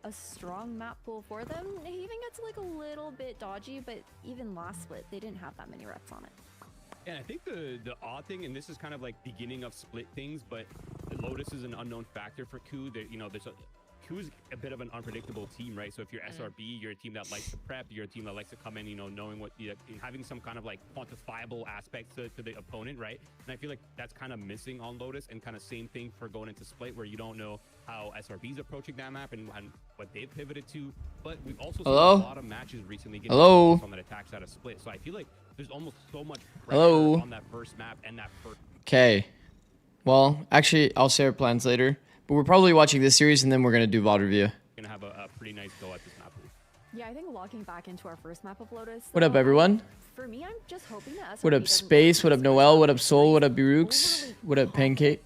a strong map pool for them. It even gets like a little bit dodgy, but even last split, they didn't have that many reps on it. Yeah, I think the odd thing, and this is kind of like beginning of split things, but Lotus is an unknown factor for Ku. That, you know, Ku's a bit of an unpredictable team, right? So if you're SRB, you're a team that likes to prep, you're a team that likes to come in, you know, knowing what, having some kind of like quantifiable aspect to the opponent, right? And I feel like that's kind of missing on Lotus, and kind of same thing for going into split, where you don't know how SRB's approaching that map and what they've pivoted to. But we've also seen a lot of matches recently getting on that attacks out of split. So I feel like there's almost so much pressure on that first map and that first. Okay. Well, actually, I'll share plans later. But we're probably watching this series, and then we're going to do VOD review. Gonna have a pretty nice go at this map. Yeah, I think logging back into our first map of Lotus. What up, everyone? For me, I'm just hoping that what up, Space? What up, Noel? What up, Soul? What up, Birooks? What up, Pancake?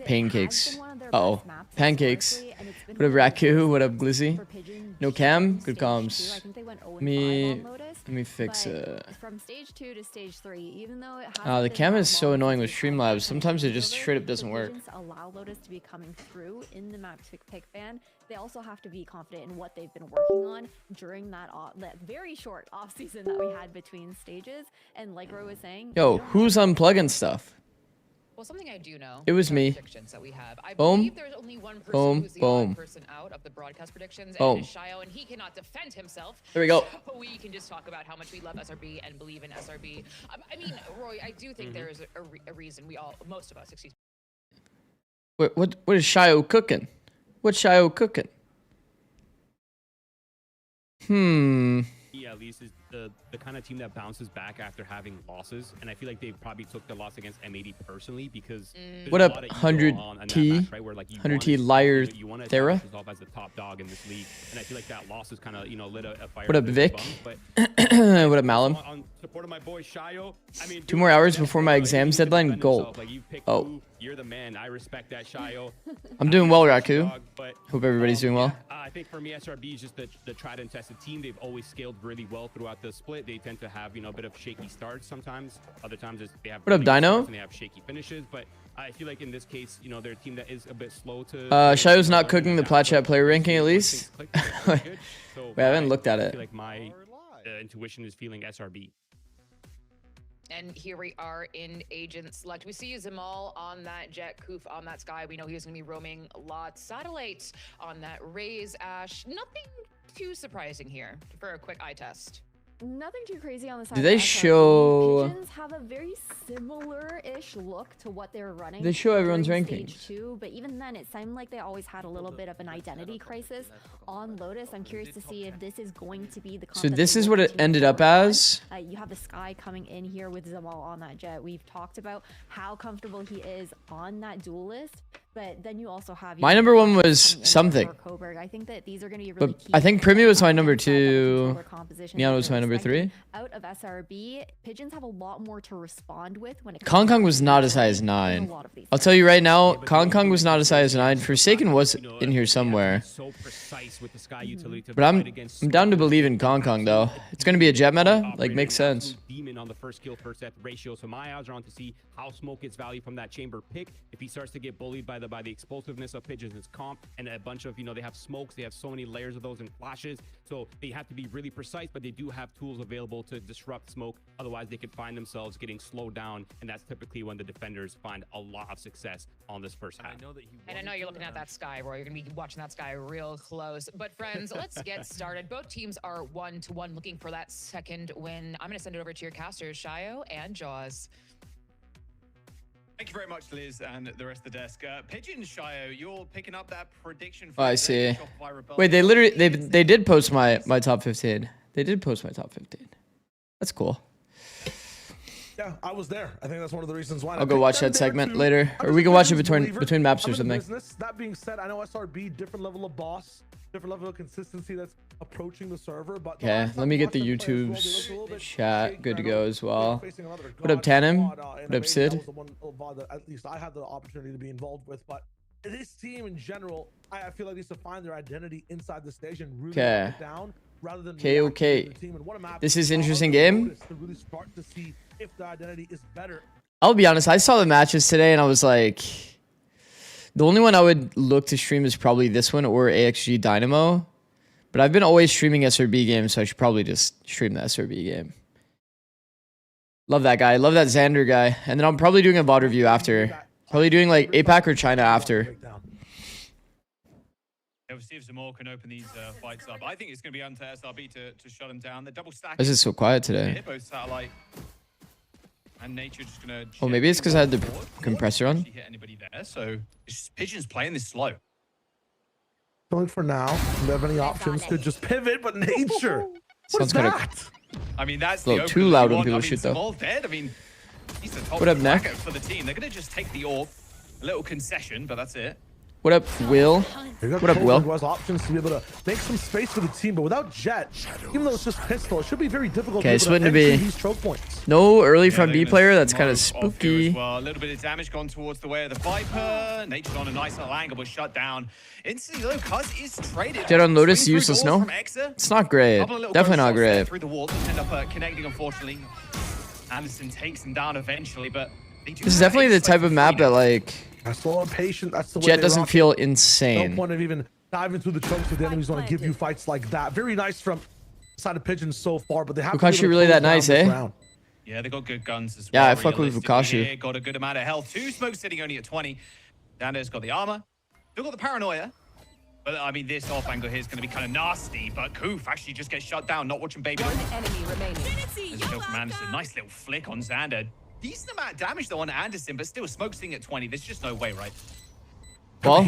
Pancakes. Uh-oh. Pancakes. What up, Raku? What up, Glizzy? No cam? Good comms. Let me fix it. From stage 2 to stage 3, even though it the cam is so annoying with Streamlabs. Sometimes it just straight up doesn't work. Allow Lotus to be coming through in the map pick fan. They also have to be confident in what they've been working on during that very short off season that we had between stages. And like Roy was saying, yo, who's unplugging stuff? Well, something I do know. It was me. That we have. I boom. Believe there's only one person who's the odd person out of the broadcast predictions, and it's Shio, and he cannot defend himself. There we go. So we can just talk about how much we love SRB and believe in SRB. I mean, Roy, I do think there is a reason most of us, excuse me. What is Shio cooking? What's Shio cooking? He at least is the kind of team that bounces back after having losses, and I feel like they probably took the loss against M80 personally because what up 100T right, where like 100T liar Thera as the top dog in this league, and I feel like that loss is kind of, you know, lit a fire. What up Vic? But what up Malum? On support of my boy Shio, I mean, 2 more hours before my exams deadline. Gold. Oh, you're the man. I respect that, Shio. I'm doing well, Raku. Hope everybody's doing well. I think for me, SRB is just the tried and tested team. They've always scaled really well throughout the split. They tend to have, you know, a bit of shaky starts sometimes. Other times they have. What up, Dino? And they have shaky finishes, but I feel like in this case, you know, they're a team that is a bit slow to. Shio's not cooking the Plat Chat player ranking at least. Wait, I haven't looked at it. I feel like my intuition is feeling SRB. And here we are in Agent Select. We see Zamal on that jet, Koof on that sky. We know he was going to be roaming lots. Satellite on that Raze Ash. Nothing too surprising here for a quick eye test. Nothing too crazy on the side. Do they show? Pigeons have a very similar-ish look to what they're running. They show everyone's rankings. Too, but even then, it seemed like they always had a little bit of an identity crisis on Lotus. I'm curious to see if this is going to be the. So this is what it ended up as. You have the Sky coming in here with Zamal on that jet. We've talked about how comfortable he is on that duelist. But then you also have my number 1 was something. I think that these are going to be really key. I think Primi was my number 2. Neon was my number 3. Out of SRB, Pigeons have a lot more to respond with when it comes. Kong was not as high as 9. I'll tell you right now, Kong was not as high as 9. Forsaken was in here somewhere. But I'm down to believe in Kong though. It's going to be a jet meta. Like, makes sense. On the first kill, first death ratio, so my eyes are on to see how Smoke gets value from that chamber pick. If he starts to get bullied by the explosiveness of Pigeons' comp and a bunch of, you know, they have smokes, they have so many layers of those and flashes, so they have to be really precise, but they do have tools available to disrupt Smoke. Otherwise, they could find themselves getting slowed down, and that's typically when the defenders find a lot of success on this first half. And I know you're looking at that sky, Roy. You're gonna be watching that sky real close. But friends, let's get started. Both teams are 1-1 looking for that second win. I'm gonna send it over to your casters, Shio and Jaws. Thank you very much, Liz, and the rest of the desk. Pigeon, Shio, you're picking up that prediction. Oh, I see. Wait, they literally they did post my top 15. They did post my top 15. That's cool. Yeah, I was there. I think that's one of the reasons why. I'll go watch that segment later, or we can watch it between maps or something. That being said, I know SRB, different level of boss, different level of consistency that's approaching the server. But okay, let me get the YouTube's chat good to go as well. What up, Tanim? What up, Sid? That was the one VOD that at least I had the opportunity to be involved with. But this team in general, I feel like needs to find their identity inside the stage and really break it down. Okay. This is interesting game. I'll be honest, I saw the matches today and I was like, the only one I would look to stream is probably this one or AXG Dynamo. But I've been always streaming SRB games, so I should probably just stream the SRB game. Love that guy. Love that Xander guy. And then I'm probably doing a VOD review after. Probably doing like APAC or China after. We'll see if Zamor can open these fights up. I think it's going to be on to SRB to shut him down. The double stack. Why is it so quiet today? Both satellite and nature just going to. Oh, maybe it's because I had the compressor on. Hit anybody there? So Pigeon's playing this slow. Going for now. If you have any options, could just pivot, but nature. Sounds kind of. I mean, that's a little too loud when people shoot, though. Zamal dead. I mean, he's the top What up, Neck? for the team. They're going to just take the orb. A little concession, but that's it. What up, Will? What up, Will? Has options to be able to make some space for the team, but without Jet, even though it's just pistol, it should be very difficult. Okay, to it's to be these choke points. No early from B player. That's kind of spooky. Well, a little bit of damage gone towards the way of the Viper. Nature's on a nice little angle, but shut down. Instantly, though, Cuz is traded. Jet on Lotus, useless, no? It's not great. Definitely not great. Through the wall, just end up connecting, unfortunately. Anderson takes him down eventually, but this is definitely the type of map that, like, slow and patient. That's the way Jet doesn't feel insane. No point of even diving through the chunks if the enemies want to give you fights like that. Very nice from side of Pigeon so far, but they have Vukashi really that nice, eh? Round. Yeah, they got good guns as yeah, well. I fuck with Vukashi. Got a good amount of health. 2 smokes sitting only at 20. Dander's got the armor. Still got the paranoia. But I mean, this off angle here is going to be kind of nasty. But Koof actually just gets shut down. Not watching Baby. Enemy remaining. There's a kill from Anderson. Nice little flick on Xander. Decent amount of damage though on Anderson, but still smoke sitting at 20. There's just no way, right? Well,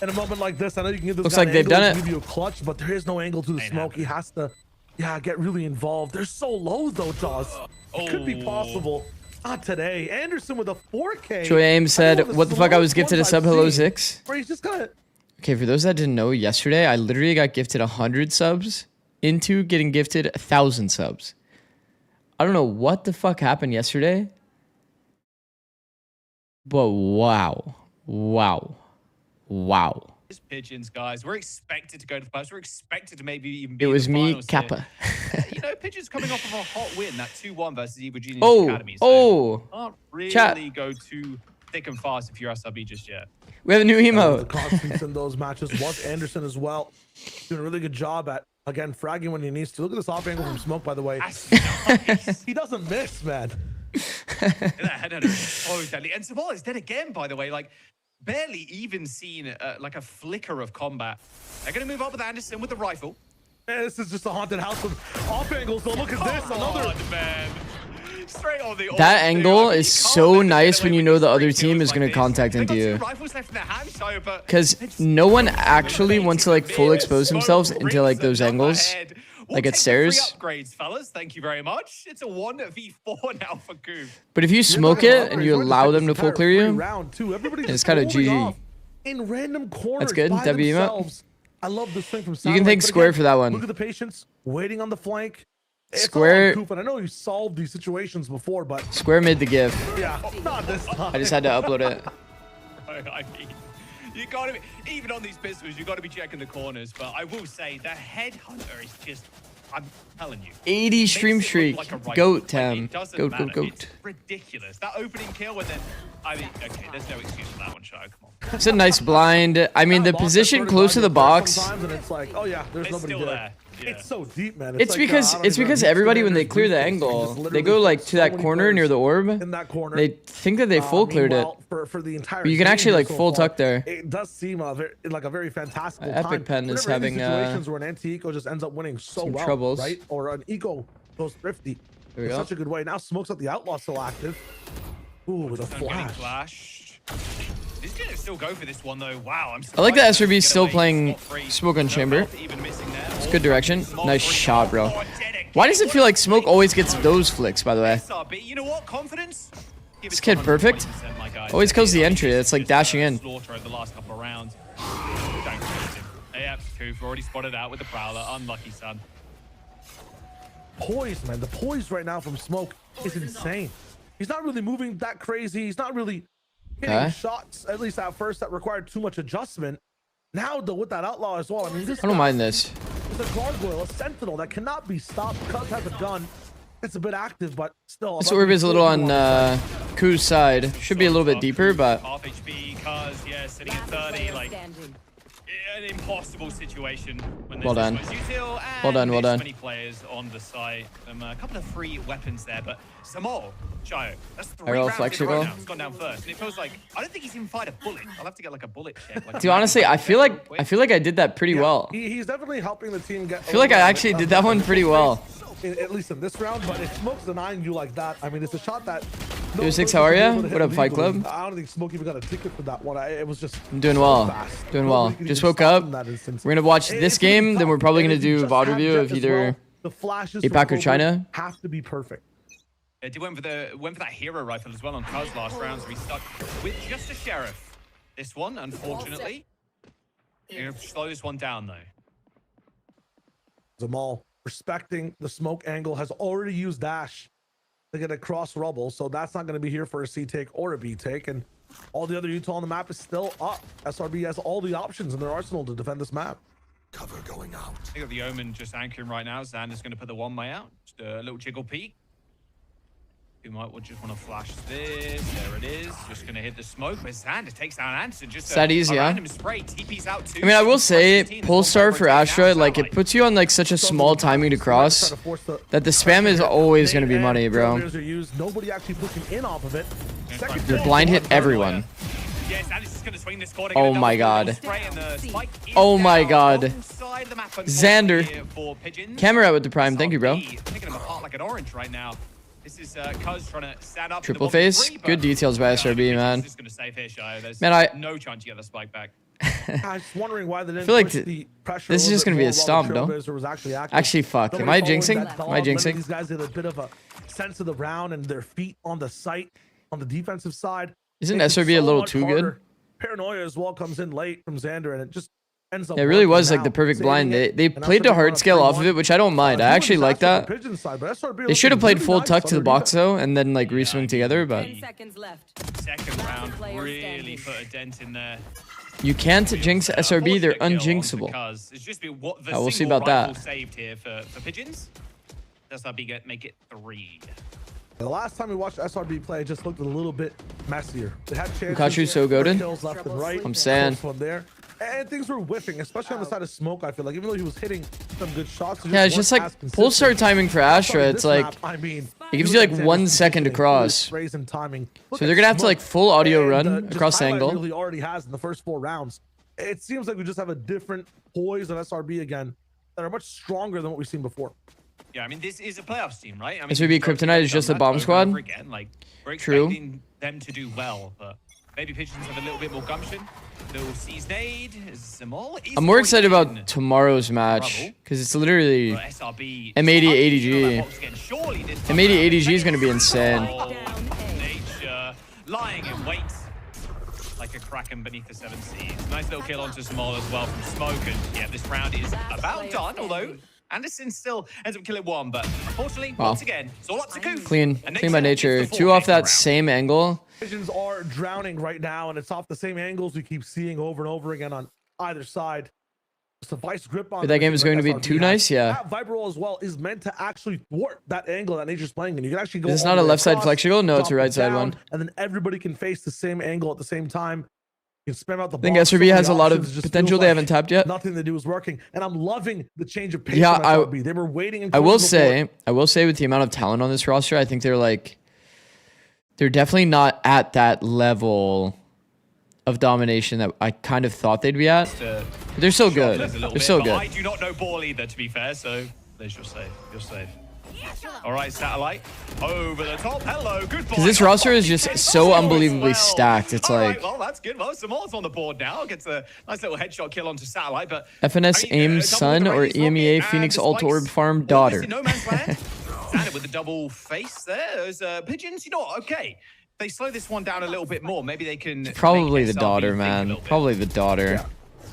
in a moment like this, I know you can give this looks guy like they've done it. Give you a clutch, but there is no angle to the smoke. He has to, get really involved. They're so low though, Jaws. It could be possible. Not today. Anderson with a 4K. Joy Aim said, "What the fuck? I was gifted a sub. Hello, Zix." Where he's just got. Okay, for those that didn't know, yesterday I literally got gifted 100 subs into getting gifted 1,000 subs. I don't know what the fuck happened yesterday, but wow. Pigeons, guys. We're expected to go to the playoffs. We're expected to maybe even It be in was the me, finals Kappa. You know, Pigeons coming off of a hot win, that 2-1 versus Evil Genius Oh, Academy. oh. Can't really Chat. go too thick and fast if you're SRB just yet. We have a new The emote. constants in those matches was Anderson as well. Doing a really good job at, again, fragging when he needs to. Look at this off angle from Smoke, by the way. Nice. He doesn't miss, man. That headhunter is so deadly. And Zamal is dead again, by the way. Like, barely even seen like a flicker of combat. They're going to move up with Anderson with the rifle. Man, this is just a haunted house with off angles. So look at this. Another. Man. Straight on the That angle is so nice when you know the other team is going to contact into you. Because no one actually wants to like full expose themselves into like those angles. Like at stairs. Upgrades, fellas. Thank you very much. It's a 1v4 now for Goop. But if you smoke it and you allow them to full clear you, it's kind of GG. In random corners. That's good. W emote. I love this thing from You can thank Square for that one. Look at the patience waiting on the flank. Square. And I know you solved these situations before, but Square made the GIF. yeah, not this time. I just had to upload it. I mean, you gotta be, even on these pistols, you gotta be checking the corners. But I will say, the headhunter is just, I'm telling you, 80 stream makes it look streak. like a rifle. Goat, Like, Tam. it doesn't Goat, matter. goat, goat. It's ridiculous. That opening kill with it. I mean, okay, there's no excuse for that one, Shio. Come on. It's a nice blind. I mean, the position close to the box. And it's like, oh yeah, there's It's nobody still there. there. Yeah. It's so deep, man. It's like, because I don't it's even know because who's everybody there. when they There's clear the briefings. angle, Just they literally go like so to that many corner near the orb. in that corner. They think that they full cleared it. Meanwhile, for the entire But you can game actually like so full far, tuck there. It does seem like a very fantastical Epic time. Pen is Whenever any having, situations where an anti-eco just ends up winning so some well, troubles. right? Or an eco goes thrifty. There we in go. such a good way. Now Smoke's at the Outlaw still active. Ooh, with a Stone getting flash. flashed. He's gonna still go for this one though. Wow, I'm I like that surprised SRB he is still get away playing scot-free. Smoke on No chamber. health even missing there. It's good direction. Small Nice for a shot, bro. Oh, dedicated. Why does it feel like Smoke always gets those flicks, by the way? SRB, you know what? Confidence? Give This it kid 120%, perfect. my guy. Always kills the entry. It's like Just, dashing in. Slaughter over the last couple of rounds. Don't chase him. Yep, Koof already spotted out with the Prowler. Unlucky, son. Poise, man. The poise right now from Smoke is insane. He's not really moving that crazy. He's not really hitting shots, at least at first, that required too much adjustment. Now, though, with that Outlaw as well, I mean, this I don't mind this. is a gargoyle, a sentinel that cannot be stopped. Cuz has a gun. It's a bit active, but still. This orb is a little on Ku's side. Should be a little bit deeper, but Half HP, Cuz, yeah, sitting at 30. Like, an impossible situation when Well there's done. this much util Well done, and well this done. many players on the site. A couple of free weapons there, but Samal, Shayo, that's 3 roll rounds flex in a row goal. now. It's gone down first, and it feels like I don't think he's even fired a bullet. I'll have to get like a bullet check. Like Dude, honestly, I feel like I did that pretty well. He's definitely helping the team get. I feel like I actually did that one pretty well. At least in this round, but if Smoke's denying you like that, I mean, it's a shot that. Yo, Six, how are ya? What up, Fight Club? I don't think Smoke even got a ticket for that one. It was just. I'm doing well. fast. Doing well. Nobody could Just even woke stop up. in that instance. We're gonna watch It's this really game, then tough. we're probably And gonna if you do just VOD have review Jet of as either well, the flashes from APAC or Cobra China. have to be perfect. They went for that hero rifle as well on Cuz last round, so he's stuck with just a sheriff. This one, unfortunately. You're gonna slow this one down though. Zamal, respecting the smoke angle, has already used dash to get across rubble, so that's not going to be here for a C take or a B take, and all the other util on the map is still up. SRB has all the options in their arsenal to defend this map. Cover going out. I got the Omen just anchoring right now. Xander's going to put the one way out. Just a little jiggle peek. You might just want to flash this. There it is. Just going to hit the smoke. But Xander takes down Anderson. Just Is that easy, a yeah? random spray. TP's out too. I mean, I will say, Polestar for Asteroid, like, it puts you on, like, such a small timing to cross that the spam is always going to be money, bro. Nobody actually pushing in off of it. Your blind hit everyone. Yeah, Xander's just going to swing this corner. Oh my god. Oh my god. Xander. Camera with the prime. Thank you, bro. Picking him apart like an orange right now. This is Cuz trying to stand up. Triple face. Good details by SRB, man. Just gonna save here, Shayo. There's no chance you get the spike back. I was wondering why they didn't feel like push the pressure this is a just little gonna be bit a more while stomp, the no? Trailblazer was actually active. Actually, fuck. Am I Nobody jinxing? followed that Am I dog. None of jinxing? These guys did a bit of a sense of the round and their feet on the site on the defensive side. Isn't Makes it SRB a so little much too harder. good? Paranoia as well comes in late from Xander, and it just ends up. It really was working like the out, perfect saving blind. it, They and played SRB to on hard a scale off of 3-1. it, which I don't mind. I Doing actually like disaster on that. the Pigeon side, but SRB They looking should have played really full nice tuck on to the their box defense. though, and then like reswing together. But 10 seconds left. Second round really put a dent in there. you can't jinx SRB. They're Fortunate kill unjinxable. onto Cuz. It's just been what the We'll see single about that. rifle saved here for Pigeons. SRB make it 3. The last time we watched SRB play, it just looked a little bit messier. They had chances. Pikachu's so there, goated. kills left and right. I'm saying. Close one there. And things were whiffing, especially on the side of Smoke. I feel like even though he was hitting some good shots, Yeah, it's just like Polestar timing for Astra. It's like I mean, it gives you like 1 second to cross. And timing. So they're gonna have to like full audio run just across the highlight angle. Really already has in the first 4 rounds. It seems like we just have a different poise on SRB again that are much stronger than what we've seen before. Yeah, I mean this is a playoffs team, right? I mean, SRB you've got Kryptonite is done just a that bomb over and squad? over again. Like we're True. expecting them to do well, but maybe Pigeons have a little bit more gumption. Little C's nade. Zamal is I'm more already excited in about tomorrow's match trouble. because it's literally But SRB M80 up ADG. that box again. Surely this time M80 around. ADG is gonna be insane. Oh, nature lying in wait like a kraken beneath the 7 seas. Nice little kill onto Zamal as well from Smoke, and yeah, this round is about done. Although Anderson still ends up killing 1, but unfortunately, Wow. once again, it's all up to Koof. Clean And by nature. gets the 2 4 off that round. same angle. Visions are drowning right now, and it's off the same angles we keep seeing over and over again on either side. Just a vice grip on. But that game Vision is going to be SRB too has. nice, yeah. That Viper roll as well is meant to actually thwart that angle that Nature's playing, and you can actually go. Is this all not the a way left side across, flexible? No, it's a drop right it side down, one. and then everybody can face the same angle at the same time. You can spam out the. I think box, so SRB has a many lot of options, it just potential feels they like haven't tapped yet. Nothing they do is working, and I'm loving the change of pace. Yeah, from SRB. They were waiting. I will say with the amount of talent on this roster, I think they're definitely not at that level of domination that I kind of thought they'd be at. They're still good. They're still good. I do not know ball either, to be fair, so there's your save. You're safe. All right, Satellite. Over the top. Hello, goodbye. Because this roster is just so unbelievably stacked. It's All like right, well, that's good. Well, Samal's on the board now. Gets a nice little headshot kill onto Satellite, but FNS I mean, AIM double son the or raise rocket EMEA and Phoenix the Alt spikes. Orb Farm All this daughter. in no man's land. Xander with the double face there. Those Pigeons, you know what? Okay. They slow this one down a little bit more. Maybe they can. Probably make the SRB daughter, think a man. little bit. Probably the daughter. Yeah.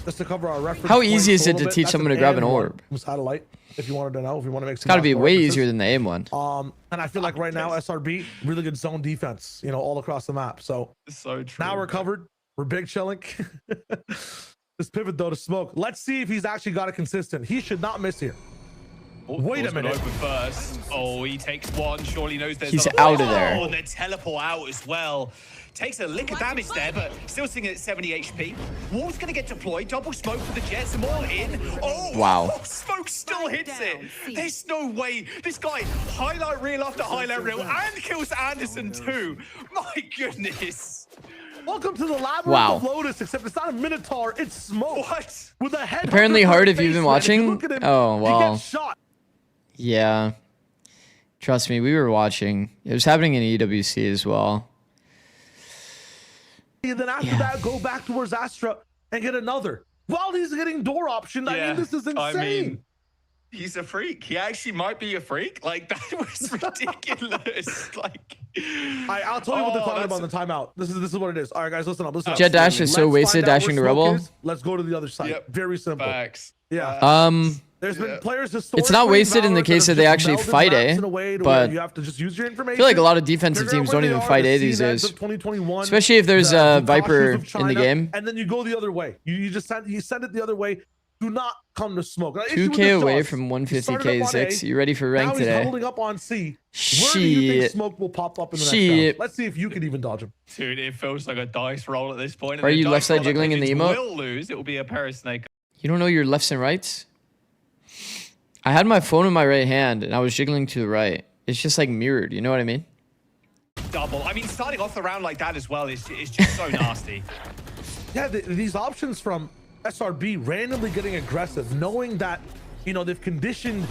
Just to cover our reference. How easy points is a it little to bit, teach that's someone to grab an and one orb? from Satellite, if you wanted to know, if you want to make. It's got to be way easier than the aim one. And I feel like right now SRB really good zone defense, all across the map. So So true. now we're covered. We're big chilling. This pivot though to Smoke. Let's see if he's actually got it consistent. He should not miss here. Wait a minute. Open first. Oh, he takes one. Surely knows there's He's another. out of there. Oh, and then teleport out as well. Takes a lick of damage there, but still sitting at 70 HP. Wall's going to get deployed. Double smoke for the Jets. Them all in. Oh, Wow. Smoke still hits it. There's no way. This guy, highlight reel after highlight reel, and kills Anderson too. My goodness. Welcome to the labyrinth Wow. of Lotus, except it's not a Minotaur, it's Smoke. What? With a head Apparently hard if you've been watching. Look at him, Oh, he wow. gets shot. Yeah. Trust me, we were watching. It was happening in EWC as well. And then after that, go back towards Astra and get another. While he's getting door option, I mean, this is insane. I mean, he's a freak. He actually might be a freak. Like, that was ridiculous. Like, I'll tell you what they're talking about in the timeout. This is what it is. All right, guys, listen up. Listen up. Jet Dash is so Let's wasted find out dashing where to Smoke Rebel. is. Let's go to the other side. Yep. Very simple. facts. Yeah. There's been players It's not wasted in the case that they actually fight A, but you have to just use your I information. feel like a lot of defensive teams don't even fight A these days. Especially if there's a Viper in the game. And then you go the other way. You just send it the other way. Do not come to Smoke. 2K away from 150K6. You ready for rank now today? He's holding up on C. Where do you think Shit. Smoke will pop up in the next round? Let's see if you can even dodge him. Dude, it feels like a dice roll at this point. Are you left side jiggling in the emote? Will lose. It will be a Parasnake. You don't know your lefts and rights? I had my phone in my right hand and I was jiggling to the right. It's just like mirrored, you know what I mean? Double. I mean, starting off the round like that as well is just so nasty. Yeah, these options from SRB randomly getting aggressive, knowing that, you know, they've conditioned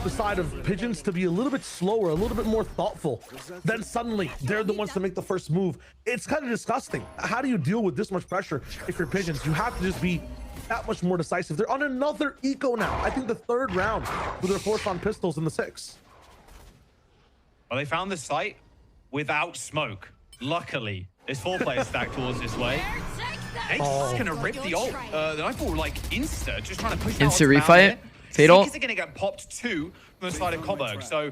the side of Pigeons to be a little bit slower, a little bit more thoughtful. Then suddenly they're the ones to make the first move. It's kind of disgusting. How do you deal with this much pressure if you're Pigeons? You have to just be that much more decisive. They're on another eco now. I think the third round with their force on pistols in the 6. Well, they found the site without smoke. Luckily, there's 4 players stacked towards this way. They're just gonna rip the ult. The Nightfall like insta, just trying to push Insta refight? Fatal? They're gonna get popped 2 from the side of Coburg. So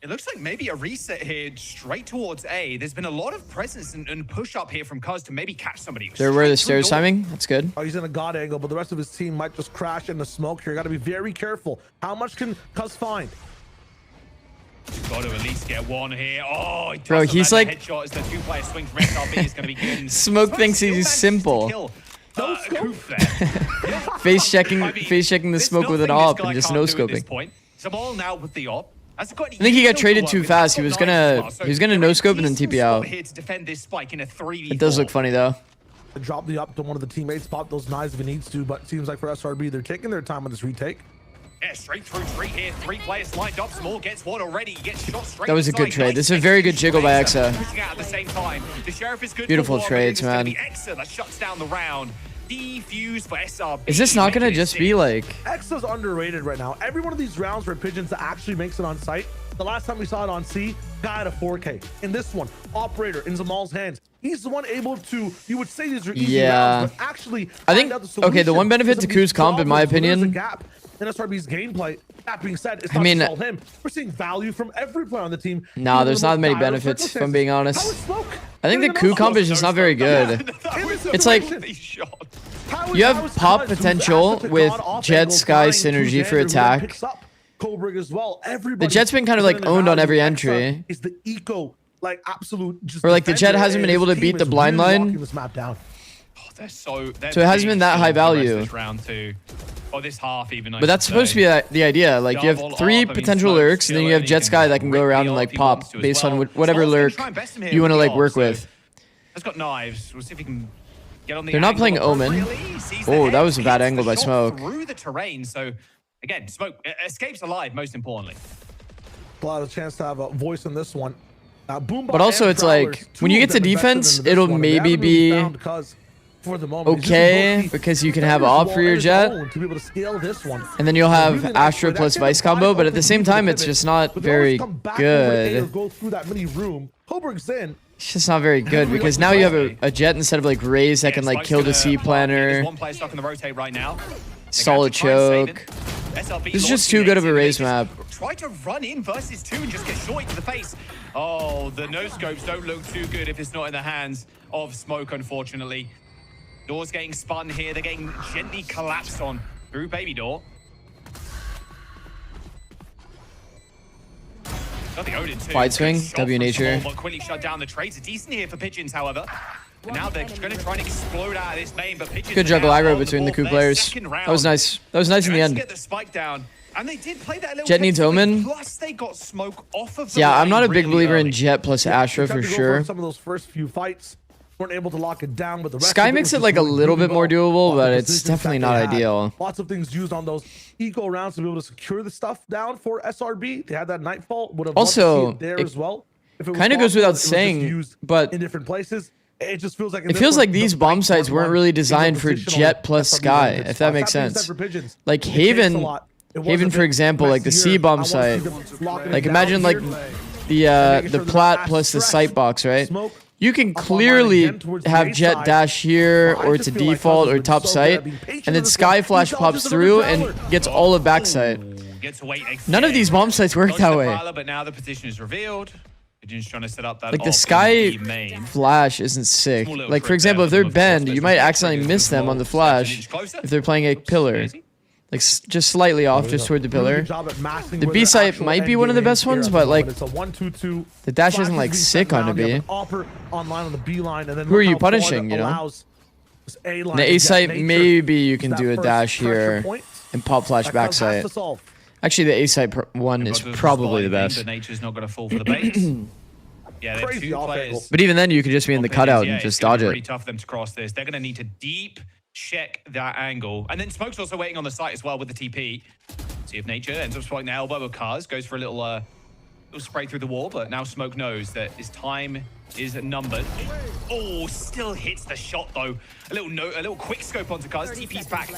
it looks like maybe a reset here straight towards A. There's been a lot of presence and push up here from Cuz to maybe catch somebody. They're where the stairs timing. That's good. Oh, he's in a god angle, but the rest of his team might just crash in the smoke here. Got to be very careful. How much can Cuz find? Got to at least get one here. Oh, he Bro, he's like headshot as the 2-player swing from SRB is going to be good. Smoke thinks he's simple. No scope. Face checking the smoke with an op and just no scoping. Zamal now with the op. I think he got traded too fast. He was gonna no scope and then TP out. Here to defend this spike in a 3v4. It does look funny though. Drop the up to one of the teammates, pop those knives if he needs to, but it seems like for SRB, they're taking their time on this retake. Yeah, straight through tree here. 3 players lined up. Small gets one already. Gets shot straight. That was a good trade. This is a very good jiggle by Exa. At the same time. The Sheriff is good. Beautiful trades, man. Exa that shuts down the round. Defuse for SRB. Is this not gonna just be like? Exa's underrated right now. Every one of these rounds where Pigeons actually makes it on site. The last time we saw it on C, guy at a 4K. In this one, Operator in Zamal's hands. He's the one able to, you would say these are easy rounds, but actually, I think, okay, the one benefit to Ku's comp, in my opinion, gap in SRB's gameplay. That being said, it's not just all him. We're seeing value from every player on the team. Nah, there's not many benefits, if I'm being honest. I think the Ku comp is just not very good. It's like, you have pop potential with Jet Sky synergy for attack. As well. The Jet's been kind of like owned on every entry. Is the eco like absolute? Or like the Jet hasn't been able to beat the blind line. So it hasn't been that high value. This round too, or this half even. But that's supposed to be the idea. Like you have 3 potential lurks, and then you have Jet Sky that can go around and like pop based on whatever lurk you want to like work with. Has got knives. We'll see if he can get on the. They're not playing Omen. Oh, that was a bad angle by Smoke. Through the terrain, so. Again, Smoke escapes alive, most importantly. A lot of chance to have a voice in this one. But also, it's like, when you get to defense, it'll maybe be okay, because you can have op for your Jet. And then you'll have Astra plus Vice combo, but at the same time, it's just not very good. It's just not very good, because now you have a Jet instead of like Raze that can like kill the C planner. One player stuck in the rotate right now. Solid choke. This is just too good of a Raze map. Try to run in versus 2 and just get short to the face. Oh, the no scopes don't look too good if it's not in the hands of Smoke, unfortunately. Door's getting spun here. They're getting gently collapsed on through Baby Door. Got the Odin too. Wide swing, Good shot W from nature. Small, but quickly shut down the trades. Decent here for Pigeons, however. And now they're going to try and explode out of this main, but Pigeons Good juggle now aggro on the between the board coup for their players. second round. That was nice. That was nice in the Managed to end. get the spike down. And they did play that a little Jet needs carefully, Omen. Plus they got smoke off of the Yeah, I'm line not a big really believer in early. Jet plus Astra Tried for to go sure. some of those first few fights weren't able to lock it down, but the rest Sky of makes was it like just a going little really bit more well doable, off the but it's positions definitely that not they had. ideal. Lots of things used on those eco rounds to be able to secure the stuff down for SRB. They had that Nightfall. Would have Also, loved to see it there it as well. If it was kind of goes possible, without it was just saying, used but in different places. It just feels like in it this feels one, like these the bomb fight sites part weren't one really is a designed for positional Jet plus SRB Sky, advantage if that spot. makes That being said sense. for Pigeons, Like it takes a Haven, lot. It was Haven a for bit example, like the messier. C I bomb wanna see site. them locking it Like down imagine like here. the sure they're plat not plus the stressed. sight box, right? Smoke You can up online clearly again towards the have A Jet side. dash here I or just to feel like default Cubs or have been top so good sight, at being patient and then in this Sky one. Flash These pops dodges are through another and tower. gets all of backside. Gets to wait None of these bomb sites work Dodged that the way. Prowler, but now the position is revealed. Pigeons trying to set up that Like the op Sky in the main. Flash isn't sick. Small little Like for trick example, there if they're from, of course, bend, those you might triggers accidentally as miss them well. on the Steps an flash inch closer. if they're playing a pillar. Crazy. Like just slightly off, just toward the pillar. The B site might be one of the best ones, but like it's a 1-2-2. the dash Flash isn't is like being sick set on down. the You B. have an Opper online on the B line, and then Who are look you how far punishing, that you know? allows this A line The to A get site, nature. maybe you can That do a first dash pressure here point and pop flash that back Cubs has site. to solve. Actually, the A site one is Rogers probably the spotting, best. But Nature's not going to fall for the bait. Yeah, they're Crazy two off angle. players. But even then, you could just be in the on cutout Pigeons. and Yeah, just it's gonna dodge be pretty it. tough for them to cross this. They're going to need to deep check that angle. And then Smoke's also waiting on the site as well with the TP. See if Nature ends up spotting the elbow of Kaz. Goes for a little spray through the wall, but now Smoke knows that his time is numbered. Oh, still hits the shot though. A little quick scope onto Kaz. TP's back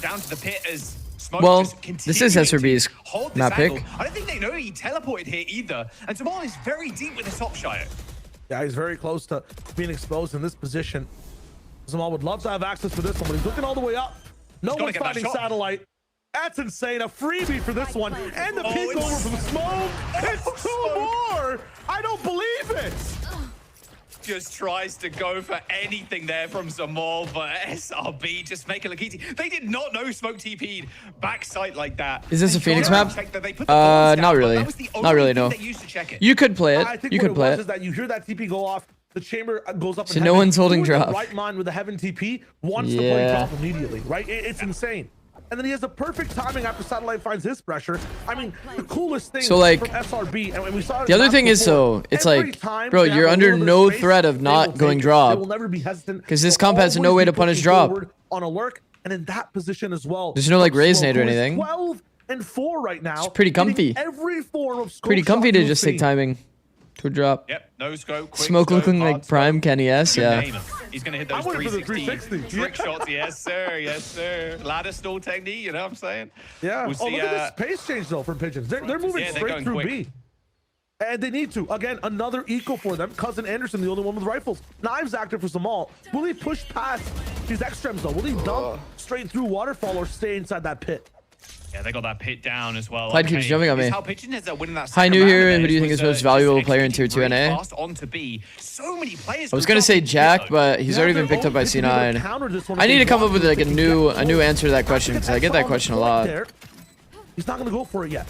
down to the pit as Smoke Well, just this is continuing SRB's to hold this map pick. angle. I don't think they know he teleported here either. And Jamal is very deep with his top shot. Yeah, he's very close to being exposed in this position. Zamal would love to have access to this one, but he's looking all the way up. No gotta one's get that finding shot. satellite. That's insane. A freebie for this one. And the peek over it's- from Smoke. It's two more. I don't believe it. Just tries to go for anything there from Zamal, but SRB just make it look easy. They did not know Smoke TP'd backside like that. Is this a They Phoenix tried to map? check that they put the bombs down, not but really. that was the Not only really, thing no. they used to check it. You could play I it. think You what could play was it. is that you hear that TP go off. The chamber goes up. So in no heaven. one's holding Who in the drop. right mind with a heaven TP wants to play Yeah. drop immediately, right? It's insane. And then he has the perfect timing after Satellite finds his pressure. I mean, the coolest thing So, like, from SRB, and we saw it The other maps thing is, before, though, it's every like, time bro, they have you're a under little bit no space, threat of they not will take going it. drop. They will never be hesitant. 'Cause this They'll comp has no always way be to punish pushing drop. forward on a lurk, and in that position as well. There's no, like, raise nade or Smoke, who is anything. 12-4 right now. It's pretty hitting comfy. Every form of scope Pretty comfy shot to you'll just take see. timing to a drop. Yep, no scope. Quick Smoke scope, looking hard like scope. prime Kenny S. You Yeah. name it. He's going to hit I those went for the 360 360. trick shots. Yes, sir. Yes, sir. Ladder stall technique, you know what I'm saying? Yeah. We'll Oh, see, look at this pace change though from Pigeons. They're moving Yeah, they're straight going through quick. B. And they need to. Again, another eco for them. Cousin Anderson, the only one with rifles. Knives active for Zamal. Will he push past these extremes though? Will he dump straight through waterfall or stay inside that pit? Yeah, they got that pit down as well. Clyde keeps jumping on This me. is how Pigeon ends up winning that Hi, second New round here. of Who do you this think is was, most valuable just player in Tier 2 executing NA? fast onto B. So many players. I was gonna say Jack, but he's already been picked up by C9. I need to come up with like a new answer to that question because I get that question a lot. He's not gonna go for it yet.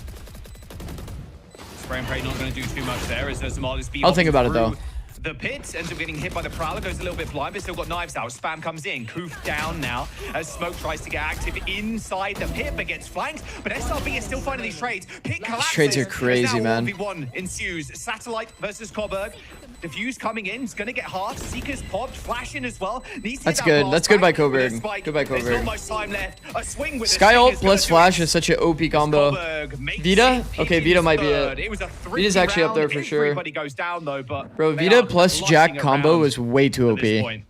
Spray and pray not going to do too much there as Zamal is I'll think about it, though. The pit ends up getting hit by the Prowler, goes a little bit blind, but still got knives out. Spam comes in, Koof down now as Smoke tries to get active inside the pit, but gets flanked. But SRB is still finding these trades. Pit collapses. trades are crazy, As now man. 1v1 ensues. Satellite versus Coburg. Diffuse coming in, it's going to get hard. Seeker's popped, flashing as well. Needs to That's hit that good. blast That's good by back with a Coburg. spike. Good by There's Coburg. not much time left. A swing with Sky the ult Seekers plus gonna do flash it. is such an OP combo. Coburg makes Vita? it Okay, Vita might be third. it. It was a Vita's actually up there for sure. Everybody goes down though, but Bro, they Vita are plus clutching Jack combo around was way too at this OP. point.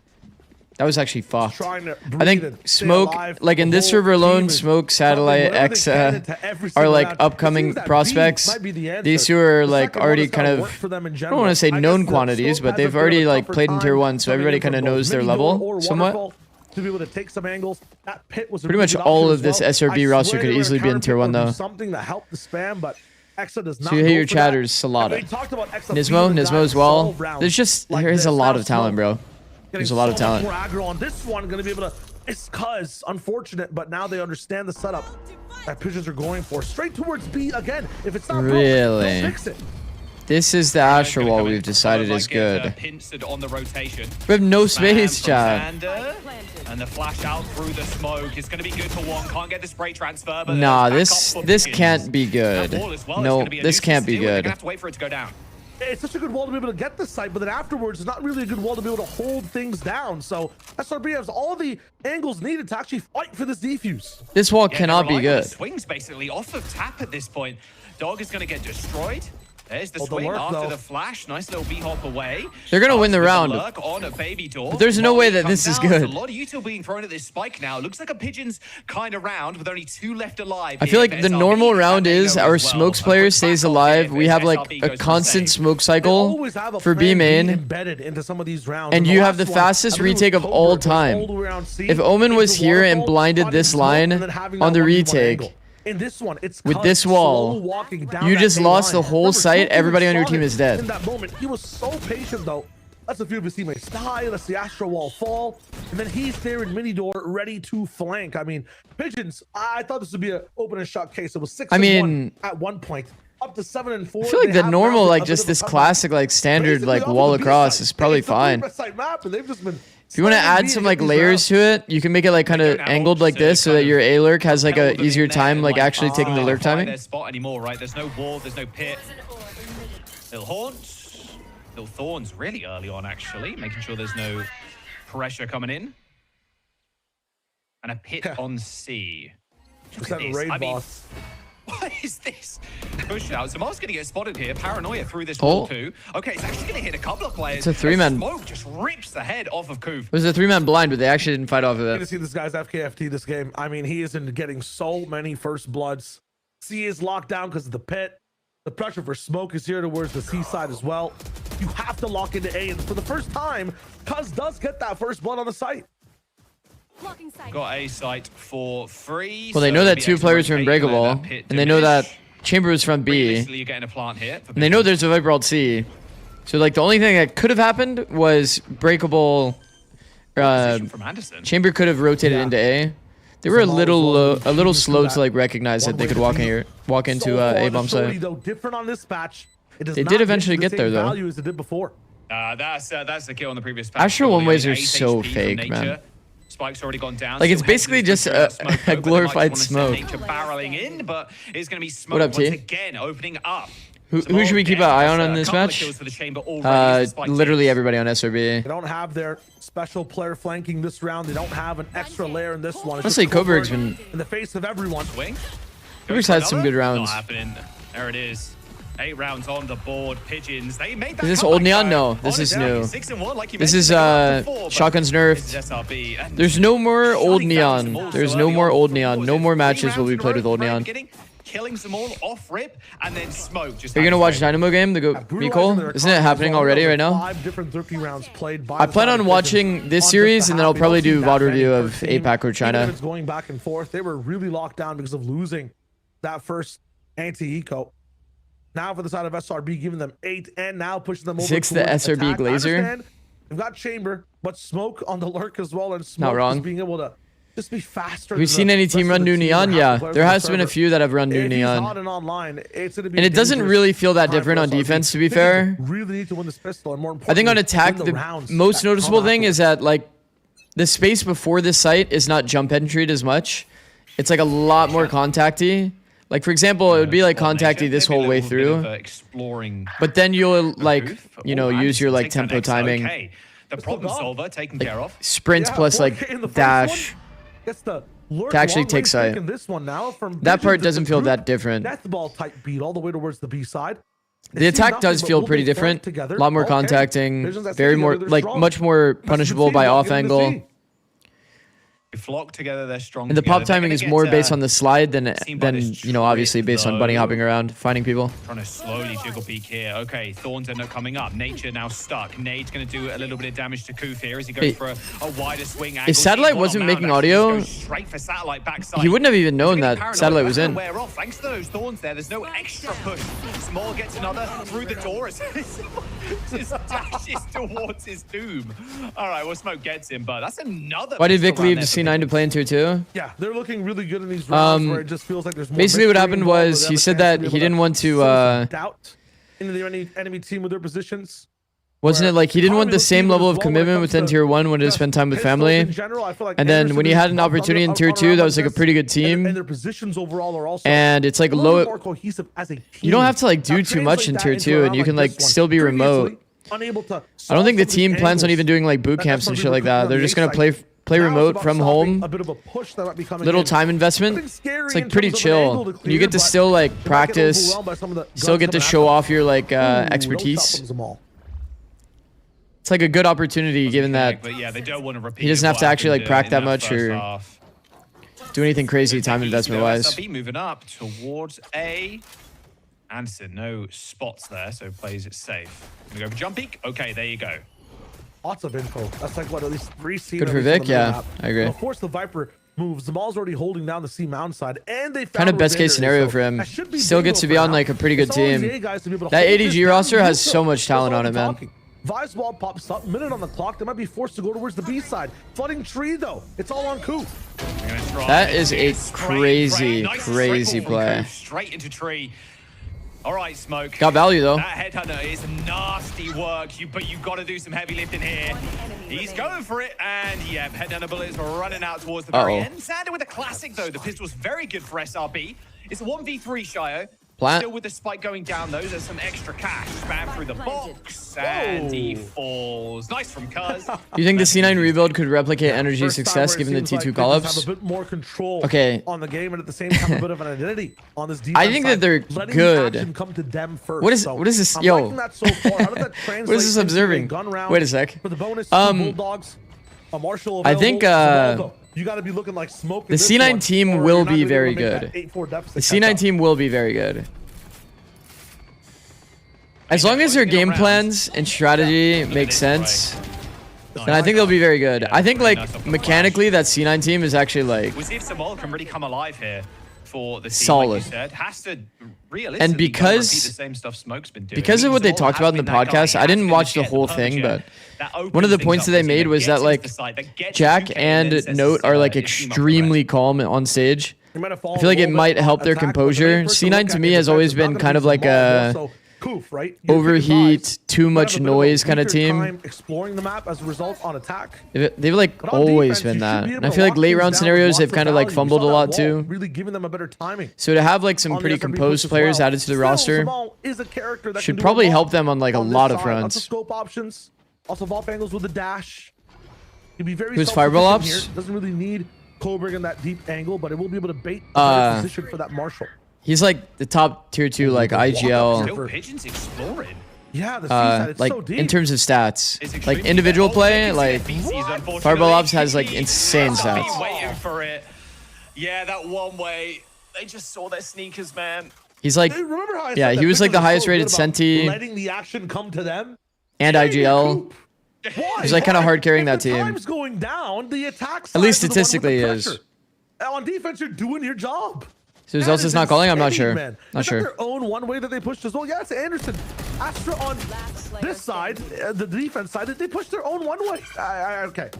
That was actually fucked. Trying to I breathe think and stay Smoke, alive. like in The this whole server alone, team is Smoke, Satellite, pumping whatever X they can into every are single like round. It upcoming seems that B prospects. might be the answer. These two are The like second one already has kind gotta of, work for them in I don't general. want to say I guess known the quantities, Smoke but has they've a bit of already a like tougher played in tier time 1, so coming everybody in from kind of both knows their mid level or somewhat. waterfall to be able to take some angles. That pit was a Pretty really much good all option of as this well. SRB I roster swear could they were easily be in counter tier pick 1 or do though. something that helped the spam, but Exa does not So you hit go your for that. chatters, Salada. And we talked about Exa Nismo being the guy as to well. solve rounds There's just, like there is this. a lot Now of talent, Smoke bro. There's a lot of getting so much talent. more aggro on this one, going to be able to It's cuz unfortunate, but now they understand the setup that Pigeons are going for. Straight towards B again. If it's not Really? broke, they'll fix it. This is the Asher wall we've decided is good. Pincered on the rotation. We have no space, chat. And the flash out through the smoke. It's going to be good for one. Can't get the spray transfer. But Nah, this can't be good. No, this can't be They're going good. to have to wait for it to go down. It's such a good wall to be able to get this site, but then afterwards, it's not really a good wall to be able to hold things down. So SRB has all the angles needed to actually fight for this defuse. This wall cannot be good. Swings basically off of tap at this point. Dog is going to get destroyed. There's the Oh, the swing lurk, after though. the flash. Nice little B-hop away. They're gonna win the round. Lurk on a baby door. But there's no way that Comes this is down. There's good. a lot of util being thrown at this spike now. Looks like a Pigeons kind of round with only 2 left alive. I feel here like for the SRB, normal and round they is know our as well. smokes A player quick stays back off alive. here We if have like SRB a goes for constant save. smoke They cycle always have a for plan B main. embedded into some of these rounds. And the you have the last fastest I believe it retake was of all Cobra, was time. all the way around C, If Omen was into here and waterfall, blinded finding this smoke, line and then having on that the 1v1 retake, angle. In this one, it's with Cuz this wall, slow walking down you that just A lost line. the whole Remember, site. Smoke Everybody on your saw team him is dead. In that moment, he was so patient though. Let's a few of his teammates die. Let's the Astro wall fall, and then he's there in mini door, ready to flank. I mean, Pigeons. I thought this would be an open and shut case. It was 6-1 at one point, up to 7-4. I feel like They the have normal, now like a bit just of a this comeback. classic, like standard, Basically, like off wall of the B across side. is probably It's a fine. three-best side map, and they've just been If you want to slamming add B some in like these layers rounds. to it, you can make it like kind of angled like this so that your A lurk has like a easier time like actually taking the lurk timing. Their spot anymore, right? There's no wall, there's no pit. Little haunts, little thorns really early on actually, making sure there's no pressure coming in. And a pit on C. Is that a raid boss? What is this? Push out. Zamal's going to get spotted here. Paranoia through this wall too. Okay, it's actually going to hit a couple of players. It's a 3-man. Smoke just rips the head off of Koof. It was a 3-man blind, but they actually didn't fight off of Good to it. see this guy's FKFT this game. I mean, he isn't getting so many first bloods. C is locked down because of the pit. The pressure for smoke is here towards the C side as well. You have to lock into A, and for the first time, Cuz does get that first blood on the site. Got a site for free. Well, they so know it'll that be 2 extra players are rotation, let unbreakable, that pit and they know that diminish. Chamber was from B, Previously, you're getting a plant here. and they know there's a Viper ult C. So like the only thing that could have happened was breakable. Position from Anderson. Chamber could have rotated into A. They were a little slow to like recognize that they could walk into A bomb site. Though different on this patch. It does They not did eventually the get there, same though. value as it did before. That's the kill on the previous patch. Astro Only one-ways are 8 so HP from fake, Nature. man. Spike's already gone down. Like, it's Still basically heading just through a- that smoke, a though, but they might glorified just wanna send smoke. Nature barreling in, but it's going to be smoke What up, T? once again, opening up. Who should we keep an eye on this match? Literally everybody on SRB. They don't have their special player flanking this round. They don't have an extra layer in this one. It's Honestly, just Cobra Coburg's been. in the face of everyone. Swing. Coburg's had some good rounds. Not happening. There it is. 8 rounds on the board. Pigeons. They made that Is this comeback, old Neon? though. No, this On is it down. new. 6-1, like you This mentioned, is they got up to 4, but Shotgun's this nerfed. is SRB, and There's no more old shutting down Neon. Zamal There's so no early more on old from Neon. what No was it, more 3 matches will rounds be in a played row with old from the Neon. beginning, killing Zamal off rip, and then smoke. Just Are you gonna watch having Dynamo game? The go recall? Isn't it happening already right now? 5 different rookie rounds played by I the plan side on of watching Pigeons this on series, just and a then I'll half. We probably don't see do that VOD many review per of team. APAC or Even China. if it's going back and forth. They were really locked down because of losing that first anti-eco. Now for the side of SRB, giving them 8 and now pushing them over 6 the towards SRB attack. I Glazer. understand They've got Chamber, but Smoke on the lurk as well, and Smoke Not wrong. just being able to just be faster. Have we seen any team run new Neon? Yeah, there has been a few that have run new If he's hot Neon. and online, it's gonna be And it doesn't dangerous really feel that time for different on SRB. defense, to be Pigeons fair. really need to win this pistol, and more I think on importantly, attack, win the rounds most that noticeable come thing is afterwards. that like the space before this site is not jump entry as much. It's like a lot more contacty. Like for example, it would be like contacty this whole way through, exploring, but then you'll like Oof. use your like Takes that tempo next- timing, Okay. The problem solver taken care of. sprints Yeah, plus boy, like in the first dash. one, gets the lurk to actually long take range sight. pick in this one now from That part Pigeons. It's doesn't a feel group that different. Deathball type beat all the way towards the B side. They The see attack nothing, does but feel will pretty they fight different. together? A lot more Okay. contacting, Pigeons that very stick more together, they're like strong. much more That's the punishable team by that off given the angle. C. They flock together, they're strong. And the pop together. They're timing gonna is get, more based on the slide seen by this obviously trip, based on bunny though. hopping around, finding people. Trying to slowly jiggle peek here. Okay, Thorns end up coming up. Nature now stuck. Nade's going to do a little bit of damage to Koof here as he goes Hey, for a wider swing angle. if Satellite One wasn't on making Mount, actually just audio, goes straight for Satellite backside. He wouldn't have even known He's that paranoid. Satellite was That's in. gonna wear off. Thanks to those Thorns there, there's no extra push. Small gets another through the door as just dashes towards his doom. All right, well, Smoke gets him, but that's another. Why did pistol Vic round leave there to for C9 to play in tier 2? Yeah, they're looking really good in these rounds where it just feels like there's more basically what victory happened involved, was where he they said have a that chance he to be didn't able want sow some to doubt into the enemy team with their positions. wasn't it like he didn't want the same level of commitment within tier 1 when to spend time with family? And then when he had an opportunity in tier 2 that was like a pretty good team, and their positions overall are also and it's like a little bit low. more cohesive as a team. You don't have to like do Now, too much in translate tier that into a 2 and you round can like like this one. still be remote. Previously, unable to I don't think the solve some of team plans on angles even doing like boot that camps and SRB shit like recruited that. on They're the just A gonna side. play Now it's remote about from stopping home. a bit of a push that might be coming Little in. time investment. Nothing scary It's like in pretty terms of an angle chill. to You get clear, to but still like they might get practice, overwhelmed by some of the still guns get to coming at show them. off your like Ooh, no shot expertise. from Zamal. It's like a good opportunity given that But yeah, they don't want to repeat. he doesn't have what to actually happened like prac in that much first or half. do anything crazy time East, investment though, wise. SRB moving up towards A. Anderson, no spots there, so plays it safe. Gonna go for jump peek. Okay, there you go. Lots of info. That's like what, at least 3 C. Good for Vic, yeah, I agree. Of course, the Viper moves. The ball's already holding down the C mountain side, and they Kind of best case scenario for him. Still gets to be on like a pretty good team. That ADG roster has so much talent on it, man. Vi's wall pops up, minute on the clock. They might be forced to go towards the B side. Flooding tree though. It's all on Coup. That is a crazy, crazy play. Straight into tree. All right, Smoke. Got value though. That headhunter is nasty work, but you've got to do some heavy lifting here. He's going for it, and yeah, headhunter bullets running out towards the very end. Sander with a classic though. The pistol's very good for SRB. It's a 1v3, Shio. Plant. Still with the spike going down though, there's some extra cash. Spam through the box, and he falls. Nice from Cuz. You think the C9 rebuild could replicate energy success given the T2 call-ups? Have a bit more control Okay. on the game, and at the same time a bit of an identity on this defense I think that they're letting good. the action come to them first. What is So, this? I'm Yo. liking that so far. How does that translate What is this into a observing? gun round Wait a sec. for the bonus, 2 Bulldogs, a Marshall I think, available. You got to be looking like Smoke. the C9 team will be very good. The C9 team will be very good. As long as their game plans and strategy make sense, then I think they'll be very good. I think like mechanically that C9 team is actually like We'll see if Zamal can really come alive here for the team, solid. like you said. Has to realistically And because- repeat the same stuff Smoke's been doing. because of what they Zamal talked has about in the been that guy. podcast, He I has didn't been watch the getting whole punch thing, in. but That opens one of the things points up that they for made Zamal. was Gets that into like the side, that gets Jack 2K and then says Note are like his team up for extremely calm on stage. I I feel like it might help their composure. C9 to me has always been kind of like a overheat, too much noise kind of team. Exploring the map as a result on attack. They've like But on always defense, been you should that. be And able I to feel like lock late things round down scenarios with they've lots kind of of like value. You fumbled a saw that lot wall too. Really giving them a better timing. So to have like some On the pretty SRB composed push as players well. added to the Still, roster Zamal is a character that should can do a probably lot help them on like a on this lot of side. fronts. Lots of scope options. Also vault angles with the dash. He'd be very Who's Fireball self-sufficient Ops? here. Doesn't really need Cobra in that deep angle, but it will be able to bait the better position for that Marshall. He's like the top tier 2 like IGL Still Pigeons exploring. Yeah, the seaside, it's like so deep. in terms of stats. It's Like extremely individual good. play, Oh, like FBCs, unfortunately. Fireball Ops has like insane SRB stats. waiting for it. Yeah, that one way. They just saw their sneakers, man. He's like Hey, remember how I yeah, said he that was like Pickles the is highest so rated good about Senti letting the action come to them? and IGL. Why? He's like kind of hard carrying If that the team. time's going down, the attack At least side is the one with the statistically he is. pressure. On defense, you're doing your job. So who's That else is is not calling? I'm not insane, sure. man. Not Is that sure. their own one way that they pushed as well? Yeah, it's Anderson. Astra on this side, the defense side, they pushed their own one way. Okay.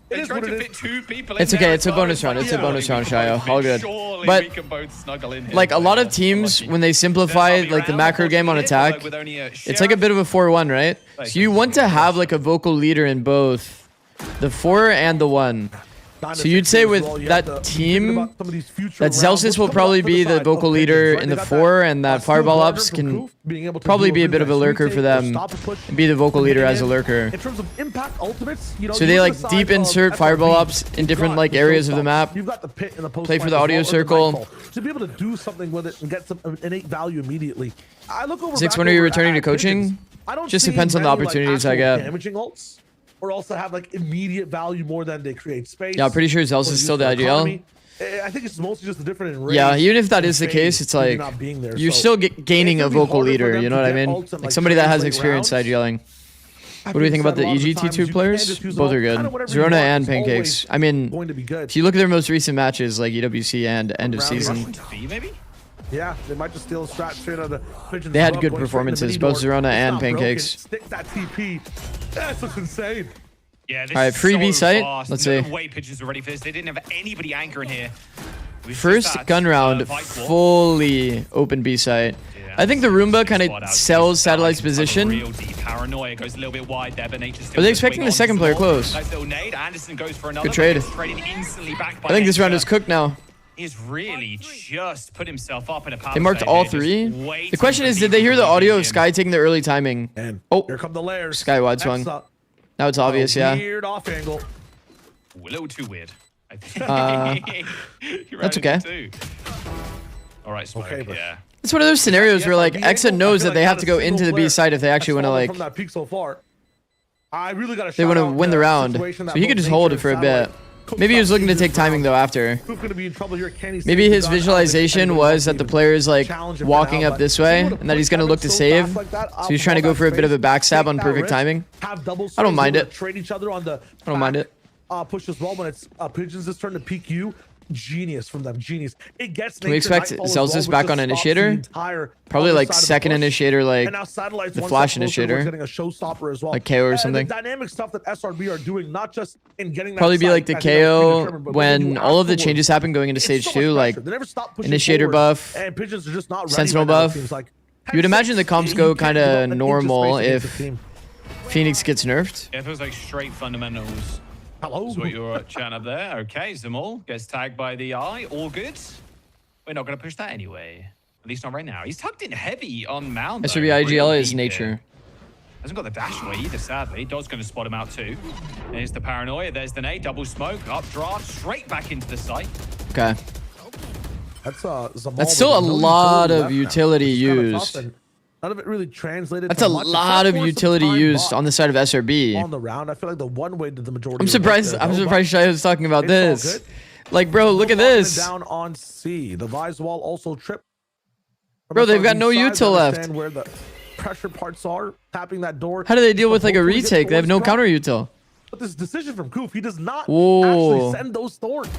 It They is tried what to it fit is. 2 people It's in okay, there it's a as well. bonus round, it's a Yeah. bonus round, We can Shayo, both all fit. good. Surely But, we can both snuggle in here. Like a lot of Unlucky. teams when they simplify like the macro game on attack, it's like a bit of a 4-1, right? So you want to have like a vocal leader in both the 4 and the 1. So you'd say with that team, that Zelsis will probably be the vocal leader in the 4, and that Fireball Ops can probably be a bit of a lurker for them and be the vocal leader as a lurker. In terms of impact ultimates, you know, So they like deep insert Fireball Ops in different like areas of the map. You've got the pit and the post Play for the audio circle. to be able to do something with it and get some innate value immediately. I look over. Six, back when are you over returning to at Pigeons. coaching? I don't Just see depends on the many, like, opportunities I actual get. Damaging ults, or also have like immediate value more than they create space. Yeah, I'm pretty sure Zelsis or is still the use for IGL. economy. I think it's mostly just the different in Yeah, range even if that and is the phase case, it's due to like not being there. you're So still gaining it's a gonna be vocal harder for leader. them You to know what I get mean? ults and, Like somebody that has translate experience rounds. IGLing. That What do you being think about said, the a lot of EG times T2 you can players? just use Both are kind good. of whatever you Zerona want. and It's always Pancakes. I mean, going to be good. if you look at their most recent matches, like EWC and end of Round season, rush. B, maybe? Yeah, they might just steal a strat straight out of the Pigeons. They had as well, good going straight into performances, mini both door. Zerona It's and not broken. Pancakes. Stick that TP. That's what's insane. Yeah, this All right, is free B so site. fast. Let's No see. way Pigeons were ready for this. They didn't have anybody anchoring here. It was just First that, gun round, Vikewall. fully open B site. Yeah, I think the Roomba kind of sells Satellite's position. Real deep paranoia goes a little bit wide there, but Nature's still Are they just expecting wing the on second player Small. close? Nice little nade. Anderson goes for another. Good trade. But it's traded instantly back by I think this round Nature. is cooked now. He's really just put himself up in a power They marked save all here, just three. waiting The question for is, did they hear people the to audio beat of him. Sky taking the early timing? And Oh, here come the layers. Sky wide swung. That's Now it's obvious, a yeah. Weird off angle. Ooh, a little too weird. I think. You that's ran okay. into two. All right, Smoke, Okay, but- yeah. It's one of those scenarios where like SRB Exa angle, I knows feel that they like have not to a go single into the B player side if they actually want to has fallen like from that peak so far. I really got to. they want to win the round. So he could just hold it for a bit. Maybe he was looking to take timing though after. Who's gonna be in trouble here? Can he Maybe save the his gun? I don't think visualization anybody was wants that to the even player is like challenge him for walking now, up but this if you way would've and that he's pushed gonna him look to so save. fast like that, So he's trying to off go for a bit of a that backstab on take that perfect risk, timing. have double I don't swings, mind able it. to Trade each other on the. I don't mind back, it. Push as well when it's Pigeons' turn to peek you. Genius from them. Genius. It gets. Can we expect Nightfall as Zelz's well, back which on just stops the initiator? entire Probably other like side of the second push. initiator, like And now Satellite's the one flash step closer initiator. towards getting a showstopper as well. Like KO or And something. the dynamic stuff that SRB are doing, not just in getting that Probably be site, like the I think that was KO predetermined, but when you all of the afterwards, changes happen going into it's stage so much 2, pressure. like They never stop pushing initiator forward, buff, and Pigeons are just not ready Sentinel right now, it buff. seems like. You would imagine the comps go You can't kind give up of an inch of normal space against if the team. Phoenix gets nerfed. Yeah, it feels like straight fundamentals. Hello. That's what you were chatting up there. Okay, Zamal gets tagged by the eye. All good. We're not going to push that anyway. At least not right now. He's tucked in heavy on Mound. SRB IGL is nature. Hasn't got the dash away either, sadly. Dod's going to spot him out too. There's the paranoia. There's the nade. Double smoke. Up draft. Straight back into the site. Okay. That's Zamal That's still a with no lot of left now, utility which is kinda tough, used. and none of it really translated. That's to a much. It's lot of forced some utility time used bought on the side of SRB. on the round. I feel like the one way did the majority. I'm of the work surprised. there, I'm though, but surprised Shai was talking about it's all this. good. Like, bro, look at Locking it this. Down on C. The Vise wall also tripped. From Bro, they've got SRB's no side, util I left. understand where the pressure parts are. Tapping that door. How do they deal with like a Hopefully get retake? They have no Thorns drop. counter util. But this decision from Koof, he does not Whoa. actually send those thorns.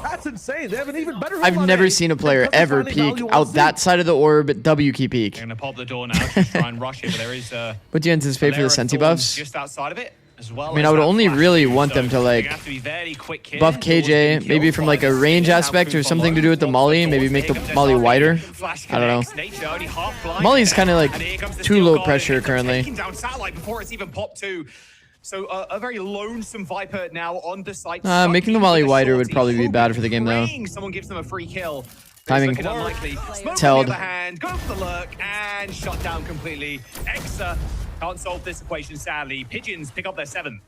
That's insane. They have an even better. I've hold on never A seen a player because they're ever finding peek value on out C. that side of the orb W key peek. They're going to pop the door now. Just try and rush it. But there is What do you anticipate for the Senti buffs? just outside of it. As well I mean, as I would that only flash really too, want so them to they're like gonna have to be very quick here buff towards being KJ, maybe killed from by like a this. range Now aspect or Koof something to do with the unlocks molly. the Maybe doors. make Here the comes molly SRB. wider. Flash I don't know. connects. Nature only half blind Molly's there. kinda, like, And here comes the too steel low guard, pressure and currently. taking down Satellite before it's even popped too. So a very lonesome Viper now on the site. Making the molly wider would probably be bad for the game, though. Someone gives them a free kill. Timing. It's looking unlikely. Smoke Telled. on the other hand, go for the lurk and shut down completely. Exa can't solve this equation, sadly. Pigeons pick up their 7th.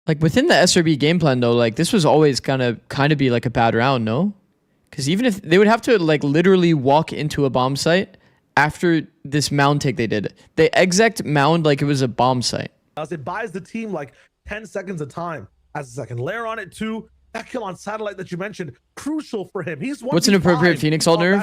Like within the SRB game plan though, like this was always gonna kind of be like a bad round, no? Because even if they would have to like literally walk into a bomb site after this mound take they did, they exec mound like it was a bomb site. As it buys the team like 10 seconds of time. As a second layer on it too. That kill on Satellite that you mentioned, crucial for him. He's What's an appropriate Phoenix ult nerf?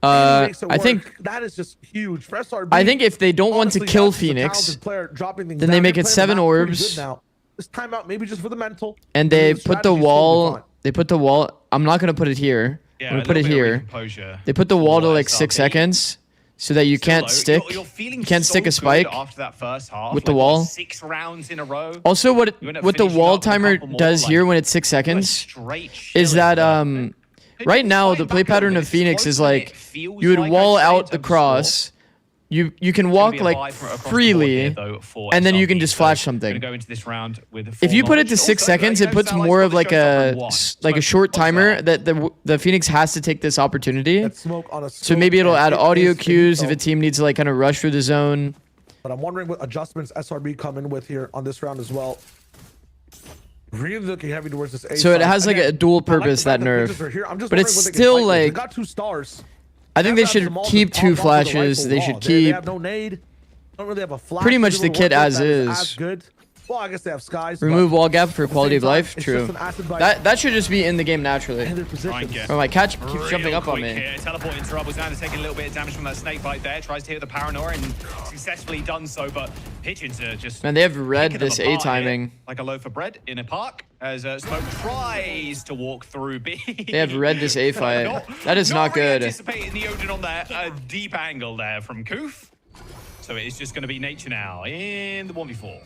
I think that is just huge for SRB. I think if they don't want to honestly, kill that's just a Phoenix, talented player dropping things then they down. make They're it playing 7 the map pretty orbs. good now. This timeout maybe just for the mental. and they The put the strategy's totally wall. fine. They put the wall. I'm not gonna put it here. Yeah, I'm gonna put it here. They put the wall to like 6 seconds so that you can't stick. You can't stick a spike after that first half, with the like, wall. 6 rounds in a row. Also, what You end up what the finishing wall up with a timer couple more, does like, here when it's 6 Like seconds straight is chilling that there. right now the Playing play back a pattern little of bit, Phoenix it's is close, but like it feels you would like, wall I'd say, in out the terms of cross. You can It's gonna walk be a like vibe from across the board freely, here, though, for and then you can SRB, just so flash gonna something. go into this round with If you put it to full 6 knowledge. seconds, Also, it puts Satellite's more got of the like showstopper in a one. like a Smoke, short what's timer that? that the Phoenix has to take this opportunity. That smoke on a So scope, maybe it'll and add it audio is cues if finito. a team needs to like kind of rush through the zone. But I'm wondering what adjustments SRB come in with here on this round as well. Really looking heavy towards this A So it side. has like Again, a dual I like the purpose, fact that Pigeons nerf. are here. I'm just But it's wondering what they can still, fight with. They like- got 2 stars. I think they have should Jamal keep just 2 pop off with a flashes. rifle They wall. should They keep have no nade. Don't really have a flash. pretty to much do the work kit with as that is. As good. Well, I guess they have skies. but remove wall gap for at the quality same of life. time, it's True. just an acid bite That should just be in the game naturally. in their Try and positions. get Oh, my catch keeps real jumping up on quick me. Here. Teleport interrupts down to taking a little bit of damage from that snake bite there. Tries to hit the paranoia and successfully done so, but Pigeons are just Man, they have read picking them this apart A here, timing. like a loaf of bread in a park as Smoke tries to walk through B. They have read this A fight. That is not really good. Anticipating the Odin on there, a deep angle there from Koof. So it is just going to be Nature now in the 1v4.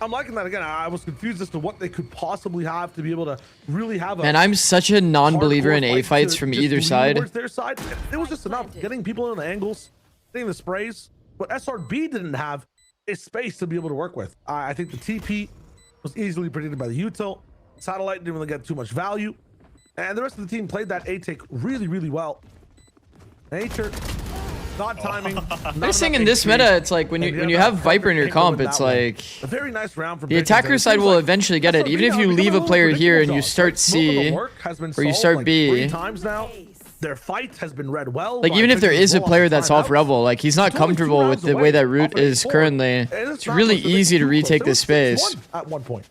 I'm liking that. Again, I was confused as to what they could possibly have to be able to really have a... Man, I'm such a non-believer in hardcore A fights to from just either lean side. towards their side. It was just enough. Getting people in the angles, getting the sprays. What SRB didn't have is space to be able to work with. I think the TP was easily predicted by the util. Satellite didn't really get too much value. And the rest of the team played that A take really, really well. Nature, not timing. Nice thing in this meta, it's like when you have Viper in your comp, it's like a very nice round from the attacker side will eventually get it. Even if you leave a player here and you start C or you start B, their fight has been read well. like even if there is a player that's off Rebel, like he's not comfortable with the way that route is currently, it's really easy to retake this space. At one point.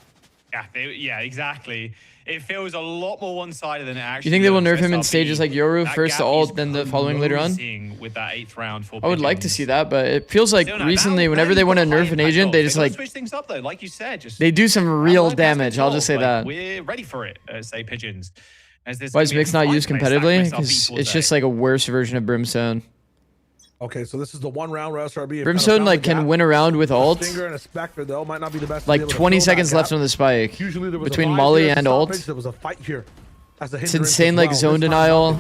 Yeah, exactly. It feels a lot more one-sided than it actually. You think they will does. nerf him in SRB, stages like Yoru, that first the gap ult, is then the following later on? closing with that 8th round for I would like to Pigeons. see that, but it feels like Still, no, recently, now whenever they you've want to got a high nerf an impact agent, ult. they They've just gotta like switch things up though, like you said. Just they do some real damage. I'll just say like, that. We're ready for it, say Pigeons. Why is Mix not used competitively? Because it's just like a worse version of Brimstone. Okay, so this is the one round where SRB Brimstone like can win around with ult. Stinger and a Spectre though might not be the best. Like 20 seconds left on the spike. Usually there was between a Molly there and stoppage. ult. There was a fight here. It's insane like zone denial.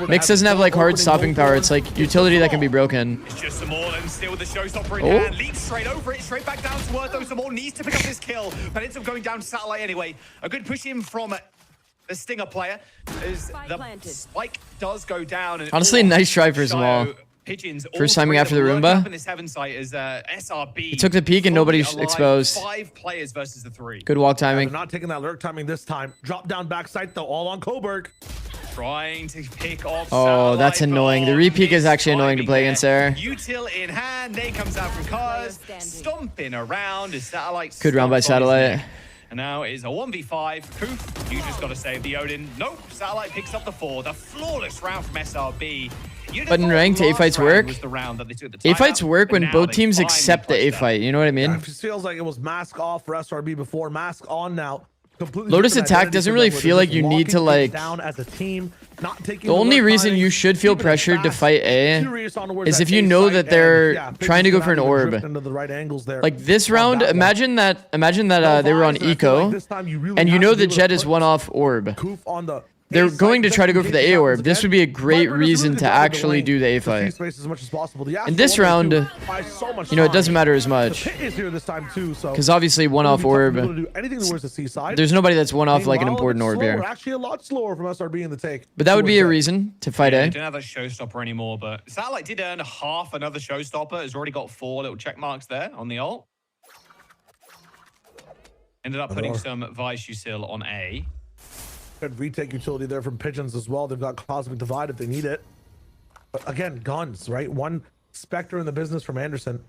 Mix doesn't have like hard stopping power. It's like utility that can be broken. It's just Zamor and still with the showstopper in Oh. hand. Leads straight over it, straight back down to Earth. Though Zamor needs to pick up this kill, but ends up going down to Satellite anyway. A good push in from the Stinger player as the spike does go down. And Honestly, nice try for Zamal. Pigeons, First timing after the Roomba. In this heaven site is SRB. He took the peek and nobody's exposed. 5 players versus the 3. Good walk They're timing. not taking that lurk timing this time. Drop down backside though, all on Coburg. Trying to pick off. Oh, that's Satellite, annoying. The but re-peek is actually annoying to play timing against there. Util in hand, they comes out from Cars, stomping around as Satellite. Good round by stomps on his Satellite. neck. And now it is a 1v5. Koof, you just got to save the Odin. Nope, Satellite picks up the 4. The flawless round from SRB. But in ranked, A fights work. A A fights work when both teams accept the A fight. You know what I mean? It feels like it was mask off for SRB before, mask on now. Completely Lotus different attack identity doesn't for really them, where feel they're like you just need to locking things like. down as a team, not taking The only lurk reason timing, you should feel keeping it pressured to fast, fight A curious on where is that if you A know site that they're and, yeah, trying to go Pigeons for an having to orb. drift into the right angles there. Like this On round, that one. imagine that they were on Vibes, and I feel like eco, this time you really and you have know to be the able to Jet is put one off orb. Koof on the They're A site, going to try to go for the A orb. This would be a great Viper does reason really to good job of actually delaying do the A the free fight. space as much as possible. The In this Astro round, buys so much you know, it time. doesn't matter as The much. pit is here this time too, so Because obviously one off orb. Anything towards the seaside. There's nobody that's one off like an Meanwhile, important it's orb slower, here. Actually, a lot slower from SRB in the take. But that would be a towards reason to fight They A. don't have that showstopper anymore, but Satellite did earn half another showstopper. Has already got 4 little check marks there on the ult. Ended up putting some Vice Usil on A. Good retake utility there from Pigeons as well. They've got Cosmic Divide if they need it. But again, guns, right? One Spectre in the business from Anderson.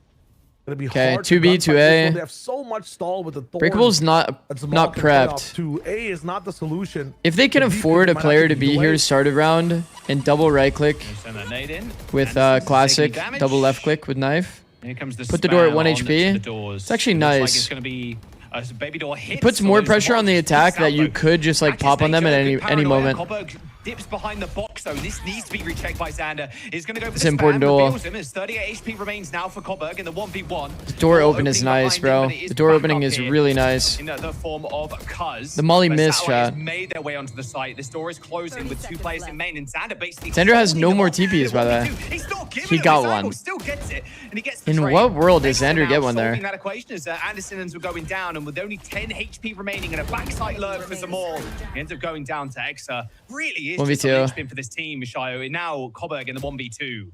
Gonna be Okay, hard to 2B, gunfight this 2A. one. They have so much stall with the Thorn. Breakable's not that Zamal not can play off prepped. to. A is not the solution. If they can The defense afford a might player have to be delay. here to start a round and double right click Send that nade in. with Anderson's classic taking damage. double left click with knife, Here comes the Put the door at spam 1 on HP. the doors. It's actually Looks like nice. it's going to be a baby door hit. it puts more pressure on the attack that you could just like pop on them at any moment. Coburg dips behind the box though. This needs to be rechecked by Xander. He's going to go for It's the an important spam, duel. reveals him as 38 HP remains now for Coburg in the 1v1. The door open is nice, bro. behind him, but it The door back opening up is here really nice. in the form of Cuz. The Molly But missed Satellite has shot. made their way onto the site. This door is closing with 2 players in main, and Xander basically. Xander has no holding more them off. TPs, by the way. He's not giving He them got his one. angle, still gets it, and he gets the In trade. what world does Next Xander now get one there? solving that equation as Andersons were going down, and with only 10 HP remaining and a backside lurk for Zamor, he ends up going down to Exa. Really is 1v2. just a linchpin for this team, Mishayo. And now Coburg in the 1v2.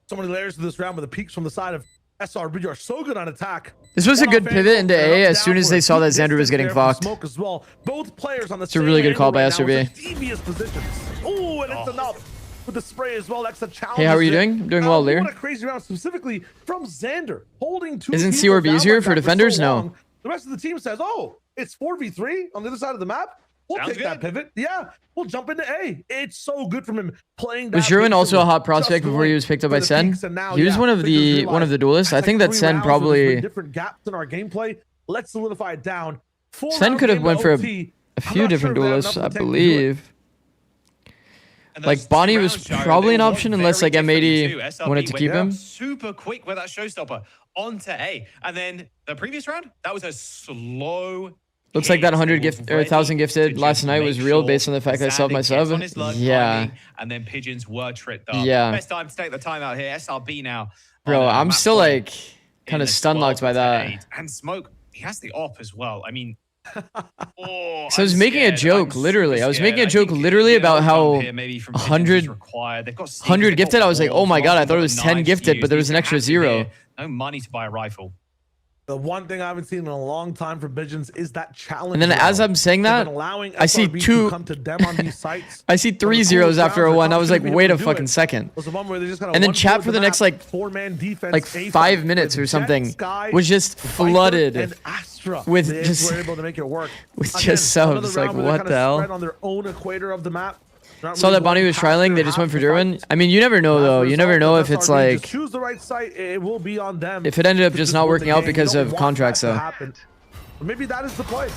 So many layers to this round, with the peaks from the side of SRB are so good on attack. This was a One good off pivot angle, into and A up as soon down as for they a saw that deep Xander was distance getting there from fucked. Smoke as well. Both players on the It's a really good call by SRB. Devious positions. Oh, and it's enough with the spray as well. That's a challenge. Hey, how are you doing? I'm doing well, Lear. What a crazy round, specifically from Xander, holding 2 Isn't people CORB down easier like for that defenders? so No. long. The rest of the team says, "Oh, it's 4v3 on the other side of the map. We'll Sounds take that good. pivot. Yeah, we'll jump into A." It's so good from him playing. Was that Sherwin big also a pivot, hot prospect just before he going was picked up for by the Sen? peaks, and now, He was yeah, one of Pigeons the realize duelists. I that's think like that 3 Sen rounds where there's been probably different gaps in our gameplay. Let's solidify it down. Sen could have went for a few different duelists, I believe. And Like those Bonnie two was rounds, Joe, probably they an were option very unless like different M80 too. SRB wanted to went keep him. super quick with that showstopper onto A. And then the previous round, that was a slow. Looks like that hit. 100 He was gift or ready 1,000 to gifted just last night make was real sure based on the fact that I subbed my Xander gets sub. on his luck Yeah. timing, and then Pigeons were tripped up. Yeah. Best time to take the time out here. SRB now. Bro, on, I'm map still point like in kind of the stun locked by 12 to that. 8. And Smoke, he has the op as well. I mean, oh, So I was I'm making a scared. joke, I'm literally. super I was making a scared. I joke think literally the about jump how here maybe from 100 Pigeons is required. They've got sneakers, 100 they've gifted. got I was like, oh walls, my god, I Roscoe's thought it got was 10 knives to gifted, use. but there was He's an extra passive 0. here. No money to buy a rifle. The one thing I haven't seen in a long time from Pigeons is that challenge. And then as round. I'm saying They've that, been allowing I see SRB to two- come to them on these sites. I see One of 3 the zeros coolest after a rounds 1. I that was like, Cubs wait a do fucking it second. was the one where they just kinda And then one chat forward for the map, next like 4-man defense, like A 5 side minutes with or something Jet, Sky, was just Viper, flooded and Astra. with They just- were able to make it work. with Again, just another subs. Like, round where they're what kinda the hell? spread on their own equator of the map. Not Saw really that Bonnie going was past trialing. their They just went half for the Derwin. fight. I mean, you never know As a though. You never result, know if if it's SRB just like choose the right site, it will be on them. if it ended up to just not win the working out game. You because don't of want contracts that to though. happen. Or maybe that is the play.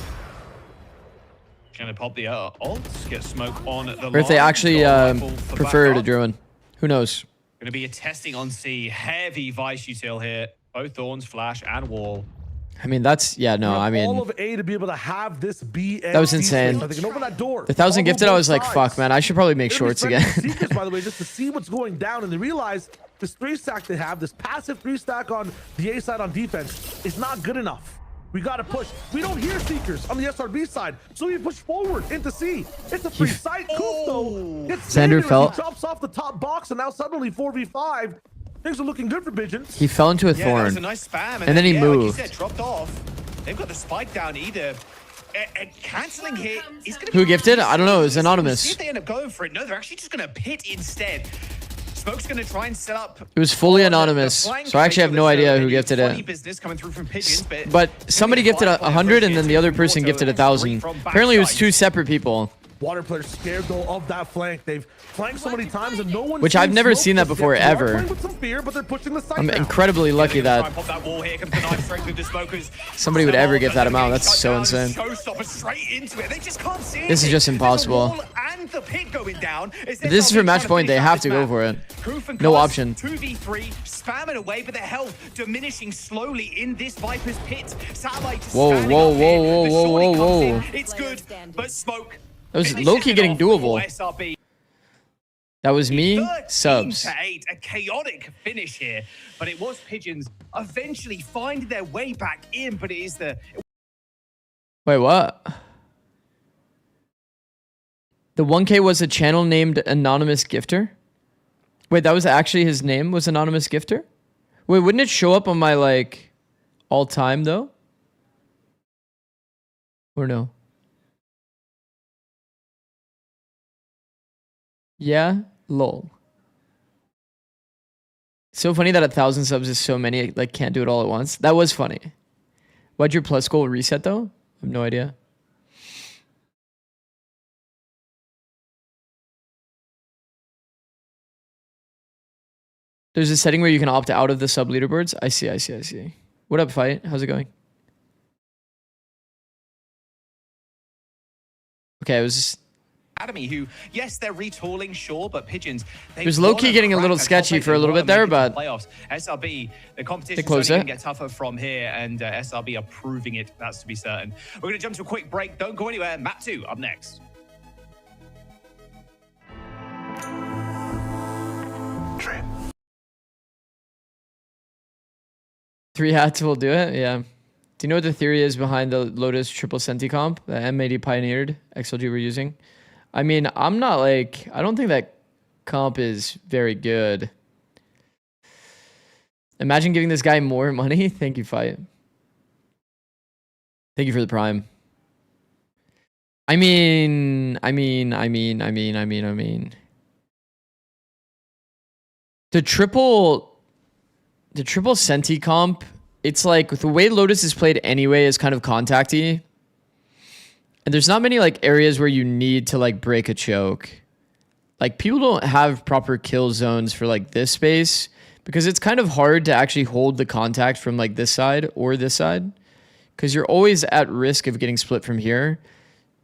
Gonna pop the ults, get Smoke on the Or if they line. actually Got a rifle for prefer to backup. Derwin. Who knows? Gonna be a testing on C. Heavy Vice util here. Both Thorns, Flash, and Wall. I mean, that's yeah. No, I all mean, of A to be able to have this B. That was insane. So they can open that door. the 1,000 Follow gifted. I both was like, sides. fuck, man. I should probably make They're gonna be shorts spreading again. the secrets, by the way, just to see what's going down, and they realize this 3-stack they have, this passive 3-stack on the A side on defense, is not good enough. We gotta push. We don't hear seekers on the SRB side, so we push forward into C. It's a free site. Koof, though, gets Xander Xander fell. He drops off the top box, and now suddenly 4v5. Things are looking good for Pigeons. He fell into a Yeah, that was a thorn. nice spam. And then he yeah, like you moved. said, dropped off. They've got the spike down either. And canceling here is going to be... Who gifted? I don't know. It was anonymous. See if they end up going for it. No, they're actually just going to pit instead. Smoke's going to try and set up... It was fully on the anonymous, flank so I actually have face no of the idea zone. who Maybe gifted funny it. business coming through from Pigeons, But somebody gifted 100, and then the other Auto person gifted 1,000. from Apparently, it was backside. 2 separate people. Water players scared though of that flank. They've flanked so many times and no one. Which I've never seen that before, ever. Playing with some fear, but they're pushing the site I'm now. incredibly lucky Try that and pop that wall. Here comes the knife strength with the smokers. somebody would ever get that Getting amount. That's shut so down. insane. Showstopper straight into it. They just can't see This is it. just There's a impossible. wall and the pit going down. This is for match point. They have to go for it. No option. 2v3, spamming away, but their health diminishing slowly in this Viper's pit. Satellite just Whoa, standing whoa, up here. whoa, The whoa, shorty whoa, comes in. whoa. It's good, but Smoke. That was finishes low-key it getting off doable. for SRB. That was me. 13 Subs. to 8, a chaotic finish here, but it was Pigeons eventually finding their way back in, but it is the... Wait, what? The 1K was a channel named Anonymous Gifter? Wait, that was actually his name, was Anonymous Gifter? Wait, wouldn't it show up on my, like, all-time, though? Or no? Yeah? Lol. So funny that 1,000 subs is so many, like, can't do it all at once. That was funny. Why'd your plus goal reset, though? I have no idea. There's a setting where you can opt out of the sub leaderboards. I see, I see, I see. What up, Fight? How's it going? Okay, it was just... Academy, who, yes, they're retooling, sure, but Pigeons... It was low-key getting a little sketchy for a little bit there, but... Playoffs. SRB, the competition's closed only it. going to get tougher from here, and SRB are proving it, that's to be certain. We're going to jump to a quick break. Don't go anywhere. Map 2 up next. Three hats will do it? Yeah. Do you know what the theory is behind the Lotus triple Senti comp that M80 pioneered, XLG were using? I mean, I'm not like... I don't think that comp is very good. Imagine giving this guy more money. Thank you, Fight. Thank you for the prime. I mean... The triple Senti comp, it's like the way Lotus is played anyway is kind of contacty. And there's not many like areas where you need to like break a choke. Like people don't have proper kill zones for like this space because it's kind of hard to actually hold the contact from like this side or this side because you're always at risk of getting split from here.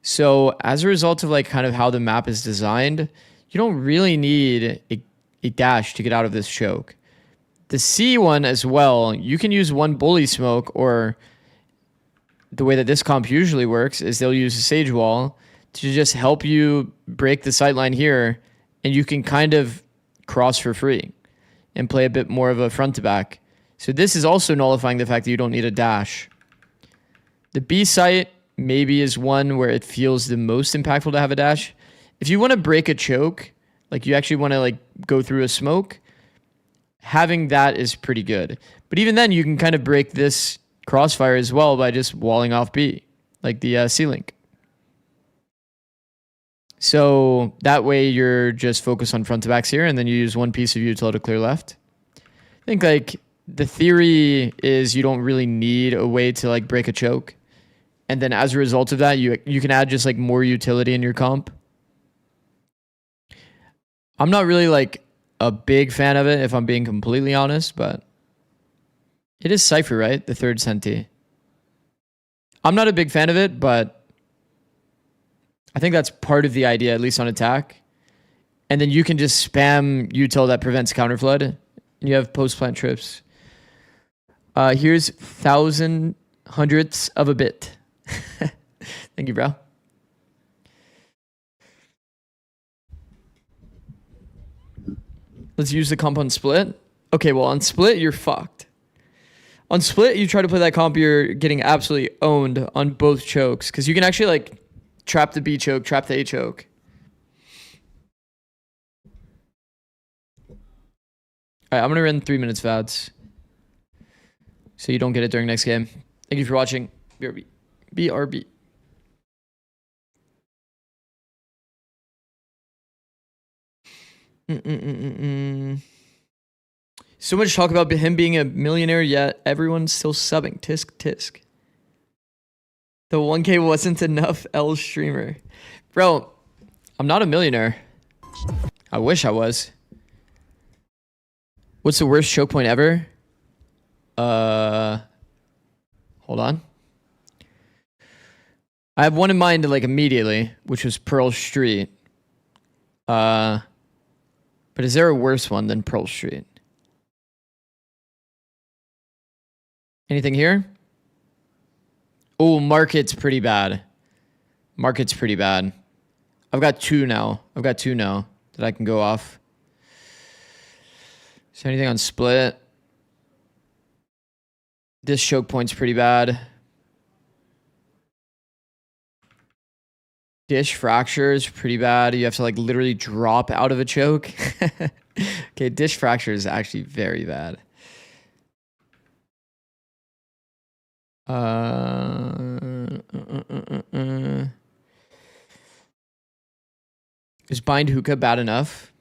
So as a result of like kind of how the map is designed, you don't really need a dash to get out of this choke. The C one as well, you can use one bully smoke, or the way that this comp usually works is they'll use a sage wall to just help you break the sightline here, and you can kind of cross for free and play a bit more of a front to back. So this is also nullifying the fact that you don't need a dash. The B site maybe is one where it feels the most impactful to have a dash. If you want to break a choke, like you actually want to like go through a smoke, having that is pretty good. But even then, you can kind of break this crossfire as well by just walling off B, like the C-Link. So that way you're just focused on front to backs here, and then you use one piece of util to clear left. I think like the theory is you don't really need a way to like break a choke. And then as a result of that, you can add just like more utility in your comp. I'm not really like a big fan of it, if I'm being completely honest, but it is Cypher, right? The third Senti. I'm not a big fan of it, but I think that's part of the idea, at least on attack. And then you can just spam util that prevents counterflood, and you have post-plant trips. Here's 1,000 hundredths of a bit. Thank you, bro. Let's use the comp on split. Okay, well, on split, you're fucked. On split, you try to play that comp, you're getting absolutely owned on both chokes, because you can actually like trap the B choke, trap the A choke. All right, I'm gonna run 3 minutes VADs, so you don't get it during next game. Thank you for watching. BRB. BRB. So much talk about him being a millionaire, yet everyone's still subbing. Tisk tisk. The 1K wasn't enough, L streamer. Bro, I'm not a millionaire. I wish I was. What's the worst choke point ever? Hold on. I have one in mind like immediately, which was Pearl Street. But is there a worse one than Pearl Street? Anything here? Oh, Market's pretty bad. Market's pretty bad. I've got two now. That I can go off. Is there anything on split? This choke point's pretty bad. Dish fracture is pretty bad. You have to like literally drop out of a choke. Okay, dish fracture is actually very bad. Is bind hookah bad enough?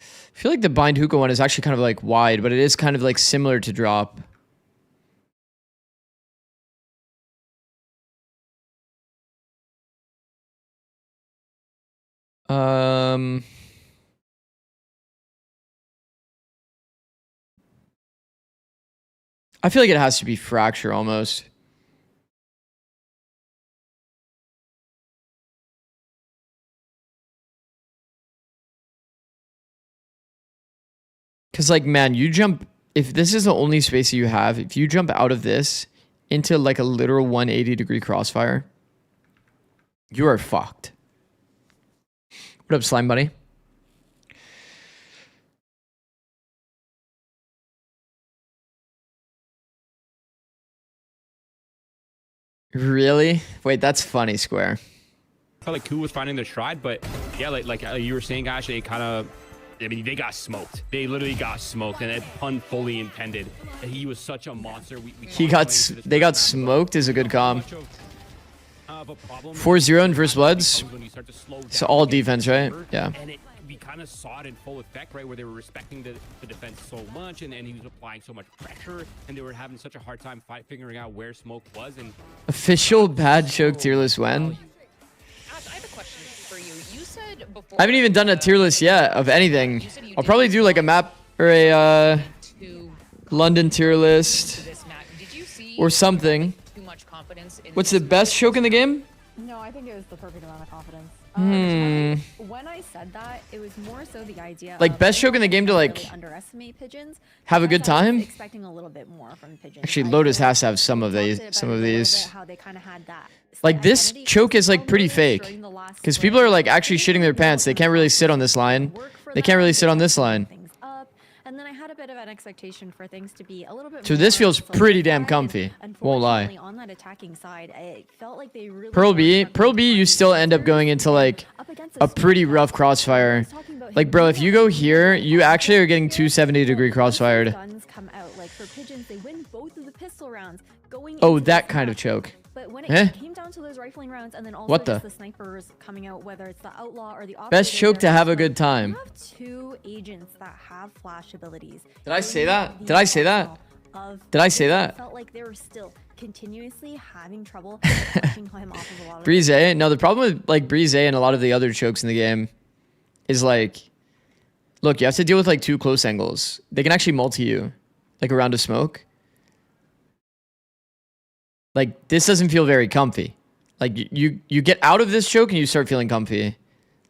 I feel like the bind hookah one is actually kind of like wide, but it is kind of like similar to drop. I feel like it has to be fracture almost. Because like, man, you jump, if this is the only space that you have, if you jump out of this into like a literal 180-degree crossfire, you are fucked. What up, Slime Buddy? Really? Wait, that's funny, Square. I felt like Ku was finding their stride, but yeah, like you were saying, Ash, they kind of, I mean, they got smoked. They literally got smoked, and it pun fully intended. He was such a monster. They got smoked is a good comp. 4-0 in First Bloods. It's all defense, right? Yeah. And we kind of saw it in full effect, right, where they were respecting the defense so much, and he was applying so much pressure, and they were having such a hard time figuring out where smoke was. And official bad choke tier list when? Ash, I have a question for you. You said before. I haven't even done a tier list yet of anything. I'll probably do like a map or a London tier list or something. What's the best choke in the game? No, I think it was the perfect amount of confidence. When I said that, it was more so the idea Like, of best I choke in the don't game to, really like, underestimate pigeons. have a because good I was time? expecting a little bit more from pigeons. Actually, I Lotus feel has to have some we of talked these. about Some it of a little these. bit, how they kind of had that Like, slight this identity, choke is, like, well pretty noticed fake. during the last Because split. people are, like, I actually think shitting their we pants. They worked can't on really that sit on this to line. work for They can't them, really they sit on kept this moving line. things up, and then I had a bit of an expectation for things to be a little bit So this more feels pretty damn solidified, comfy. and Won't lie. unfortunately, on that attacking side, it felt like they really Pearl were B, struggling Pearl to B, you find still end up answers, going into, and like, up against a pretty split rough that crossfire. was talking about Like, him bro, being if you able go to here, control you the actually are getting offense, 270-degree but once those crossfired. guns come out, like for pigeons, they win both of the pistol rounds going Oh, into that this kind of map. choke. But when it Eh? came down to those rifling rounds, and then also What just the? the snipers coming out, whether it's the outlaw or the Best operator, choke to have a like, good time. You have two agents that have flash abilities. Did I say in that? the Did I say that? arsenal of Did I say pigeons. that? It felt like they were still continuously having trouble pushing him off of a lot of Breeze. No, the problem with, like, Breeze and a lot of the other chokes in the game is, like, look, you have to deal with, like, 2 close angles. They can actually multi you, like, around a smoke. Like, this doesn't feel very comfy. Like, you get out of this choke and you start feeling comfy.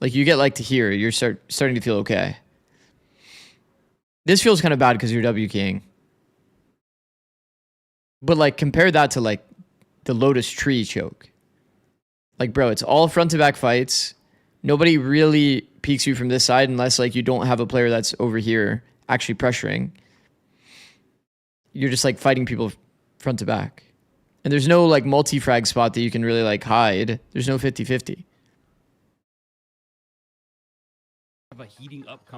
Like, you get, like, to here. You're starting to feel okay. This feels kind of bad because you're W keying. But, like, compare that to, like, the Lotus Tree choke. Like, bro, it's all front to back fights. Nobody really peeks you from this side unless, like, you don't have a player that's over here actually pressuring. You're just, like, fighting people front to back. And there's no, like, multi-frag spot that you can really, like, hide. There's no 50-50. Have a heating up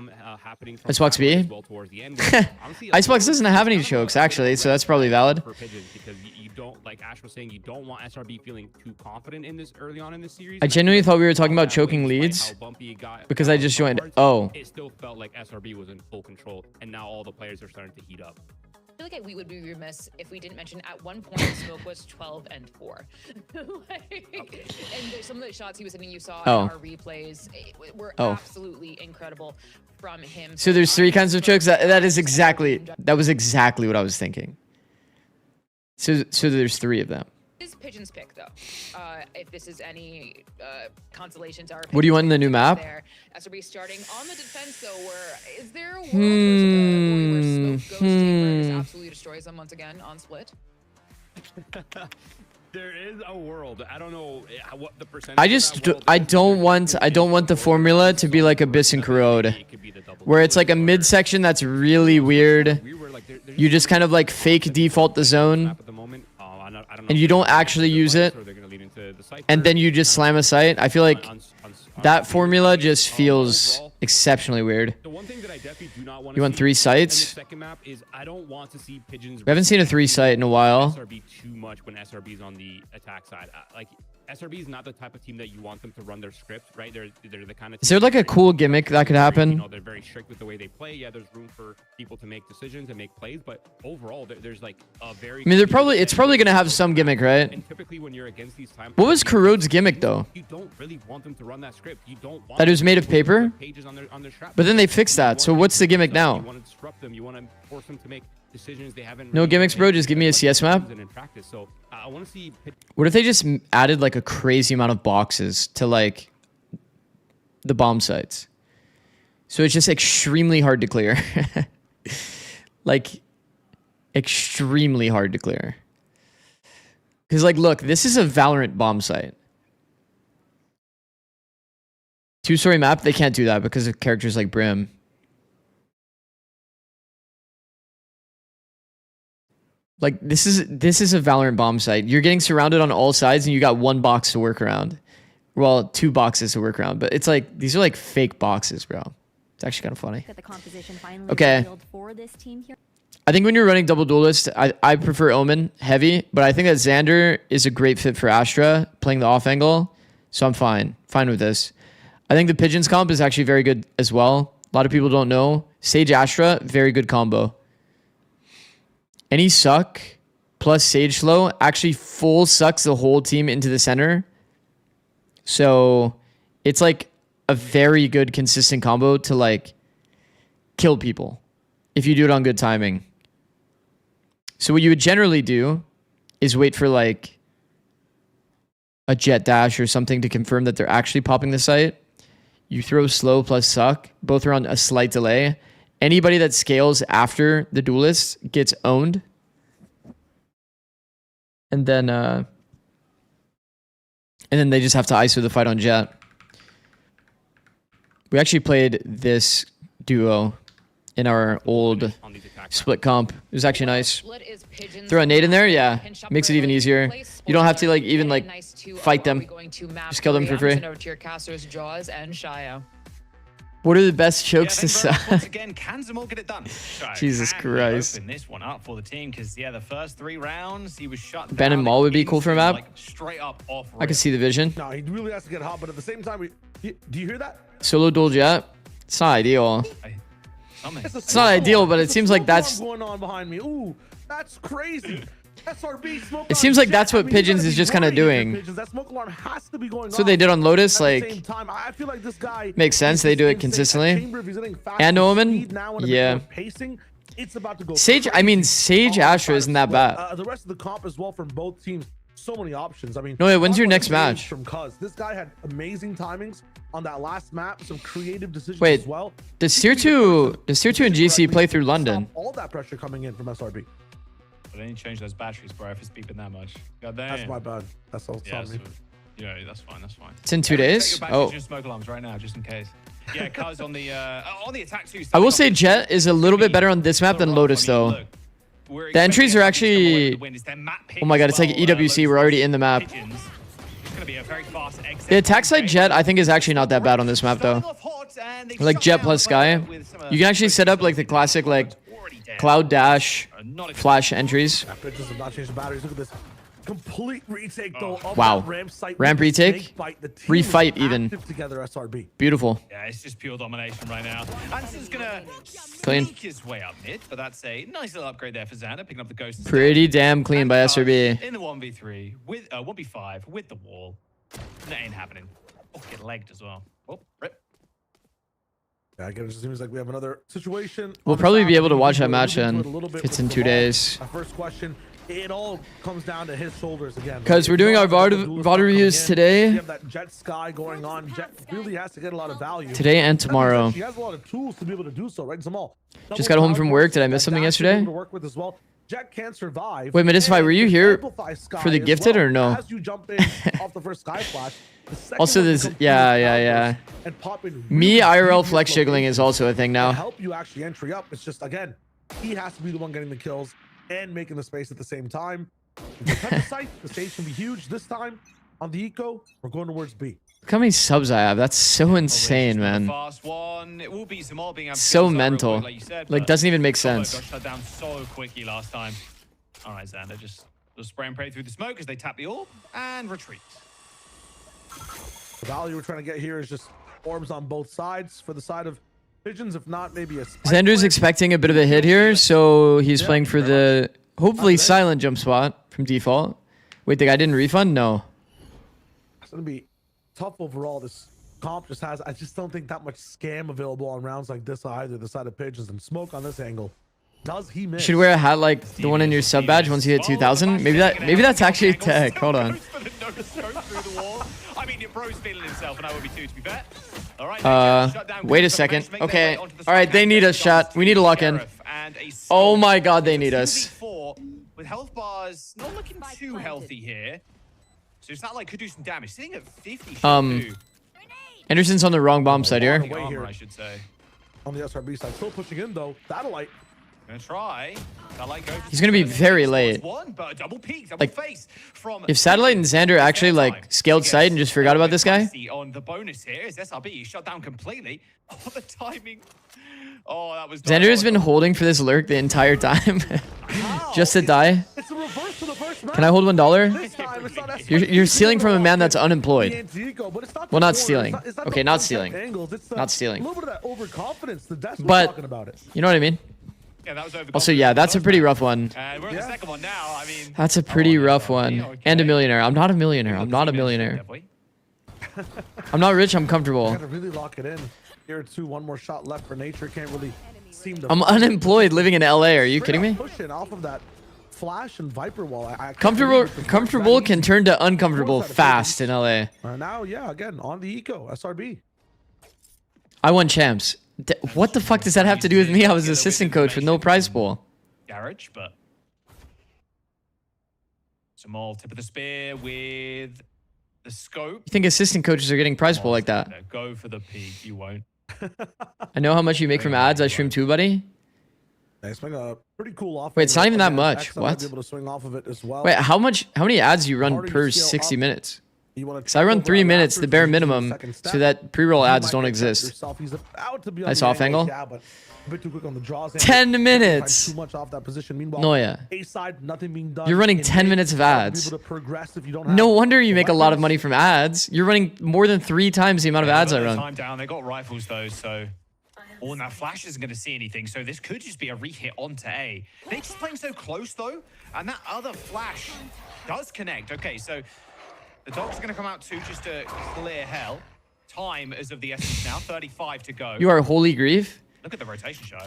happening from Icebox B? as well towards the end. Where, honestly, Icebox doesn't have any chokes, actually, so that's probably valid. For pigeons, because you don't, like Ash was saying, you don't want SRB feeling too confident in this early on in this series. I genuinely thought we were talking about choking Despite leads how bumpy it got because I just joined. afterwards, Oh. it still felt like SRB was in full control, and now all the players are starting to heat up. I feel like we would be remiss if we didn't mention at one point Smoke was 12 and 4. And some of the shots he was hitting, you saw in our replays, were absolutely incredible from him. So there's 3 kinds of chokes. That was exactly what I was thinking. So there's 3 of them. This is Pigeon's pick, though. If this is any consolations, are What do you want in the new map? there. SRB starting on the defense, though. Is there a world where Smoke goes deeper and just absolutely destroys them once again on split? There is a world. I don't know what the percentage. I don't want the formula to be like Abyss and Corrode, where it's like a midsection that's really weird. You just kind of like fake default the zone, and you don't actually use it, and then you just slam a site. I feel like that formula just feels exceptionally weird. The one thing that I definitely do not want You want 3 sites? in the second map is I don't want to see pigeons. We haven't seen a 3 site in a while. SRB too much when SRB is on the attack side. Like SRB is not the type of team that you want them to run their script, right? They're the kind of. Is there like a cool gimmick that could happen? You know, they're very strict with the way they play. Yeah, there's room for people to make decisions and make plays, but overall, there's like a very. I mean, it's probably gonna have some gimmick, right? And typically, when you're against these times, What was Corrode's gimmick though? You don't really want them to run that script. You don't want That it was made of paper. Pages on their strap. But then they fixed that. So what's the gimmick now? You want to disrupt them. You want to force them to make decisions they haven't. No gimmicks, bro. Just give me a CS map. In practice. So I want to see. What if they just added like a crazy amount of boxes to like the bomb sites? So it's just extremely hard to clear. Like extremely hard to clear. Because like, look, this is a Valorant bomb site. 2-story map, they can't do that because of characters like Brim. Like this is a Valorant bomb site. You're getting surrounded on all sides and you got 1 box to work around. Well, 2 boxes to work around, but it's like these are like fake boxes, bro. It's actually kind of funny. The composition finally Okay. revealed for this team here. I think when you're running double duelist, I prefer Omen heavy, but I think that Xander is a great fit for Astra playing the off angle. So I'm fine with this. I think the Pigeons comp is actually very good as well. A lot of people don't know. Sage Astra, very good combo. Any suck plus Sage slow actually full sucks the whole team into the center. So it's like a very good consistent combo to like kill people if you do it on good timing. So what you would generally do is wait for like a jet dash or something to confirm that they're actually popping the site. You throw slow plus suck. Both are on a slight delay. Anybody that scales after the duelist gets owned. And then they just have to ISO the fight on jet. We actually played this duo in our old split comp. It was actually nice. Throw a nade in there, yeah. Makes it even easier. You don't have to like even like fight them. Just kill them for free. What are the best chokes to suck? Once again, can Zamal get it done? Jesus Christ. Open this one up for the team because the first 3 rounds he was shut Ben and Maul would be cool for a map. Like, straight up off. I can see the vision. No, he really has to get hot, but at the same time, do you hear that? Solo dual jet. It's not ideal. It's not ideal, but it seems like that's going on behind me. Ooh, that's crazy. SRB smoke. It seems like that's what Pigeons is just kind of doing. That smoke alarm has to be going That's what they did on Lotus. Like, I feel like this guy makes sense. They do it consistently. And Omen, yeah. It's about to go Sage, I mean, Sage Astra isn't that bad. The rest of the comp as well from both teams. So many options. I mean, no, wait, when's your next match? From Cuz this guy had amazing timings on that last map. Some creative decisions wait, as well. Does tier 2 and GC play through London? All that pressure coming in from SRB. But then you change those batteries, bro, if it's beeping that much. God damn. That's my bad. That's all. Yeah, that's fine. That's fine. It's in 2 days. Oh, just smoke alarms right now, just in case. Yeah, Cuz on the attack too. I will say Jet is a little bit better on this map than Lotus though. The entries are actually, oh my god, it's like EWC. We're already in the map. The attack side Jet I think is actually not that bad on this map though. Like Jet plus Sky, you can actually set up like the classic like cloud dash flash entries. Look at this. Complete retake though. Wow. Ramp retake. Refight even. Together, SRB. Beautiful. Yeah, it's just pure domination right now. Anderson's gonna clean sneak his way up mid, but that's a nice little upgrade there for Xander, picking up the ghost. Pretty damn clean by SRB. In the 1v3 with 1v5 with the wall. That ain't happening. Oh, get legged as well. Oh, rip. Yeah, again, it just seems like we have another situation. We'll probably be able to watch that match then. If it's in 2 days. My first question. It all comes down to his shoulders again. Because we're doing our VOD reviews today. You have that Jet Sky going on. Jet really has to get a lot of value. Today and tomorrow. He has a lot of tools to be able to do so, right? Zamal. Just got home from work. Did I miss something yesterday? To work with as well. Jet can't survive. Wait, Medicify, were you here for the gifted or no? As you jump in off the first Sky Flash, also, this, yeah. Me IRL flex jiggling is also a thing now. Help you actually entry up. It's just, again, he has to be the one getting the kills and making the space at the same time. The stage can be huge. This time on the eco, we're going towards B. Look how many subs I have. That's so insane, man. So mental. Like, doesn't even make sense. Got shut down so quickly last time. All right, Xander, just spray and pray through the smoke as they tap the orb and retreat. The value we're trying to get here is just orbs on both sides for the side of Pigeons. If not, maybe a Xander's expecting a bit of a hit here, so he's playing for the hopefully silent jump spot from default. Wait, the guy didn't refund? No. It's gonna be tough overall. This comp just has, I just don't think that much scam available on rounds like this either. The side of Pigeons and smoke on this angle. Does he miss? You should wear a hat like the one in your sub badge once you hit 2,000. Maybe that's actually a tech. Hold on. I mean, your bro's feeling himself, and I would be too, to be fair. All right, wait a second. Okay. All right, they need us, shot. We need to lock in. Oh my god, they need us. With health bars not looking too healthy here. So it's not like could do some damage. Sitting at 50. Anderson's on the wrong bomb side here. I should say. On the SRB side, still pushing in though. Satellite. Gonna try. He's gonna be very late. Like, if Satellite and Xander actually like scaled sight and just forgot about this guy. On the bonus here is SRB shut down completely. Oh, the timing. Oh, that was. Xander has been holding for this lurk the entire time, just to die. It's a reverse to the first match. Can I hold $1? You're stealing from a man that's unemployed. Well, not stealing. Okay, not stealing. Not stealing. A little bit of that overconfidence. But you know what I mean. Yeah, also, yeah, that's a pretty rough one. We're on the second one now. I mean, that's a pretty rough one. Okay. And a millionaire. I'm not a millionaire. I'm not a millionaire. I'm not rich. I'm comfortable. Gotta really lock it in. Here two, one more shot left for Nature. Can't really seem to. I'm unemployed, living in LA. Are you kidding me? Pushing off of that Flash and Viper wall. I Comfortable can turn to uncomfortable fast in LA. Now, yeah, again, on the eco, SRB. I won champs. What the fuck does that have to do with me? I was assistant coach with no prize pool. Garage, but Small tip of the spear with the scope. You think assistant coaches are getting prize pool like that? Go for the peak. You won't. I know how much you make from ads. I stream too, buddy. It's been a pretty cool offense. Wait, it's not even that much. What? Able to swing off of it as well. Wait, how many ads do you run per 60 minutes? Because I run 3 minutes, the bare minimum, so that pre-roll ads don't exist. Nice off angle. Yeah, but a bit too quick on the draws. 10 minutes. Too much off that position. Meanwhile, Noya. A side, nothing being done. You're running 10 minutes of ads. No wonder you make a lot of money from ads. You're running more than 3 times the amount of ads I run. Time down. They got rifles though, so. Oh, now Flash isn't going to see anything, so this could just be a re-hit onto A. They're just playing so close though, and that other Flash does connect. Okay, so the dog's going to come out too just to clear hell. Time as of the essence now, 35 to go. You are holy grief. Look at the rotation show.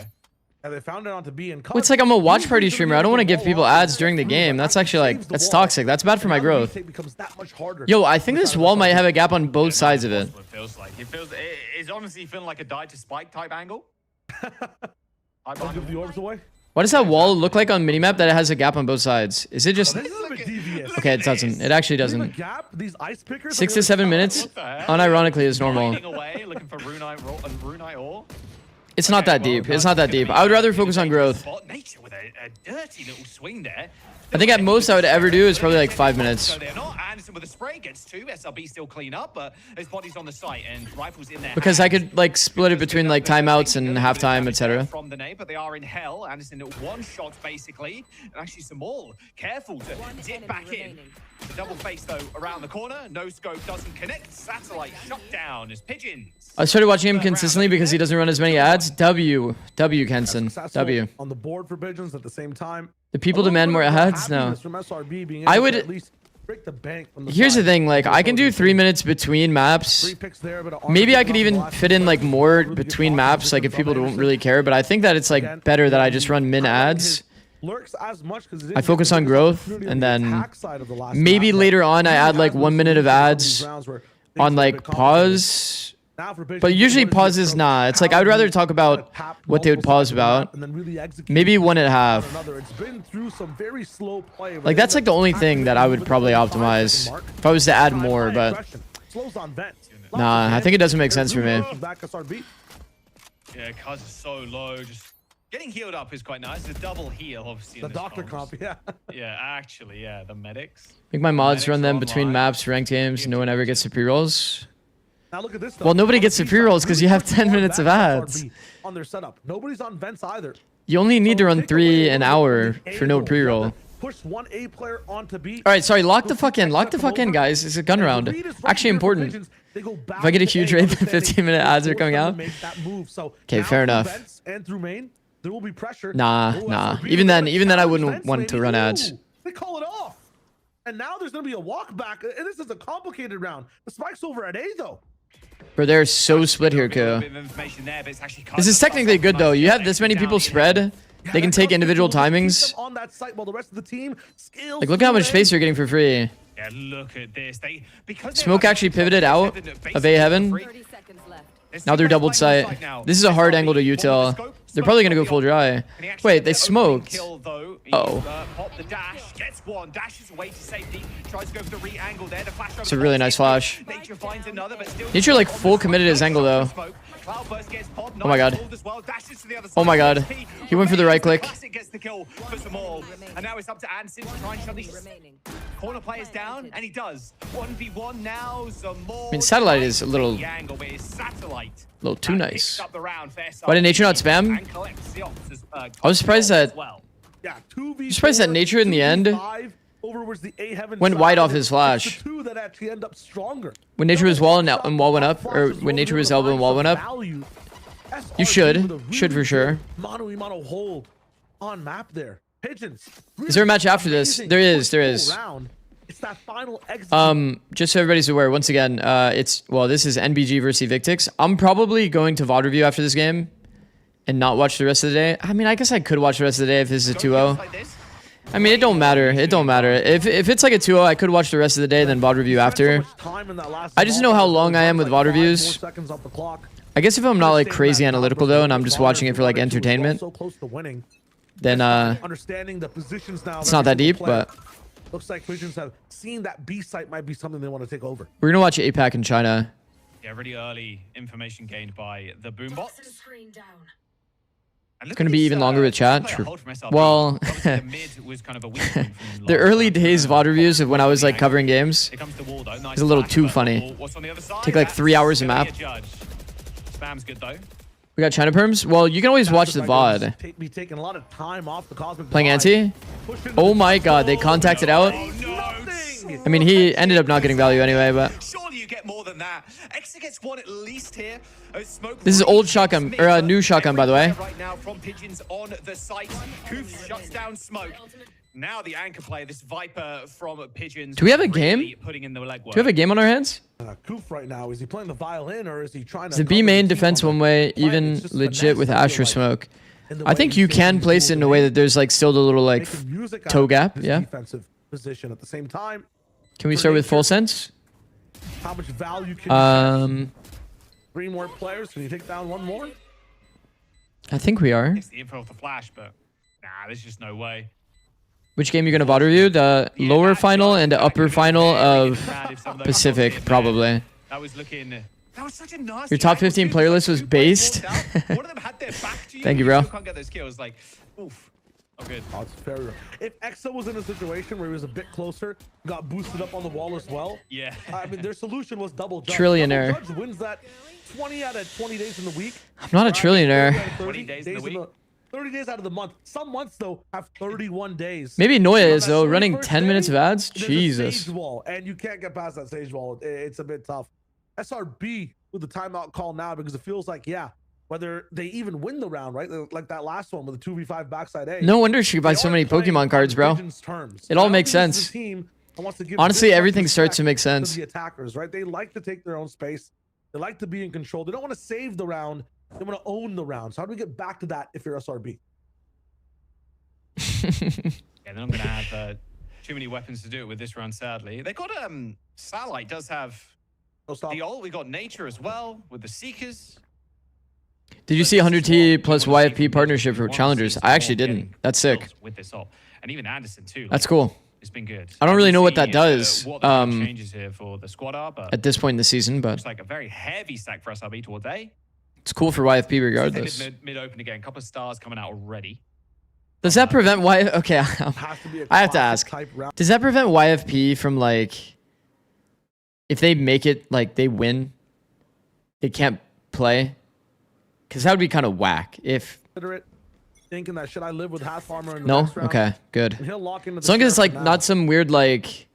And they found it on to B and well, it's like I'm a watch party streamer. I don't want to give people ads during the game. That's actually like, that's toxic. That's bad for my growth. Yo, I think this wall might have a gap on both sides of it. It feels like. It's honestly feeling like a die to spike type angle. I'll give the orbs away. What does that wall look like on minimap that it has a gap on both sides? Is it just... Okay, it doesn't. It actually doesn't. 6 to 7 minutes, unironically, is normal. It's not that deep. It's not that deep. I would rather focus on growth. Nature with a dirty little swing there. I think at most I would ever do is probably like 5 minutes. So they're not. Anderson with a spray gets 2. SRB still clean up, but his body's on the site and rifles in there. Because I could like split it between like timeouts and halftime, etc. From the nade, but they are in hell. Anderson at 1 shot basically, and actually some more careful to dip back in. The double face though around the corner. No scope doesn't connect. Satellite shut down as Pigeons. I started watching him consistently because he doesn't run as many ads. W Kenson. W. On the board for Pigeons at the same time. The people demand more ads now. I would. Here's the thing, like I can do 3 minutes between maps. Maybe I could even fit in like more between maps, like if people don't really care. But I think that it's like better that I just run min ads. I focus on growth, and then maybe later on I add like 1 minute of ads on like pause. But usually pause is nah. It's like I would rather talk about what they would pause about. Maybe 1.5. Like that's like the only thing that I would probably optimize if I was to add more. But nah, I think it doesn't make sense for me. Yeah, Cuz is so low. Just getting healed up is quite nice. The double heal, obviously. The doctor comp, yeah. Yeah, actually, yeah. The medics. Make my mods run them between maps, ranked games. No one ever gets the pre-rolls. Now look at this. Well, nobody gets the pre-rolls because you have 10 minutes of ads. On their setup. Nobody's on vents either. You only need to run 3 an hour for no pre-roll. Push 1 A player onto B. All right, sorry. Lock the fuck in. Lock the fuck in, guys. It's a gun round. Actually important. If I get a huge rate, the 15-minute ads are coming out. Okay, fair enough. And through main, there will be pressure. Nah. Even then I wouldn't want to run ads. They call it off. And now there's going to be a walk back. And this is a complicated round. The spike's over at A, though. Bro, they're so split here, Ko. This is technically good, though. You have this many people spread. They can take individual timings. Like, look at how much space you're getting for free. Yeah, look at this. Smoke actually pivoted out of A heaven. Now they're doubled sight. This is a hard angle to util. They're probably going to go full dry. Wait, they smoked. Uh-oh. It's a really nice flash. Nature like full committed his angle though. Oh my god. Oh my god. He went for the right click. And now it's up to Anderson to try and shut these corner players down, and he does. 1v1 now, some more. I mean, Satellite is a little too nice. Why did Nature not spam? I was surprised that Nature in the end went wide off his flash. When Nature was wall and wall went up, or when Nature was elbow and wall went up, you should for sure. On map there. Pigeons. Is there a match after this? There is. It's that final exit. Just so everybody's aware, once again, this is NBG versus Victix. I'm probably going to VOD review after this game and not watch the rest of the day. I mean, I guess I could watch the rest of the day if this is a 2-0. I mean, it don't matter. It don't matter. If it's like a 2-0, I could watch the rest of the day, then VOD review after. I just know how long I am with VOD reviews. I guess if I'm not like crazy analytical though, and I'm just watching it for like entertainment, then it's not that deep. But looks like Visions have seen that B site might be something they want to take over. we're gonna watch APAC in China. Yeah, really early information gained by the Boombot. It's gonna be even longer with chat. Well, the early days VOD reviews of when I was like covering games is a little too funny. Take like 3 hours a map. Spam's good though. We got China perms. Well, you can always watch the VOD. Be taking a lot of time off the Cosmic Playing Divide. anti. Oh my God, they contacted out. I mean, he ended up not getting value anyway, but Surely you get more than that. Exa gets one at least here. this is old shotgun or a new shotgun, by the way. Right now from Pigeons on the site. Koof shuts down Smoke. Now the anchor player, this Viper from Pigeons. Do we have a game? Putting in the legwork. Do we have a game on our hands? Koof right now, is he playing the violin or is he trying to? Is it B main defense one way, even legit with Astra smoke? I think you can place it in a way that there's like still the little like toe gap. Yeah. Defensive position at the same time. Can we start with full sense? How much value can you 3 more players? Can you take down 1 more? I think we are. It's the info of the flash, but nah, there's just no way. Which game are you gonna VOD review? The lower final and the upper final of Pacific, probably. That was looking. That was such a nasty. Your top 15 player list was based. One of them had their back to you. Thank you, bro. Can't get those kills. Like, oof. Oh, good. Oh, it's very real. If Exa was in a situation where he was a bit closer, got boosted up on the wall as well. Yeah. I mean, their solution was double judge. Trillionaire. Double judge wins that 20 out of 20 days in the week. I'm not a trillionaire. 20 days in the week. 30 days out of the month. Some months though have 31 days. Maybe Noya is though, That running 31st 10 minutes of ads. there's a Jesus. stage wall, and you can't get past that stage wall. It's a bit tough. SRB with the timeout call now because it feels like, yeah, whether they even win the round, right? Like that last one with the 2v5 backside A. No wonder she could buy so many Pokemon cards, bro. It all makes sense. Honestly, everything starts to make sense. The attackers, right? They like to take their own space. They like to be in control. They don't want to save the round. They want to own the round. So how do we get back to that if you're SRB? Yeah, then I'm gonna have too many weapons to do it with this round. Sadly, they got Satellite does have the ult. We got Nature as well with the Seekers. Did you see 100T plus YFP partnership for challengers? I actually didn't. That's sick. With this ult, and even Anderson too. That's cool. It's been good. I don't really know what that does. What the changes here for the squad are, but at this point in the season, but it's like a very heavy stack for SRB towards A. It's cool for YFP regardless. Mid open again. A couple of stars coming out already. Does that prevent Okay, I have to ask. Does that prevent YFP from like, if they make it like they win, they can't play? Because that would be kind of whack. If thinking that should I live with half armor in the no, next round? okay, good. And he'll lock into As long as it's like not some weird like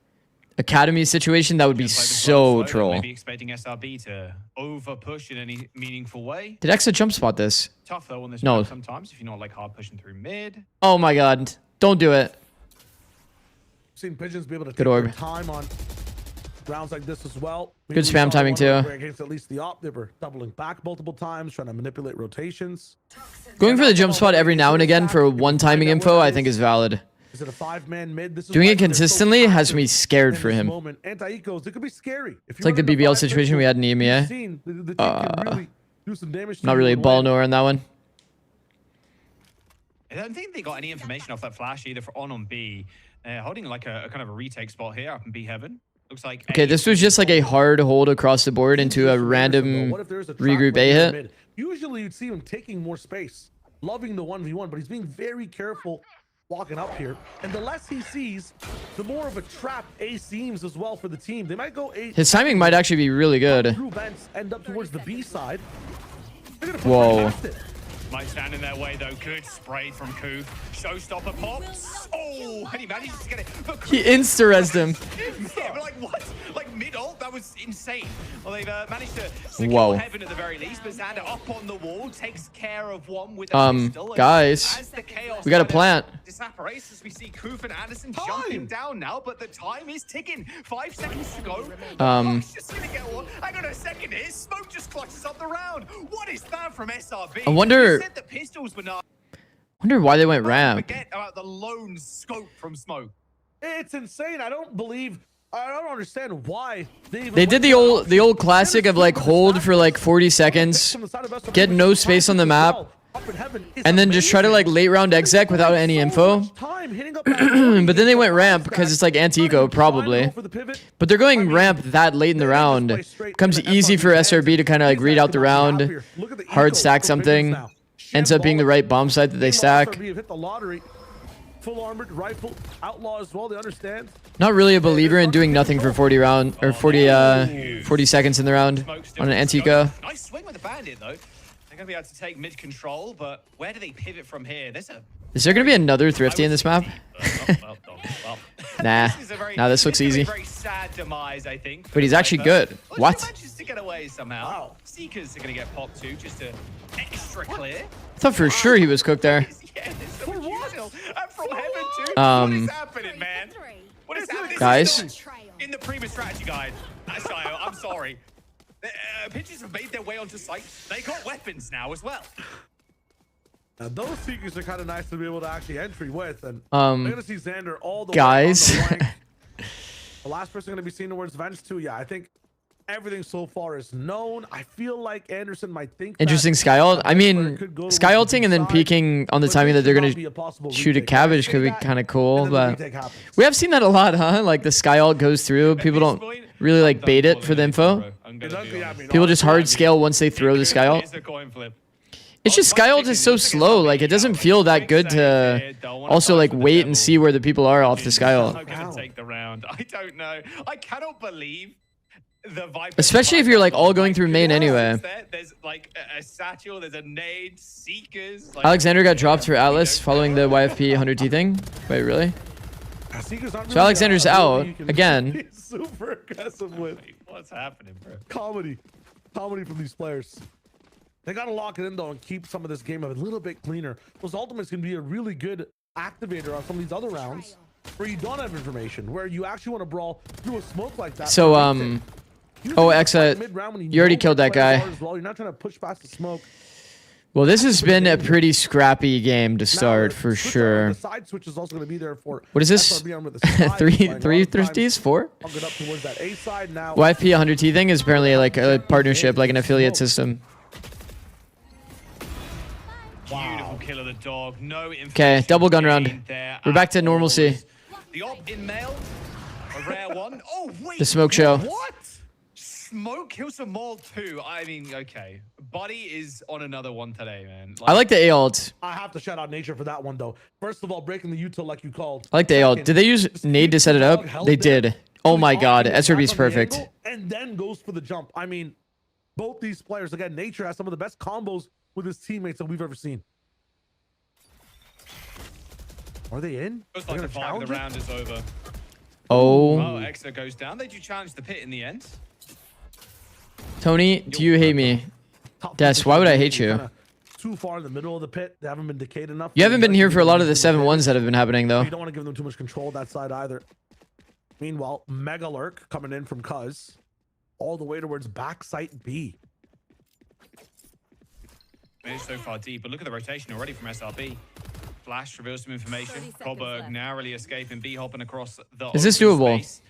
academy situation, that would be so troll. Maybe expecting SRB to over push in any meaningful way. Did Exa jump spot this? Tough though on this no. map sometimes if you're not like hard pushing through mid. Oh my god, don't do it. Seen Pigeons be able to take good orb. their time on rounds like this as well. Good spam timing too. Against at least the op, they were doubling back multiple times, trying to manipulate rotations. Going for the jump spot every now and again for one timing info, I think is valid. Is it a 5-man mid? This is doing it consistently has me scared for him. Anti-ecos, it could be scary. It's like the BBL situation we had in EMEA. Not really a ball knower on that one. I don't think they got any information off that flash either for on B. Holding like a kind of a retake spot here up in B heaven. Looks like okay, this was just like a hard hold across the board into a random regroup A hit. Usually you'd see him taking more space, loving the 1v1, but he's being very careful walking up here. And the less he sees, the more of a trap A seems as well for the team. They might go A. His timing might actually be really good. Through vents, end up towards the B side. Whoa. Might stand in their way though. Good spray from Koo. Showstopper pops. Oh, and he manages to get it. He insta-rezzed him. Yeah, but like what? Like mid-ult? That was insane. Well, they've managed to secure heaven at the very least, but Xander up on the wall takes care of one with a pistol. Guys, we got a plant. Disapparates as we see Koof and Anderson jumping down now, but the time is ticking. 5 seconds to go. Just gonna get one. Hang on a second here. Smoke just clutches up the round. What is that from SRB? I wonder Wonder why they went ramp. Forget about the lone scope from Smoke. It's insane. I don't understand why They did the old classic of like hold for like 40 seconds, get no space on the map, and then just try to like late round exec without any info. But then they went ramp because it's like anti-eco probably. But they're going ramp that late in the round. Becomes easy for SRB to kind of like read out the round, hard stack something, ends up being the right bomb site that they stack. Full armored rifle outlaw as well. They understand. Not really a believer in doing nothing for 40 round or 40 seconds in the round on an anti-eco. Nice swing with the bandit though. They're gonna be able to take mid control, but where do they pivot from here? Is there gonna be another Thrifty in this map? Nah. Nah, this looks easy. Very sad demise, I think. But he's actually good. What? Manages to get away somehow. Wow. Seekers are gonna get popped too, just to extra clear. I thought for sure he was cooked there. Yeah, so usual. And from heaven too. What is happening, man? What is happening? Guys. In the previous strategy guide, Shayo, I'm sorry. Pitches have made their way onto site. They got weapons now as well. Now those Seekers are kind of nice to be able to actually entry with, and they're gonna see Xander all the guys. way on the rank. The last person gonna be seen towards Venge too. Yeah, I think everything so far is known. I feel like Anderson might think interesting sky ult. I mean, sky ulting and then peeking on the timing that they're gonna shoot a cabbage could be kind of cool, but we have seen that a lot, huh? Like the sky ult goes through, people don't really like bait it for the info. People just hard scale once they throw the sky ult. It's just sky ult is so slow, like it doesn't feel that good to also like wait and see where the people are off the sky ult. I'm gonna take the round. I don't know. I cannot believe the Viper. Especially if you're like all going through main anyway. There's like a satchel, there's a nade, Seekers. Like, Alexander got dropped for Atlas following the YFP 100T thing. Wait, really? So Alexander's out again. Super aggressive with. What's happening, bro? Comedy from these players. They gotta lock it in though and keep some of this game a little bit cleaner. Those ultimates can be a really good activator on some of these other rounds where you don't have information, where you actually want to brawl through a smoke like that. So oh, Exa, you already killed that guy. You're not trying to push past the smoke. Well, this has been a pretty scrappy game to start for sure. The side switch is also going to be there for what is this? three Thrifties? Four? YFP 100T thing is apparently like a partnership, like an affiliate system. Beautiful kill of the dog. No information. Okay, double gun round. We're back to normalcy. The op in mail, a rare one. Oh wait, the smoke show. What? Smoke kills some more too. I mean, okay. Buddy is on another one today, man. I like the A ult. I have to shout out Nature for that one though. First of all, breaking the util like you called. I like the A ult. Did they use nade to set it up? They did. Oh my god, SRB's perfect. And then goes for the jump. I mean, both these players, again, Nature has some of the best combos with his teammates that we've ever seen. Are they in? Looks like the round is over. Oh. Oh, Exa goes down. They do challenge the pit in the end. Tony, do you hate me? Des, why would I hate you? Too far in the middle of the pit. They haven't been decayed enough. You haven't been here for a lot of the 7-1s that have been happening, though. You don't want to give them too much control that side either. Meanwhile, Mega Lurk coming in from Cuz all the way towards backside B. It's so far deep, but look at the rotation already from SRB. Flash reveals some information. Koberg narrowly escaping, B hopping across the. Is this doable?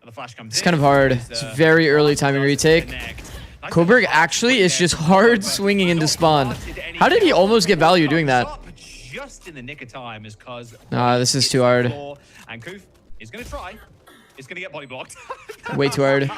The flash comes it's kind of hard. It's very early timing retake. Koberg actually is just hard swinging into spawn. How did he almost get value doing that? Just in the nick of time is Cuz. Nah, this is too hard. And Koof is going to try. It's going to get body blocked. Way too hard.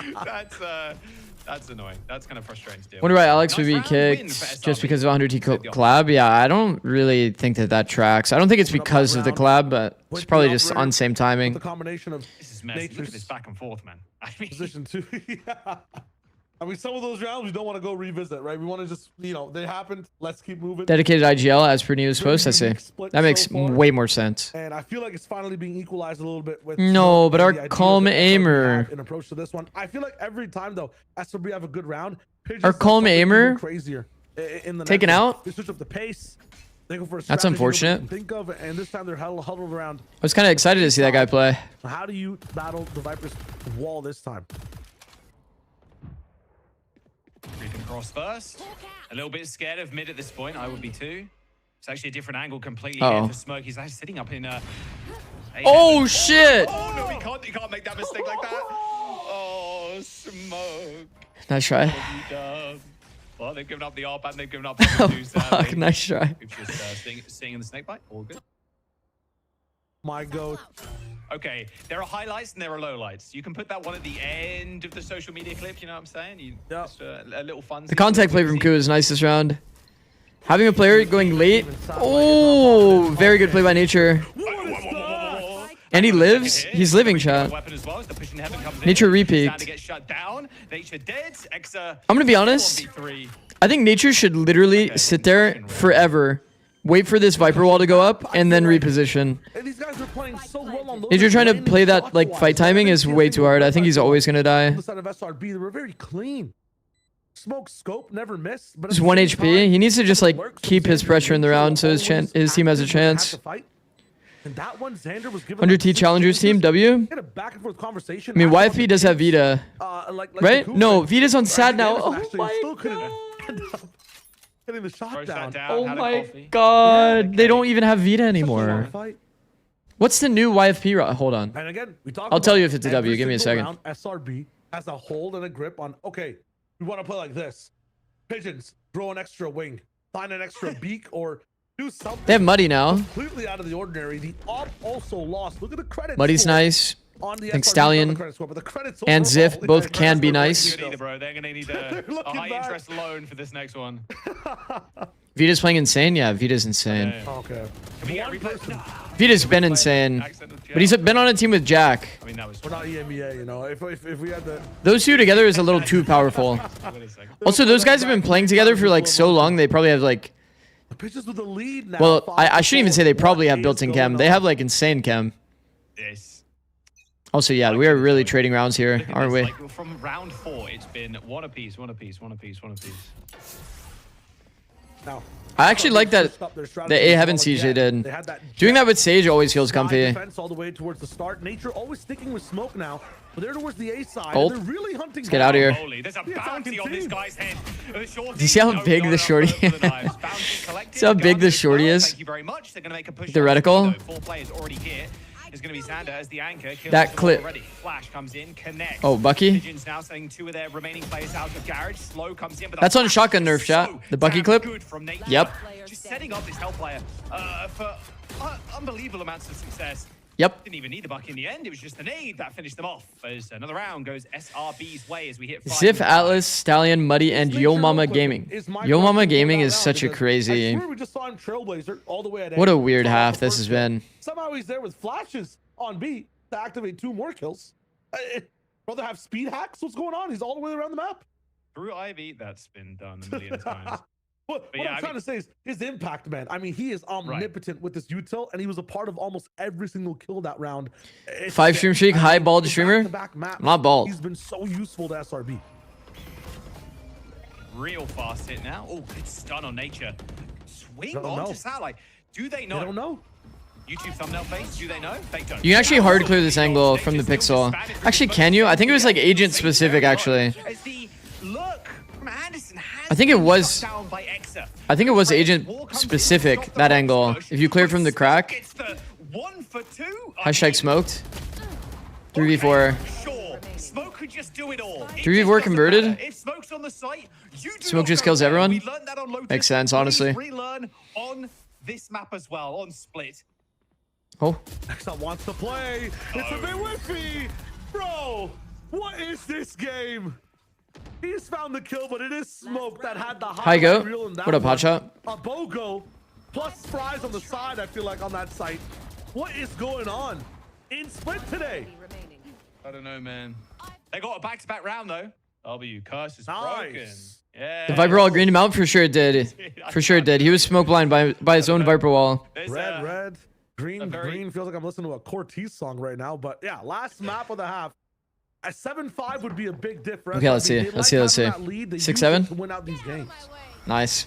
That's annoying. That's kind of frustrating to do. Wonder why Alex would be kicked just because of 100T collab. Yeah, I don't really think that tracks. I don't think it's because of the collab, but it's probably just on same timing. The combination of this is messy. Look at this back and forth, man. I mean, position 2. Yeah. I mean, some of those rounds we don't want to go revisit, right? We want to just, you know, they happened. Let's keep moving. Dedicated IGL as per news post. I see. That makes way more sense. And I feel like it's finally being equalized a little bit with. No, but our calm aimer. An approach to this one. I feel like every time though, SRB have a good round. Our calm aimer. Crazier. In the taken out. They switch up the pace. They go for a That's unfortunate. Think of, and this time they're huddled around. I was kind of excited to see that guy play. How do you battle the Viper's wall this time? Creeping across first. A little bit scared of mid at this point. I would be too. It's actually a different angle completely Uh-oh. here for Smoke. He's actually sitting up in Oh shit! Oh no, he can't make that mistake like that. Oh, Smoke. Nice try. What have you done? Well, they've given up the ARP and they've given up the two, Fuck, sadly. nice try. We've just seeing in the snake bite. All good. My goat. Okay, there are highlights and there are lowlights. You can put that one at the end of the social media clip, you know what I'm saying? Just a little fun. The contact play from Ku is nice this round. Having a player going late. Oh, very good play by Nature. And he lives. He's living, chat. Nature repeat. I'm gonna be honest. I think Nature should literally sit there forever, wait for this Viper wall to go up, and then reposition. These guys are playing so well on Nature trying to play that like fight timing is way too hard. I think he's always gonna die. The side of SRB, they were very clean. Smoke scope never missed. But He's 1 HP. He needs to just like keep his pressure in the round so his team has a chance. And that one, Xander was given 100T Challengers team W. a back and forth conversation. I mean, YFP does have Vita, right? No, Vita's on sad now. Oh my god. Getting the shot down. Oh my god. They don't even have Vita anymore. What's the new YFP? Hold on. And again, we talk I'll tell you if it's a W. Give me a second. SRB has a hold and a grip on. Okay, we want to play like this. Pigeons, throw an extra wing, find an extra beak, or do something. They have Muddy now. Completely out of the ordinary. The op also lost. Look at the credits. Muddy's nice. On the I think SRB Stallion score, but the credits and overall, Ziff both can be nice. They're gonna need a high interest loan for this next one. Vita's playing insane. Yeah, Vita's insane. Okay. Vita's been insane, but he's been on a team with Jack. I mean, that was We're not EMEA, you know. If we had the Those two together is a little too powerful. Also, those guys have been playing together for like so long. They probably have like. Pitches with the lead now. Well, I shouldn't even say they probably have built-in chem. They have like insane chem. Yes. Also, yeah, we are really trading rounds here, aren't we? Like, from round 4, it's been one apiece. Now, I actually like that the A Heaven siege they did. Doing that with Sage always feels comfy. Defense all the way towards the start. Nature always sticking with Smoke now. But they're towards the A side. Gold. They're really hunting. Let's get out of here. There's a bounty on this guy's head. Do you see how big the shorty? See how big the shorty is? Thank you very much. They're going to make a push. The reticle. 4 players already here. Is going to be Xander as the anchor. That clip. Already. Flash comes in, connects. Oh, Bucky. Pigeons now sending 2 of their remaining players out of garage. Slow comes in, but That's on shotgun nerf chat. The Bucky clip. Good from Nate. Yep. Just setting up this Hell player for unbelievable amounts of success. Yep. Didn't even need the buck in the end. It was just the nade that finished them off. As another round goes SRB's way as we hit 5. Ziff, Atlas, Stallion, Muddy, and Yo Mama Gaming. Yo Mama Gaming is such a crazy. I swear we just saw him Trailblazer all the way at What a A. weird half this has been. Somehow he's there with flashes on B to activate 2 more kills. Brother have speed hacks? What's going on? He's all the way around the map. Through Ivy, that's been done a million times. What yeah, I'm trying to say is his impact, man. I mean, he is omnipotent with this util, and he was a part of almost every single kill that round. 5 stream streak, high bald streamer. Not bald. He's been so useful to SRB. Real fast hit now. Oh, good stun on Nature. Swing on to satellite. Do they know? They don't know. YouTube thumbnail face. Do they know? They don't. You can actually hard clear this angle from the pixel. Actually, can you? I think it was like agent specific, actually. I think it was. I think it was agent specific, that angle. If you clear from the crack. Hashtag smoked. 3v4. Sure. Smoke could just do it all. 3v4 converted. If Smoke's on the site, Smoke just kills everyone. We learned that on Lotus. Makes sense, honestly. Relearn on this map as well, on Split. Oh. Nexa wants to play. It's a bit whiffy. Bro, what is this game? He's found the kill, but it is Smoke that had the high Go. reel in that What up, one. Hotshot? A BOGO plus fries on the side, I feel like, on that site. What is going on in Split today? I don't know, man. They got a back-to-back round, though. W, curse is Nice. broken. Yeah. The Viper wall greened him out? For sure it did. For sure it did. He was smoke blind by his own Viper wall. There's Red. Green feels like I'm listening to a Cortez song right now. But yeah, last map of the half. A 7-5 would be a big difference. Okay, let's see. Let's see. 6-7. To win out these games. Nice.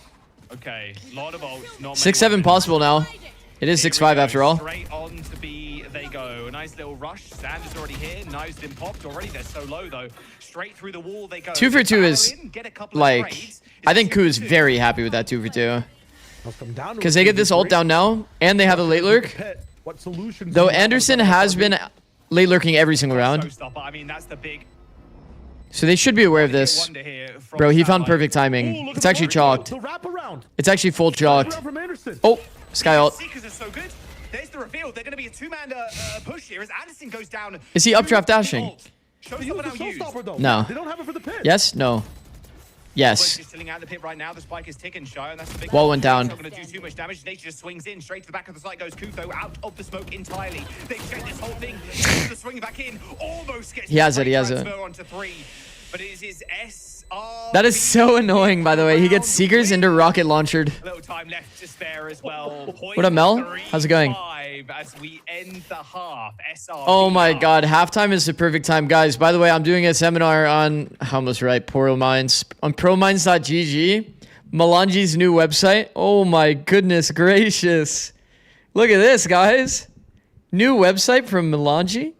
Okay, lot of ults. 6-7 possible now. It is 6-5 after all. Straight on to B, they go. A nice little rush. Sanders already here. Nice been popped already. They're so low though. Straight through the wall they go. 2 for 2 is like. I think Ku is very happy with that 2 for 2. Because they get this ult down now, and they have a late lurk. What solutions? Though Anderson has been late lurking every single round. I mean, that's the big So they should be aware of this. wonder here from Bro, he found Satellite. perfect timing. It's actually chalked. The wraparound. It's actually full chalked. From Anderson. Oh, Sky ult. Seekers are so good. There's the reveal. They're going to be a two-man push here as Anderson goes down. Is he updraft dashing? They use the showstopper, though. No. They don't have it for the pit. Yes? No. Yes. Just tilling out the pit right now. The spike is ticking, Shy, and that's the big Wall went down. Not going to do too much damage. Nature just swings in straight to the back of the site. Goes Kutho out of the smoke entirely. They check this whole thing. The swing back in. Almost gets He has it. He has it. transfer onto 3, but it is his SR. That is so annoying, by the way. He gets Seekers into rocket launchered. A little time left to spare as well. What up, Mel? How's it going? As we end the half. SR. Oh my god, halftime is the perfect time. Guys, by the way, I'm doing a seminar on, I almost right, Poro Mines, on promines.gg, Melange's new website. Oh my goodness gracious. Look at this, guys. New website from Melange.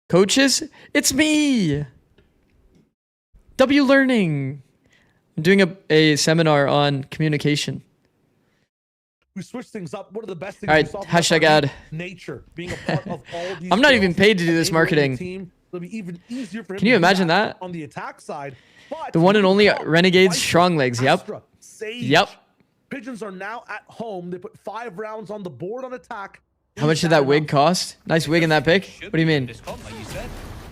Coaches, it's me. W Learning. I'm doing a seminar on communication. We switch things up. One of the best things. All right, we saw from hashtag SRB, ad. Nature being a part of all these. I'm not even builds, paid to do this enabling the marketing. Team. It'll be even easier for him Can you to do imagine that? on the attack side? But The one and only Viper, Renegades Strong Legs. Yep. Astra, Sage. Yep. Pigeons are now at home. They put 5 rounds on the board on attack. How much did that wig cost? Nice wig in that pick. What do you mean? This comp, like you said.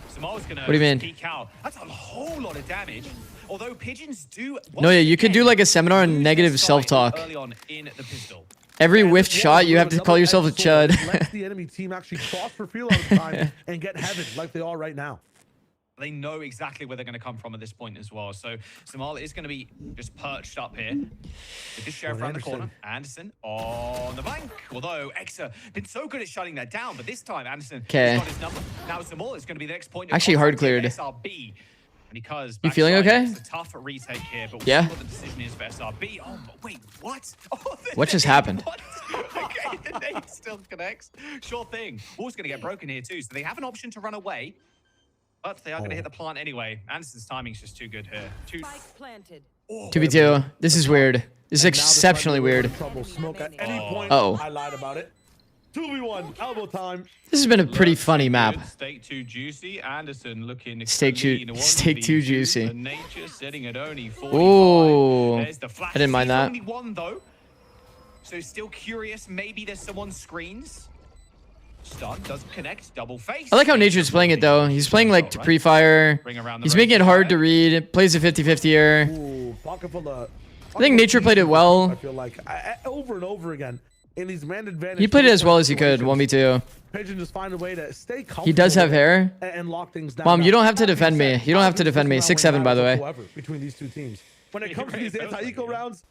Samal's gonna What do you mean? peek out. That's a whole lot of damage. Although pigeons do. No, yeah, you could do like a seminar on lose their negative sight self-talk. early on in the pistol. Every And whiffed as well, shot, you have to another call yourself a edge sword chud. lets the enemy team actually cross for field out of time and get heaven like they are right now. They know exactly where they're going to come from at this point as well. So Samal is going to be just perched up here with this sheriff around the corner. Anderson on the flank. Although Exa been so good at shutting that down, but this time Anderson has got his number. Now Samal is going to be the next point. Actually hard cleared. SRB. Because You feeling okay? It's a tough retake here, but we'll Yeah. see what the decision is for SRB. Oh, wait, what? Oh, What just happened? What? Okay, the nade still connects. Sure thing. Wall's going to get broken here too, so they have an option to run away, but they are going to hit the plant anyway. Anderson's timing's just too good here. Planted. 2v2. This is weird. This is And now they're exceptionally trying to weird. avoid Trouble smoke at any point. Uh-oh. I lied about it. 2v1 elbow time. This has been a pretty funny map. Good. Steak too juicy. Anderson looking Steak too- clean. steak too 1v2. juicy. The Nature setting at only 45. Ooh. There's the flash. I didn't mind He's that. only one though. So still curious. Maybe there's someone screens. Stun doesn't connect. Double face. I like how Nature's playing it though. He's playing like to pre-fire. Ring around the He's road. making it hard to read. Plays a 50-50 here. Ooh, pocket full of. I think Nature played it well. I feel like over and over again in these man advantage. He played it as well as he could. 1v2. Pigeon just find a way to stay comfortable. He does have hair. And lock things down. Mom, you Now, don't have to that being defend me. said, You don't have to defend me. obviously 6'7", by the way. whatsoever between these two teams. When it comes to these anti-eco rounds,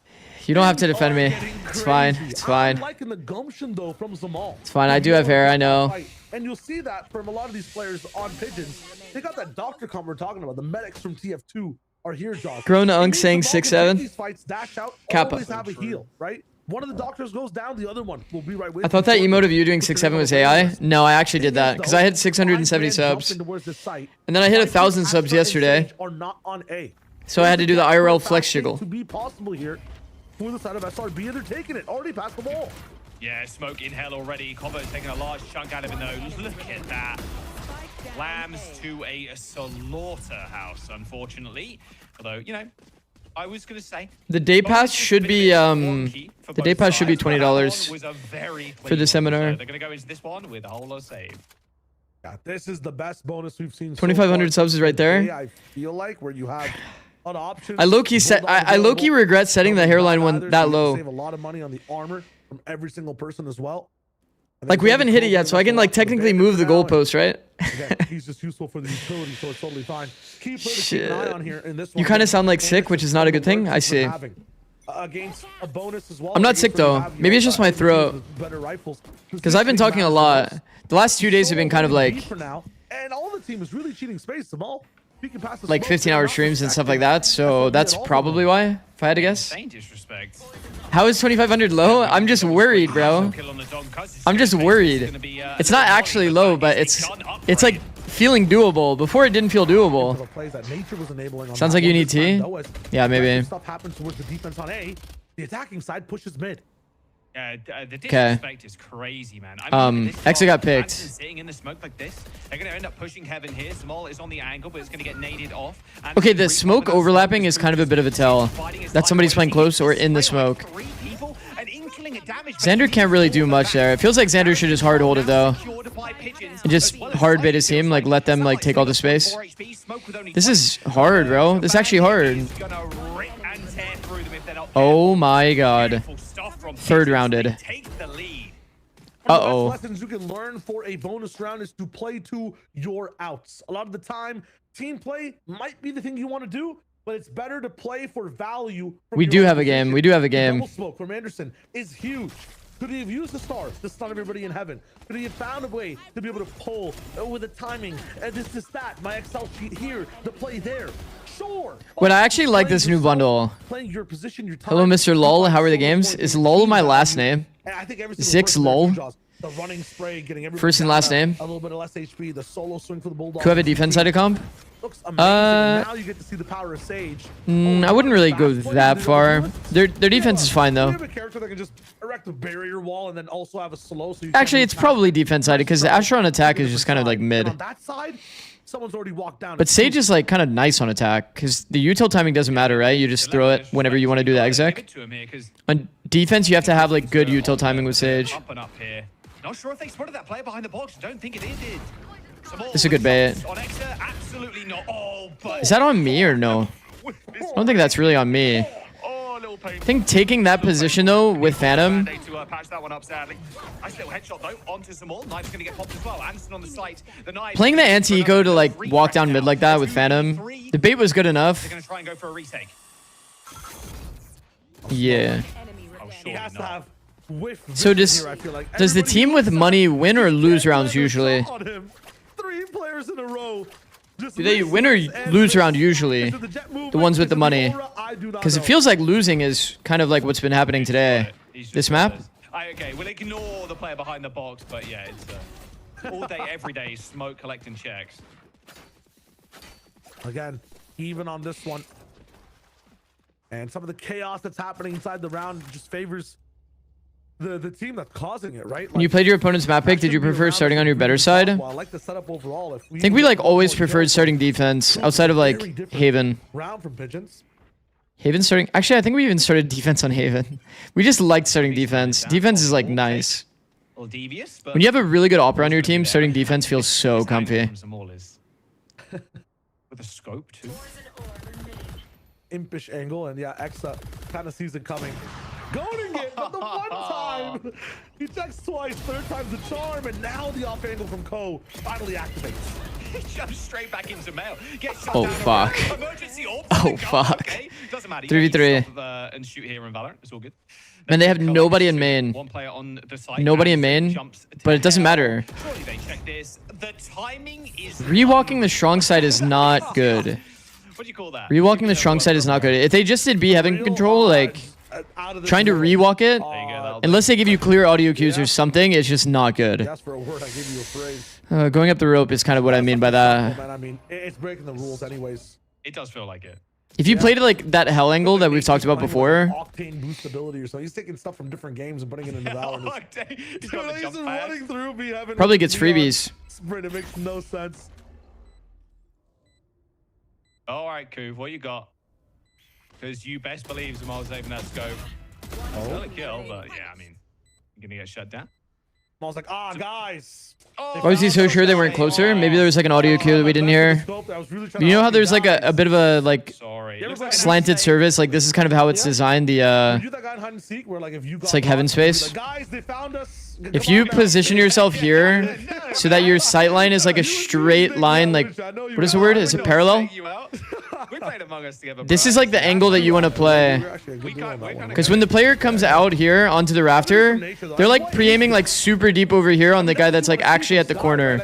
You don't have to defend me. are getting It's fine. crazy. It's fine. I'm liking the gumption though from Zamal. It's fine. I do have hair. I know. And you'll see that from a lot of these players on Pigeons. They got that doctor comp we're talking about. The medics from TF2 are here, Josh. Grown It Unk means saying Zamal can 6'7". take these fights, dash out, Kappa. always have a heal, right? One of the doctors goes down, the other one will be right with I thought that emote of you doing 6'7" was AI. No, I actually did that because I had 670 subs. And then I hit 1,000 subs yesterday. Are not on A. So I had to do the IRL flex jiggle. To be possible here for the side of SRB, and they're taking it already past the wall. Yeah, smoke in hell already. Combo's taking a large chunk out of it though. Look at that. Lambs to a slaughterhouse, unfortunately. Although, you know, I was gonna say The day pass should be the day pass should be $20 for the seminar. They're gonna go into this one with a whole lot of save. Yeah, this is the best bonus we've seen. 2,500 subs is right there. I feel like where you have an option. I low-key set. I low-key regret setting the hairline one that low. Save a lot of money on the armor from every single person as well. And Like then we haven't hit it yet, so I can like technically move the goalpost, right? Again, he's just useful for the utility, so it's totally fine. Key player to keep an eye on here in this one. You kind of sound like sick, which is not a good thing. I see. Against a bonus as well. I'm not sick though. Maybe it's just my throat. Because I've been talking a lot. The last 2 days have been kind of like and all the team is really cheating space. The ball, like 15-hour streams and stuff like that. So that's probably why, if I had to guess. Same disrespect. How is 2,500 low? I'm just worried, bro. I'm just worried. It's not actually low, but it's like feeling doable. Before it didn't feel doable. Sounds like you need tea. Yeah, maybe. Stuff happens towards the defense on A. the attacking side pushes mid. The disrespect is crazy, man. Exa got picked. Sitting in the smoke like this, they're going to end up pushing Heaven here. Small is on the angle, but it's going to get naded off. Okay, the smoke overlapping is kind of a bit of a tell that somebody's playing close or in the smoke. Xander can't really do much there. It feels like Xander should just hard hold it though. And just hard bait his team, like let them like take all the space. This is hard, bro. This is actually hard. Oh my god. Third rounded. Uh-oh. Lessons you can learn for a bonus round is to play to your outs. A lot of the time, team play might be the thing you want to do, but it's better to play for value. We do have a game. We do have a game. Double smoke from Anderson is huge. Could he have used the stars to stun everybody in heaven? Could he have found a way to be able to pull with the timing? And this, that, my Excel sheet here, the play there. Sure. But I actually like this new bundle. Playing your position, your time. Hello, Mr. Lol. How are the games? Is Lol my last name? Zix Lol. The running spray, getting first and last name. A little bit of less HP. The solo swing for the Bulldog. Could have a defense side of comp? Looks amazing. Now you get to see the power of Sage. I wouldn't really go that far. Their defense is fine though. You have a character that can just erect a barrier wall and then also have a slow. So you actually, it's probably defense sided because the Asher on attack is just kind of like mid. On that side, someone's already walked down. But Sage is like kind of nice on attack because the util timing doesn't matter, right? You just throw it whenever you want to do the exec. On defense, you have to have like good util timing with Sage. Up and up here. Not sure if they spotted that player behind the box. Don't think it did. This is a good bait. On Exa, absolutely not. Oh, but is that on me or no? I don't think that's really on me. I think taking that position though with Phantom. Playing the anti-eco to like walk down mid like that with Phantom. The bait was good enough. Yeah. He has to have so does the team with money win or lose rounds usually? 3 players in a row. Do they win or lose round usually? The ones with the money. Because it feels like losing is kind of like what's been happening today. This map? Okay, we'll ignore the player behind the box, but yeah, it's all day, every day, smoke collecting checks. Again, even on this one. And some of the chaos that's happening inside the round just favors the team that's causing it, right? When you played your opponent's map pick, did you prefer starting on your better side? Well, I like the setup overall. I think we like always preferred starting defense outside of like Haven. Round from Pigeons. Haven starting. Actually, I think we even started defense on Haven. We just liked starting defense. Defense is like nice. When you have a really good opera on your team, starting defense feels so comfy. With a scope too. Impish angle, and yeah, Exa kind of sees it coming. Goading it, but the one time he checks twice, third time's the charm, and now the off angle from Ko finally activates. He jumps straight back into mail. Oh fuck. Oh fuck. Okay. Doesn't matter. 3v3. And shoot here in Valorant. It's all good. And they have nobody in main. One player on the side. Nobody in main, but it doesn't matter. Surely they check this. The timing is rewalking the strong side is not good. What do you call that? Rewalking the strong side is not good. If they just did B having control, like trying to rewalk it, unless they give you clear audio cues or something, it's just not good. Going up the rope is kind of what I mean by that. I mean, it's breaking the rules anyways. It does feel like it. If you played it like that hell angle that we've talked about before, octane boost ability or something. He's taking stuff from different games and putting it into Valorant. He's running through me having probably gets freebies. Sprint, it makes no sense. All right, Kuv, what you got? Because you best believe Zamal's saving that scope. Still a kill, but yeah, I mean, you're gonna get shut down. Zamal's like, guys. Why was he so sure they weren't closer? Maybe there was like an audio cue that we didn't hear. You know how there's like a bit of a like slanted service? Like this is kind of how it's designed. It's like heaven space. If you position yourself here so that your sight line is like a straight line, like what is the word? Is it parallel? This is like the angle that you want to play. Because when the player comes out here onto the rafter, they're like pre-aiming like super deep over here on the guy that's like actually at the corner.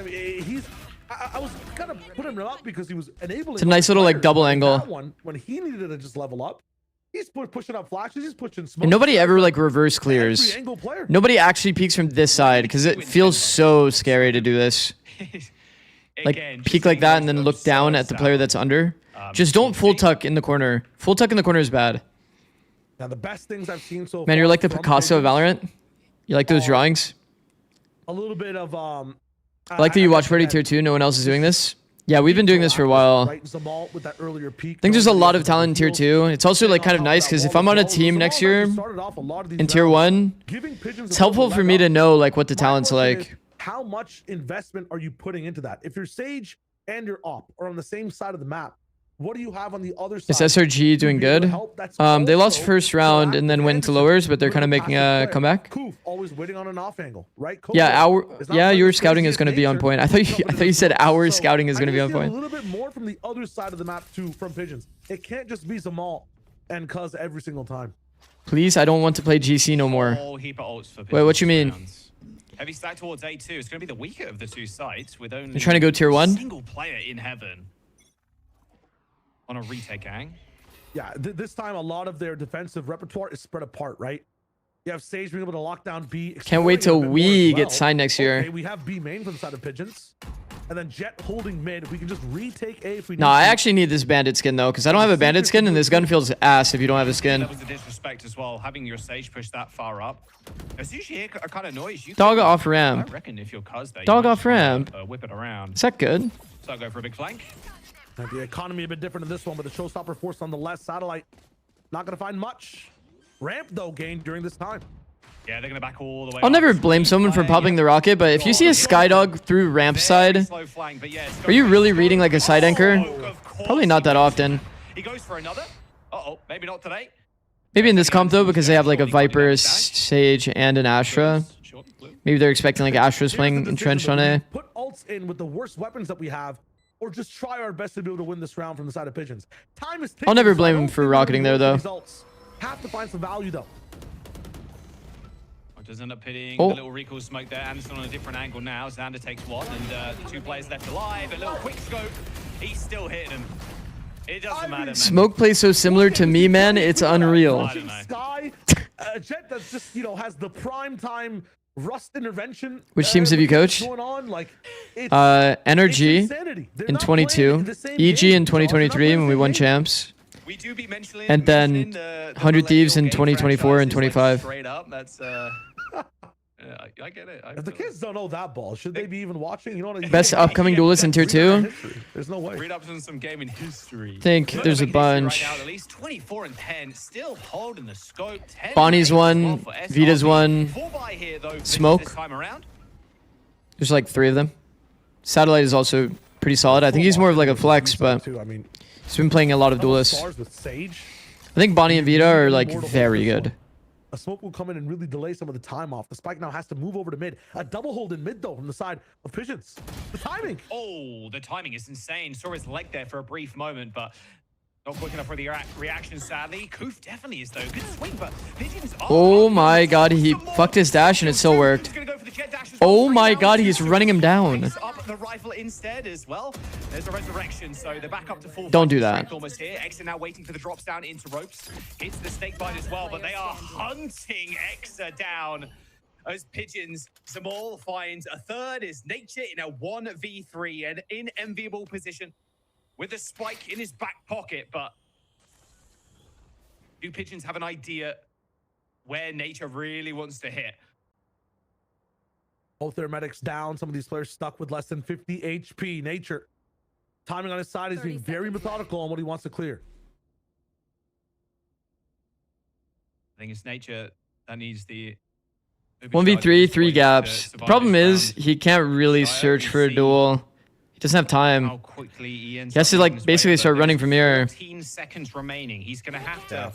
I was gonna put him up because he was enabling. It's a nice little like double angle. When he needed to just level up, he's pushing up flashes, he's pushing smoke. And nobody ever like reverse clears. Nobody actually peeks from this side because it feels so scary to do this. Like peek like that and then look down at the player that's under. Just don't full tuck in the corner. Full tuck in the corner is bad. Now the best things I've seen so far. Man, you're like the from Picasso of Pigeons, Valorant. You like those drawings? a little bit of I like that you watch Ready Tier 2. No one else is doing this. Yeah, we've been doing this for a while. Right, Zamal with that earlier peak. I think there's a lot of talent in Tier 2. It's also like kind of nice because if I'm on a team next year in Tier 1, it's helpful for me to know like what the talent's like. How much investment are you putting into that? If you're Sage and you're Op are on the same side of the map, what do you have on the other side? Is SRG doing good? They lost first round and then went into lowers, but they're kind of making a comeback. Koof, always waiting on an off angle, right? Yeah, your scouting is going to be on point. I thought you said our scouting is going to be on point. A little bit more from the other side of the map too, from Pigeons. It can't just be Zamal and Cuz every single time. Please, I don't want to play GC no more. Wait, what you mean? Heavy stack towards A2. It's going to be the weaker of the two sites with only You're trying to go Tier 1? Single player in heaven on a retake gang. Yeah, this time a lot of their defensive repertoire is spread apart, right? You have Sage being able to lock down B. Can't wait till we get signed next year. Okay, we have B main from the side of Pigeons. And then Jet holding mid. We can just retake A if we need No, I actually need this bandit skin though, because I don't have a bandit skin and this gun feels ass if you don't have a skin. That was a disrespect as well, having your Sage push that far up. There's usually a kind of noise. Dog off ramp. I reckon if you're Cuz there, Dog off ramp. Whip it around. Is that good? So I'll go for a big flank. The economy a bit different in this one, but the showstopper force on the left satellite. Not going to find much. Ramp, though, gained during this time. Yeah, they're going to back all the way. I'll never blame someone for popping the rocket, but if you see a Skydog through ramp side, are you really reading like a side anchor? Probably not that often. He goes for another. Uh-oh, maybe not today. Maybe in this comp though, because they have like a Viper, Sage, and an Astra. Maybe they're expecting like Astra's playing entrenched on A. Put ults in with the worst weapons that we have, or just try our best to be able to win this round from the side of Pigeons. Time is ticking. I'll never blame him for rocketing there though. Have to find some value though. Does end up hitting the little recall smoke there. Anderson on a different angle now. Xander takes one, and the two players left alive. A little quick scope. He's still hitting him. It doesn't matter, man. Smoke plays so similar to me, man. It's unreal. Sky, Jet that just, you know, has the prime time Rust intervention. Which teams have you coached? Going on. Like, NRG in 22, EG in 2023 when we won champs. We do be mentioning, and then 100 Thieves in 2024 and 25. Straight up, that's yeah, I get it. If the kids don't know that ball, should they be even watching? You know what I mean? Best upcoming duelist in Tier 2? There's no way. Read up on some gaming history. I think there's a bunch. Right now, at least 24 and 10, still holding the scope. Bonnie's one, Vita's one, Smoke. This time around. There's like 3 of them. Satellite is also pretty solid. I think he's more of like a flex, but he's been playing a lot of duelists. I think Bonnie and Vita are like very good. A smoke will come in and really delay some of the time off. The spike now has to move over to mid. A double hold in mid though from the side of Pigeons. The timing. Oh, the timing is insane. Saw his leg there for a brief moment, but not quick enough for the reaction, sadly. Koof definitely is though. Good swing, but Pigeons are... Oh my god, he fucked his dash and it still worked. Oh my god, he's running him down. Up the rifle instead as well. There's a resurrection, so they're back up to full. Don't do that. Almost here. Exa now waiting for the drops down into ropes. Hits the snake bite as well, but they are hunting Exa down. As Pigeons, Zamal finds a third. Is Nature in a 1v3 and in enviable position with a spike in his back pocket, but do Pigeons have an idea where Nature really wants to hit? Both their medics down. Some of these players stuck with less than 50 HP. Nature, timing on his side, is being very methodical on what he wants to clear. I think it's Nature that needs the 1v3, 3 gaps. The problem is he can't really search for a duel. He doesn't have time. He has to like basically start running from here. 15 seconds remaining. He's gonna have to.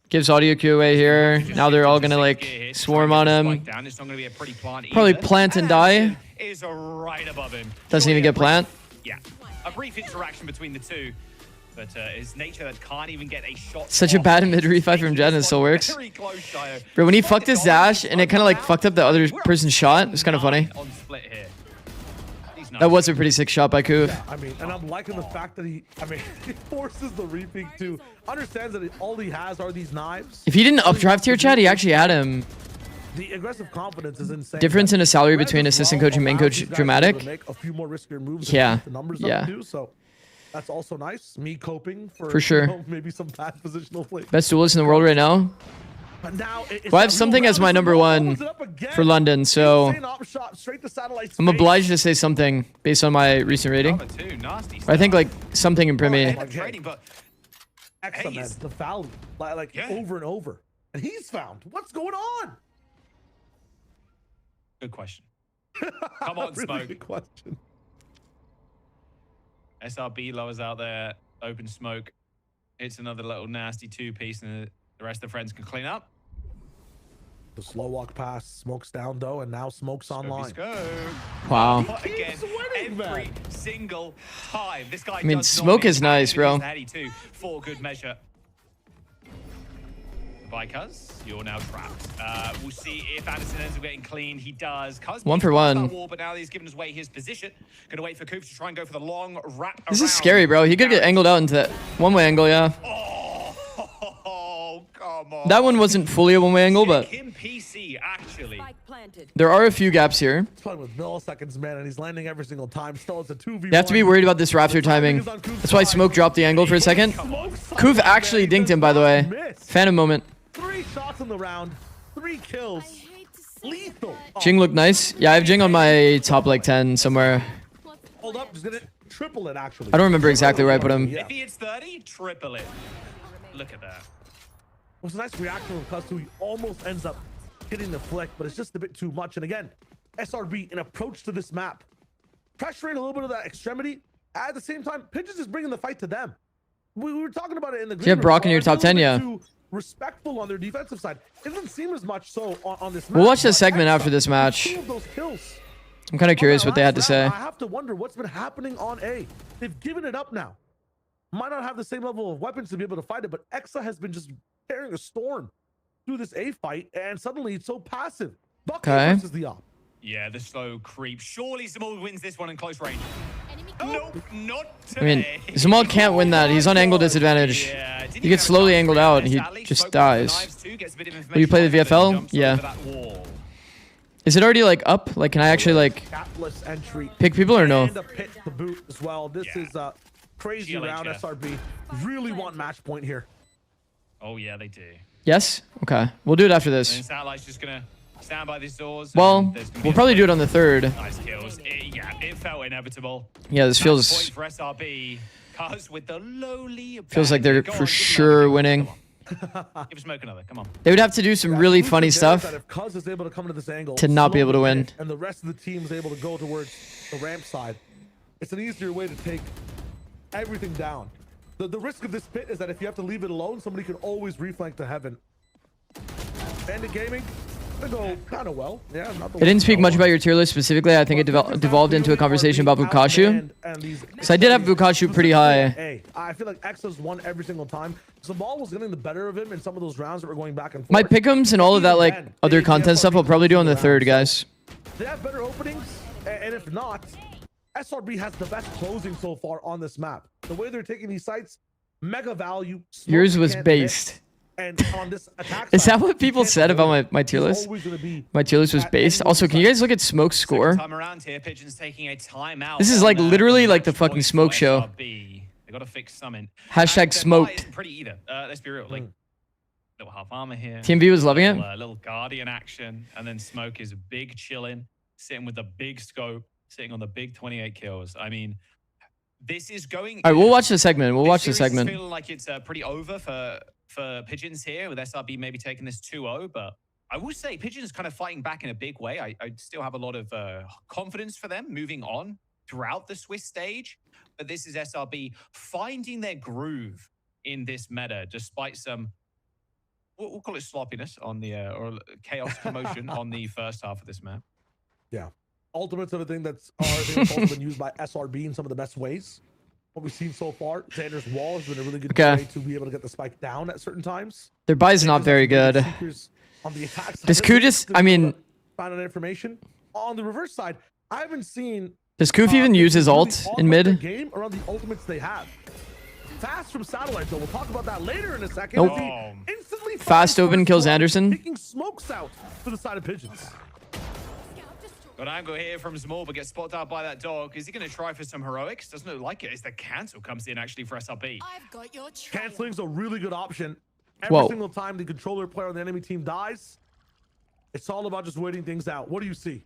Gives audio Q away here. Now they're all gonna like swarm on him. Probably plant and die. Is right above him. Doesn't even get plant. Yeah, a brief interaction between the two, but it's Nature that can't even get a shot. Such a bad mid refight from Jet and it still works. Bro, when he fucked his dash and it kind of like fucked up the other person's shot, it's kind of funny. On split here. That was a pretty sick shot by Koof. Yeah, I mean, and I'm liking the fact that he forces the repeat to understands that all he has are these knives. If he didn't updrive tier chat, he actually had him. The aggressive confidence is insane. Difference in a salary between assistant coach and main coach dramatic. Make a few more riskier moves. Yeah, the numbers yeah. Do, so that's also nice. Me coping for sure. Maybe some bad positional play. Best duelist in the world right now. But now it's Well, I have something as my number one for London, so I'm obliged to say something based on my recent rating. I think like something in Premier. Excellent, the Valley, over and over, and he's found. What's going on? Good question. Come on, Really Smoke. good question. SRB lowers out there. Open Smoke. It's another little nasty two-piece, and the rest of the friends can clean up. The slow walk pass, Smoke's down though, and now Smoke's online. Wow. Again, every single time. This guy. I mean, Smoke is nice, bro. For good measure. By Cuz, you're now trapped. We'll see if Anderson ends up getting clean. He does. Cuz 1 for 1. Wall, but now he's given away his position. Gonna wait for Coop to try and go for the long wrap. This is scary, bro. He could get angled out into that one-way angle, yeah. Oh, come on. That one wasn't fully a one-way angle, but Him PC, actually. there are a few gaps here. He's playing with milliseconds, man, and he's landing every single time. Still, it's a 2v1. You have to be worried about this Raptor timing. That's why Smoke dropped the angle for a second. Koof actually dinked him, by the way. Phantom moment. 3 shots in the round, 3 kills. Lethal. Jing looked nice. Yeah, I have Jing on my top like 10 somewhere. Hold up, just gonna triple it actually. I don't remember exactly where I put him. If he hits 30, triple it. Look at that. It was a nice reaction from Cuz, who he almost ends up hitting the flick, but it's just a bit too much. And again, SRB, an approach to this map, pressuring a little bit of that extremity. At the same time, Pigeons is bringing the fight to them. We were talking about it in the green You have Brock in your top 10, yeah. Respectful on their defensive side. It doesn't seem as much so on this map. We'll watch the segment after this match. I'm kind of curious what they had to say. I have to wonder what's been happening on A. They've given it up now. Might not have the same level of weapons to be able to fight it, but Exa has been just carrying a storm through this A fight, and suddenly it's so passive. Bucky versus the op. Yeah, the slow creep. Surely Zamal wins this one in close range. Nope, not today. I mean, Zamal can't win that. He's on angle disadvantage. Yeah, He gets slowly angled out, and he just dies. Will you play the VFL? Yeah. Is it already like up? Like, can I actually like pick people or no? And a pit to boot as well. This is a crazy round. SRB really want match point here. Oh yeah, they do. Yes? Okay. We'll do it after this. And Satellite's just gonna stand by these doors. Well, we'll probably do it on the 3rd. Nice kills. It felt inevitable. Yeah, this feels... Point for SRB. Cuz with the lowly feels like they're for sure winning. Give Smoke another. Come on. They would have to do some really funny stuff if Cuz is able to come to this angle to not be able to win. And the rest of the team is able to go towards the ramp side. It's an easier way to take everything down. The risk of this pit is that if you have to leave it alone, somebody can always reflank to heaven. Bandit Gaming, they go kind of well. Yeah, not the I didn't speak much about your tier list specifically. I think it devolved into a conversation about Bukashu. Because I did have Bukashu pretty high. I feel like Exa's won every single time. Zamal was getting the better of him in some of those rounds that were going back and forth. My pick'ems and all of that like other content stuff I'll probably do on the 3rd, guys. They have better openings, and if not, SRB has the best closing so far on this map. The way they're taking these sites, mega value. Yours was based. And on this attack is that what people said about my tier list? My tier list was based. Also, can you guys look at Smoke's score? This is like literally like the fucking Smoke show. They gotta fix something. Hashtag smoked. Pretty either. Let's be real. Like little half armor here. TMV was loving it. Little Guardian action, and then Smoke is big chilling, sitting with the big scope, sitting on the big 28 kills. I mean, this is going. All right, we'll watch the segment. We'll watch the segment. Feeling like it's pretty over for Pigeons here, with SRB maybe taking this 2-0, but I will say Pigeons kind of fighting back in a big way. I still have a lot of confidence for them moving on throughout the Swiss stage, but this is SRB finding their groove in this meta, despite some, we'll call it sloppiness on the, or chaos commotion on the first half of this map. Yeah. Ultimates are the thing that's also been used by SRB in some of the best ways. What we've seen so far, Xander's wall has been a really good way to be able to get the spike down at certain times. Their buy's not very good. Does Koo just, I mean... Find out information. On the reverse side, I haven't seen... Does Koof even use his ult in mid? Game around the ultimates they have. Fast from Satellite, though. We'll talk about that later in a second. Nope. Instantly Fast open kills Anderson. Taking smokes out to the side of Pigeons. Good angle here from Zamal, but gets spotted out by that dog. Is he going to try for some heroics? Doesn't look like it. It's the cancel comes in actually for SRB. Canceling's a really good option. Every Whoa. single time the controller player on the enemy team dies, it's all about just waiting things out. What do you see?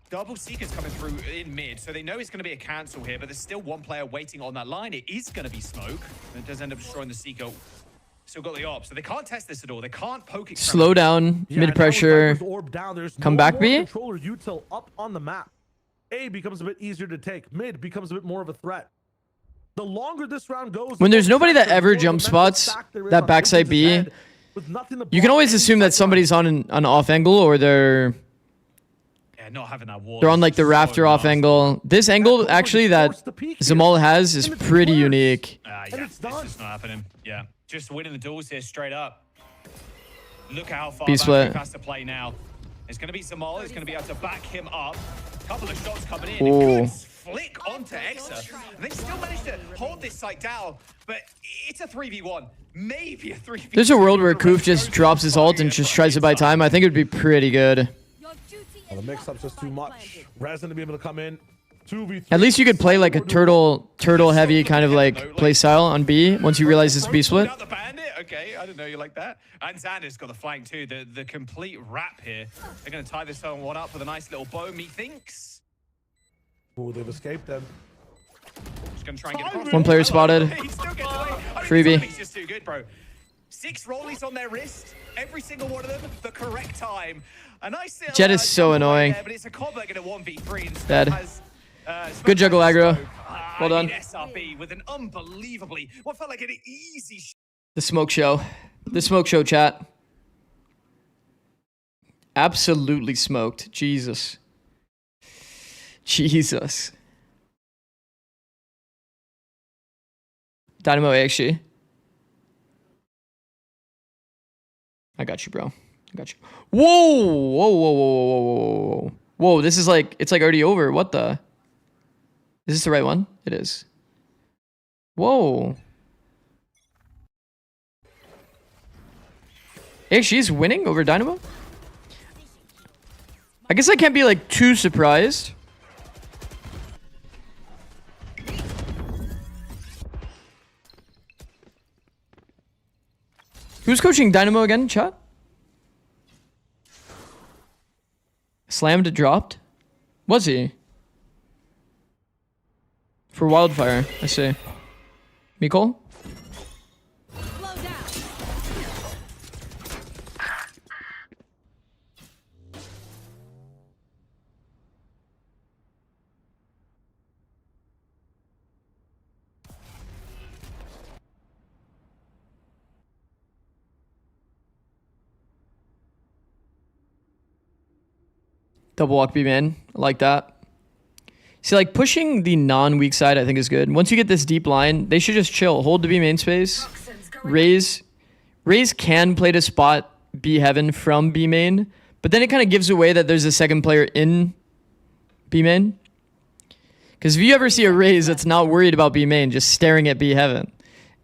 Double Seeker's coming through in mid, so they know it's going to be a cancel here, but there's still one player waiting on that line. It is going to be Smoke, and it does end up destroying the Seeker. Still got the op, so they can't test this at all. They can't poke it. Slow down, Yeah, mid now with pressure. Viper's orb down, there's Come no back, more B? controller util up on the map. A becomes a bit easier to take. Mid becomes a bit more of a threat. The longer this round goes, When there's nobody that the ever more jump momentum spots stack there is that on backside Pigeon's B, head, with nothing to you can block always any assume that pipeline. somebody's on an off angle, or they're Not having that wall. on like the is rafter so off nasty. angle. This angle actually that Forced to peek here. Zamal has is And it's pretty worse. unique. Yeah, And it's it's done. just not happening. Yeah, just winning the duels here straight up. Look at how far B split. Matthew has to play now. It's going to be Zamal. It's going to be able to back him up. Couple of shots coming in. Ooh. A good flick onto Exa. They still managed to hold this site down, but it's a 3v1. Maybe a 3v2. There's a world where Koof just drops his ult and just tries to buy time. I think it would be pretty good. Well, the mix-up's just too much. Resin to be able to come in. 2v3. At least you could play like a turtle heavy kind of like play style on B once you realize it's B split. Out the bandit? Okay, I didn't know you like that. And Xander's got the flank too. The complete wrap here. They're going to tie this one up with a nice little bow, methinks. Ooh, they've escaped them. Just going to try and get across. One player spotted. He still gets away. Freebie. He's just too good, bro. 6 rollies on their wrist. Every single one of them, the correct time. A nice little, Jet is so jump away annoying. there, but it's a combo getting a 1v3. And Dead. has, Good juggle aggro. Well I mean, done. SRB with an unbelievably, what felt like an easy The smoke show. The smoke show chat. Absolutely smoked. Jesus. Jesus. Dynamo AXG. I got you, bro. I got you. Whoa! Whoa, whoa, whoa, whoa, whoa, whoa, whoa. Whoa, this is like, it's like already over. What the? Is this the right one? It is. Whoa. AXG's winning over Dynamo? I guess I can't be like too surprised. Who's coaching Dynamo again, chat? Slammed, dropped? Was he? For Wildfire, I see. Mikol? Double walk B man. I like that. See, like pushing the non-weak side, I think is good. Once you get this deep line, they should just chill. Hold the B main space. Raise can play to spot B heaven from B main, but then it kind of gives away that there's a second player in B main. Because if you ever see a Raze that's not worried about B main, just staring at B heaven,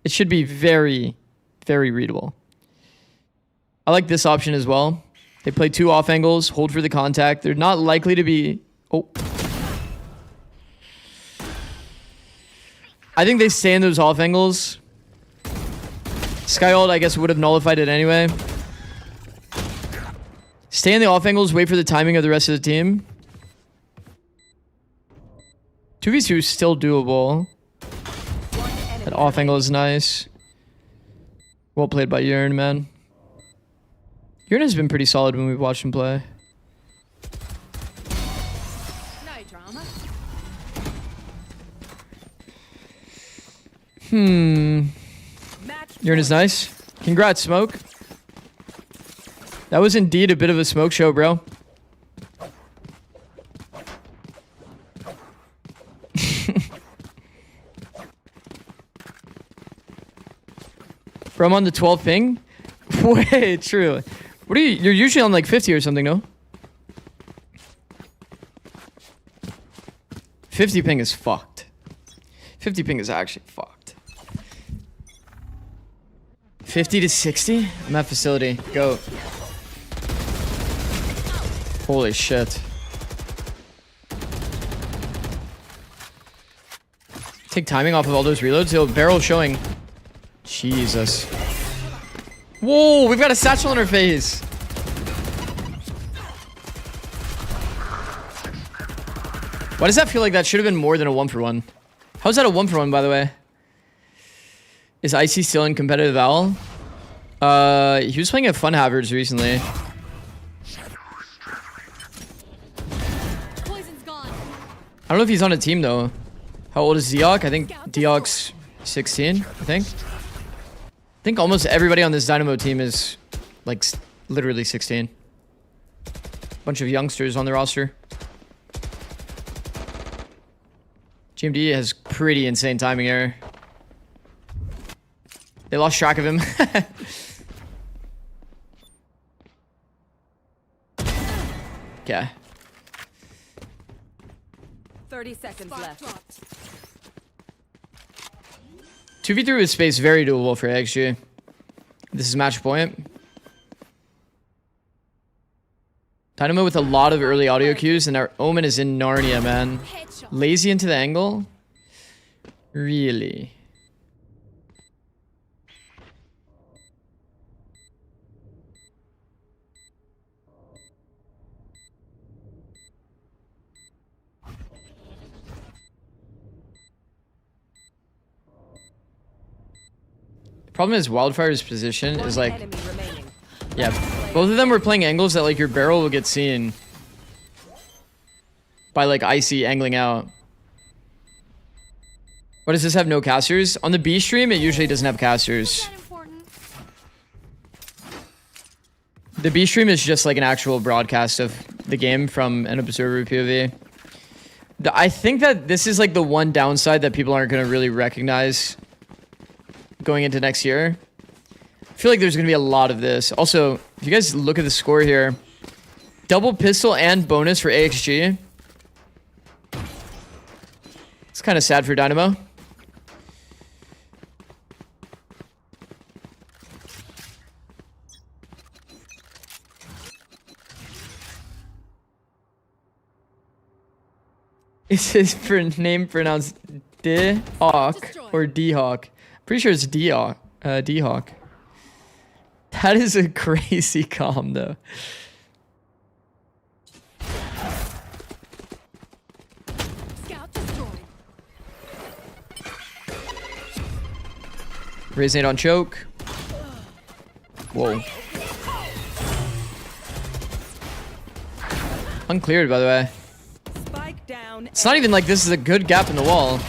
it should be very, very readable. I like this option as well. They play 2 off angles, hold for the contact. They're not likely to be... Oh. I think they stay in those off angles. Skyhold, I guess, would have nullified it anyway. Stay in the off angles, wait for the timing of the rest of the team. 2v2 is still doable. That off angle is nice. Well played by Yearn, man. Yearn has been pretty solid when we've watched him play. No drama. Yearn is nice. Congrats, Smoke. That was indeed a bit of a smoke show, bro. Bro, I'm on the 12 ping? Wait, true. What are you? You're usually on like 50 or something, no? 50 ping is fucked. 50 ping is actually fucked. 50 to 60? I'm at facility. Go. Holy shit. Take timing off of all those reloads. Yo, barrel showing. Jesus. Whoa, we've got a satchel in our face. Why does that feel like that should have been more than a 1-for-1? How's that a 1-for-1, by the way? Is Icy still in competitive Owl? He was playing at Fun Havers recently. Poison's gone. I don't know if he's on a team, though. How old is Diok? I think Diok's 16, I think. I think almost everybody on this Dynamo team is, like, literally 16. Bunch of youngsters on the roster. GMD has pretty insane timing error. They lost track of him. Okay. 30 seconds left. 2v3 with space, very doable for XG. This is match point. Dynamo with a lot of early audio cues, and our Omen is in Narnia, man. Lazy into the angle? Really? Problem is Wildfire's position is like, yeah, both of them were playing angles that like your barrel will get seen by like Icy angling out. What does this have? No casters? On the B stream, it usually doesn't have casters. The B stream is just like an actual broadcast of the game from an observer POV. I think that this is like the one downside that people aren't going to really recognize going into next year. I feel like there's going to be a lot of this. Also, if you guys look at the score here, double pistol and bonus for AXG. It's kind of sad for Dynamo. Is his name pronounced D-Hawk or D-Hawk? Pretty sure it's D-Hawk. D-Hawk. That is a crazy comm, though. Scout destroyed. Raise nade on choke. Whoa. Uncleared, by the way. Spike down. It's not even like this is a good gap in the wall.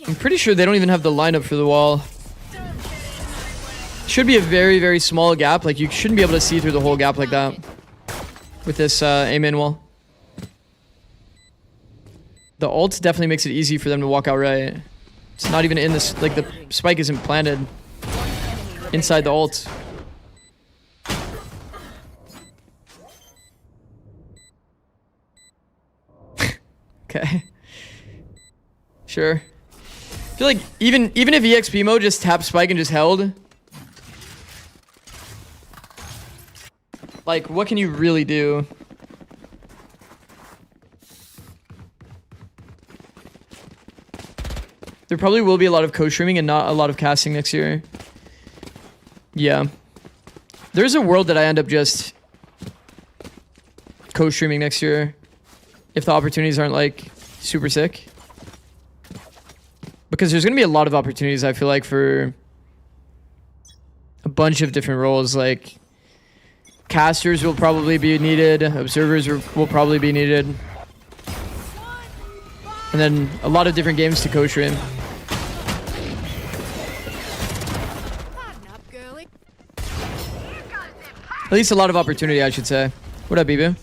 I'm pretty sure they don't even have the lineup for the wall. Should be a very, very small gap. Like, you shouldn't be able to see through the whole gap like that with this A-main wall. The ult definitely makes it easy for them to walk out right. It's not even in this, like, the spike isn't planted inside the ult. Okay. Sure. I feel like even if EXP mode just tapped spike and just held, like, what can you really do? There probably will be a lot of co-streaming and not a lot of casting next year. Yeah. There's a world that I end up just co-streaming next year if the opportunities aren't like super sick. Because there's going to be a lot of opportunities, I feel like, for a bunch of different roles. Like, casters will probably be needed. Observers will probably be needed. And then a lot of different games to co-stream. At least a lot of opportunity, I should say. What up, Bibu?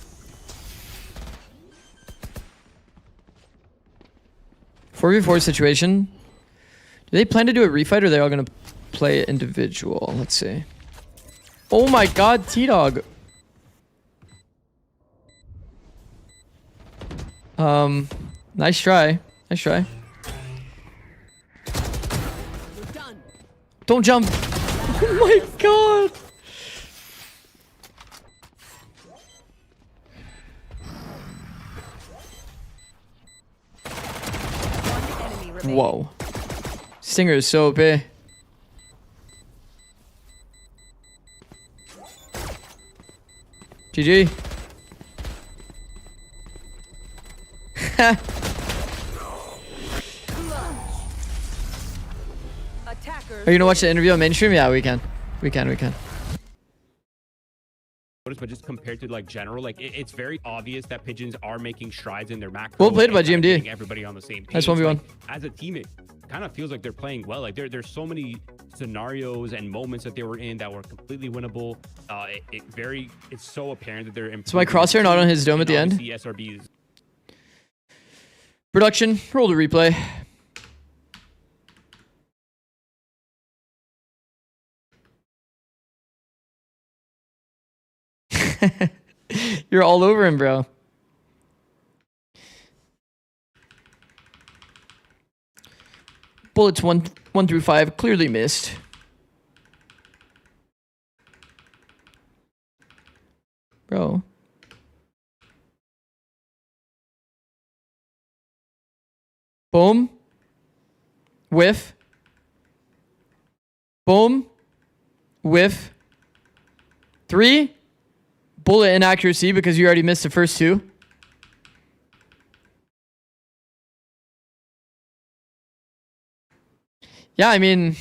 .4v4 situation. Do they plan to do a refight or are they all gonna play individual? Let's see. Oh my god, T-Dog. Nice try. Nice try. Don't jump. Oh my god. Whoa. Stinger is so OP. GG. Attackers. Are you gonna watch the interview on mainstream? Yeah, we can. We can. But just compared to like general, like it's very obvious that Pigeons are making strides in their macro. Well played by and kinda GMD. getting everybody on the same page. Nice 1v1. Like, as a team, it kind of feels like they're playing well. Like there's so many scenarios and moments that they were in that were completely winnable. It's so apparent that they're improving. So my crosshair not on his dome at the end. SRBs. Production. Roll the replay. You're all over him, bro. Bullets 1 through 5 clearly missed. Bro. Boom. Whiff. Boom. Whiff. 3. Bullet inaccuracy because you already missed the first 2. Yeah, I mean...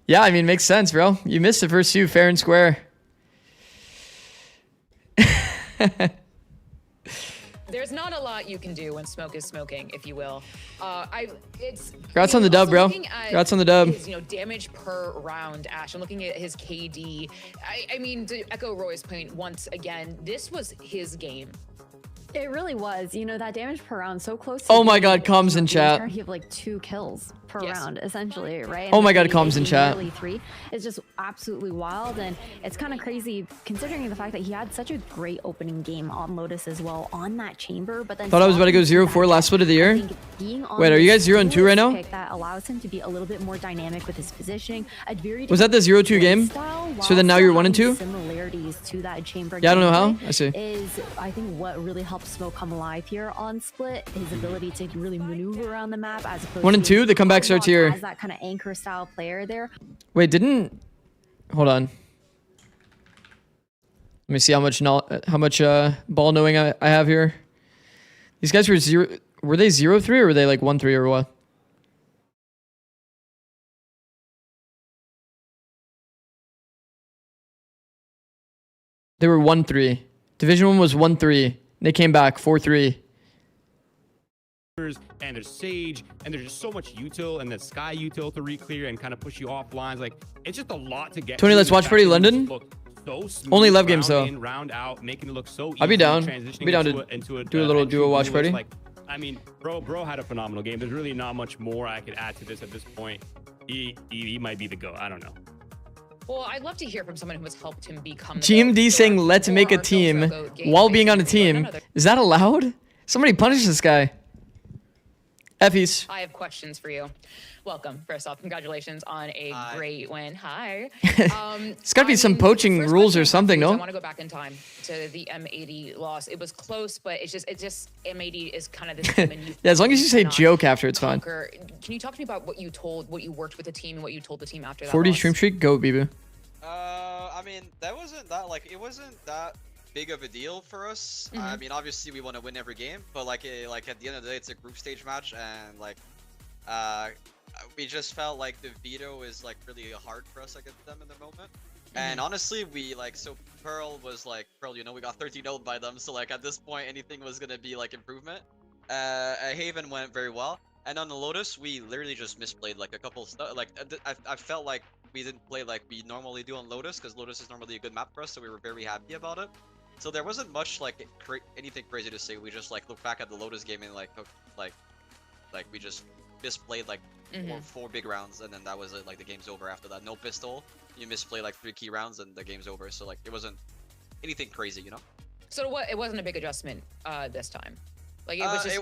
yeah, I mean, makes sense, bro. You missed the first 2 fair and square. There's not a lot you can do when smoke is smoking, if you will. Congrats on the dub, bro. Congrats on the dub. His, damage per round, Ash. I'm looking at his KD. I mean, to echo Roy's point once again, this was his game. It really was. That damage per round so close. Oh my God, comms in chat. He have like 2 kills per round, essentially, right? Oh my God, comms in chat. 3. It's just absolutely wild, and it's kind of crazy considering the fact that he had such a great opening game on Lotus as well on that chamber. But then thought I was about to go 0-4 last split of the year. Wait, are you guys 0-2 right now? That allows him to be a little bit more dynamic with his positioning. Was that the 0-2 game? So then now you're 1-2. Similarities to that chamber. Yeah, I don't know how. I see. Is I think what really helps Smoke come alive here on split, his ability to really maneuver around the map as opposed 1-2. The comeback starts here. As that kind of anchor style player there. Wait, hold on. Let me see how much ball knowing I have here. These guys were 0. Were they 0-3 or were they like 1-3 or what? They were 1-3. Division 1 was 1-3. They came back 4-3. And there's Sage, and there's just so much util, and the Sky util to re-clear and kind of push you off lines. Like, it's just a lot to get. Tony, let's watch Party London. So only love games though. In, round out, making it look so easy. I'll be down. I'll be down to do a little duo watch party. Like, I mean, bro had a phenomenal game. There's really not much more I could add to this at this point. He might be the GOAT. I don't know. Well, I'd love to hear from someone who has helped him become. GMD saying let's make a team while being on a team. Is that allowed? Somebody punish this guy. Effies. I have questions for you. Welcome. First off, congratulations on a great win. Hi. It's got to be some poaching rules or something, no? I want to go back in time to the M80 loss. It was close, but it's just M80 is kind of the team. And yeah, as long as you say joke after, it's fine. Can you talk to me about what you worked with the team and what you told the team after that 40 loss? stream streak, go, Bibu. I mean, that wasn't that, like, it wasn't that big of a deal for us. I mean, obviously we want to win every game, but like at the end of the day, it's a group stage match, and like we just felt like the veto is like really hard for us against them in the moment. And honestly, we so Pearl was like, we got 13-0 by them, so like at this point anything was gonna be like improvement. Haven went very well, and on the Lotus we literally just misplayed like a couple stuff. Like I felt like we didn't play like we normally do on Lotus, because Lotus is normally a good map for us, so we were very happy about it. So there wasn't much like anything crazy to say. We just like look back at the Lotus game and like we just misplayed like four big rounds, and then that was it. Like the game's over after that. No pistol. You misplay like 3 key rounds and the game's over. So like it wasn't anything crazy, you know. So it wasn't a big adjustment this time. Like it was just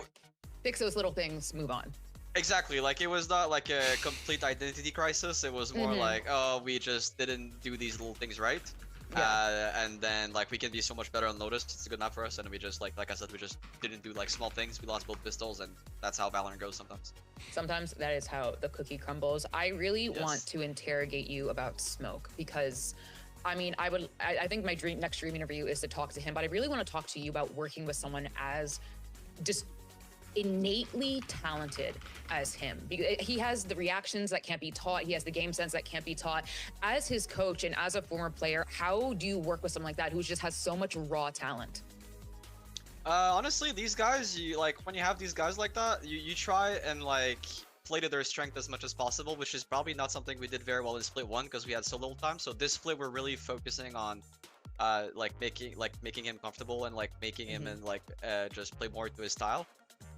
fix those little things, move on. Exactly. Like it was not like a complete identity crisis. It was more like, oh, we just didn't do these little things right. And then like we can be so much better on Lotus. It's a good map for us, and we just like I said, we just didn't do like small things. We lost both pistols, and that's how Valorant goes sometimes. Sometimes that is how the cookie crumbles. I really want to interrogate you about Smoke because, I mean, I think my next dream interview is to talk to him, but I really want to talk to you about working with someone as just innately talented as him. Because he has the reactions that can't be taught. He has the game sense that can't be taught. As his coach and as a former player, how do you work with someone like that who just has so much raw talent? Honestly, these guys, you like when you have these guys like that, you try and like play to their strength as much as possible, which is probably not something we did very well in split 1 because we had so little time. So this split we're really focusing on like making him comfortable and like making him and like just play more to his style.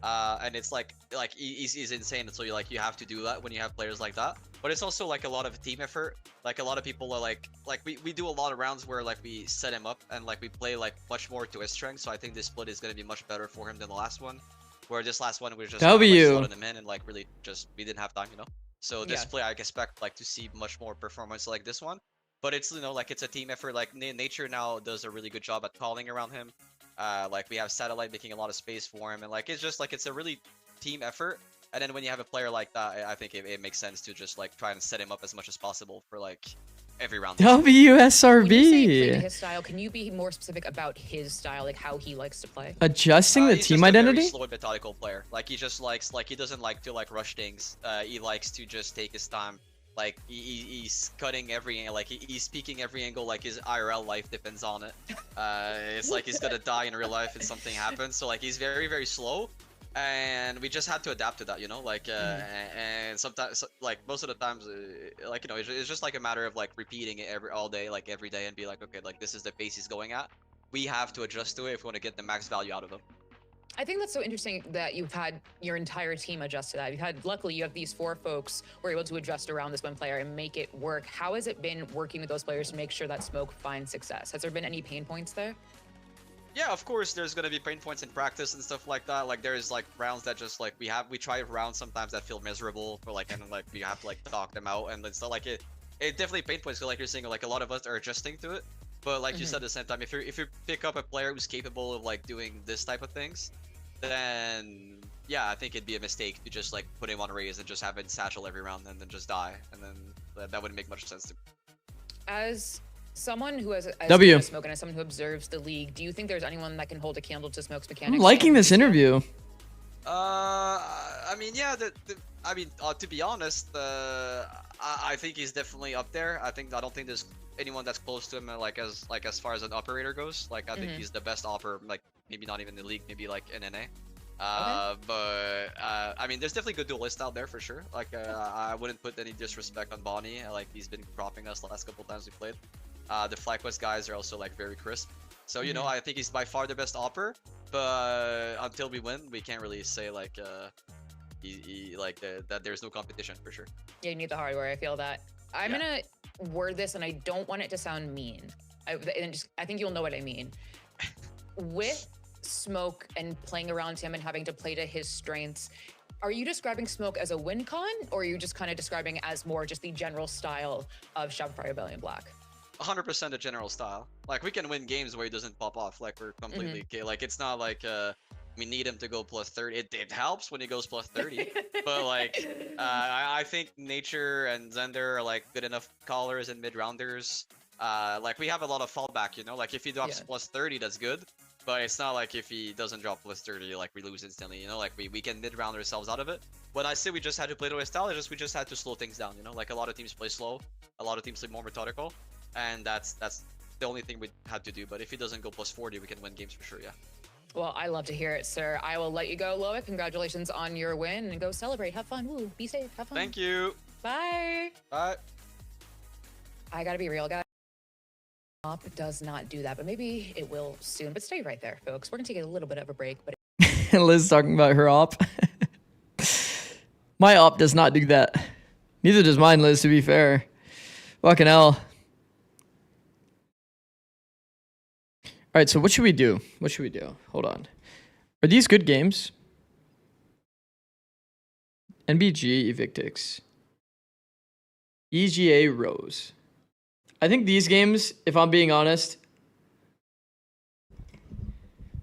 And it's like he's insane, so you have to do that when you have players like that. But it's also like a lot of team effort. Like a lot of people are like we do a lot of rounds where like we set him up and like we play like much more to his strength. So I think this split is going to be much better for him than the last one, where this last one we were just slotting him in and like really just we didn't have time, you know. So this play I expect like to see much more performance like this one. But it's, you know, like it's a team effort. Like Nature now does a really good job at calling around him. Like we have Satellite making a lot of space for him, and like it's just like it's a really team effort. And then when you have a player like that, I think it makes sense to just like try and set him up as much as possible for like every round. WSRB. When you say play to his style, can you be more specific about his style, like how he likes to play? Adjusting the team identity. He's just a very slow and methodical player. Like he just likes he doesn't like to like rush things. He likes to just take his time. Like he's cutting every like he's peeking every angle like his IRL life depends on it. It's like he's gonna die in real life if something happens. So like he's very, very slow, and we just had to adapt to that, you know. Like and sometimes like most of the times like, you know, it's just like a matter of like repeating it all day, like every day, and be like, okay, like this is the pace he's going at. We have to adjust to it if we want to get the max value out of him. I think that's so interesting that you've had your entire team adjust to that. You've had, luckily, you have these 4 folks who are able to adjust around this one player and make it work. How has it been working with those players to make sure that Smoke finds success? Has there been any pain points there? Yeah, of course, there's gonna be pain points in practice and stuff like that. Like there's like rounds that just like we try rounds sometimes that feel miserable, or like, and like we have to like talk them out, and it's not like it definitely pain points. Like you're saying, like a lot of us are adjusting to it. But like you said, at the same time, if you pick up a player who's capable of like doing this type of things, then yeah, I think it'd be a mistake to just like put him on raise and just have it satchel every round and then just die, and then that wouldn't make much sense to me. As someone who has Smoke and as someone who observes the league, do you think there's anyone that can hold a candle to Smoke's mechanics? I'm liking this interview. I mean, yeah, I mean, to be honest, I think he's definitely up there. I don't think there's anyone that's close to him like as far as an operator goes. Like I think he's the best operator, like maybe not even the league, maybe like in NA. But I mean, there's definitely good duelists out there for sure. Like I wouldn't put any disrespect on Bonnie. Like he's been cropping us the last couple times we played. The FlyQuest guys are also like very crisp. So you know, I think he's by far the best opper. But until we win, we can't really say like that there's no competition for sure. Yeah, you need the hardware. I feel that. I'm gonna word this, and I don't want it to sound mean. I think you'll know what I mean. With Smoke and playing around him and having to play to his strengths, are you describing Smoke as a win con, or are you just kind of describing it as more just the general style of Shopify Rebellion Black? 100% a general style. Like we can win games where he doesn't pop off. Like we're completely okay. Like it's not like we need him to go plus 30. It helps when he goes plus 30. But like I think Nature and Zender are like good enough callers and mid-rounders. Like we have a lot of fallback, you know. Like if he drops plus 30, that's good. But it's not like if he doesn't drop plus 30, like we lose instantly, you know. Like we can mid-round ourselves out of it. When I say we just had to play to his style, we just had to slow things down, you know. Like a lot of teams play slow, a lot of teams play more methodical. And that's the only thing we had to do. But if he doesn't go plus 40, we can win games for sure, yeah. Well, I love to hear it, sir. I will let you go, Loic. Congratulations on your win, and go celebrate. Have fun. Woo. Be safe. Have fun. Thank you. Bye. Bye. I gotta be real, guys. Op does not do that, but maybe it will soon. But stay right there, folks. We're gonna take a little bit of a break. But Liz talking about her op. My op does not do that. Neither does mine, Liz, to be fair. Fucking hell. All right, so what should we do? What should we do? Hold on. Are these good games? NBG Evictix. EGA Rose. I think these games, if I'm being honest,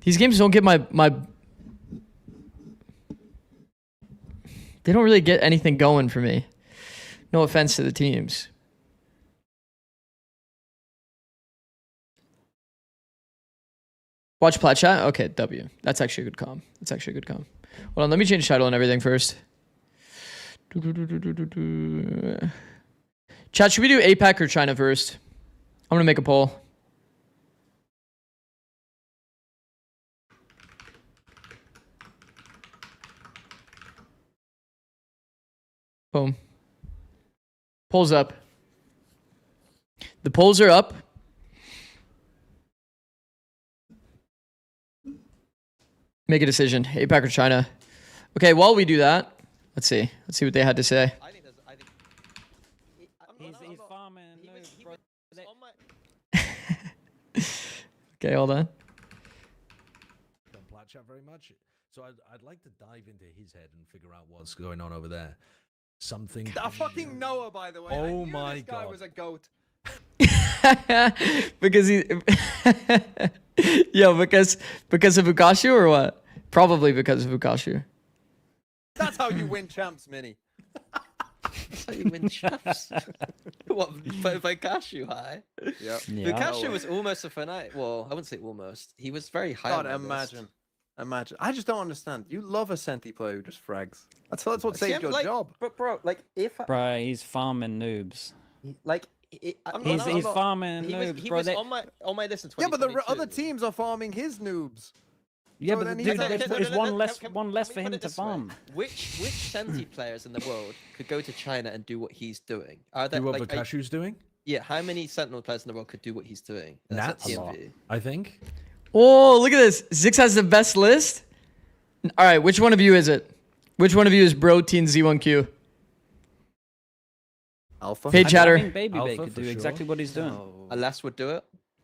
these games don't get my. They don't really get anything going for me. No offense to the teams. Watch plat chat? Okay, W. That's actually a good comm. That's actually a good comm. Hold on, let me change title and everything first. Chat, should we do APAC or China first? I'm gonna make a poll. Boom. Polls up. The polls are up. Make a decision. APAC or China. Okay, while we do that, let's see. Let's see what they had to say. He's farming. Okay, hold on. Don't plat chat very much. So I'd like to dive into his head and figure out what's going on over there. Something. I fucking Noah, by the way. Oh I knew my this guy God. was a goat. Because he Yo, because of Ukashu or what? Probably because of Ukashu. That's how you win champs, Mini. That's how you win champs. What, by Cashew high? Yeah. Cashew was almost a Fnatic. Well, I wouldn't say almost. He was very high. God, on my list. imagine. I just don't understand. You love a Senti player who just frags. That's what saved your like, job. But bro, like if Bro, he's farming noobs. like He's I'm not- farming he noobs, was, he bro. was They- on my list in Yeah, but the 2022. other teams are farming his noobs. Yeah, So but then dude, he's Okay, it's, okay, it's no, one no, less, can one we less for put him it to this way? farm. Which Senti players in the world could go to China and do what he's doing? Are there Do what like Vakashu's doing? yeah? How many Sentinel players in the world could do what he's doing? And that's Nats? at A lot. TMV. I think. Oh, look at this. Zix has the best list. All right, which one of you is it? Which one of you is Bro Teen Z1Q? Alpha. Hey, I chatter. think Baby Bay Alpha could for do sure. exactly what he's doing. Alas would do it.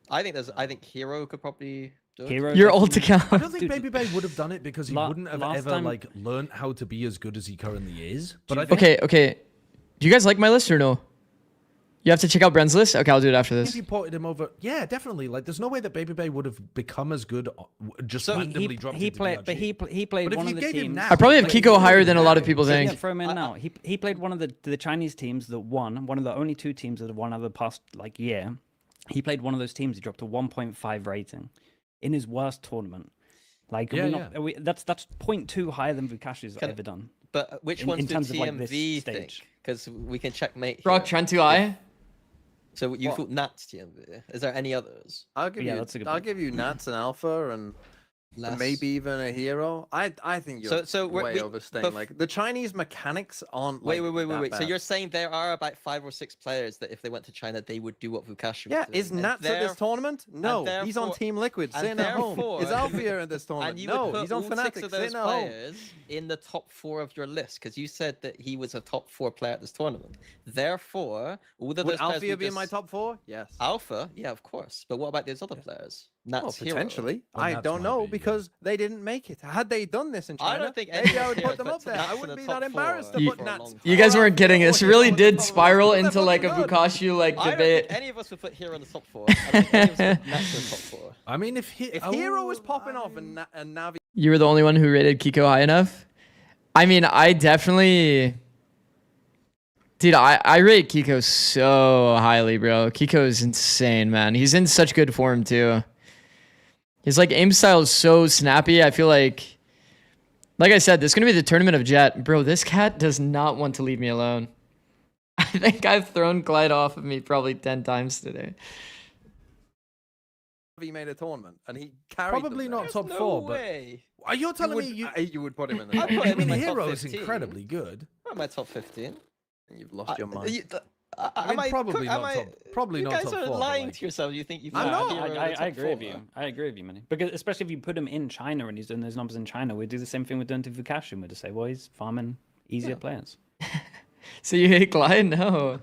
I think Hero could probably do it. Hero. Your definitely- ult account. I don't think Dude, Baby Bay would have done it because he wouldn't have last ever time- like learned how to be as good as he currently is. But I think Okay. Do you guys like my list or no? You have to check out Bren's list? Okay, I'll do it after if this. you ported him over, yeah, definitely. Like, there's no way that Baby Bay would have become as good just So randomly dropped he into played, but DRG. he played But if one you of the gave him teams. Nats, I probably have like, Kiko if higher you than a lot of people Yeah, think. throw him in now. He played one of the Chinese teams that won. One of the only two teams that have won over the past like year. He played one of those teams. He dropped a 1.5 rating in his worst tournament. Like Yeah, that's 0.2 higher than Vukashi's Can- ever done. But which in ones do terms of, like, this TMV stage. think? Because we can checkmate. Rock here. Trent 2i. So you What? thought Nats TMV? Is there any others? I'll give Yeah, you. that's a good I'll point. give you Nats and Alpha and Less. maybe even a Hero. I think you're So way overstaying. Like the Chinese mechanics aren't. Wait. Like, that So bad. you're saying there are about 5 or 6 players that if they went to China, they would do what Vukashi Yeah, was doing. is and Nats at this tournament? No, he's on therefore- Team Liquid, and sitting at home. therefore- Is Alfia at this tournament? And you No, would put he's on all 6 Fnatic, of those sitting at home. players in the top 4 of your list because you said that he was a top 4 player at this tournament. Therefore, all of those Would players we Alfia be in my just- top 4? Yes. Alpha, yeah, of course. But what about those other players? Nats, Well, Hero. potentially. Well, I Nats don't might know be, yeah. because they didn't make it. Had they done this in China, I don't think maybe any I of would the put heroes them put up there. I Nats wouldn't in be the that top embarrassed to four put for a Nats. long You time. guys weren't getting this. It really did spiral They're into like a fucking good. Vukashu like I don't debate. think any of us would put Hero in the top 4. I don't think any of us would put Nats in the top 4. I mean, if Hero was popping off and Navi. You were the only one who rated Kiko high enough. I mean, I definitely, dude. I rate Kiko so highly, bro. Kiko is insane, man. He's in such good form too. His like aim style is so snappy. I feel like I said, this is gonna be the tournament of Jet, bro. This cat does not want to leave me alone. I think I've thrown Glide off of me probably 10 times today. He made a tournament and he carried. Probably them not there. top No 4, but way. are you telling would, me you would put him in the I top put I him in mean, my top Hero is 15. incredibly good. Not my top 15. You've lost your mind. I mean, probably not top. Probably you not guys top are 4. but, lying like, to yourselves. You think you I'm put not. Hero in the I top agree with 4. you. I agree with you, Manny. Because especially if you put him in China and he's doing those numbers in China, we do the same thing we're doing to Vukashin. We'd just say, well, he's farming easier players. So you hate Glide? No.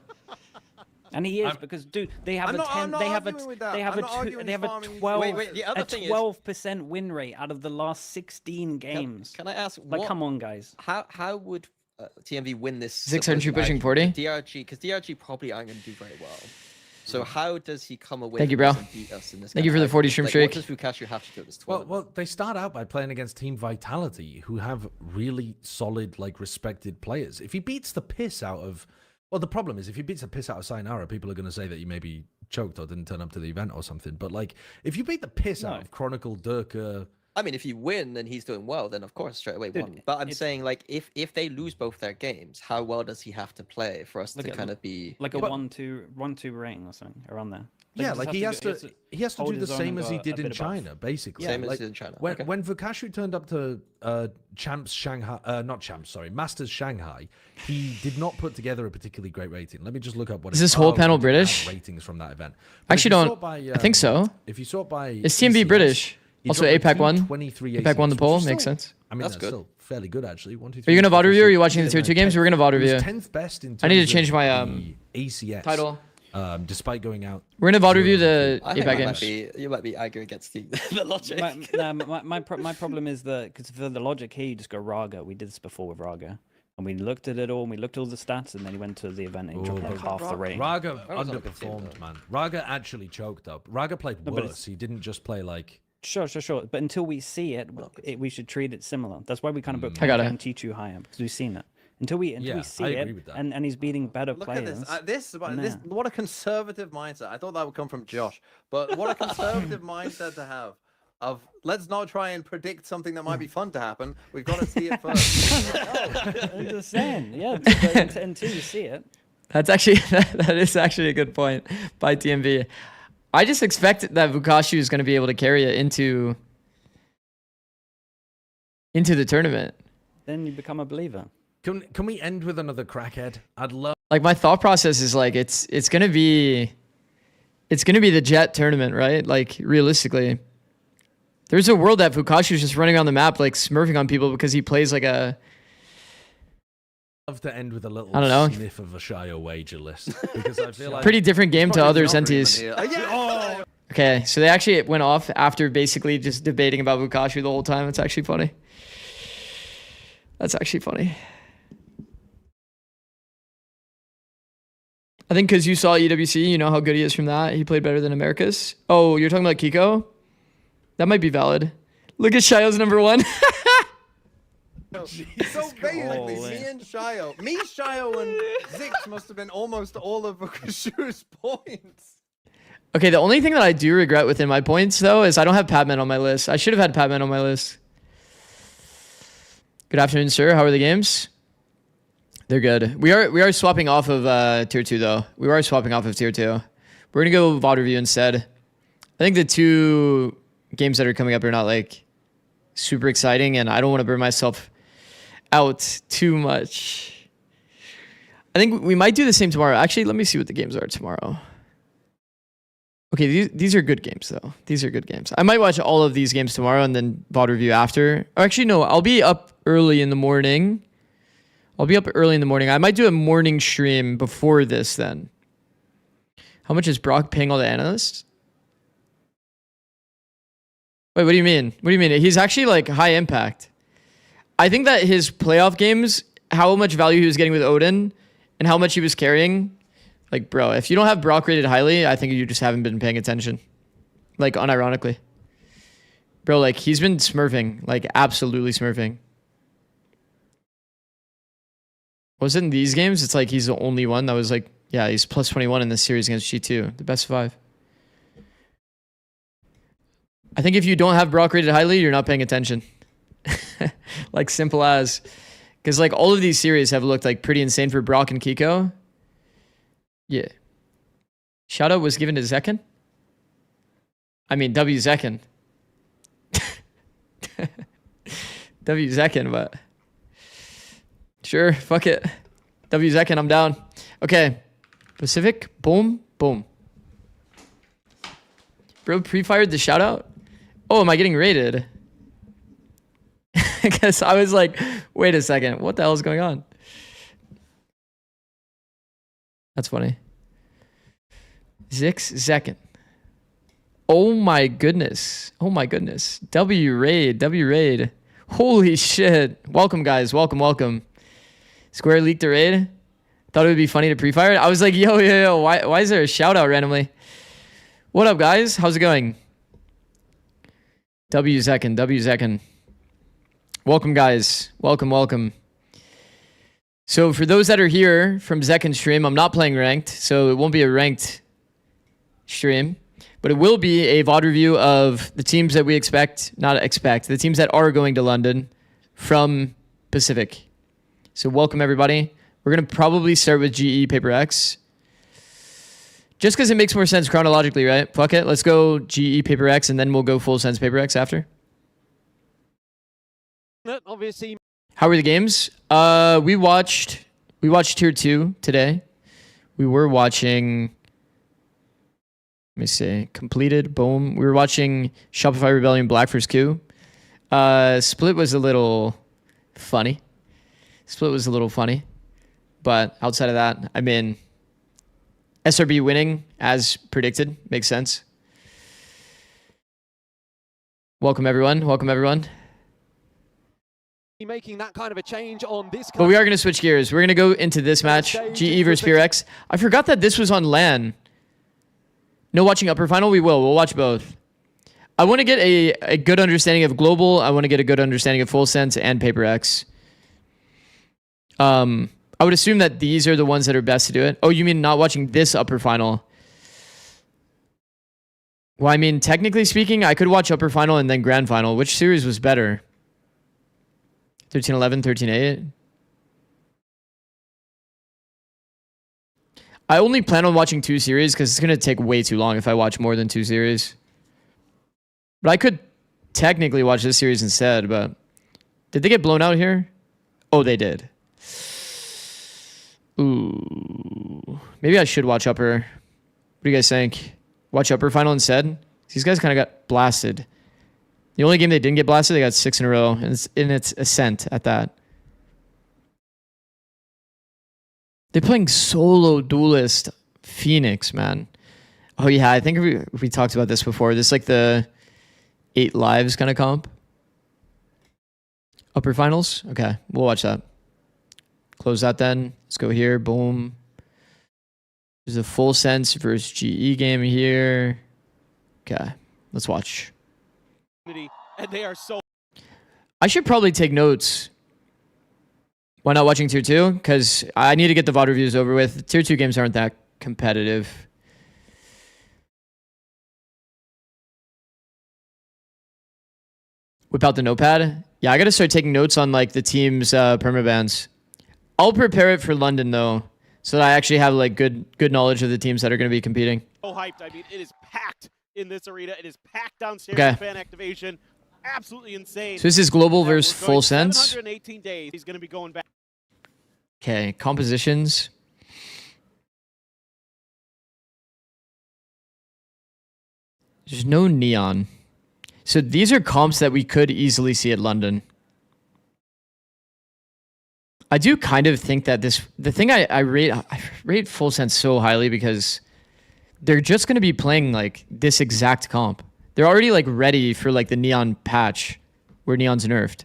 And he is because, dude, they have I'm a not- 10. I'm not They have a. arguing with that. They have I'm a. not Two, arguing they have he's a farming easy 12. Wait, the other a thing is- 12% win rate out of the last 16 games. Can I ask, Like, what, come on, guys. how would TMV win this? 600 supposed pushing match? 40? DRG, because DRG probably aren't going to do very well. So how does he come away Thank you, from bro. this and beat us in this Thank kind you of for the fight? 40 stream Like, streak. what does Fukashu have to do at this Well, tournament? they start out by playing against Team Vitality, who have really solid, like, respected players. If he beats the piss out of... Well, the problem is, if he beats the piss out of Sayonara, people are going to say that he maybe choked or didn't turn up to the event or something. But, like, if you beat the piss out of Chronicle, Durka... I mean, if you win and he's doing well, then of course straight away won. But I'm saying, like, if they lose both their games, how well does he have to play for us to kind of be like a 1-2 rating or something around there? Yeah, just like he has to hold do the his own same and as he go a did in bit above. China, basically. Same as like, he did in China. When Okay. when Vukashu turned up to Champs Shanghai, not Champs, sorry, Masters Shanghai, he did not put together a particularly great rating. Let me just look up what Is this whole panel British? ratings from that event. I actually don't. I think so. If you saw it by Is TMB ECS, British? he Also, dropped APAC won. 223 APAC won the ACS, poll. which is Makes still- sense. I mean, That's that's good. still fairly good, actually. 1, 2, Are you 3, gonna 4, VOD review or are you 5, watching the 6, tier 2 7, games? We're gonna VOD He was review. 10th best in I need to terms change of my the ACS title. Despite going out. We're gonna VOD review the I think APAC games. you might be arguing against the logic. My problem is that because for the logic here, you just go Raga. We did this before with Raga, and we looked at it all. And we looked at all the stats, and then he went to the event and dropped like half the rating. Raga was on a good team, underperformed, man. Raga actually choked up. Raga played but worse. He didn't just play like... Sure. But until we see it, we should treat it similar. That's why we kind of put I got Panka it. and Chichu higher because we've seen it. Until we Yeah, see I it, agree with that. and he's beating better Look players. at this. than This. that. What a conservative mindset. I thought that would come from Josh, but what a conservative mindset to have. Of let's not try and predict something that might be fun to happen. We've got to see it first. I'm just saying, yeah. Until you see it. That's actually that is actually a good point by TMV. I just expect that Vukashu is going to be able to carry it into the tournament. Then you become a believer. Can we end with another crackhead? I'd love... Like my thought process is like it's gonna be the Jet tournament, right? Like realistically, there's a world that Vukashu's just running on the map like smurfing on people because he plays like a... love to end with a little I don't know. sniff of a Shio wager list because I feel like pretty different game to Probably other not agreement Sentis. here. Oh, Okay, so they actually went off after basically just debating about Vukashu the whole time. It's actually funny. That's actually funny. I think because you saw EWC, you know how good he is from that. He played better than Americas. Oh, you're talking about Kiko? That might be valid. Look at Shio's #1. so basically, Holy. me, Shio, and Zix must have been almost all of Vukashu's points. Okay, the only thing that I do regret within my points, though, is I don't have Padman on my list. I should have had Padman on my list. Good afternoon, sir. How are the games? They're good. We are swapping off of tier 2 though. We are swapping off of tier 2. We're gonna go VOD review instead. I think the two games that are coming up are not like super exciting, and I don't want to burn myself out too much. I think we might do the same tomorrow. Actually, let me see what the games are tomorrow. Okay, these are good games though. These are good games. I might watch all of these games tomorrow and then VOD review after. Or actually, no, I'll be up early in the morning. I might do a morning stream before this then. How much is Brock paying all the analysts? Wait, what do you mean? What do you mean? He's actually like high impact. I think that his playoff games, how much value he was getting with Odin and how much he was carrying. Like, bro, if you don't have Brock rated highly, I think you just haven't been paying attention. Like, unironically. Bro, like, he's been smurfing. Like, absolutely smurfing. Was it in these games? It's like he's the only one that was like, yeah, he's plus 21 in this series against G2. The best 5. I think if you don't have Brock rated highly, you're not paying attention. Like, simple as. Because, like, all of these series have looked, like, pretty insane for Brock and Kiko. Yeah. Shoutout was given to Zekken? I mean, W Zekken. W Zekken, but... Sure, fuck it. W Zekken, I'm down. Okay. Pacific, boom, boom. Bro, pre-fired the shoutout? Oh, am I getting raided? Because I was like, wait a second, what the hell is going on? That's funny. Zix Zekken. Oh my goodness. Oh my goodness. W raid. Holy shit. Welcome, guys. Welcome. Square leaked the raid. Thought it would be funny to pre-fire it. I was like, yo, why is there a shout out randomly? What up, guys? How's it going? W Zekin. Welcome, guys. Welcome. So for those that are here from Zekin's stream, I'm not playing ranked, so it won't be a ranked stream, but it will be a VOD review of the teams that we the teams that are going to London from Pacific. So welcome, everybody. We're going to probably start with GE Paper X. Just because it makes more sense chronologically, right? Fuck it. Let's go GE Paper X, and then we'll go full sense Paper X after. Obviously. How were the games? We watched Tier 2 today. We were watching... Let me see. Completed. Boom. We were watching Shopify Rebellion Black vs. Q. Split was a little funny. But outside of that, I mean, SRB winning as predicted makes sense. Welcome everyone. Making that kind of a change on this. But we are going to switch gears. We're going to go into this match, GE versus PRX. I forgot that this was on LAN. No watching upper final. We'll watch both. I want to get a good understanding of global. I want to get a good understanding of full sense and Paper X. I would assume that these are the ones that are best to do it. Oh, you mean not watching this upper final? Well, I mean, technically speaking, I could watch upper final and then grand final. Which series was better? 13-11, 13-8? I only plan on watching 2 series because it's going to take way too long if I watch more than 2 series. But I could technically watch this series instead, but... Did they get blown out here? Oh, they did. Ooh. Maybe I should watch upper. What do you guys think? Watch upper final instead? These guys kind of got blasted. The only game they didn't get blasted, they got 6 in a row. And it's in its ascent at that. They're playing solo duelist Phoenix, man. Oh yeah, I think we talked about this before. This is like the 8 lives kind of comp. Upper finals? Okay, we'll watch that. Close that then. Let's go here. Boom. There's a full sense versus GE game here. Okay, let's watch. And they are so. I should probably take notes. Why not watching Tier 2? Because I need to get the VOD reviews over with. Tier 2 games aren't that competitive. Whip out the notepad. Yeah, I got to start taking notes on like the team's permabans. I'll prepare it for London though, so that I actually have like good knowledge of the teams that are going to be competing. So hyped. I mean, it is packed in this arena. It is packed downstairs. Okay. Fan activation. Absolutely insane. So this is global versus full sense. 718 days. He's going to be going back. Okay, compositions. There's no neon. So these are comps that we could easily see at London. I do kind of think that the thing I rate full sense so highly because they're just going to be playing like this exact comp. They're already like ready for like the neon patch where neon's nerfed.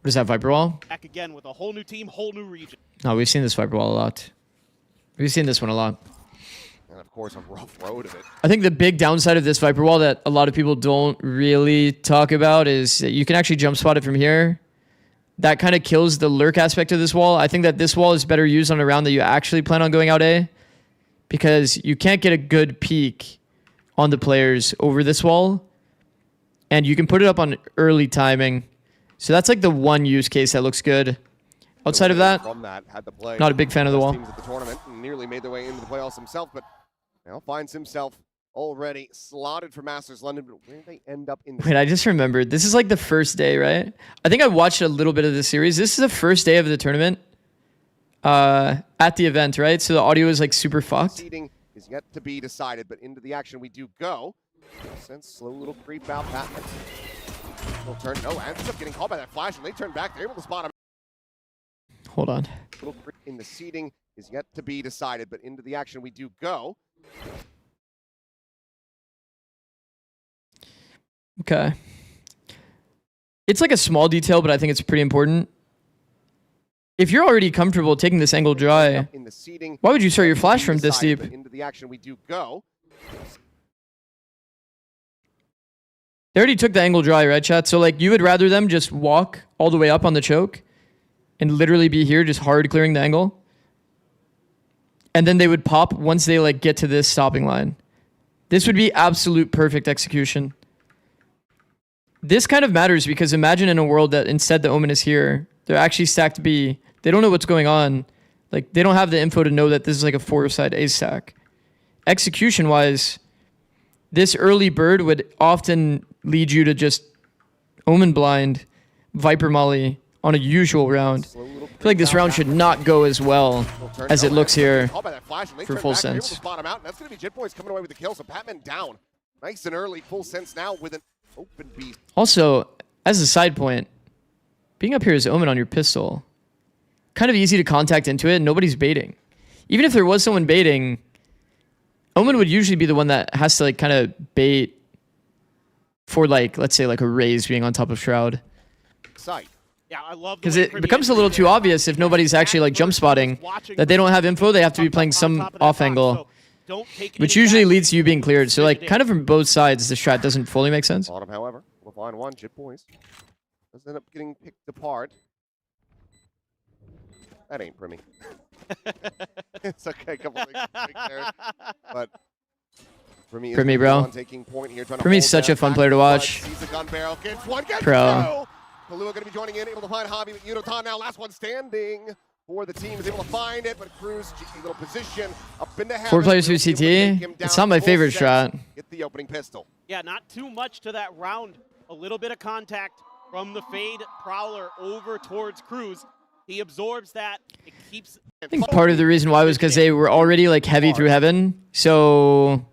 What is that, Viper Wall? Back again with a whole new team, whole new region. No, we've seen this Viper Wall a lot. We've seen this one a lot. And of course, a rough road of it. I think the big downside of this Viper Wall that a lot of people don't really talk about is that you can actually jump spot it from here. That kind of kills the lurk aspect of this wall. I think that this wall is better used on a round that you actually plan on going out A, because you can't get a good peek on the players over this wall, and you can put it up on early timing. So that's like the one use case that looks good. Outside of that, not a big fan of the wall. Teams at the tournament nearly made their way into the playoffs himself, but now finds himself already slotted for Masters London. But where do they end up in? Wait, I just remembered. This is like the first day, right? I think I watched a little bit of the series. This is the first day of the tournament at the event, right? So the audio is like super fucked. Seeding is yet to be decided, but into the action we do go. Sense slow little creep out. Patman. Little turn. No, ends up getting caught by that flash, and they turn back. They're able to spot him. Hold on. Little creep in the seeding is yet to be decided, but into the action we do go. Okay. It's like a small detail, but I think it's pretty important. If you're already comfortable taking this angle dry, In the seating, why would you start your flash from this deep? but into the action we do go. They already took the angle dry, right, chat? So, like, you would rather them just walk all the way up on the choke and literally be here just hard clearing the angle? And then they would pop once they, like, get to this stopping line. This would be absolute perfect execution. This kind of matters because imagine in a world that instead the Omen is here, they're actually stacked B. They don't know what's going on. Like, they don't have the info to know that this is like a 4-side A stack. Execution-wise, this early bird would often lead you to just Omen blind, Viper Molly on a usual round. I feel like this round should not go as well as it looks here for full sense. That's going to be Jit Boys coming away with the kill, so Patman down. Nice and early, full sense now with an open beast. Also, as a side point, being up here as Omen on your pistol, kind of easy to contact into it, nobody's baiting. Even if there was someone baiting, Omen would usually be the one that has to like kind of bait for like, let's say like a Raze being on top of Shroud. Yeah, I love because it becomes a little too obvious if nobody's actually like jump spotting that they don't have info. They have to be playing some off angle, which usually leads to you being cleared. So like kind of from both sides, the strat doesn't fully make sense. Bottom, however, we'll find one. Jit Boys does end up getting picked apart. That ain't Primmy. It's okay, a couple things there, but Primmy, bro. Primmy's such a fun player to watch. Pro. Kalua going to be joining in, able to find Hobby, but Yunotan now last one standing for the team is able to find it, but Cruz little position up into heaven. 4 players through CT. It's not my favorite shot. Get the opening pistol. Yeah, not too much to that round. A little bit of contact from the Fade Prowler over towards Cruz. He absorbs that. It keeps. I think part of the reason why was because they were already like heavy through heaven, so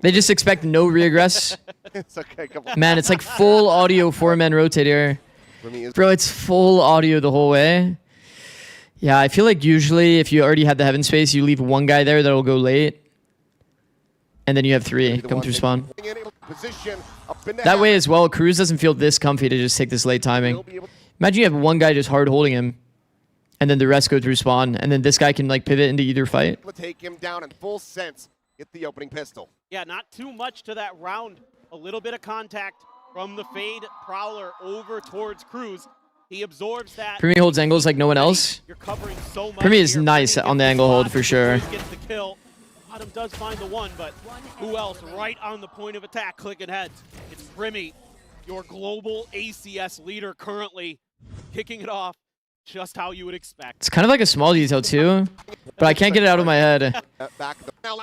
they just expect no regress. It's okay, man, it's like full audio 4-man rotate here. Bro, it's full audio the whole way. Yeah, I feel like usually if you already had the heaven space, you leave one guy there that'll go late. And then you have 3 come through spawn. That way as well, Cruz doesn't feel this comfy to just take this late timing. Imagine you have one guy just hard holding him, and then the rest go through spawn, and then this guy can like pivot into either fight. Take him down in full sense. Get the opening pistol. Yeah, not too much to that round. A little bit of contact from the Fade Prowler over towards Cruz. He absorbs that. Primmy holds angles like no one else. You're covering so much. Primmy is nice on the angle hold for sure. Gets the kill. Bottom does find the one, but who else right on the point of attack clicking heads? It's Primmy, your global ACS leader currently, kicking it off just how you would expect. It's kind of like a small detail too, but I can't get it out of my head.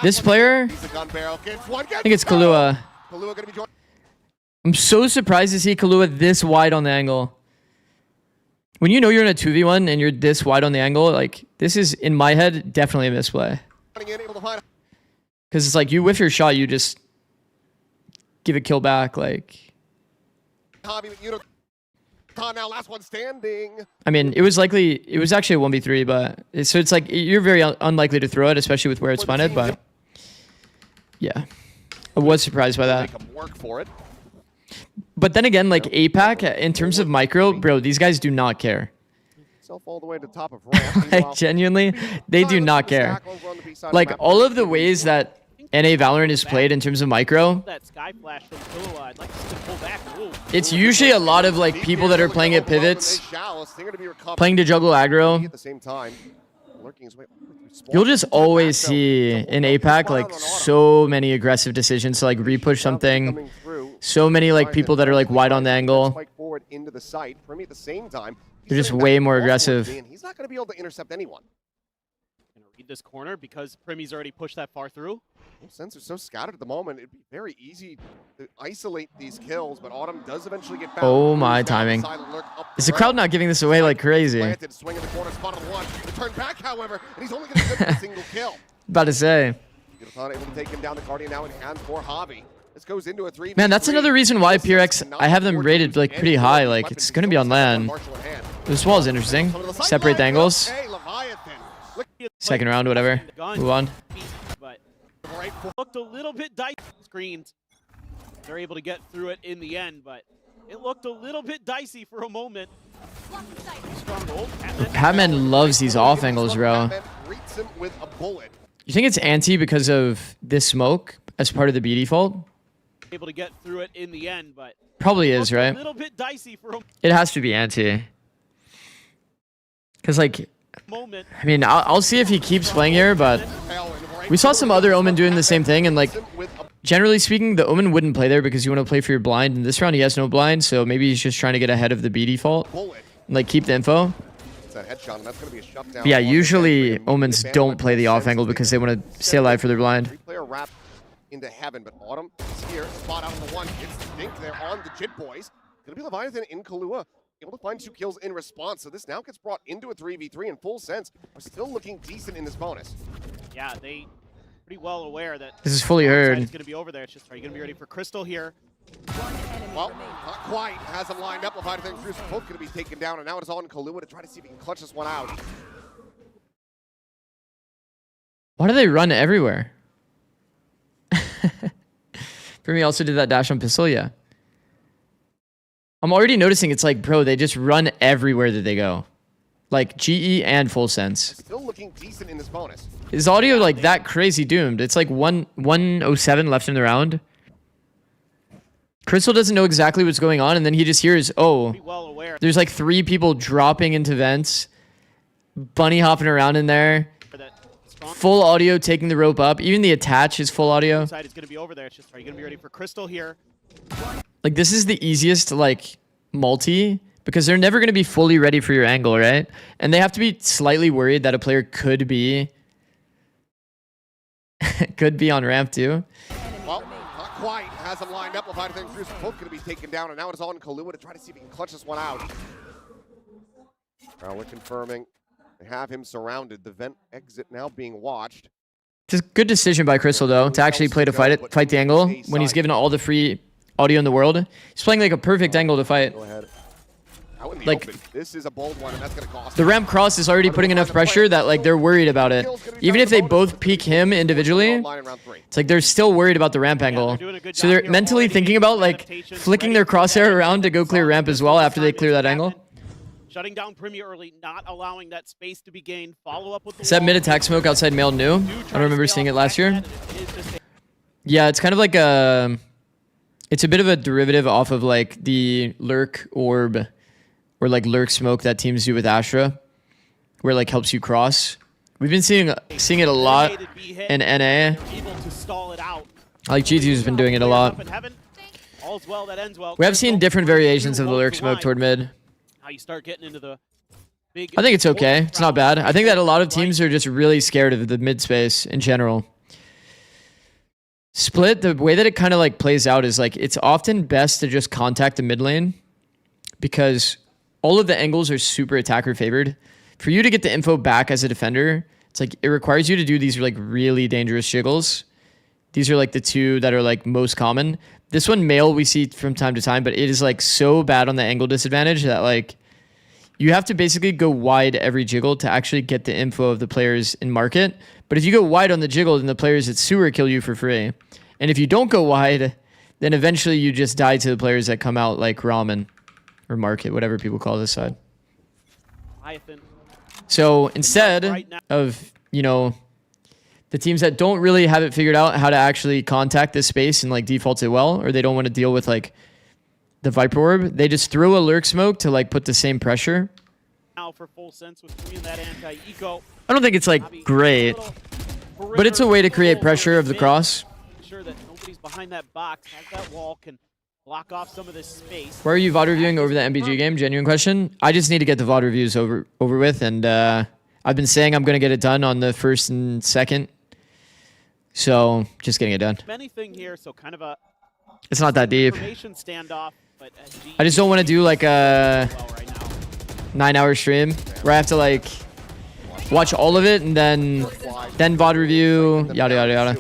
This player, I think it's Kalua. I'm so surprised to see Kalua this wide on the angle. When you know you're in a 2v1 and you're this wide on the angle, like this is, in my head, definitely a misplay. Because it's like you whiff your shot, you just give a kill back. Like, now last one standing. I mean, it was actually a 1v3, but so it's like you're very unlikely to throw it, especially with where it's spun. But yeah, I was surprised by that. Make 'em work for it. But then again, like APAC, in terms of micro, bro, these guys do not care. All the way to the top of ramp. Like genuinely, they do not care. Like all of the ways that NA Valorant is played in terms of micro, it's usually a lot of like people that are playing at pivots, playing to juggle aggro. At the same time, You'll just always see in APAC like so many aggressive decisions to like repush something. So many like people that are like wide on the angle. They're just way more aggressive. He's not going to be able to intercept anyone. Gonna read this corner because Primmy's already pushed that far through. Sense are so scattered at the moment, it'd be very easy to isolate these kills, but Autumn does eventually get found. Oh my timing. Is the crowd not giving this away like crazy? Swing in the corner, spotted one. The turn back, however, and he's only going to get a single kill. About to say. Able to take him down. The Guardian now in hands for Hobby. This goes into a 3v3. Man, that's another reason why PRX, I have them rated like pretty high. Like it's going to be on LAN. This wall is interesting. Separate the angles. Second round, whatever. Move on. But looked a little bit dicey. Screens. They're able to get through it in the end, but it looked a little bit dicey for a moment. Patman loves these off angles, bro. Greets him with a bullet. You think it's anti because of this smoke as part of the B default? Able to get through it in the end, but Probably is, right? a little bit dicey for him. It has to be anti. Because, like, Moment. I mean, I'll see if he keeps playing here, but we saw some other Omen doing the same thing, and, like, generally speaking, the Omen wouldn't play there because you want to play for your blind. In this round, he has no blind, so maybe he's just trying to get ahead of the B default and, like, keep the info. But yeah, usually Omens don't play the off angle because they want to stay alive for their blind. Three-player wrap into heaven, but Autumn is here. Spot out on the one. It's the dink there on the Jit Boys. Gonna be Leviathan in Kahlua. Able to find 2 kills in response. So this now gets brought into a 3v3 in full sense. Are still looking decent in this bonus. Yeah, they pretty well aware that This is fully heard. It's going to be over there. It's just, are you going to be ready for Crystal here? Well, not quite. Has them lined up. Leviathan and Cruz are both going to be taken down, and now it's on Kahlua to try to see if he can clutch this one out. Why do they run everywhere? For me, also did that dash on pistol, yeah. I'm already noticing it's like, bro, they just run everywhere that they go. Like GE and full sense. Still looking decent in this bonus. Is audio like that crazy doomed? It's like 107 left in the round. Crystal doesn't know exactly what's going on, and then he just hears, oh, there's like 3 people dropping into vents, bunny hopping around in there. Full audio taking the rope up. Even the attach is full audio. Side is going to be over there. It's just, are you going to be ready for Crystal here? Like, this is the easiest, like, multi, because they're never going to be fully ready for your angle, right? And they have to be slightly worried that a player could be on ramp too. Well, not quite. Has them lined up. Leviathan and Cruz are both going to be taken down, and now it's on Kahlua to try to see if he can clutch this one out. We're confirming. They have him surrounded. The vent exit now being watched. It's a good decision by Crystal, though, to actually play to fight the angle when he's given all the free audio in the world. He's playing like a perfect angle to fight. Go ahead. Like, this is a bold one, and that's going to cost the ramp cross is already putting enough pressure that like they're worried about it. Even if they both peek him individually, it's like they're still worried about the ramp angle. So they're mentally thinking about like flicking their crosshair around to go clear ramp as well after they clear that angle. Shutting down Premier early, not allowing that space to be gained. Follow up with the Is that mid attack smoke outside male new? I don't remember seeing it last year. Yeah, it's kind of like a... It's a bit of a derivative off of like the lurk orb or like lurk smoke that teams do with Astra, where it like helps you cross. We've been seeing it a lot in NA. Like GT's been doing it a lot. We have seen different variations of the lurk smoke toward mid. How you start getting into the big... I think it's okay. It's not bad. I think that a lot of teams are just really scared of the mid space in general. Split, the way that it kind of like plays out is like it's often best to just contact the mid lane because all of the angles are super attacker favored. For you to get the info back as a defender, it's like it requires you to do these like really dangerous jiggles. These are like the 2 that are like most common. This one male we see from time to time, but it is like so bad on the angle disadvantage that like you have to basically go wide every jiggle to actually get the info of the players in market. But if you go wide on the jiggle, then the players at sewer kill you for free. And if you don't go wide, then eventually you just die to the players that come out like ramen or market, whatever people call this side. So instead of, you know, the teams that don't really have it figured out how to actually contact this space and like default it well, or they don't want to deal with like the Viper Orb, they just throw a lurk smoke to like put the same pressure. Now for full sense with that anti-eco. I don't think it's like great, but it's a way to create pressure of the cross. Sure that nobody's behind that box, has that wall, can block off some of this space. Why are you VOD reviewing over the MBG game? Genuine question. I just need to get the VOD reviews over with, and I've been saying I'm gonna get it done on the 1st and 2nd. So just getting it done. Anything here, so kind of a it's not that deep. Standoff, but I just don't want to do like a 9-hour stream where I have to like watch all of it and then VOD review, yada yada yada.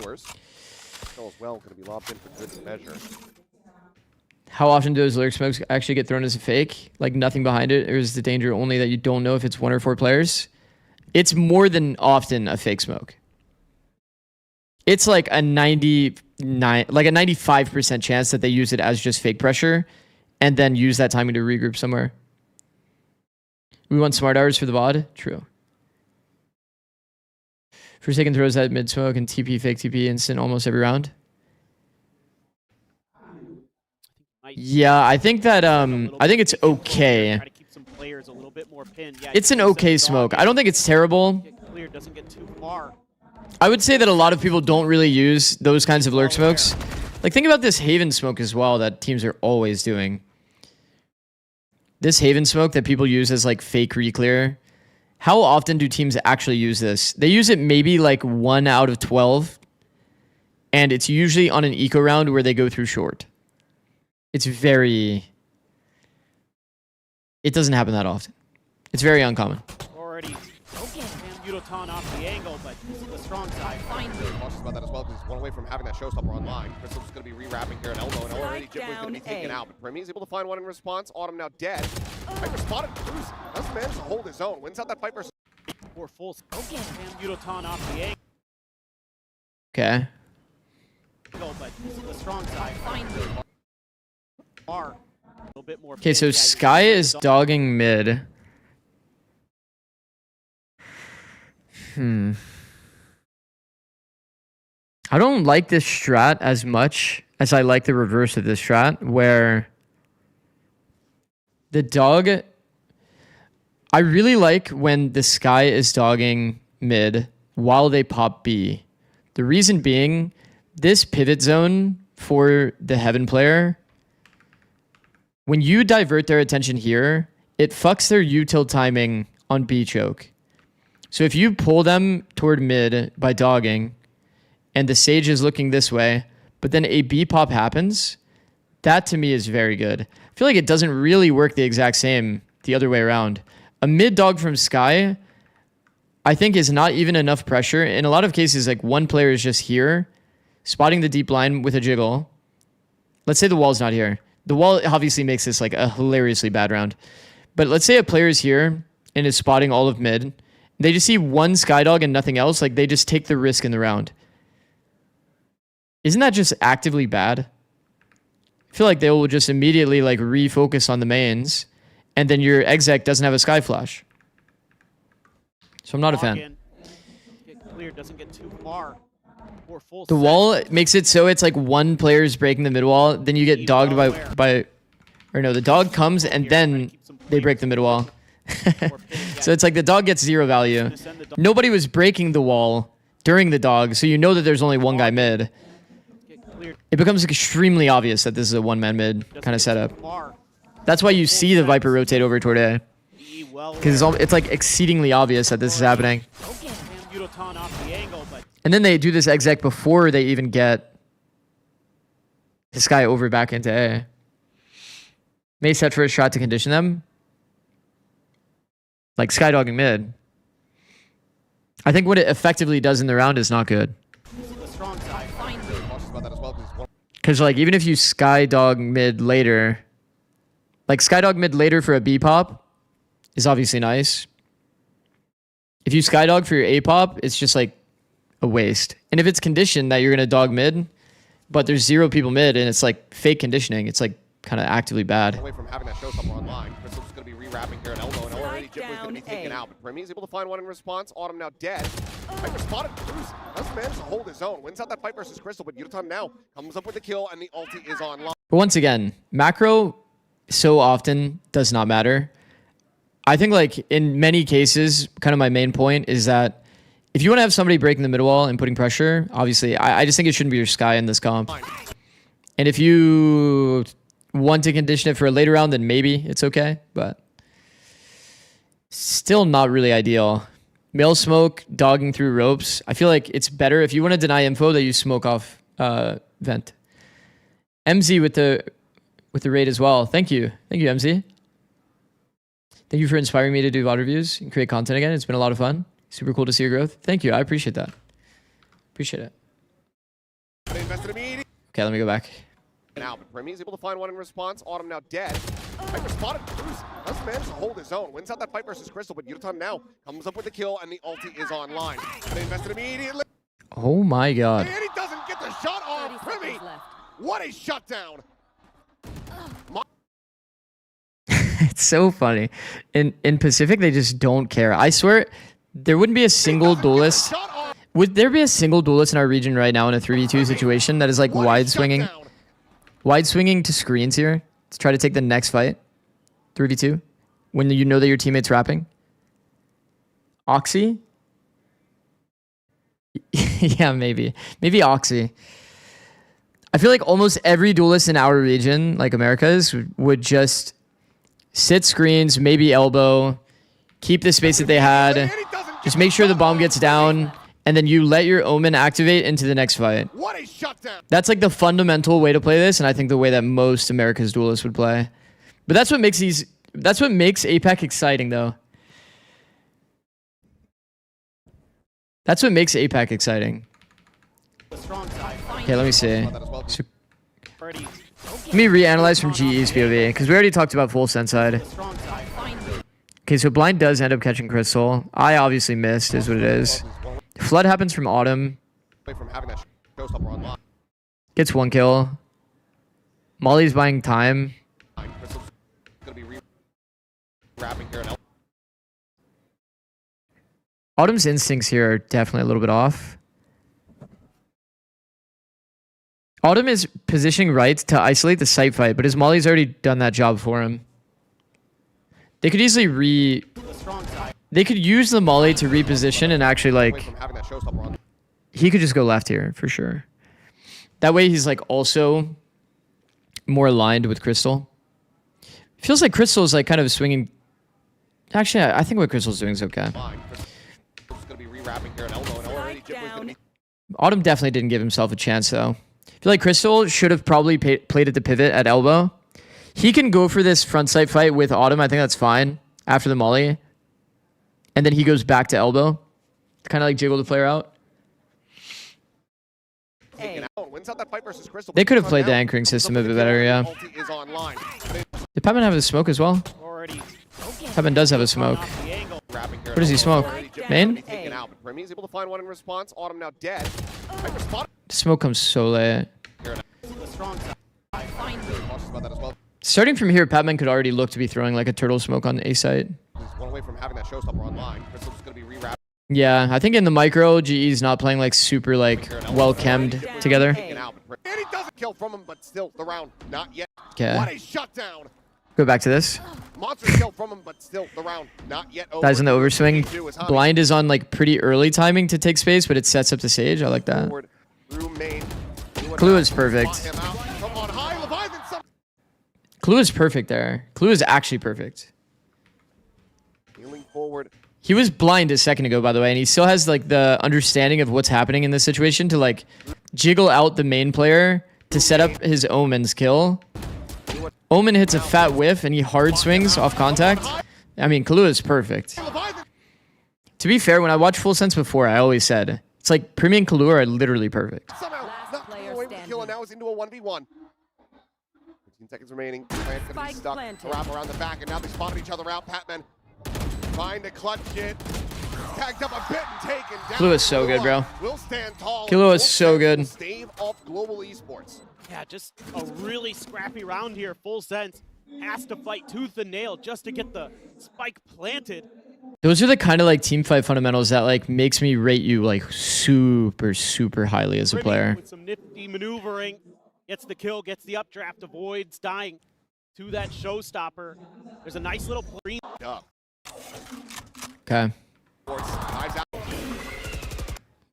How often do those lurk smokes actually get thrown as a fake? Like nothing behind it, or is the danger only that you don't know if it's 1 or 4 players? It's more than often a fake smoke. It's like a 95% chance that they use it as just fake pressure and then use that timing to regroup somewhere. We want smart hours for the VOD. True. Forsaken throws that mid smoke and TP fake TP instant almost every round. Yeah, I think that I think it's okay. It's an okay smoke. I don't think it's terrible. I would say that a lot of people don't really use those kinds of lurk smokes. Like, think about this Haven smoke as well that teams are always doing. This Haven smoke that people use as like fake reclear. How often do teams actually use this? They use it maybe like 1 out of 12. And it's usually on an eco round where they go through short. It's very... It doesn't happen that often. It's very uncommon. Already Yudotan off the angle, but this is the strong side. Cautious about that as well because he's one away from having that showstopper online. Crystal's going to be rewrapping here at elbow, and already Jibbo's going to be taken out. But Primi is able to find one in response. Autumn now dead. Viper spotted. Cruz does manage to hold his own. Wins out that Viper. For full smoke. Yudotan off the angle. Okay. But this is the strong side. Okay, so Sky is dogging mid. I don't like this strat as much as I like the reverse of this strat, where the dog... I really like when the Sky is dogging mid while they pop B. The reason being, this pivot zone for the Heaven player, when you divert their attention here, it fucks their util timing on B choke. So if you pull them toward mid by dogging, and the Sage is looking this way, but then a B pop happens, that to me is very good. I feel like it doesn't really work the exact same the other way around. A mid dog from Sky, I think, is not even enough pressure. In a lot of cases, like, one player is just here, spotting the deep line with a jiggle. Let's say the wall's not here. The wall obviously makes this like a hilariously bad round. But let's say a player is here and is spotting all of mid. They just see one Skydog and nothing else. Like, they just take the risk in the round. Isn't that just actively bad? I feel like they will just immediately like refocus on the mains, and then your exec doesn't have a Sky Flash. So I'm not a fan. Clear, doesn't get too far. The wall makes it so it's like one player's breaking the mid wall, then you get dogged by or no, the dog comes and then they break the mid wall. So it's like the dog gets 0 value. Nobody was breaking the wall during the dog, so you know that there's only one guy mid. It becomes extremely obvious that this is a one-man mid kind of setup. That's why you see the Viper rotate over toward A. Because it's like exceedingly obvious that this is happening. And then they do this exec before they even get this guy over back into A. May set for a shot to condition them. Like Skydogging mid. I think what it effectively does in the round is not good. Because like even if you Skydog mid later, like Skydog mid later for a B pop is obviously nice. If you Skydog for your A pop, it's just like a waste. And if it's conditioned that you're going to dog mid, but there's 0 people mid and it's like fake conditioning, it's like kind of actively bad. Away from having that showstopper online. Crystal's going to be rewrapping here at elbow, and already Jibbo's going to be taken out. But Primi is able to find one in response. Autumn now dead. Viper spotted. Cruz does manage to hold his own. Wins out that fight versus Crystal, but Yudotan now comes up with the kill, and the ulti is online. But once again, macro so often does not matter. I think like in many cases, kind of my main point is that if you want to have somebody breaking the middle wall and putting pressure, obviously, I just think it shouldn't be your Sky in this comp. And if you want to condition it for a later round, then maybe it's okay, but still not really ideal. Male smoke, dogging through ropes. I feel like it's better if you want to deny info that you smoke off vent. MZ with the raid as well. Thank you. Thank you, MZ. Thank you for inspiring me to do VOD reviews and create content again. It's been a lot of fun. Super cool to see your growth. Thank you. I appreciate that. Appreciate it. Okay, let me go back. Now, but Primi is able to find one in response. Autumn now dead. Viper spotted. Cruz does manage to hold his own. Wins out that fight versus Crystal, but Yudotan now comes up with the kill, and the ulti is online. They invested immediately. Oh my god. And he doesn't get the shot on Primi. What a shutdown. It's so funny. In Pacific, they just don't care. I swear, there wouldn't be a single duelist. Would there be a single duelist in our region right now in a 3v2 situation that is like wide swinging to screens here to try to take the next fight? 3v2? When you know that your teammate's rapping? Oxy? Yeah, maybe. Maybe Oxy. I feel like almost every duelist in our region, like America's, would just sit screens, maybe elbow, keep the space that they had, just make sure the bomb gets down, and then you let your Omen activate into the next fight. That's like the fundamental way to play this, and I think the way that most America's duelists would play. But that's what makes APAC exciting, though. That's what makes APAC exciting. Okay, let me see. So, let me reanalyze from GE's POV, because we already talked about full sense side. Okay, so Blind does end up catching Crystal. I obviously missed, is what it is. Flood happens from Autumn. Gets 1 kill. Molly's buying time. Autumn's instincts here are definitely a little bit off. Autumn is positioning right to isolate the site fight, but his Molly's already done that job for him. They could easily They could use the Molly to reposition and actually, like... He could just go left here, for sure. That way he's, like, also more aligned with Crystal. Feels like Crystal is, like, kind of swinging... Actually, I think what Crystal's doing is okay. Autumn definitely didn't give himself a chance, though. I feel like Crystal should have probably played at the pivot at elbow. He can go for this front sight fight with Autumn. I think that's fine after the Molly. And then he goes back to elbow. Kind of like jiggle the player out. They could have played the anchoring system a bit better, yeah. Did Patman have a smoke as well? Patman does have a smoke. Where does he smoke? Main? Smoke comes so late. Starting from here, Patman could already look to be throwing like a turtle smoke on A site. Yeah, I think in the micro, GE's not playing like super like well chemmed together. Okay. Go back to this. Guys on the overswing. Blind is on like pretty early timing to take space, but it sets up the stage. I like that. Clue is perfect. Clue is perfect there. Clue is actually perfect. He was blind a second ago, by the way, and he still has like the understanding of what's happening in this situation to like jiggle out the main player to set up his Omen's kill. Omen hits a fat whiff and he hard swings off contact. I mean, Kahlua is perfect. To be fair, when I watched Full Sense before, I always said, it's like Primi and Kahlua are literally perfect. Now is into a 1v1. 15 seconds remaining. Plant's gonna be stuck. Wrap around the back, and now they spotted each other out. Patman trying to clutch it. Tagged up a bit and taken down. Kahlua is so good, bro. Will stand tall. Kahlua is so good. Stave off global esports. Yeah, just a really scrappy round here. Full Sense has to fight tooth and nail just to get the spike planted. Those are the kind of like team fight fundamentals that like makes me rate you like super, super highly as a player. With some nifty maneuvering, gets the kill, gets the updraft, avoids dying to that showstopper. There's a nice little play. Okay.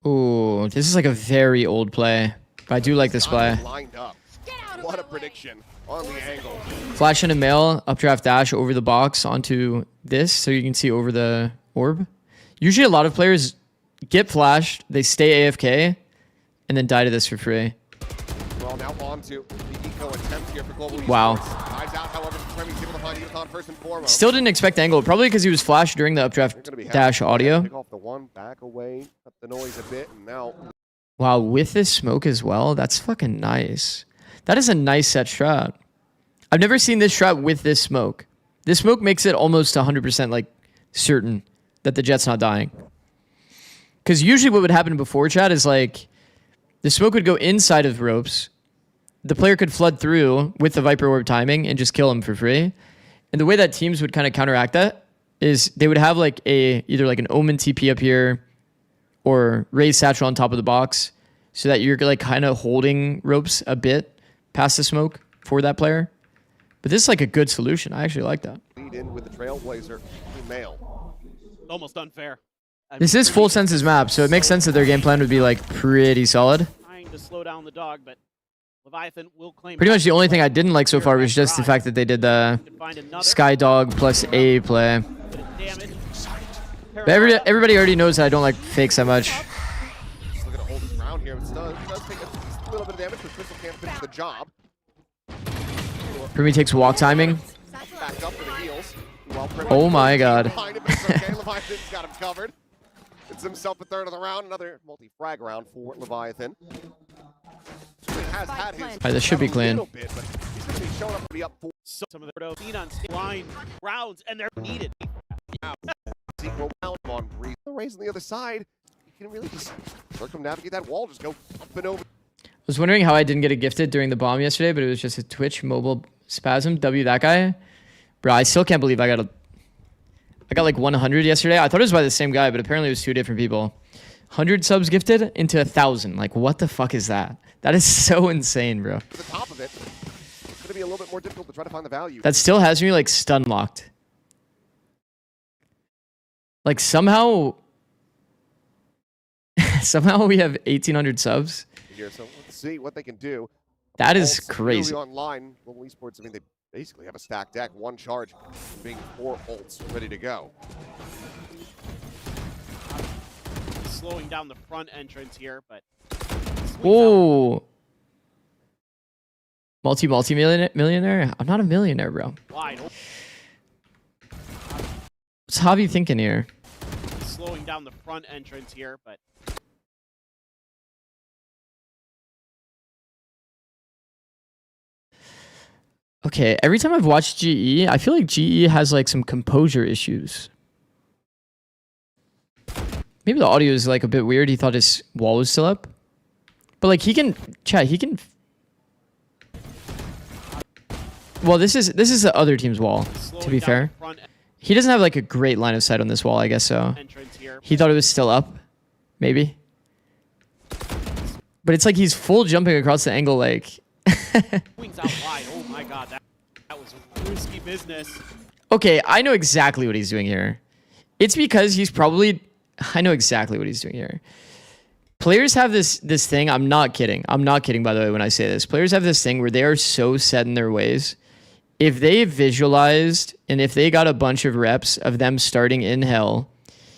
Ooh, this is like a very old play, but I do like this play. What a prediction on the angle. Flash into mail, updraft dash over the box onto this so you can see over the orb. Usually a lot of players get flashed, they stay AFK, and then die to this for free. Well, now on to the eco attempt here for global wow. Eyes out, however, Premi's able to find Yukon first and foremost. Still didn't expect angle, probably because he was flashed during the updraft dash audio. Pick off the one, back away, cut the noise a bit, and now. Wow, with this smoke as well, that's fucking nice. That is a nice set strat. I've never seen this strat with this smoke. This smoke makes it almost 100% like certain that the Jet's not dying. Because usually what would happen before chat is like the smoke would go inside of ropes. The player could flood through with the Viper Orb timing and just kill him for free. And the way that teams would kind of counteract that is they would have like either like an Omen TP up here or Raise Satchel on top of the box so that you're like kind of holding ropes a bit past the smoke for that player. But this is like a good solution. I actually like that. Lead in with the Trailblazer male. Almost unfair. This is Full Sense's map, so it makes sense that their game plan would be like pretty solid. Trying to slow down the dog, but Leviathan will claim. Pretty much the only thing I didn't like so far was just the fact that they did the Sky Dog plus A play. But everybody already knows that I don't like fakes that much. Still gonna hold his ground here. It does take a little bit of damage, but Crystal can't finish the job. Primi takes walk timing. Backed up for the heals. Oh my god. Okay, Leviathan's got him covered. It's himself a third of the round. Another multi-frag round for Leviathan. He has had his Alright, this should be clean. bit, but he's going to be showing up to be up for Some of the seen on line rounds, and they're needed. sequel round on Breeze. The raise on the other side. You can really just circumnavigate that wall, just go up and over. I was wondering how I didn't get it gifted during the bomb yesterday, but it was just a Twitch mobile spasm. W that guy. Bro, I still can't believe I got like 100 yesterday. I thought it was by the same guy, but apparently it was 2 different people. 100 subs gifted into 1,000. Like, what the fuck is that? That is so insane, bro. To the top of it, it's going to be a little bit more difficult to try to find the value. That still has me like stun locked. Like somehow we have 1,800 subs. Here, so let's see what they can do. That is Ults crazy. really online, Global Esports, I mean, they basically have a stacked deck, 1 charge, being 4 ults ready to go. Slowing down the front entrance here, but Oh, millionaire. I'm not a millionaire, bro. wide. What's Javi thinking here? Slowing down the front entrance here, but Okay, every time I've watched GE, I feel like GE has like some composure issues. Maybe the audio is like a bit weird. He thought his wall was still up. But like he can Well, this is the other team's wall, to be fair. He doesn't have like a great line of sight on this wall, I guess so. He thought it was still up, maybe. But it's like he's full jumping across the angle like wings out wide. Oh my god, that was risky business. Okay, I know exactly what he's doing here. It's because he's probably I know exactly what he's doing here. Players have this thing. I'm not kidding. I'm not kidding, by the way, when I say this. Players have this thing where they are so set in their ways. If they visualized and if they got a bunch of reps of them starting in hell,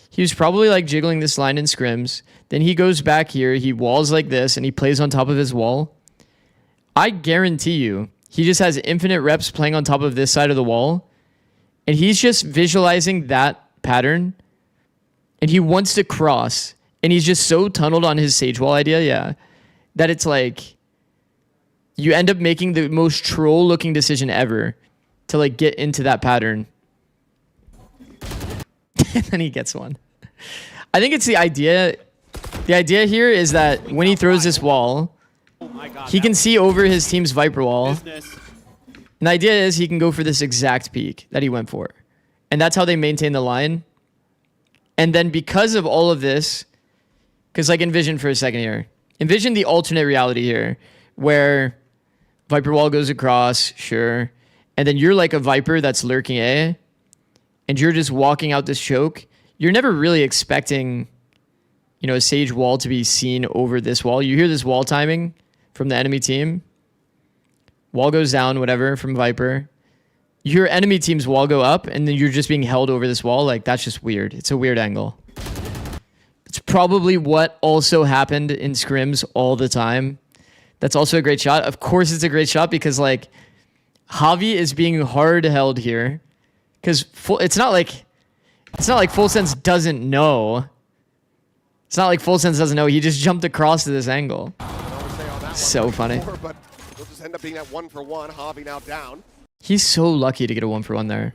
he was probably like jiggling this line in scrims. Then he goes back here, he walls like this, and he plays on top of his wall. I guarantee you, he just has infinite reps playing on top of this side of the wall. And he's just visualizing that pattern. And he wants to cross. And he's just so tunneled on his Sage Wall idea, yeah, that it's like you end up making the most troll-looking decision ever to like get into that pattern. And then he gets one. I think it's the idea. The idea here is that when he throws this wall, he can see over his team's Viper wall. And the idea is he can go for this exact peak that he went for. And that's how they maintain the line. And then because of all of this, because like envision for a second here. Envision the alternate reality here where Viper wall goes across, sure. And then you're like a Viper that's lurking A. And you're just walking out this choke. You're never really expecting, you know, a Sage wall to be seen over this wall. You hear this wall timing from the enemy team. Wall goes down, whatever, from Viper. You hear enemy team's wall go up, and then you're just being held over this wall. Like, that's just weird. It's a weird angle. It's probably what also happened in scrims all the time. That's also a great shot. Of course it's a great shot because, like, Javi is being hard held here. Because it's not like Full Sense doesn't know. It's not like Full Sense doesn't know. He just jumped across to this angle. So funny. But we'll just end up being at 1-for-1. Javi now down. He's so lucky to get a 1-for-1 there.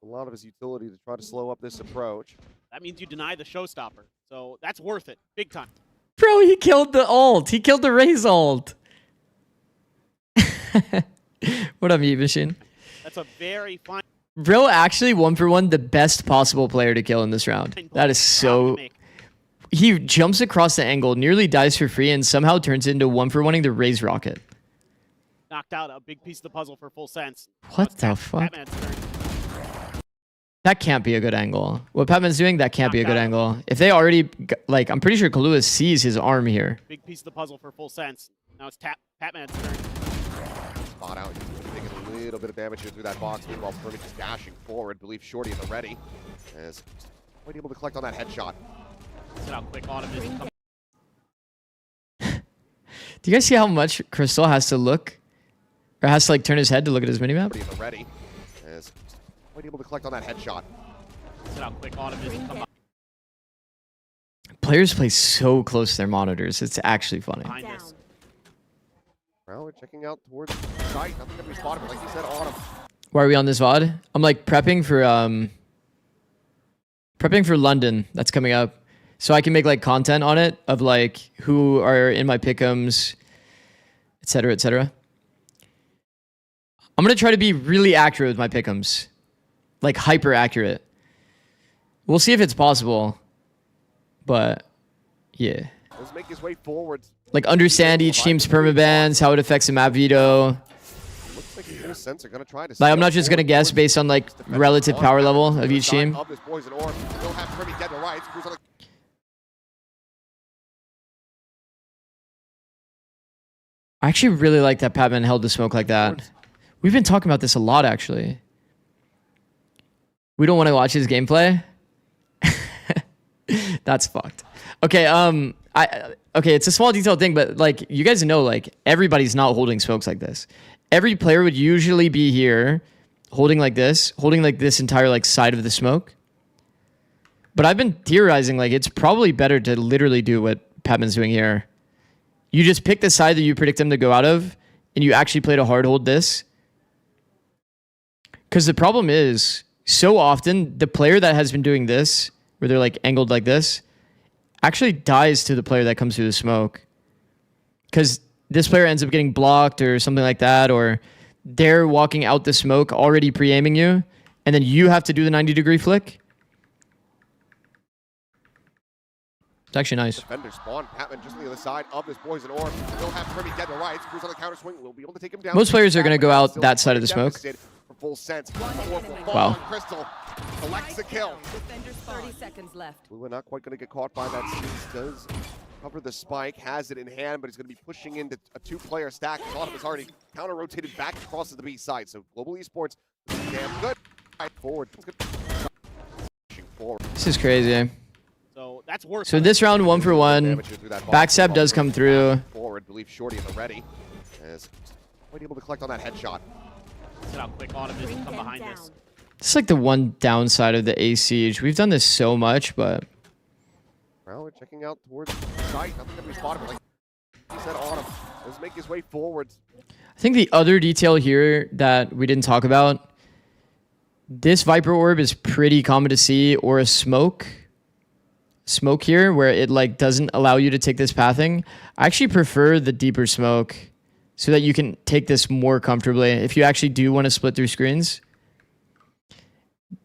A lot of his utility to try to slow up this approach. That means you deny the showstopper. So that's worth it. Big time. Bro, he killed the ult. He killed the Raze ult. What up, Meat Machine? That's a very fine. Bro, actually 1-for-1 the best possible player to kill in this round. That is so... He jumps across the angle, nearly dies for free, and somehow turns into 1-for-1ing the Raise Rocket. Knocked out a big piece of the puzzle for full sense. What the fuck? That can't be a good angle. What Patman's doing, that can't be a good angle. If they already... Like, I'm pretty sure Kahlua sees his arm here. Big piece of the puzzle for full sense. Now it's Patman's turn. Spot out. He's taking a little bit of damage here through that box. Meanwhile, Permit is dashing forward. Believe Shorty at the ready. As quite able to collect on that headshot. Look how quick Autumn is. Do you guys see how much Crystal has to look? Or has to like turn his head to look at his minimap? At the ready. As quite able to collect on that headshot. Look how quick Autumn is. Players play so close to their monitors. It's actually funny. Well, we're checking out towards the site. Nothing can be spotted, but like you said, Autumn. Why are we on this VOD? I'm like prepping for London. That's coming up. So I can make like content on it of like who are in my pick'ems, etc., etc. I'm gonna try to be really accurate with my pick'ems, like hyper accurate. We'll see if it's possible, but yeah. Let's make his way forward. Like understand each team's permabans, how it affects the map veto. Looks like Full Sense are gonna try to Like I'm not just gonna guess based on like relative power level of each team. Of this poison orb. They'll have Permit dead to rights. I actually really like that Patman held the smoke like that. We've been talking about this a lot, actually. We don't want to watch his gameplay. That's fucked. Okay, okay, it's a small detail thing, but like you guys know, like everybody's not holding smokes like this. Every player would usually be here, holding like this entire like side of the smoke. But I've been theorizing like it's probably better to literally do what Patman's doing here. You just pick the side that you predict them to go out of, and you actually play to hard hold this. Because the problem is, so often, the player that has been doing this, where they're like angled like this, actually dies to the player that comes through the smoke. Because this player ends up getting blocked or something like that, or they're walking out the smoke already pre-aiming you, and then you have to do the 90-degree flick. It's actually nice. Defender spawn. Patman just on the other side of this poison orb. They'll have Permit dead to rights. Cruz on the counter swing. We'll be able to take him down. Most players are going to go out that side of the smoke. For Full Sense. Wow. Crystal collects the kill. 30 seconds left. We're not quite going to get caught by that. Seeds does cover the spike, has it in hand, but he's going to be pushing into a two-player stack. Autumn has already counter-rotated back across to the B side. So Global Esports, damn good. Right forward. This is crazy. So that's worse. So this round 1-for-1. Backstab does come through. Forward, believe Shorty at the ready. As quite able to collect on that headshot. Look how quick Autumn is come behind us. This is like the one downside of the A Siege. We've done this so much, but well, we're checking out towards the site. Nothing can be spotted, but like he said, Autumn. Let's make his way forward. I think the other detail here that we didn't talk about, this Viper Orb is pretty common to see, or a smoke here where it like doesn't allow you to take this pathing. I actually prefer the deeper smoke so that you can take this more comfortably if you actually do want to split through screens.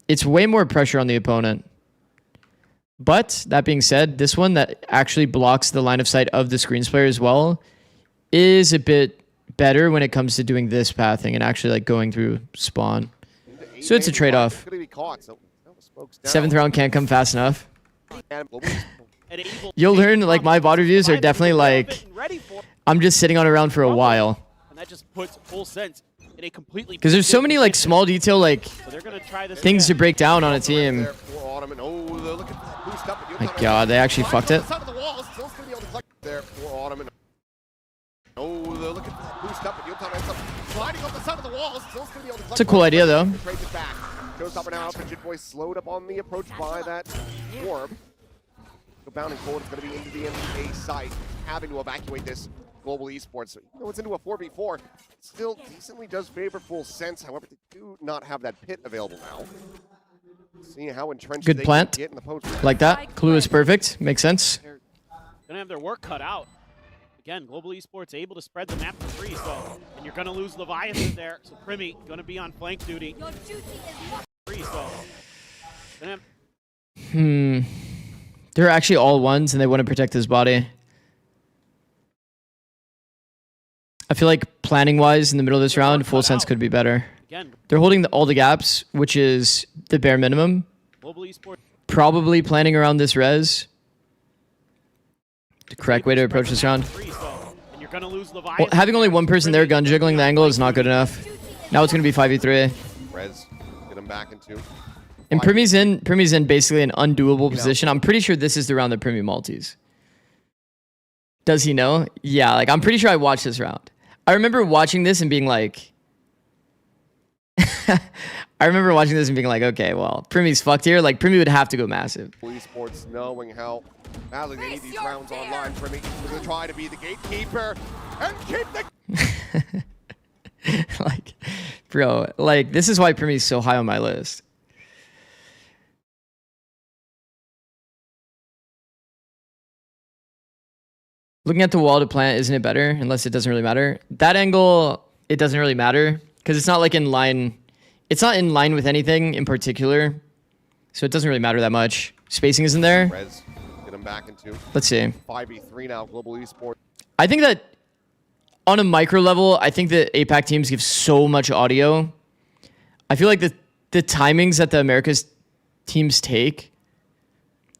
It's way more pressure on the opponent. But that being said, this one that actually blocks the line of sight of the screens player as well is a bit better when it comes to doing this pathing and actually like going through spawn. So it's a trade-off. 7th round can't come fast enough. You'll learn like my VOD reviews are definitely like I'm just sitting on around for a while. And that just puts Full Sense in a completely because there's so many like small detail like things to break down on a team. My God, they actually fucked it. It's a cool idea though. Showstopper now out for Jit Boy, slowed up on the approach by that orb. So bounding forward, it's going to be into the NBA site, having to evacuate this Global Esports. So, you know, it's into a 4v4. Still decently does favor Full Sense. However, they do not have that pit available now. See how entrenched good they plant. can get in the post. Like that. Clue is perfect. Makes sense. They're gonna have their work cut out. again, Global Esports able to spread the map for free, so, and you're gonna lose Leviathan there, so Primi gonna be on flank duty. Free, so, They're actually all ones, and they want to protect his body. I feel like planning-wise, in the middle of this round, full sense could be better. They're holding all the gaps, which is the bare minimum. Probably planning around this res. The correct way to approach this round. Well, having only one person there gun jiggling the angle is not good enough. Now it's going to be 5v3. Rez, get him back into. And Primi's in basically an undoable position. I'm pretty sure this is the round that Primi multis. Does he know? Yeah, like I'm pretty sure I watched this round. I remember watching this and being like, okay, well, Primi's fucked here. Like Primi would have to go massive. Esports knowing how badly they need these rounds online. Primi will try to be the gatekeeper and keep the. Like, bro, like this is why Primi's so high on my list. Looking at the wall to plant, isn't it better? Unless it doesn't really matter. That angle, it doesn't really matter because it's not like in line. It's not in line with anything in particular. So it doesn't really matter that much. Spacing isn't there. Rez, get him back into. Let's see. 5v3 now, Global Esports. I think that on a micro level, I think that APAC teams give so much audio. I feel like the timings that the Americas teams take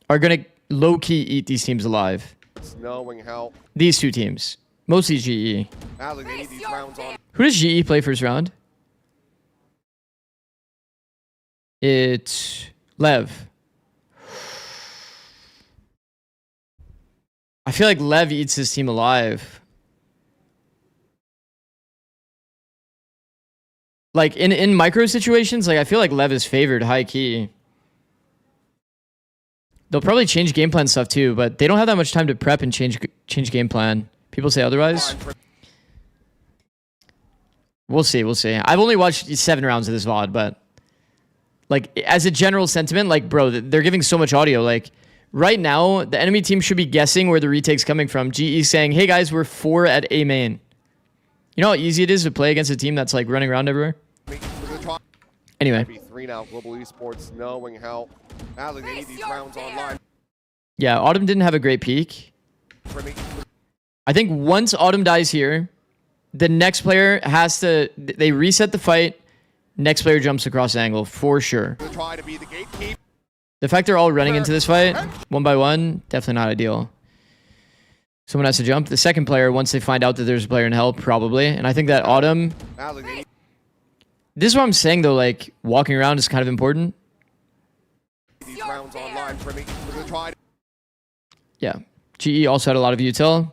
are going to low-key eat these teams alive. Knowing how these two teams. Mostly GE. badly they need these rounds on. Who does GE play first round? It's Lev. I feel like Lev eats his team alive. Like in micro situations, like I feel like Lev is favored high key. They'll probably change game plan stuff too, but they don't have that much time to prep and change game plan. People say otherwise. We'll see. We'll see. I've only watched 7 rounds of this VOD, but like as a general sentiment, like bro, they're giving so much audio. Like right now, the enemy team should be guessing where the retake's coming from. GE saying, "Hey guys, we're 4 at A main." You know how easy it is to play against a team that's like running around everywhere. Anyway. 3 now, Global Esports knowing how badly they need these rounds online. Yeah, Autumn didn't have a great peak. I think once Autumn dies here, the next player has to. They reset the fight. Next player jumps across the angle for sure. Try to be the gatekeeper. The fact they're all running into this fight one by one, definitely not ideal. Someone has to jump. The second player, once they find out that there's a player in hell, probably. And I think that Autumn. This is what I'm saying though. Like walking around is kind of important. These rounds online, Primi. Try. Yeah, GE also had a lot of util.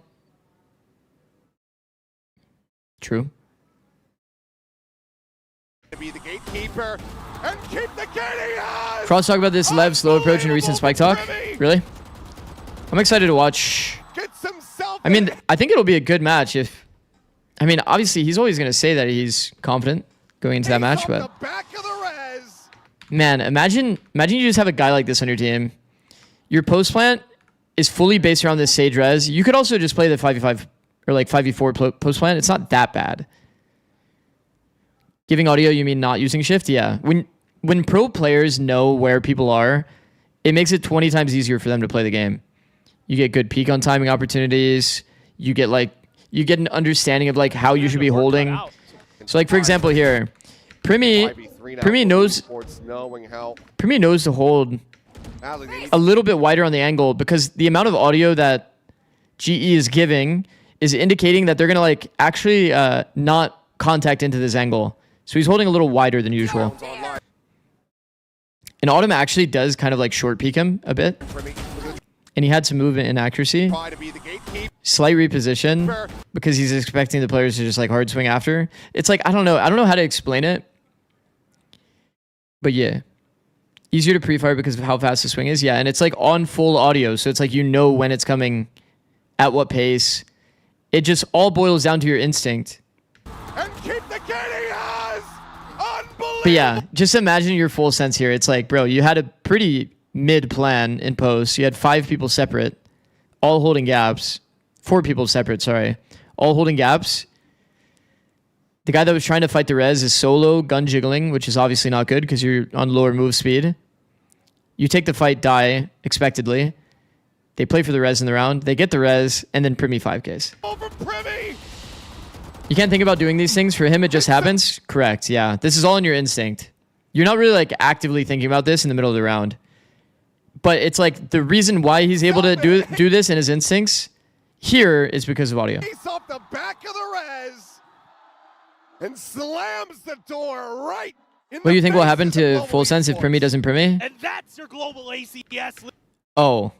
True. To be the gatekeeper and keep the kitty out. Frost talk about this Lev slow approach in recent Spike talk. Really? I'm excited to watch. I mean, I think it'll be a good match if. I mean, obviously he's always going to say that he's confident going into that match, but man, imagine you just have a guy like this on your team. Your post plant is fully based around this Sage res. You could also just play the 5v5 or like 5v4 post plant. It's not that bad. Giving audio, you mean not using shift? Yeah. When pro players know where people are, it makes it 20 times easier for them to play the game. You get good peak on timing opportunities. You get an understanding of like how you should be holding. So like for example here, Primi knows to hold a little bit wider on the angle because the amount of audio that GE is giving is indicating that they're gonna like actually not contact into this angle. So he's holding a little wider than usual. And Autumn actually does kind of like short peek him a bit. And he had some movement and accuracy. Slight reposition because he's expecting the players to just like hard swing after. It's like, I don't know how to explain it. But yeah. Easier to pre-fire because of how fast the swing is. Yeah, and it's like on full audio. So it's like you know when it's coming, at what pace. It just all boils down to your instinct. And keep the kitty eyes. Unbelievable. But yeah, just imagine your full sense here. It's like, bro, you had a pretty mid plan in post. You had 5 people separate, all holding gaps. 4 people separate, sorry. All holding gaps. The guy that was trying to fight the res is solo, gun jiggling, which is obviously not good because you're on lower move speed. You take the fight, die, expectedly. They play for the res in the round. They get the res, and then Primi 5Ks. Over Primi! You can't think about doing these things. For him, it just happens. Correct, yeah. This is all in your instinct. You're not really like actively thinking about this in the middle of the round. But it's like the reason why he's able to do this in his instincts here is because of audio. He's off the back of the res and slams the door right in What do you think will happen to Full Sense if Primi doesn't Primi? And that's your global ACS Oh.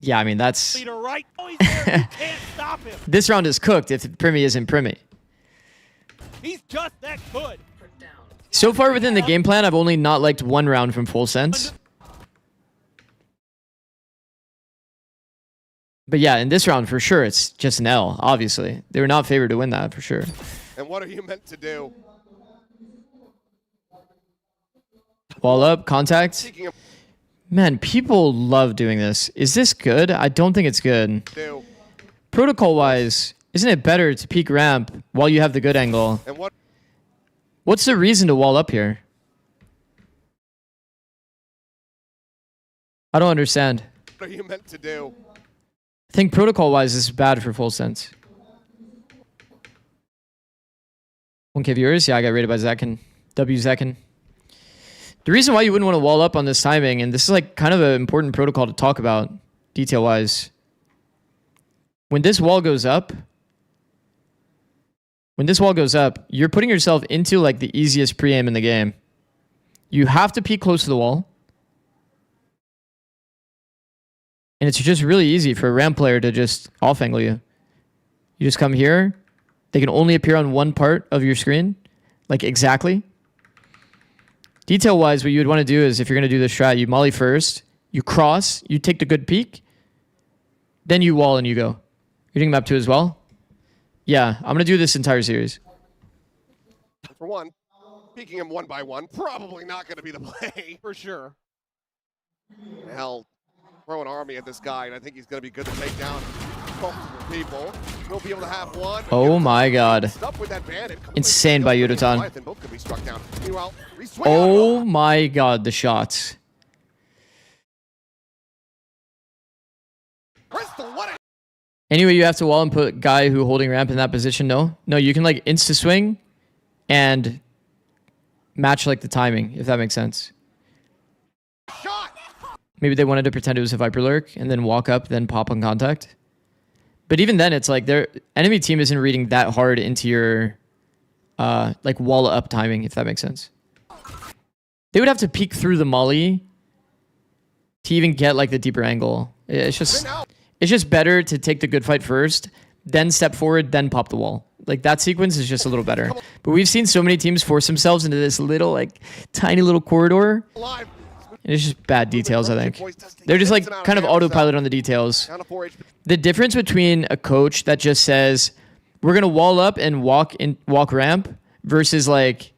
Yeah, I mean, that's... leader, right? Oh, he's there. You can't stop him. This round is cooked if Primi isn't Primi. He's just that good. So far within the game plan, I've only not liked 1 round from Full Sense. But yeah, in this round, for sure, it's just an L, obviously. They were not favored to win that, for sure. And what are you meant to do? Wall up, contact. Man, people love doing this. Is this good? I don't think it's good. Protocol-wise, isn't it better to peek ramp while you have the good angle? And What's the reason to wall up here? I don't understand. What are you meant to do? I think protocol-wise, this is bad for Full Sense. 1K viewers? Yeah, I got rated by Zekin. W Zekin. The reason why you wouldn't want to wall up on this timing, and this is like kind of an important protocol to talk about, detail-wise. When this wall goes up, you're putting yourself into like the easiest pre-aim in the game. You have to peek close to the wall. And it's just really easy for a ramp player to just off-angle you. You just come here. They can only appear on one part of your screen. Like exactly. Detail-wise, what you would want to do is if you're going to do this strat, you molly first. You cross. You take the good peek. Then you wall and you go. You're doing map 2 as well? Yeah, I'm going to do this entire series. For one, peeking him 1 by 1, probably not going to be the play. For sure. Hell, throw an army at this guy, and I think he's going to be good to take down multiple people. He'll be able to have one. Oh my god. With that bandit. Insane by Yudotan. Both could be struck down. Meanwhile, oh my god, the shots. Anyway, you have to wall and put guy who holding ramp in that position. No, you can like insta swing and match like the timing, if that makes sense. Maybe they wanted to pretend it was a Viper lurk and then walk up, then pop on contact. But even then, it's like their enemy team isn't reading that hard into your like wall up timing, if that makes sense. They would have to peek through the molly to even get like the deeper angle. It's just better to take the good fight first, then step forward, then pop the wall. Like that sequence is just a little better. But we've seen so many teams force themselves into this little like tiny little corridor. And it's just bad details, I think. They're just like kind of autopilot on the details. The difference between a coach that just says, we're going to wall up and walk ramp versus like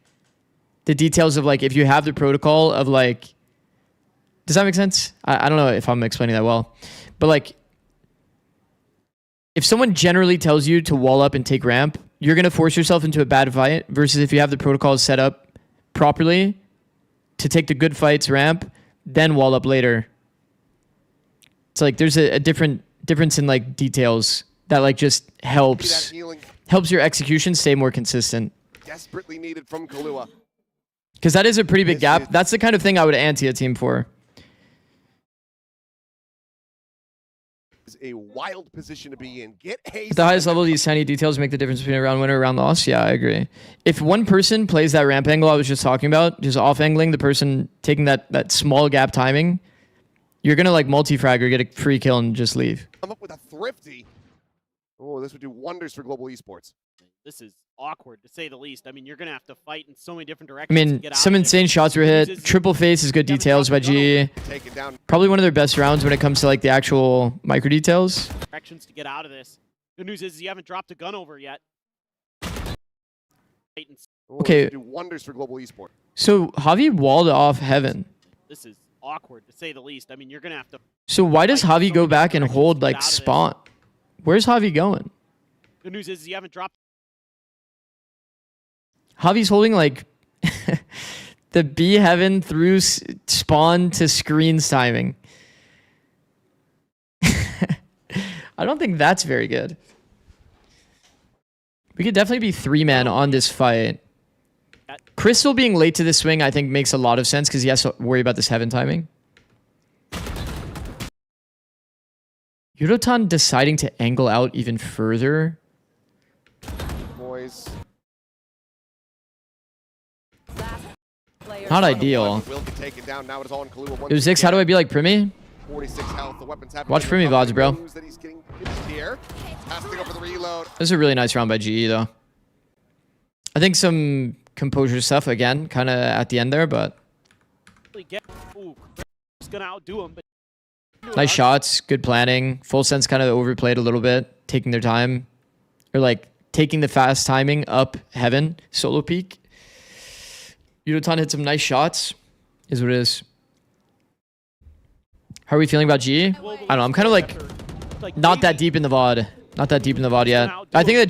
the details of like, if you have the protocol of like, does that make sense? I don't know if I'm explaining that well, but like, if someone generally tells you to wall up and take ramp, you're going to force yourself into a bad fight versus if you have the protocols set up properly to take the good fights ramp, then wall up later. It's like there's a difference in like details that like just helps your execution stay more consistent. Desperately needed from Kahlua. Because that is a pretty big gap. That's the kind of thing I would ante a team for. Is a wild position to be in. At the highest level, these tiny details make the difference between a round winner and a round loss. Yeah, I agree. If one person plays that ramp angle I was just talking about, just off-angling the person taking that small gap timing, you're going to like multi-frag or get a free kill and just leave. Come up with a thrifty. Oh, this would do wonders for global esports. This is awkward, to say the least. I mean, you're going to have to fight in so many different I directions. mean, some insane shots were hit. Triple face is good details by G. Probably one of their best rounds when it comes to like the actual micro details. Directions to get out of this. Good news is you haven't dropped a gun over yet. Okay. Do wonders for global esports. So Javi walled off Heaven. This is awkward, to say the least. I mean, you're going to have to... So why does Javi go back and hold like spawn? Where's Javi going? The news is you haven't dropped... Javi's holding like the B heaven through spawn to screens timing. I don't think that's very good. We could definitely be 3-man on this fight. Crystal being late to the swing, I think, makes a lot of sense because he has to worry about this heaven timing. Yudotan deciding to angle out even further. Boys. Not ideal. Will be taken down. Now it is on Kahlua once Yo, Zix, how do I be like Primi? 46 health. The weapons have Watch Primi VODs, bro. that he's getting here. Passing over the reload. This is a really nice round by GE, though. I think some composure stuff, again, kind of at the end there, but... Ooh, Chris gonna outdo him, but... Nice shots, good planning. Full Sense kind of overplayed a little bit, taking their time. Or, like, taking the fast timing up heaven, solo peak. Yudotan hit some nice shots, is what it is. How are we feeling about GE? I don't know, I'm kind of like not that deep in the VOD. Not that deep in the VOD yet. I think that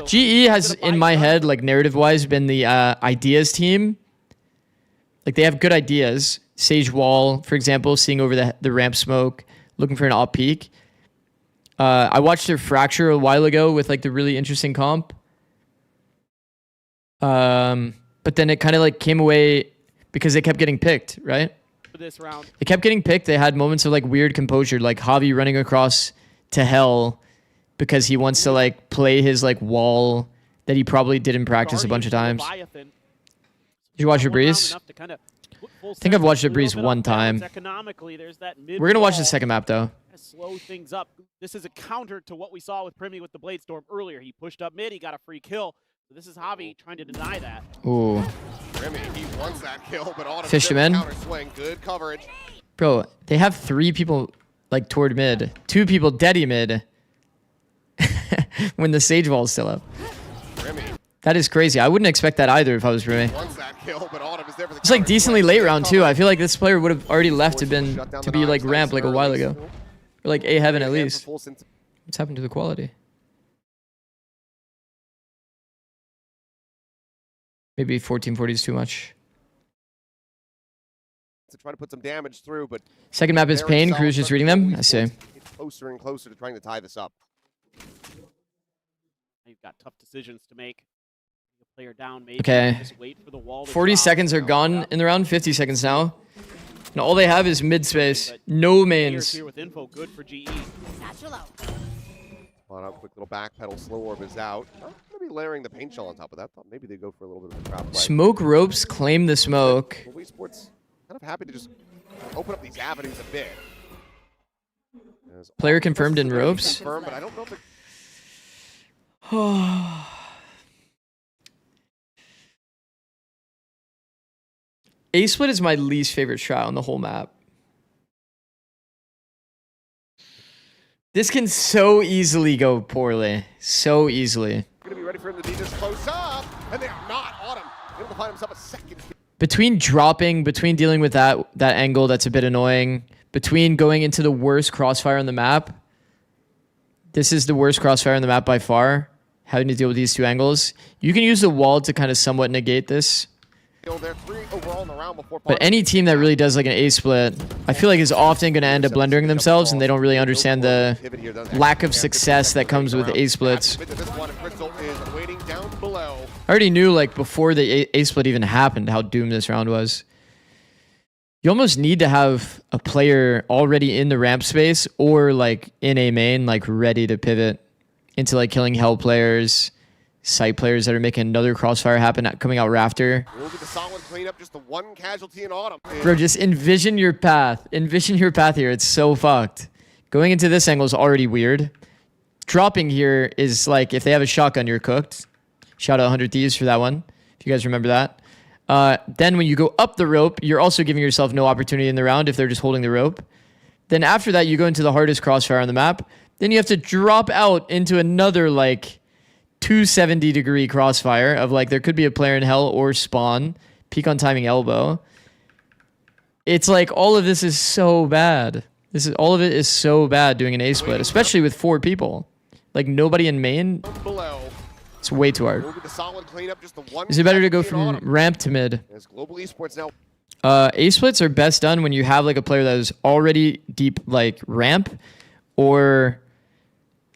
GE has, in my head, like narrative-wise, been the ideas team. Like, they have good ideas. Sage Wall, for example, seeing over the ramp smoke, looking for an op peak. I watched their Fracture a while ago with, like, the really interesting comp. But then it kind of, like, came away because they kept getting picked, right? This round. They kept getting picked. They had moments of like weird composure, like Javi running across to hell because he wants to like play his like wall that he probably did in practice a bunch of times. Did you watch the Breeze? I think I've watched the Breeze one time. We're gonna watch the second map though. Slow things up. This is a counter to what we saw with Primi with the Blade Storm earlier. He pushed up mid. He got a free kill. So this is Javi trying to deny that. Ooh. Remy, he wants that kill, but on Fished him in. counter swing, good coverage. Bro, they have 3 people like toward mid, 2 people deady mid. When the Sage Wall is still up. Remy. That is crazy. I wouldn't expect that either if I was Remy. It's like decently late round too. I feel like this player would have already left to be like ramp like a while ago, or like A heaven at least. What's happened to the quality? Maybe 1440 is too much. To try to put some damage through, but second map is Pain. Crew's just reading them. I see. It's closer and closer to trying to tie this up. You've got tough decisions to make. Player down, maybe. Okay. Just wait for the wall 40 seconds are gone in the round. 50 seconds now. And all they have is mid space. No mains. Here with info, good for GE. Spot out, quick little backpedal. Slow orb is out. I'm gonna be layering the paint shell on top of that. Thought maybe they go for a little bit of a trap play. Smoke ropes claim the smoke. Well, Wii Sports kind of happy to just open up these avenues a bit. Player confirmed in ropes. Confirmed, but I don't know if A-split is my least favorite strat on the whole map. This can so easily go poorly. So easily. Gonna be ready for him to be this close up, and they are not. Autumn able to find himself a second. Between dropping, between dealing with that angle that's a bit annoying, between going into the worst crossfire on the map. This is the worst crossfire on the map by far. Having to deal with these 2 angles. You can use the wall to kind of somewhat negate this. But any team that really does like an A-split, I feel like is often going to end up blundering themselves, and they don't really understand the lack of success that comes with A-splits. I already knew like before the A-split even happened how doomed this round was. You almost need to have a player already in the ramp space or like in a main, like ready to pivot into like killing hell players, site players that are making another crossfire happen coming out rafter. Will be the solid cleanup, just the one casualty in Autumn. Bro, just envision your path. Envision your path here. It's so fucked. Going into this angle is already weird. Dropping here is like if they have a shotgun, you're cooked. Shout out 100 Thieves for that one, if you guys remember that. Then when you go up the rope, you're also giving yourself no opportunity in the round if they're just holding the rope. Then after that, you go into the hardest crossfire on the map. Then you have to drop out into another like 270-degree crossfire of like there could be a player in hell or spawn. Peek on timing elbow. It's like all of this is so bad. All of it is so bad doing an A split, especially with 4 people. Like nobody in main. It's way too hard. Is it better to go from ramp to mid? A splits are best done when you have like a player that is already deep like ramp, or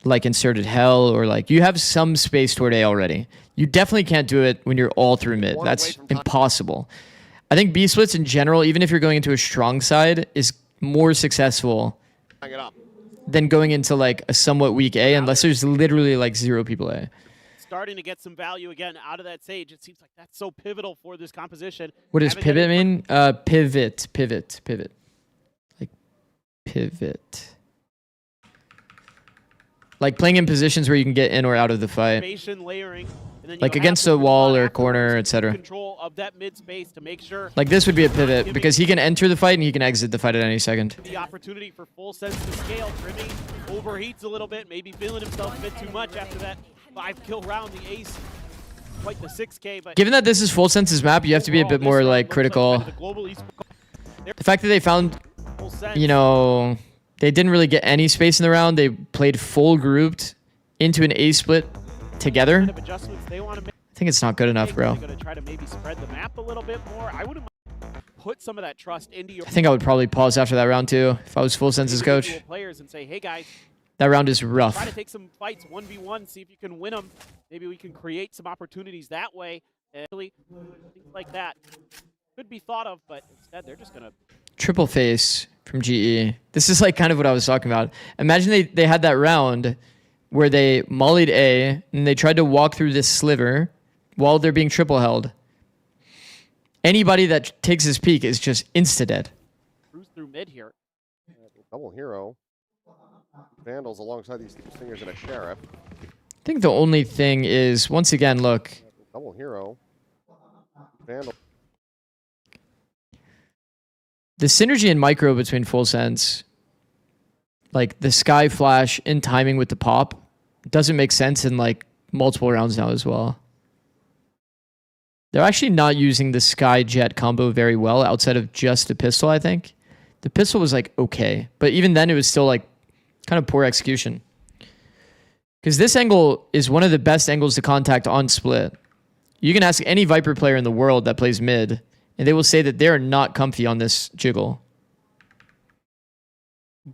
like inserted hell, or like you have some space toward A already. You definitely can't do it when you're all through mid. That's impossible. I think B splits in general, even if you're going into a strong side, is more successful than going into like a somewhat weak A, unless there's literally like 0 people A. Starting to get some value again out of that Sage. It seems like that's so pivotal for this composition. What does pivot mean? Pivot. Like pivot. Like playing in positions where you can get in or out of the fight. Layering, and then like against a wall or corner, etc. Control of that mid space to make sure. Like this would be a pivot because he can enter the fight and he can exit the fight at any second. The opportunity for full sense to scale. Trimmy overheats a little bit, maybe feeling himself a bit too much after that 5-kill round. The ace, quite the 6K. But given that this is full sense's map, you have to be a bit more like critical. The fact that they found, you know, they didn't really get any space in the round. They played full grouped into an A split together. I think it's not good enough, bro. Going to try to maybe spread the map a little bit more. I would put some of that trust into your. I think I would probably pause after that round too if I was full sense's coach. Players and say, hey guys, that round is rough. Try to take some fights 1v1, see if you can win them. Maybe we can create some opportunities that way. And really, things like that could be thought of, but instead they're just gonna. Triple face from GE. This is like kind of what I was talking about. Imagine they had that round where they mollied A and they tried to walk through this sliver while they're being triple held. Anybody that takes his peek is just insta-dead. Cruise through mid here. Double hero. Vandals alongside these singers and a sheriff. I think the only thing is, once again, look. Double hero. Vandal. The synergy in micro between full sense, like the sky flash in timing with the pop, doesn't make sense in like multiple rounds now as well. They're actually not using the sky jet combo very well outside of just the pistol, I think. The pistol was like okay, but even then it was still like kind of poor execution. Because this angle is one of the best angles to contact on split. You can ask any Viper player in the world that plays mid, and they will say that they're not comfy on this jiggle.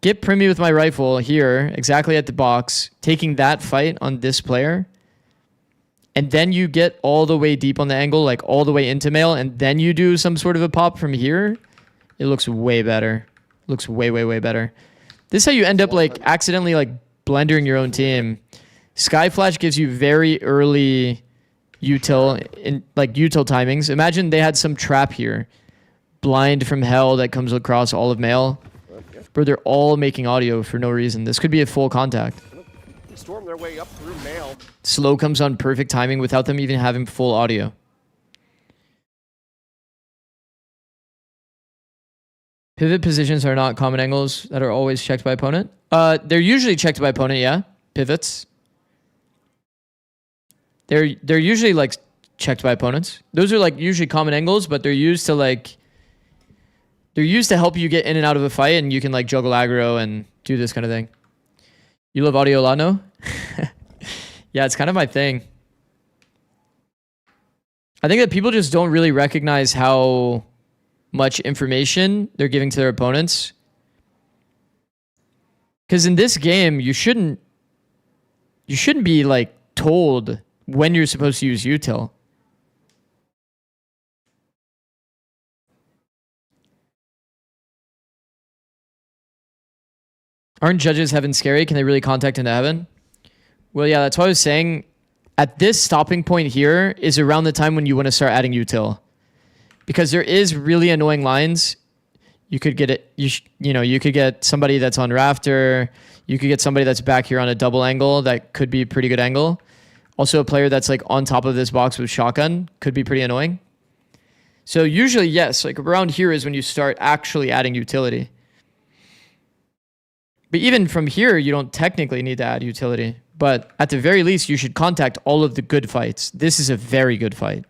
Get Primy with my rifle here, exactly at the box, taking that fight on this player, and then you get all the way deep on the angle, like all the way into mail, and then you do some sort of a pop from here, it looks way better. Looks way, way, way better. This is how you end up like accidentally like blendering your own team. Sky Flash gives you very early util timings. Imagine they had some trap here. Blind from hell that comes across all of mail. Bro, they're all making audio for no reason. This could be a full contact. Storm their way up through mail. Slow comes on perfect timing without them even having full audio. Pivot positions are not common angles that are always checked by opponent. They're usually checked by opponent, yeah. Pivots. They're usually like checked by opponents. Those are like usually common angles, but they're used to like help you get in and out of a fight, and you can like juggle aggro and do this kind of thing. You love audio a lot, no? Yeah, it's kind of my thing. I think that people just don't really recognize how much information they're giving to their opponents. Because in this game, you shouldn't be like told when you're supposed to use util. Aren't judges heaven scary? Can they really contact into heaven? Well, yeah, that's what I was saying. At this stopping point here is around the time when you want to start adding util. Because there is really annoying lines. You could get it, you could get somebody that's on rafter. You could get somebody that's back here on a double angle. That could be a pretty good angle. Also a player that's like on top of this box with shotgun could be pretty annoying. So usually, yes, like around here is when you start actually adding utility. But even from here, you don't technically need to add utility. But at the very least, you should contact all of the good fights. This is a very good fight.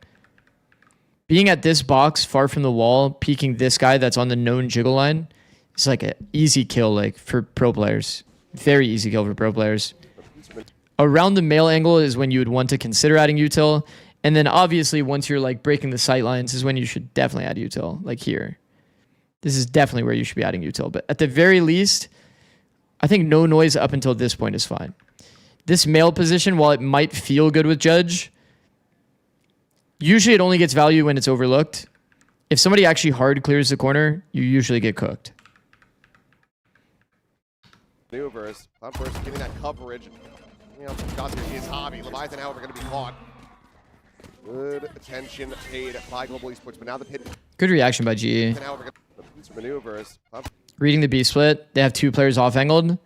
being at this box far from the wall, peeking this guy that's on the known jiggle line, it's like an easy kill like for pro players. Very easy kill for pro players. Around the mail angle is when you would want to consider adding util. And then obviously once you're like breaking the sight lines is when you should definitely add util, like here. This is definitely where you should be adding util. But at the very least, I think no noise up until this point is fine. This mail position, while it might feel good with Judge, usually it only gets value when it's overlooked. If somebody actually hard clears the corner, you usually get cooked. Maneuvers. Cloudburst getting that coverage. You know, got his hobby. Leviathan, however, going to be caught. Good attention paid by Global Esports, but now the pit. Good reaction by GE. Maneuvers. Reading the B split, they have 2 players off-angled.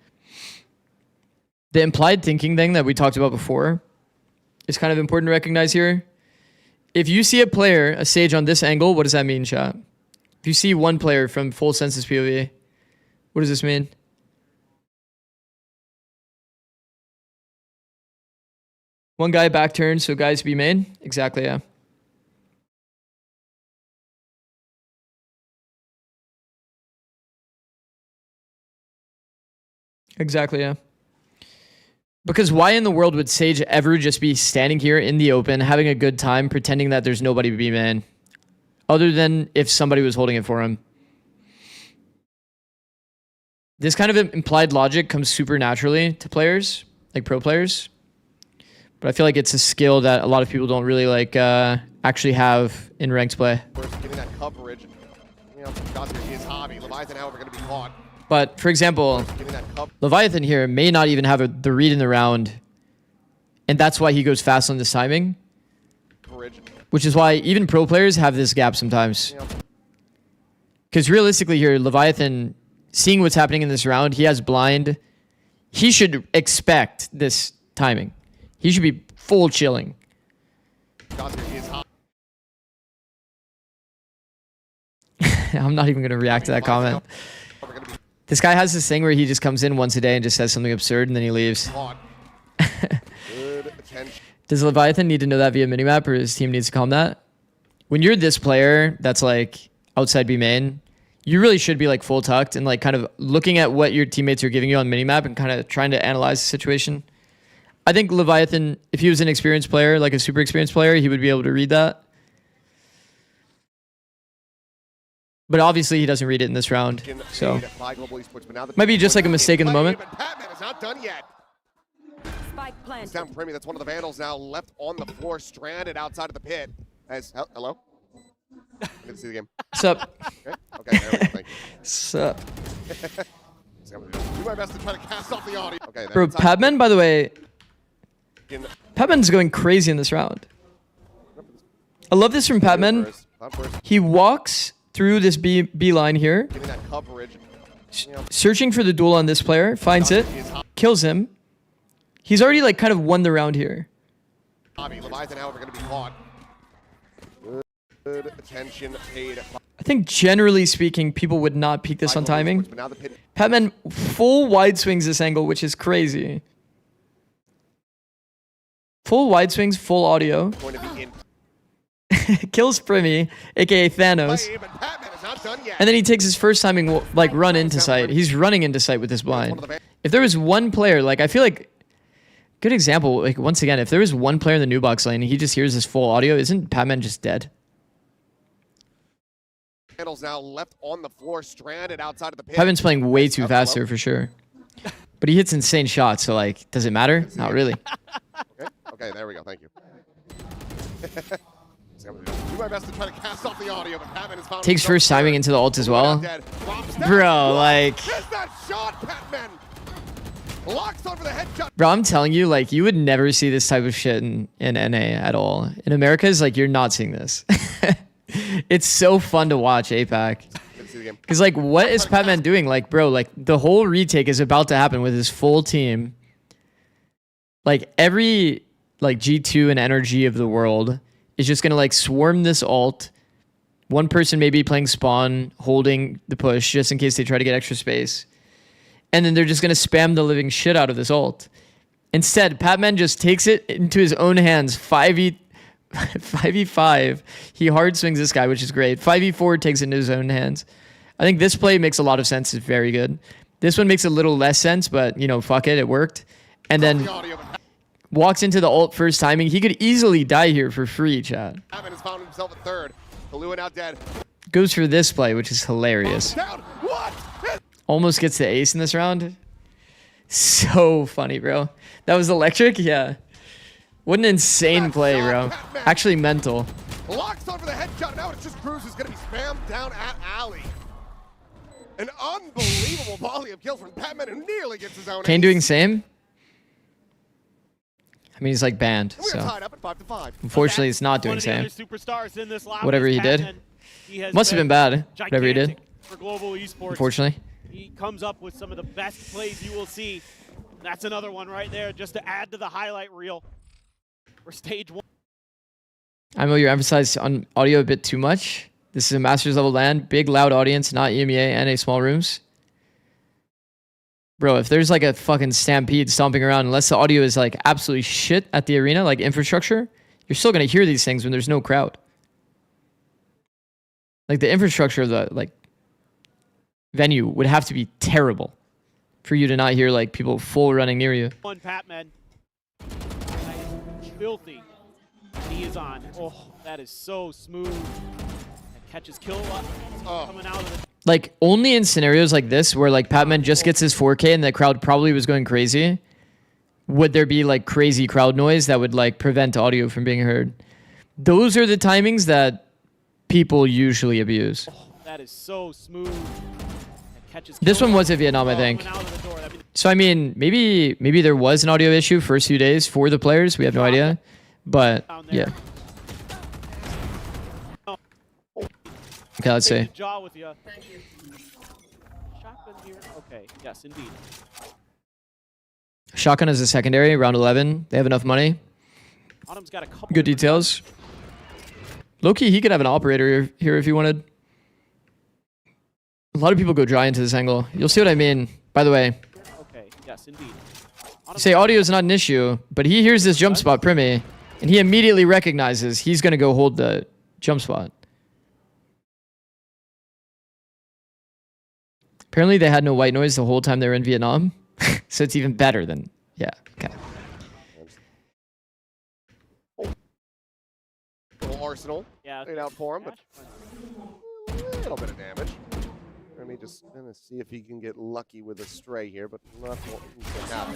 The implied thinking thing that we talked about before is kind of important to recognize here. If you see a player, a Sage on this angle, what does that mean, chat? If you see one player from full census POV, what does this mean? One guy back turn, so guys be main? Exactly, yeah. Exactly, yeah. Because why in the world would Sage ever just be standing here in the open, having a good time, pretending that there's nobody to be main? Other than if somebody was holding it for him. This kind of implied logic comes super naturally to players, like pro players. But I feel like it's a skill that a lot of people don't really like actually have in ranked play. Getting that coverage. You know, got his hobby. Leviathan, however, going to be caught. But for example, Leviathan here may not even have the read in the round. And that's why he goes fast on this timing. Which is why even pro players have this gap sometimes. Because realistically here, Leviathan, seeing what's happening in this round, he has blind. He should expect this timing. He should be full chilling. I'm not even going to react to that comment. This guy has this thing where he just comes in once a day and just says something absurd and then he leaves. Does Leviathan need to know that via minimap, or his team needs to calm that? When you're this player that's like outside B main, you really should be like full tucked and like kind of looking at what your teammates are giving you on minimap and kind of trying to analyze the situation. I think Leviathan, if he was an experienced player, like a super experienced player, he would be able to read that. But obviously he doesn't read it in this round. So might be just like a mistake in the moment. Spike planted. Down Primy, that's one of the Vandals now left on the floor, stranded outside of the pit. As hello? Good to see the game. Sup? Okay, there we go, thank you. Sup? Do my best to try to cast off the audio. Okay, bro, Padman, by the way, Padman's going crazy in this round. I love this from Padman. He walks through this B line here, searching for the duel on this player, finds it, kills him. He's already like kind of won the round here. Leviathan, however, going to be caught. Good attention paid. I think generally speaking, people would not peek this on timing. Padman full wide swings this angle, which is crazy. Full wide swings, full audio. Kills Primy, aka Thanos. And then he takes his first timing like run into sight. He's running into sight with this blind. If there was one player, like I feel like good example, like once again, if there was one player in the new box lane and he just hears this full audio, isn't Padman just dead? Now left on the floor, stranded outside of the pit. Padman's playing way too fast here for sure. But he hits insane shots, so like, does it matter? Not really. Okay, there we go. Thank you. Do my best to try to cast off the audio, but Padman is found. Takes first timing into the ult as well. Bro, like. That shot, Padman. Locks over the headshot. Bro, I'm telling you, like, you would never see this type of shit in NA at all. In America, it's like, you're not seeing this. It's so fun to watch APAC. Because, like, what is Padman doing? Like, bro, like, the whole retake is about to happen with his full team. Like, every, like, G2 and NRG of the world is just going to, like, swarm this ult. One person may be playing spawn, holding the push, just in case they try to get extra space. And then they're just going to spam the living shit out of this ult. Instead, Padman just takes it into his own hands, 5v 5v5. He hard swings this guy, which is great. 5v4 takes it into his own hands. I think this play makes a lot of sense. It's very good. This one makes a little less sense, but, you know, fuck it. It worked. And then walks into the ult first timing. He could easily die here for free, chat. Evan has found himself a third. Kalua now dead. Goes for this play, which is hilarious. Almost gets the ace in this round. So funny, bro. That was electric? Yeah. What an insane play, bro. Actually mental. Locks on for the headshot. Now it's just Cruz who's going to be spammed down at alley. An unbelievable volley of kills from Batman, who nearly gets his own Kane ace. doing same? I mean, he's like banned, We are so. tied up at 5-5. Unfortunately, it's not doing same. Superstars in this lobby Whatever is he did. Patman. He has Must have been bad, whatever he did. gigantic for global esports. Unfortunately. He comes up with some of the best plays you will see. That's another one right there, just to add to the highlight reel for stage 1. I know you emphasized on audio a bit too much. This is a Masters level LAN, big loud audience, not EMEA, NA small rooms. Bro, if there's like a fucking stampede stomping around, unless the audio is like absolutely shit at the arena, like infrastructure, you're still gonna hear these things when there's no crowd. Like the infrastructure of the like venue would have to be terrible for you to not hear like people full running near you. One Patman. Filthy. He is on. Oh, that is so smooth. That catches kill coming out of the Like only in scenarios like this where like Patman just gets his 4K and the crowd probably was going crazy, would there be like crazy crowd noise that would like prevent audio from being heard. Those are the timings that people usually abuse. Oh, that is so smooth. That catches This kill one was in Vietnam, I think. coming out of the door. That'd be So I mean, maybe there was an audio issue first few days for the players. We have no idea, but yeah. Okay, let's see. Jaw with you. Shotgun here. Okay, yes, indeed. Shotgun is a secondary, round 11. They have enough money. Autumn's got a couple Good details. Low-key, he could have an operator here if he wanted. A lot of people go dry into this angle. You'll see what I mean. By the way, Okay, yes, indeed. you say audio is not an issue, but he hears this jump spot, Primi, and he immediately recognizes he's going to go hold the jump spot. Apparently, they had no white noise the whole time they were in Vietnam, so it's even better than, yeah, okay. Little Arsenal Yeah. laid out for him, but a little bit of damage. Let me just gonna see if he can get lucky with a stray here, but not what can happen.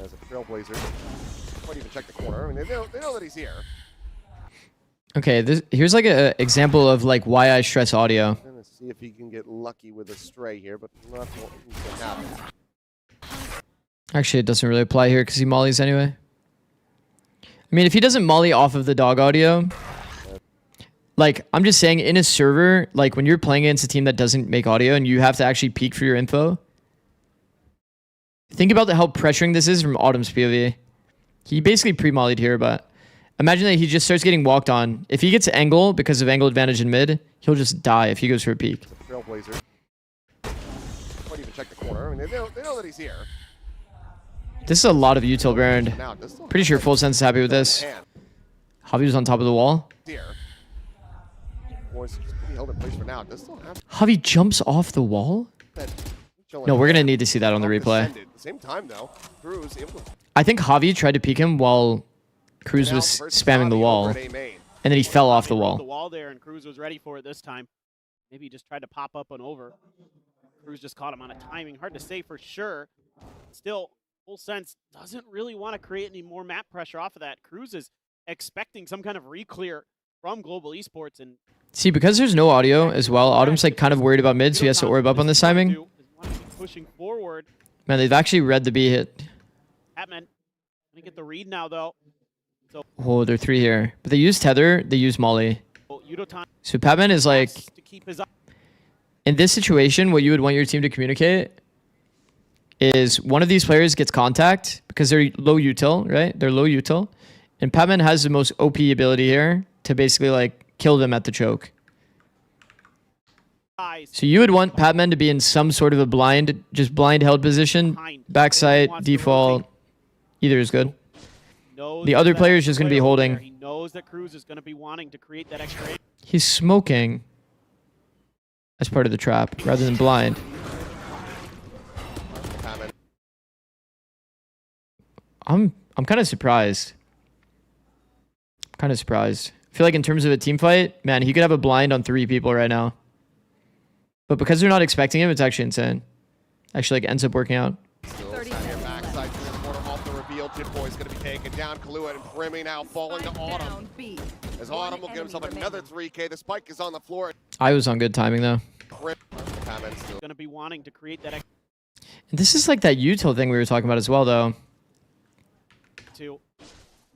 As a Trailblazer, might even check the corner. I mean, they know that he's here. Okay, here's like an example of like why I stress audio. Gonna see if he can get lucky with a stray here, but not what can happen. Actually, it doesn't really apply here because he mollies anyway. I mean, if he doesn't molly off of the dog audio, like, I'm just saying in a server, like when you're playing against a team that doesn't make audio and you have to actually peek for your info, think about how pressuring this is from Autumn's POV. He basically pre-mollied here, but imagine that he just starts getting walked on. If he gets angle because of angle advantage in mid, he'll just die if he goes for a peek. Trailblazer. Might even check the corner. I mean, they know that he's here. This is a lot of util burned. Pretty sure Full Sense is happy with this. Javi was on top of the wall. Here. Boys just pretty held in place for now. Does still have Javi jumps off the wall? No, we're going to need to see that on the replay. At the same time, though, Cruz able to I think Javi tried to peek him while Cruz was spamming the wall. And then he fell off the The wall. wall there, and Cruz was ready for it this time. Maybe he just tried to pop up and over. Cruz just caught him on a timing. Hard to say for sure. Still, Full Sense doesn't really want to create any more map pressure off of that. Cruz is expecting some kind of re-clear from Global Esports. And See, because there's no audio as well, Autumn's like kind of worried about mid, so he has to orb up on this timing. pushing forward. Man, they've actually read the B hit. Batman gonna get the read now, though. So Oh, they're 3 here. But they use Tether, they use Molly. Yudotan So Patman is like, to keep his eye. in this situation, what you would want your team to communicate is one of these players gets contact because they're low util, right? They're low util. And Patman has the most OP ability here to basically like kill them at the choke. So you would want Patman to be in some sort of a blind held position, backside, default, either is good. knows The other that player is extra just going to be player over there. holding. He knows that Cruz is going to be wanting to create that extra. He's smoking as part of the trap rather than blind. I'm kind of surprised. I feel like in terms of a team fight, man, he could have a blind on 3 people right now. But because they're not expecting him, it's actually insane. Actually, like, ends up working out. 30 seconds backside quarter off the reveal. Jit Boy's going to be taken down. Kahlua and Primi now falling to Autumn. As Autumn will give himself another 3K. The spike is on the floor. I was on good timing, though. Going to be wanting to create that extra. And this is like that util thing we were talking about as well, though.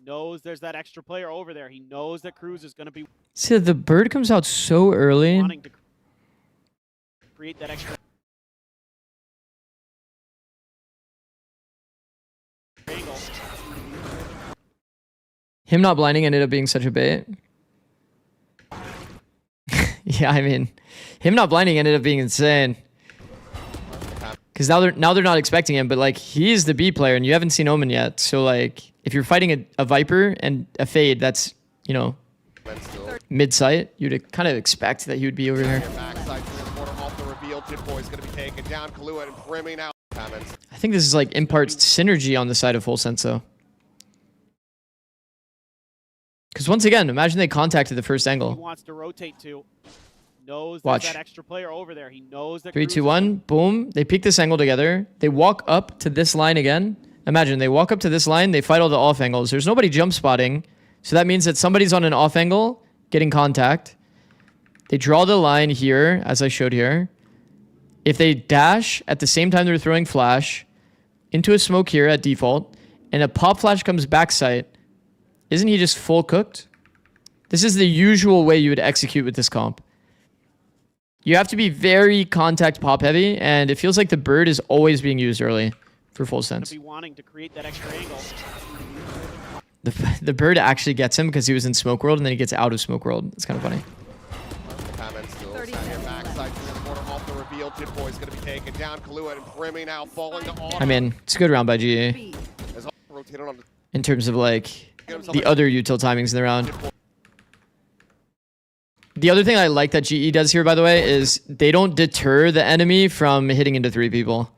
Knows there's that extra player over there. He knows that Cruz is going to be. See, the bird comes out so early. Wanting to create that extra. Angle. Him not blinding ended up being such a bait. Yeah, I mean, him not blinding ended up being insane. Because now they're not expecting him, but like he's the B player and you haven't seen Omen yet. So like if you're fighting a Viper and a Fade that's, you know, mid-sight, you'd kind of expect that he would be over here. I think this is like imparts synergy on the side of Full Sense though. Because once again, imagine they contacted the first angle. He wants to rotate to. Knows Watch. that extra player over there. He knows that 3, 2, 1, boom. They peek this angle together. They walk up to this line again. Imagine they walk up to this line. They fight all the off angles. There's nobody jump spotting. So that means that somebody's on an off angle getting contact. They draw the line here, as I showed here. If they dash at the same time they're throwing flash into a smoke here at default, and a pop flash comes backside, isn't he just full cooked? This is the usual way you would execute with this comp. You have to be very contact pop heavy, and it feels like the bird is always being used early for Full Sense. Be wanting to create that extra angle. The bird actually gets him because he was in Smoke World, and then he gets out of Smoke World. It's kind of funny. I mean, it's a good round by GE. In terms of like the other util timings in the round. The other thing I like that GE does here, by the way, is they don't deter the enemy from hitting into 3 people.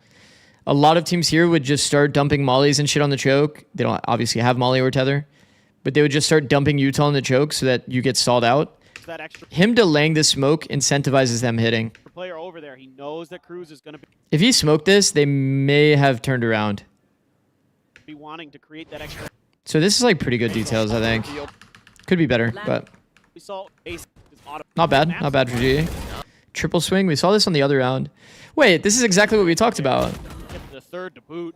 A lot of teams here would just start dumping mollies and shit on the choke. They don't obviously have molly or tether, but they would just start dumping util on the choke so that you get stalled out. Him delaying the smoke incentivizes them hitting. Player over there. He knows that Cruz is going to If he smoked this, they may have turned around. be wanting to create that extra. So this is like pretty good details, I think. Could be better, but We saw Ace. not bad. Not bad for GE. Triple swing. We saw this on the other round. Wait, this is exactly what we talked about. Get the third to boot.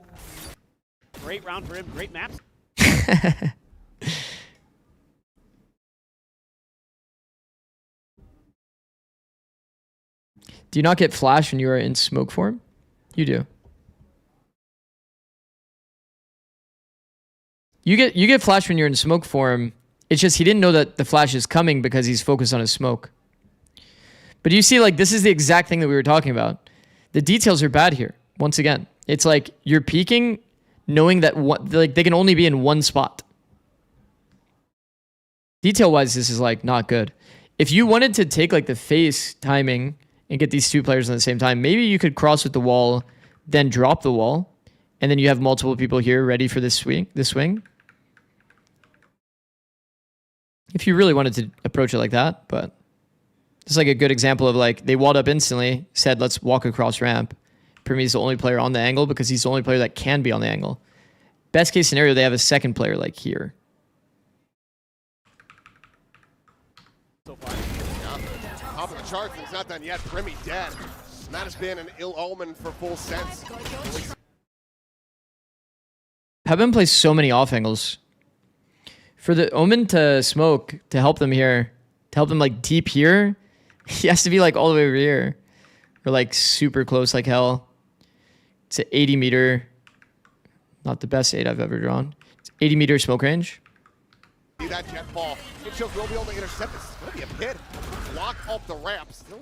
Great round for him. Great maps. Do you not get flash when you are in smoke form? You do. You get flash when you're in smoke form. It's just he didn't know that the flash is coming because he's focused on his smoke. But you see, like, this is the exact thing that we were talking about. The details are bad here. Once again, it's like you're peeking knowing that like they can only be in one spot. Detail-wise, this is like not good. If you wanted to take like the face timing and get these 2 players on the same time, maybe you could cross with the wall, then drop the wall, and then you have multiple people here ready for this swing. If you really wanted to approach it like that, but it's like a good example of like they walled up instantly, said let's walk across ramp. Primi is the only player on the angle because he's the only player that can be on the angle. Best case scenario, they have a second player like here. Top of the charts, it's not done yet. Primi dead. And that has been an ill omen for Full Sense. Pebin plays so many off angles. For the Omen to smoke, to help them here, to help them like deep here, he has to be like all the way over here. Or like super close like hell. It's an 80 meter, not the best 8 I've ever drawn. It's 80 meter smoke range. See that jet ball. It will be able to intercept this. It's going to be a pit. Block up the ramp. Still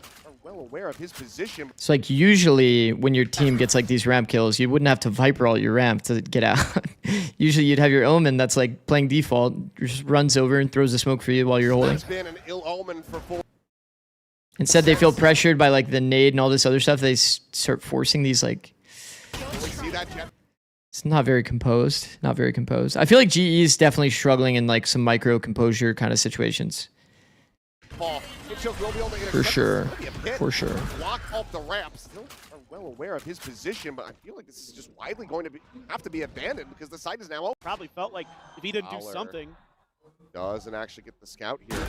well aware of his position. So like usually when your team gets like these ramp kills, you wouldn't have to Viper all your ramp to get out. Usually you'd have your Omen that's like playing default, just runs over and throws the smoke for you while you're holding. That's been an ill omen for full. Instead they feel pressured by like the nade and all this other stuff. They start forcing these like... We see that jet. It's not very composed. Not very composed. I feel like GE is definitely struggling in like some micro composure kind of situations. For sure. For sure. Block off the ramp. Still are well aware of his position, but I feel like this is just widely going to have to be abandoned because the site is now open. Probably felt like if he didn't do something. Doesn't actually get the scout here.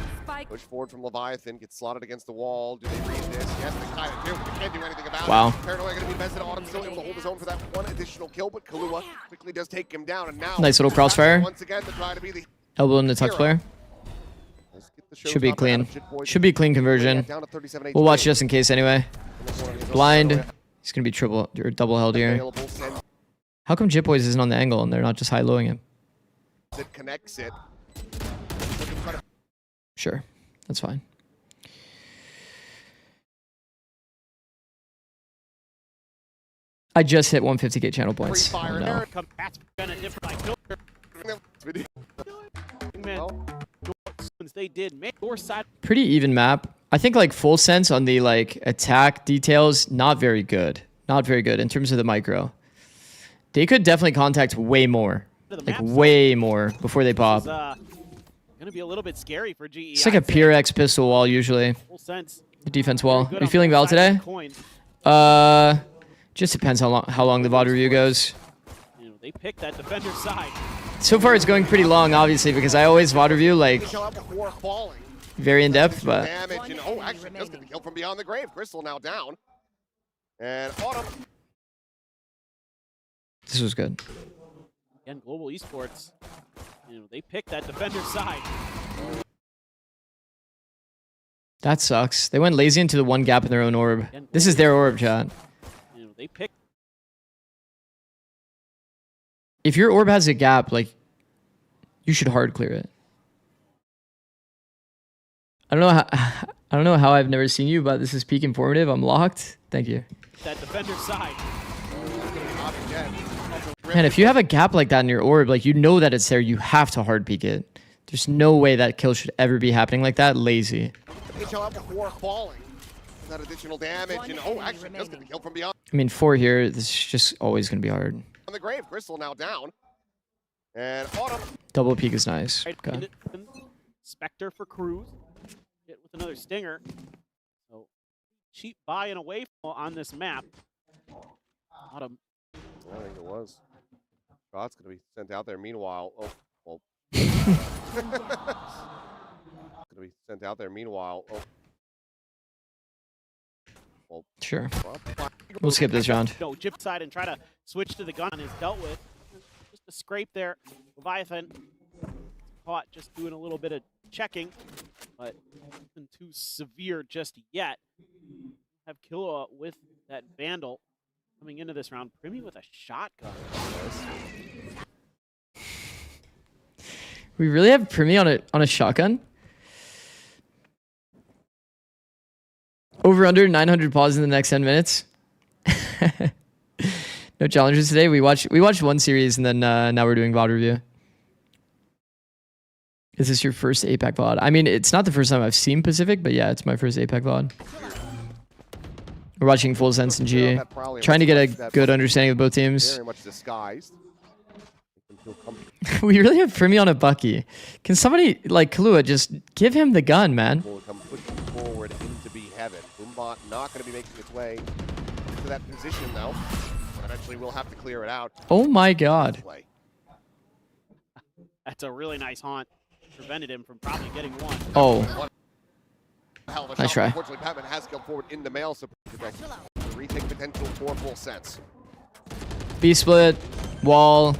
Push forward from Leviathan, gets slotted against the wall. Do they read this? Yes, they kind of do. They can't do anything about wow. it. Paranoia going to be invested. Autumn still able to hold his own for that one additional kill, but Kahlua quickly does take him down. And now, nice little crossfire. Once again, to try to be the elbow in the touch player. Should be clean. Should be clean conversion. We'll watch just in case anyway. Blind. He's going to be triple or double held here. How come Jit Boys isn't on the angle and they're not just high-lowing him? It connects it. Sure. That's fine. I just hit 150k channel points. Oh, no. They did make your side pretty even map. I think like full sense on the like attack details, not very good. Not very good in terms of the micro. They could definitely contact way more. Like way more before they pop. Gonna be a little bit scary for GE. It's like a pure X pistol wall usually. Full sense. The defense wall. Are you feeling Val today? Just depends how long the VOD review goes. You know, they picked that defender side. So far it's going pretty long, obviously, because I always VOD review like very in depth, but damage and oh, actually does get the kill from beyond the grave. Crystal now down. And Autumn. This was good. Again, Global Esports. You know, they picked that defender side. That sucks. They went lazy into the one gap in their own orb. This is their orb, chat. You know, they picked. If your orb has a gap, like, you should hard clear it. I don't know how I've never seen you, but this is peak informative. I'm locked. Thank you. That defender side. Man, if you have a gap like that in your orb, like you know that it's there, you have to hard peek it. There's no way that kill should ever be happening like that. Lazy. Before falling. That additional damage and oh, actually does get the kill from beyond. I mean, 4 here, this is just always gonna be hard. On the grave, Crystal now down. And Autumn. Double peek is nice. Okay. Spectre for Cruz. Hit with another stinger. So cheap buy and away on this map. Autumn. I think it was. Shot's gonna be sent out there. Meanwhile, oh well. Gonna be sent out there. Meanwhile, oh. Well, sure. We'll skip this round. No, Jip side and try to switch to the gun is dealt with. Just a scrape there. Leviathan caught just doing a little bit of checking, but nothing too severe just yet. Have Killua with that Vandal coming into this round. Primi with a shotgun. We really have Primi on a shotgun? Over under 900 pause in the next 10 minutes. No challenges today. We watched one series and then now we're doing VOD review. Is this your first APAC VOD? I mean, it's not the first time I've seen Pacific, but yeah, it's my first APAC VOD. We're watching Full Sense and G. Trying to get a good understanding of both teams. Very much disguised. We really have Primi on a Bucky. Can somebody, like Kahlua, just give him the gun, man? Will come pushing forward into be heaven. Boombot not going to be making its way to that position, though. Eventually, we'll have to clear it out. Oh my god. That's a really nice haunt. Prevented him from probably getting one. Oh. Nice try. Unfortunately, Patman has come forward in the mail, so retake potential for Full Sense. B split, wall,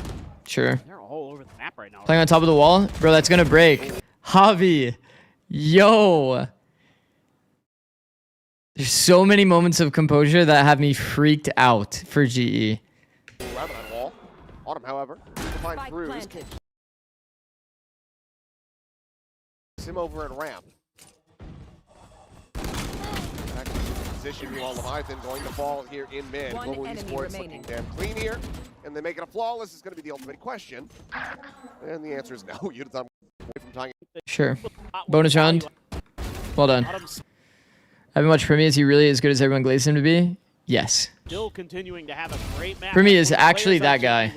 sure. They're all over the map right now. Playing on top of the wall? Bro, that's gonna break. Javi. Yo. There's so many moments of composure that have me freaked out for GE. Around that wall. Autumn, however, to find Cruz. Him over at ramp. position. Meanwhile, Leviathan going to fall here in mid. One Global enemy Esports remaining. looking damn clean here. And they make it a flawless is going to be the ultimate question. And the answer is no. Unitime away from tying. Sure. Bonus round. Well done. Haven't watched Primi. Is he really as good as everyone glazed him to be? Yes. Still continuing to have a great match. Primi is actually that guy.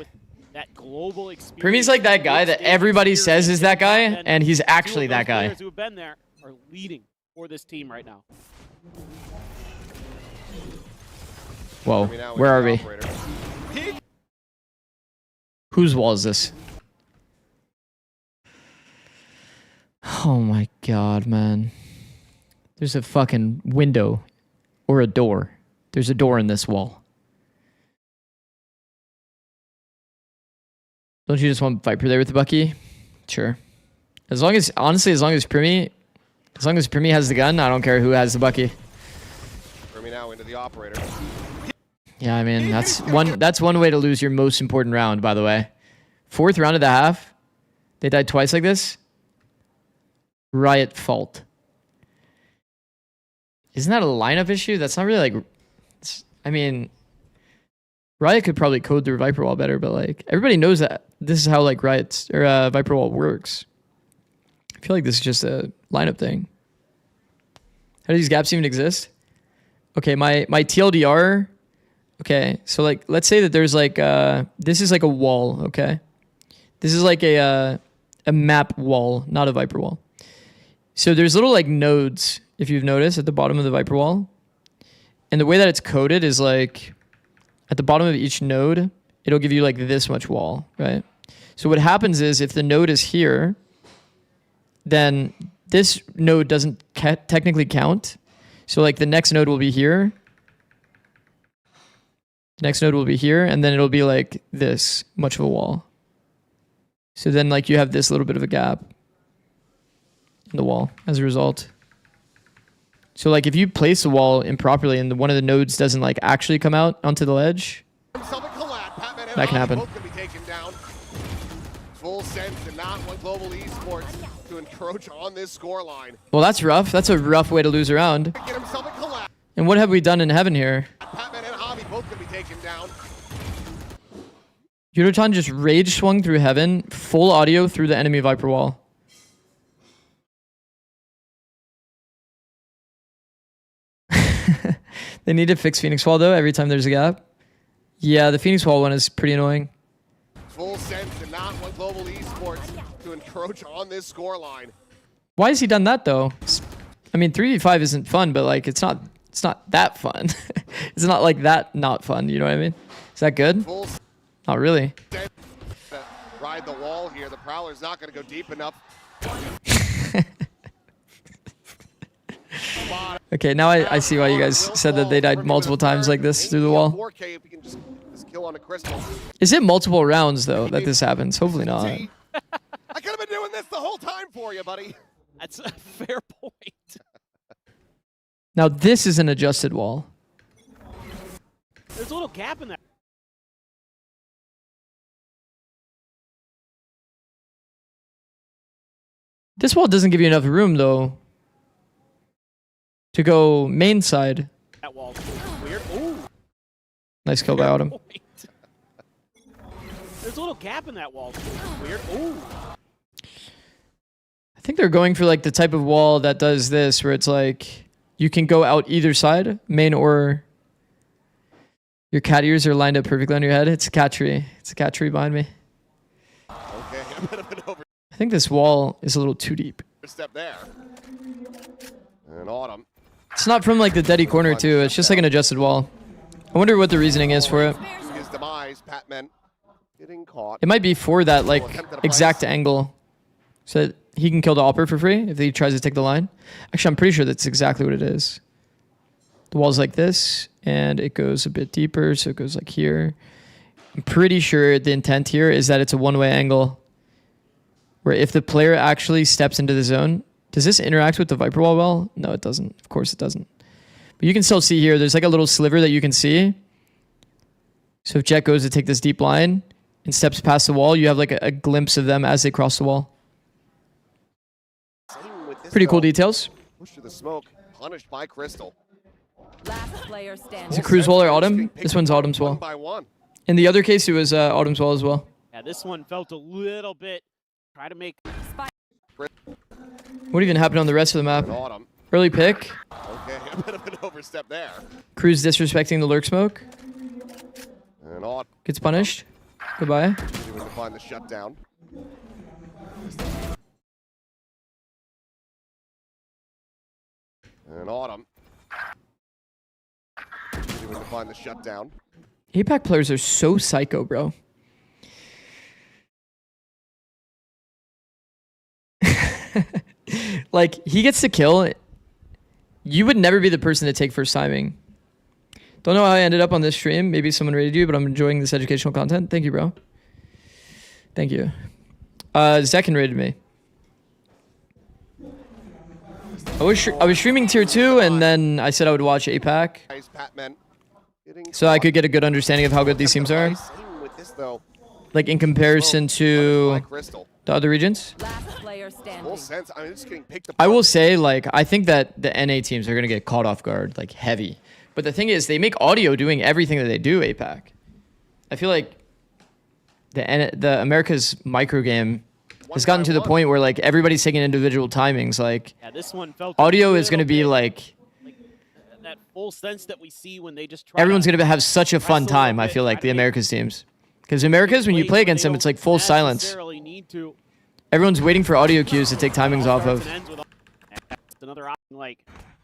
That global experience. Primi's like that guy that everybody says is that guy, and he's actually that guy. Players who have been there are leading for this team right now. Whoa, where are we? Whose wall is this? Oh my god, man. There's a fucking window. Or a door. There's a door in this wall. Don't you just want Viper there with the Bucky? Sure. As long as, honestly, as long as Primi has the gun, I don't care who has the Bucky. Primi now into the operator. Yeah, I mean, that's one way to lose your most important round, by the way. 4th round of the half. They died twice like this. Riot fault. Isn't that a lineup issue? That's not really like... I mean... Riot could probably code their Viper Wall better, but like everybody knows that this is how like Riot's or Viper Wall works. I feel like this is just a lineup thing. How do these gaps even exist? Okay, my TLDR. Okay, so like let's say that there's like this is like a wall. Okay, this is like a map wall, not a Viper Wall. So there's little like nodes, if you've noticed, at the bottom of the Viper Wall, and the way that it's coded is like. At the bottom of each node, it'll give you like this much wall, right? So what happens is if the node is here, then this node doesn't technically count. So like the next node will be here. The next node will be here, and then it'll be like this much of a wall. So then like you have this little bit of a gap in the wall as a result. So like if you place the wall improperly and one of the nodes doesn't like actually come out onto the ledge, that can happen. Full sense to not want Global Esports to encroach on this scoreline. Well, that's rough. That's a rough way to lose a round. And what have we done in heaven here? Patman and Hobby both gonna be taken down. Yudotan just rage swung through heaven, full audio through the enemy Viper Wall. They need to fix Phoenix Wall though every time there's a gap. Yeah, the Phoenix Wall one is pretty annoying. Full sense to not want Global Esports to encroach on this scoreline. Why has he done that though? I mean, 3v5 isn't fun, but like it's not that fun. It's not like that not fun, you know what I mean? Is that good? Not really. Ride the wall here. The Prowler's not going to go deep enough. Okay, now I see why you guys said that they died multiple times like this through the wall. 4K if we can just kill on a crystal. Is it multiple rounds though that this happens? Hopefully not. I could have been doing this the whole time for you, buddy. That's a fair point. Now this is an adjusted wall. There's a little gap in there. This wall doesn't give you enough room though to go main side. That wall's weird. Ooh. Nice kill by Autumn. There's a little gap in that wall. Weird. Ooh. I think they're going for like the type of wall that does this, where it's like you can go out either side, main or your cat ears are lined up perfectly on your head. It's a cat tree. It's a cat tree behind me. Okay, a bit of an over. I think this wall is a little too deep. Step there. And Autumn. It's not from like the deady corner too. It's just like an adjusted wall. I wonder what the reasoning is for it. His demise, Patman getting caught. It might be for that like exact angle, so that he can kill the Opper for free if he tries to take the line. Actually, I'm pretty sure that's exactly what it is. The wall's like this, and it goes a bit deeper, so it goes like here. I'm pretty sure the intent here is that it's a one-way angle, where if the player actually steps into the zone, does this interact with the Viper Wall well? No, it doesn't. Of course it doesn't. But you can still see here, there's like a little sliver that you can see. So if Jet goes to take this deep line and steps past the wall, you have like a glimpse of them as they cross the wall. Pretty cool details. Push to the smoke, punished by Crystal. Last player standing. Is it Cruz wall or Autumn? This one's Autumn's wall. By one. In the other case, it was Autumn's wall as well. Yeah, this one felt a little bit. Try to make. What even happened on the rest of the map? Autumn. Early pick. Okay, a bit of an overstep there. Cruz disrespecting the lurk smoke. And Autumn Gets punished. Goodbye. continuing to find the shutdown. And Autumn continuing to find the shutdown. APAC players are so psycho, bro. Like, he gets the kill. You would never be the person to take first timing. Don't know how I ended up on this stream. Maybe someone rated you, but I'm enjoying this educational content. Thank you, bro. Thank you. Zekin rated me. I was streaming tier 2, and then I said I would watch APAC. So I could get a good understanding of how good these teams are. Like, in comparison to the other regions. I will say, like, I think that the NA teams are going to get caught off guard, like, heavy. But the thing is, they make audio doing everything that they do, APAC. I feel like the America's micro game has gotten to the point where, like, everybody's taking individual timings. Like, Yeah, this one felt audio is going to be, like that full sense that we see when they just try. everyone's going to have such a fun time, I feel like, the Americas teams. Because Americas, when you play against them, it's like full silence. Everyone's waiting for audio cues to take timings off of. Another option, like,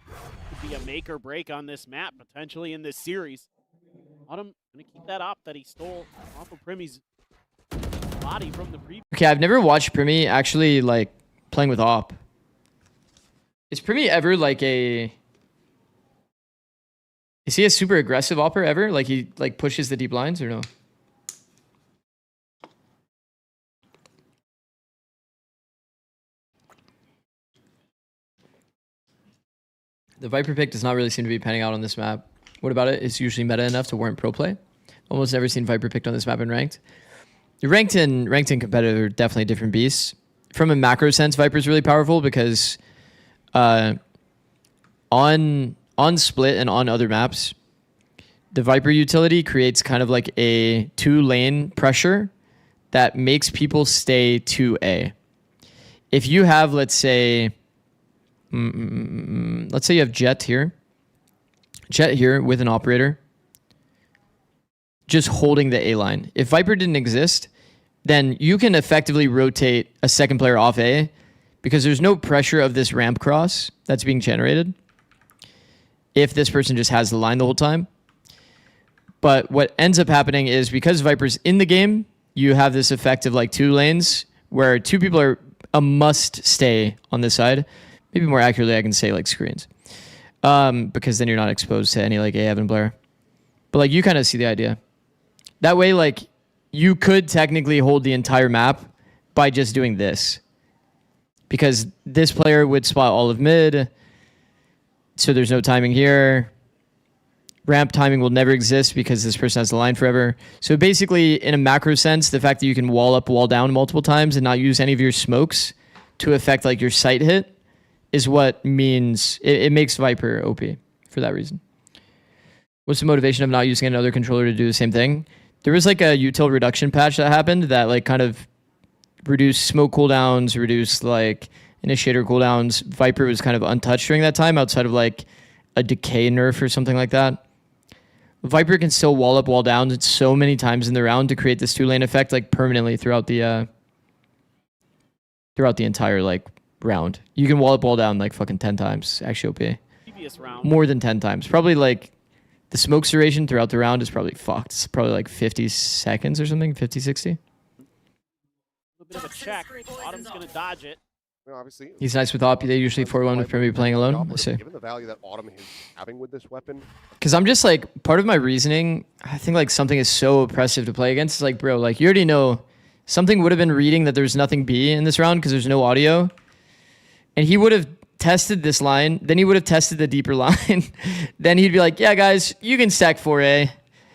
could be a make or break on this map, potentially in this series. Autumn gonna keep that op that he stole off of Primy's body from the previous. Okay, I've never watched Primy actually, like, playing with op. Is Primy ever like a... Is he a super aggressive opper ever? Like, he like pushes the deep lines or no? The Viper pick does not really seem to be panning out on this map. What about it? It's usually meta enough to warrant pro play. Almost never seen Viper picked on this map in ranked. Ranked and competitive are definitely different beasts. From a macro sense, Viper is really powerful because on split and on other maps, the Viper utility creates kind of like a 2-lane pressure that makes people stay 2A. If you have, let's say you have Jet here with an operator just holding the A line. If Viper didn't exist, then you can effectively rotate a second player off A because there's no pressure of this ramp cross that's being generated if this person just has the line the whole time. But what ends up happening is because Viper's in the game, you have this effect of like 2 lanes where 2 people are a must stay on this side. Maybe more accurately, I can say like screens. Because then you're not exposed to any like A Evan Blair. But like you kind of see the idea. That way, like you could technically hold the entire map by just doing this. Because this player would spot all of mid. So there's no timing here. Ramp timing will never exist because this person has the line forever. So basically, in a macro sense, the fact that you can wall up, wall down multiple times and not use any of your smokes to affect like your sight hit is what means it makes Viper OP for that reason. What's the motivation of not using another controller to do the same thing? There was like a util reduction patch that happened that like kind of reduced smoke cooldowns, reduced like initiator cooldowns. Viper was kind of untouched during that time outside of like a decay nerf or something like that. Viper can still wall up, wall down so many times in the round to create this 2-lane effect like permanently throughout the entire like round. You can wall up, wall down like fucking 10 times. Actually, OP. More than 10 times. Probably like the smoke duration throughout the round is probably fucked. It's probably like 50 seconds or something, 50, 60. A bit of a check. Autumn's gonna dodge it. Obviously, He's nice with op. They usually 4-1 with Primy playing alone. I see. Given the value that Autumn is having with this weapon, Because I'm just like, part of my reasoning, I think like something is so oppressive to play against. It's like, bro, like you already know something would have been reading that there's nothing B in this round because there's no audio. And he would have tested this line. Then he would have tested the deeper line. Then he'd be like, yeah, guys, you can stack 4A.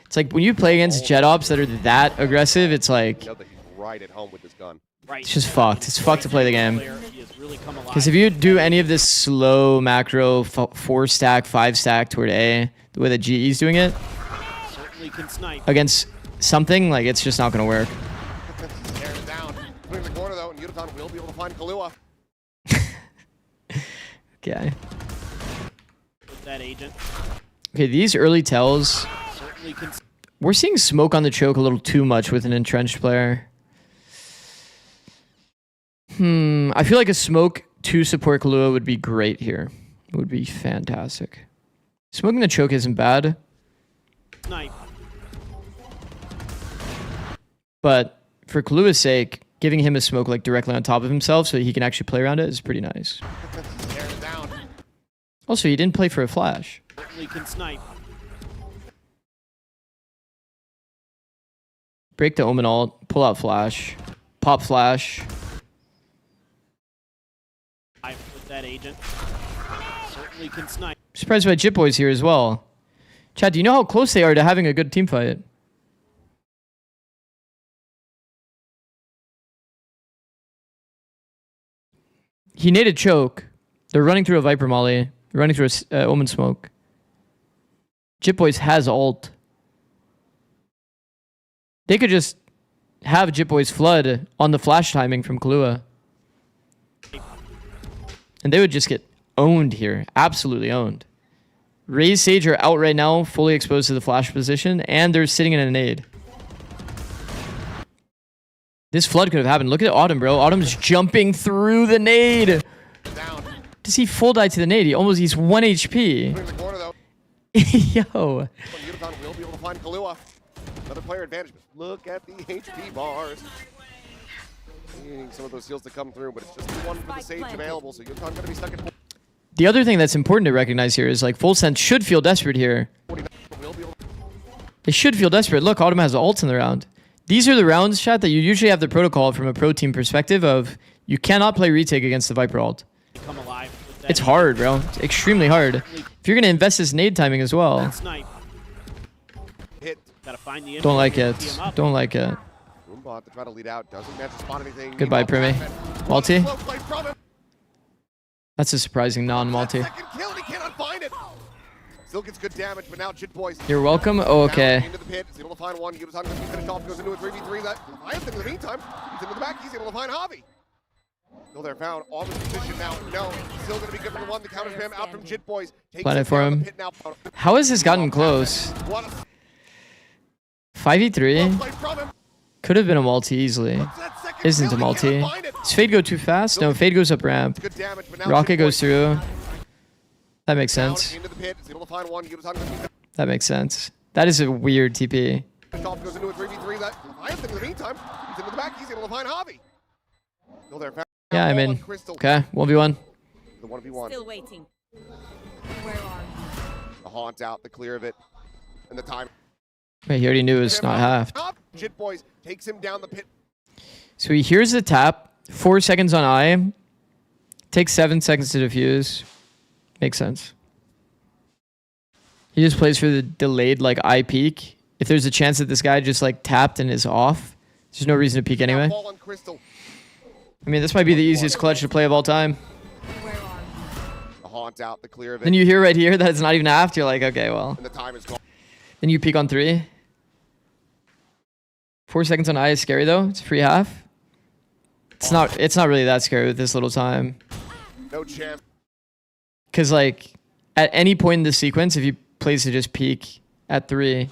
It's like when you play against jet ops that are that aggressive, it's like, you know that he's right at home with this gun. it's just fucked. It's fucked to play the game. He is really come alive. Because if you do any of this slow macro 4-stack, 5-stack toward A, the way that GE's doing it, Certainly can snipe. against something, like, it's just not going to work. Tearing it down. Putting in the corner though, and Yudoton will be able to find Kahlua. Okay. With that agent. Okay, these early tells, Certainly can. we're seeing smoke on the choke a little too much with an entrenched player. I feel like a smoke to support Kahlua would be great here. It would be fantastic. Smoking the choke isn't bad, Snipe. but for Kalua's sake, giving him a smoke like directly on top of himself so he can actually play around it is pretty nice. Tearing it down. Also, he didn't play for a flash. Certainly can snipe. Break the Omen ult, pull out flash, pop flash. With that agent. Certainly can snipe. Surprised by Jit Boys here as well. Chad, do you know how close they are to having a good team fight? He naded choke. They're running through a Viper Molly. They're running through a Omen Smoke. Jit Boys has ult. They could just have Jit Boys flood on the flash timing from Kahlua. And they would just get owned here. Absolutely owned. Raze Sage are out right now, fully exposed to the flash position, and they're sitting in a nade. This flood could have happened. Look at Autumn, bro. Autumn's jumping through the nade. Down. Does he full die to the nade? He's 1 HP. Putting in the corner though. Yo. Yudoton will be able to find Kahlua. Another player advantage. But look at the HP bars. Needing some of those heals to come through, but it's just the one for the Sage available, so Yudoton going to be stuck at The other thing that's important to recognize here is like Full Sense should feel desperate here. 49. Will be able They should feel desperate. Look, Autumn has ults in the round. These are the rounds, chat, that you usually have the protocol from a pro team perspective of you cannot play retake against the Viper ult. Come alive. With that It's hard, bro. It's extremely hard. If you're going to invest this nade timing as well. Snipe. hit. Gotta find the Don't like info, it. tee him up. Don't like it. Roombot to try to lead out. Doesn't manage to spot anything. Goodbye, Meanwhile, Primi. Blackman, Multi? slow play from him. That's a surprising non-multi. Second kill, and he cannot find it. Still gets good damage, but now Jit Boys. You're welcome. Oh, okay. Down into the pit. He's able to find one. Yudoton going to be finished off. Goes into a 3v3. That Leviathan in the meantime. He's into the back. He's able to find Javi. Still there, found. On the position now. No. Still going to be good for the one. The counter spam out from Jit Boys. Takes Planet it for down him. the pit now. How has this gotten close? What a 5v3? play from him. Could have been a multi easily. That second Isn't kill, a he multi. cannot find it. Does Fade go too fast? No, Fade goes up ramp. Good damage, but now Rocket Jit goes Boys through. That makes down sense. into the pit. He's able to find one. Yudoton going to be That makes sense. That is a weird TP. finished off. Goes into a 3v3. That Leviathan in the meantime. He's into the back. He's able to find Javi. Still there, found. Yeah, I'm Ball in. on Crystal. Okay, 1v1. The 1v1. Still waiting. Where are you? The haunt out, the clear of it, and the time. Wait, he already knew it was not half. Jit Boys takes him down the pit. So he hears the tap. 4 seconds on eye. Takes 7 seconds to defuse. Makes sense. He just plays for the delayed like eye peek. If there's a chance that this guy just like tapped and is off, there's no reason to peek anyway. Ball on Crystal. I mean, this might be the easiest clutch to play of all time. Where are you? The haunt out, the clear of it, Then you hear right here that it's not even after. You're like, okay, well. and the time is gone. Then you peek on 3. 4 seconds on eye is scary though. It's free half. It's not really that scary with this little time. No chance. Cause like at any point in the sequence, if he plays to just peek at 3,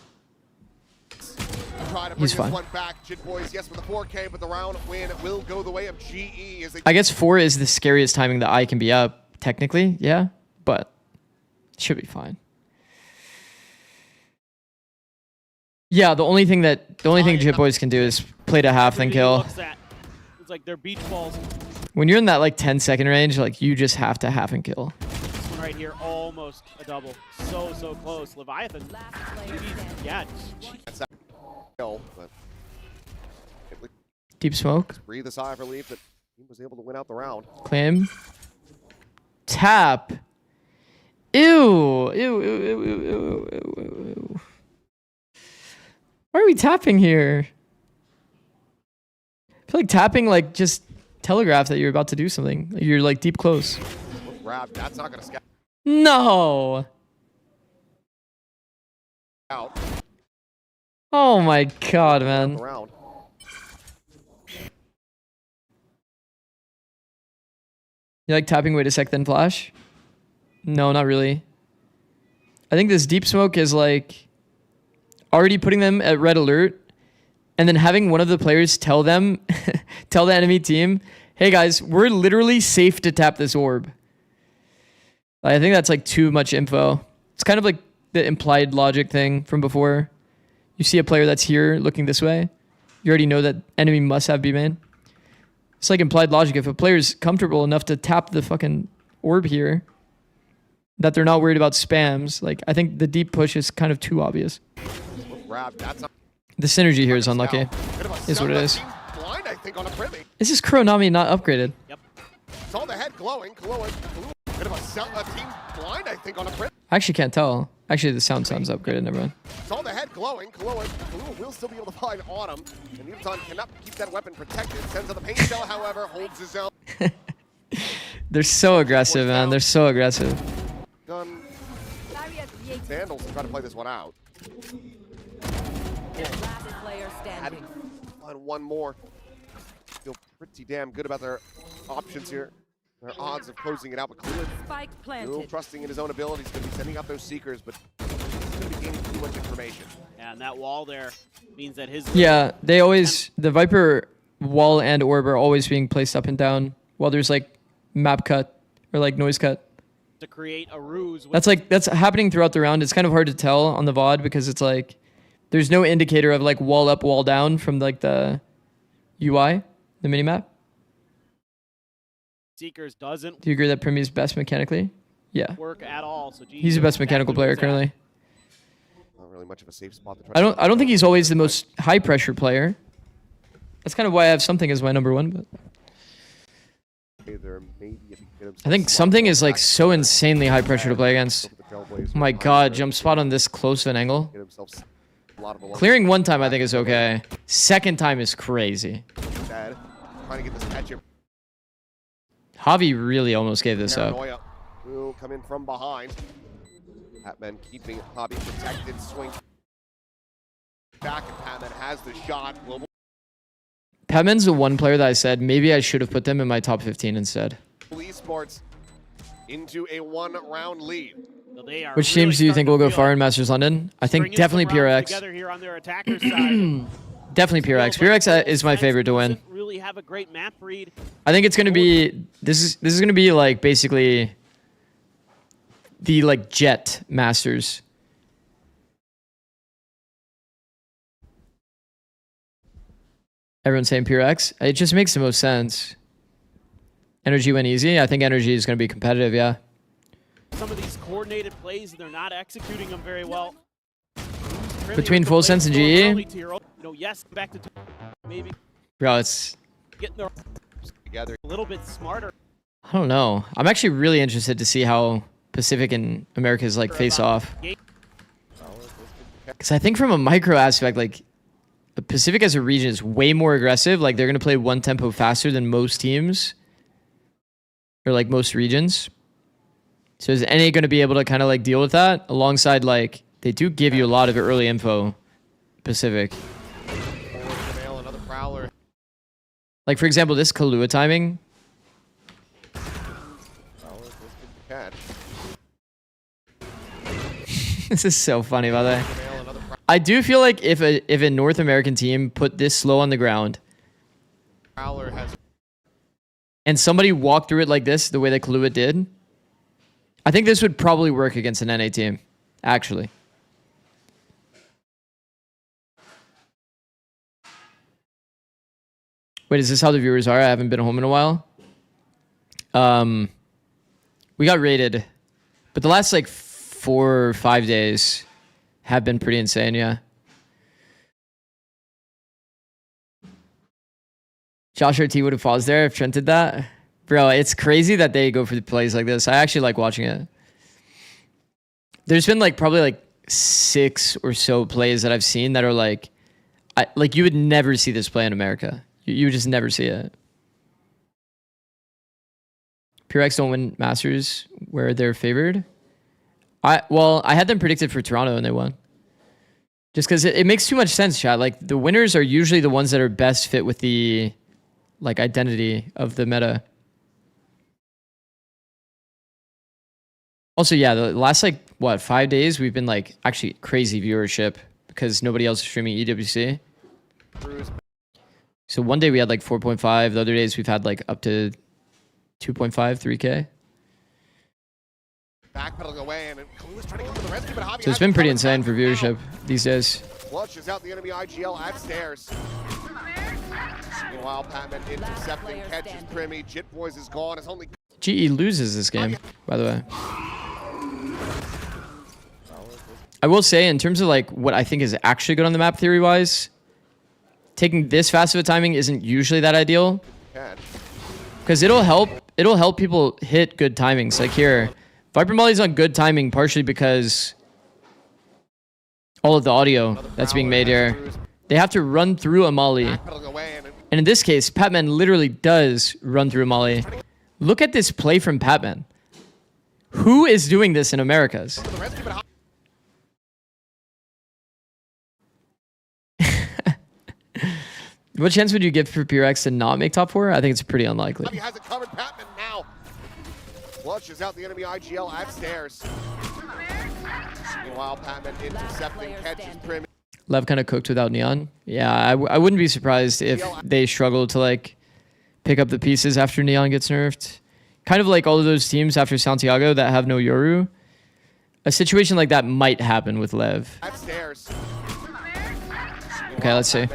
Try to bring he's this fine. one back. Jit Boys, yes, with the 4K, but the round win will go the way of GE as they I guess 4 is the scariest timing the eye can be up, technically, yeah, but it should be fine. Yeah, the only thing Jit Boys can do is play to half then Everything he kill. looks at, it's like they're beach balls. When you're in that like 10-second range, like you just have to half and kill. This one right here, almost a double. So close. Leviathan. Yeah. kill, but Deep smoke. breathe a sigh of relief that he was able to win out the round. Claim. Tap. Ew. Ew, ew, ew, ew, ew, ew, ew. Why are we tapping here? I feel like tapping, like, just telegraph that you're about to do something. You're like deep close. Grab. That's not gonna scout No. out. Oh my god, man. Around. You like tapping wait a sec then flash? No, not really. I think this deep smoke is like already putting them at red alert and then having one of the players tell them, tell the enemy team, hey guys, we're literally safe to tap this orb. I think that's like too much info. It's kind of like the implied logic thing from before. You see a player that's here looking this way. You already know that enemy must have B main. It's like implied logic. If a player's comfortable enough to tap the fucking orb here, that they're not worried about spams. Like, I think the deep push is kind of too obvious. The synergy here is unlucky. Is what it is. Blind, I think, on a Privy. This is Kuronami not upgraded. Yep. Saw the head glowing. Bit of a team blind, I think, on a Privy. I actually can't tell. Actually, the sound's upgraded. Never mind. Saw the head glowing. Kalua will still be able to find Autumn. And Newton cannot keep that weapon protected. Sends out the paint shell, however, holds his own. They're so aggressive, man. They're so aggressive. Gun. Vandals try to play this one out. Last player standing. Find one more. Feel pretty damn good about their options here. Their odds of closing it out, but Kalua Spike still planted. trusting in his own abilities, going to be sending out those seekers, but he's going to be gaining too much information. Yeah, and that wall there means that his... Yeah, they always... The Viper wall and orb are always being placed up and down while there's like map cut or like noise cut. To create a ruse. That's happening throughout the round. It's kind of hard to tell on the VOD because it's like there's no indicator of like wall up, wall down from like the UI, the minimap. Seekers doesn't Do you agree that Primi's best mechanically? Yeah. work at all. So He's the best mechanical player currently. Not really much of a safe spot to try. I don't think he's always the most high pressure player. That's kind of why I have something as my number one, but I think something is like so insanely high pressure to play against. Oh my god, jump spot on this close of an angle. Clearing one time I think is okay. Second time is crazy. Trying to get this catch here. Javi really almost gave this up. Paranoia will come in from behind. Patman keeping Javi protected. Swing back, and Patman has the shot. Global. Patman's the one player that I said maybe I should have put them in my top 15 instead. Esports into a one-round lead. So they are Which really teams do you think will go starting to far in Masters London? I think stringing definitely some rounds PRX. together here on their attackers' side. Definitely PRX. PRX is my favorite to win. Doesn't really have a great map read. I think it's gonna be this is gonna be like basically the like Jet Masters. Everyone's saying PRX. It just makes the most sense. Energy went easy. I think Energy is gonna be competitive. Yeah. Some of these coordinated plays, they're not executing them very well. Between Full Sense and GE. Yes, back to maybe Bro, it's getting their together a little bit smarter. I don't know. I'm actually really interested to see how Pacific and Americas like face off. Because I think from a micro aspect, like the Pacific as a region is way more aggressive. Like they're gonna play one tempo faster than most teams, or like most regions. So is NA gonna be able to kind of like deal with that alongside like they do give you a lot of early info, Pacific. Another prowler. Like for example, this Kalua timing. Catch. This is so funny, by the way. I do feel like if a North American team put this slow on the ground Prowler has and somebody walked through it like this, the way that Kalua did, I think this would probably work against an NA team, actually. Wait, is this how the viewers are? I haven't been home in a while. We got raided, but the last like 4 or 5 days have been pretty insane, yeah. Josh RT would have paused there if Trent did that. Bro, it's crazy that they go for the plays like this. I actually like watching it. There's been like probably like 6 or so plays that I've seen that are like you would never see this play in America. You would just never see it. PureX don't win Masters where they're favored. I had them predicted for Toronto and they won. Just because it makes too much sense, chat. Like the winners are usually the ones that are best fit with the like identity of the meta. Also, yeah, the last like what 5 days we've been like actually crazy viewership because nobody else is streaming EWC. So one day we had like 4.5. The other days we've had like up to 2.5, 3K. Backpedaling away, and Clue trying to come to the rescue, but Javi So it's been pretty insane for viewership these days. flushes out the enemy IGL at stairs. Meanwhile, Patman intercepting, catches Primy. Jit Boys is gone. It's only GE loses this game, by the way. I will say, in terms of like what I think is actually good on the map theory-wise, taking this fast of a timing isn't usually that ideal. Because it'll help people hit good timings. Like here, Viper Molly's on good timing partially because all of the audio that's being made here. They have to run through a Molly. And in this case, Patman literally does run through a Molly. Look at this play from Patman. Who is doing this in Americas? What chance would you give for PureX to not make top 4? I think it's pretty unlikely. He has it covered. Patman now flushes out the enemy IGL at stairs. Meanwhile, Patman intercepting, catches Primy. Lev kind of cooked without Neon. Yeah, I wouldn't be surprised if they struggle to like pick up the pieces after Neon gets nerfed. Kind of like all of those teams after Santiago that have no Yoru. A situation like that might happen with Lev. Okay, let's see.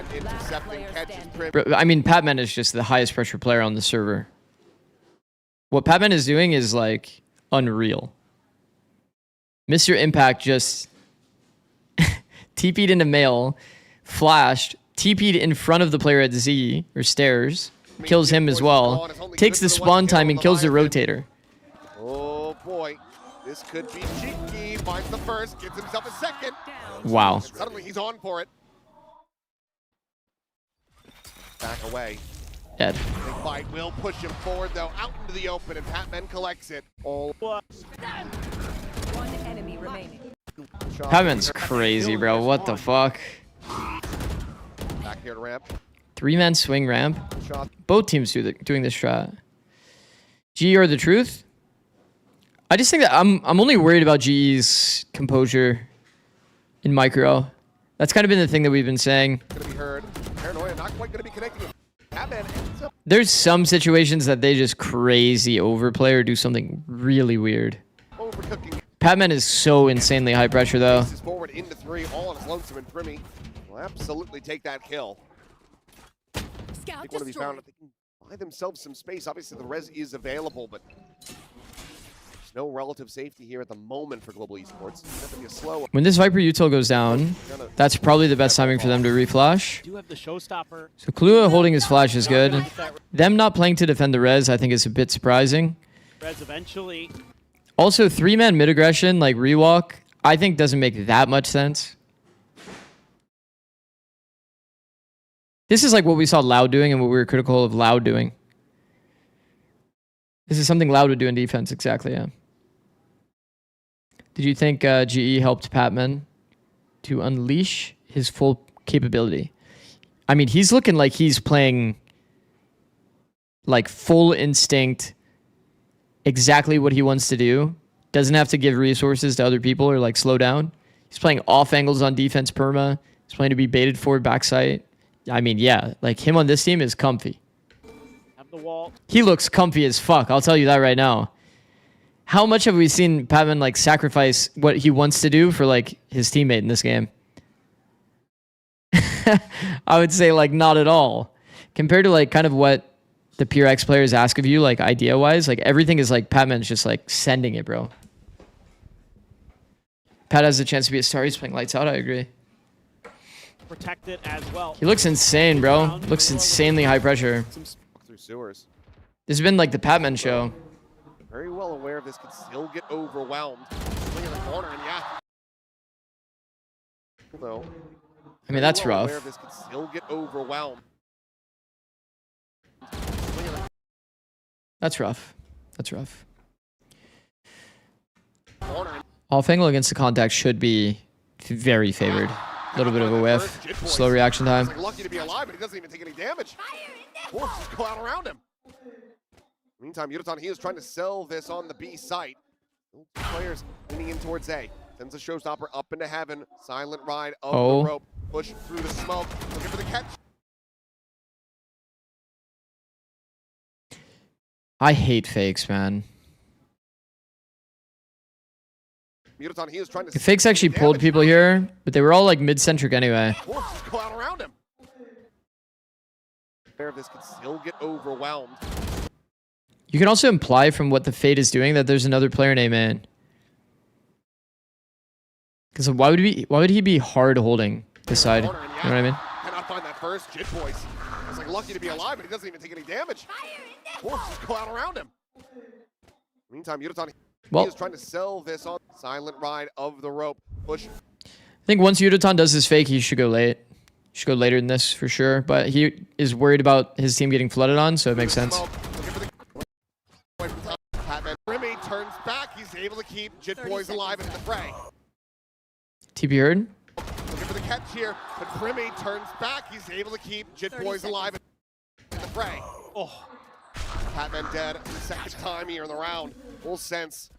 I mean, Patman is just the highest pressure player on the server. What Patman is doing is like unreal. Mr. Impact just TP'd into Mail, flashed, TP'd in front of the player at Z, or stairs, kills him as well, takes the spawn time and kills the rotator. Oh boy, this could be cheeky. Finds the first, gets himself a second. Wow. Suddenly he's on for it. Back away. Dead. Big fight will push him forward though, out into the open, and Patman collects it. All. One enemy remaining. Patman's crazy, bro. What the fuck? Back here to ramp. 3-man swing ramp. Both teams doing this strat. GE are the truth. I just think that I'm only worried about GE's composure in micro. That's kind of been the thing that we've been saying. Gonna be heard. Paranoia not quite gonna be connecting. Patman ends up. There's some situations that they just crazy overplay or do something really weird. Overcooking. Patman is so insanely high pressure though. Forward into 3, all on his lonesome, and Primy will absolutely take that kill. I think what have you found? They can buy themselves some space. Obviously, the res is available, but there's no relative safety here at the moment for Global Esports. It's definitely a slow. When this Viper util goes down, that's probably the best timing for them to reflash. So Klua holding his flash is good. Them not playing to defend the res, I think, is a bit surprising. Res eventually. Also, 3-man mid aggression like rewalk, I think doesn't make that much sense. This is like what we saw Loud doing and what we were critical of Loud doing. This is something Loud would do in defense, exactly, yeah. Did you think GE helped Patman to unleash his full capability? I mean, he's looking like he's playing like full instinct, exactly what he wants to do. Doesn't have to give resources to other people or like slow down. He's playing off angles on defense perma. He's playing to be baited forward backside. I mean, yeah, like him on this team is comfy. Have the wall. He looks comfy as fuck. I'll tell you that right now. How much have we seen Patman like sacrifice what he wants to do for like his teammate in this game? I would say like not at all. Compared to like kind of what the PureX players ask of you, like idea wise, like everything is like Patman's just like sending it, bro. Pat has the chance to be a star. He's playing lights out. I agree. Protect it as well. He looks insane, bro. Looks insanely high pressure. Through sewers. This has been like the Patman show. Very well aware of this, could still get overwhelmed. Swing in the corner, and yeah. Though. I mean, that's well rough. Aware of this, could still get overwhelmed. That's rough. That's rough. Off angle against the contact should be very favored. A little bit of a whiff. Slow reaction time. Like lucky to be alive, but he doesn't even take any damage. Wolves just go out around him. Meantime, Yudotan, he is trying to sell this on the B site. Players leaning in towards A. Sends a showstopper up into heaven. Silent ride of the rope. Push through the smoke. Looking for the catch. I hate fakes, man. Yudotan, he is trying to Fakes actually pulled people here, but they were all like mid-centric anyway. Wolves just go out around him. This could still get overwhelmed. You can also imply from what the Fade is doing that there's another player named in. Because why would he be hard holding this side? You know what I mean? Cannot find that first. Jit Boys. It's like lucky to be alive, but he doesn't even take any damage. Wolves just go out around him. Meantime, Yudotan, he is trying to sell this on silent ride of the rope. Push. I think once Yudotan does his fake, he should go late. He should go later than this for sure. But he is worried about his team getting flooded on, so it makes sense. Remy turns back. He's able to keep Jit Boys alive in the fray. TP heard. Looking for the catch here, but Grimmy turns back. He's able to keep Jit Boys alive in the fray. Oh, Patman dead. Second time here in the round. Full sense.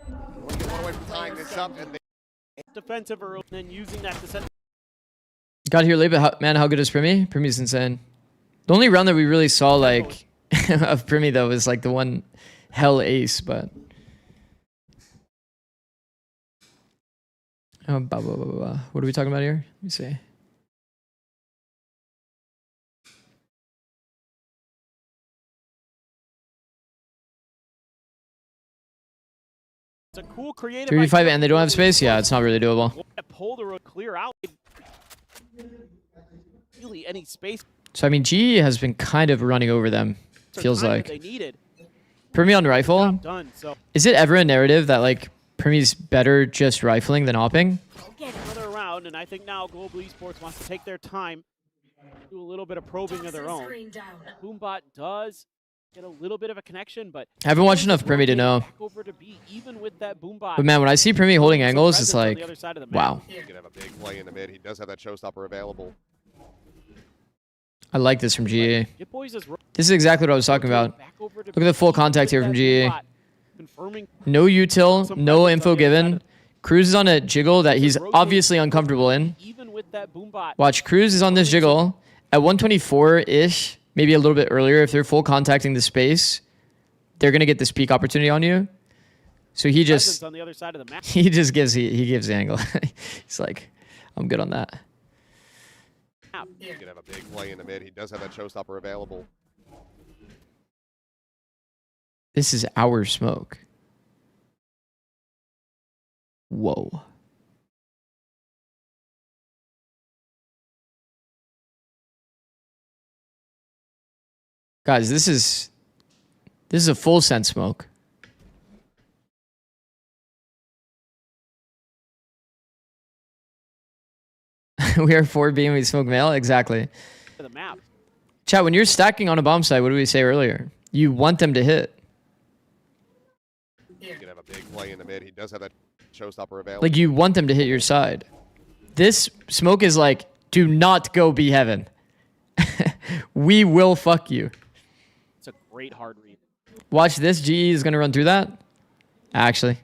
Want to get one away from tying this up, and they defensive early, and then using that to send. Got here late, but man, how good is Primy? Primy's insane. The only round that we really saw like of Primy though was like the one hell ace, but. What are we talking about here? Let me see. It's a cool creative. 3v5 and they don't have space? Yeah, it's not really doable. Pull the road clear out. Really any space. So I mean, G has been kind of running over them. Feels like. They needed. Primy on rifle. Done, so. Is it ever a narrative that like Primy's better just rifling than opping? Another round, and I think now Global Esports wants to take their time, do a little bit of probing of their own. Boombot does get a little bit of a connection, but I haven't watched enough Primy to know. Over to B, even with that Boombot. But man, when I see Primy holding angles, it's like, wow. He can have a big play in the mid. He does have that showstopper available. I like this from GE. This is exactly what I was talking about. Look at the full contact here from GE. No util, no info given. Cruz is on a jiggle that he's obviously uncomfortable in. Watch, Cruz is on this jiggle at 124-ish, maybe a little bit earlier. If they're full contacting the space, they're gonna get this peak opportunity on you. So he just he gives the angle. He's like, I'm good on that. He can have a big play in the mid. He does have that showstopper available. This is our smoke. Whoa. Guys, this is a full sense smoke. We are 4B and we smoke mail? Exactly. The map. Chat, when you're stacking on a bomb site, what did we say earlier? You want them to hit. He can have a big play in the mid. He does have that showstopper available. Like, you want them to hit your side. This smoke is like, do not go B heaven. We will fuck you. It's a great hard read. Watch this. GE is going to run through that. Actually.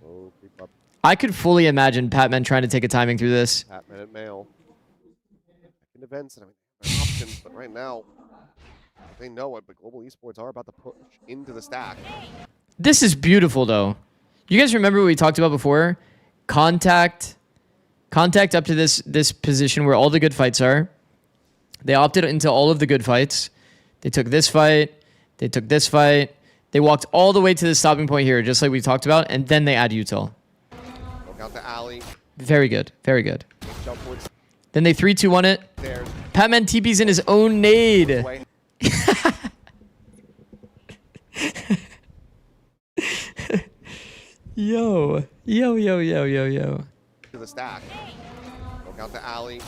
I could fully imagine Patman trying to take a timing through this. Patman at mail. In events, and I mean, there are options, but right now, they know it, but Global Esports are about to push into the stack. This is beautiful, though. You guys remember what we talked about before? Contact up to this position where all the good fights are. They opted into all of the good fights. They took this fight. They took this fight. They walked all the way to the stopping point here, just like we talked about, and then they add util. Look out the alley. Very good. Very good. Then they 3-2-1 it. Patman TP's in his own nade. Yo. To the stack. Look out the alley.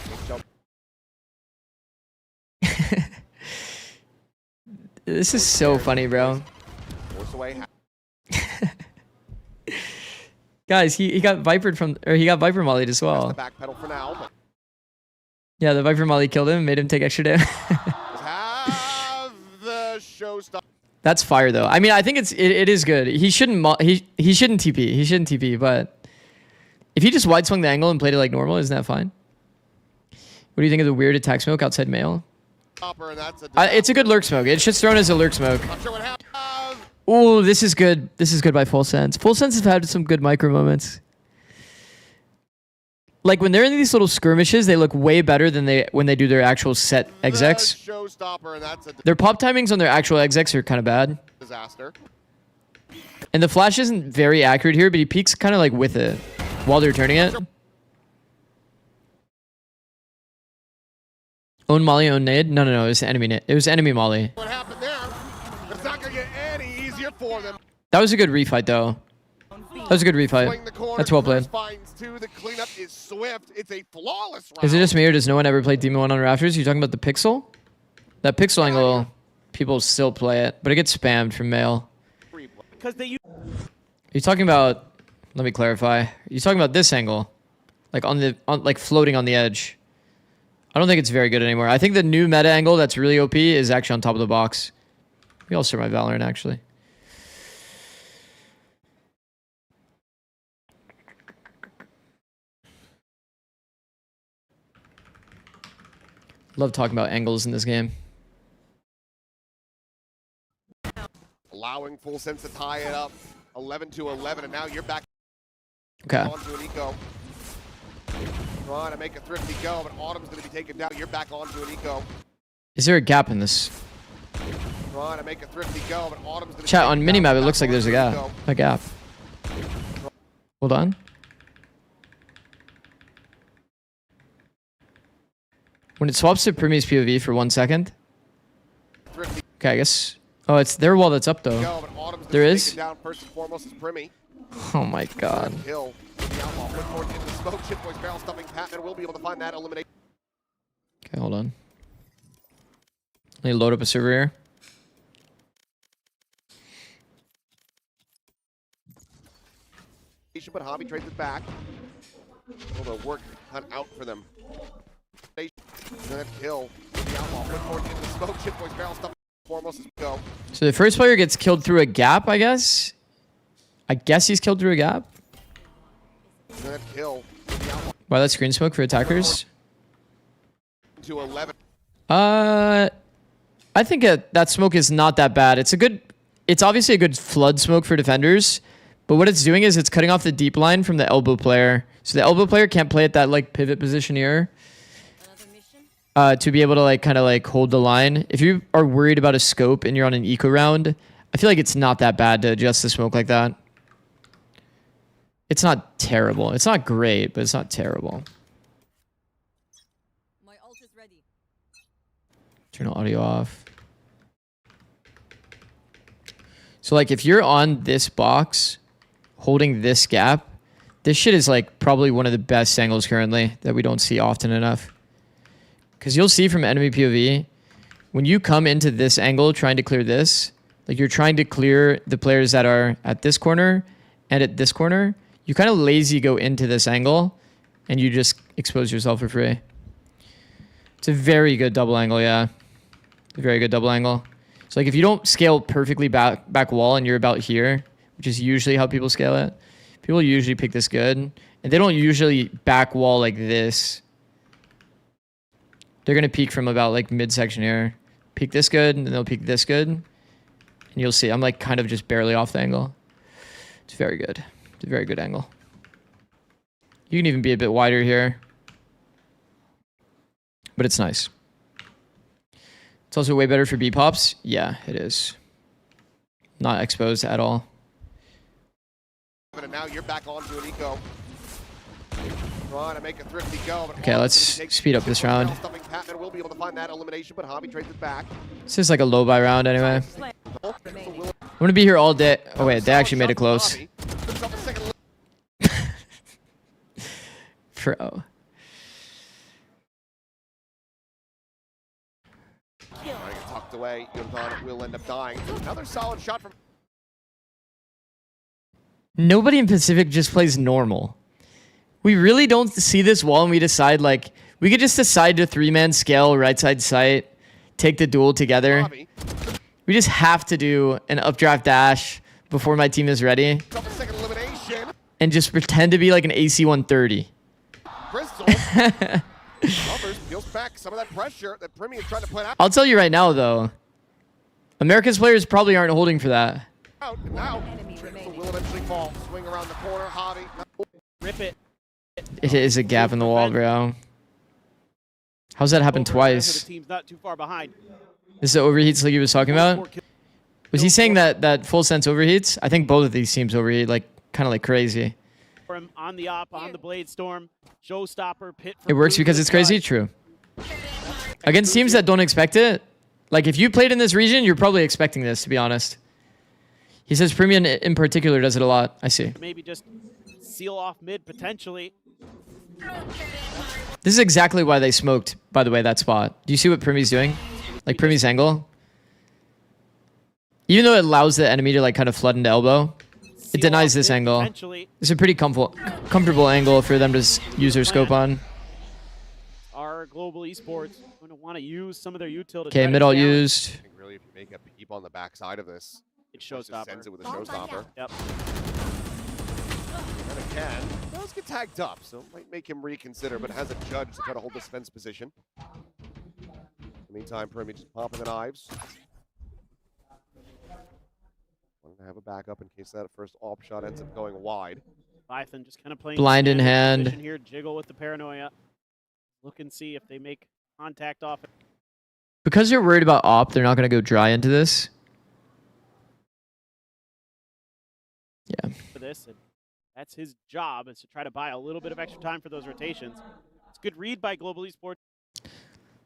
This is so funny, bro. Guys, he got Vipered from, or he got Viper mollied as well. The back pedal for now. But Yeah, the Viper molly killed him, made him take extra damage. have the show stop. That's fire though. I mean, I think it is good. He shouldn't he shouldn't TP. He shouldn't TP, but if he just wide swung the angle and played it like normal, isn't that fine? What do you think of the weird attack smoke outside mail? It's a good lurk smoke. It's just thrown as a lurk smoke. Oh, this is good. This is good by Full Sense. Full Sense have had some good micro moments. Like when they're in these little skirmishes, they look way better than when they do their actual set execs. Their pop timings on their actual execs are kind of bad. Disaster. And the flash isn't very accurate here, but he peeks kind of like with it while they're turning it. Own molly, own nade? No, it was enemy nade. It was enemy molly. What happened there? It's not gonna get any easier for them. That was a good refight though. That was a good refight. That's well played. The cleanup is swift. It's a flawless round. Is it just me or does no one ever play Demon 1 on Rafters? You talking about the pixel? That pixel angle, people still play it, but it gets spammed from mail. Because they use. Are you talking about? Let me clarify. Are you talking about this angle, like like floating on the edge? I don't think it's very good anymore. I think the new meta angle that's really OP is actually on top of the box. Maybe I'll start my Valorant actually. Love talking about angles in this game. Allowing Full Sense to tie it up. 11-11, and now you're back. Okay. Onto an eco. Trying to make a thrifty go, but Autumn's going to be taken down. You're back onto an eco. Is there a gap in this? Trying to make a thrifty go, but Autumn's going to Chat, on minimap, it looks like there's a gap. A gap. Hold on. When it swaps to Primmy's POV for 1 second. Okay, I guess. Oh, it's their wall that's up though. There is? Down first and foremost is Primmy. Oh my god. Hill. Smoke. Shitboy's barrel stuffing. Patman will be able to find that elimination. Okay, hold on. Let me load up a server here. But Hobby trades it back. Will the work cut out for them? That kill. The outlaw. Smoke. Shitboy's barrel stuffing. Foremost is go. So the first player gets killed through a gap, I guess. I guess he's killed through a gap. That kill. Wow, that's green smoke for attackers. To 11. I think that smoke is not that bad. It's obviously a good flood smoke for defenders, but what it's doing is it's cutting off the deep line from the elbow player. So the elbow player can't play at that like pivot position here. To be able to like kind of like hold the line. If you are worried about a scope and you're on an eco round, I feel like it's not that bad to adjust the smoke like that. It's not terrible. It's not great, but it's not terrible. My ult is ready. Turn audio off. So like if you're on this box, holding this gap, this shit is like probably one of the best angles currently that we don't see often enough. Because you'll see from enemy POV, when you come into this angle trying to clear this, like you're trying to clear the players that are at this corner and at this corner, you kind of lazy go into this angle and you just expose yourself for free. It's a very good double angle, yeah. A very good double angle. So like if you don't scale perfectly back wall and you're about here, which is usually how people scale it, people usually pick this good. And they don't usually back wall like this. They're going to peek from about like midsection here. Peek this good, and then they'll peek this good. And you'll see, I'm like kind of just barely off the angle. It's very good. It's a very good angle. You can even be a bit wider here. But it's nice. It's also way better for B-pops. Yeah, it is. Not exposed at all. And now you're back onto an eco. Trying to make a thrifty go, but okay, let's speed up this round. Patman will be able to find that elimination, but Hobby trades it back. This is like a low buy round anyway. I'm gonna be here all day. Oh wait, they actually made it close. Bro. Tucked away, Yunvan will end up dying. Another solid shot from Nobody in Pacific just plays normal. We really don't see this wall and we decide, like, we could just decide to 3-man scale right side sight, take the duel together. We just have to do an updraft dash before my team is ready. And just pretend to be like an AC 130. Crystal feels back some of that pressure that Primi is trying to put out. I'll tell you right now, though. America's players probably aren't holding for that. Now, Crystal will eventually fall. Swing around the corner, Javi. Rip it. It is a gap in the wall, bro. How's that happen twice? The team's not too far behind. This is the overheats like he was talking about? Was he saying that full sense overheats? I think both of these teams overheat like kind of like crazy. On the op, on the Blade Storm, Showstopper, Pit. It works because it's crazy? True. Against teams that don't expect it, like if you played in this region, you're probably expecting this, to be honest. He says Premium in particular does it a lot. I see. Maybe just seal off mid potentially. This is exactly why they smoked, by the way, that spot. Do you see what Primi's doing? Like Primi's angle? Even though it allows the enemy to like kind of flood into elbow, it denies this angle. It's a pretty comfortable angle for them to use their scope on. Our global esports going to want to use some of their util. Okay, mid all used. I think really if you make a peep on the backside of this, it Showstopper. Sends it with a Showstopper. Yep. And again, does get tagged up, so it might make him reconsider, but has a judge to try to hold this fence position. In the meantime, Primi just popping the knives. Want to have a backup in case that first op shot ends up going wide. Python just kind of playing blind in hand here. Jiggle with the paranoia. Look and see if they make contact off it. Because they're worried about op, they're not going to go dry into this. Yeah. For this, and that's his job, is to try to buy a little bit of extra time for those rotations. It's a good read by Global Esports.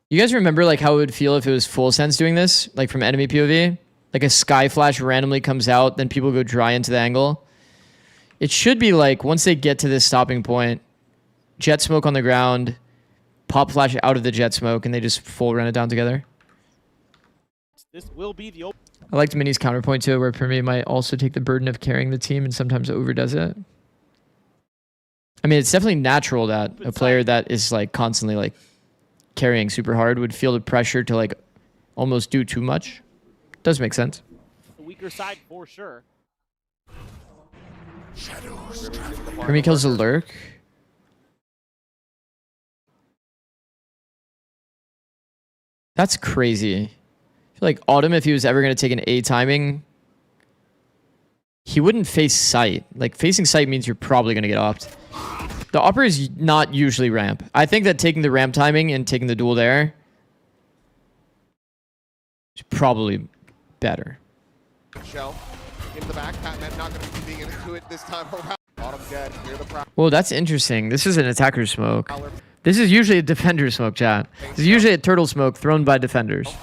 You guys remember like how it would feel if it was full sense doing this, like from enemy POV? Like a sky flash randomly comes out, then people go dry into the angle. It should be like once they get to this stopping point, jet smoke on the ground, pop flash out of the jet smoke, and they just full run it down together. This will be the open. I liked Mini's counterpoint to it, where Primi might also take the burden of carrying the team and sometimes overdoes it. I mean, it's definitely natural that a player that is like constantly like carrying super hard would feel the pressure to like almost do too much. Does make sense. The weaker side for sure. Primi kills the lurk. That's crazy. I feel like Autumn, if he was ever going to take an A timing, he wouldn't face sight. Like facing sight means you're probably going to get opt. The upper is not usually ramp. I think that taking the ramp timing and taking the duel there is probably better. Shell in the back. Patman not going to be being into it this time around. Bottom dead. Near the Whoa, that's interesting. This is an attacker smoke. This is usually a defender smoke, chat. This is usually a turtle smoke thrown by defenders.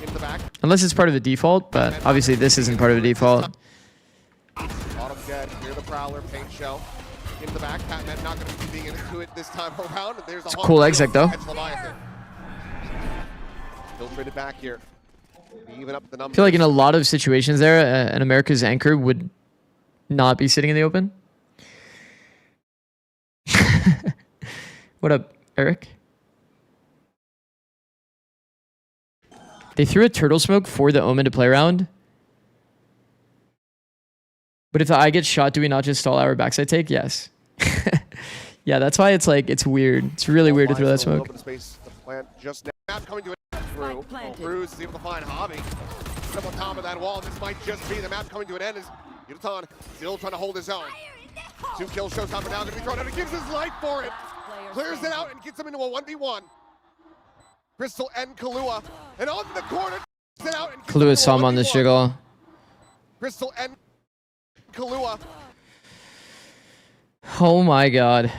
In the back. Unless it's part of the default, but obviously this isn't part of the default. Bottom dead. Near the prowler. Paint shell. In the back. Patman not going to be being into it this time around. There's a cool exec though. Filtrated back here. Even up the I feel like in a lot of situations there, an America's anchor would not be sitting in the open. What up, Eric? They threw a turtle smoke for the Omen to play around. But if the eye gets shot, do we not just stall our backside take? Yes. Yeah, that's why it's like, it's weird. It's really weird to throw that smoke. Space, the plant just now coming to it. Through. Cruz is able to find Javi. Up on top of that wall. This might just be the map coming to an end. As Yutan still trying to hold his own. 2 kills, Showstopper now going to be thrown out. He gives his life for it. Clears it out and gets him into a 1v1. Crystal and Kahlua. And on the corner. Kahlua saw him on this jiggle. Crystal and Kahlua. Oh my god.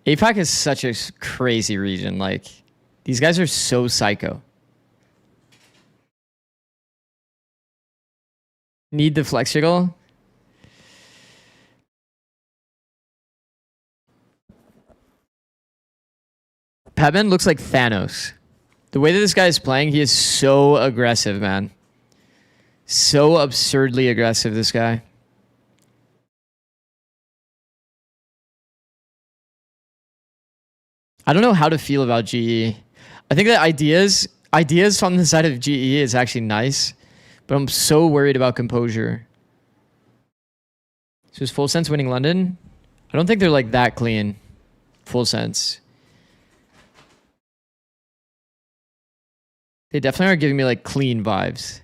APAC is such a crazy region. Like, these guys are so psycho. Need the flex jiggle? Padman looks like Thanos. The way that this guy is playing, he is so aggressive, man. So absurdly aggressive, this guy. I don't know how to feel about GE. I think that ideas on the side of GE is actually nice, but I'm so worried about composure. So is Full Sense winning London? I don't think they're like that clean. Full Sense. They definitely are giving me like clean vibes.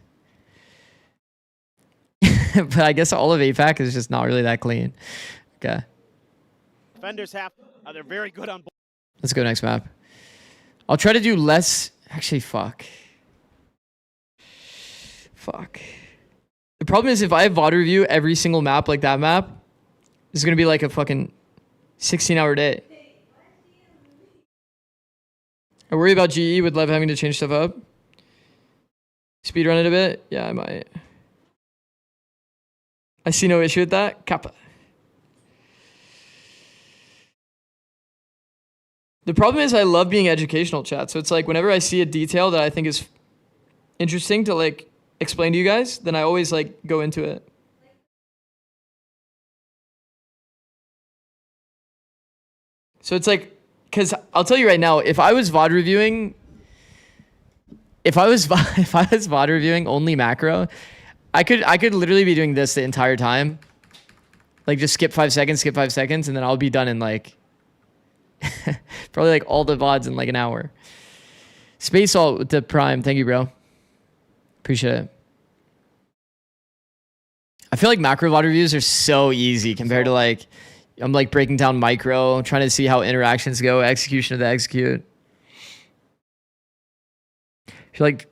But I guess all of APAC is just not really that clean. Okay. Defenders have, they're very good on both. Let's go next map. I'll try to do less. Actually, fuck. Fuck. The problem is if I have VOD review every single map like that map, it's going to be like a fucking 16-hour day. I worry about GE with Lev having to change stuff up. Speedrun it a bit? Yeah, I might. I see no issue with that. Kappa. The problem is I love being educational, chat. So it's like whenever I see a detail that I think is interesting to like explain to you guys, then I always like go into it. So it's like, because I'll tell you right now, if I was VOD reviewing, if I was VOD reviewing only macro, I could literally be doing this the entire time. Like just skip 5 seconds, and then I'll be done in like probably like all the VODs in like an hour. Space Salt with the Prime. Thank you, bro. Appreciate it. I feel like macro VOD reviews are so easy compared to like, I'm like breaking down micro, trying to see how interactions go, execution of the execute. I feel like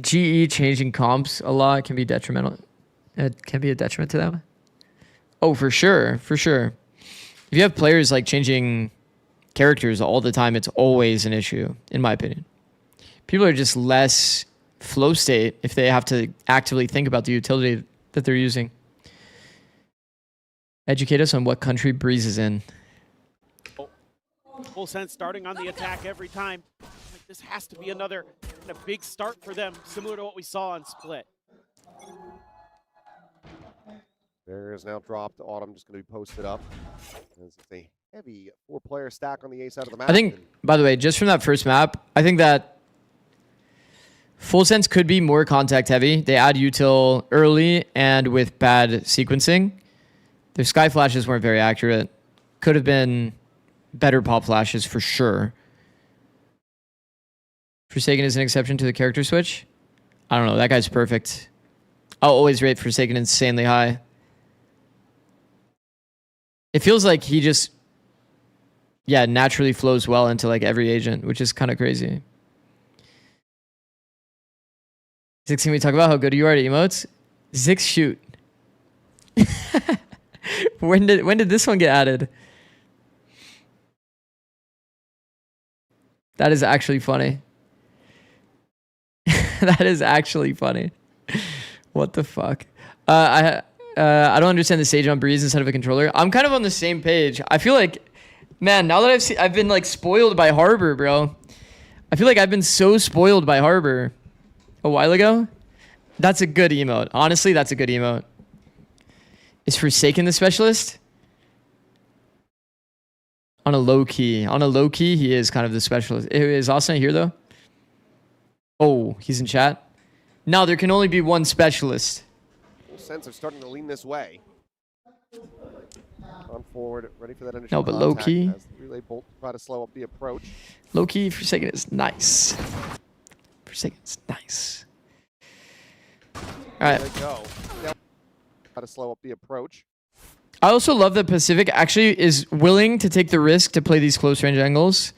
GE changing comps a lot can be detrimental. It can be a detriment to them. Oh, for sure. For sure. If you have players like changing characters all the time, it's always an issue, in my opinion. People are just less flow state if they have to actively think about the utility that they're using. Educate us on what country Breeze is in. Full Sense starting on the attack every time. This has to be another big start for them, similar to what we saw on Split. There is now dropped. Autumn just going to be posted up. It's a heavy 4-player stack on the A side of the map. I think, by the way, just from that first map, I think that Full Sense could be more contact heavy. They add util early and with bad sequencing. Their sky flashes weren't very accurate. Could have been better pop flashes for sure. Forsaken is an exception to the character switch. I don't know. That guy's perfect. I'll always rate Forsaken insanely high. It feels like he just, yeah, naturally flows well into like every agent, which is kind of crazy. 16, we talk about how good you are at emotes. Zix shoot. When did this one get added? That is actually funny. That is actually funny. What the fuck? I don't understand the stage on Breeze instead of a controller. I'm kind of on the same page. I feel like, man, now that I've been like spoiled by Harbor, bro. I feel like I've been so spoiled by Harbor a while ago. That's a good emote. Honestly, that's a good emote. Is Forsaken the specialist? On a low key, he is kind of the specialist. Is Austin here though? Oh, he's in chat. No, there can only be one specialist. Full Sense are starting to lean this way. On forward, ready for that initial No, but low key. As the relay bolt try to slow up the approach. Low key, Forsaken is nice. Forsaken's nice. All right. There they go. Now, try to slow up the approach. I also love that Pacific actually is willing to take the risk to play these close range angles.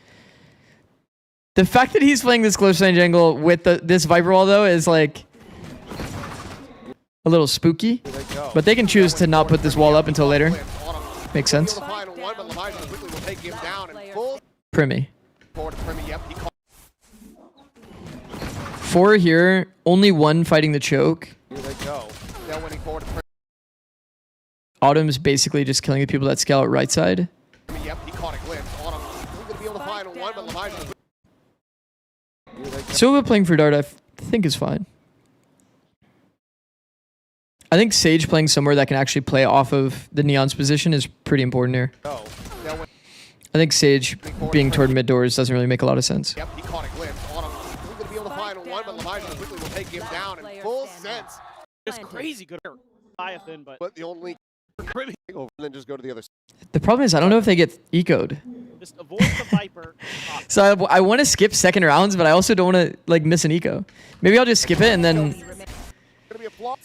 The fact that he's playing this close range angle with this Viper wall though is like a little spooky. But they can choose to not put this wall up until later. Makes sense. Primi. 4 here, only 1 fighting the choke. Here they go. Now winning forward to Autumn's basically just killing the people that scale out right side. Yep, he caught a glimpse. Autumn going to be able to find one, but Elijah Silva playing for Dart, I think is fine. I think Sage playing somewhere that can actually play off of the Neon's position is pretty important here. I think Sage being toward mid doors doesn't really make a lot of sense. Yep, he caught a glimpse. Autumn going to be able to find one, but Leviathan quickly will take him down in full sense. Just crazy good Leviathan, but the only over and then just go to the other side. The problem is I don't know if they get ecoed. just avoid the Viper. So I want to skip second rounds, but I also don't want to like miss an eco. Maybe I'll just skip it and then.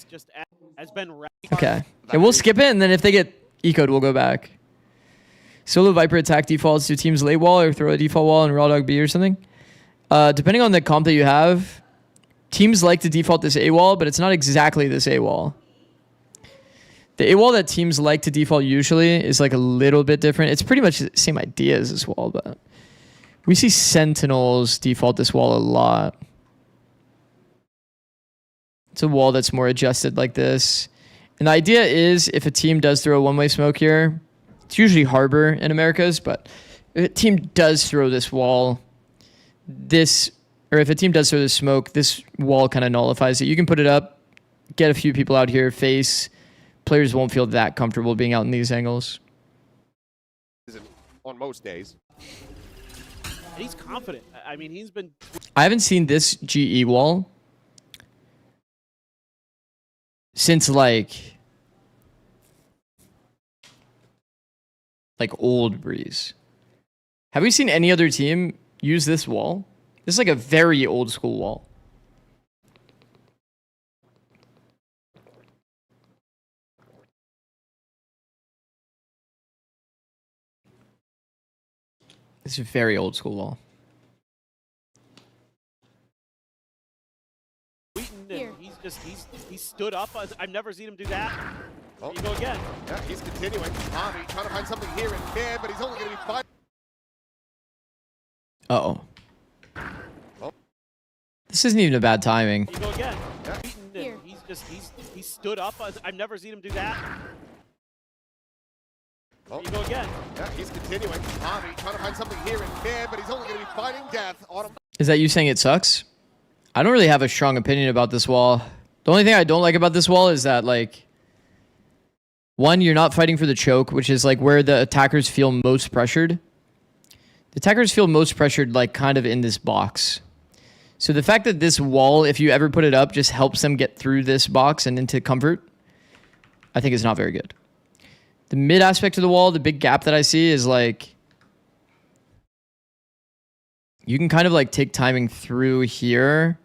Just has been Okay. Yeah, we'll skip it, and then if they get ecoed, we'll go back. Solo Viper attack defaults to team's late wall or throw a default wall in Raw Dog B or something. Depending on the comp that you have, teams like to default this A wall, but it's not exactly this A wall. The A wall that teams like to default usually is like a little bit different. It's pretty much the same idea as this wall, but we see Sentinels default this wall a lot. It's a wall that's more adjusted like this. And the idea is if a team does throw a one-way smoke here, it's usually Harbor in Americas, but if a team does throw this wall, or if a team does throw this smoke, this wall kind of nullifies it. You can put it up, get a few people out here, face. Players won't feel that comfortable being out in these angles. On most days. He's confident. I mean, he's been... I haven't seen this GE wall since like old Breeze. Have we seen any other team use this wall? This is like a very old school wall. It's a very old school wall. He stood up. I've never seen him do that. Oh. There you go again. Yeah, he's continuing. Tommy trying to find something here in mid, but he's only going to be 5. Uh-oh. This isn't even a bad timing. There you go again. Yeah. He stood up. I've never seen him do that. Oh. There you go again. Yeah, he's continuing. Tommy trying to find something here in mid, but he's only going to be fighting death. Autumn. Is that you saying it sucks? I don't really have a strong opinion about this wall. The only thing I don't like about this wall is that, like, one, you're not fighting for the choke, which is, like, where the attackers feel most pressured. The attackers feel most pressured, like, kind of in this box. So the fact that this wall, if you ever put it up, just helps them get through this box and into comfort, I think is not very good. The mid aspect of the wall, the big gap that I see is, like, you can kind of, like, take timing through here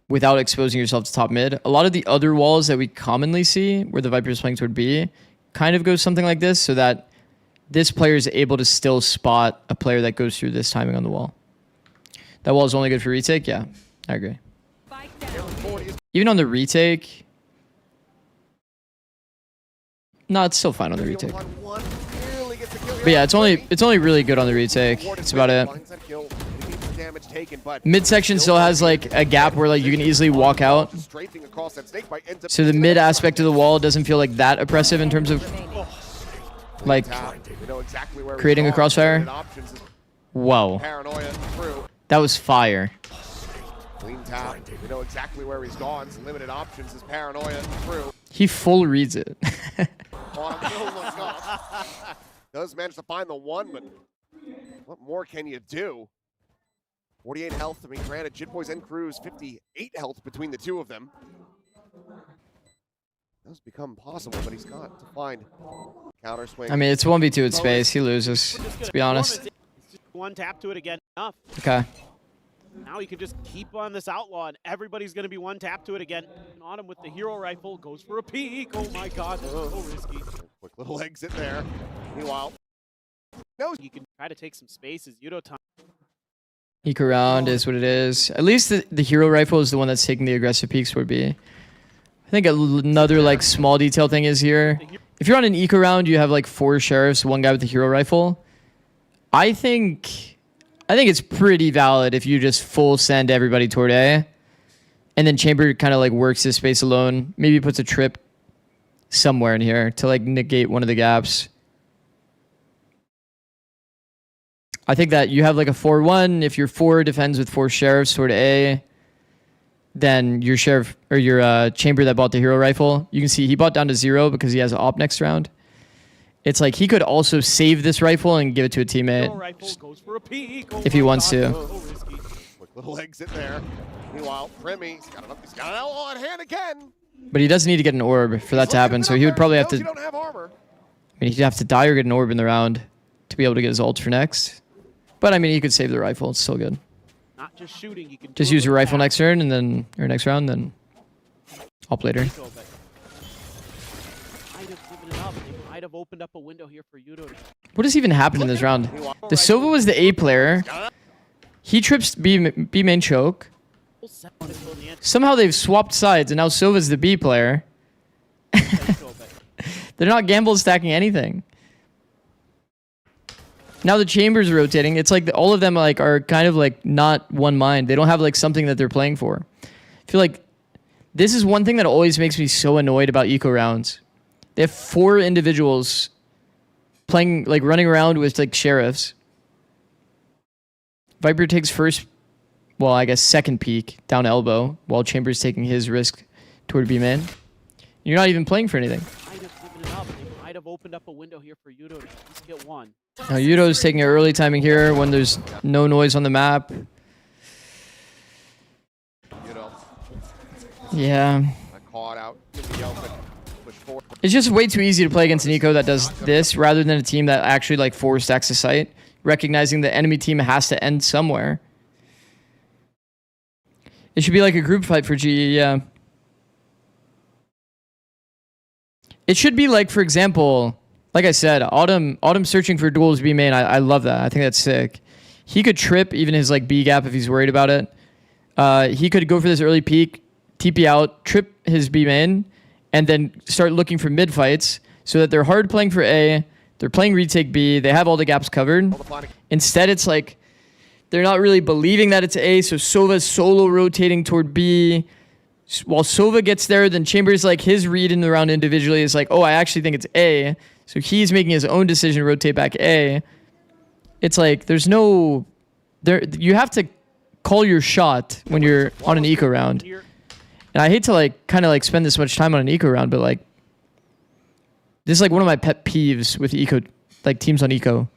without exposing yourself to top mid. A lot of the other walls that we commonly see where the Viper is playing toward B kind of goes something like this so that this player is able to still spot a player that goes through this timing on the wall. That wall is only good for retake? Yeah, I agree. Even on the retake... No, it's still fine on the retake. But yeah, it's only really good on the retake. That's about it. Midsection still has like a gap where like you can easily walk out. So the mid aspect of the wall doesn't feel like that oppressive in terms of like creating a crossfire. Whoa. That was fire. Clean tap. We know exactly where he's gone. Some limited options. His paranoia through. He full reads it. Does manage to find the one, but what more can you do? 48 health. I mean, granted, Jitboys and Cruz 58 health between the two of them. Does become possible, but he's got to find counter swing. I mean, it's 1v2 at space. He loses, to be honest. It's just one tap to it again. Enough. Okay. Now you can just keep on this outlaw, and everybody's going to be one tap to it again. And Autumn with the hero rifle goes for a peek. Oh my God, that's so risky. Quick little exit there. Meanwhile, no, you can try to take some spaces. Yudo time. Peek around is what it is. At least the hero rifle is the one that's taking the aggressive peeks would be. I think another like small detail thing is here. If you're on an eco round, you have like 4 sheriffs, 1 guy with the hero rifle. I think it's pretty valid if you just full send everybody toward A. And then Chamber kind of like works his space alone. Maybe puts a trip somewhere in here to like negate one of the gaps. I think that you have like a 4-1. If your 4 defends with 4 sheriffs toward A, then your sheriff or your chamber that bought the hero rifle, you can see he bought down to 0 because he has an op next round. It's like he could also save this rifle and give it to a teammate if he wants to. Quick little exit there. Meanwhile, Remy, he's got an outlaw on hand again. But he does need to get an orb for that to happen, so he would probably have to... Don't have armor. I mean, he'd have to die or get an orb in the round to be able to get his ult for next. But I mean, he could save the rifle. It's still good. Not just shooting, you can just use your rifle next turn and then, or next round, then up later. Might have given it up. They might have opened up a window here for Yudo. What has even happened in this round? The Sova was the A player. He trips B main choke. Somehow they've swapped sides, and now Sova's the B player. They're not gamble stacking anything. Now the chamber's rotating. It's like all of them like are kind of like not one mind. They don't have like something that they're playing for. I feel like this is one thing that always makes me so annoyed about eco rounds. They have 4 individuals playing, like running around with like sheriffs. Viper takes first, well, I guess second peek down elbow while Chamber's taking his risk toward B main. You're not even playing for anything. Might have given it up. They might have opened up a window here for Yudo to at least get one. Now Yudo's taking an early timing here when there's no noise on the map. Yeah. Caught out in the open. Push forward. It's just way too easy to play against an eco that does this rather than a team that actually like 4 stacks a site, recognizing the enemy team has to end somewhere. It should be like a group fight for GE, yeah. It should be like, for example, like I said, Autumn searching for duels B main. I love that. I think that's sick. He could trip even his like B gap if he's worried about it. He could go for this early peek, TP out, trip his B main, and then start looking for mid fights so that they're hard playing for A. They're playing retake B. They have all the gaps covered. Instead, it's like they're not really believing that it's A, so Sova's solo rotating toward B. While Sova gets there, then Chambers, like his read in the round individually is like, oh, I actually think it's A. So he's making his own decision to rotate back A. It's like there's no... You have to call your shot when you're on an eco round. And I hate to like kind of like spend this much time on an eco round, but like this is like one of my pet peeves with eco, like teams on eco.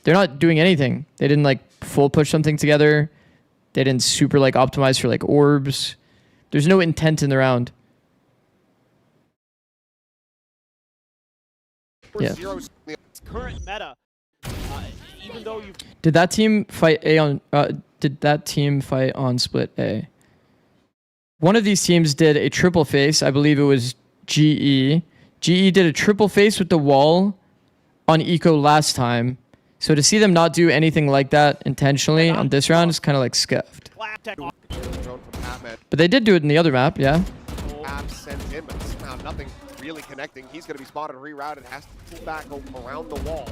They're not doing anything. They didn't like full push something together. They didn't super like optimize for like orbs. There's no intent in the round. Yeah. Current meta, even though you Did that team fight A on? Did that team fight on split A? One of these teams did a triple face. I believe it was GE. GE did a triple face with the wall on eco last time. So to see them not do anything like that intentionally on this round is kind of like scuffed. But they did do it in the other map, yeah. Sent in, but somehow nothing really connecting. He's going to be spotted and rerouted. Has to pull back around the wall.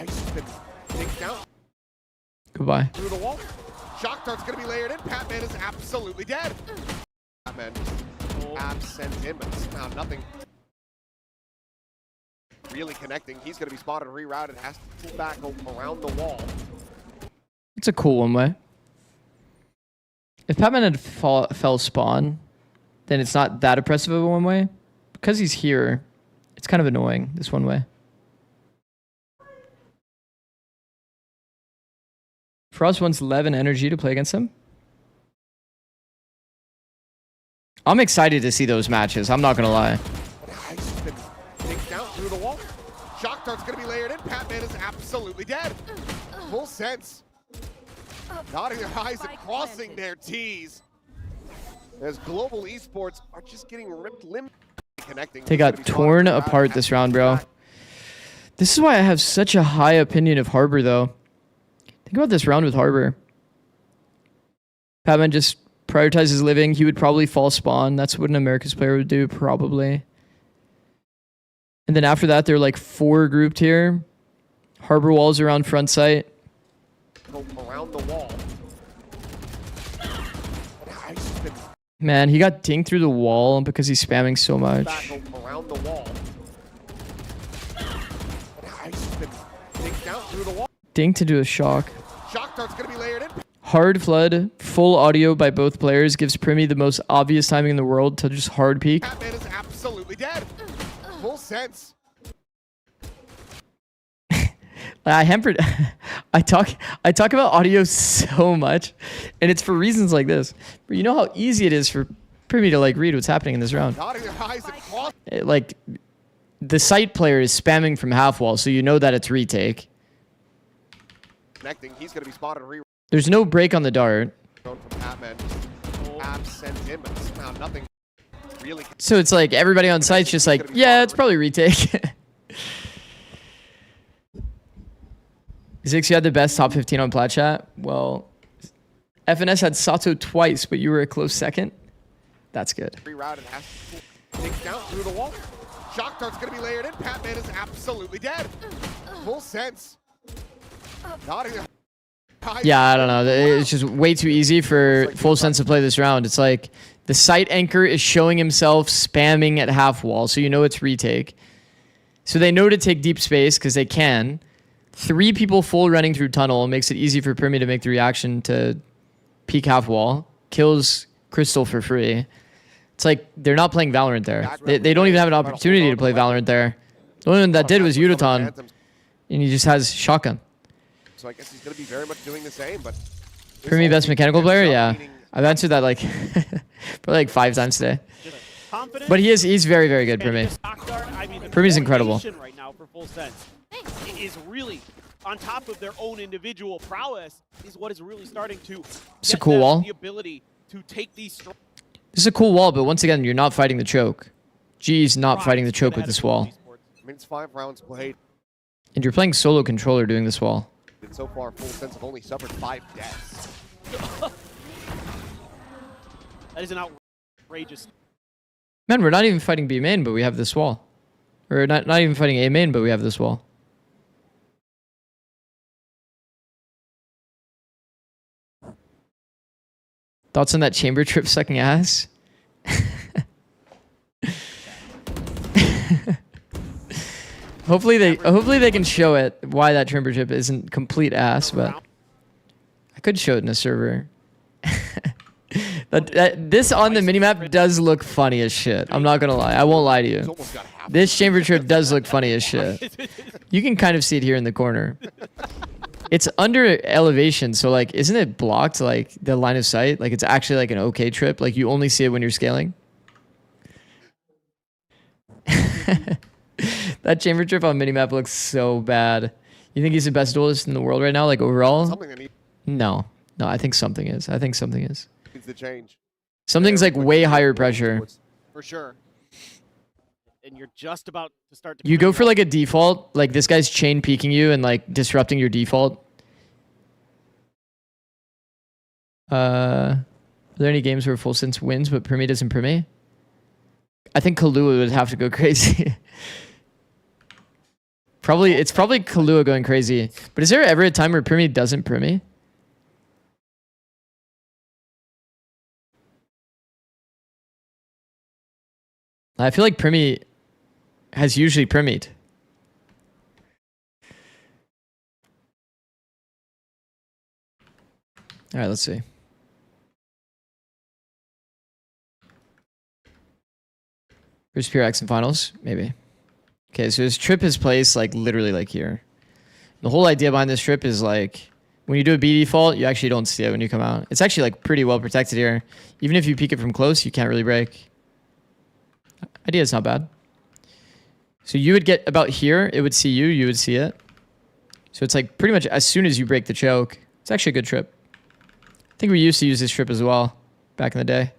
He's been taken out. Goodbye. Through the wall. Shock dart's going to be layered in. Patman is absolutely dead. Patman sent in, but somehow nothing really connecting. He's going to be spotted and rerouted. Has to pull back around the wall. It's a cool one way. If Patman had fell spawn, then it's not that oppressive of a one way. Because he's here, it's kind of annoying, this one way. Frost wants 11 energy to play against him. I'm excited to see those matches, I'm not going to lie. He's been taken out through the wall. Shock dart's going to be layered in. Patman is absolutely dead. Full sense. Nodding their eyes and crossing their T's. As global esports are just getting ripped limb connecting. They got torn apart this round, bro. This is why I have such a high opinion of Harbor, though. Think about this round with Harbor. Patman just prioritizes living. He would probably fall spawn. That's what an Americas player would do, probably. And then after that, they're like 4 grouped here. Harbor walls around front site. Around the wall. Man, he got dinged through the wall because he's spamming so much. Around the wall. He's just been dinked out through the wall. Dink to do a shock. Shock dart's gonna be layered in. Hard flood, full audio by both players gives Primi the most obvious timing in the world to just hard peek. Batman is absolutely dead. Full sense. I talk about audio so much, and it's for reasons like this. But you know how easy it is for Primi to like read what's happening in this round. Nodding their eyes across. Like the site player is spamming from half wall, so you know that it's retake. Connecting, he's gonna be spotted. There's no break on the dart. From Batman. Sent in, but somehow nothing really. So it's like everybody on site's just like, yeah, it's probably retake. Zix, you had the best top 15 on Plat Chat. Well, FNS had Sato twice, but you were a close second. That's good. Rerouted, has to dig down through the wall. Shock dart's gonna be layered in. Batman is absolutely dead. Full sense. Nodding. Yeah, I don't know. It's just way too easy for Full Sense to play this round. It's like the site anchor is showing himself spamming at half wall, so you know it's retake. So they know to take deep space because they can. 3 people full running through tunnel makes it easy for Primi to make the reaction to peek half wall. Kills Crystal for free. It's like they're not playing Valorant there. They don't even have an opportunity to play Valorant there. The only one that did was Yudoton, and he just has shotgun. So I guess he's going to be very much doing the same, but... Primi best mechanical player? Yeah. I've answered that like probably like 5 times today. But he's very, very good, Primi. Primi's incredible. Right now for Full Sense is really on top of their own individual prowess is what is really starting to It's a cool wall. the ability to take these This is a cool wall, but once again, you're not fighting the choke. G's not fighting the choke with this wall. I mean, it's 5 rounds played. And you're playing solo controller doing this wall. And so far, Full Sense have only suffered 5 deaths. That is an outrageous. Man, we're not even fighting B main, but we have this wall. Or not even fighting A main, but we have this wall. Thoughts on that chamber trip sucking ass? Hopefully they can show it why that chamber trip isn't complete ass, but I could show it in a server. This on the minimap does look funny as shit. I'm not gonna lie. I won't lie to you. This chamber trip does look funny as shit. You can kind of see it here in the corner. It's under elevation, so like, isn't it blocked like the line of sight? Like it's actually like an okay trip. Like you only see it when you're scaling. That chamber trip on minimap looks so bad. You think he's the best duelist in the world right now, like overall? No, I think something is. Needs to change. Something's like way higher pressure. For sure. And you're just about to start to You go for like a default, like this guy's chain peeking you and like disrupting your default. Are there any games where Full Sense wins but Primi doesn't Primi? I think Kahlua would have to go crazy. It's probably Kahlua going crazy. But is there ever a time where Primi doesn't Primi? I feel like Primi has usually Primied. All right, let's see. Where's PRX in finals? Maybe. Okay, so his trip is placed like literally like here. The whole idea behind this trip is like when you do a B default, you actually don't see it when you come out. It's actually like pretty well protected here. Even if you peek it from close, you can't really break. Idea is not bad. So you would get about here, it would see you, you would see it. So it's like pretty much as soon as you break the choke. It's actually a good trip. I think we used to use this trip as well back in the day.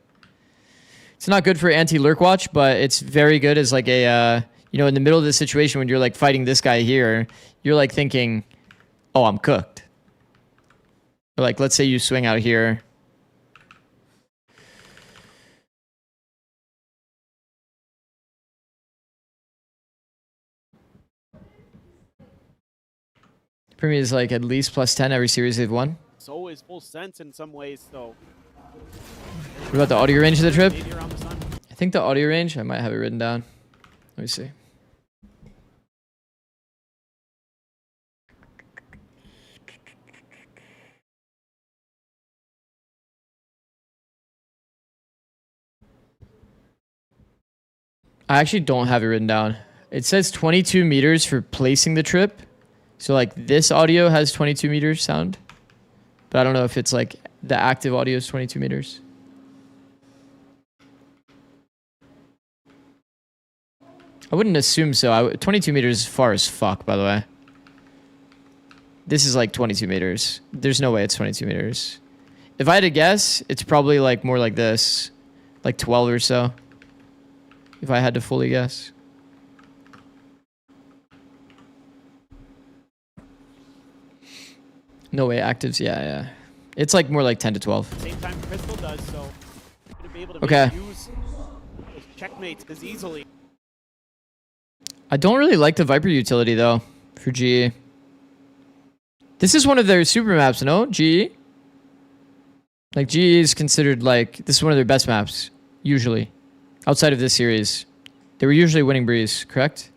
It's not good for anti-lurk watch, but it's very good as like a, you know, in the middle of the situation when you're like fighting this guy here, you're like thinking, oh, I'm cooked. Or like, let's say you swing out here. Primi is like at least +10 every series they've won. So is Full Sense in some ways, though. What about the audio range of the trip? I think the audio range, I might have it written down. Let me see. I actually don't have it written down. It says 22 meters for placing the trip. So like this audio has 22 meters sound. But I don't know if it's like the active audio is 22 meters. I wouldn't assume so. 22 meters is far as fuck, by the way. This is like 22 meters. There's no way it's 22 meters. If I had to guess, it's probably like more like this. Like 12 or so. If I had to fully guess. No way, actives, yeah. It's like more like 10 to 12. Same time Crystal does, so gonna be able to Okay. use those checkmates as easily. I don't really like the Viper utility though for GE. This is one of their super maps, no? GE? Like GE is considered like this is one of their best maps, usually. Outside of this series. They were usually winning Breeze, correct?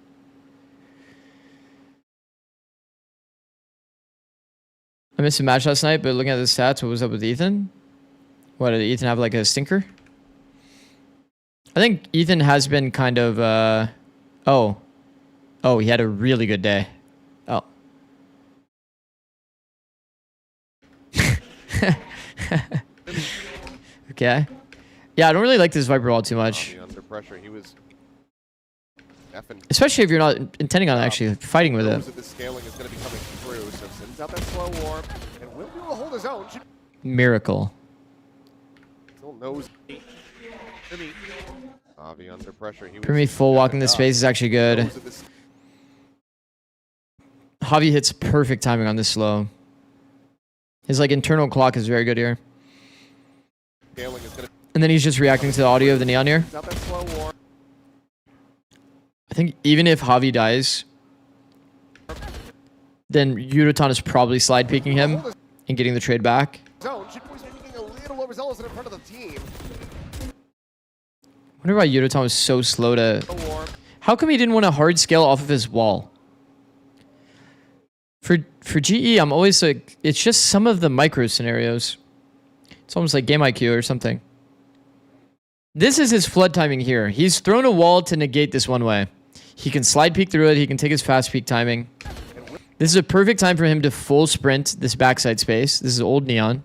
I missed a match last night, but looking at the stats, what was up with Ethan? What, did Ethan have like a stinker? I think Ethan has been kind of, Oh, he had a really good day. Oh. Okay. Yeah, I don't really like this Viper wall too much. Under pressure, he was especially if you're not intending on actually fighting with it. The scaling is going to be coming through, so sends out that slow warp and will be able to hold his own. Miracle. Still knows. Avi under pressure. For me, full walking the space is actually good. Javi hits perfect timing on this slow. His like internal clock is very good here. And then he's just reacting to the audio of the Neon here. I think even if Javi dies, then Yudotan is probably slide peeking him and getting the trade back. I wonder why Yudotan was so slow to... How come he didn't want to hard scale off of his wall? For GE, I'm always like... It's just some of the micro scenarios. It's almost like game IQ or something. This is his flood timing here. He's thrown a wall to negate this one way. He can slide peek through it. He can take his fast peek timing. This is a perfect time for him to full sprint this backside space. This is old Neon.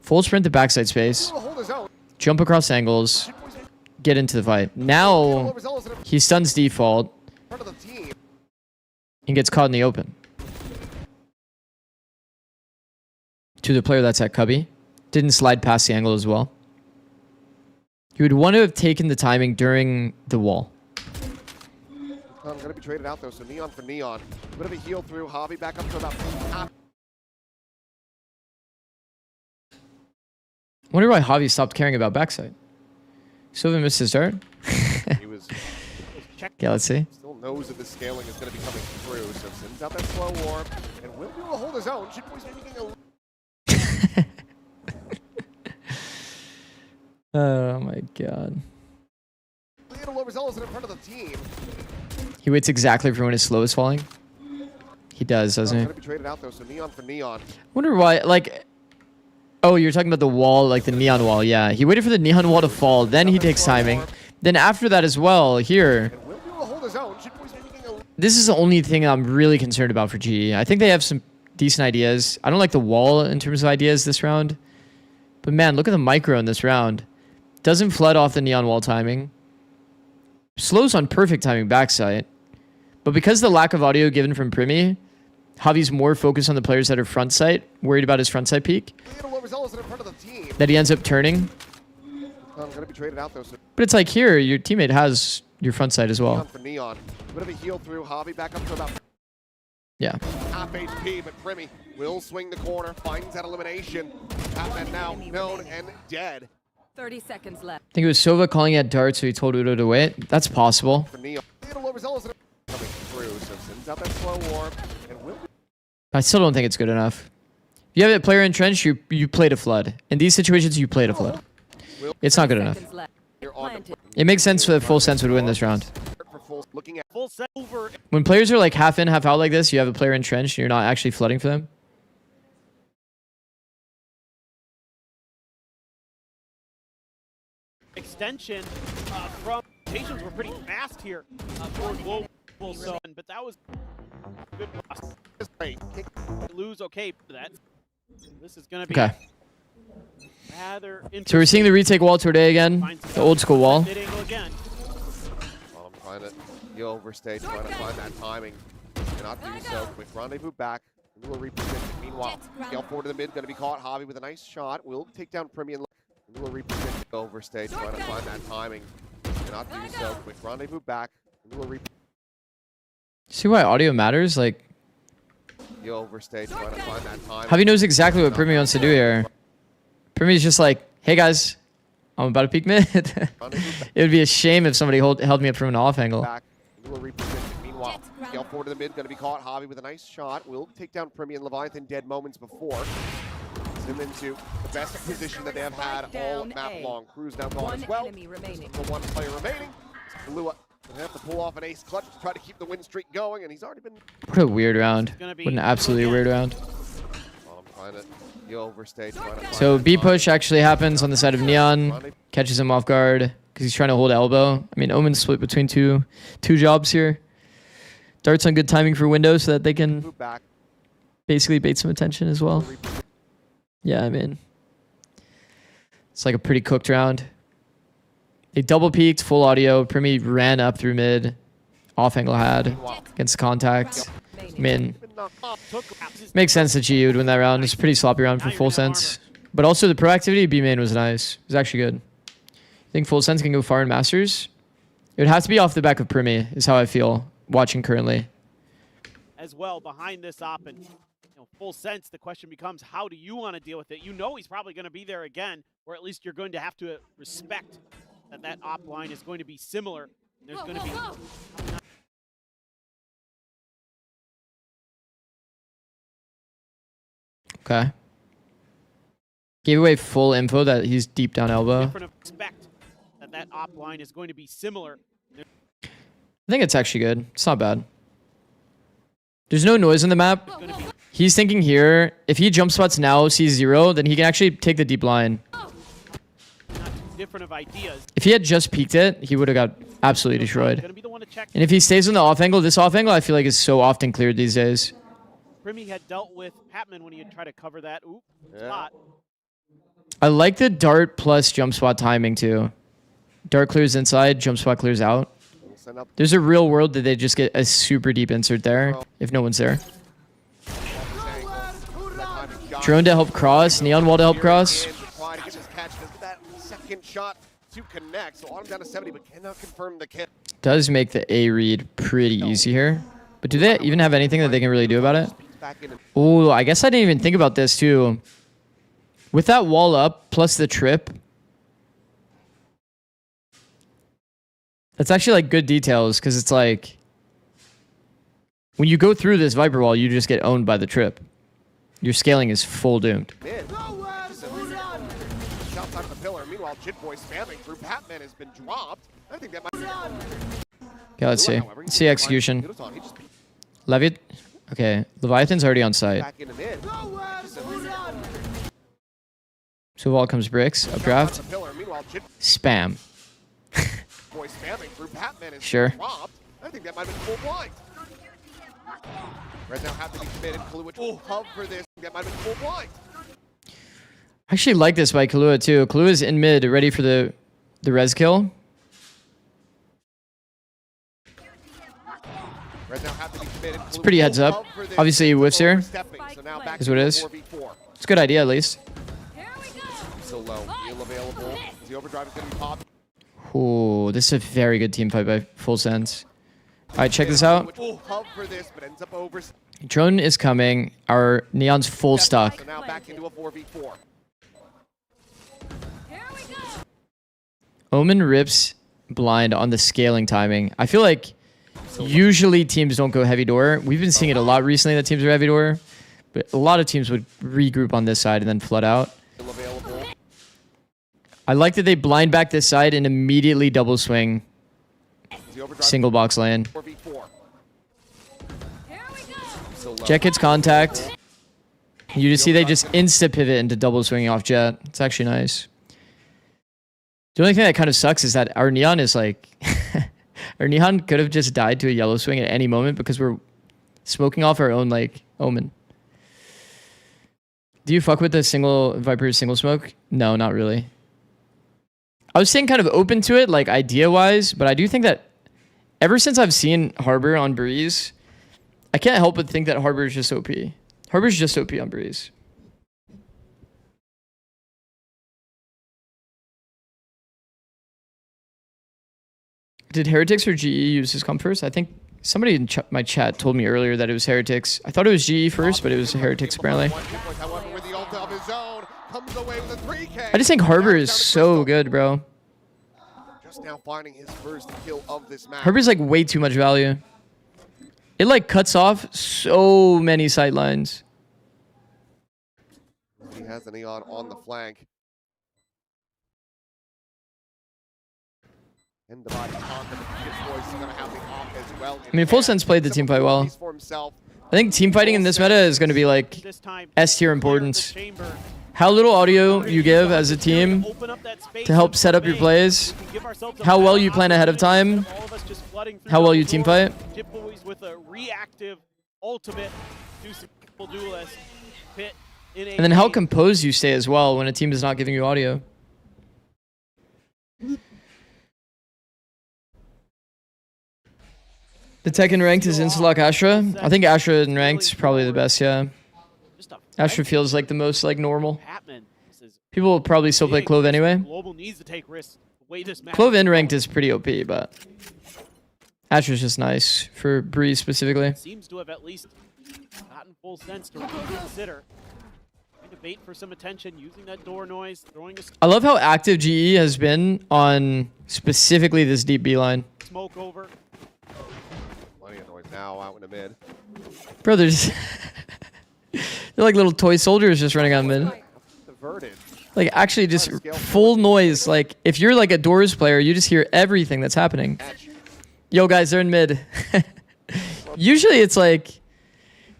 Full sprint the backside space. Jump across angles. Get into the fight. Now, he stuns default. And gets caught in the open. To the player that's at Cubby. Didn't slide past the angle as well. You would want to have taken the timing during the wall. I'm going to be traded out though, so Neon for Neon. A bit of a heal through. Javi back up to about... Wonder why Javi stopped caring about backside. Sylvan missed his start. He was... Yeah, let's see. Still knows that the scaling is going to be coming through, so sends out that slow warp and will be able to hold his own. Shitboy's making a... Oh my god. Little overzealous in front of the team. He waits exactly for when his slow is falling. He does, doesn't he? Going to be traded out though, so Neon for Neon. Wonder why, like... Oh, you're talking about the wall, like the Neon wall. Yeah, he waited for the Neon wall to fall, then he takes timing. Then after that as well, here... This is the only thing I'm really concerned about for GE. I think they have some decent ideas. I don't like the wall in terms of ideas this round. But man, look at the micro in this round. Doesn't flood off the Neon wall timing. Slows on perfect timing backside. But because of the lack of audio given from Primi, Javi's more focused on the players that are front sight, worried about his front side peak. That he ends up turning. I'm going to be traded out though, so... But it's like here, your teammate has your front side as well. Neon for Neon. A bit of a heal through. Javi back up to about... Yeah. Half HP, but Primi will swing the corner, finds that elimination. Batman now known and dead. 30 seconds left. I think it was Sova calling at dart, so he told Udo to wait. That's possible. For Neon. Little overzealous coming through, so sends out that slow warp and will... I still don't think it's good enough. If you have a player entrenched, you play to flood. In these situations, you play to flood. It's not good enough. It makes sense that full sense would win this round. When players are like half in, half out like this, you have a player entrenched and you're not actually flooding for them. Extension from rotations were pretty fast here for Global, so, but that was good process. Lose okay for that. This is going to be Okay. rather interesting. So we're seeing the retake wall today again, the old school wall. Again. Well, I'm trying to go overstage, trying to find that timing. Cannot do so. Quick rendezvous back. Little reposition. Meanwhile, Gale forward to the mid, going to be caught. Javi with a nice shot. Will take down Premium. Little reposition. Overstage, trying to find that timing. Cannot do so. Quick rendezvous back. Little See why audio matters? Like, overstage, trying to find that timing. Javi knows exactly what Primi wants to do here. Primi's just like, hey guys, I'm about to peek mid. It would be a shame if somebody held me up from an off angle. Back. Little reposition. Meanwhile, Gale forward to the mid, going to be caught. Javi with a nice shot. Will take down Primi and Leviathan dead moments before. Him into the best position that they have had all map long. Cruz now gone as well. The one player remaining. Kahlua gonna have to pull off an ace clutch to try to keep the win streak going, and he's already been. What a weird round. What an absolutely weird round. I'm trying to go overstage. So B push actually happens on the side of Neon. Catches him off guard because he's trying to hold elbow. I mean, Omen's split between two jobs here. Dart's on good timing for window so that they can basically bait some attention as well. Yeah, I mean, it's like a pretty cooked round. They double peaked, full audio. Primi ran up through mid. Off angle had against contact. I mean, makes sense that GU would win that round. It's a pretty sloppy round for Full Sense. But also the proactivity of B main was nice. It was actually good. I think Full Sense can go far in Masters. It would have to be off the back of Primi, is how I feel watching currently. As well behind this op, and Full Sense, the question becomes, how do you want to deal with it? You know he's probably going to be there again, or at least you're going to have to respect that op line is going to be similar. There's going to be... Okay. Gave away full info that he's deep down elbow. Respect that op line is going to be similar. I think it's actually good. It's not bad. There's no noise on the map. He's thinking here, if he jump spots now, sees 0, then he can actually take the deep line. Different of ideas. If he had just peeked it, he would have got absolutely destroyed. And if he stays on the off angle, this off angle I feel like is so often cleared these days. Primi had dealt with Patman when he had tried to cover that spot. I like the dart plus jump spot timing too. Dart clears inside, jump spot clears out. There's a real world that they just get a super deep insert there if no one's there. Drone to help cross, Neon wall to help cross. Second shot to connect. So Autumn down to 70, but cannot confirm the kill. Does make the A read pretty easy here. But do they even have anything that they can really do about it? Oh, I guess I didn't even think about this too. With that wall up plus the trip, that's actually like good details because it's like when you go through this Viper wall, you just get owned by the trip. Your scaling is full doomed. Meanwhile, Jit Boy spamming through. Patman has been dropped. I think that might. Okay, let's see. Let's see execution. Leviat. Okay, Leviathan's already on site. So wall comes bricks. Updraft. Spam. Sure. I think that might have been full blind. Red now have to be committed. Kahlua will hub for this. That might have been full blind. I actually like this by Kahlua too. Kalua's in mid, ready for the res kill. It's pretty heads up. Obviously he whiffs here. Is what it is. It's a good idea at least. Still low. Heal available. The overdrive is going to be popped. Ooh, this is a very good team fight by Full Sense. Alright, check this out. Drone is coming. Our Neon's full stock. So now back into a 4v4. Omen rips blind on the scaling timing. I feel like usually teams don't go heavy door. We've been seeing it a lot recently that teams are heavy door. But a lot of teams would regroup on this side and then flood out. I like that they blind back this side and immediately double swing. Single box lane. Jet gets contact. You just see they just insta pivot into double swinging off Jet. It's actually nice. The only thing that kind of sucks is that our Neon is like Or Nihon could have just died to a yellow swing at any moment because we're smoking off our own like omen. Do you fuck with the single Viper single smoke? No, not really. I was saying kind of open to it, like idea-wise, but I do think that ever since I've seen Harbor on Breeze, I can't help but think that Harbor is just OP. Harbor's just OP on Breeze. Did Heretics or GE use his comp first? I think somebody in my chat told me earlier that it was Heretics. I thought it was GE first, but it was Heretics apparently. I just think Harbor is so good, bro. Just now finding his first kill of this match. Harbor's like way too much value. It like cuts off so many sight lines. He has the Neon on the flank. And the body confident his voice is gonna have the off as well. I mean, Full Sense played the team fight well. I think team fighting in this meta is going to be like S tier importance. How little audio you give as a team to help set up your plays, how well you plan ahead of time, how well you team fight. And then how composed you stay as well when a team is not giving you audio. The tech in ranked is Insulock Astra. I think Astra in ranked is probably the best, yeah. Astra feels like the most like normal. People will probably still play Clove anyway. Clove in ranked is pretty OP, but Astra's just nice for Breeze specifically. Seems to have at least gotten Full Sense to reconsider. Bait for some attention, using that door noise, throwing a I love how active GE has been on specifically this deep B line. Smoke over. Plenty of noise now out in the mid. Bro, they're like little toy soldiers just running on mid. Diverted. Like actually just full noise. Like if you're like a Doors player, you just hear everything that's happening. Yo guys, they're in mid. Usually it's like,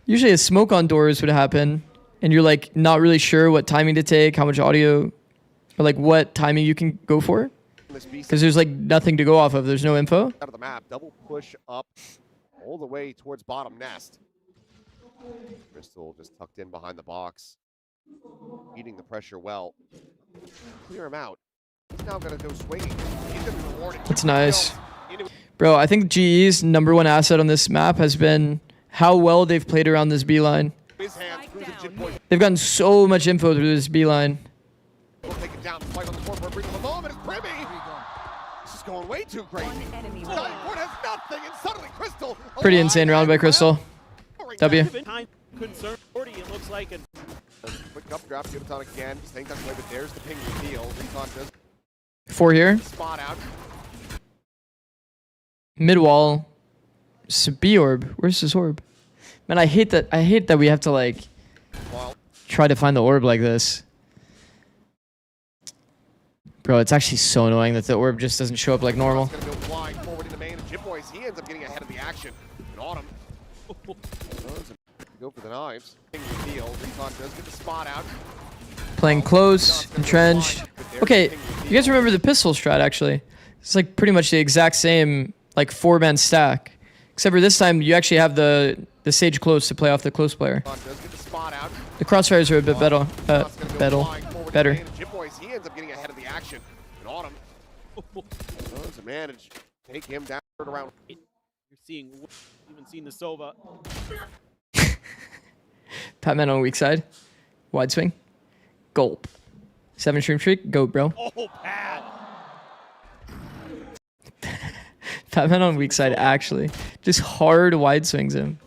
usually a smoke on Doors would happen. And you're like not really sure what timing to take, how much audio, or like what timing you can go for. Because there's like nothing to go off of. There's no info. Out of the map, double push up all the way towards bottom nest. Crystal just tucked in behind the box, eating the pressure well. Clear him out. He's now gonna go swinging. He's gonna be rewarded. That's nice. Bro, I think GE's #1 asset on this map has been how well they've played around this B line. They've gotten so much info through this B line. We'll take it down. Fight on the board for a brief moment. It's Brimmy. This is going way too crazy. Board has nothing, and suddenly Crystal. Pretty insane round by Crystal. W. Concern 40, it looks like. And quick updraft, Gibaton again. Staying touch away, but there's the ping reveal. Recon does 4 here. spot out. Mid wall. B orb. Where's this orb? Man, I hate that we have to like try to find the orb like this. Bro, it's actually so annoying that the orb just doesn't show up like normal. Gonna go flying forward into main, and Jitboys, he ends up getting ahead of the action. And Autumn go for the knives. Ping reveal. Recon does get the spot out. Playing close, entrenched. Okay, you guys remember the pistol strat actually? It's like pretty much the exact same like 4-man stack. Except for this time, you actually have the Sage close to play off the close player. The crossfires are a bit better. Better. He ends up getting ahead of the action. And Autumn does manage take him down around. You're seeing, even seeing the Sova. Patman on weak side. Wide swing. Gulp. 7 stream streak. Go, bro. Oh, Pat. Patman on weak side, actually. Just hard wide swings him.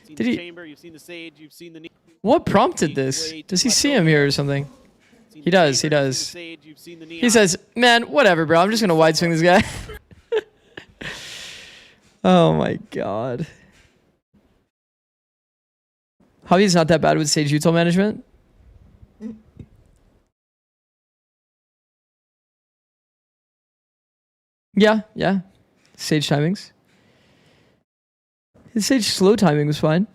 Did he? Chamber, you've seen the Sage, you've seen the... What prompted this? Does he see him here or something? He does, he does. He says, man, whatever, bro. I'm just going to wide swing this guy. Oh, my God. Javi's not that bad with Sage util management. Yeah. Sage timings. His Sage slow timing was fine.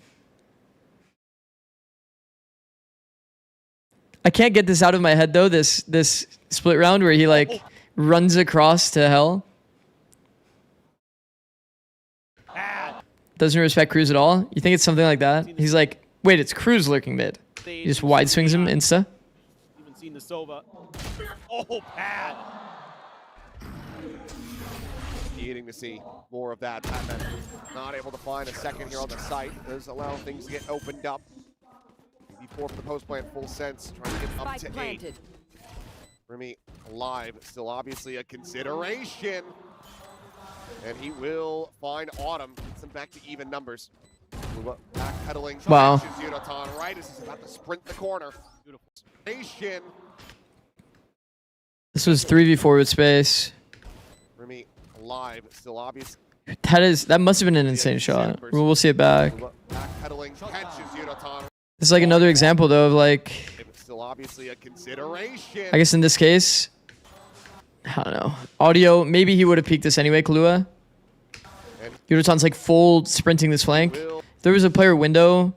I can't get this out of my head though, this split round where he like runs across to hell. Doesn't respect Cruz at all. You think it's something like that? He's like, wait, it's Cruz lurking mid. He just wide swings him insta. Even seen the Sova. Oh, bad. Needing to see more of that. Batman not able to find a second here on the site. Does allow things to get opened up. Before for the post plant, full sense, trying to get up to 8. Remy alive, still obviously a consideration. And he will find Autumn, gets them back to even numbers. Backpedaling, wow. Unatan right as he's about to sprint the corner. Beautiful station. This was 3v4 with space. Remy alive, still obvious. That must have been an insane shot. We'll see it back. Backpedaling, catches Unatan. This is like another example though of like, still obviously a consideration. I guess in this case, I don't know. Audio, maybe he would have peeked this anyway, Kahlua. Yudotan's like full sprinting this flank. If there was a player window,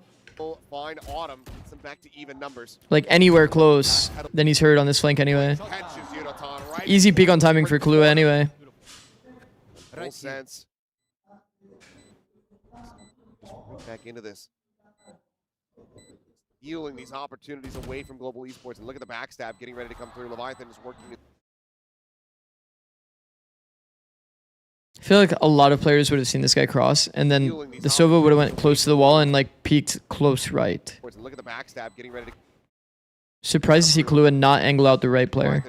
find Autumn, gets them back to even numbers. like anywhere close, then he's hurt on this flank anyway. Easy peek on timing for Kahlua anyway. Full sense. Back into this. Healing these opportunities away from Global Esports. And look at the backstab getting ready to come through. Leviathan is working. I feel like a lot of players would have seen this guy cross, and then the Sova would have went close to the wall and like peeked close right. And look at the backstab getting ready to. Surprised to see Kahlua not angle out the right player.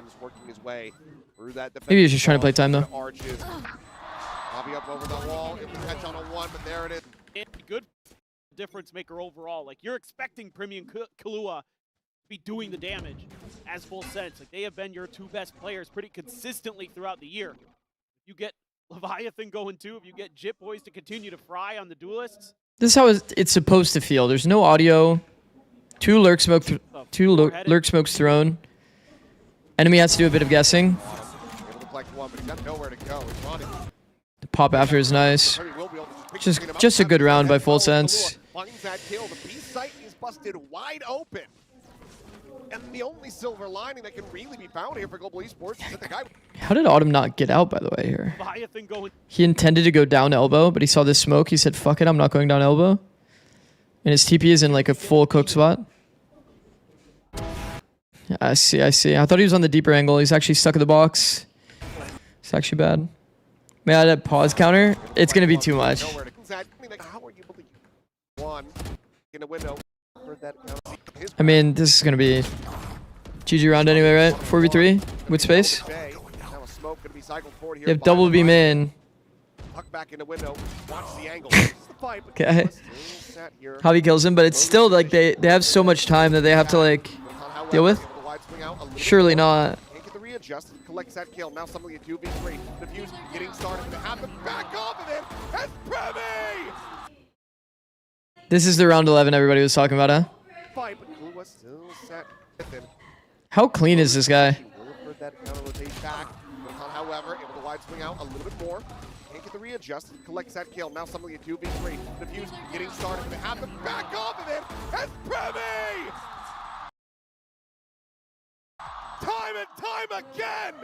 Maybe he's just trying to play time though. Bobby up over the wall. It will catch on a 1, but there it is. Good difference maker overall. Like, you're expecting Premium Kahlua to be doing the damage as full sense. Like, they have been your 2 best players pretty consistently throughout the year. If you get Leviathan going too, if you get Jit Boys to continue to fry on the duelists. This is how it's supposed to feel. There's no audio. 2 lurk smokes thrown. Enemy has to do a bit of guessing. The pop after is nice. Just a good round by full sense. Finds that kill. The B site is busted wide open. And the only silver lining that can really be found here for Global Esports is that the guy. How did Autumn not get out, by the way, here? He intended to go down elbow, but he saw this smoke. He said, fuck it, I'm not going down elbow. And his TP is in like a full cook spot. I see. I thought he was on the deeper angle. He's actually stuck in the box. It's actually bad. May I add a pause counter? It's going to be too much. I mean, this is going to be GG round anyway, right? 4v3 with space. You have double beam in. Okay. Javi kills him, but it's still like they have so much time that they have to like deal with. Surely not. Collects that kill. Now somebody at 2v3. The Fuse getting started. They have to back off of it. That's Premi! This is the round 11 everybody was talking about, huh? How clean is this guy? However, able to wide swing out a little bit more. Can't get the readjust. Collects that kill. Now somebody at 2v3. The Fuse getting started. They have to back off of it. That's Premi! Time and time again!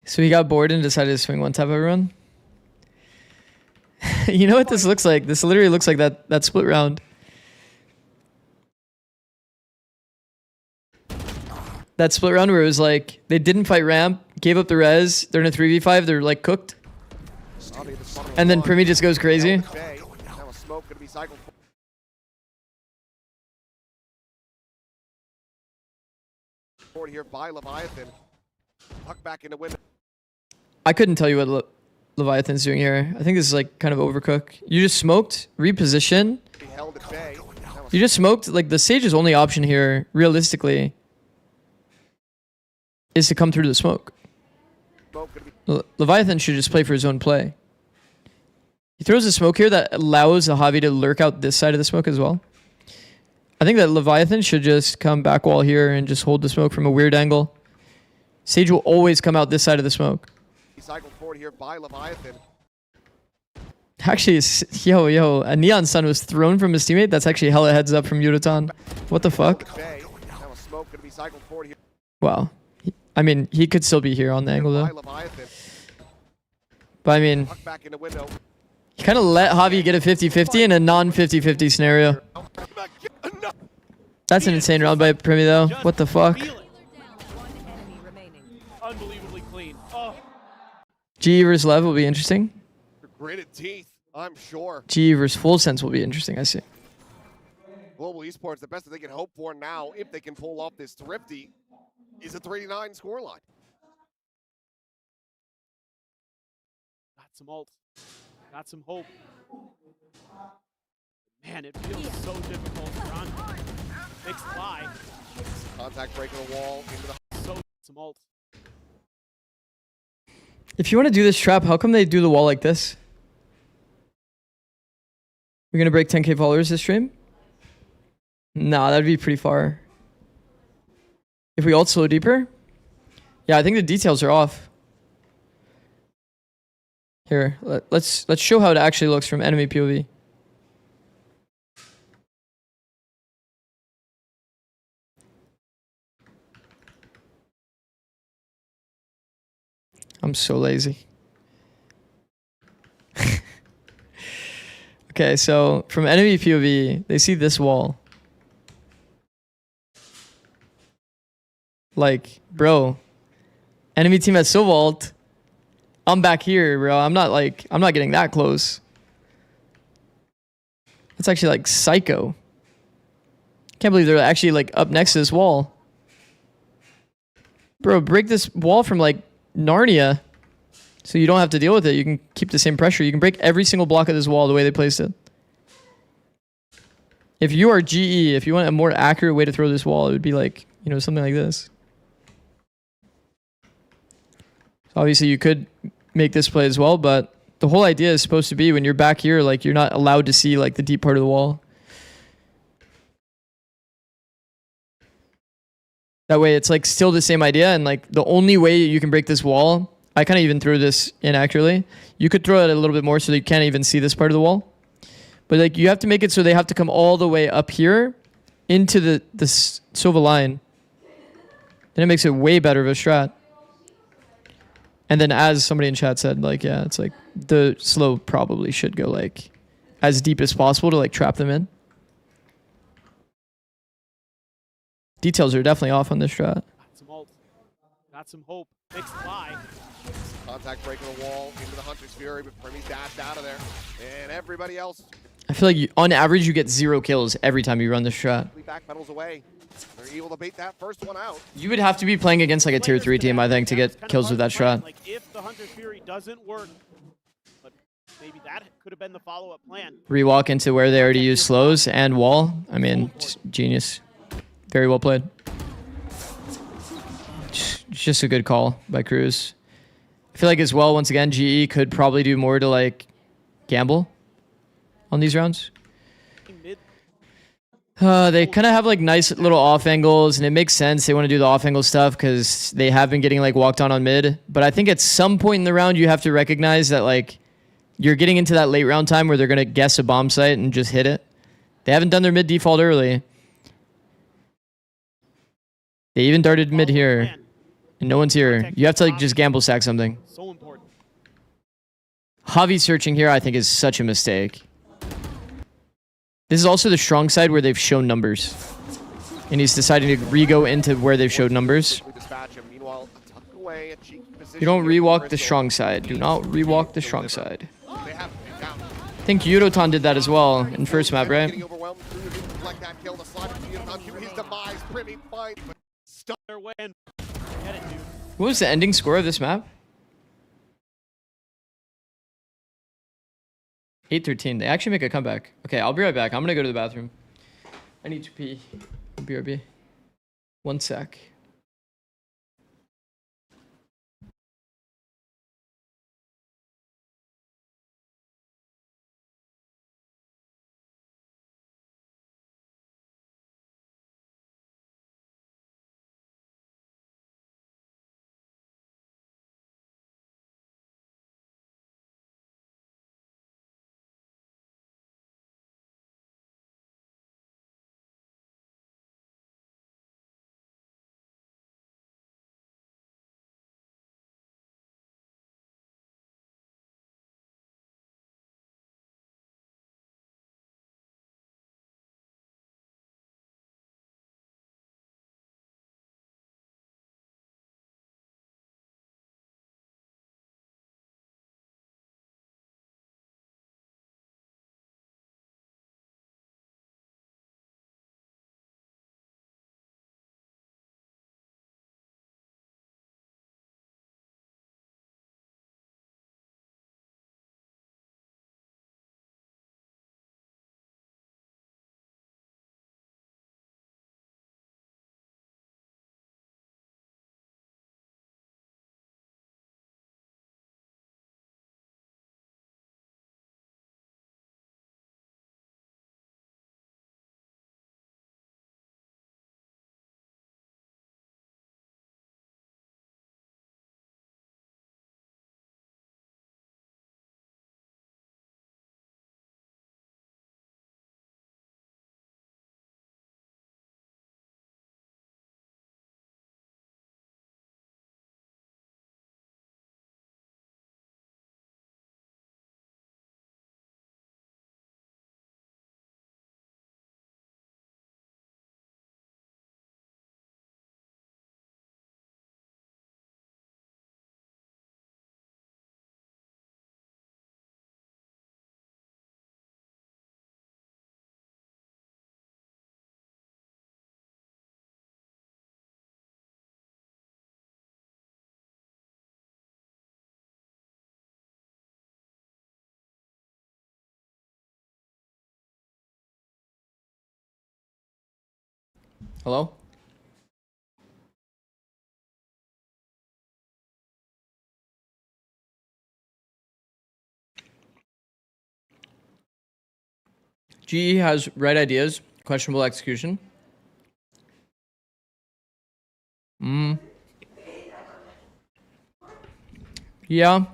So he got bored and decided to swing one tap everyone. You know what this looks like? This literally looks like that split round. That split round where it was like, they didn't fight ramp, gave up the res, they're in a 3v5, they're like cooked. And then Primi just goes crazy. Here by Leviathan. Puck back into window. I couldn't tell you what Leviathan's doing here. I think this is like kind of overcook. You just smoked, reposition. You just smoked. Like the Sage's only option here, realistically, is to come through the smoke. Leviathan should just play for his own play. He throws a smoke here that allows the Javi to lurk out this side of the smoke as well. I think that Leviathan should just come back wall here and just hold the smoke from a weird angle. Sage will always come out this side of the smoke. Cycled forward here by Leviathan. Actually, yo, a Neon Sun was thrown from his teammate. That's actually hella heads up from Yudotan. What the fuck? Wow. I mean, he could still be here on the angle though. But I mean, Tuck back in the window. you kind of let Javi get a 50-50 in a non-50-50 scenario. That's an insane round by Primi though. What the fuck? Unbelievably clean. Oh. G versus Lev will be interesting. Gritted teeth, I'm sure. G versus Full Sense will be interesting, I see. Global Esports, the best that they can hope for now, if they can pull off this Thrifty, is a 3-9 scoreline. Got some ult. Got some hope. Man, it feels so difficult to run. Makes fly. Contact breaking the wall into the... So some ult. If you want to do this trap, how come they do the wall like this? We're going to break 10k followers this stream? Nah, that'd be pretty far. If we ult slow deeper? Yeah, I think the details are off. Here, let's show how it actually looks from enemy POV. I'm so lazy. Okay, so from enemy POV, they see this wall. Like, bro, enemy team has so vault. I'm back here, bro. I'm not getting that close. It's actually like psycho. Can't believe they're actually like up next to this wall. Bro, break this wall from like Narnia so you don't have to deal with it. You can keep the same pressure. You can break every single block of this wall the way they placed it. If you are GE, if you want a more accurate way to throw this wall, it would be like, you know, something like this. So obviously you could make this play as well, but the whole idea is supposed to be when you're back here, like you're not allowed to see like the deep part of the wall. That way it's like still the same idea, and like the only way you can break this wall, I kind of even threw this inaccurately. You could throw it a little bit more so that you can't even see this part of the wall. But like you have to make it so they have to come all the way up here into the Sova line. Then it makes it way better of a strat. And then as somebody in chat said, like, yeah, it's like the slow probably should go like as deep as possible to like trap them in. Details are definitely off on this strat. Got some ult. Got some hope. Makes fly. Contact breaking the wall into the Hunter's Fury, but Primi's dashed out of there. And everybody else... I feel like on average you get 0 kills every time you run this strat. Backpedals away. They're able to bait that first one out. You would have to be playing against like a tier 3 team, I think, to get kills with that strat. Like if the Hunter's Fury doesn't work, but maybe that could have been the follow-up plan. Rewalk into where they already use slows and wall. I mean, just genius. Very well played. Just a good call by Cruz. I feel like as well, once again, GE could probably do more to like gamble on these rounds. They kind of have like nice little off angles, and it makes sense. They want to do the off angle stuff because they have been getting like walked on mid. But I think at some point in the round, you have to recognize that like you're getting into that late round time where they're going to guess a bomb site and just hit it. They haven't done their mid default early. They even darted mid here, and no one's here. You have to like just gamble stack something. So important. Javi searching here, I think, is such a mistake. This is also the strong side where they've shown numbers. And he's deciding to re-go into where they've showed numbers. You don't re-walk the strong side. Do not re-walk the strong side. I think Yudotan did that as well in first map, right? What was the ending score of this map? 8-13. They actually make a comeback. Okay, I'll be right back. I'm gonna go to the bathroom. I need to pee. BRB. 1 sec. Hello? GE has right ideas, questionable execution. Yeah. I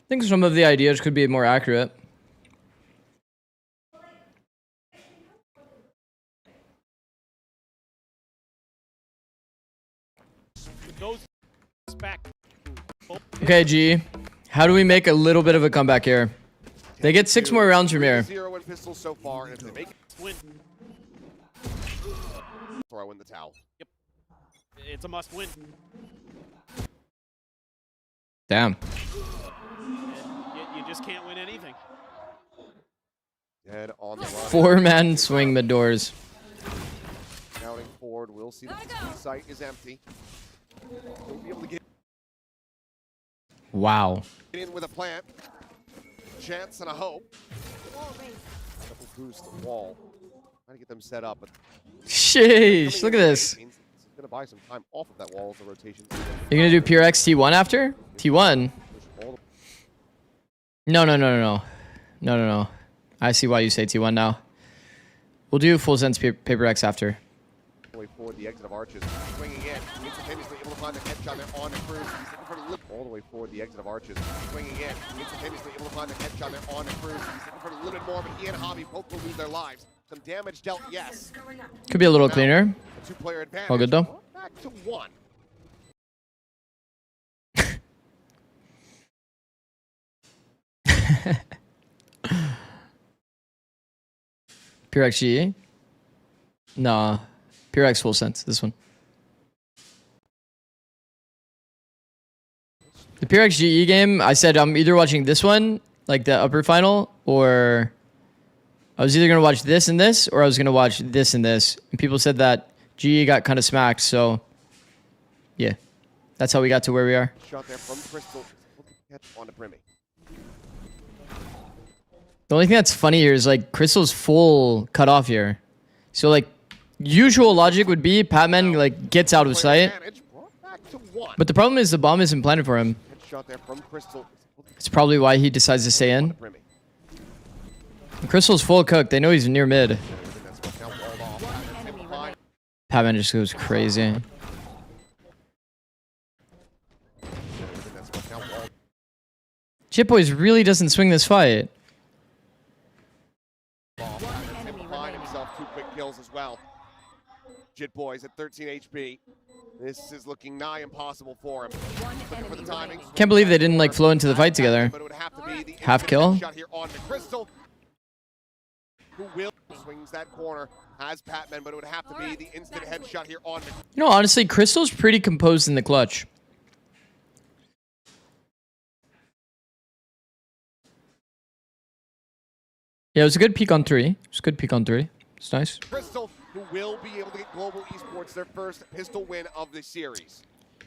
think some of the ideas could be more accurate. Okay, G. How do we make a little bit of a comeback here? They get 6 more rounds from here. 0 in pistols so far, and if they make it, throw in the towel. Yep. It's a must win. Damn. You just can't win anything. Dead on the run. 4-man swing mid doors. Scouting forward, we'll see the site is empty. He'll be able to get Wow. in with a plant. Chance and a hope. Double boost the wall. Trying to get them set up. But Sheesh, look at this. it's gonna buy some time off of that wall as the rotation. You're gonna do pure X T1 after? T1? No. I see why you say T1 now. We'll do full sense paper X after. Way forward, the exit of Arches. Swinging in. Instantaneously able to find the headshot there on the Cruz. He's looking for the all the way forward, the exit of Arches. Swinging in. Instantaneously able to find the headshot there on the Cruz. He's looking for a little bit more, but he and Hobby both will lose their lives. Some damage dealt, yes. Could be a little cleaner. A 2-player advantage. All good though. Back to 1. Pure X GE? Nah. Pure X full sense, this one. The Pure X GE game, I said I'm either watching this one, like the upper final, or I was either going to watch this and this, or I was going to watch this and this. And people said that GE got kind of smacked, so yeah. That's how we got to where we are. Shot there from Crystal. Catch on to Brimmy. The only thing that's funny here is like Crystal's full cut off here. So like usual logic would be Patman like gets out of sight. But the problem is the bomb isn't planted for him. Shot there from Crystal. It's probably why he decides to stay in. Crystal's full cooked. They know he's near mid. Patman just goes crazy. Chip Boys really doesn't swing this fight. Find himself 2 quick kills as well. Jit Boys at 13 HP. This is looking nigh impossible for him. Looking for the timing. Can't believe they didn't like flow into the fight together. But it would have to be the Half kill. shot here on the Crystal. Who will swings that corner has Patman, but it would have to be the instant headshot here on the. You know, honestly, Crystal's pretty composed in the clutch. Yeah, it was a good peek on 3. It was a good peek on 3. It's nice. Crystal, who will be able to get Global Esports their first pistol win of the series.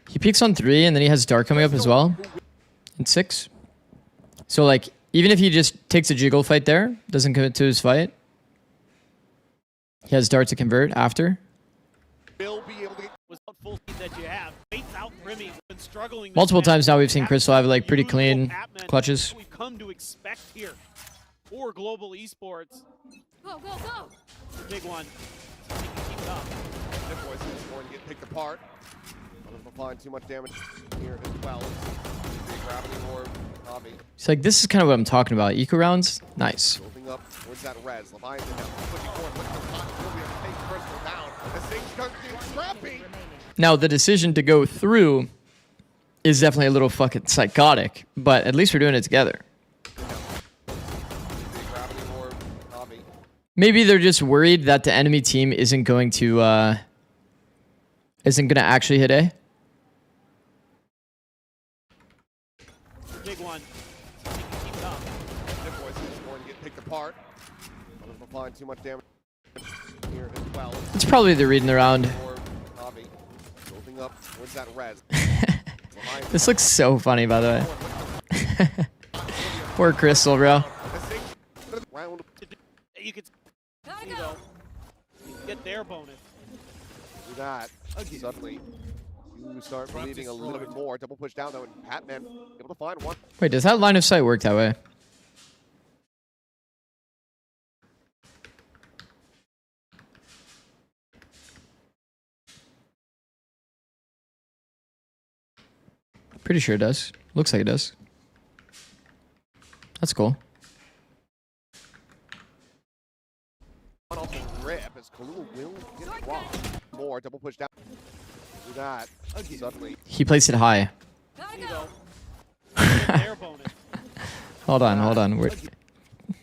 He peeks on 3, and then he has Dark coming up as well. In 6. So, like, even if he just takes a jiggle fight there, doesn't commit to his fight, he has Dart to convert after. Will be able to get full speed that you have. Baits out Brimmy, been struggling Multiple times now we've seen Crystal have, like, pretty clean clutches. We've come to expect here for Global Esports. Go, go, go! Big one. Keep it up. Jit Boys is going to get picked apart. Doesn't find too much damage here as well. Gravity orb, Hobby. It's like, this is kind of what I'm talking about. Eco rounds, nice. Building up towards that res. Leviathan now pushing forward. Look at the pot. Will be able to take Crystal down. The Sage Skunk getting scrappy. Now, the decision to go through is definitely a little fucking psychotic, but at least we're doing it together. Gravity orb, Hobby. Maybe they're just worried that the enemy team isn't going to actually hit A. Big one. Keep it up. Jit Boys is going to get picked apart. Doesn't find too much damage here as well. It's probably the reading around. Orb, Hobby. Building up towards that res. This looks so funny, by the way. Poor Crystal, bro. Round. You could, you know, get their bonus. Do that. Suddenly, you start believing a little bit more. Double push down though, and Patman able to find one. Wait, does that line of sight work that way? Pretty sure it does. Looks like it does. That's cool. Rip as Kalua will get it wrong. More double push down. Do that. Suddenly. He placed it high. Their bonus. Hold on.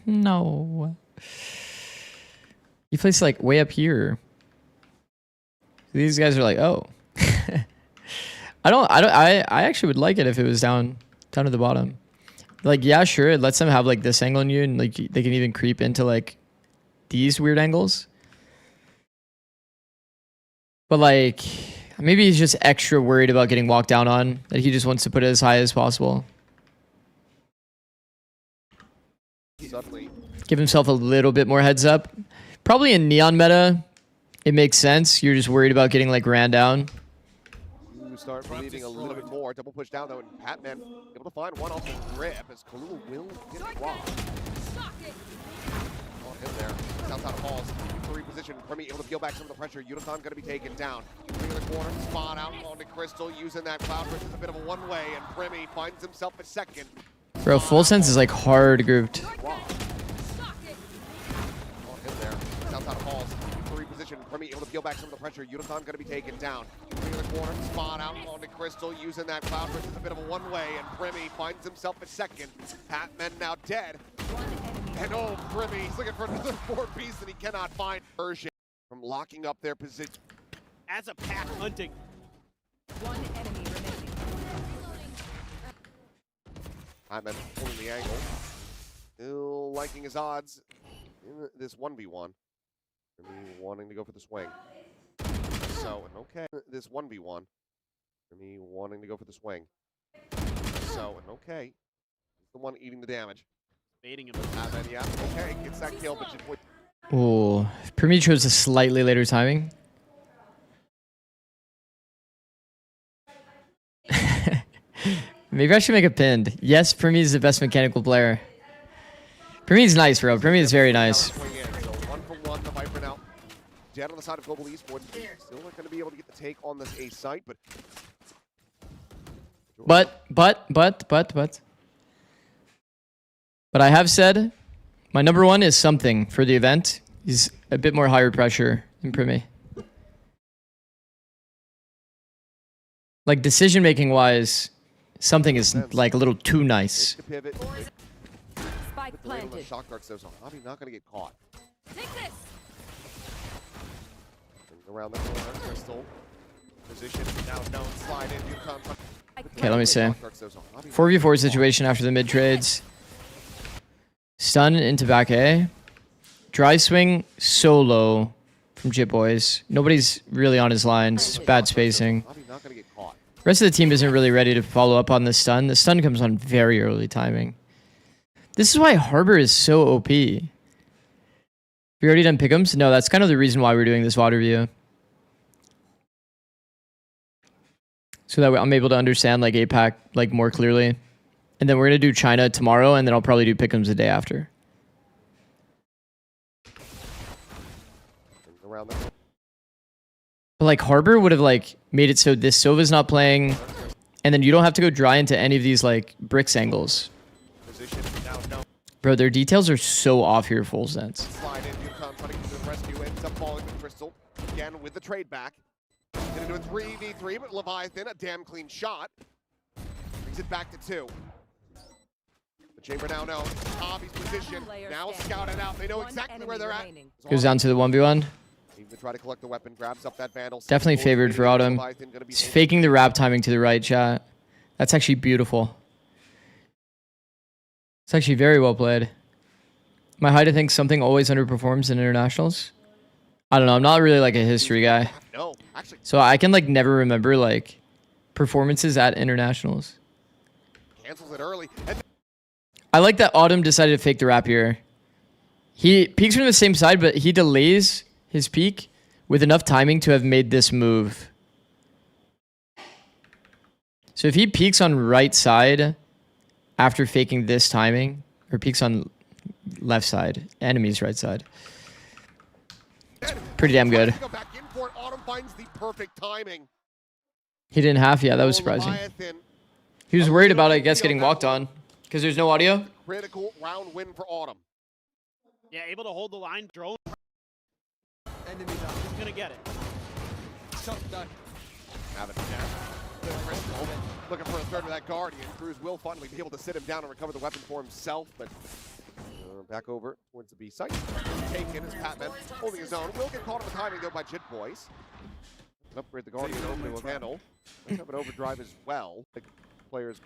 No. He placed like way up here. These guys are like, oh. I actually would like it if it was down to the bottom. Like, yeah, sure, it lets them have like this angle on you, and like they can even creep into like these weird angles. But like, maybe he's just extra worried about getting walked down on, that he just wants to put it as high as possible. Suddenly. Give himself a little bit more heads up. Probably in Neon meta, it makes sense. You're just worried about getting like ran down. You start believing a little bit more. Double push down though, and Patman able to find one off the rip as Kalua will get it wrong. On him there. Outside of Halls. To reposition. Premi able to peel back some of the pressure. Unicorn going to be taken down. Three in the corner. Spot out onto Crystal using that cloud burst as a bit of a one-way, and Premi finds himself a second. Bro, Full Sense is like hard grouped. On him there. Outside of Halls. To reposition. Premi able to peel back some of the pressure. Unicorn going to be taken down. Three in the corner. Spot out onto Crystal using that cloud burst as a bit of a one-way, and Premi finds himself a second. Patman now dead. And oh, Primi, he's looking for another 4-piece that he cannot find. Version from locking up their position. As a pack hunting. One enemy remaining. Patman holding the angle. Still liking his odds in this 1v1. Primi wanting to go for the swing. So, okay. This 1v1. Primi wanting to go for the swing. So, okay. He's the one eating the damage. Baiting him. Patman, yeah. Okay, gets that kill, but just... Ooh. Primi chose a slightly later timing. Maybe I should make a pinned. Yes, Primi is the best mechanical player. Primi's nice, bro. Primi is very nice. So 1 for 1, the Viper now. Dead on the side of Global Esports. Still not going to be able to get the take on this A site, but... But I have said my number one is something for the event. He's a bit more higher pressure than Primi. Like decision-making wise, something is like a little too nice. Spike planted. Shock darts though, so Hobby not going to get caught. Take this. Around the corner, Crystal. Position now known, slide in. Okay, let me see. 4v4 situation after the mid trades. Stun into back A. Dry swing solo from Jit Boys. Nobody's really on his lines. Bad spacing. Rest of the team isn't really ready to follow up on the stun. The stun comes on very early timing. This is why Harbor is so OP. We already done pick'ems? No, that's kind of the reason why we're doing this VOD review. So that I'm able to understand like APAC like more clearly. And then we're going to do China tomorrow, and then I'll probably do pick'ems the day after. But like Harbor would have like made it so this Sova's not playing, and then you don't have to go dry into any of these like bricks angles. Bro, their details are so off here, Full Sense. Slide in, Yukon running to the rescue, ends up falling with Crystal. Again with the trade back. Gonna do a 3v3, but Leviathan, a damn clean shot. Brings it back to 2. The chamber now knows. Hobby's position. Now scouted out. They know exactly where they're at. Goes down to the 1v1. Even to try to collect the weapon, grabs up that vandal. Definitely favored for Autumn. He's faking the wrap timing to the right, chat. That's actually beautiful. It's actually very well played. Am I high to think something always underperforms in internationals? I don't know. I'm not really like a history guy. No, actually. So I can like never remember like performances at internationals. Cancels it early. I like that Autumn decided to fake the wrap here. He peeks from the same side, but he delays his peak with enough timing to have made this move. So if he peeks on right side after faking this timing, or peeks on left side, enemy's right side, it's pretty damn good. Go back in for it. Autumn finds the perfect timing. He didn't have, yeah, that was surprising. He was worried about, I guess, getting walked on because there's no audio. Critical round win for Autumn. Yeah, able to hold the line. Drone. Enemy down. He's gonna get it. Shot done. Have it there. Looking for a third of that Guardian. Cruz will finally be able to sit him down and recover the weapon for himself, but back over towards the B site. Taken as Patman holding his own. Will get caught on the timing though by Jit Boys. Upgrade the Guardian over to a Vandal. Let's have an overdrive as well. The players.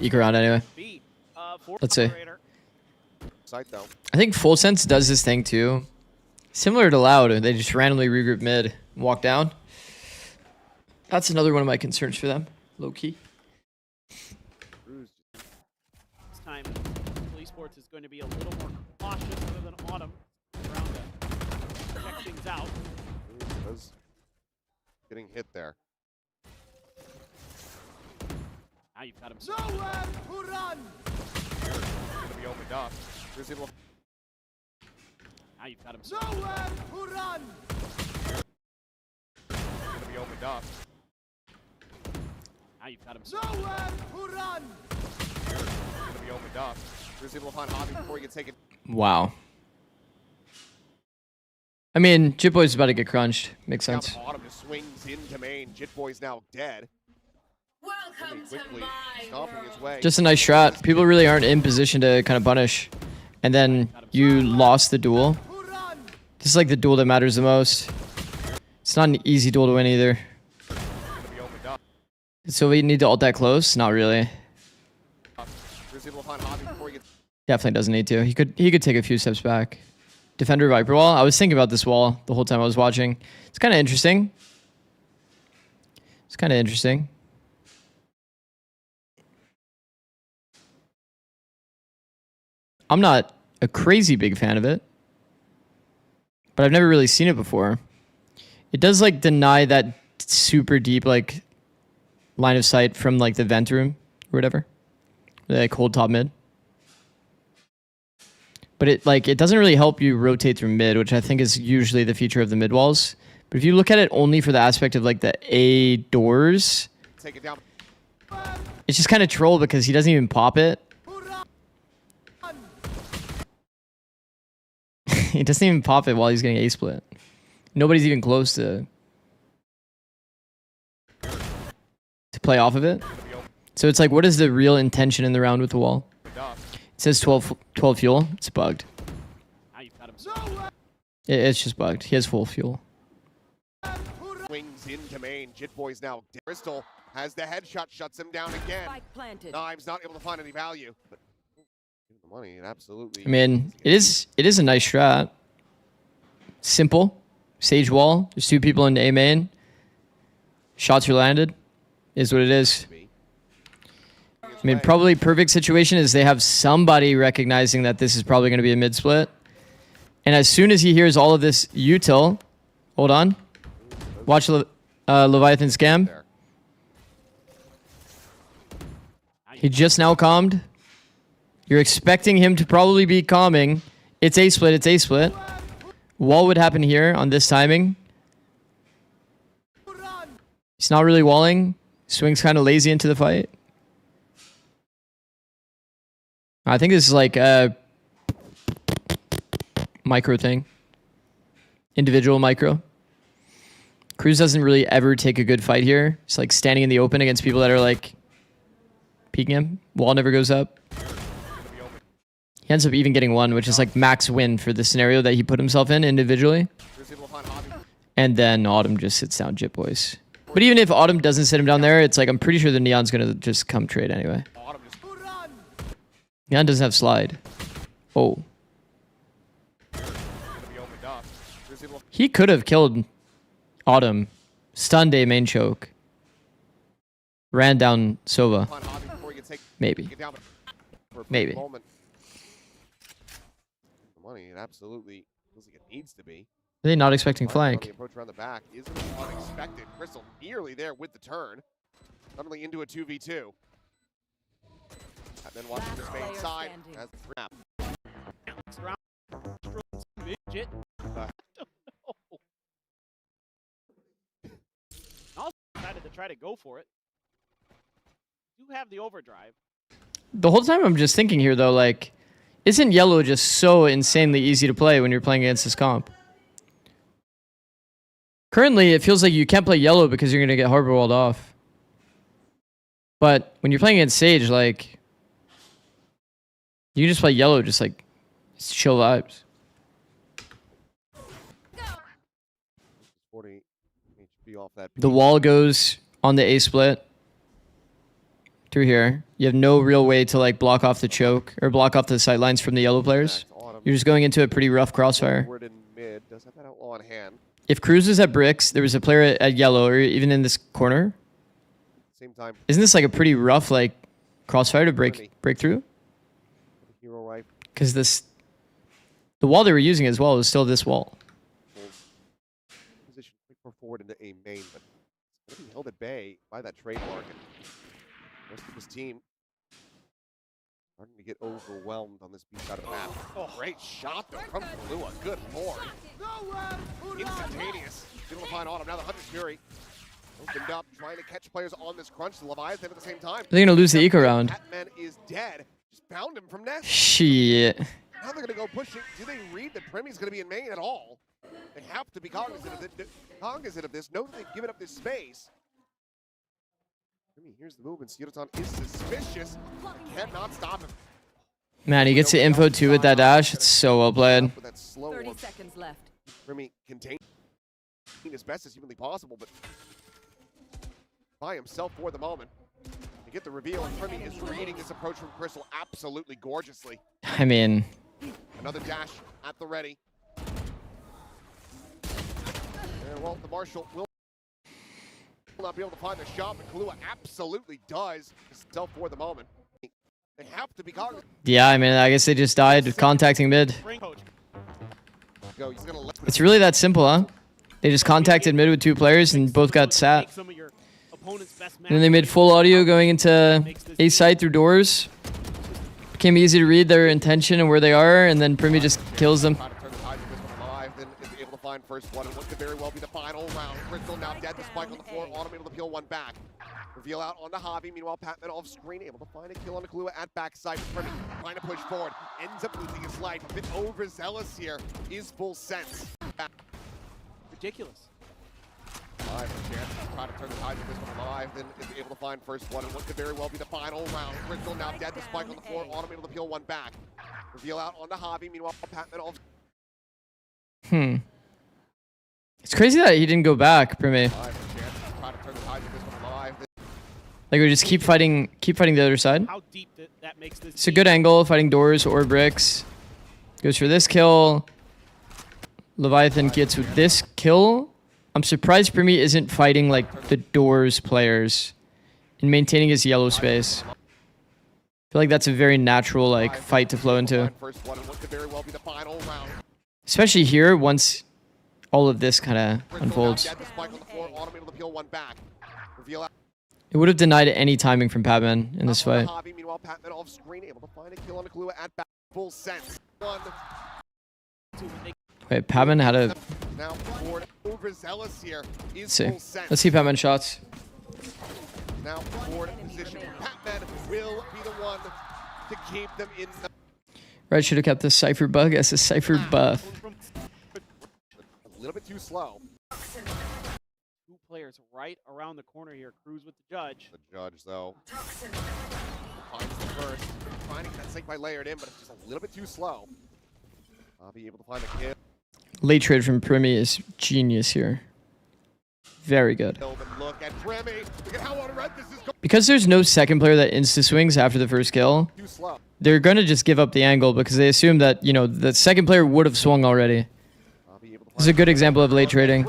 Eke around anyway. Let's see. Site though. I think Full Sense does this thing too. Similar to Loud, they just randomly regroup mid and walk down. That's another one of my concerns for them, low key. This time, Police Sports is going to be a little more cautious other than Autumn around to check things out. Was getting hit there. Now you've got him. Nowhere to run. Gonna be opened up. Cruz able. Now you've got him. Nowhere to run. Gonna be opened up. Now you've got him. Nowhere to run. Gonna be opened up. Cruz able to find Hobby before he gets taken. Wow. I mean, Jit Boy's about to get crunched. Makes sense. Autumn just swings into main. Jit Boy's now dead. Welcome quickly stomping his way. Just a nice strat. People really aren't in position to kind of punish. And then you lost the duel. This is like the duel that matters the most. It's not an easy duel to win either. So we need to ult that close? Not really. Definitely doesn't need to. He could take a few steps back. Defender Viper wall. I was thinking about this wall the whole time I was watching. It's kind of interesting. It's kind of interesting. I'm not a crazy big fan of it, but I've never really seen it before. It does like deny that super deep like line of sight from like the vent room or whatever, like hold top mid. But it doesn't really help you rotate through mid, which I think is usually the feature of the mid walls. But if you look at it only for the aspect of like the A doors, take it down. It's just kind of troll because he doesn't even pop it. He doesn't even pop it while he's getting A split. Nobody's even close to play off of it. So it's like, what is the real intention in the round with the wall? It says 12 fuel. It's bugged. It's just bugged. He has full fuel. Swings into main. Jit Boy's now. Crystal has the headshot, shuts him down again. Knives not able to find any value. But the money, it absolutely. I mean, it is a nice strat. Simple. Sage wall. There's two people in A main. Shots are landed. Is what it is. I mean, probably perfect situation is they have somebody recognizing that this is probably going to be a mid split. And as soon as he hears all of this util, hold on. Watch Leviathan scam. He just now calmed. You're expecting him to probably be calming. It's A split. It's A split. Wall would happen here on this timing. He's not really walling. Swings kind of lazy into the fight. I think this is like a micro thing. Individual micro. Cruz doesn't really ever take a good fight here. It's like standing in the open against people that are like peeking him. Wall never goes up. He ends up even getting one, which is like max win for the scenario that he put himself in individually. And then Autumn just sits down Jit Boys. But even if Autumn doesn't sit him down there, it's like I'm pretty sure the Neon's going to just come trade anyway. Neon doesn't have slide. Oh. He could have killed Autumn. Stunned A main choke. Ran down Sova. Maybe. Maybe. Money, it absolutely Feels like it needs to be. Are they not expecting The flank? approach around the back isn't unexpected. Crystal nearly there with the turn. Suddenly into a 2v2. And then watching this main side as the snap. Midget. I don't know. Also decided to try to go for it. You have the overdrive. The whole time I'm just thinking here though, like, isn't yellow just so insanely easy to play when you're playing against this comp? Currently, it feels like you can't play yellow because you're gonna get harbor walled off. But when you're playing against Sage, like, you can just play yellow, just like, it's chill vibes. 40 HP off that. The wall goes on the A split through here. You have no real way to like block off the choke or block off the sight lines from the yellow players. You're just going into a pretty rough crossfire. Forward in mid. Does have that outlaw on hand. If Cruz was at bricks, there was a player at yellow or even in this corner. Same time. Isn't this like a pretty rough like crossfire to break through? Hero right. Because the wall they were using as well was still this wall. Position quick more forward into a main, but it's going to be held at bay by that trademark. And most of his team starting to get overwhelmed on this beat side of the map. Oh, great shot though from Lua. Good lord. Instantaneous. Able to find Autumn. Now the Hunter's Fury opened up, trying to catch players on this crunch. The Leviathan at the same time. They're gonna lose the eco round. Batman is dead. Just bound him from nest. Shit. Now they're gonna go pushing. Do they read that Premi's gonna be in main at all? They have to be cognizant of this. Know that they've given up this space. Here's the movement. Siodoton is suspicious. Cannot stop him. Man, he gets the info too with that dash. It's so well played. 30 seconds left. Remy contained as best as humanly possible, but by himself for the moment. You get the reveal, and Remy is reading this approach from Crystal absolutely gorgeously. I mean, Another dash at the ready. And well, the Marshal will not be able to find the shot, but Kahlua absolutely does. Himself for the moment. They have to be cognizant. yeah, I mean, I guess they just died contacting mid. It's really that simple, huh? They just contacted mid with two players and both got sat. And then they made full audio going into A side through doors. Became easy to read their intention and where they are, and then Primi just kills them. Then is able to find first one, and what could very well be the final round. Crystal now dead, the spike on the floor. Autumn able to peel one back. Reveal out onto Javi. Meanwhile, Patman off screen, able to find a kill on the Kahlua at backside. Primi trying to push forward, ends up losing his life. A bit overzealous here. Is full sense. Ridiculous. Live for chance. Try to turn the tide with this one alive. Then is able to find first one, and what could very well be the final round. Crystal now dead, the spike on the floor. Autumn able to peel one back. Reveal out onto Javi. Meanwhile, Patman off. It's crazy that he didn't go back, Primi. Like we just keep fighting the other side. How deep that makes this It's a good angle, fighting doors or bricks. Goes for this kill. Leviathan gets with this kill. I'm surprised Primi isn't fighting like the doors players and maintaining his yellow space. I feel like that's a very natural like fight to flow into. Especially here once all of this kind of unfolds. It would have denied any timing from Patman in this fight. Meanwhile, Patman off screen, able to find a kill on the Kahlua at back. Full sense. Wait, Patman had a... Now forward, overzealous here. Let's see. Let's see Patman shots. Now forward position. Patman will be the one to keep them in the... Right, should have kept the Cypher bug as a Cypher buff. A little bit too slow. Two players right around the corner here. Cruz with the judge. The judge, though, finds the first. Trying to get that sync by layered in, but it's just a little bit too slow. I'll be able to find the kill. Late trade from Primi is genius here. Very good. Look at Primi. Look at how on red this is going. Because there's no second player that insta-swings after the first kill, they're going to just give up the angle because they assume that, you know, the second player would have swung already. This is a good example of late trading.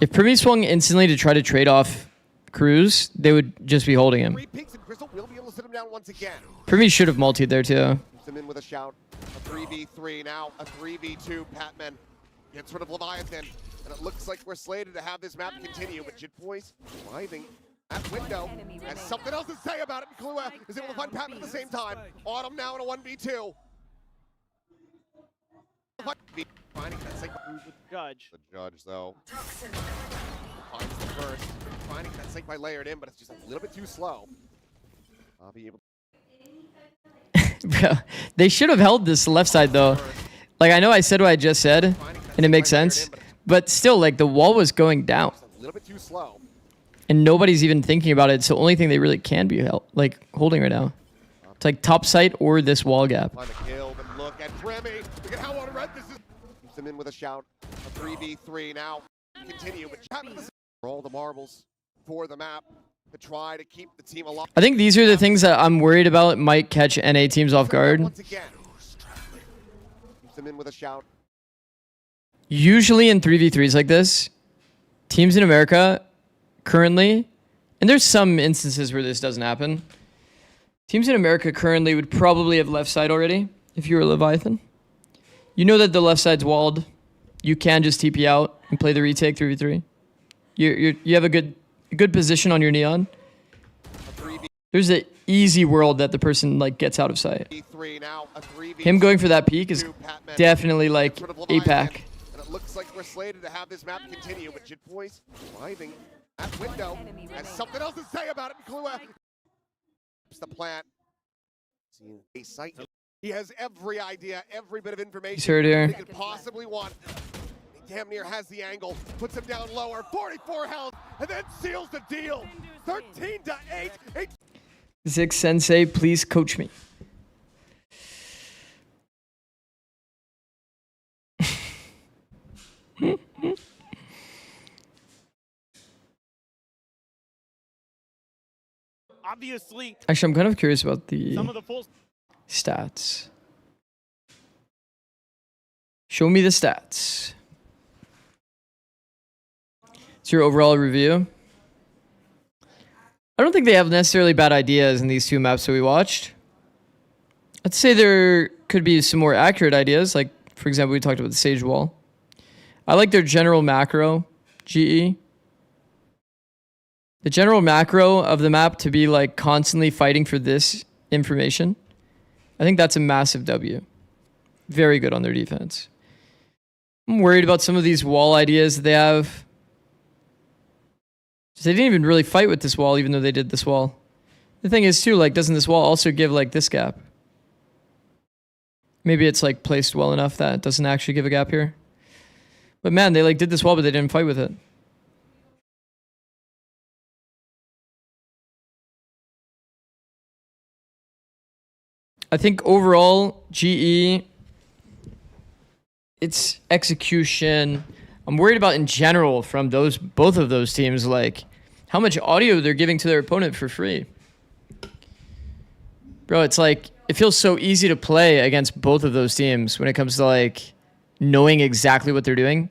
If Primi swung instantly to try to trade off Cruz, they would just be holding him. Primi should have multied there too. Him in with a shout. A 3v3 now, a 3v2. Patman gets rid of Leviathan, and it looks like we're slated to have this map continue, but Jit Boys driving that window has something else to say about it, and Kahlua is able to find Patman at the same time. Autumn now in a 1v2. Judge. The judge, though, finds the first. Trying to get that sync by layered in, but it's just a little bit too slow. I'll be able. Bro, they should have held this left side though. Like, I know I said what I just said, and it makes sense, but still, like, the wall was going down, A little bit too slow. and nobody's even thinking about it. It's the only thing they really can be holding right now. It's like top site or this wall gap. Find a kill, but look at Grimmy. Look at how on red this is. Keeps him in with a shout. A 3v3 now. Continue, but for all the marbles for the map to try to keep the team alive. I think these are the things that I'm worried about might catch NA teams off guard. Once again. Keeps him in with a shout. Usually in 3v3s like this, teams in America currently, and there's some instances where this doesn't happen, teams in America currently would probably have left side already if you were Leviathan. You know that the left side's walled. You can just TP out and play the retake 3v3. You have a good position on your neon. There's an easy world that the person like gets out of sight. Him going for that peak is definitely like APAC. And it looks like we're slated to have this map continue, but Jit Boys driving that window has something else to say about it. Kahlua the plant. Seeing a site. He has every idea, every bit of information He's hurt here. he could possibly want. He damn near has the angle, puts him down lower, 44 health, and then seals the deal. 13-8. Zik Sensei, please coach me. Obviously. Actually, I'm kind of curious about the Some of the full stats. Show me the stats. It's your overall review. I don't think they have necessarily bad ideas in these two maps that we watched. I'd say there could be some more accurate ideas. Like, for example, we talked about the Sage Wall. I like their general macro, GE. The general macro of the map to be like constantly fighting for this information. I think that's a massive W. Very good on their defense. I'm worried about some of these wall ideas that they have. They didn't even really fight with this wall, even though they did this wall. The thing is too, like, doesn't this wall also give like this gap? Maybe it's like placed well enough that it doesn't actually give a gap here. But man, they like did this wall, but they didn't fight with it. I think overall, GE, it's execution. I'm worried about in general from both of those teams, like how much audio they're giving to their opponent for free. Bro, it's like, it feels so easy to play against both of those teams when it comes to like knowing exactly what they're doing.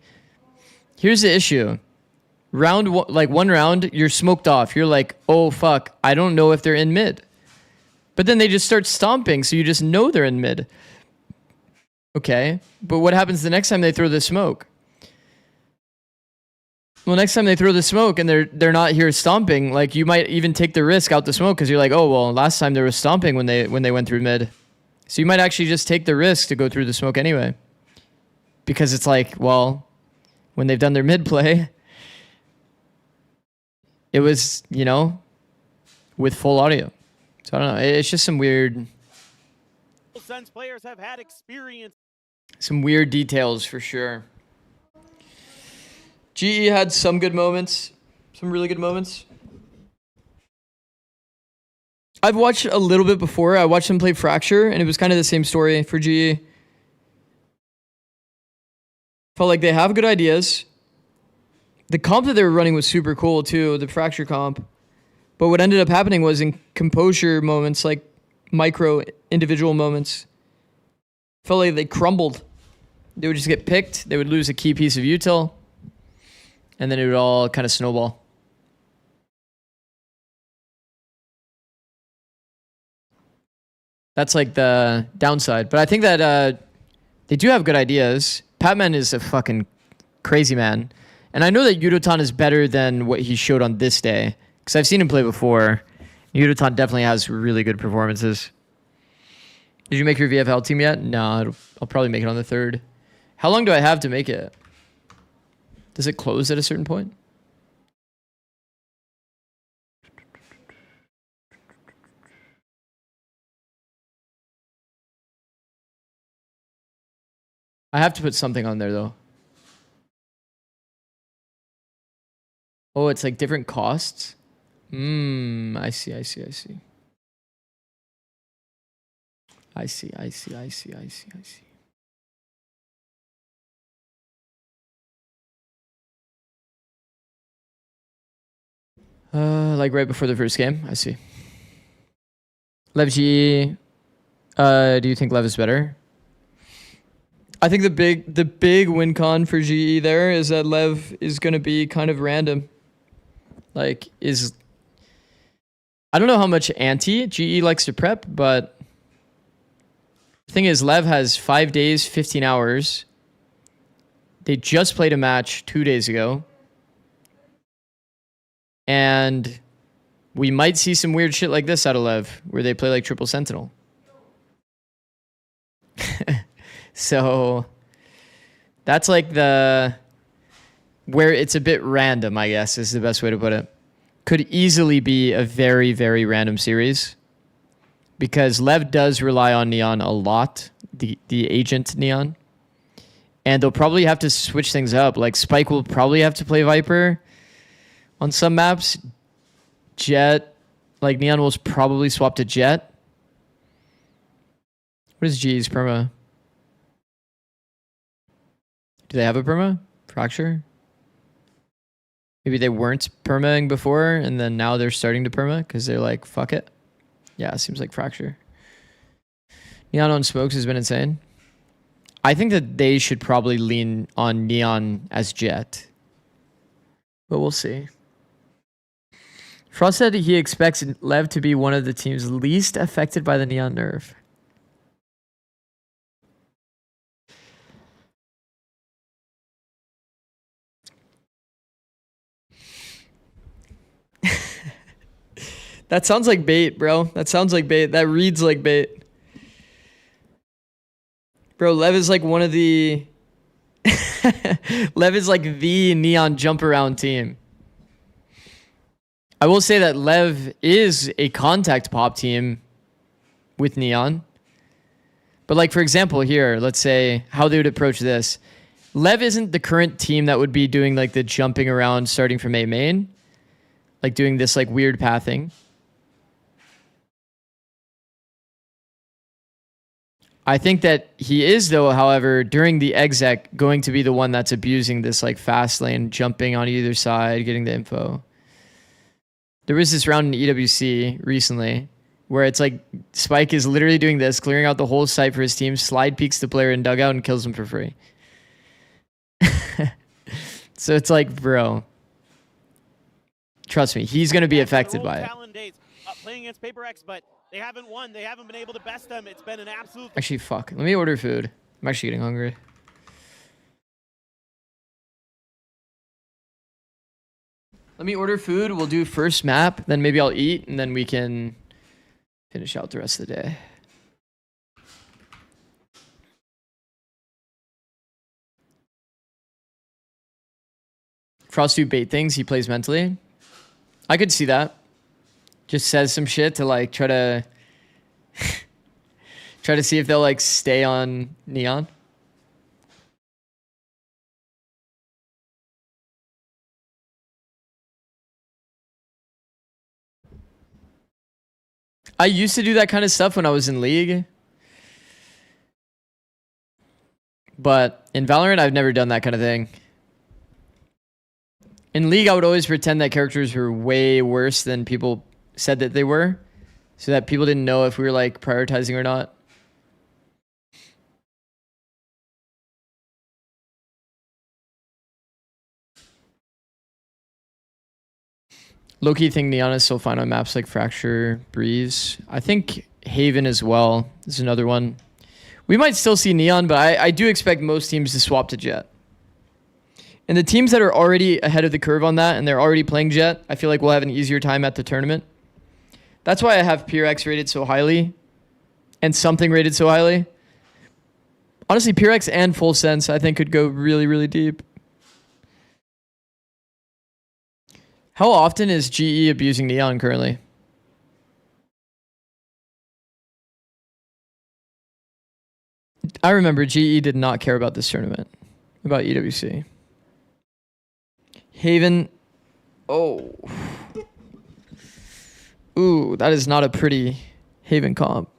Here's the issue. One round, you're smoked off. You're like, oh fuck, I don't know if they're in mid. But then they just start stomping, so you just know they're in mid. Okay, but what happens the next time they throw the smoke? Well, next time they throw the smoke and they're not here stomping, like you might even take the risk out the smoke because you're like, oh well, last time there was stomping when they went through mid. So you might actually just take the risk to go through the smoke anyway. Because it's like, well, when they've done their mid play, it was, you know, with full audio. So I don't know. It's just some weird. Sense players have had experience. Some weird details for sure. GE had some good moments, some really good moments. I've watched a little bit before. I watched them play Fracture, and it was kind of the same story for GE. Felt like they have good ideas. The comp that they were running was super cool too, the Fracture comp. But what ended up happening was in composure moments, like micro individual moments, felt like they crumbled. They would just get picked. They would lose a key piece of util. And then it would all kind of snowball. That's like the downside. But I think that they do have good ideas. Patman is a fucking crazy man. And I know that Yudotan is better than what he showed on this day. Because I've seen him play before. Yudotan definitely has really good performances. Did you make your VFL team yet? No, I'll probably make it on the 3rd. How long do I have to make it? Does it close at a certain point? I have to put something on there, though. Oh, it's like different costs? I see. I see. Like right before the first game? I see. Lev G, do you think Lev is better? I think the big win con for GE there is that Lev is going to be kind of random. Like, I don't know how much anti GE likes to prep, but the thing is, Lev has 5 days, 15 hours. They just played a match 2 days ago. And we might see some weird shit like this out of Lev, where they play like Triple Sentinel. So that's like where it's a bit random, I guess, is the best way to put it. Could easily be a very, very random series. Because Lev does rely on Neon a lot, the agent Neon. And they'll probably have to switch things up. Like Spike will probably have to play Viper on some maps. Jet, like Neon will probably swap to Jet. What is G's perma? Do they have a perma? Fracture? Maybe they weren't permaing before and then now they're starting to perma because they're like, fuck it. Yeah, it seems like Fracture. Neon on Smokes has been insane. I think that they should probably lean on Neon as Jet. But we'll see. Frost said he expects Lev to be one of the teams least affected by the Neon nerf. That sounds like bait, bro. That sounds like bait. That reads like bait. Bro, Lev is like one of the... Lev is like the Neon jump around team. I will say that Lev is a contact pop team with Neon. But like, for example, here, let's say how they would approach this. Lev isn't the current team that would be doing like the jumping around starting from A main. Like doing this like weird pathing. I think that he is, though, however, during the exec, going to be the one that's abusing this like fast lane, jumping on either side, getting the info. There was this round in EWC recently where it's like Spike is literally doing this, clearing out the whole site for his team, slide peeks the player in dugout and kills him for free. So it's like, bro, trust me, he's going to be affected by it. Days, playing against Paper X, but they haven't won. They haven't been able to best them. It's been an absolute... Actually, fuck. Let me order food. I'm actually getting hungry. Let me order food. We'll do first map. Then maybe I'll eat. And then we can finish out the rest of the day. Frost do bait things. He plays mentally. I could see that. Just says some shit to like try to see if they'll like stay on Neon. I used to do that kind of stuff when I was in League. But in Valorant, I've never done that kind of thing. In League, I would always pretend that characters were way worse than people said that they were, so that people didn't know if we were like prioritizing or not. Low-key think Neon is still fine on maps like Fracture, Breeze. I think Haven as well. This is another one. We might still see Neon, but I do expect most teams to swap to Jet. And the teams that are already ahead of the curve on that and they're already playing Jet, I feel like we'll have an easier time at the tournament. That's why I have PureX rated so highly and something rated so highly. Honestly, PureX and Full Sense I think could go really, really deep. How often is GE abusing Neon currently? I remember GE did not care about this tournament, about EWC. Haven. Oh. Ooh, that is not a pretty Haven comp.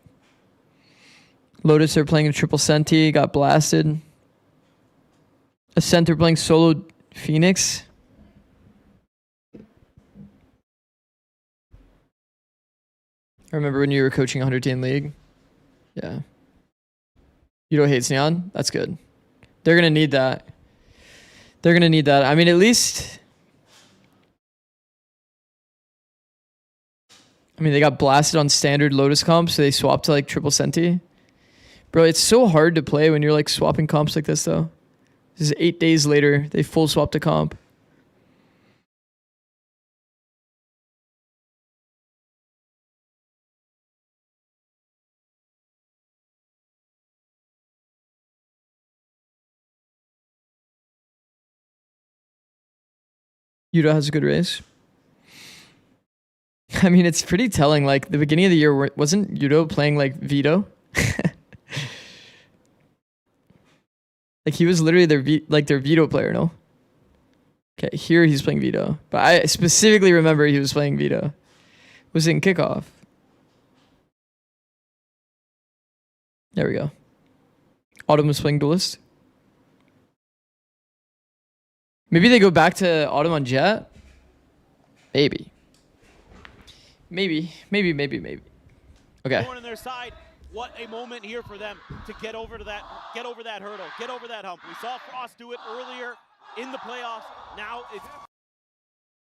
Lotus are playing a triple Senti, got blasted. A center playing solo Phoenix. I remember when you were coaching 100-team league. Yeah. Yudo hates Neon. That's good. They're going to need that. They're going to need that. I mean, at least... I mean, they got blasted on standard Lotus comp, so they swapped to like triple Senti. Bro, it's so hard to play when you're like swapping comps like this, though. This is 8 days later. They full swapped a comp. Yudo has a good race. I mean, it's pretty telling. Like, the beginning of the year, wasn't Yudo playing, like, Vito? Like, he was literally their Vito player, no? Okay, here he's playing Vito. But I specifically remember he was playing Vito. Was it in kickoff? There we go. Autumn was playing Duelist. Maybe they go back to Autumn on Jet? Maybe. Maybe. Okay. On their side, what a moment here for them to get over that hurdle, get over that hump. We saw Frost do it earlier in the playoffs. Now it's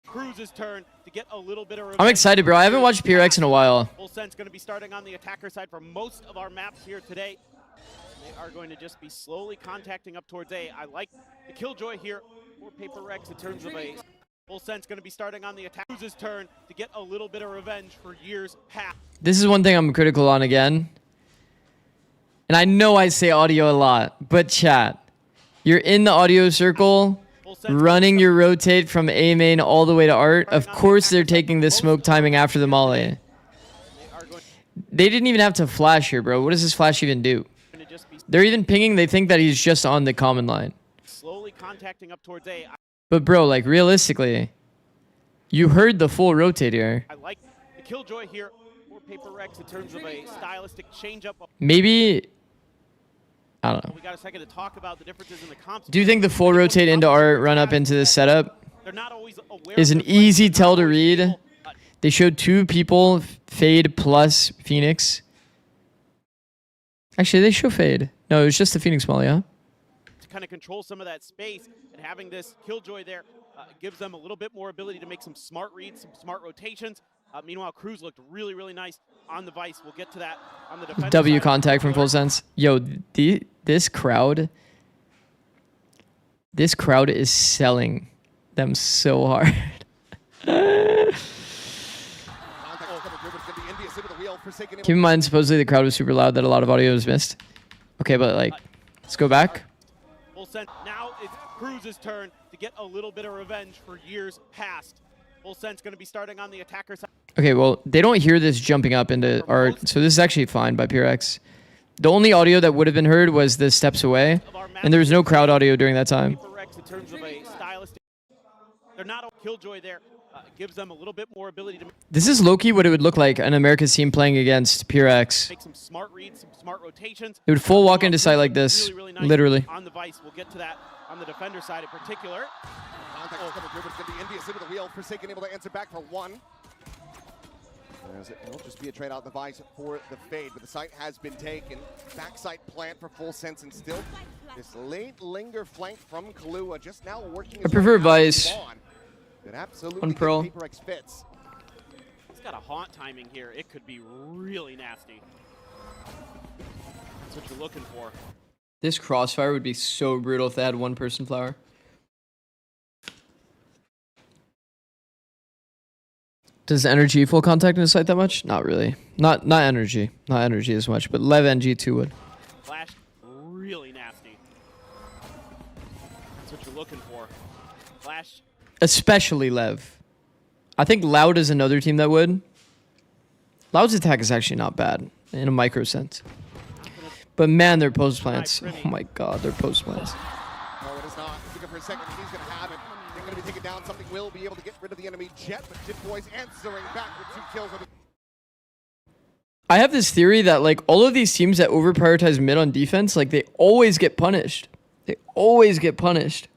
Cruz's turn to get a little bit of revenge. I'm excited, bro. I haven't watched PRX in a while. Full Sense going to be starting on the attacker side for most of our maps here today. They are going to just be slowly contacting up towards A. I like the Killjoy here for Paper Rex in terms of a Full Sense going to be starting on the attack. Cruz's turn to get a little bit of revenge for years past. This is one thing I'm critical on again. And I know I say audio a lot, but chat, you're in the audio circle, running your rotate from A main all the way to art. Of course they're taking the smoke timing after the molly. They didn't even have to flash here, bro. What does this flash even do? They're even pinging. They think that he's just on the common line. Slowly contacting up towards A. But bro, like realistically, you heard the full rotate here. I like the Killjoy here for Paper Rex in terms of a stylistic change up. Maybe, I don't know. We got a second to talk about the differences in the comps. Do you think the full rotate into art, run up into the setup is an easy tell to read? They showed two people, Fade plus Phoenix. Actually, they show Fade. No, it was just the Phoenix molly, huh? To kind of control some of that space, and having this Killjoy there gives them a little bit more ability to make some smart reads, some smart rotations. Meanwhile, Cruz looked really, really nice on the Vice. We'll get to that on the defense. W contact from Full Sense. Yo, this crowd is selling them so hard. Keep in mind, supposedly the crowd was super loud, that a lot of audio was missed. Okay, but like, let's go back. Full Sense. Now it's Cruz's turn to get a little bit of revenge for years past. Full Sense going to be starting on the attacker side. Okay, well, they don't hear this jumping up into art, so this is actually fine by PureX. The only audio that would have been heard was the steps away, and there was no crowd audio during that time. In terms of a stylistic, they're not a Killjoy there. Gives them a little bit more ability to. This is low-key what it would look like an America's team playing against PureX. Make some smart reads, some smart rotations. It would full walk into sight like this, really nice literally. On the Vice, we'll get to that on the defender side in particular. Contact is coming through, but it's going to be Envious into the wheel. Forsaken able to answer back for one. It will just be a trade out the Vice for the Fade, but the site has been taken. Backside plant for Full Sense, and still this late linger flank from Kahlua just now working. I prefer Vice That absolutely on Pearl. Paper X fits. got a haunt timing here. It could be really nasty. That's what you're looking for. This crossfire would be so brutal if they had one person flower. Does energy full contact in the site that much? Not really. Not energy. Not energy as much, but Lev NG2 would. Flash really nasty. That's what you're looking for. Flash. Especially Lev. I think Loud is another team that would. Loud's attack is actually not bad in a micro sense. But man, their post plants. Oh my god, their post plants. No, it is not. Looking for a second. He's going to have it. They're going to be taken down. Something will be able to get rid of the enemy jet, but Jit Boys answering back with 2 kills. I have this theory that like all of these teams that over prioritize mid on defense, like they always get punished. They always get punished.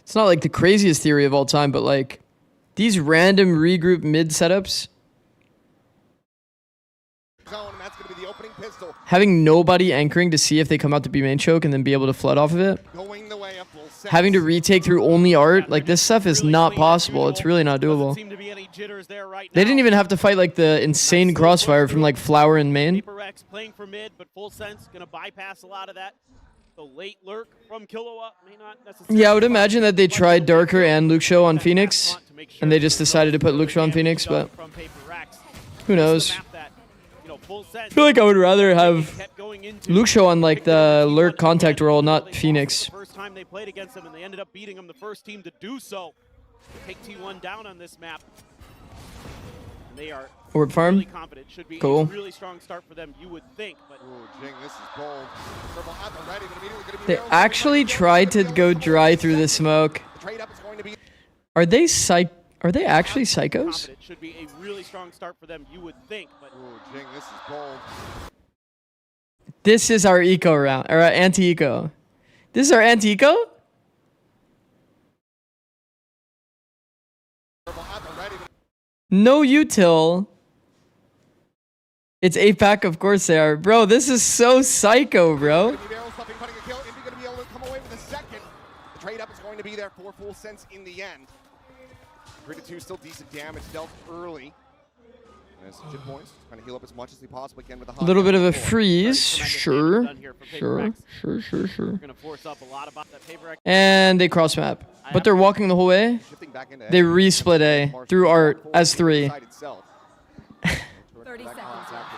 It's not like the craziest theory of all time, but like these random regroup mid setups, Zone, and that's going to be the opening pistol. having nobody anchoring to see if they come out to B main choke and then be able to flood off of it, Going the way of full set. having to retake through only art, like this stuff is not possible. It's really not doable. They didn't even have to fight like the insane crossfire from like Flower and main. APAC playing for mid, but full sense gonna bypass a lot of that. The late lurk from Kilowatt may not necessarily. Yeah, I would imagine that they tried Darker and Luke Show on Phoenix, and they just decided to put Luke Show on Phoenix, but who knows? I feel like I would rather have Luke Show on like the lurk contact roll, not Phoenix. First time they played against them, and they ended up beating them, the first team to do so. Take T1 down on this map. And they are Orb farm. really confident. Should be Cool. a really strong start for them, you would think. But Jing, this is bold. Purple at the ready, but immediately gonna be They narrowed. actually tried to go dry through the smoke. The trade up is going to be Are they actually psychos? it should be a really strong start for them, you would think. But Jing, this is bold. This is our eco round, or anti-eco. This is our anti-eco? Purple at the ready, but No util. It's APAC, of course they are. Bro, this is so psycho, bro. gonna be narrow, something putting a kill. Indy gonna be able to come away with a second. The trade up is going to be there for full sense in the end. 3-2, still decent damage dealt early. As Jit Boys trying to heal up as much as they possibly can with the A little bit of a hot freeze. Sure. Sure. gonna force up a lot about that paper. And they cross map. But they're walking the whole way. shifting back into They resplit A through art as 3. 30 seconds left.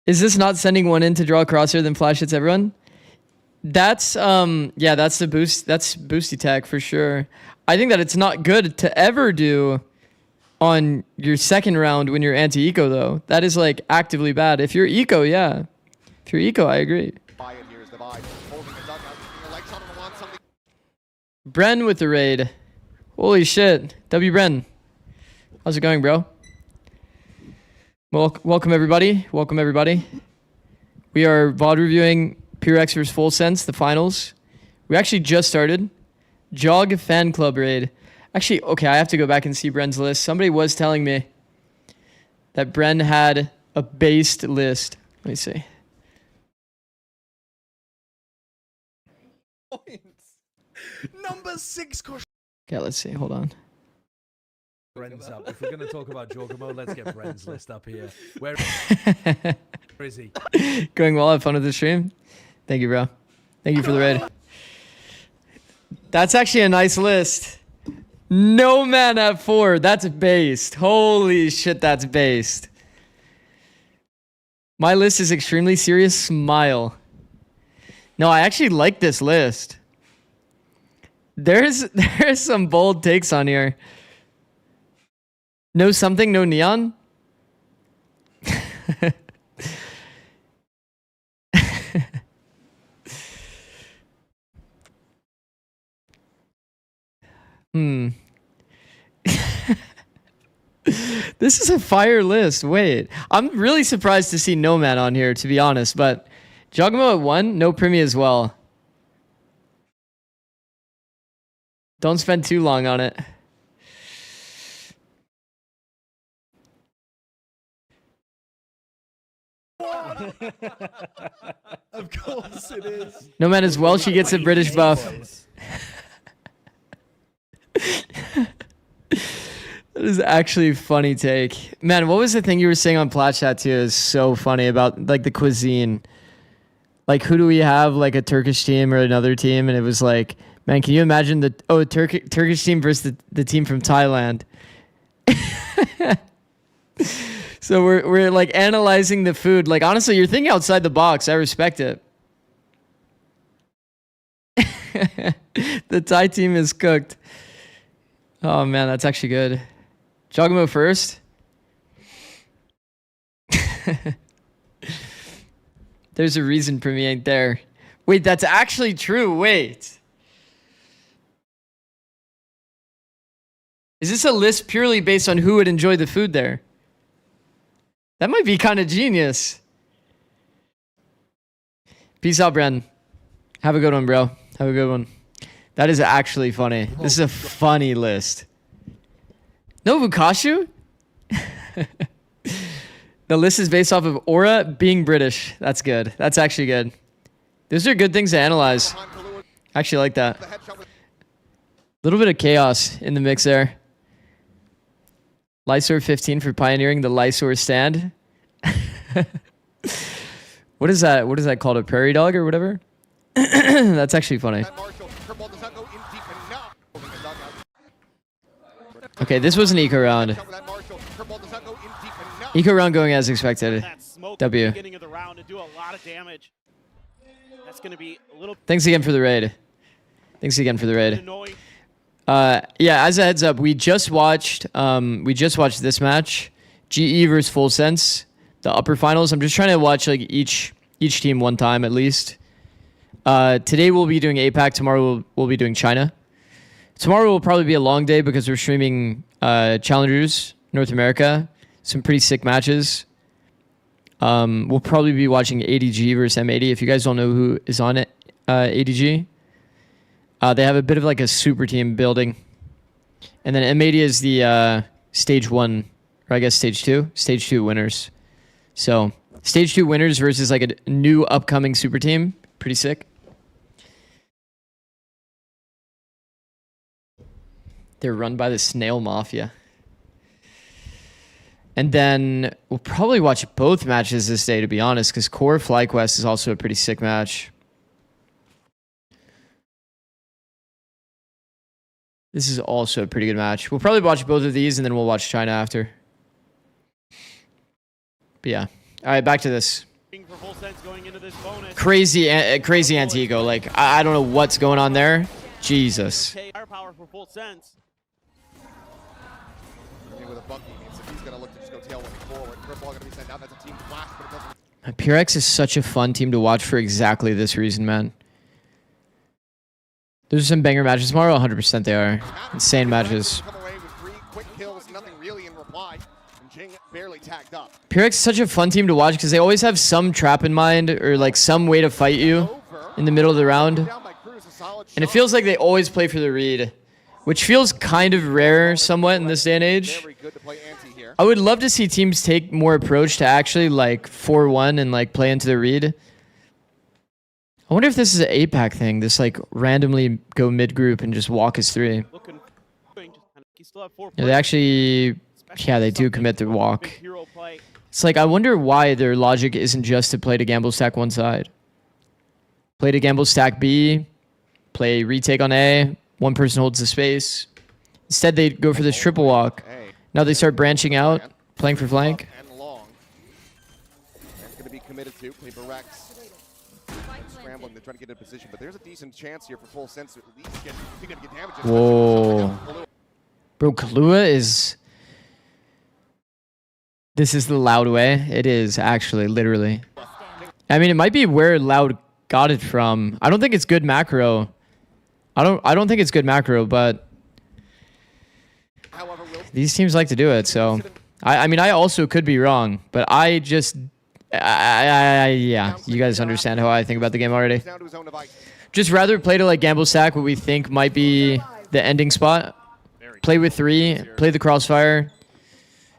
Is this not sending one in to draw a crosshair then flash hits everyone? That's yeah, that's the boost. That's boosty tech for sure. I think that it's not good to ever do on your second round when you're anti-eco though. That is like actively bad. If you're eco, yeah. If you're eco, I agree. Bren with the raid. Holy shit. W Bren. How's it going, bro? Welcome everybody. Welcome everybody. We are VOD reviewing PureX vs Full Sense, the finals. We actually just started. Jog fan club raid. Actually, okay, I have to go back and see Bren's list. Somebody was telling me that Bren had a based list. Let me see. Number 6 cushion. Okay, let's see. Hold on. Bren's up. If we're going to talk about Jorgamo, let's get Bren's list up here. Where is he? Going well. Have fun with the stream. Thank you, bro. Thank you for the raid. That's actually a nice list. No man at 4. That's based. Holy shit, that's based. My list is extremely serious. Smile. No, I actually like this list. There's some bold takes on here. No something, no neon. This is a fire list. Wait, I'm really surprised to see Nomad on here, to be honest. But Jogamo at 1, no Primi as well. Don't spend too long on it. Of course it is. Nomad as well. She gets a British buff. That is actually a funny take. Man, what was the thing you were saying on Plat Chat too? Is so funny about like the cuisine. Like, who do we have? Like a Turkish team or another team? And it was like, man, can you imagine the Turkish team versus the team from Thailand? So we're like analyzing the food. Like, honestly, you're thinking outside the box. I respect it. The Thai team is cooked. Oh man, that's actually good. Jogamo first. There's a reason for me ain't there. Wait, that's actually true. Wait. Is this a list purely based on who would enjoy the food there? That might be kind of genius. Peace out, Bren. Have a good one, bro. Have a good one. That is actually funny. This is a funny list. No Bukashu? The list is based off of Aura being British. That's good. That's actually good. Those are good things to analyze. I actually like that. A little bit of chaos in the mix there. Lysor 15 for pioneering the Lysor stand. What is that? What is that called? A prairie dog or whatever? That's actually funny. Okay, this was an eco round. Eco round going as expected. W. Beginning of the round to do a lot of damage. That's going to be a little. Thanks again for the raid. Thanks again for the raid. Yeah, as a heads up, we just watched this match, GE versus Full Sense, the upper finals. I'm just trying to watch like each team one time at least. Today we'll be doing APAC. Tomorrow we'll be doing China. Tomorrow will probably be a long day because we're streaming Challengers North America. Some pretty sick matches. We'll probably be watching ADG versus M80. If you guys don't know who is on it, ADG. They have a bit of like a super team building. And then M80 is the stage 1, or I guess stage 2? Stage 2 winners. So stage 2 winners versus like a new upcoming super team. Pretty sick. They're run by the Snail Mafia. And then we'll probably watch both matches this day, to be honest, because Core FlyQuest is also a pretty sick match. This is also a pretty good match. We'll probably watch both of these, and then we'll watch China after. But yeah. All right, back to this. Crazy anti-ego. Like, I don't know what's going on there. Jesus. PureX is such a fun team to watch for exactly this reason, man. Those are some banger matches tomorrow. 100% they are. Insane matches. PureX is such a fun team to watch because they always have some trap in mind or like some way to fight you in the middle of the round. And it feels like they always play for the read, which feels kind of rare somewhat in this day and age. I would love to see teams take more approach to actually like 4-1 and like play into the read. I wonder if this is an APAC thing. This like randomly go mid group and just walk us 3. Yeah, they actually, yeah, they do commit the walk. It's like, I wonder why their logic isn't just to play to gamble stack one side. Play to gamble stack B, play retake on A, one person holds the space. Instead, they go for this triple walk. Now they start branching out, playing for flank. And long. That's going to be committed to. Paper Rex scrambling to try to get in position, but there's a decent chance here for Full Sense to at least get significant damage. Whoa. Bro, Kahlua is... This is the Loud way. It is, actually, literally. I mean, it might be where Loud got it from. I don't think it's good macro. I don't think it's good macro, but... These teams like to do it, so... I mean, I also could be wrong, but I just... yeah, you guys understand how I think about the game already. Just rather play to like gamble stack what we think might be the ending spot. Play with 3, play the crossfire.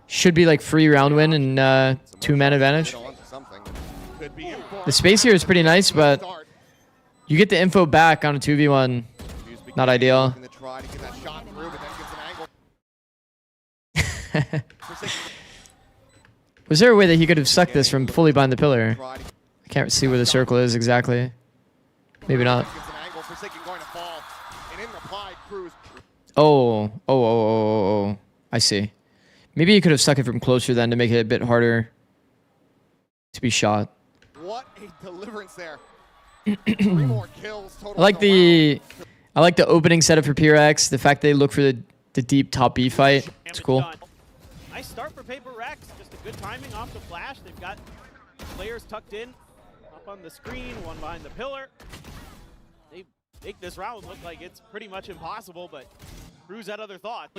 Should be like free round win and 2-man advantage. The space here is pretty nice, but you get the info back on a 2v1. Not ideal. Was there a way that he could have sucked this from fully behind the pillar? I can't see where the circle is exactly. Maybe not. Oh. I see. Maybe he could have stuck it from closer then to make it a bit harder to be shot. What a deliverance there. 3 more kills total. I like the opening setup for PRX. The fact they look for the deep top B fight. It's cool. Nice start for Paper Rex. Just a good timing off the flash. They've got players tucked in up on the screen, one behind the pillar. They make this round look like it's pretty much impossible, but Cruz had other thoughts.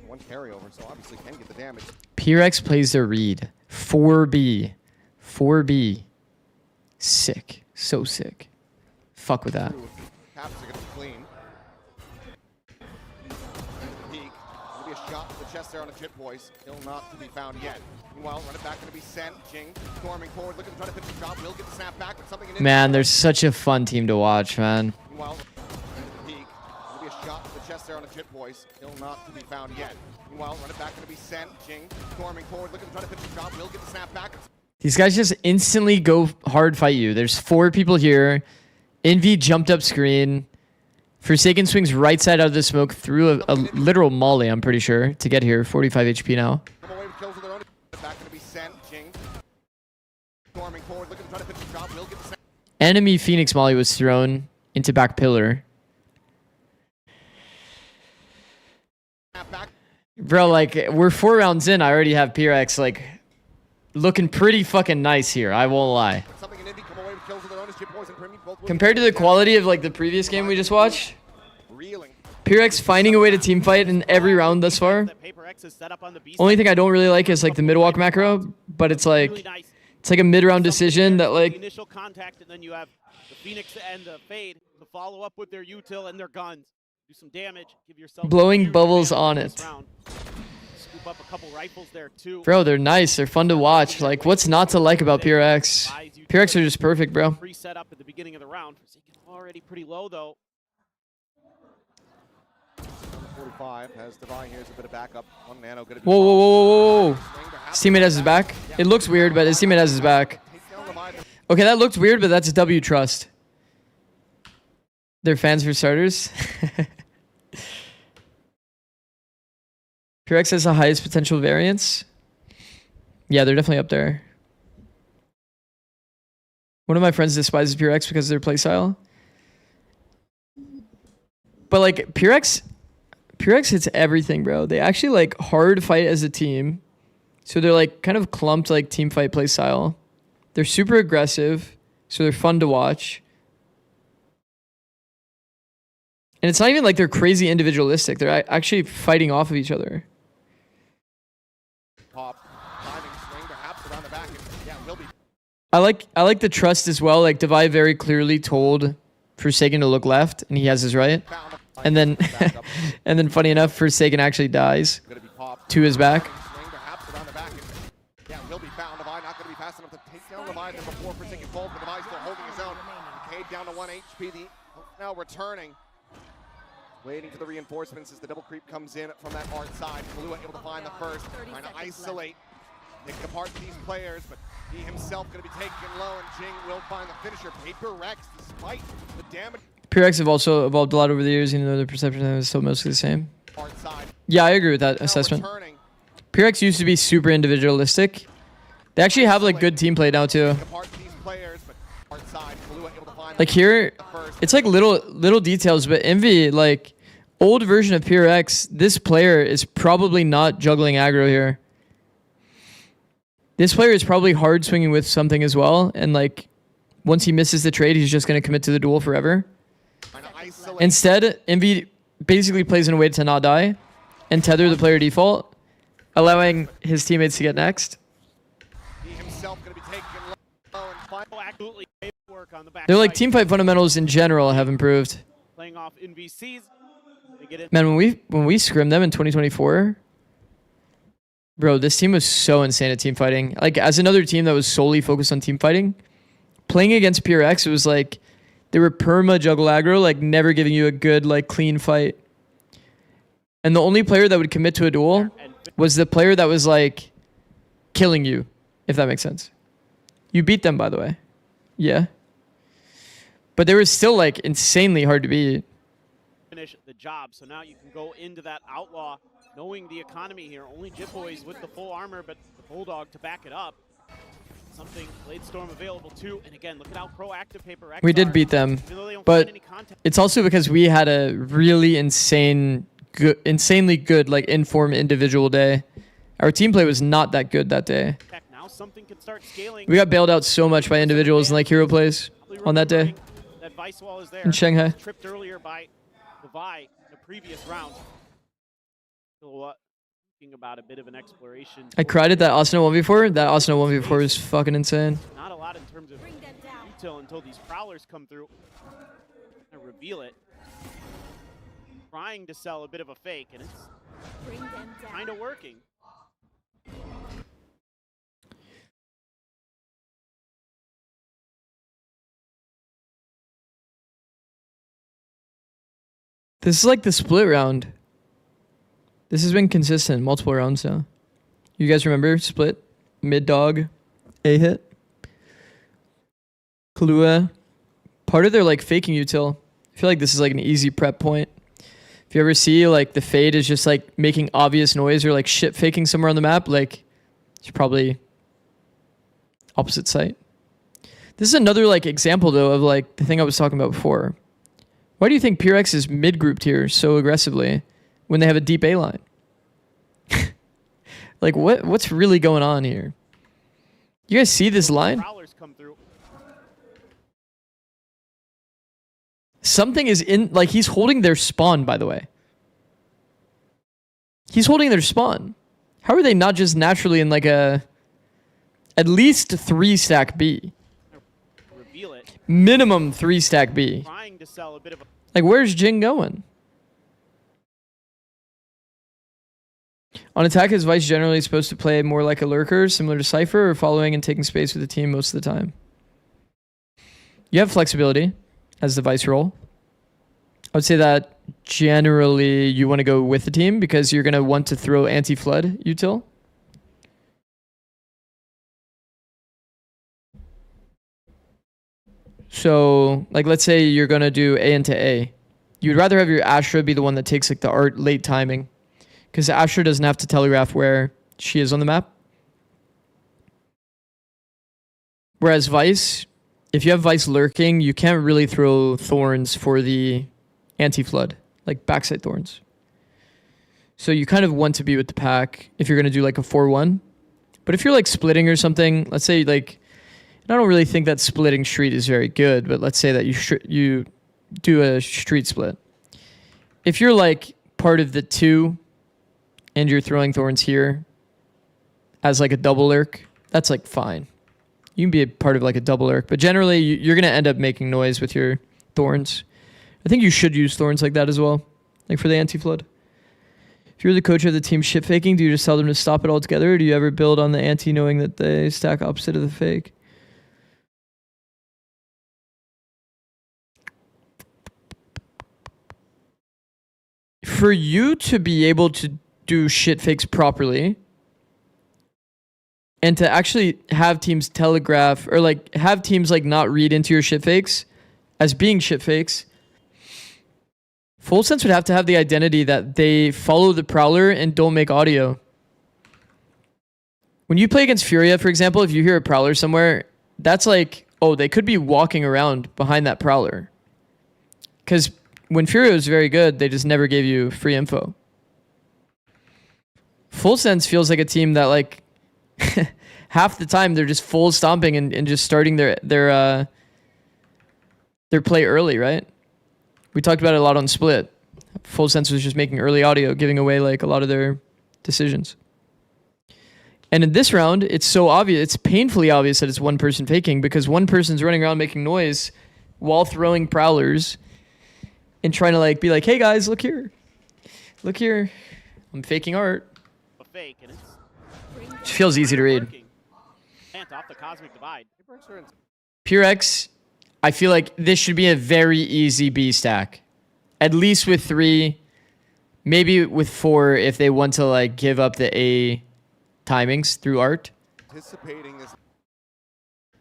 One carryover, so obviously can get the damage. PRX plays their read. 4B. 4B. Sick. So sick. Fuck with that. Caps are gonna be clean. Peak. Gonna be a shot to the chest there on a Jit Boys. Still not to be found yet. Meanwhile, run it back, gonna be sent. Jing storming forward, looking to try to pitch the shot. Will get the snap back, but something in. Man, they're such a fun team to watch, man. Meanwhile, Peak. Gonna be a shot to the chest there on a Jit Boys. Still not to be found yet. Meanwhile, run it back, gonna be sent. Jing storming forward, looking to try to pitch the shot. Will get the snap back. These guys just instantly go hard fight you. There's 4 people here. Envy jumped up screen. Forsaken swings right side out of the smoke through a literal molly, I'm pretty sure, to get here. 45 HP now. Enemy Phoenix molly was thrown into back pillar. Bro, like, we're 4 rounds in. I already have PRX, like, looking pretty fucking nice here. I won't lie. Compared to the quality of like the previous game we just watched, PRX finding a way to team fight in every round thus far. Only thing I don't really like is like the mid walk macro, but it's like a mid round decision that like. Initial contact, and then you have the Phoenix and the Fade to follow up with their util and their guns. Do some damage. Give yourself Blowing bubbles on it. Scoop up a couple rifles there too. Bro, they're nice. They're fun to watch. Like, what's not to like about PRX? PRX are just perfect, bro. Pre-set up at the beginning of the round. Already pretty low though. 45 has Divine. Here's a bit of backup. One nano gonna be. Whoa. His teammate has his back. It looks weird, but his teammate has his back. Okay, that looked weird, but that's W trust. They're fans for starters. PRX has the highest potential variance. Yeah, they're definitely up there. One of my friends despises PRX because of their playstyle. But like PRX hits everything, bro. They actually like hard fight as a team. So they're like kind of clumped like team fight playstyle. They're super aggressive, so they're fun to watch. And it's not even like they're crazy individualistic. They're actually fighting off of each other. I like the trust as well. Like Devi very clearly told Forsaken to look left, and he has his right. And then and then funny enough, Forsaken actually dies to his back. Yeah, will be found. Devi not going to be fast enough to take down Levi than before. Forsaken falls, but Devi still holding his own. Cade down to 1 HP. The now returning. Waiting for the reinforcements as the double creep comes in from that art side. Kalua able to find the first, trying to isolate, pick apart these players, but he himself going to be taken low, and Jing will find the finisher. Paper Rex, despite the damage. PRX have also evolved a lot over the years, even though their perception is still mostly the same. Yeah, I agree with that assessment. PRX used to be super individualistic. They actually have like good team play now too. Like here, it's like little details, but Envy, like old version of PRX, this player is probably not juggling aggro here. This player is probably hard swinging with something as well, and like once he misses the trade, he's just going to commit to the duel forever. Instead, Envy basically plays in a way to not die and tether the player default, allowing his teammates to get next. They're like teamfight fundamentals in general have improved. Playing off NVCs. Man, when we scrimmed them in 2024, bro, this team was so insane at team fighting. Like as another team that was solely focused on team fighting, playing against PRX, it was like they were perma juggle aggro, like never giving you a good like clean fight. And the only player that would commit to a duel was the player that was like killing you, if that makes sense. You beat them, by the way. Yeah. But they were still like insanely hard to beat. Finish the job, so now you can go into that outlaw knowing the economy here. Only Jit Boys with the full armor, but the Bulldog to back it up. Something Blade Storm available too, and again, look at how proactive Paper X We did beat them, but it's also because we had a really insanely good, like informed individual day. Our team play was not that good that day. Now something can start scaling. We got bailed out so much by individuals and like hero plays on that day that Vice Wall is there. in Shanghai. Tripped earlier by the Vi in the previous round. So thinking about a bit of an exploration. I cried at that Asuna 1v4. That Asuna 1v4 is fucking insane. Not a lot in terms of detail until these prowlers come through and reveal it. Trying to sell a bit of a fake, and it's kind of working. This is like the split round. This has been consistent multiple rounds now. You guys remember split, mid dog, A hit, Kahlua. Part of their like faking util. I feel like this is like an easy prep point. If you ever see like the fade is just like making obvious noise or like shit faking somewhere on the map, like it's probably opposite site. This is another like example though of like the thing I was talking about before. Why do you think PRX is mid-grouped here so aggressively when they have a deep A line? Like what's really going on here? You guys see this line? Something is in, like he's holding their spawn, by the way. He's holding their spawn. How are they not just naturally in like a at least 3-stack B? Minimum 3-stack B. Like where's Jing going? On attack, is Vice generally supposed to play more like a lurker, similar to Cypher, or following and taking space with the team most of the time? You have flexibility as the Vice role. I would say that generally you want to go with the team because you're going to want to throw anti-flood util. So, like, let's say you're going to do A into A. You'd rather have your Astra be the one that takes, like, the late timing. Because Astra doesn't have to telegraph where she is on the map. Whereas Vice, if you have Vice lurking, you can't really throw Thorns for the anti-flood. Like, backside Thorns. So you kind of want to be with the pack if you're going to do, like, a 4-1. But if you're, like, splitting or something, let's say, like... I don't really think that splitting street is very good, but let's say that you do a street split. If you're like part of the 2 and you're throwing Thorns here as like a double lurk, that's like fine. You can be a part of like a double lurk, but generally you're going to end up making noise with your Thorns. I think you should use Thorns like that as well, like for the anti-flood. If you're the coach of the team shit faking, do you just tell them to stop it altogether, or do you ever build on the anti knowing that they stack opposite of the fake? For you to be able to do shit fakes properly and to actually have teams telegraph or like have teams like not read into your shit fakes as being shit fakes, Full Sense would have to have the identity that they follow the Prowler and don't make audio. When you play against Furia, for example, if you hear a Prowler somewhere, that's like, oh, they could be walking around behind that Prowler. Because when Furia was very good, they just never gave you free info. Full Sense feels like a team that like half the time they're just full stomping and just starting their play early, right? We talked about it a lot on Split. Full Sense was just making early audio, giving away like a lot of their decisions. And in this round, it's so obvious, it's painfully obvious that it's one person faking because one person's running around making noise while throwing Prowlers and trying to like be like, hey guys, look here. Look here. I'm faking art. A fake, and it feels easy to read. Off the cosmic divide. PureX, I feel like this should be a very easy B stack. At least with 3, Maybe with 4 if they want to like give up the A timings through art. Anticipating this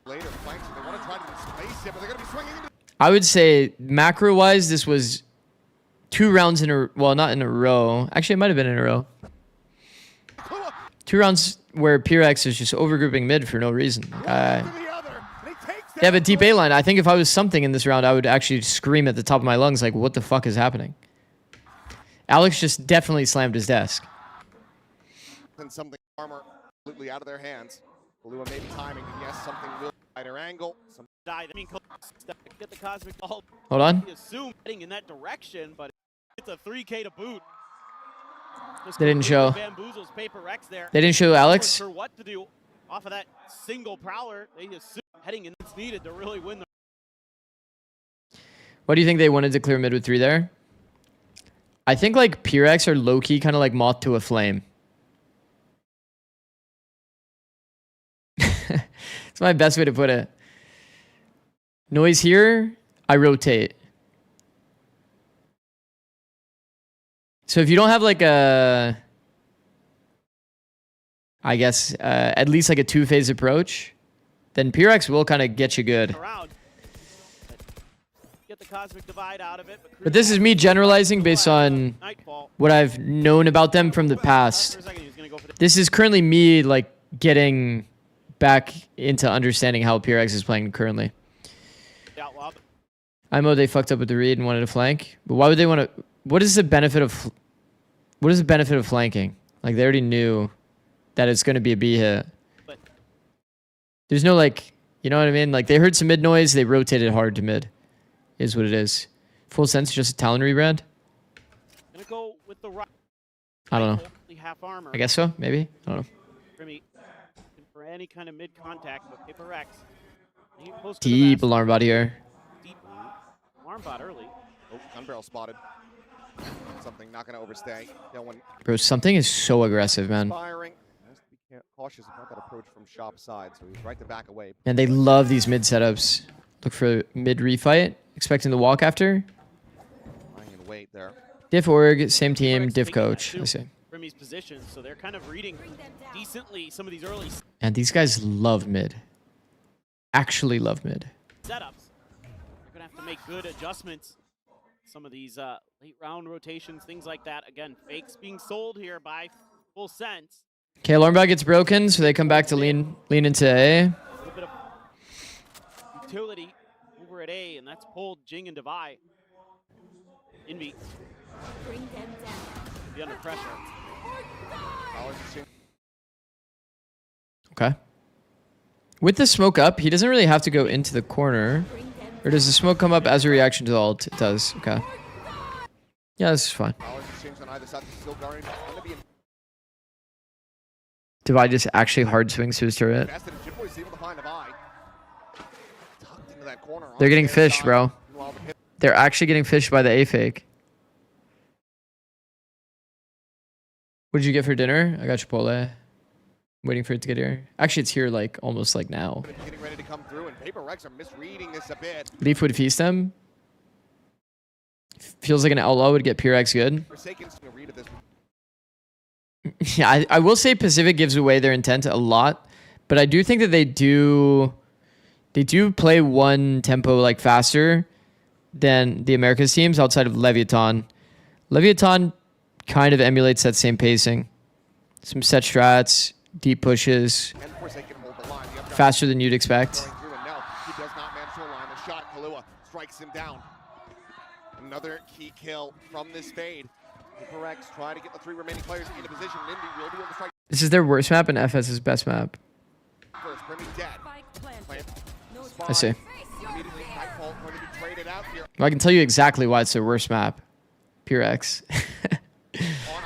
later flank, so they want to try to displace it, but they're going to be swinging into. I would say macro wise, this was 2 rounds in a, well, not in a row. Actually, it might have been in a row. 2 rounds where Pyrex is just overgrouping mid for no reason. They have a deep A line. I think if I was something in this round, I would actually scream at the top of my lungs like, what the fuck is happening? Alex just definitely slammed his desk. And something armor completely out of their hands. Kalua maybe timing, and yes, something will wider angle. Some I mean, get the cosmic ball. Hold on. He assumed heading in that direction, but it's a 3K to boot. Just They didn't show. bamboozles Paper Rex there. They didn't show Alex. Sure what to do off of that single prowler. They assume heading in that's needed to really win the. What do you think they wanted to clear mid with 3 there? I think like Pyrex are low-key kind of like moth to a flame. It's my best way to put it. Noise here, I rotate. So if you don't have like a, I guess, at least like a 2-phase approach, then Pyrex will kind of get you good. Get the cosmic divide out of it, But this is me generalizing based on what I've known about them from the past. This is currently me like getting back into understanding how Pyrex is playing currently. I know they fucked up with the read and wanted to flank, but why would they want to? What is the benefit of flanking? Like they already knew that it's going to be a B hit. There's no like, you know what I mean? Like they heard some mid noise, they rotated hard to mid. Is what it is. Full sense, just a Talon rebrand. Gonna go with the right. I don't know. Half armor. I guess so. Maybe. I don't know. For any kind of mid contact, but Paper Rex. Deep alarm bot here. Deep alarm bot early. oh, gun barrel spotted. Something not going to overstay. No one Bro, something is so aggressive, man. firing. Has to be cautious about that approach from shop side, so he's right to back away. And they love these mid setups. Look for mid refight. Expecting the walk after. Lying in wait there. Diff org, same team, diff coach. I see. Remy's position, so they're kind of reading decently some of these early And these guys love mid. Actually love mid. setups. They're gonna have to make good adjustments. Some of these late round rotations, things like that. Again, fakes being sold here by Full Sense. Okay, alarm bot gets broken, so they come back to lean into A. A little bit of utility over at A, and that's pulled Jing and Devi. Envy. Be under pressure. Okay. With the smoke up, he doesn't really have to go into the corner. Or does the smoke come up as a reaction to the ult? It does. Okay. Yeah, this is fine. Devi just actually hard swings to his turret. They're getting fished, bro. They're actually getting fished by the A fake. What did you get for dinner? I got Chipotle. Waiting for it to get here. Actually, it's here like almost like now. Getting ready to come through, and Paper Rex are misreading this a bit. Leaf would feast them. Feels like an outlaw would get Pyrex good. Yeah, I will say Pacific gives away their intent a lot, but I do think that they do play one tempo like faster than the Americas teams outside of Leviathan. Leviathan kind of emulates that same pacing. Some set strats, deep pushes, faster than you'd expect. Strikes him down. Another key kill from this fade. Paper Rex trying to get the 3 remaining players into position. Lindy will be able to strike. This is their worst map and FS's best map. First, Grimmy dead. I see. Well, I can tell you exactly why it's their worst map. Pyrex.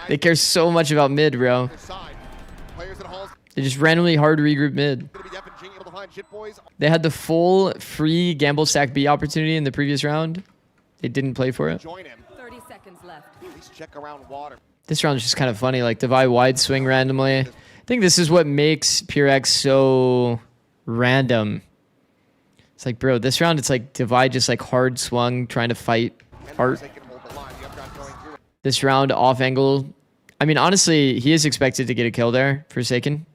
They care so much about mid, bro. They just randomly hard regroup mid. They had the full free gamble stack B opportunity in the previous round. They didn't play for it. 30 seconds left. At least check around water. This round is just kind of funny. Like Devi wide swing randomly. I think this is what makes Pyrex so random. It's like, bro, this round it's like Devi just like hard swung trying to fight Art. this round off angle. I mean, honestly, he is expected to get a kill there, Forsaken.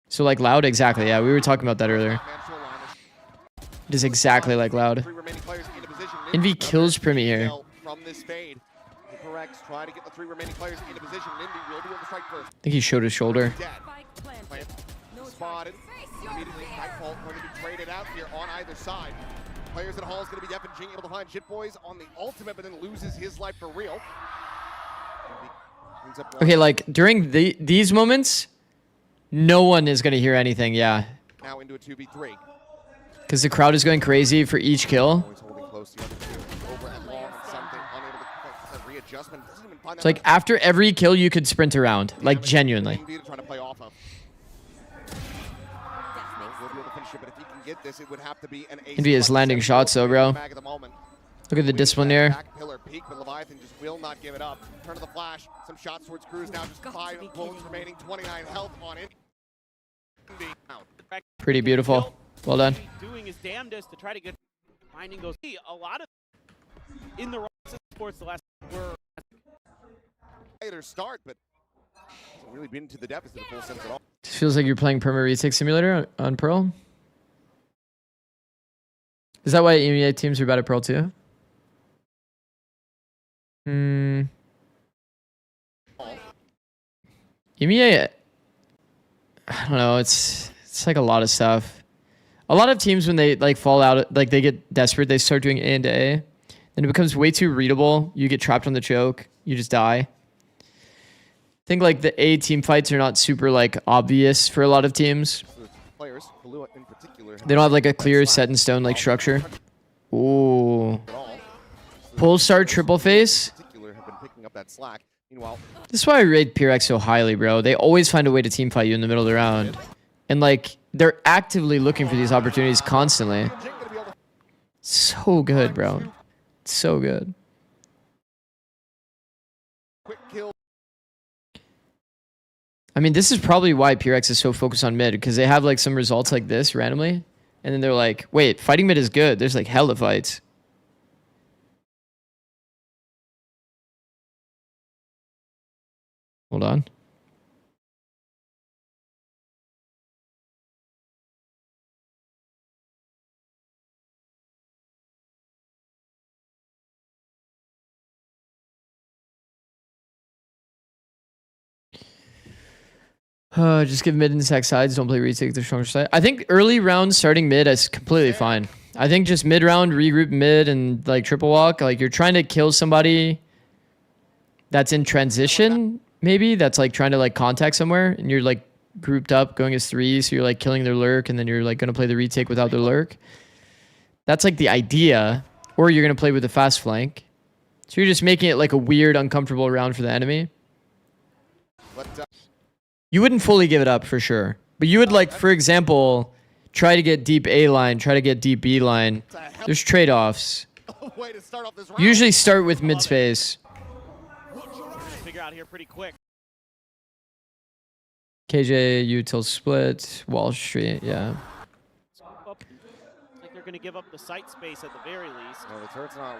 So like Loud, exactly. Yeah, we were talking about that earlier. It is exactly like Loud. Envy kills Primi here. From this fade. Corrects, try to get the 3 remaining players into position. Envy will be able to strike first. I think he showed his shoulder. Plant spotted. Immediately, Nightfall going to be traded out here on either side. Players at Hall is going to be Def and Jing able to find Shit Boys on the ultimate, but then loses his life for real. Okay, like during these moments, no one is gonna hear anything. Yeah. Now into a 2v3. Because the crowd is going crazy for each kill. It's like after every kill, you could sprint around, like genuinely. Envy is landing shots though, bro. Look at the discipline here. Peak, but Leviathan just will not give it up. Turn of the flash. Some shots towards Cruz. Now just 5 bullets remaining. 29 health on it. Pretty beautiful. Well done. Doing his damnedest to try to get finding those. A lot of in the sports the last were later start, but hasn't really been to the deficit in full sense at all. This feels like you're playing Perma Retake Simulator on Pearl. Is that why EMEA teams are bad at Pearl too? EMEA, I don't know. It's like a lot of stuff. A lot of teams when they like fall out, like they get desperate, they start doing A into A, then it becomes way too readable. You get trapped on the choke, you just die. I think like the A team fights are not super like obvious for a lot of teams. Players, Kalua in particular, they don't have like a clear set in stone like structure. Ooh. Polestar triple face. This is why I rate Pyrex so highly, bro. They always find a way to team fight you in the middle of the round. And like they're actively looking for these opportunities constantly. So good, bro. So good. I mean, this is probably why Pyrex is so focused on mid, because they have like some results like this randomly, and then they're like, wait, fighting mid is good. There's like hella fights. Hold on. Just give mid and sack sides. Don't play retake the stronger side. I think early round starting mid is completely fine. I think just mid round regroup mid and like triple walk. Like you're trying to kill somebody that's in transition. Maybe that's like trying to like contact somewhere, and you're like grouped up going as 3, so you're like killing their lurk, and then you're like gonna play the retake without their lurk. That's like the idea. Or you're gonna play with a fast flank. So you're just making it like a weird, uncomfortable round for the enemy. You wouldn't fully give it up for sure, but you would like, for example, try to get deep A line, try to get deep B line. There's trade-offs. Usually start with mid space. Figure out here pretty quick. KJ, util split, Wall Street, yeah. Like they're going to give up the site space at the very least. No, the turret's not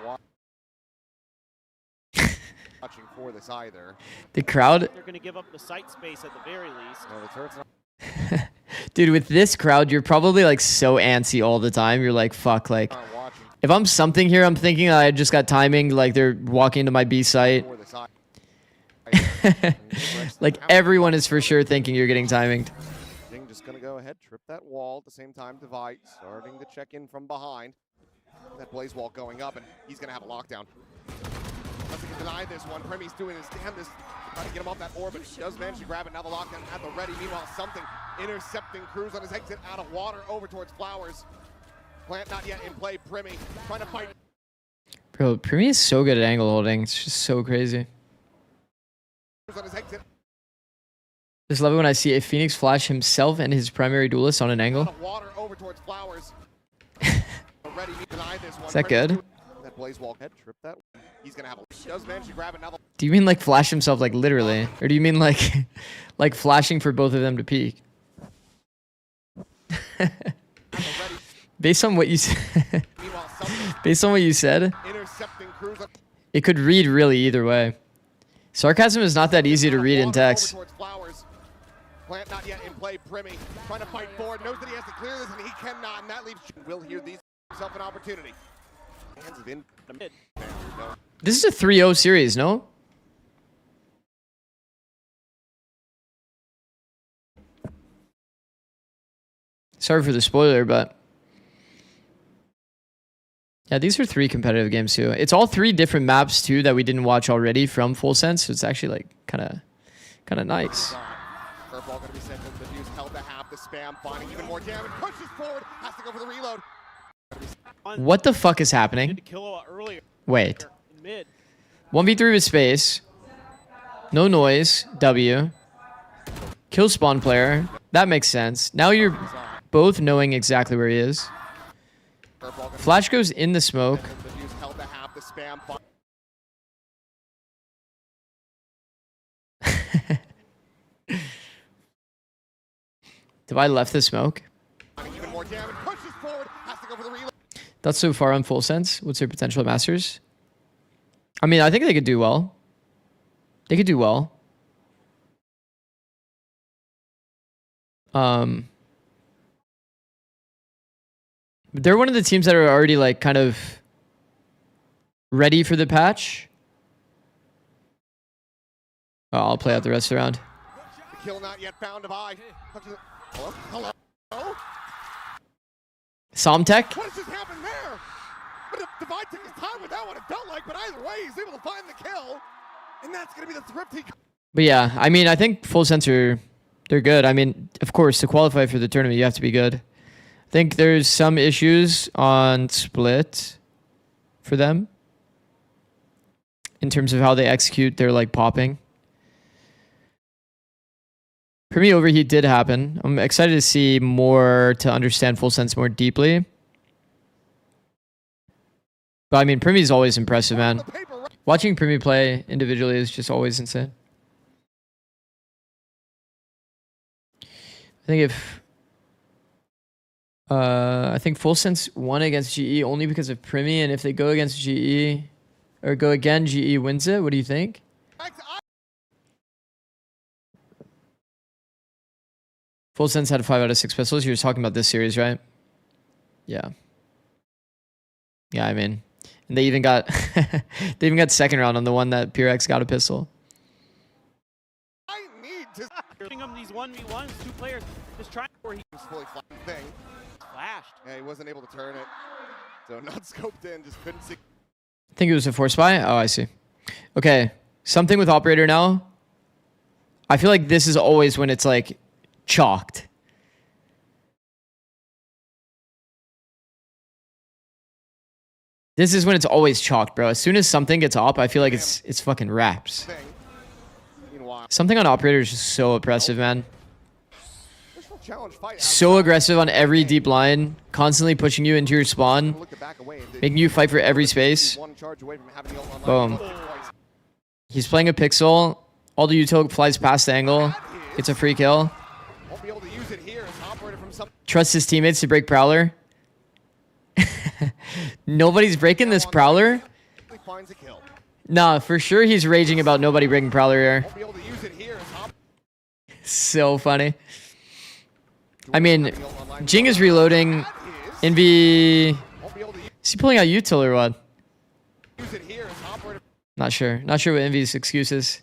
watching for this either. The crowd. They're going to give up the site space at the very least. No, the turret's not. Dude, with this crowd, you're probably like so antsy all the time. You're like, fuck, like, if I'm something here, I'm thinking I just got timing, like they're walking into my B site. Like everyone is for sure thinking you're getting timinged. Jing just gonna go ahead, trip that wall at the same time. Divide starting to check in from behind. That blaze wall going up, and he's gonna have a lockdown. Unless he can deny this one. Premi's doing his damnedest trying to get him off that orbit. He does manage to grab it. Now the lockdown at the ready. Meanwhile, something intercepting Cruz on his exit out of water over towards Flowers. Plant not yet in play. Primi trying to fight. Bro, Primi is so good at angle holding. It's just so crazy. Just love it when I see a Phoenix flash himself and his primary duelist on an angle. Water over towards Flowers. Is that good? That blaze wall head trip that. He's gonna have a does manage to grab it now. Do you mean like flash himself like literally? Or do you mean like like flashing for both of them to peek? Based on what you said. Based on what you said, It could read really either way. Sarcasm is not that easy to read in text. Plant not yet in play. Primi trying to fight forward. Knows that he has to clear this, and he cannot. And that leaves. Will hear these himself an opportunity. Hands it in the mid. This is a 3-0 series, no? Sorry for the spoiler, but yeah, these are 3 competitive games too. It's all 3 different maps too that we didn't watch already from Full Sense. So it's actually like kind of nice. Curveball going to be sent to the Diffuse. Held to half the spam, finding even more damage. Pushes forward. Has to go for the reload. What the fuck is happening? Wait. 1v3 with space. No noise. W. Kill spawn player. That makes sense. Now you're both knowing exactly where he is. Flash goes in the smoke. Divide left the smoke. That's so far on Full Sense. What's their potential at Masters? I mean, I think they could do well. They could do well. They're one of the teams that are already like kind of ready for the patch. Oh, I'll play out the rest of the round. The kill not yet found by. Hello? Hello? Hello? Somtech? What just happened there? But Divide took his time with that one, it felt like, but either way, he's able to find the kill. And that's going to be the thrifty. But yeah, I mean, I think Full Sense they're good. I mean, of course, to qualify for the tournament, you have to be good. I think there's some issues on Split for them in terms of how they execute their like popping. For me, overheat did happen. I'm excited to see more, to understand Full Sense more deeply. But I mean, Primi is always impressive, man. Watching Primi play individually is just always insane. I think Full Sense won against GE only because of Primi, and if they go against GE or go again, GE wins it. What do you think? Full Sense had 5 out of 6 pistols. You were talking about this series, right? Yeah. Yeah, I mean, and they even got they even got second round on the one that PureX got a pistol. I need to Giving him these 1v1s, 2 players just trying where he was fully flat thing. flashed. Yeah, he wasn't able to turn it. So not scoped in, just couldn't see. I think it was a force buy. Oh, I see. Okay, something with operator now. I feel like this is always when it's like chalked. This is when it's always chalked, bro. As soon as something gets op, I feel like it's fucking wraps. Something on operator is just so oppressive, man. So aggressive on every deep line, constantly pushing you into your spawn, making you fight for every space. Boom. He's playing a pixel. All the util flies past the angle. It's a free kill. Trusts his teammates to break Prowler. Nobody's breaking this Prowler? Nah, for sure he's raging about nobody breaking Prowler here. So funny. I mean, Jing is reloading. Envy... Is he pulling out util or what? Not sure. Not sure what Envy's excuse is.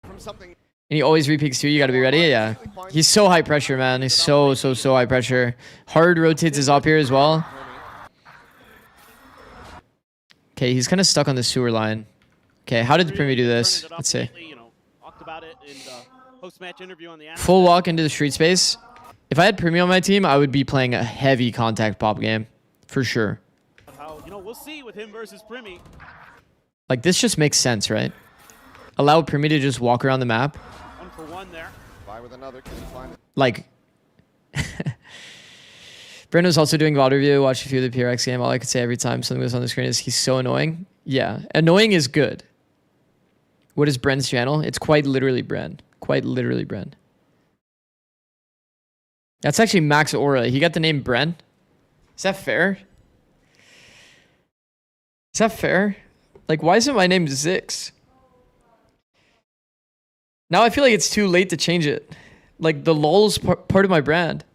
And he always repeats too. You got to be ready. Yeah. He's so high pressure, man. He's so high pressure. Hard rotates his up here as well. Okay, he's kind of stuck on the sewer line. Okay, how did Primi do this? Let's see. Full walk into the street space. If I had Primi on my team, I would be playing a heavy contact pop game. For sure. We'll see with him versus Primi. Like, this just makes sense, right? Allow Primi to just walk around the map. 1 for 1 there. With another, can you find it? Like... Brendo's also doing VOD review. Watch a few of the PRX game. All I could say every time something goes on the screen is he's so annoying. Yeah, annoying is good. What is Bren's channel? It's quite literally Bren. Quite literally Bren. That's actually Max Aura. He got the name Bren. Is that fair? Is that fair? Like, why isn't my name Zix? Now I feel like it's too late to change it. Like, the lol's part of my brand.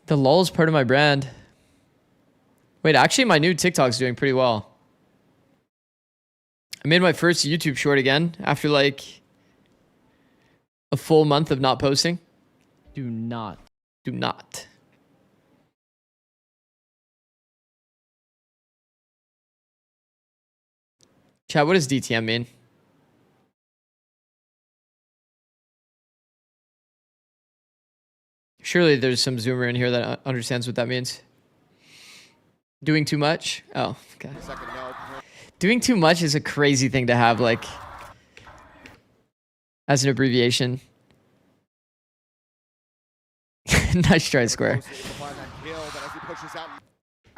The lol's part of my brand. Wait, actually, my new TikTok's doing pretty well. I made my first YouTube short again after like a full month of not posting. Do not. Do not. Chat, what does DTM mean? Surely there's some Zoomer in here that understands what that means. Doing too much? Oh, okay. Doing too much is a crazy thing to have, like, as an abbreviation. Nice try, Square.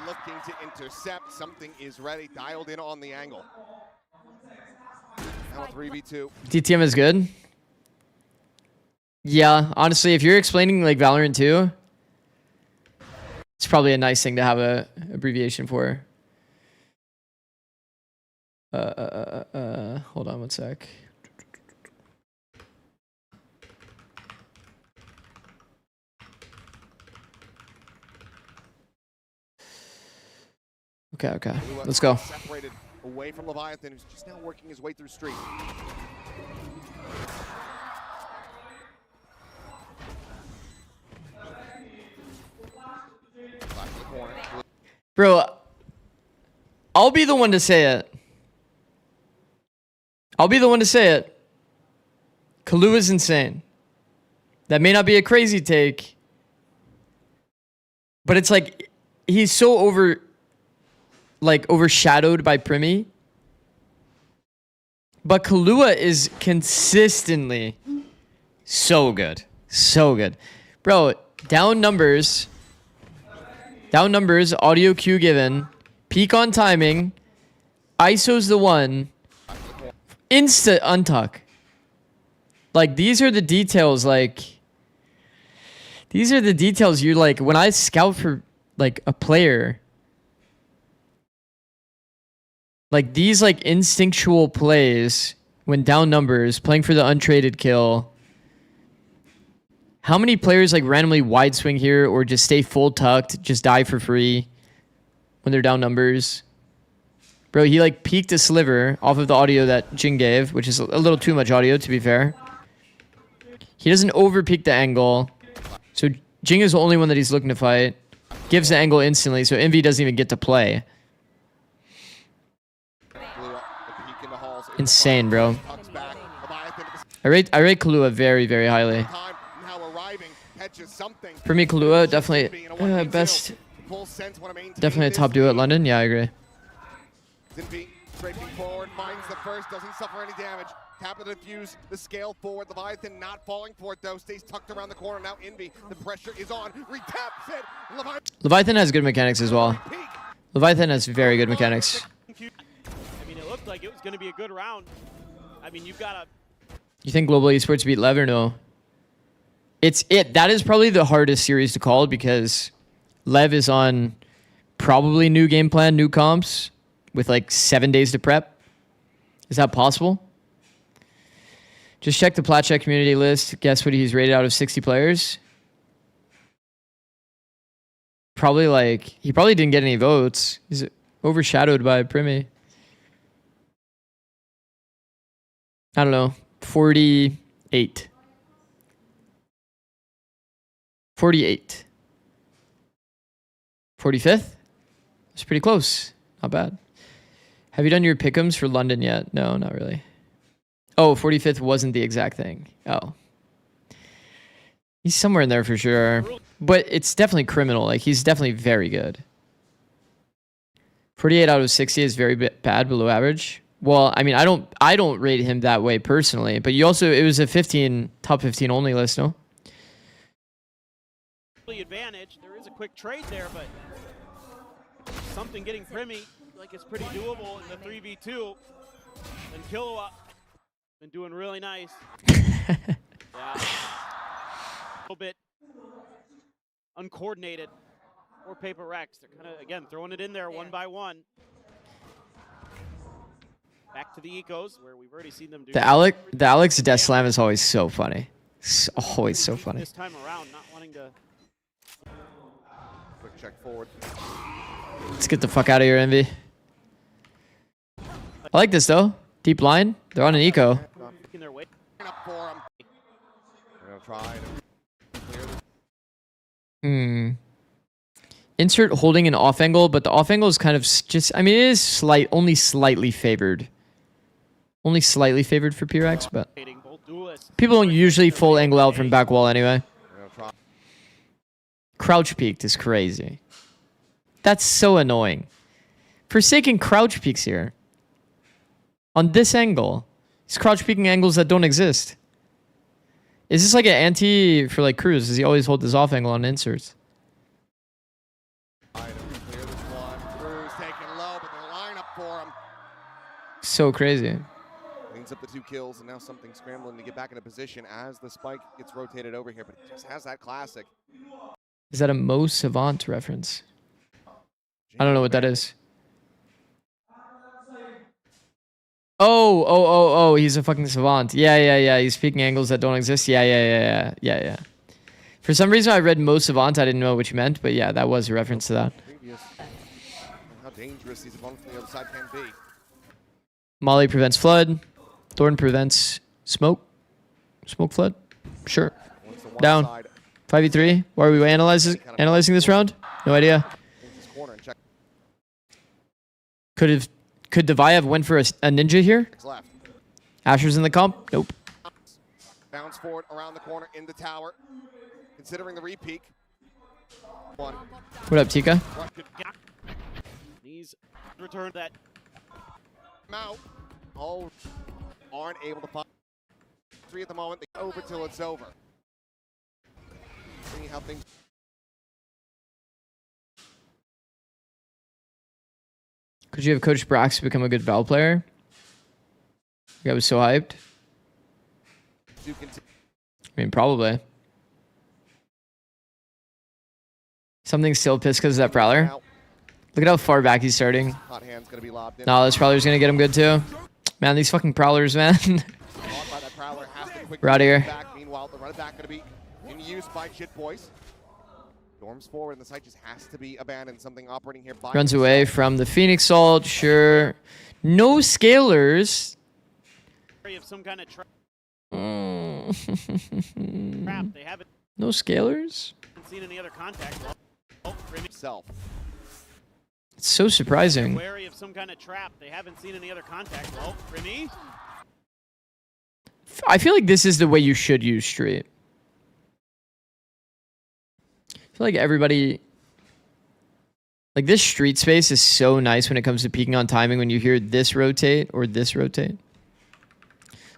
Looking to intercept. Something is ready. Dialed in on the angle. Now 3v2. DTM is good. Yeah, honestly, if you're explaining like Valorant 2, it's probably a nice thing to have a abbreviation for. Hold on one sec. Okay. Let's go. Separated away from Leviathan, who's just now working his way through street. Bro, I'll be the one to say it. Kalua's insane. That may not be a crazy take, but it's like he's so overshadowed by Primi. But Kalua is consistently so good. So good. Bro, down numbers, audio cue given, peak on timing, ISO's the one, insta untuck. Like, these are the details, you're like, when I scout for, like, a player, like, these, like, instinctual plays, when down numbers, playing for the untraded kill. How many players, like, randomly wide swing here, or just stay full tucked, just die for free when they're down numbers? Bro, he, like, peeked a sliver off of the audio that Jing gave, which is a little too much audio, to be fair. He doesn't over-peek the angle. So Jing is the only one that he's looking to fight. Gives the angle instantly, so Envy doesn't even get to play. Insane, bro. I rate Kalua very, very highly. For me, Kalua, definitely best. Definitely a top duo at London. Yeah, I agree. Scraping forward, finds the first, doesn't suffer any damage. Tap of the defuse, the scale forward. Leviathan not falling for it though, stays tucked around the corner. Now Envy, the pressure is on, retaps it. Leviathan has good mechanics as well. Leviathan has very good mechanics. I mean, it looked like it was going to be a good round. I mean, you've got to... You think Global Esports beat Lev or no? That is probably the hardest series to call because Lev is on probably new game plan, new comps, with like 7 days to prep. Is that possible? Just check the Plat Check community list. Guess what he's rated out of 60 players? Probably like, he probably didn't get any votes. He's overshadowed by Primi. I don't know. 48. 48. 45th? That's pretty close. Not bad. Have you done your pick'ems for London yet? No, not really. Oh, 45th wasn't the exact thing. Oh. He's somewhere in there for sure. But it's definitely criminal. Like, he's definitely very good. 48 out of 60 is very bad, below average. Well, I mean, I don't rate him that way personally, but you also, it was a top 15 only list, no? Advantage. There is a quick trade there, but something getting Primi like it's pretty doable in the 3v2. And Killua been doing really nice. Yeah. A little bit uncoordinated. Or Paper Rex. They're kind of, again, throwing it in there one by one. Back to the ecos, where we've already seen them do. The Alex Death Slam is always so funny. It's always so funny. This time around, not wanting to. Quick check forward. Let's get the fuck out of here, Envy. I like this though. Deep line. They're on an eco. Making their way. Up for him. They're gonna try to clear this. Insert holding an off angle, but the off angle is kind of just, I mean, it is only slightly favored. Only slightly favored for P-Rex, but people don't usually full angle out from back wall anyway. Crouch peeked is crazy. That's so annoying. Forsaken crouch peeks here. On this angle. He's crouch peeking angles that don't exist. Is this like an anti for like Cruz? Does he always hold this off angle on inserts? So crazy. Cleans up the 2 kills, and now something scrambling to get back into position as the spike gets rotated over here, but it just has that classic. Is that a Mo Savant reference? I don't know what that is. Oh, he's a fucking savant. Yeah. He's speaking angles that don't exist. Yeah. For some reason, I read Mo Savant. I didn't know what you meant, but yeah, that was a reference to that. How dangerous these opponents on the other side can be. Molly prevents flood. Thorn prevents smoke. Smoke flood. Sure. Down. 5v3. Why are we analyzing this round? No idea. Could Devayev win for a ninja here? Asher's in the comp? Nope. Bounce forward around the corner in the tower. Considering the repeak. One. What up, Tika? He's returned that. Out. All aren't able to find 3 at the moment. They over till it's over. See how things. Could you have Coach Brax become a good Val player? I was so hyped. I mean, probably. Something's still pissed because of that Prowler. Look at how far back he's starting. No, this Prowler's going to get him good too. Man, these fucking Prowlers, man. We're out of here. Meanwhile, the run back going to be in use by Jit Boys. Storms forward, and the site just has to be abandoned. Something operating here. Runs away from the Phoenix Salt. Sure. No scalers. Some kind of trap. They haven't No scalers? seen any other contact. Himself. It's so surprising. Wary of some kind of trap. They haven't seen any other contact. Well, Remy. I feel like this is the way you should use Street. I feel like everybody... Like, this Street space is so nice when it comes to peeking on timing when you hear this rotate or this rotate.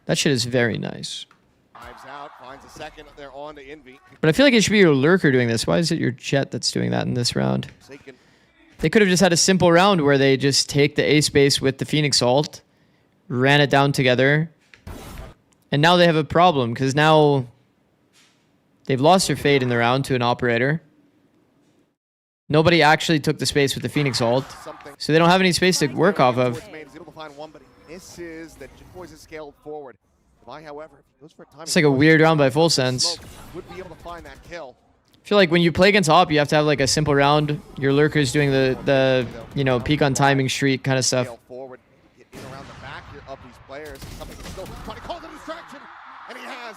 That shit is very nice. Out, finds a second. They're on to Envy. But I feel like it should be your lurker doing this. Why is it your Jet that's doing that in this round? They could have just had a simple round where they just take the A space with the Phoenix ult, ran it down together, and now they have a problem because now they've lost their fade in the round to an operator. Nobody actually took the space with the Phoenix ult, so they don't have any space to work off of. Misses that Jit Boys has scaled forward. However, if he goes for a time, It's like a weird round by full sense. would be able to find that kill. I feel like when you play against op, you have to have like a simple round. Your lurker's doing the you know, peak on timing streak kind of stuff. Forward, get in around the back of these players. Something still trying to call the distraction, and he has.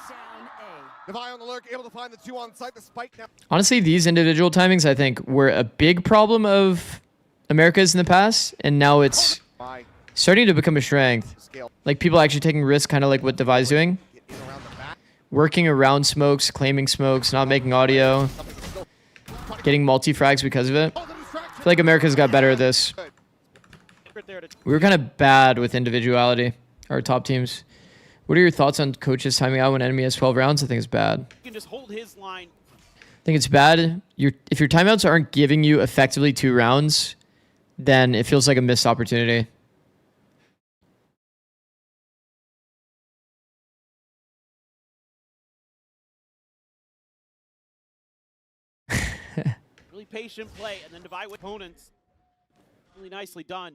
Devayev on the lurk, able to find the 2 on site. The spike now. Honestly, these individual timings I think were a big problem of America's in the past, and now it's starting to become a strength. Like people actually taking risks, kind of like what Devaye's doing. Working around smokes, claiming smokes, not making audio. Getting multi-frags because of it. I feel like America's got better at this. We were kind of bad with individuality, our top teams. What are your thoughts on coaches timing out when enemy has 12 rounds? I think it's bad. You can just hold his line. I think it's bad. If your timeouts aren't giving you effectively 2 rounds, then it feels like a missed opportunity. Really patient play and then divide with opponents. Really nicely done.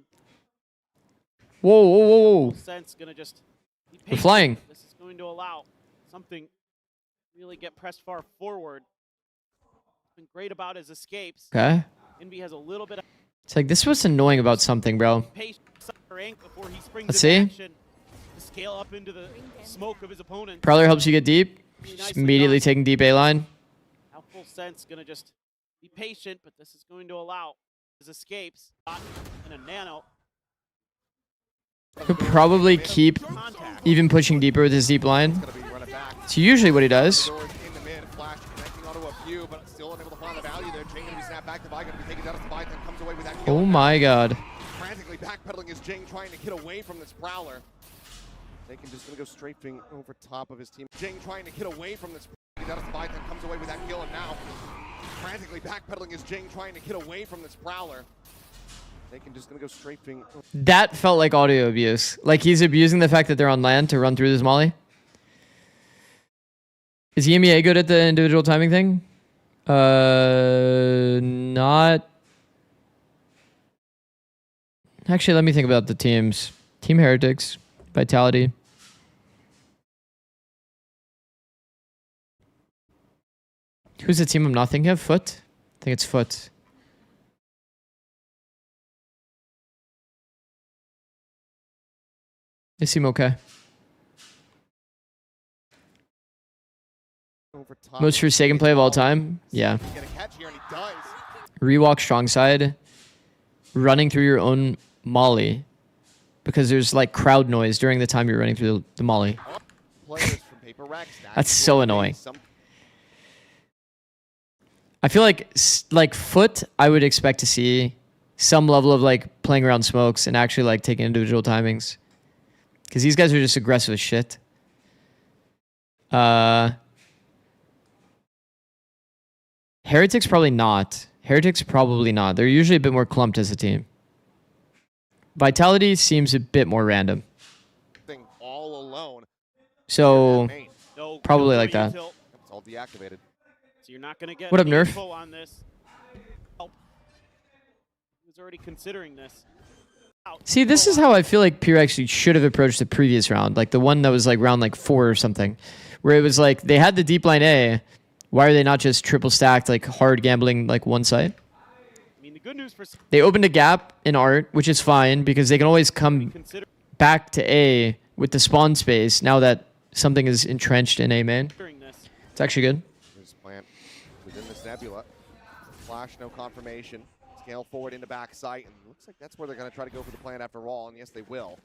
Whoa, whoa, whoa, whoa. Sense gonna just be We're patient. flying. This is going to allow something really get pressed far forward. What's been great about his escapes. Okay. Envy has a little bit of It's like, this is what's annoying about something, bro. patience before he springs Let's into see. action to scale up into the smoke of his opponent. Prowler helps you get deep. Really Just nicely immediately done. taking deep A line. Now full sense gonna just be patient, but this is going to allow his escapes and a nano. He'll probably keep even pushing deeper with his deep line. It's usually what he does. Oh my god. Frantically backpedaling as Jing trying to get away from this Prowler. Taken just gonna go strafing over top of his team. Jing trying to get away from this. Leviathan comes away with that kill, and now frantically backpedaling as Jing trying to get away from this Prowler. Taken just gonna go strafing. That felt like audio abuse. Like he's abusing the fact that they're on land to run through this molly. Is EMEA good at the individual timing thing? Not. Actually, let me think about the teams. Team Heretics, Vitality. Who's the team I'm not thinking of? Foot? I think it's Foot. They seem okay. Most forsaken play of all time? Yeah. Rewalk strong side. Running through your own molly. Because there's like crowd noise during the time you're running through the molly. That's so annoying. I feel like Foot, I would expect to see some level of like playing around smokes and actually like taking individual timings. Because these guys are just aggressive as shit. Heretics probably not. Heretics probably not. They're usually a bit more clumped as a team. Vitality seems a bit more random. All alone. So probably like that. It's all deactivated. So you're not gonna get What up, any Nerf? info on this. Oh. He was already considering this. See, this is how I feel like Pure actually should have approached the previous round. Like the one that was like round like 4 or something. Where it was like, they had the deep line A. Why are they not just triple stacked, like hard gambling like one side? I mean, the good news for They opened a gap in art, which is fine because they can always come back to A with the spawn space now that something is entrenched in A main. It's actually good. There's plant within this nebula. Flash, no confirmation. Scale forward into backside, and looks like that's where they're going to try to go for the plant after all, and yes, they will.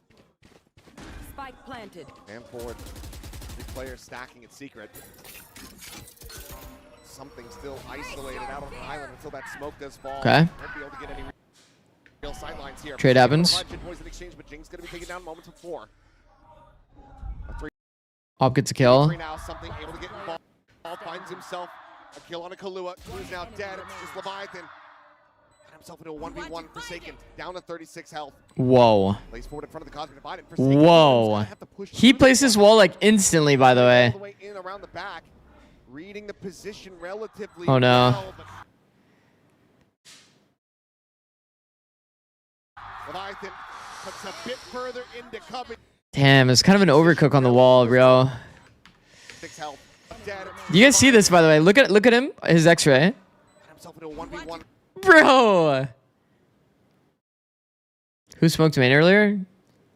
Spike planted. And forward. Three players stacking it secret. Something still isolated out on the island until that smoke does fall. Okay. Won't be able to get any real sidelines here. Trade happens. Boys in exchange, but Jing's going to be taken down moments before. Op gets a kill. Now something able to get involved. Finds himself a kill on a Kahlua, who's now dead. It's just Leviathan. Got himself into a 1v1 Forsaken, down to 36 health. Whoa. Plays forward in front of the Cosmic Divide, and Forsaken Whoa. He placed his wall like instantly, by the way. all the way in around the back, reading the position relatively Oh no. well, but Leviathan puts a bit further into cover. Damn, it's kind of an overcook on the wall, bro. 6 health. Dead. You guys see this, by the way? Look at him, his X-ray. Got himself into a 1v1. Bro! Who smoked main earlier?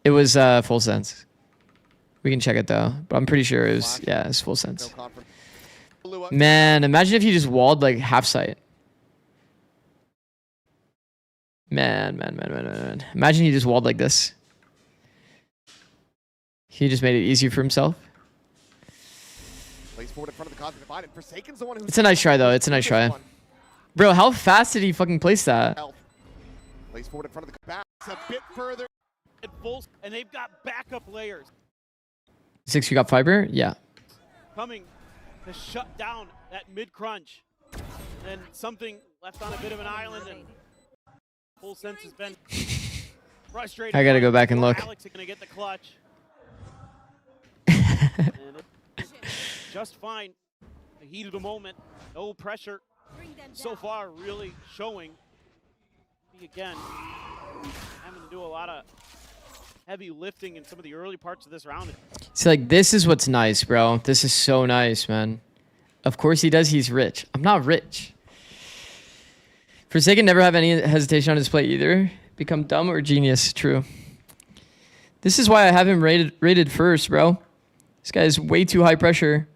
It was Full Sense. We can check it though, but I'm pretty sure it was, yeah, it's Full Sense. Man, imagine if you just walled like half sight. Man. Imagine he just walled like this. He just made it easier for himself. Plays forward in front of the Cosmic Divide, and Forsaken's the one who's It's a nice try though. It's a nice try. Bro, how fast did he fucking place that? Plays forward in front of the back. It's a bit further. And they've got backup layers 6, you got fiber? Yeah. coming to shut down that mid crunch. And something left on a bit of an island, and Full Sense has been frustrated. I gotta go back and look. Alex is gonna get the clutch. And it's just fine. The heat of the moment, no pressure. so far really showing. Again, having to do a lot of heavy lifting in some of the early parts of this round. See, like, this is what's nice, bro. This is so nice, man. Of course he does. He's rich. I'm not rich. Forsaken never have any hesitation on his play either. Become dumb or genius. True. This is why I have him rated first, bro. This guy is way too high pressure.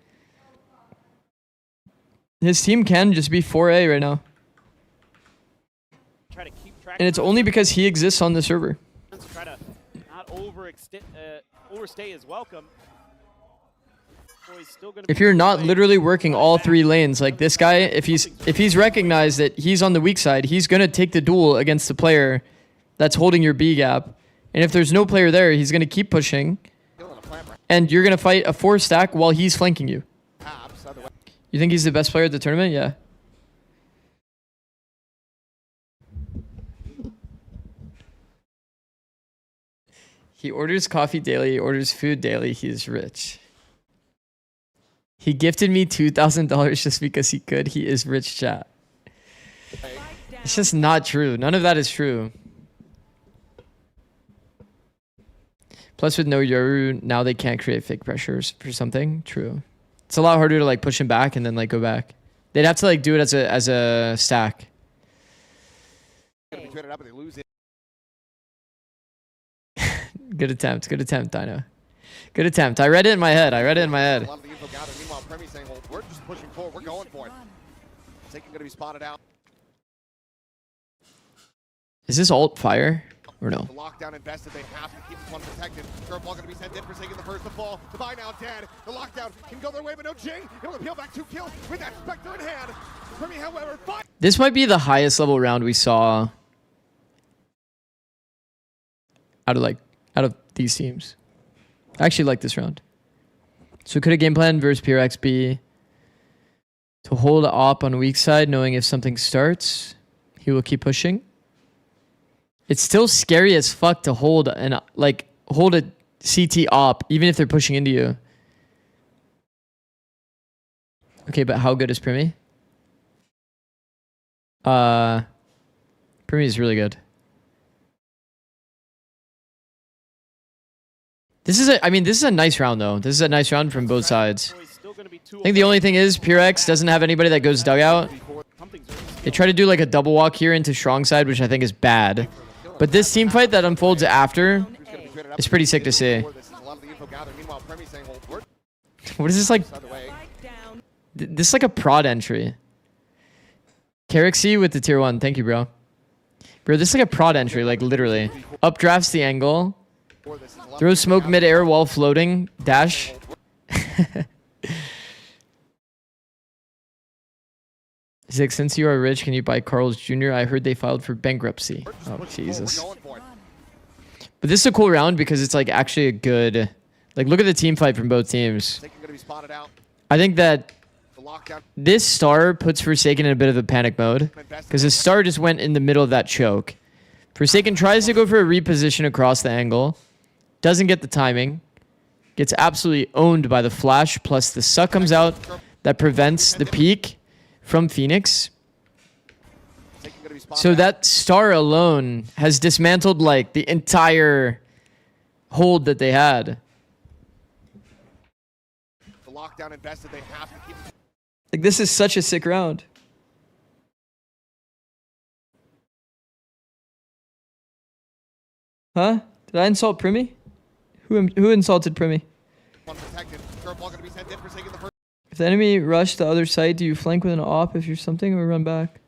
His team can just be 4A right now. Try to keep track, And it's only because he exists on the server. try to not overstay his welcome. So he's still gonna If you're not literally working all 3 lanes, like this guy, if he's recognized that he's on the weak side, he's gonna take the duel against the player that's holding your B gap. And if there's no player there, he's gonna keep pushing. And you're gonna fight a 4 stack while he's flanking you. You think he's the best player at the tournament? Yeah. He orders coffee daily, he orders food daily, he's rich. He gifted me $2,000 just because he could. He is rich, chat. It's just not true. None of that is true. Plus with no Yoru, now they can't create fake pressures for something. True. It's a lot harder to like push him back and then like go back. They'd have to like do it as a stack. Good attempt, Dino. Good attempt. I read it in my head. A lot of the info gathered. Meanwhile, Premi saying, well, we're just pushing forward. We're going for it. Taking going to be spotted out. Is this alt fire or no? The lockdown invested. They have to keep this one protected. Curveball going to be sent in for taking the first to fall. The buy now dead. The lockdown can go their way, but no Jing. He'll peel back 2 kills with that Spectre in hand. Premi, however, This might be the highest level round we saw out of these teams. I actually like this round. So could a game plan versus PRX be to hold op on weak side, knowing if something starts, he will keep pushing? It's still scary as fuck to hold a CT op, even if they're pushing into you. Okay, but how good is Premi? Premi is really good. This is a nice round though. This is a nice round from both sides. I think the only thing is PureX doesn't have anybody that goes dugout. They try to do like a double walk here into strong side, which I think is bad. But this team fight that unfolds after is pretty sick to see. What is this like? This is like a prod entry. Carricksy with the tier 1. Thank you, bro. Bro, this is like a prod entry, like literally. Updrafts the angle. Throw smoke mid-air while floating. Dash. Zig, since you are rich, can you buy Carl's Jr.? I heard they filed for bankruptcy. Oh, Jesus. But this is a cool round because it's like actually a good... Like, look at the team fight from both teams. I think that this star puts Forsaken in a bit of a panic mode because the star just went in the middle of that choke. Forsaken tries to go for a reposition across the angle. Doesn't get the timing. Gets absolutely owned by the flash. Plus the suck comes out that prevents the peak from Phoenix. So that star alone has dismantled like the entire hold that they had. The lockdown invested. They have to keep. Like, this is such a sick round. Huh? Did I insult Premi? Who insulted Premi? If the enemy rush the other side, do you flank with an op if you're something or run back?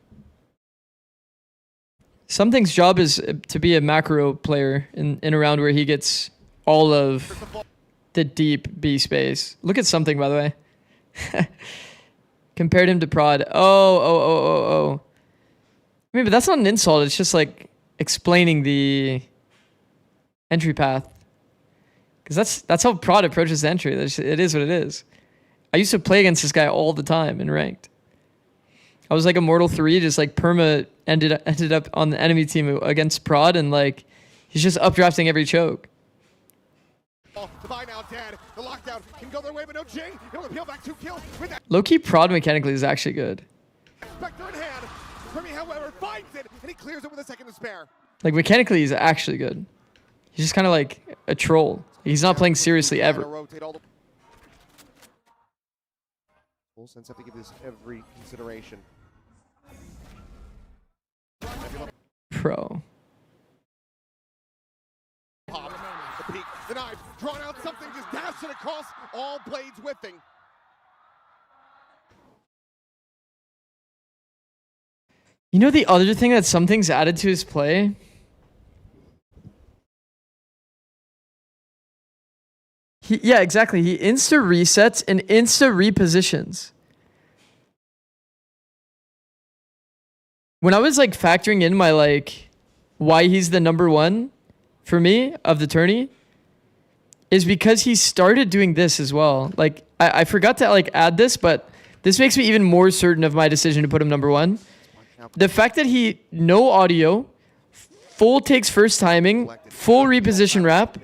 Something's job is to be a macro player in a round where he gets all of the deep B space. Look at something, by the way. Compared him to prod. Oh. I mean, but that's not an insult. It's just like explaining the entry path. Because that's how prod approaches the entry. It is what it is. I used to play against this guy all the time in ranked. I was like Immortal 3, just like perma ended up on the enemy team against prod, and like he's just updrafting every choke. Low-key prod mechanically is actually good. Water finds it, and he clears it with a second to spare. Like, mechanically, he's actually good. He's just kind of like a troll. He's not playing seriously ever. Full sense have to give this every consideration. Pro. Pop, the peak, the knife, drawn out something, just dash it across, all blades whipping. You know the other thing that something's added to his play? Yeah, exactly. He insta resets and insta repositions. When I was like factoring in my like why he's the #1 for me of the tourney is because he started doing this as well. Like I forgot to like add this, but this makes me even more certain of my decision to put him #1. The fact that he no audio, full takes first timing, full reposition wrap.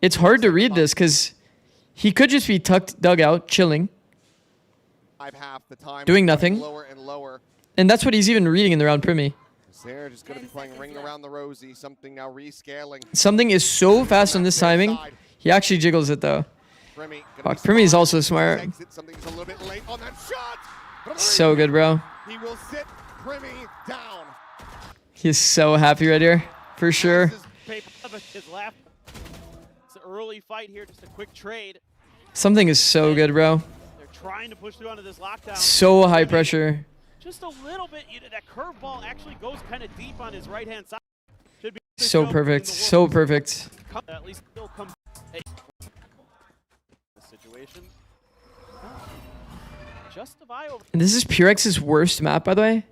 It's hard to read this because he could just be tucked dugout, chilling, doing nothing. And that's what he's even reading in the round primi. They're just going to be playing Ring Around the Rosie, something now rescaling. Something is so fast on this timing. He actually jiggles it though. Fuck, primi is also smart. Something's a little bit late on that shot. So good, bro. He will sit Primi down. He's so happy right here, for sure. His lap. It's an early fight here, just a quick trade. Something is so good, bro. They're trying to push through onto this lockdown. So high pressure. Just a little bit. That curveball actually goes kind of deep on his right-hand side. Should be So perfect. So perfect. At least still come the situation. Just a buy over. And this is Purex's worst map, by the way.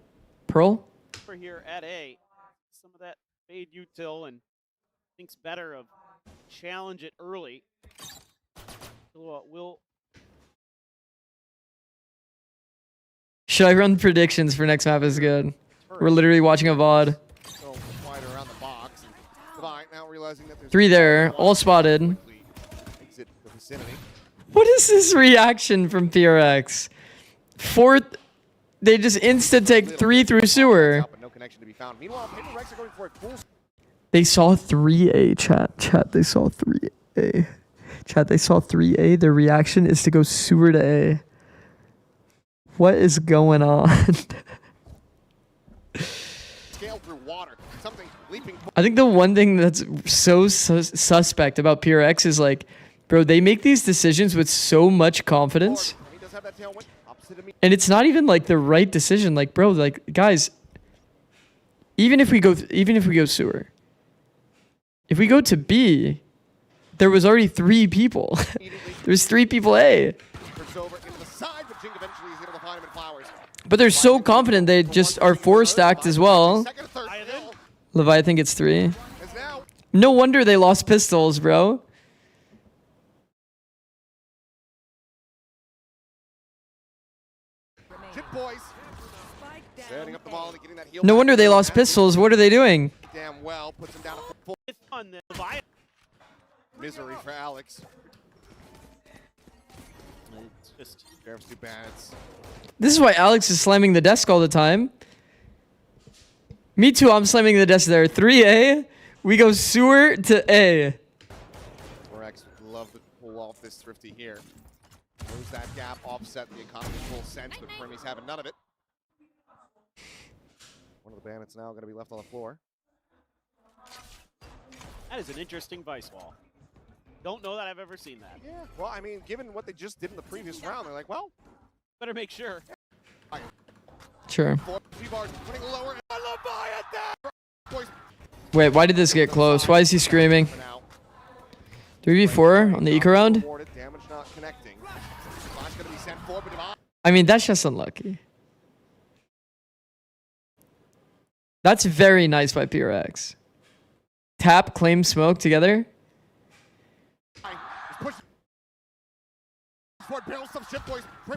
Pearl. For here at A, some of that fade util and thinks better of challenge it early. Will. Should I run predictions for next map? Is good. We're literally watching a VOD. So wide around the box. Divine now realizing that there's 3 there, all spotted. Exit the vicinity. What is this reaction from PRX? 4th, they just insta take 3 through sewer. But no connection to be found. Meanwhile, Paper Rex are going for a full. They saw 3A, chat. They saw 3A. Chat, they saw 3A. Their reaction is to go sewer to A. What is going on? Scale through water. Something leaping. I think the one thing that's so suspect about PRX is like, bro, they make these decisions with so much confidence. And it's not even like the right decision. Like, bro, like guys, even if we go sewer, if we go to B, there was already 3 people. There's 3 people A. But they're so confident they just are 4 stacked as well. Leviathan gets 3. No wonder they lost pistols, bro. No wonder they lost pistols. What are they doing? Damn well, puts him down a full. Misery for Alex. It's just Sheriff's 2 bandits. This is why Alex is slamming the desk all the time. Me too, I'm slamming the desk there. 3A, we go sewer to A. Rex would love to pull off this thrifty here. Close that gap, offset the economy full sense, but Primi's having none of it. One of the bandits now going to be left on the floor. That is an interesting vice wall. Don't know that I've ever seen that. Yeah, well, I mean, given what they just did in the previous round, they're like, well, better make sure. Sure. Putting lower. Wait, why did this get close? Why is he screaming? 3v4 on the eco round? Damage not connecting. Flash going to be sent forward, but I mean, that's just unlucky. That's very nice by PRX. Tap, claim, smoke together.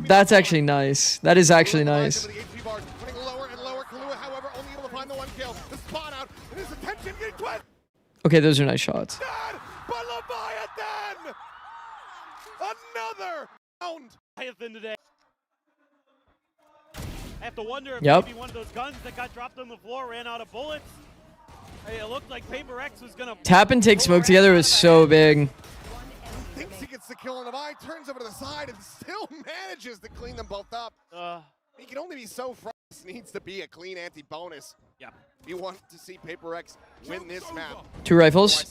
That's actually nice. That is actually nice. Okay, those are nice shots. Another round. Leviathan today. I have to wonder if Yep. maybe one of those guns that got dropped on the floor ran out of bullets. Hey, it looked like Paper X was gonna Tap and take smoke together was so big. Thinks he gets the kill on the eye, turns over to the side, and still manages to clean them both up. He can only be so frustrated. This needs to be a clean anti-bonus. Yeah. We want to see Paper X win this map. 2 rifles.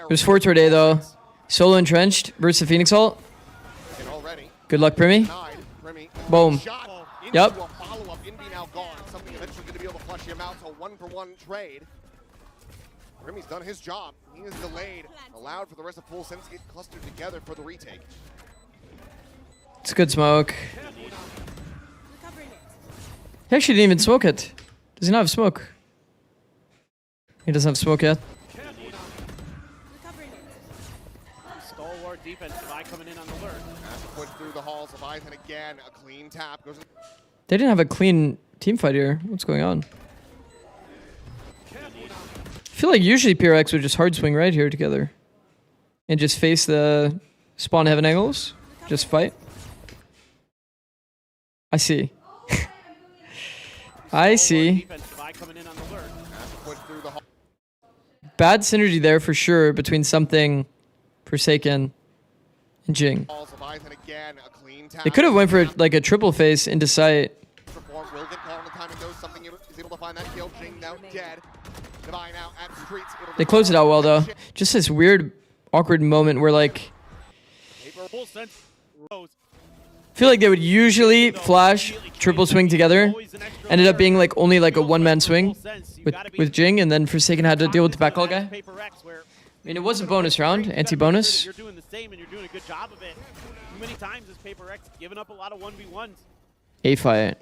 There's 4 Tornado. Solo entrenched versus the Phoenix ult. Good luck, Primi. Boom. Yep. Follow-up, Invi now gone. Something eventually going to be able to flush him out. So 1-for-1 trade. Remi's done his job. He is delayed. Allowed for the rest of Full Sense to get clustered together for the retake. It's a good smoke. He actually didn't even smoke it. Does he not have smoke? He doesn't have smoke yet. Stalwart defense, Levi coming in on the lurk. Push through the halls. Leviathan again. A clean tap. Goes. They didn't have a clean team fight here. What's going on? I feel like usually PRX would just hard swing right here together. And just face the spawn heaven angles. Just fight. I see. I see. Bad synergy there for sure between something Forsaken and Jing. They could have went for like a triple face into sight. They closed it out well though. Just this weird, awkward moment where like I feel like they would usually flash triple swing together. Ended up being like only like a one-man swing with Jing, and then Forsaken had to deal with the backcall guy. I mean, it was a bonus round, anti-bonus. You're doing the same, and you're doing a good job of it. Too many times has Paper X given up a lot of 1v1s. A fight.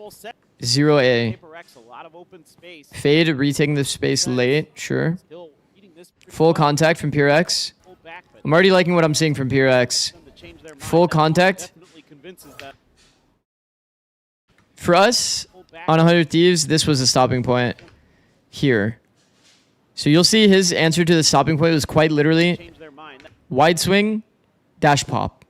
0A. Paper X, a lot of open space. Fade retaking the space late, sure. Full contact from PRX. I'm already liking what I'm seeing from PRX. Full contact. For us, on 100 Thieves, this was a stopping point here. So you'll see his answer to the stopping point was quite literally wide swing, dash pop.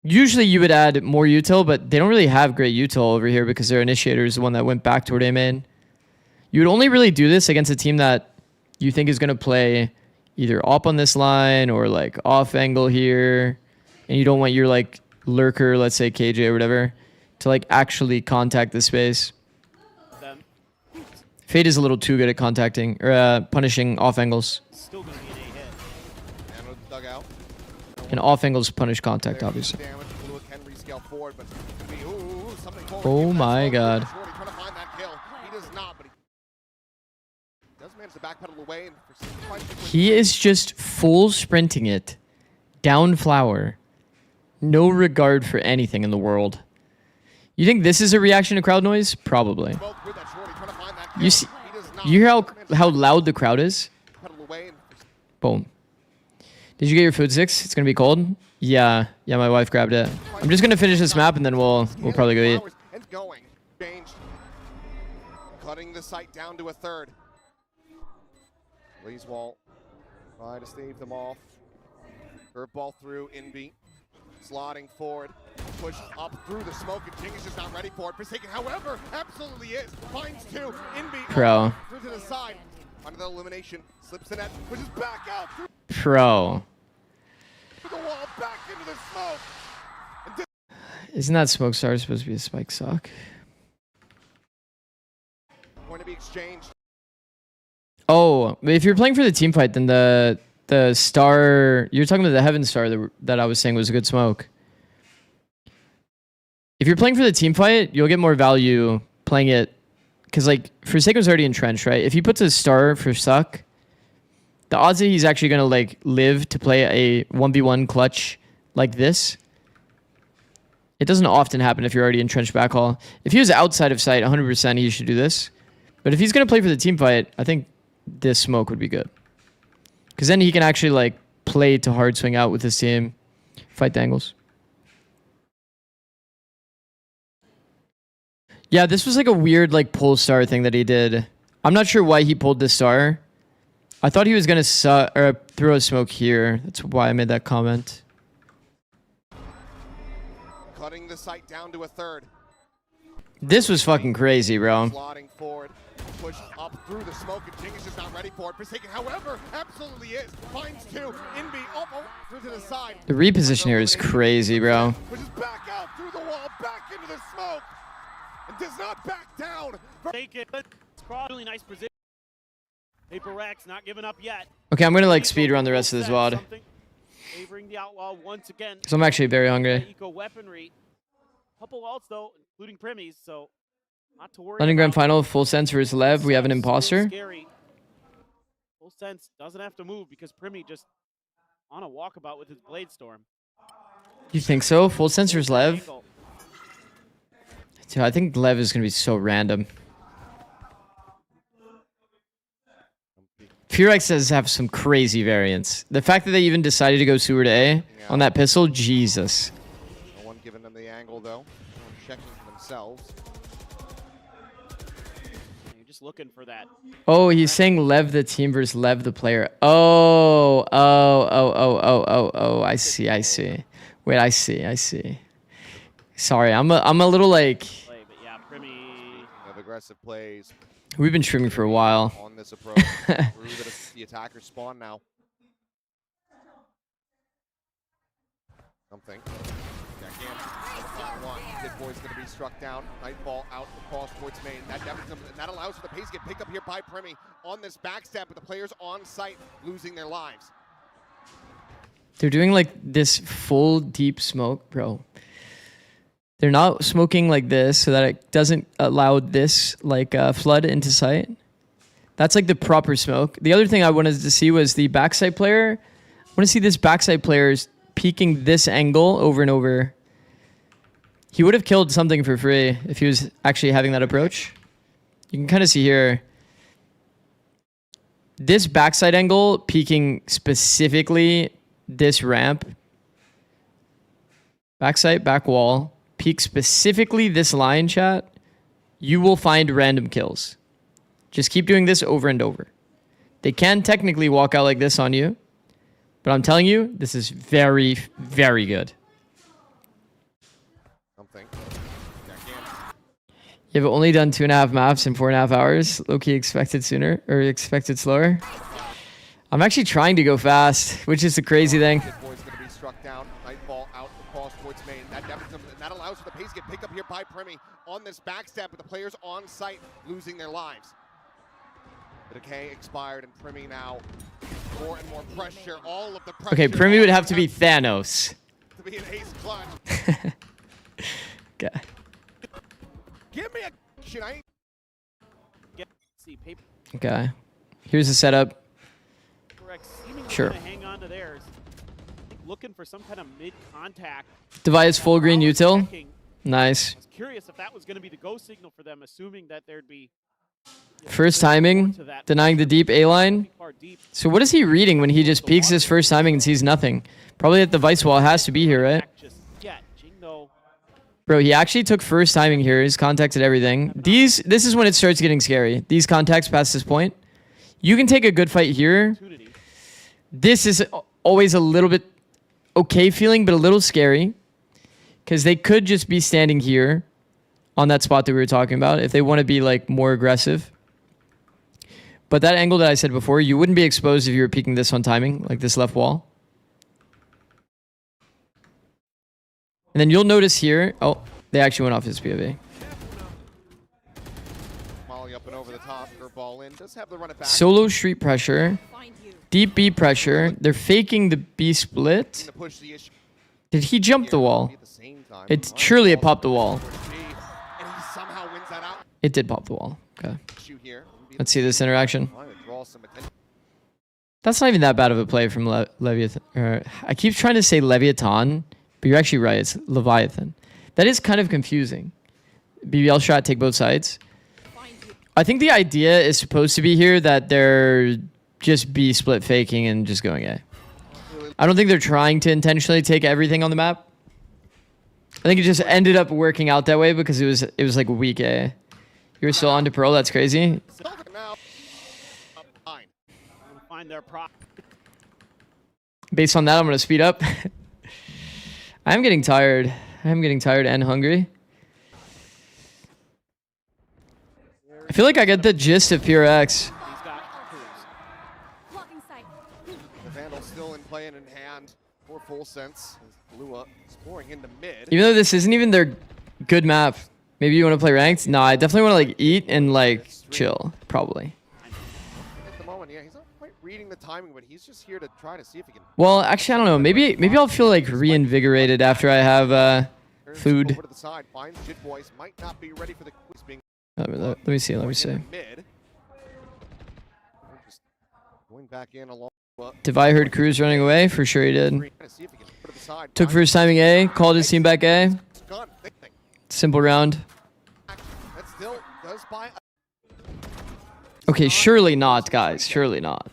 Usually you would add more util, but they don't really have great util over here because their initiator is the one that went back toward A main. You would only really do this against a team that you think is going to play either up on this line or like off angle here, and you don't want your like lurker, let's say KJ or whatever, to like actually contact the space. Fade is a little too good at contacting or punishing off angles. And off angles punish contact, obviously. Oh my god. He is just full sprinting it. Down flower. No regard for anything in the world. You think this is a reaction to crowd noise? Probably. You see, you hear how loud the crowd is? Boom. Did you get your food sticks? It's gonna be cold. Yeah, my wife grabbed it. I'm just gonna finish this map and then we'll probably go eat. Cutting the sight down to a third. Lee's wall. Try to stave them off. Curveball through Invi. Slotting forward. Push up through the smoke, and Jing is just not ready for it. Forsaken, however, absolutely is. Finds two. Invi Pro. Through to the side. Under the elimination. Slips the net. Pushes back out. Pro. Through the wall, back into the smoke. Isn't that smoke star supposed to be a spike sock? Going to be exchanged. Oh, if you're playing for the team fight, then the star, you're talking about the heaven star that I was saying was a good smoke. If you're playing for the team fight, you'll get more value playing it because like Forsaken was already entrenched, right? If he puts a star for suck, the odds that he's actually gonna like live to play a 1v1 clutch like this, it doesn't often happen if you're already entrenched backhaul. If he was outside of sight, 100% he should do this. But if he's gonna play for the team fight, I think this smoke would be good. Because then he can actually like play to hard swing out with his team, fight the angles. Yeah, this was like a weird like pull star thing that he did. I'm not sure why he pulled this star. I thought he was gonna throw a smoke here. That's why I made that comment. Cutting the sight down to a third. This was fucking crazy, bro. Slotting forward, push up through the smoke, and Jing is just not ready for it. Forsaken, however, absolutely is. Finds two. Inby, through to the side. The reposition here is crazy, bro. Pushes back out through the wall, back into the smoke, and does not back down. Take it. It's probably nice position. Paper Rex not giving up yet. Okay, I'm gonna like speed run the rest of this VOD. Favoring the outlaw once again. Because I'm actually very hungry. Eco weaponry. Couple ults though, including Primmy's, so not to worry. London Grand Final, full sense versus Lev. We have an imposter. Scary. Full sense doesn't have to move because Primmy just on a walkabout with his Blade Storm. You think so? Full sense versus Lev? Dude, I think Lev is gonna be so random. Purex does have some crazy variants. The fact that they even decided to go sewer to A on that pistol, Jesus. No one giving them the angle though. No one checking for themselves. You're just looking for that. Oh, he's saying Lev the team versus Lev the player. Oh. I see. Wait, I see. Sorry, I'm a little like. But yeah, Primmy. Of aggressive plays. We've been streaming for a while. On this approach, the attackers spawn now. Something. Back in. Kid Boy's going to be struck down. Nightfall out across towards main. That definitely, and that allows for the pace to get picked up here by Primmy on this backstab, with the players on site losing their lives. They're doing like this full deep smoke, bro. They're not smoking like this so that it doesn't allow this like flood into sight. That's like the proper smoke. The other thing I wanted to see was the backside player. I want to see this backside player peeking this angle over and over. He would have killed something for free if he was actually having that approach. You can kind of see here. This backside angle peeking specifically this ramp. Backside, back wall. Peek specifically this line, chat. You will find random kills. Just keep doing this over and over. They can technically walk out like this on you. But I'm telling you, this is very, very good. You have only done 2.5 maps in 4.5 hours. Low-key expected sooner, or expected slower. I'm actually trying to go fast, which is the crazy thing. That allows for the pace to get picked up here by Primmy on this backstab, with the players on site losing their lives. The decay expired, and Primmy now more and more pressure. All of the pressure. Okay, Primmy would have to be Thanos. To be an ace clutch. Okay. Give me a shit. Okay. Here's the setup. Sure. Hang on to theirs. Looking for some kind of mid-contact. Device full green util. Nice. I was curious if that was going to be the go signal for them, assuming that there'd be First timing, denying the deep A line. So what is he reading when he just peeks his first timing and sees nothing? Probably that the vice wall has to be here, right? Bro, he actually took first timing here. He's contacted everything. This is when it starts getting scary. These contacts past this point. You can take a good fight here. This is always a little bit okay feeling, but a little scary. Because they could just be standing here on that spot that we were talking about if they want to be like more aggressive. But that angle that I said before, you wouldn't be exposed if you were peeking this on timing, like this left wall. And then you'll notice here, oh, they actually went off his POV. Molly up and over the top, ball in. Does have the run it back. Solo street pressure. Deep B pressure. They're faking the B split. Did he jump the wall? It surely it popped the wall. It did pop the wall. Okay. Let's see this interaction. That's not even that bad of a play from Leviathan. I keep trying to say Leviathan, but you're actually right. It's Leviathan. That is kind of confusing. BBL shot, take both sides. I think the idea is supposed to be here that they're just B split faking and just going A. I don't think they're trying to intentionally take everything on the map. I think it just ended up working out that way because it was like weak A. You're still on to Pearl, that's crazy. Based on that, I'm gonna speed up. I'm getting tired. I'm getting tired and hungry. I feel like I get the gist of PRX. He's got Cruz. The Vandal still in play and in hand for full sense. Lua exploring into mid. Even though this isn't even their good map, maybe you want to play ranked? No, I definitely want to like eat and like chill, probably. At the moment, yeah, he's not quite reading the timing, but he's just here to try to see if he can. Well, actually, I don't know. Maybe I'll feel like reinvigorated after I have food. Over to the side, finds Jit Boys, might not be ready for the quiz being. Let me see. Mid. Just going back in along. Devi heard Cruz running away. For sure he did. Took first timing A. Called his team back A. Simple round. Okay, surely not, guys. Surely not.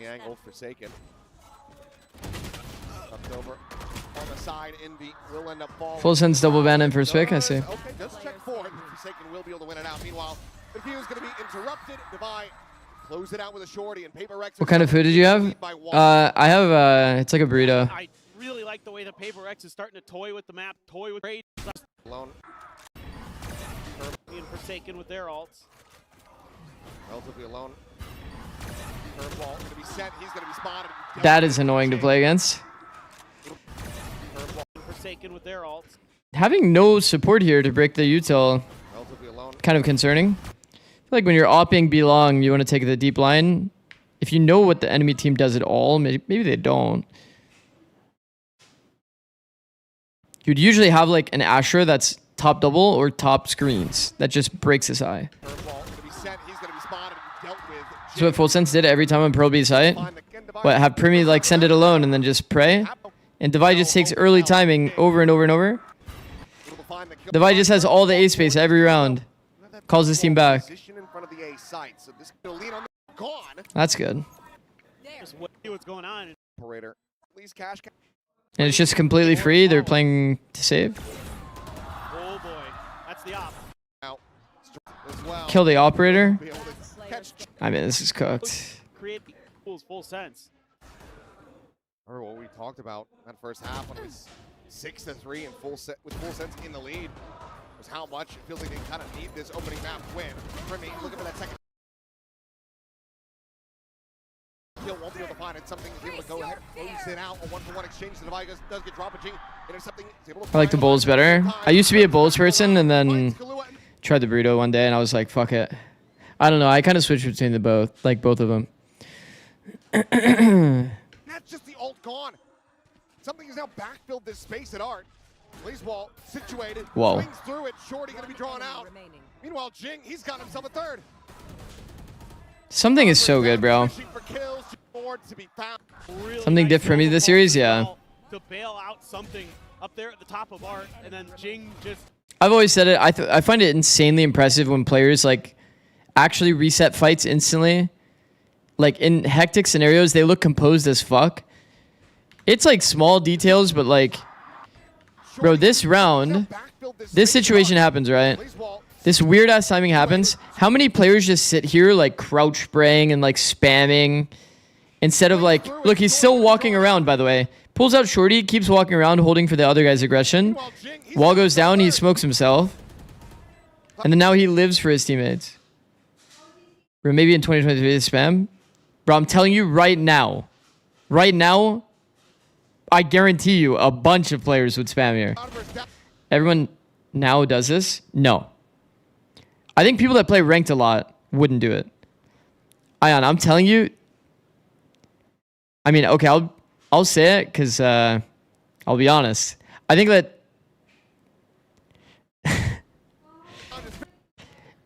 Angle Forsaken. Up over on the side. Indy will end up falling. Full sense double ban in first pick. I see. Okay, does check forward. Forsaken will be able to win it out. Meanwhile, the view is going to be interrupted. Devi close it out with a shorty and Paper Rex. What kind of food did you have? I have it's like a burrito. I really like the way the Paper Rex is starting to toy with the map, toy with trade. Alone. Being Forsaken with their ults. Relatively alone. Curveball going to be set. He's going to be spotted. That is annoying to play against. Forsaken with their ults. Having no support here to break the util, kind of concerning. I feel like when you're opping B long, you want to take the deep line. If you know what the enemy team does at all, maybe they don't. You'd usually have like an Asher that's top double or top screens that just breaks his eye. That's what Full Sense did every time on Pearl B's site. What, have Primi like send it alone and then just pray? And Devi just takes early timing over and over and over. Devi just has all the A space every round. Calls his team back. That's good. Just what's going on. And it's just completely free. They're playing to save. Oh boy, that's the op. Kill the operator. I mean, this is cooked. Create full sense. Or what we talked about that first half when it was 6-3 and with full sense in the lead was how much it feels like they kind of need this opening map win. Primi looking for that second kill, won't be able to find it. Something is able to go ahead, close it out. A 1-for-1 exchange. The Devi does get drop a G. Intercepting. I like the Bulls better. I used to be a Bulls person and then tried the burrito one day and I was like, fuck it. I don't know. I kind of switched between the both, like both of them. That's just the ult gone. Something has now backfilled this space at Art. Blaze wall situated. Whoa. Swings through it. Shorty going to be drawn out. Meanwhile, Jing, he's got himself a third. Something is so good, bro. Something different for me this series, yeah. To bail out something up there at the top of Art, and then Jing just. I've always said it. I find it insanely impressive when players like actually reset fights instantly. Like in hectic scenarios, they look composed as fuck. It's like small details, but like, bro, this round, this situation happens, right? This weird ass timing happens. How many players just sit here like crouch spraying and like spamming instead of like, look, he's still walking around, by the way. Pulls out shorty, keeps walking around, holding for the other guy's aggression. Wall goes down, he smokes himself. And then now he lives for his teammates. Or maybe in 2023 they spam. Bro, I'm telling you right now, I guarantee you a bunch of players would spam here. Everyone now does this? No. I think people that play ranked a lot wouldn't do it. Ion, I'm telling you. I mean, okay, I'll say it because I'll be honest. I think that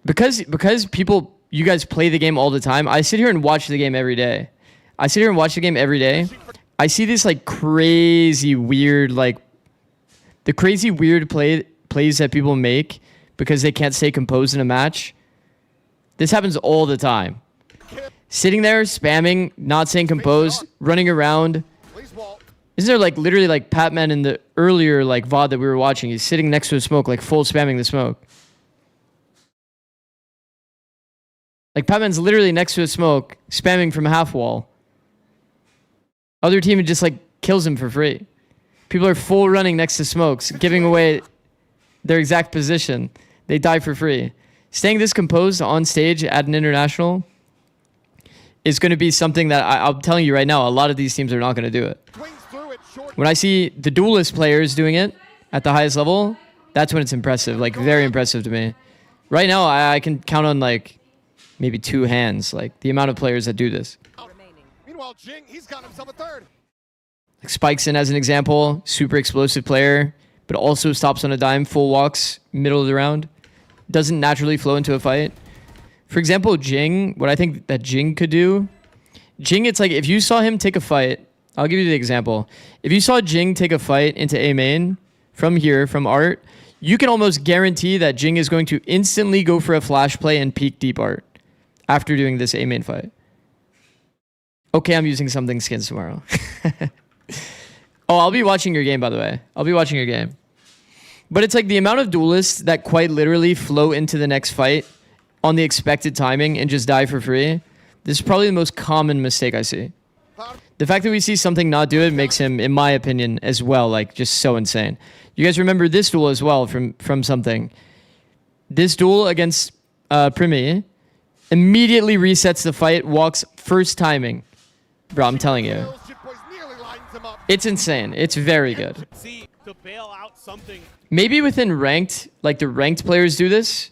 because people, you guys play the game all the time. I sit here and watch the game every day. I see this like crazy weird, like the crazy weird plays that people make because they can't stay composed in a match. This happens all the time. Sitting there, spamming, not staying composed, running around. Isn't there like literally like Patman in the earlier like VOD that we were watching? He's sitting next to a smoke, like full spamming the smoke. Like Patman's literally next to a smoke, spamming from half wall. Other team just like kills him for free. People are full running next to smokes, giving away their exact position. They die for free. Staying this composed on stage at an international is going to be something that I'm telling you right now, a lot of these teams are not going to do it. When I see the duelist players doing it at the highest level, that's when it's impressive, like very impressive to me. Right now, I can count on like maybe 2 hands, like the amount of players that do this. Meanwhile, Jing, he's got himself a third. Like Spikeson as an example, super explosive player, but also stops on a dime, full walks, middle of the round. Doesn't naturally flow into a fight. For example, Jing, what I think that Jing could do, Jing, it's like if you saw him take a fight, I'll give you the example. If you saw Jing take a fight into A main from here, from Art, you can almost guarantee that Jing is going to instantly go for a flash play and peek deep Art after doing this A main fight. Okay, I'm using something skins tomorrow. Oh, I'll be watching your game, by the way. I'll be watching your game. But it's like the amount of duelists that quite literally flow into the next fight on the expected timing and just die for free. This is probably the most common mistake I see. The fact that we see something not do it makes him, in my opinion, as well, like just so insane. You guys remember this duel as well from something. This duel against Primi immediately resets the fight, walks first timing. Bro, I'm telling you. It's insane. It's very good. See, to bail out something. Maybe within ranked, like the ranked players do this.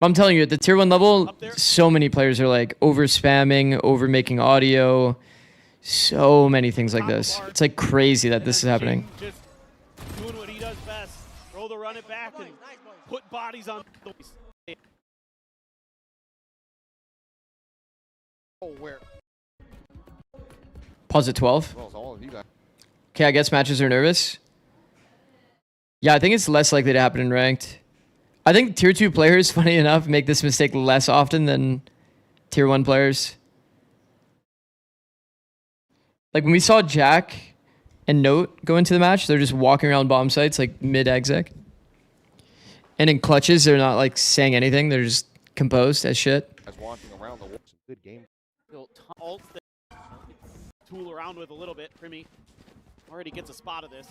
I'm telling you, at the tier 1 level, so many players are like over spamming, over making audio. So many things like this. It's like crazy that this is happening. Just doing what he does best. Throw the run it back and put bodies on the where? Pause at 12. Okay, I guess matches are nervous. Yeah, I think it's less likely to happen in ranked. I think tier 2 players, funny enough, make this mistake less often than tier 1 players. Like when we saw Jack and Note go into the match, they're just walking around bomb sites like mid-exec. And in clutches, they're not like saying anything. They're just composed as shit. Good game. Alt tool around with a little bit. Primi already gets a spot of this.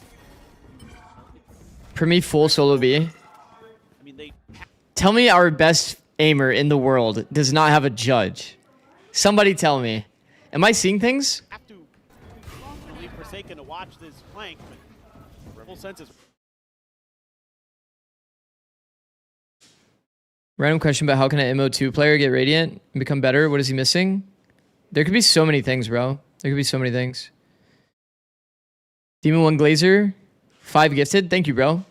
Primi full solo B. I mean, tell me our best aimer in the world does not have a judge. Somebody tell me. Am I seeing things? have to leave Forsaken to watch this flank, but full senses. Random question about how can an MO2 player get Radiant and become better? What is he missing? There could be so many things, bro. There could be so many things. Demon 1 Glazer, 5 gifted. Thank you, bro.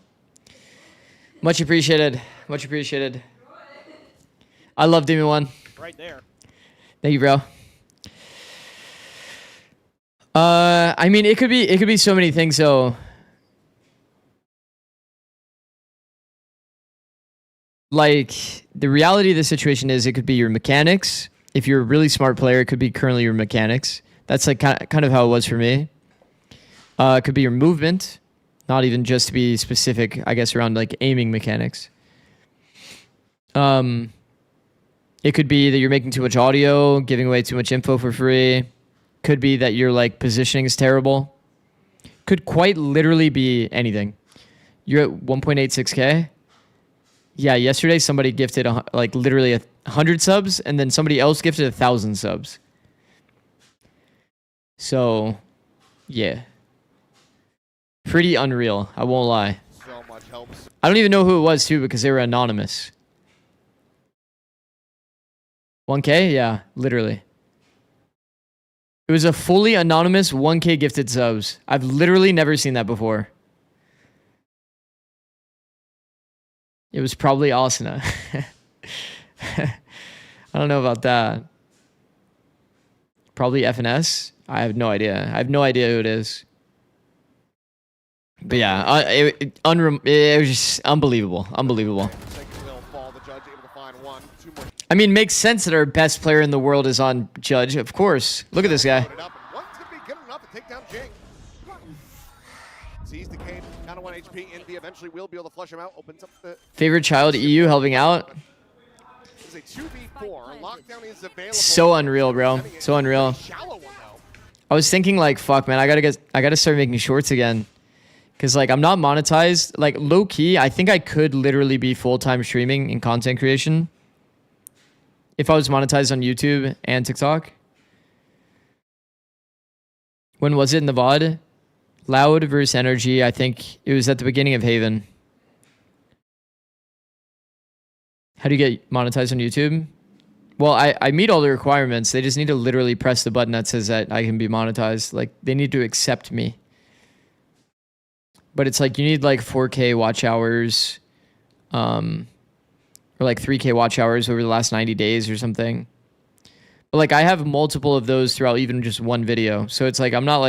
Much appreciated. Much appreciated. I love Demon 1. Right there. Thank you, bro. I mean, it could be so many things, though. Like, the reality of the situation is it could be your mechanics. If you're a really smart player, it could be currently your mechanics. That's like kind of how it was for me. It could be your movement. Not even just to be specific, I guess, around like aiming mechanics. It could be that you're making too much audio, giving away too much info for free. Could be that your like positioning is terrible. Could quite literally be anything. You're at 1.86K. Yeah, yesterday somebody gifted like literally 100 subs, and then somebody else gifted 1,000 subs. So, yeah. Pretty unreal, I won't lie. So much helps. I don't even know who it was too because they were anonymous. 1K? Yeah, literally. It was a fully anonymous 1K gifted subs. I've literally never seen that before. It was probably Asuna. I don't know about that. Probably FNS? I have no idea. I have no idea who it is. But yeah, it was just unbelievable. Unbelievable. I mean, makes sense that our best player in the world is on Judge, of course. Look at this guy. Sees the Kane, down to 1 HP. Indy eventually will be able to flush him out. Opens up the Favorite child EU helping out. This is a 2v4. Lockdown is available. So unreal, bro. So unreal. I was thinking like, fuck, man, I gotta start making shorts again. Cause like I'm not monetized. Like low key, I think I could literally be full-time streaming and content creation if I was monetized on YouTube and TikTok. When was it in the VOD? Loud versus Energy. I think it was at the beginning of Haven. How do you get monetized on YouTube? Well, I meet all the requirements. They just need to literally press the button that says that I can be monetized. Like they need to accept me. But it's like you need like 4K watch hours, or like 3K watch hours over the last 90 days or something. But like I have multiple of those throughout even just one video. So it's like I'm not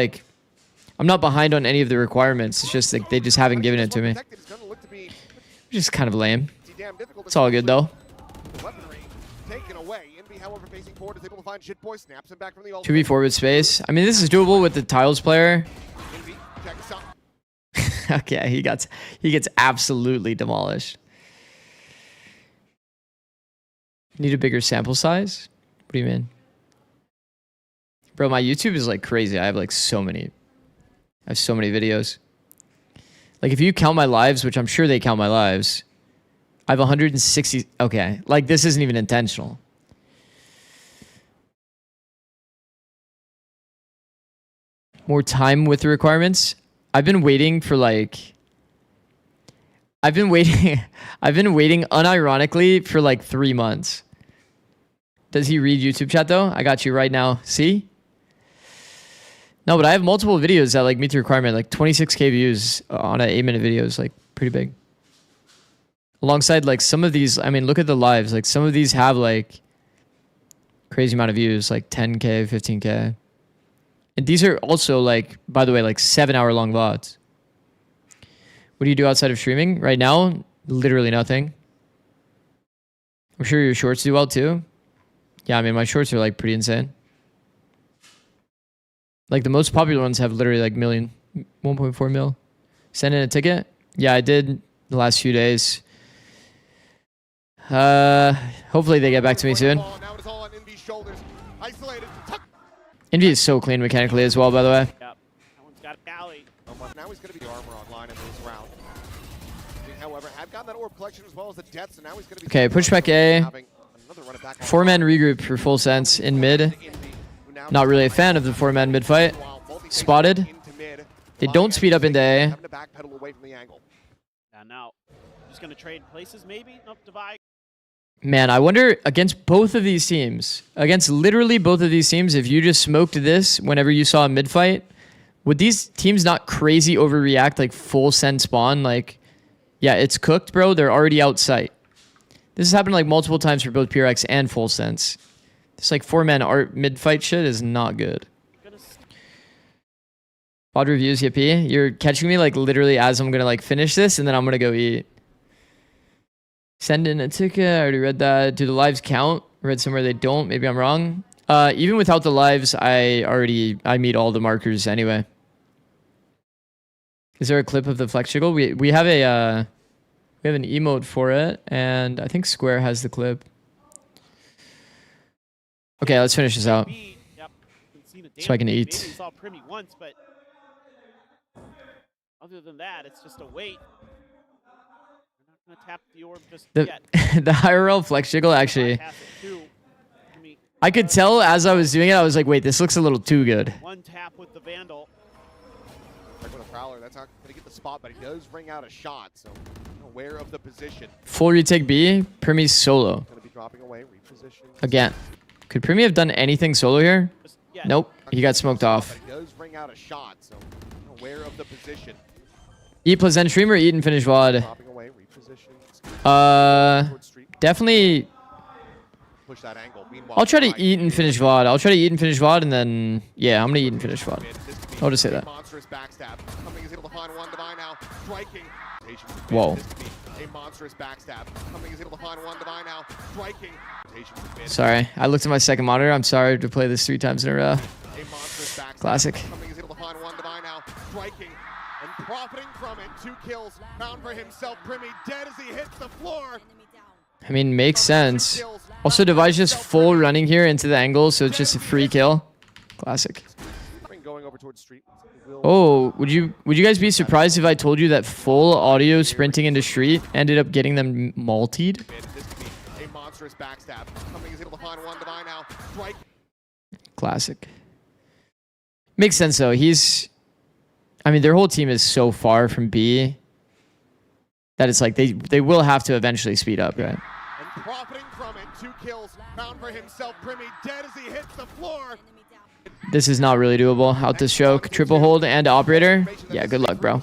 behind on any of the requirements. It's just like they just haven't given it to me. Which is kind of lame. It's all good though. 2v4 with space. I mean, this is doable with the tiles player. Okay, he gets absolutely demolished. Need a bigger sample size? What do you mean? Bro, my YouTube is like crazy. I have so many videos. Like if you count my lives, which I'm sure they count my lives, I have 160. Okay, like this isn't even intentional. More time with the requirements. I've been waiting unironically for like 3 months. Does he read YouTube chat though? I got you right now. See? No, but I have multiple videos that like meet the requirement, like 26K views on an 8-minute video is like pretty big. Alongside like some of these, I mean, look at the lives. Like some of these have like crazy amount of views, like 10K, 15K. And these are also like, by the way, like 7-hour long VODs. What do you do outside of streaming? Right now, literally nothing. I'm sure your shorts do well too. Yeah, I mean, my shorts are like pretty insane. Like the most popular ones have literally like 1.4 mil. Send in a ticket? Yeah, I did the last few days. Hopefully they get back to me soon. Envy is so clean mechanically as well, by the way. Yep. That one's got a galley. Now he's going to be armor online in this round. However, have gotten that orb collection as well as the deaths, so now he's going to be okay, pushback A. 4-man regroup for full sense in mid. Not really a fan of the 4-man mid fight. Spotted. They don't speed up into A. Yeah, now just going to trade places maybe? Nope, divide. Man, I wonder against both of these teams, against literally both of these teams, if you just smoked this whenever you saw a mid fight, would these teams not crazy overreact like full send spawn? Like, yeah, it's cooked, bro. They're already out sight. This has happened like multiple times for both PRX and full sense. This like 4-man art mid fight shit is not good. VOD reviews, yippee. You're catching me like literally as I'm gonna like finish this and then I'm gonna go eat. Send in a ticket. I already read that. Do the lives count? I read somewhere they don't. Maybe I'm wrong. Even without the lives, I meet all the markers anyway. Is there a clip of the flex jiggle? We have an emote for it, and I think Square has the clip. Okay, let's finish this out. So I can eat. Saw Primmy once, but other than that, it's just a wait. Tap the orb just the IRL flex jiggle actually. I could tell as I was doing it, I was like, wait, this looks a little too good. One tap with the Vandal. Like with a Prowler, that's not going to get the spot, but he does ring out a shot, so aware of the position. Full retake B, Primmy solo. Going to be dropping away, reposition. Again. Could Primmy have done anything solo here? Nope, he got smoked off. But he does ring out a shot, so aware of the position. Eat plus end stream or eat and finish VOD? Definitely. Push that angle. I'll try to eat and finish VOD. I'll try to eat and finish VOD, and then yeah, I'm gonna eat and finish VOD. I'll just say that. Whoa. Sorry, I looked at my second monitor. I'm sorry to play this 3 times in a row. Classic. And profiting from it, 2 kills found for himself. Primmy dead as he hits the floor. I mean, makes sense. Also, Device just full running here into the angle, so it's just a free kill. Classic. Going over towards street. Oh, would you guys be surprised if I told you that full audio sprinting into street ended up getting them multied? A monstrous backstab. Something is able to find one Divine now. Strike. Classic. Makes sense though. I mean, their whole team is so far from B that it's like they will have to eventually speed up, right? And profiting from it, 2 kills found for himself. Primy dead as he hits the floor. This is not really doable. Out this choke, triple hold and operator. Yeah, good luck, bro.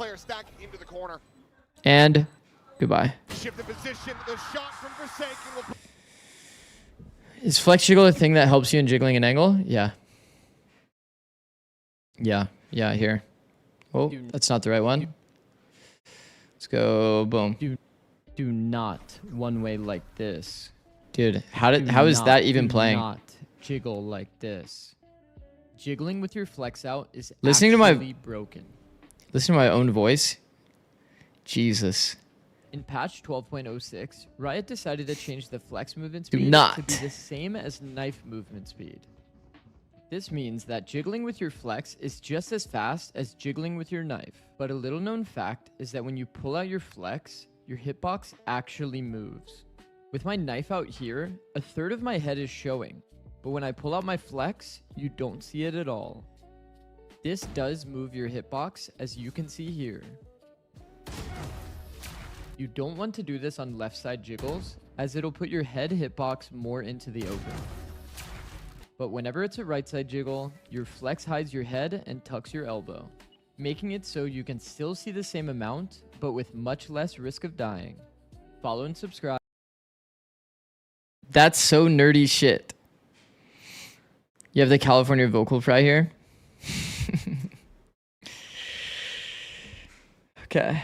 And goodbye. Is flex jiggle a thing that helps you in jiggling an angle? Yeah. Yeah, here. Oh, that's not the right one. Let's go, boom. Do not one way like this. Dude, how is that even playing? Do not jiggle like this. Jiggling with your flex out is listening to my broken. Listen to my own voice. Jesus. In patch 12.06, Riot decided to change the flex movement speed to be the same as knife movement speed. This means that jiggling with your flex is just as fast as jiggling with your knife. But a little known fact is that when you pull out your flex, your hitbox actually moves. With my knife out here, a third of my head is showing. But when I pull out my flex, you don't see it at all. This does move your hitbox, as you can see here. You don't want to do this on left side jiggles, as it'll put your head hitbox more into the open. But whenever it's a right side jiggle, your flex hides your head and tucks your elbow, making it so you can still see the same amount, but with much less risk of dying. Follow and subscribe. That's so nerdy shit. You have the California vocal fry here. Okay.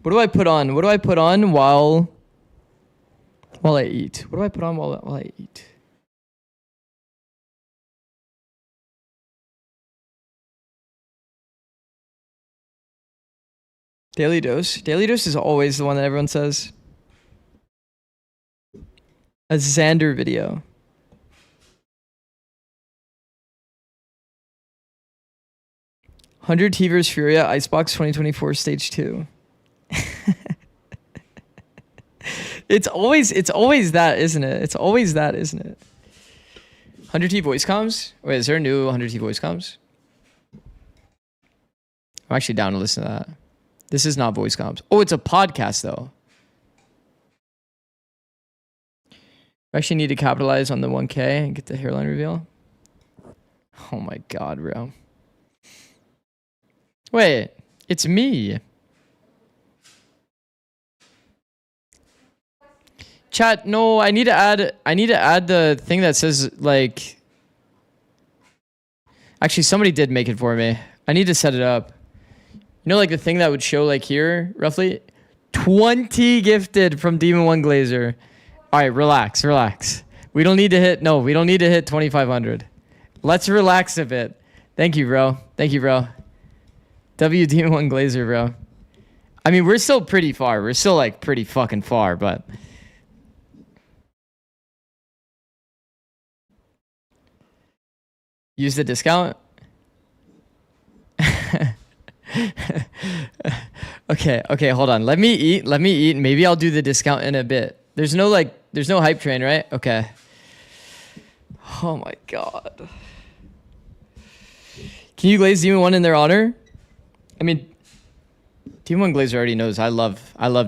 What do I put on? What do I put on while I eat? What do I put on while I eat? Daily Dose. Daily Dose is always the one that everyone says. A Xander video. $100 T vs Furia Icebox 2024 Stage 2. It's always that, isn't it? It's always that, isn't it? 100T voice comms? Wait, is there a new 100T voice comms? I'm actually down to listen to that. This is not voice comms. Oh, it's a podcast though. I actually need to capitalize on the 1K and get the hairline reveal. Oh my god, bro. Wait, it's me. Chat, no, I need to add the thing that says like actually somebody did make it for me. I need to set it up. You know, like the thing that would show like here, roughly 20 gifted from Demon One Glazer. All right, relax. We don't need to hit 2,500. Let's relax a bit. Thank you, bro. W Demon One Glazer, bro. I mean, we're still pretty far. We're still like pretty fucking far, but use the discount. Okay, hold on. Let me eat. Maybe I'll do the discount in a bit. There's no hype train, right? Okay. Oh my god. Can you glaze Demon 1 in their honor? I mean, Demon 1 Glazer already knows I love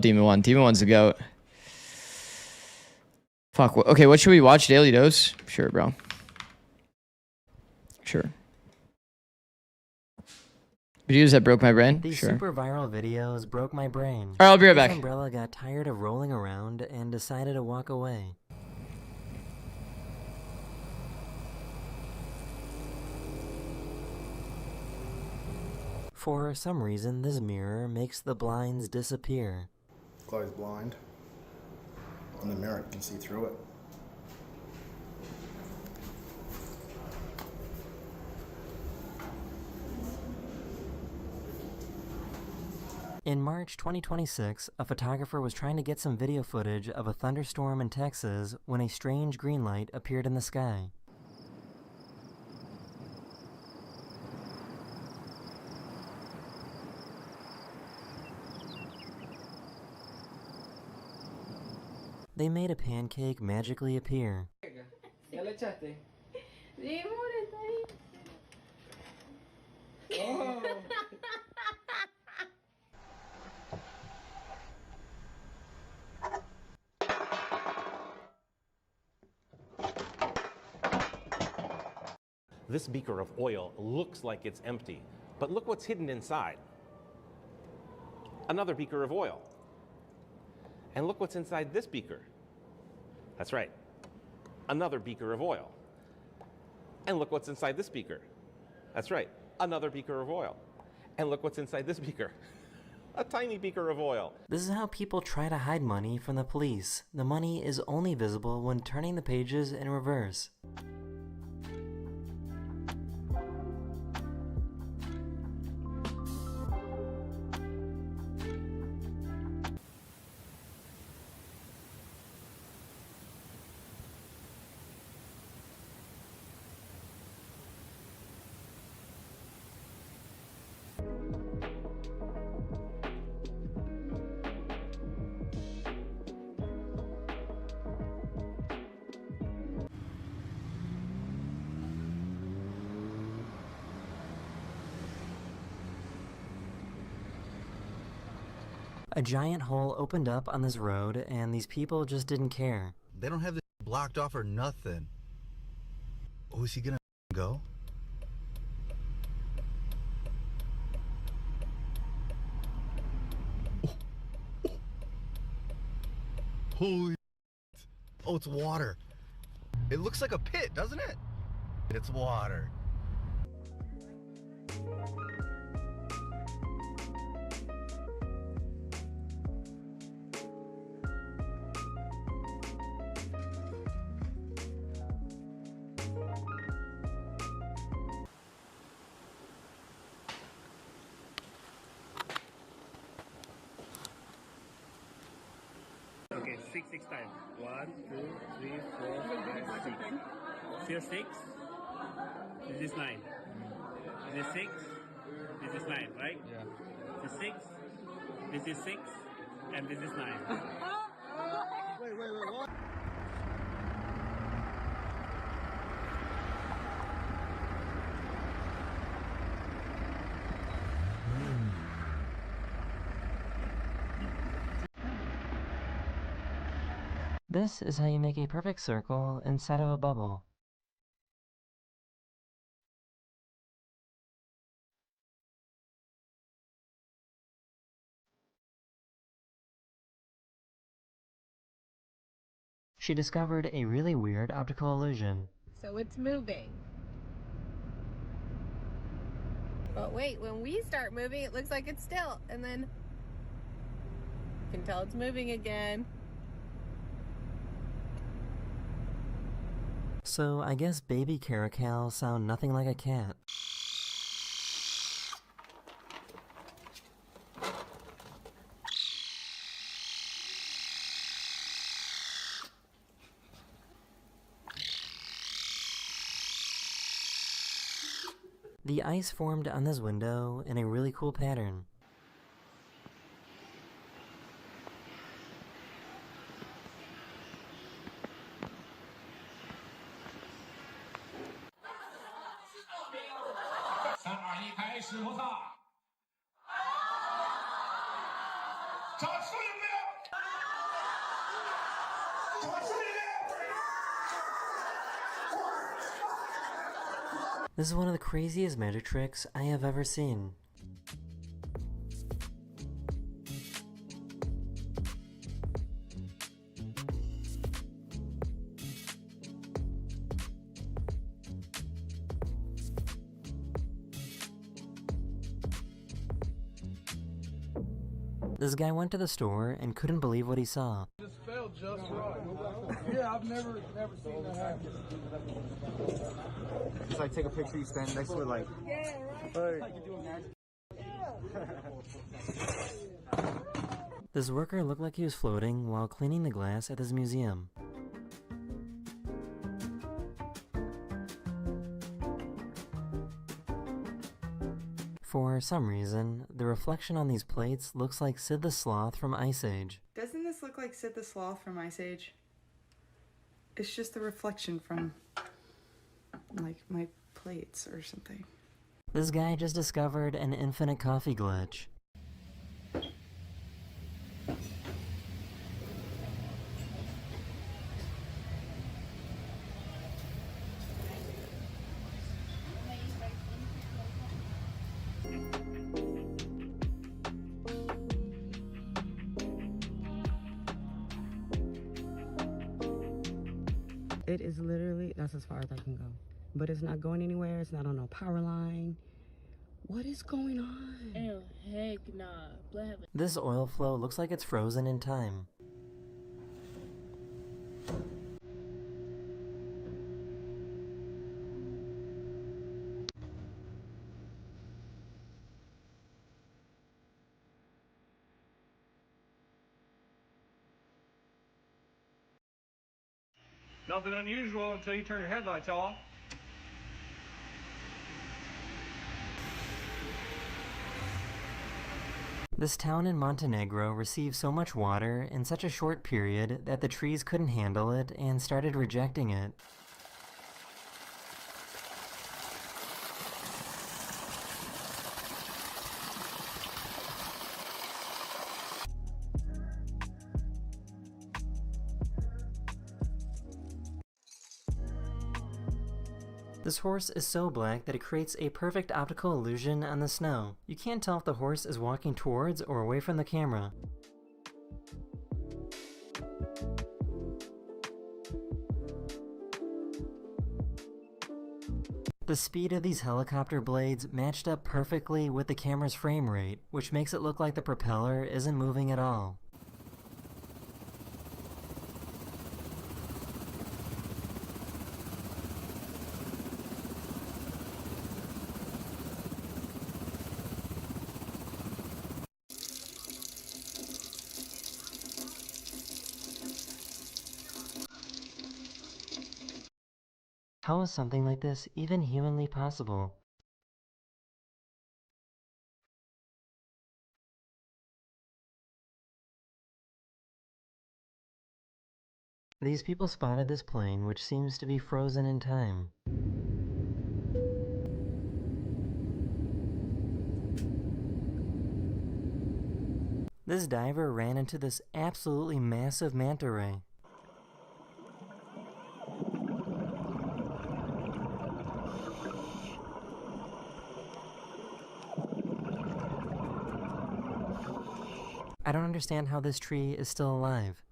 Demon 1. Demon 1's the GOAT. Fuck. Okay, what should we watch? Daily Dose? Sure, bro. Sure. Videos that broke my brain? These Sure. super viral videos broke my brain. Alright, I'll be right back. Umbrella got tired of rolling around and decided to walk away. For some reason, this mirror makes the blinds disappear. Chloe's blind. In the mirror, you can see through it. In March 2026, a photographer was trying to get some video footage of a thunderstorm in Texas when a strange green light appeared in the sky. They made a pancake magically appear. ¿Ya le echaste? Sí, amor, está ahí. Oh. This beaker of oil looks like it's empty, but look what's hidden inside. Another beaker of oil. And look what's inside this beaker. That's right, another beaker of oil. And look what's inside this beaker. That's right, another beaker of oil. And look what's inside this beaker. A tiny beaker of oil. This is how people try to hide money from the police. The money is only visible when turning the pages in reverse. A giant hole opened up on this road, and these people just didn't care. They don't have this blocked off or nothing. Oh, is he gonna go? Holy oh, it's water. It looks like a pit, doesn't it? It's water. Okay, six times. 1, 2, 3, 4, 5, 6. Still 6. This is 9. This is 6. This is 9, right? Yeah. This is 6. This is 6. And this is 9. Wait, what? This is how you make a perfect circle inside of a bubble. She discovered a really weird optical illusion. So it's moving. But wait, when we start moving, it looks like it's still, and then you can tell it's moving again. So I guess baby caracals sound nothing like a cat. The ice formed on this window in a really cool pattern. This is one of the craziest magic tricks I have ever seen. This guy went to the store and couldn't believe what he saw. Just felt just right. Yeah, I've never seen that happen. Just like take a picture, you stand next to it like. Yeah, right. Like you're doing magic. Yeah. This worker looked like he was floating while cleaning the glass at this museum. For some reason, the reflection on these plates looks like Sid the Sloth from Ice Age. Doesn't this look like Sid the Sloth from Ice Age? It's just the reflection from, like, my plates or something. This guy just discovered an infinite coffee glitch. It is literally, that's as far as I can go. But it's not going anywhere. It's not on no power line. What is going on? Ew, heck nah. This oil flow looks like it's frozen in time. Nothing unusual until you turn your headlights off. This town in Montenegro received so much water in such a short period that the trees couldn't handle it and started rejecting it. This horse is so black that it creates a perfect optical illusion on the snow. You can't tell if the horse is walking towards or away from the camera. The speed of these helicopter blades matched up perfectly with the camera's frame rate, which makes it look like the propeller isn't moving at all. How is something like this even humanly possible? These people spotted this plane, which seems to be frozen in time. This diver ran into this absolutely massive manta ray. I don't understand how this tree is still alive.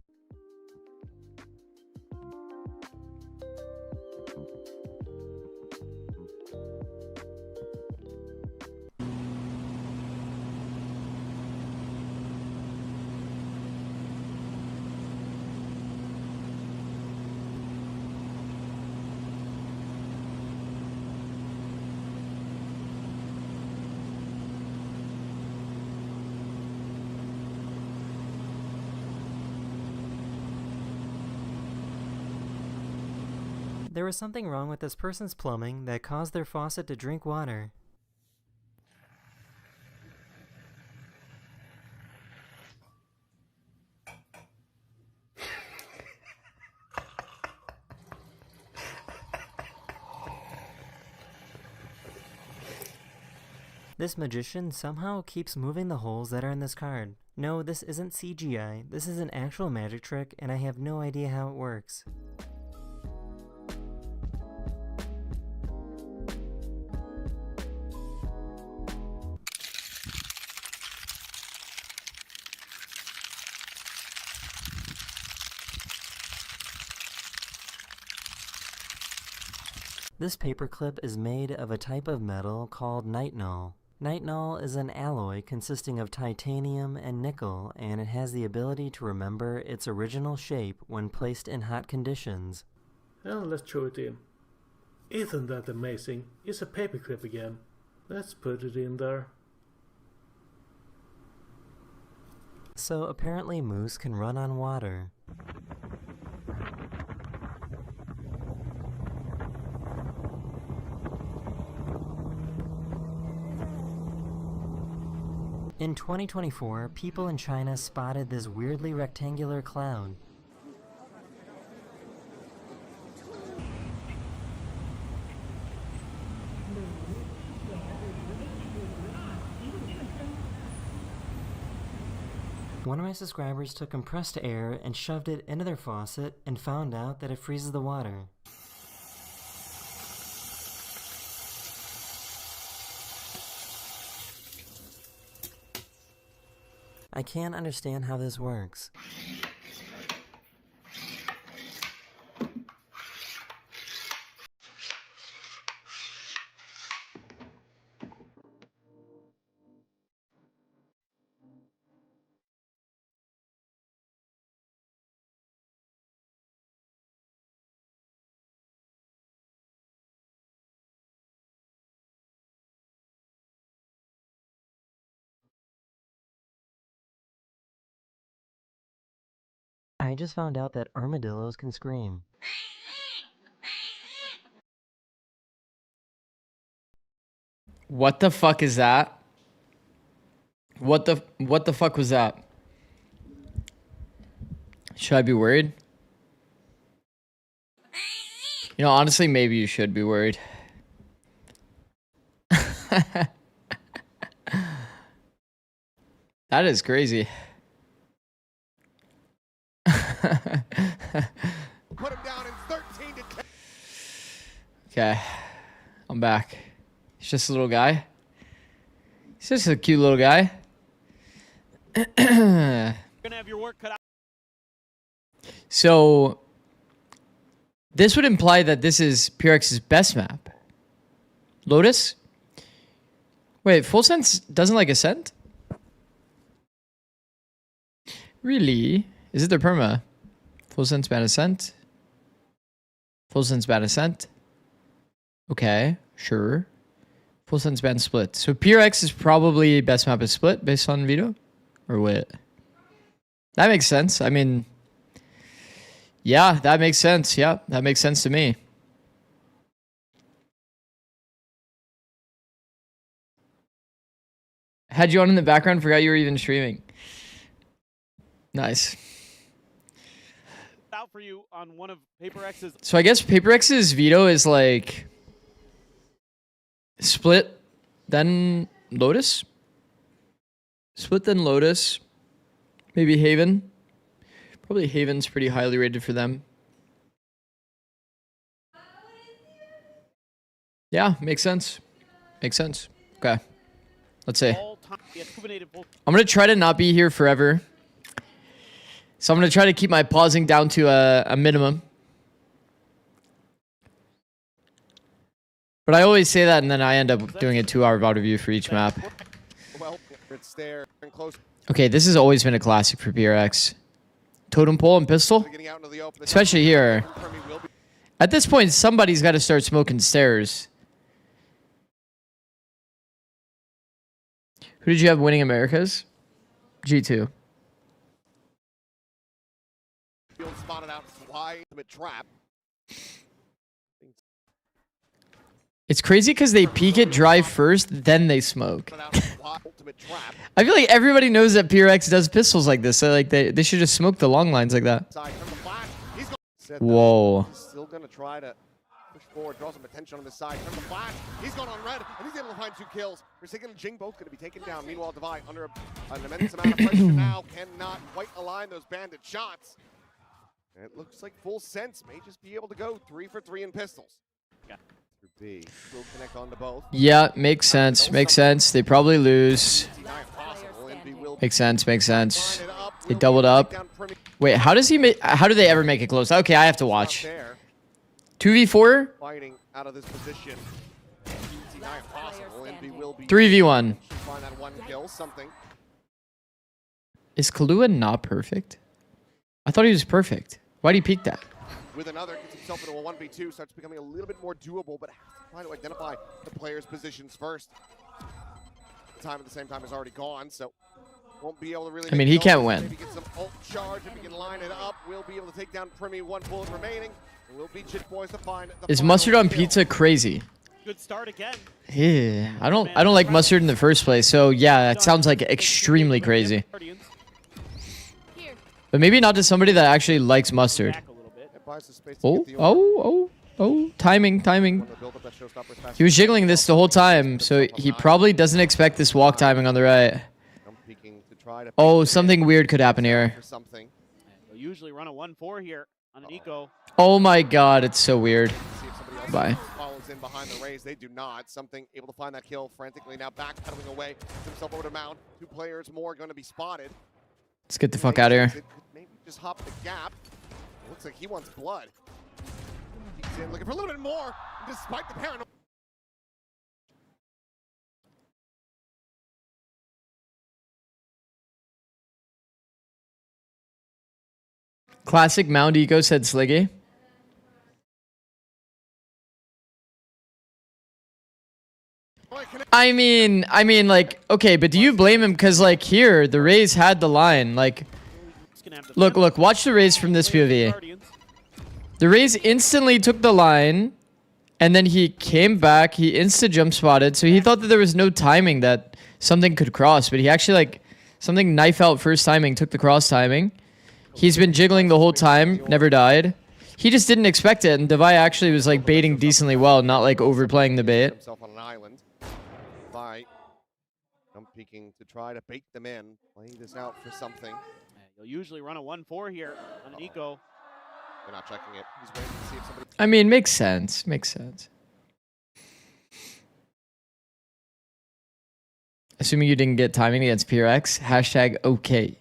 There was something wrong with this person's plumbing that caused their faucet to drink water. This magician somehow keeps moving the holes that are in this card. No, this isn't CGI, this is an actual magic trick and I have no idea how it works. This paperclip is made of a type of metal called nitinol. Nitinol is an alloy consisting of titanium and nickel, and it has the ability to remember its original shape when placed in hot conditions. And let's throw it in. Isn't that amazing? It's a paperclip again. Let's put it in there. So apparently Moose can run on water. In 2024, people in China spotted this weirdly rectangular cloud. One of my subscribers took compressed air and shoved it into their faucet and found out that it freezes the water. I can't understand how this works. I just found out that armadillos can scream. What the fuck is that? What the fuck was that? Should I be worried? You know, honestly, maybe you should be worried. That is crazy. Put him down in 13 to... Okay, I'm back. He's just a little guy. He's just a cute little guy. Gonna have your work cut out. So this would imply that this is PRX's best map. Lotus? Wait, Full Sense doesn't like Ascent? Really? Is it their perma? Full Sense bad Ascent? Full Sense bad Ascent? Okay, sure. Full Sense bad Split. So PRX is probably best map is Split based on Vito? Or what? That makes sense. I mean, yeah, that makes sense. Yeah, that makes sense to me. Had you on in the background, forgot you were even streaming. Nice. Out for you on one of Paper X's. So I guess Paper X's veto is like Split, then Lotus. Split, then Lotus. Maybe Haven. Probably Haven's pretty highly rated for them. Yeah, makes sense. Makes sense. Okay. Let's see. I'm going to try to not be here forever. So I'm going to try to keep my pausing down to a minimum. But I always say that and then I end up doing a 2-hour VOD review for each map. Well, it's there and close. Okay, this has always been a classic for PRX. Totem pole and pistol. Especially here. At this point, somebody's got to start smoking stairs. Who did you have winning Americas? G2. Spotted out wide trap. It's crazy because they peek it, drive first, then they smoke. I feel like everybody knows that PRX does pistols like this. So like they should just smoke the long lines like that. Whoa. He's still gonna try to push forward, draw some attention on the side. Turn the flash. He's gone on red, and he's able to find 2 kills. Forsaken and Jing both gonna be taken down. Meanwhile, Devi under an immense amount of pressure now cannot quite align those bandit shots. It looks like Full Sense may just be able to go 3 for 3 in pistols. Yeah. B will connect on to both. Yeah, makes sense. Makes sense. They probably lose. Makes sense. Makes sense. They doubled up. Wait, how does he make? How do they ever make it close? Okay, I have to watch. 2v4. Fighting out of this position. 3v1. Find that 1 kill, something. Is Kahlua not perfect? I thought he was perfect. Why did he peek that? With another, gets himself into a 1v2, starts becoming a little bit more doable, but has to try to identify the player's positions first. The time at the same time is already gone, so Won't be able to really I mean, he can't maybe win. get some ult charge if he can line it up. We'll be able to take down Primy, 1 bullet remaining. And we'll be Chit Boys to find the Is final mustard on kill. pizza crazy? Good start again. Yeah, I don't like mustard in the first place. So yeah, it sounds like extremely crazy. But maybe not to somebody that actually likes mustard. Oh, timing. He was jiggling this the whole time, so he probably doesn't expect this walk timing on the right. Oh, something weird could happen here. They'll usually run a 1-4 here on an eco. Oh my god, it's so weird. Bye. Follows in behind the raise. They do not. Something able to find that kill frantically. Now backpedaling away. Puts himself over to Mound. 2 players more going to be spotted. Let's get the fuck out of here. Maybe just hop the gap. Looks like he wants blood. He's in looking for a little bit more, despite the paranoia. Classic Mound Eco, said Sliggy. I mean, like, okay, but do you blame him? Because, like, here, the Rays had the line. Like, look, watch the Rays from this POV. The Rays instantly took the line, and then he came back. He insta-jump spotted, so he thought that there was no timing that something could cross, but he actually, like, something knife out first timing, took the cross timing. He's been jiggling the whole time, never died. He just didn't expect it, and Devi actually was, like, baiting decently well, not, like, overplaying the bait. Himself on an island. By jump peeking to try to bait them in. Play this out for something. You'll usually run a 1-4 here on an eco. They're not checking it. He's waiting to see if somebody. I mean, makes sense. Makes sense. Assuming you didn't get timing against PRX, hashtag okay.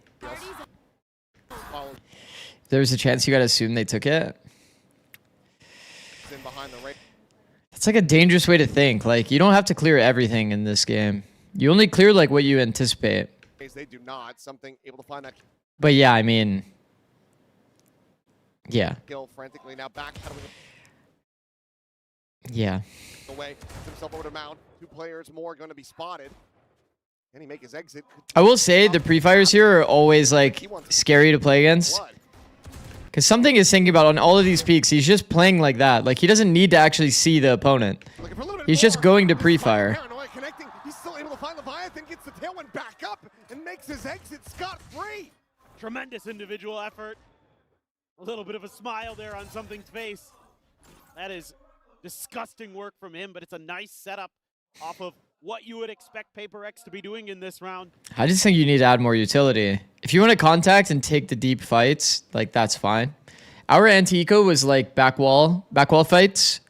There's a chance you gotta assume they took it. That's like a dangerous way to think. Like, you don't have to clear everything in this game. You only clear like what you anticipate. They do not. Something able to find that But yeah, I mean, yeah. kill frantically now backpedaling Yeah. away. Puts himself over to Mound. 2 players more going to be spotted. Can he make his exit? I will say the pre-fires here are always like scary to play against. Because something is thinking about on all of these peaks, he's just playing like that. Like, he doesn't need to actually see the opponent. He's just going to pre-fire. Paranoia connecting. He's still able to find Leviathan, gets the tailwind back up, and makes his exit scot-free. Tremendous individual effort. A little bit of a smile there on something's face. That is disgusting work from him, but it's a nice setup off of what you would expect Paper X to be doing in this round. I just think you need to add more utility. If you want to contact and take the deep fights, like, that's fine. Our anti-eco was like back wall fights.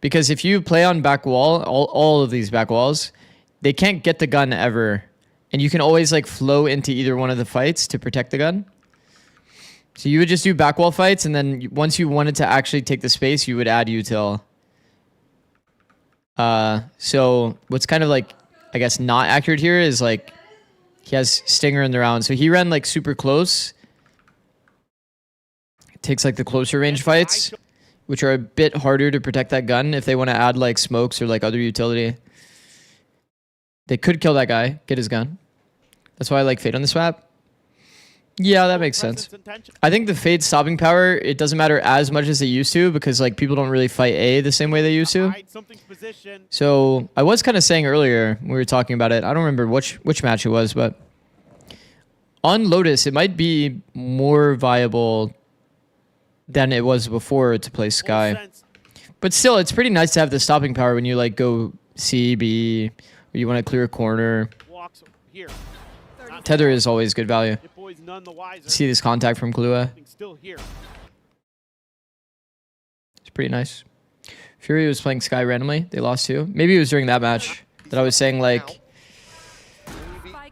Because if you play on back wall, all of these back walls, they can't get the gun ever. And you can always like flow into either one of the fights to protect the gun. So you would just do back wall fights, and then once you wanted to actually take the space, you would add util. So what's kind of like, I guess, not accurate here is like he has Stinger in the round. So he ran like super close. It takes like the closer range fights, which are a bit harder to protect that gun if they want to add like smokes or like other utility. They could kill that guy, get his gun. That's why I like Fade on the swap. Yeah, that makes sense. I think the Fade stopping power, it doesn't matter as much as it used to because like people don't really fight A the same way they used to. So I was kind of saying earlier when we were talking about it, I don't remember which match it was, but on Lotus, it might be more viable than it was before to play Sky. But still, it's pretty nice to have the stopping power when you like go C, B, or you want to clear a corner. Tether is always good value. See this contact from Kahlua. It's pretty nice. Fury was playing Sky randomly. They lost too. Maybe it was during that match that I was saying like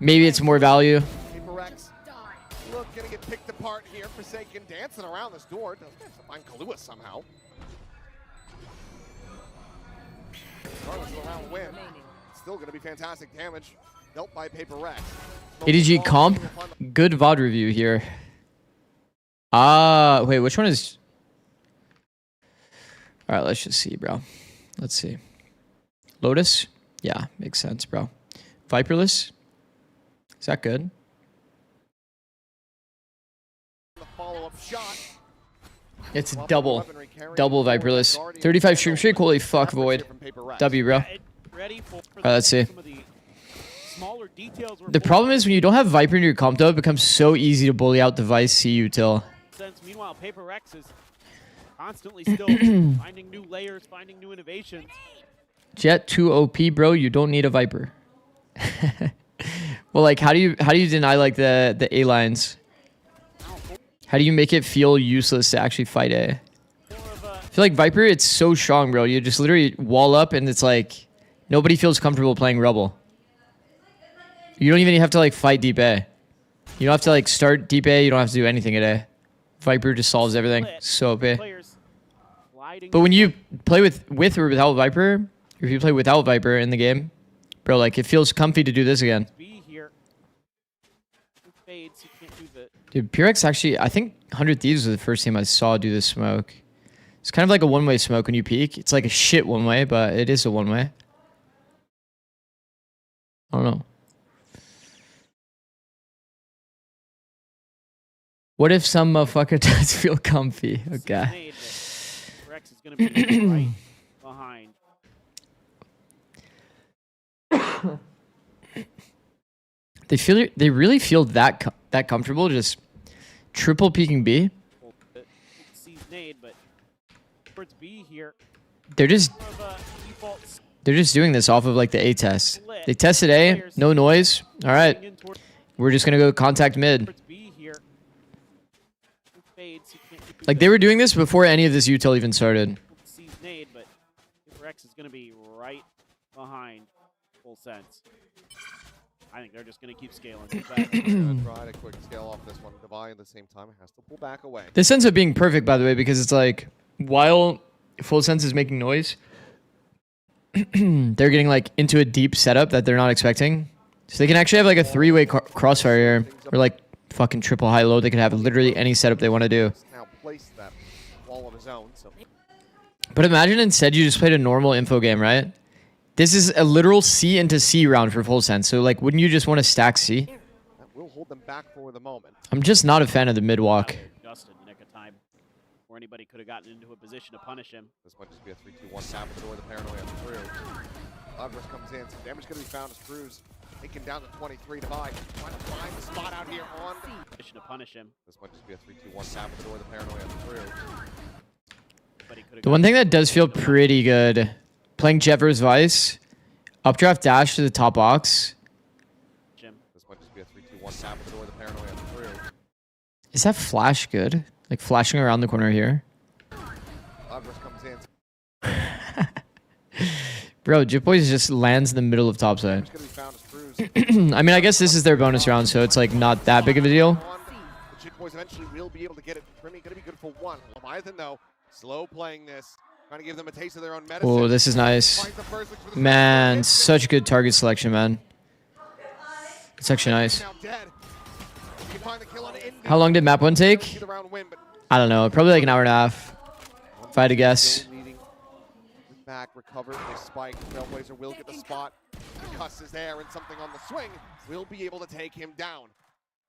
maybe it's more value. Look, gonna get picked apart here. Forsaken dancing around this door. Doesn't have to find Kahlua somehow. Regardless of the round win, still gonna be fantastic damage dealt by Paper Rex. ADG comp, good VOD review here. Wait, which one is? All right, let's just see, bro. Let's see. Lotus, yeah, makes sense, bro. Viperless, is that good? It's double Viperless. 35 stream streak. Holy fuck, Void. W, bro. Alright, let's see. The problem is when you don't have Viper in your comp, though, it becomes so easy to bully out device C util. Meanwhile, Paper Rex is constantly still finding new layers, finding new innovations. Jet 2 OP, bro. You don't need a Viper. Well, like, how do you deny like the A lines? How do you make it feel useless to actually fight A? I feel like Viper, it's so strong, bro. You just literally wall up, and it's like nobody feels comfortable playing Rebel. You don't even have to like fight deep A. You don't have to like start deep A. You don't have to do anything at A. Viper just solves everything. So OP. But when you play with or without Viper, or if you play without Viper in the game, bro, like it feels comfy to do this again. Dude, Purex actually, I think 100 Thieves was the first team I saw do this smoke. It's kind of like a one-way smoke when you peek. It's like a shit one-way, but it is a one-way. I don't know. What if some motherfucker does feel comfy? Okay. Rex is going to be right behind. They really feel that comfortable just triple peeking B. They're just doing this off of like the A test. They tested A, no noise. All right, we're just gonna go contact mid. Like they were doing this before any of this util even started. But Rex is going to be right behind full sense. I think they're just going to keep scaling. Try to quick scale off this one. Devi at the same time has to pull back away. This ends up being perfect, by the way, because it's like while full sense is making noise, they're getting like into a deep setup that they're not expecting. So they can actually have like a three-way crossfire here, or like fucking triple high low. They could have literally any setup they want to do. Now place that wall of his own. So. But imagine instead you just played a normal info game, right? This is a literal C into C round for full sense. So like, wouldn't you just want to stack C? That will hold them back for the moment. I'm just not a fan of the mid walk. Just in the nick of time, or anybody could have gotten into a position to punish him. This might just be a 3-2-1 Saboteur. The paranoia through. Ogres comes in. Some damage going to be found as Cruz taken down to 23. Devi trying to find the spot out here on. Position to punish him. This might just be a 3-2-1 Saboteur. The paranoia through. The one thing that does feel pretty good, playing Jet vs Vice, updraft dash to the top box. This might just be a 3-2-1 Saboteur. The paranoia through. Is that flash good? Like flashing around the corner here? Ogres comes in. Bro, Jip Boys just lands in the middle of topside. I mean, I guess this is their bonus round, so it's like not that big of a deal. The Jip Boys eventually will be able to get it. Primmy going to be good for one. Leviathan, though, slow playing this. Trying to give them a taste of their own medicine. Oh, this is nice. Man, such good target selection, man. It's actually nice. How long did map 1 take? I don't know. Probably like an hour and a half, if I had to guess. Back, recover, they spike. Trailblazer will get the spot. The cuss is there, and something on the swing will be able to take him down.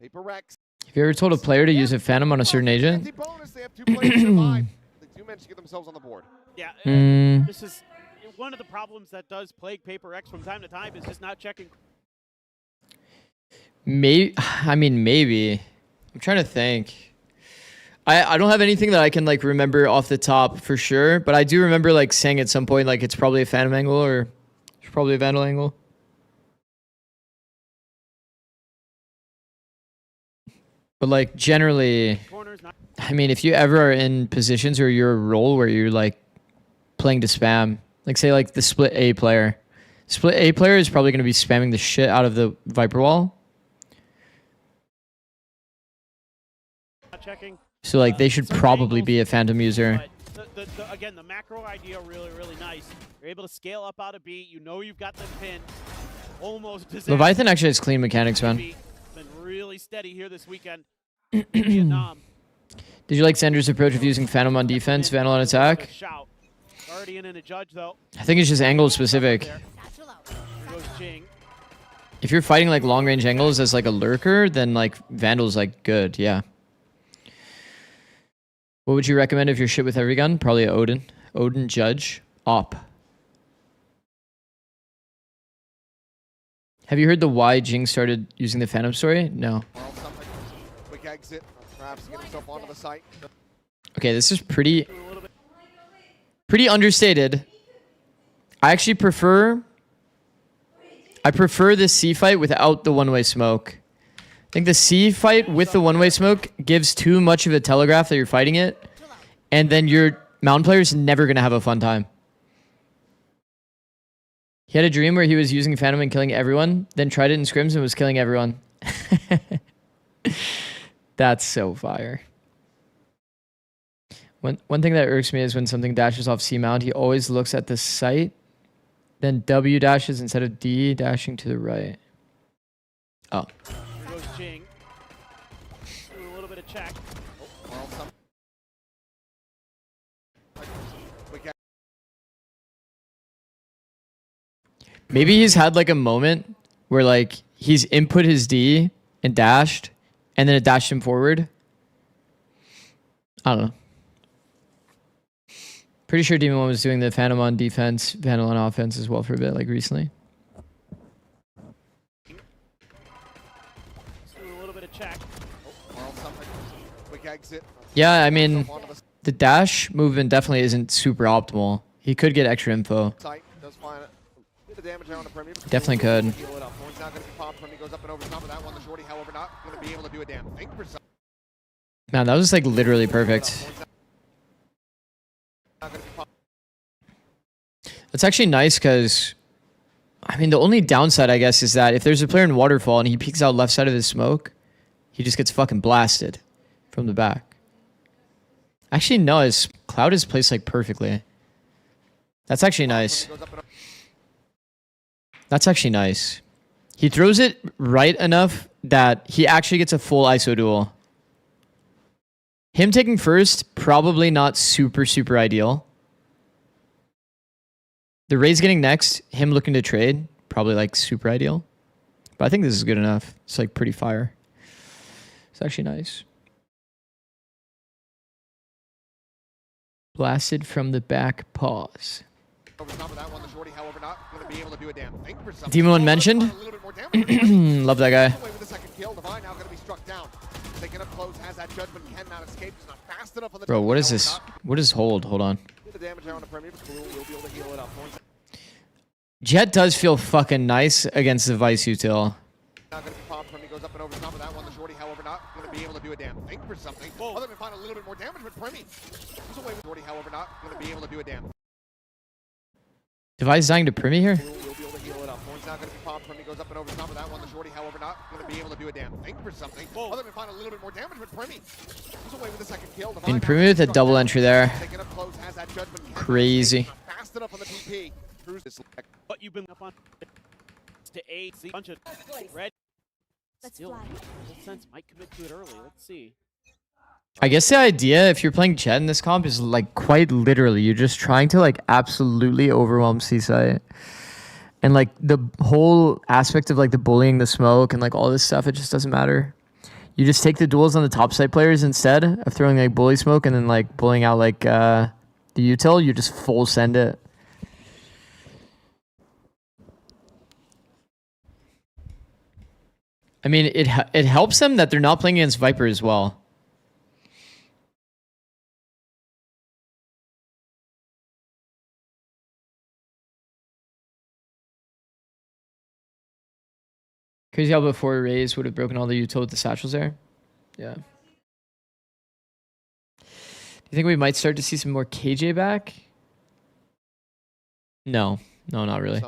Paper Rex. Have you ever told a player to use a Phantom on a certain agent? They have 2 players survive. They do manage to get themselves on the board. Yeah, this is one of the problems that does plague Paper X from time to time is just not checking. Maybe. I'm trying to think. I don't have anything that I can like remember off the top for sure, but I do remember like saying at some point like it's probably a Phantom angle or it's probably a Vandal angle. But like generally, I mean, if you ever are in positions or you're a role where you're like playing to spam, like say like the split A player is probably going to be spamming the shit out of the Viper wall. Checking. So like they should probably be a Phantom user. Again, the macro idea really nice. You're able to scale up out of B. You know you've got them pinned. Almost disaster. Leviathan actually has clean mechanics, man. Been really steady here this weekend. Vietnam. Did you like Sanders' approach of using Phantom on defense, Vandal on attack? Guardian and a judge though. I think it's just angle specific. If you're fighting like long range angles as like a lurker, then like Vandal's like good, yeah. What would you recommend if you're shit with every gun? Probably Odin. Odin Judge. Op. Have you heard the why Jing started using the Phantom story? No. Quick exit. Perhaps get himself onto the site. Okay, this is pretty understated. I actually prefer this C fight without the one-way smoke. I think the C fight with the one-way smoke gives too much of a telegraph that you're fighting it, and then your mountain player's never gonna have a fun time. He had a dream where he was using Phantom and killing everyone, then tried it in scrims and was killing everyone. That's so fire. One thing that irks me is when something dashes off C mount, he always looks at the site, then W dashes instead of D dashing to the right. Oh. Here goes Jing. Do a little bit of check. Maybe he's had like a moment where like he's input his D and dashed, and then it dashed him forward. I don't know. Pretty sure Demon 1 was doing the Phantom on defense, Phantom on offense as well for a bit, like recently. Do a little bit of check. Quick exit. Yeah, I mean, the dash movement definitely isn't super optimal. He could get extra info. Definitely could. Man, that was like literally perfect. It's actually nice because, I mean, the only downside, I guess, is that if there's a player in waterfall and he peeks out left side of his smoke, he just gets fucking blasted from the back. Actually, no, his cloud is placed like perfectly. That's actually nice. That's actually nice. He throws it right enough that he actually gets a full ISO duel. Him taking first, probably not super, super ideal. The Rays getting next, him looking to trade, probably like super ideal. But I think this is good enough. It's like pretty fire. It's actually nice. Blasted from the back, pause. Demon 1 mentioned. Love that guy. Bro, what is this? What is hold? Hold on. Jet does feel fucking nice against the Vice util. Device dying to Primi here? In Primi with a double entry there. Crazy. But you've been up on to 8. See, bunch of red. Still, sense might commit to it early. Let's see. I guess the idea, if you're playing Jet in this comp, is like quite literally, you're just trying to like absolutely overwhelm C-Site. And like the whole aspect of like the bullying the smoke and like all this stuff, it just doesn't matter. You just take the duels on the top site players instead of throwing like bully smoke and then like bullying out like the util, you just full send it. I mean, it helps them that they're not playing against Viper as well. Crazy how before Rays would have broken all the util with the satchels there. Yeah. Do you think we might start to see some more KJ back? No. No, not really.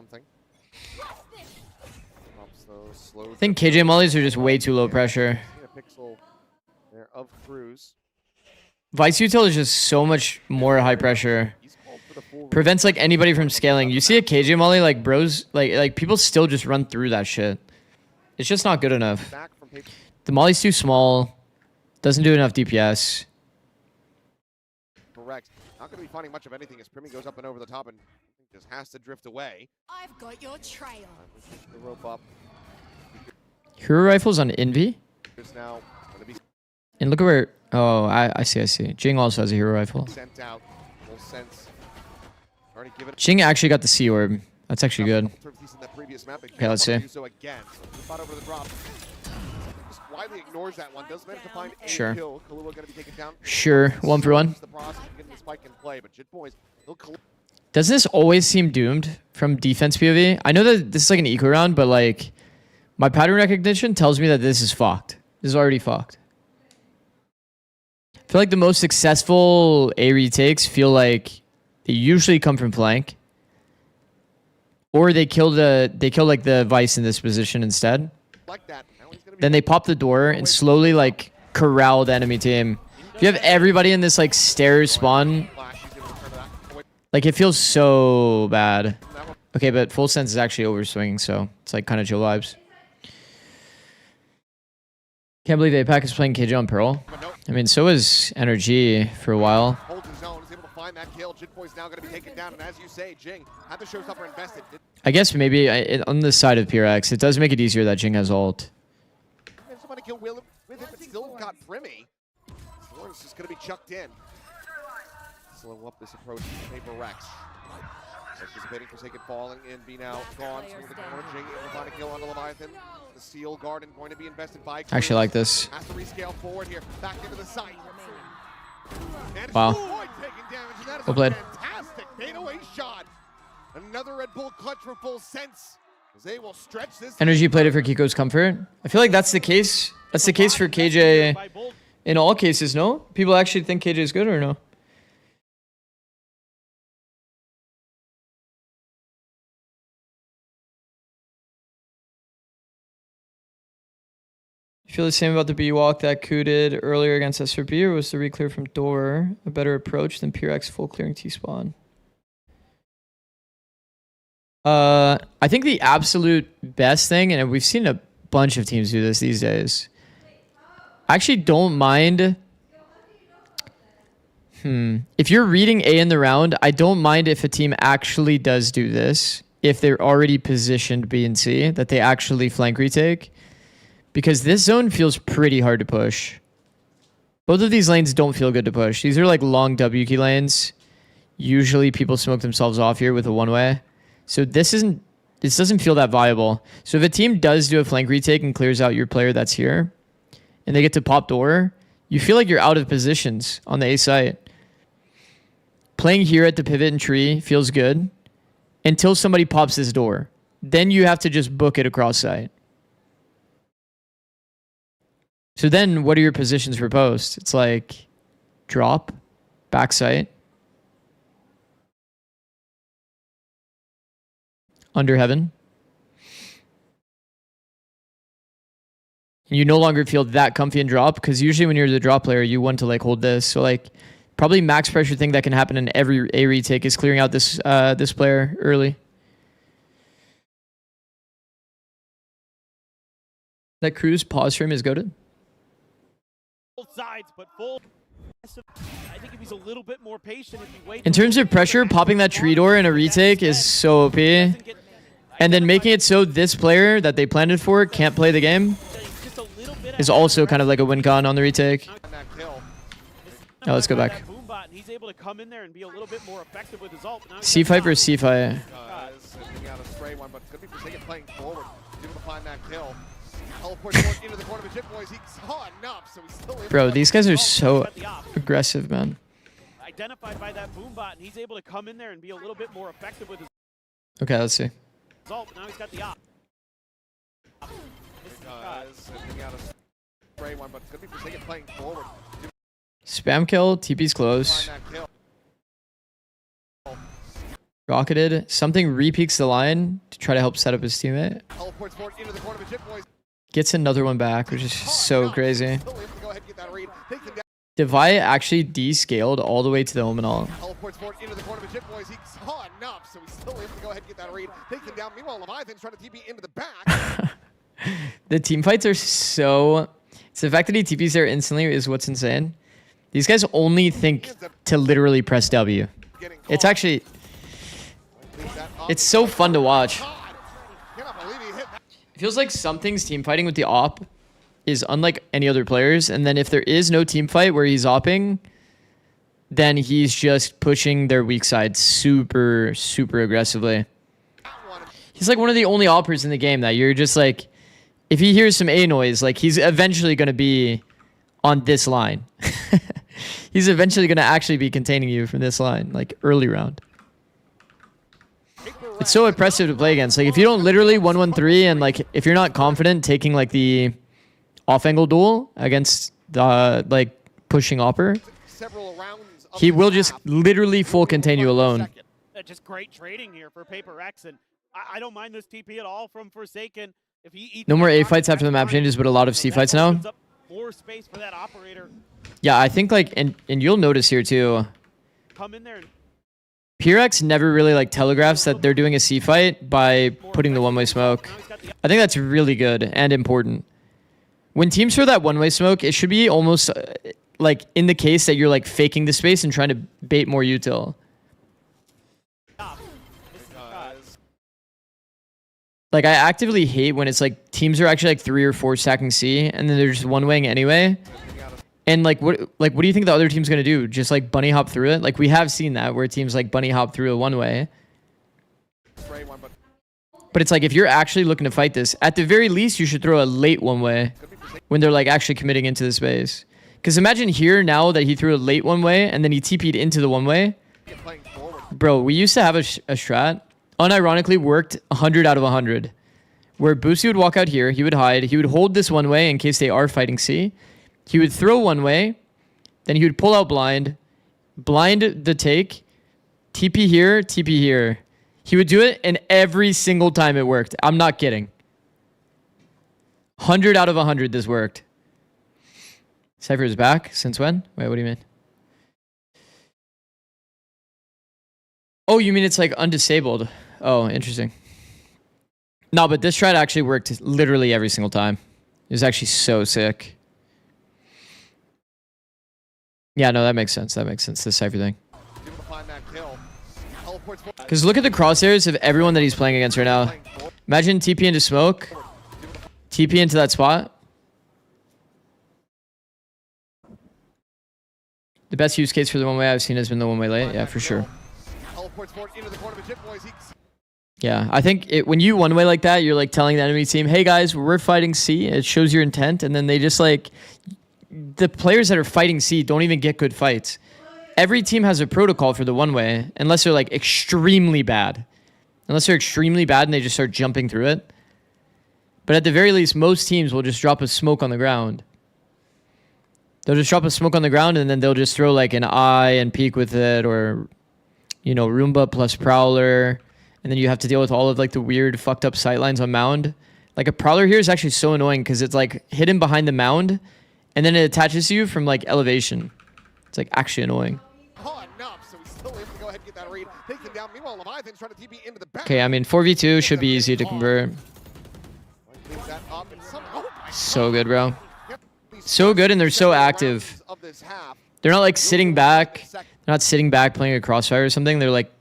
I think KJ mollies are just way too low pressure. Vice util is just so much more high pressure. Prevents like anybody from scaling. You see a KJ molly, like bros, like people still just run through that shit. It's just not good enough. The molly's too small. Doesn't do enough DPS. Correct. Not going to be finding much of anything as Primi goes up and over the top and just has to drift away. I've got your trail. The rope up. Hero rifles on Envy? And look at where... Oh, I see. Jing also has a hero rifle. Sent out. Full sense. Already given Jing actually got the Sea Orb. That's actually good. Okay, let's see. Widely ignores that one. Does manage to find a Sure. kill. Kahlua gonna be taken down. Sure, 1 for 1. The process of getting the spike in play, but Jit Boys, Doesn't this always seem doomed from defense POV? I know that this is like an eco round, but like my pattern recognition tells me that this is fucked. This is already fucked. I feel like the most successful A retakes feel like they usually come from flank, or they kill like the Vice in this position instead. Then they pop the door and slowly like corral the enemy team. If you have everybody in this like stairs spawn, like it feels so bad. Okay, but full sense is actually overswinging, so it's like kind of chill vibes. Can't believe APAC is playing KJ on Pearl. I mean, so is NRG for a while. holds his own, is able to find that kill. Jit Boy's now gonna be taken down, and as you say, Jing had the showstopper invested. I guess maybe on the side of PRX, it does make it easier that Jing has ult. There's somebody kill Will with him, but still got Brimmy. Lawrence just gonna be chucked in. Slow up this approach to Paper Rex. Anticipating Forsaken falling and be now gone. So the corner, Jing able to find a kill on the Leviathan. The Seal Garden going to be invested by. I actually like this. Has to rescale forward here, back into the site. And Wow. Floyd taking damage, and that is Well played. a fantastic fadeaway shot. Another Red Bull clutch for Full Sense. As they will stretch this. Energy played it for Kiko's comfort. I feel like that's the case. That's the case for KJ in all cases, no? People actually think KJ is good or no? You feel the same about the B walk that Ku did earlier against SRB, or was the reclear from door a better approach than PRX full clearing T-spawn? I think the absolute best thing, and we've seen a bunch of teams do this these days, I actually don't mind. If you're reading A in the round, I don't mind if a team actually does do this, if they're already positioned B and C, that they actually flank retake. Because this zone feels pretty hard to push. Both of these lanes don't feel good to push. These are like long W key lanes. Usually people smoke themselves off here with a one-way. So this doesn't feel that viable. So if a team does do a flank retake and clears out your player that's here, and they get to pop door, you feel like you're out of positions on the A site. Playing here at the pivot and tree feels good until somebody pops this door. Then you have to just book it across site. So then what are your positions for post? It's like drop, backside, under heaven. You no longer feel that comfy in drop because usually when you're the drop player, you want to like hold this. So like probably max pressure thing that can happen in every A retake is clearing out this this player early. That Cruz pause frame is goated. Both sides, but full. I think if he's a little bit more patient, if he waits. In terms of pressure, popping that tree door in a retake is so OP. And then making it so this player that they planned it for can't play the game is also kind of like a win con on the retake. Now let's go back. He's able to come in there and be a little bit more effective with his ult. C fight versus C fight. Bro, these guys are so aggressive, man. Identified by that boombot, and he's able to come in there and be a little bit more effective with his Okay, let's see. ult. Now he's got the op. Spam kill, TP's close. Rocketed. Something re-peeks the line to try to help set up his teammate. Gets another one back, which is so crazy. Devi actually descaled all the way to the Omen ult. The team fights are so... It's the fact that he TPs there instantly is what's insane. These guys only think to literally press W. It's actually... It's so fun to watch. It feels like something's team fighting with the op is unlike any other players. And then if there is no team fight where he's opping, then he's just pushing their weak side super, super aggressively. He's like one of the only oppers in the game that you're just like, if he hears some A noise, like he's eventually going to be on this line. He's eventually going to actually be containing you from this line, like early round. It's so oppressive to play against. Like if you don't literally 1-1-3 and like if you're not confident taking like the off angle duel against the like pushing opper, he will just literally full contain you alone. Just great trading here for Paper X, and I don't mind this TP at all from Forsaken. If he eats No more A fights after the map changes, but a lot of C fights now. more space for that operator. Yeah, I think like, and you'll notice here too, Come in there and PRX never really like telegraphs that they're doing a C fight by putting the one-way smoke. I think that's really good and important. When teams throw that one-way smoke, it should be almost like in the case that you're like faking the space and trying to bait more util. Like I actively hate when it's like teams are actually like 3 or 4 stacking C and then they're just one-waying anyway. And like what do you think the other team's gonna do? Just like bunny hop through it? Like we have seen that where teams like bunny hop through a one-way. But it's like if you're actually looking to fight this, at the very least you should throw a late one-way when they're like actually committing into the space. Because imagine here now that he threw a late one-way and then he TP'd into the one-way. Bro, we used to have a strat. Unironically worked 100 out of 100. Where Boosie would walk out here, he would hide, he would hold this one way in case they are fighting C. He would throw one way, then he would pull out blind the take, TP here, TP here. He would do it, and every single time it worked. I'm not kidding. 100 out of 100 this worked. Cypher is back? Since when? Wait, what do you mean? Oh, you mean it's like undisabled? Oh, interesting. No, but this strat actually worked literally every single time. It was actually so sick. Yeah, no, that makes sense. That makes sense, this Cypher thing. Because look at the crosshairs of everyone that he's playing against right now. Imagine TP into smoke. TP into that spot. The best use case for the one-way I've seen has been the one-way late. Yeah, for sure. Yeah, I think when you one-way like that, you're like telling the enemy team, hey guys, we're fighting C. It shows your intent. And then they just like... The players that are fighting C don't even get good fights. Every team has a protocol for the one-way, unless they're like extremely bad. Unless they're extremely bad and they just start jumping through it. But at the very least, most teams will just drop a smoke on the ground. They'll just drop a smoke on the ground and then they'll just throw like an eye and peek with it, or, you know, Roomba plus Prowler. And then you have to deal with all of like the weird fucked up sightlines on Mound. Like a Prowler here is actually so annoying because it's like hidden behind the Mound and then it attaches to you from like elevation. It's like actually annoying. Okay, I mean 4v2 should be easy to convert. So good, bro. So good, and they're so active. They're not like sitting back. They're not sitting back playing a crossfire or something. They're like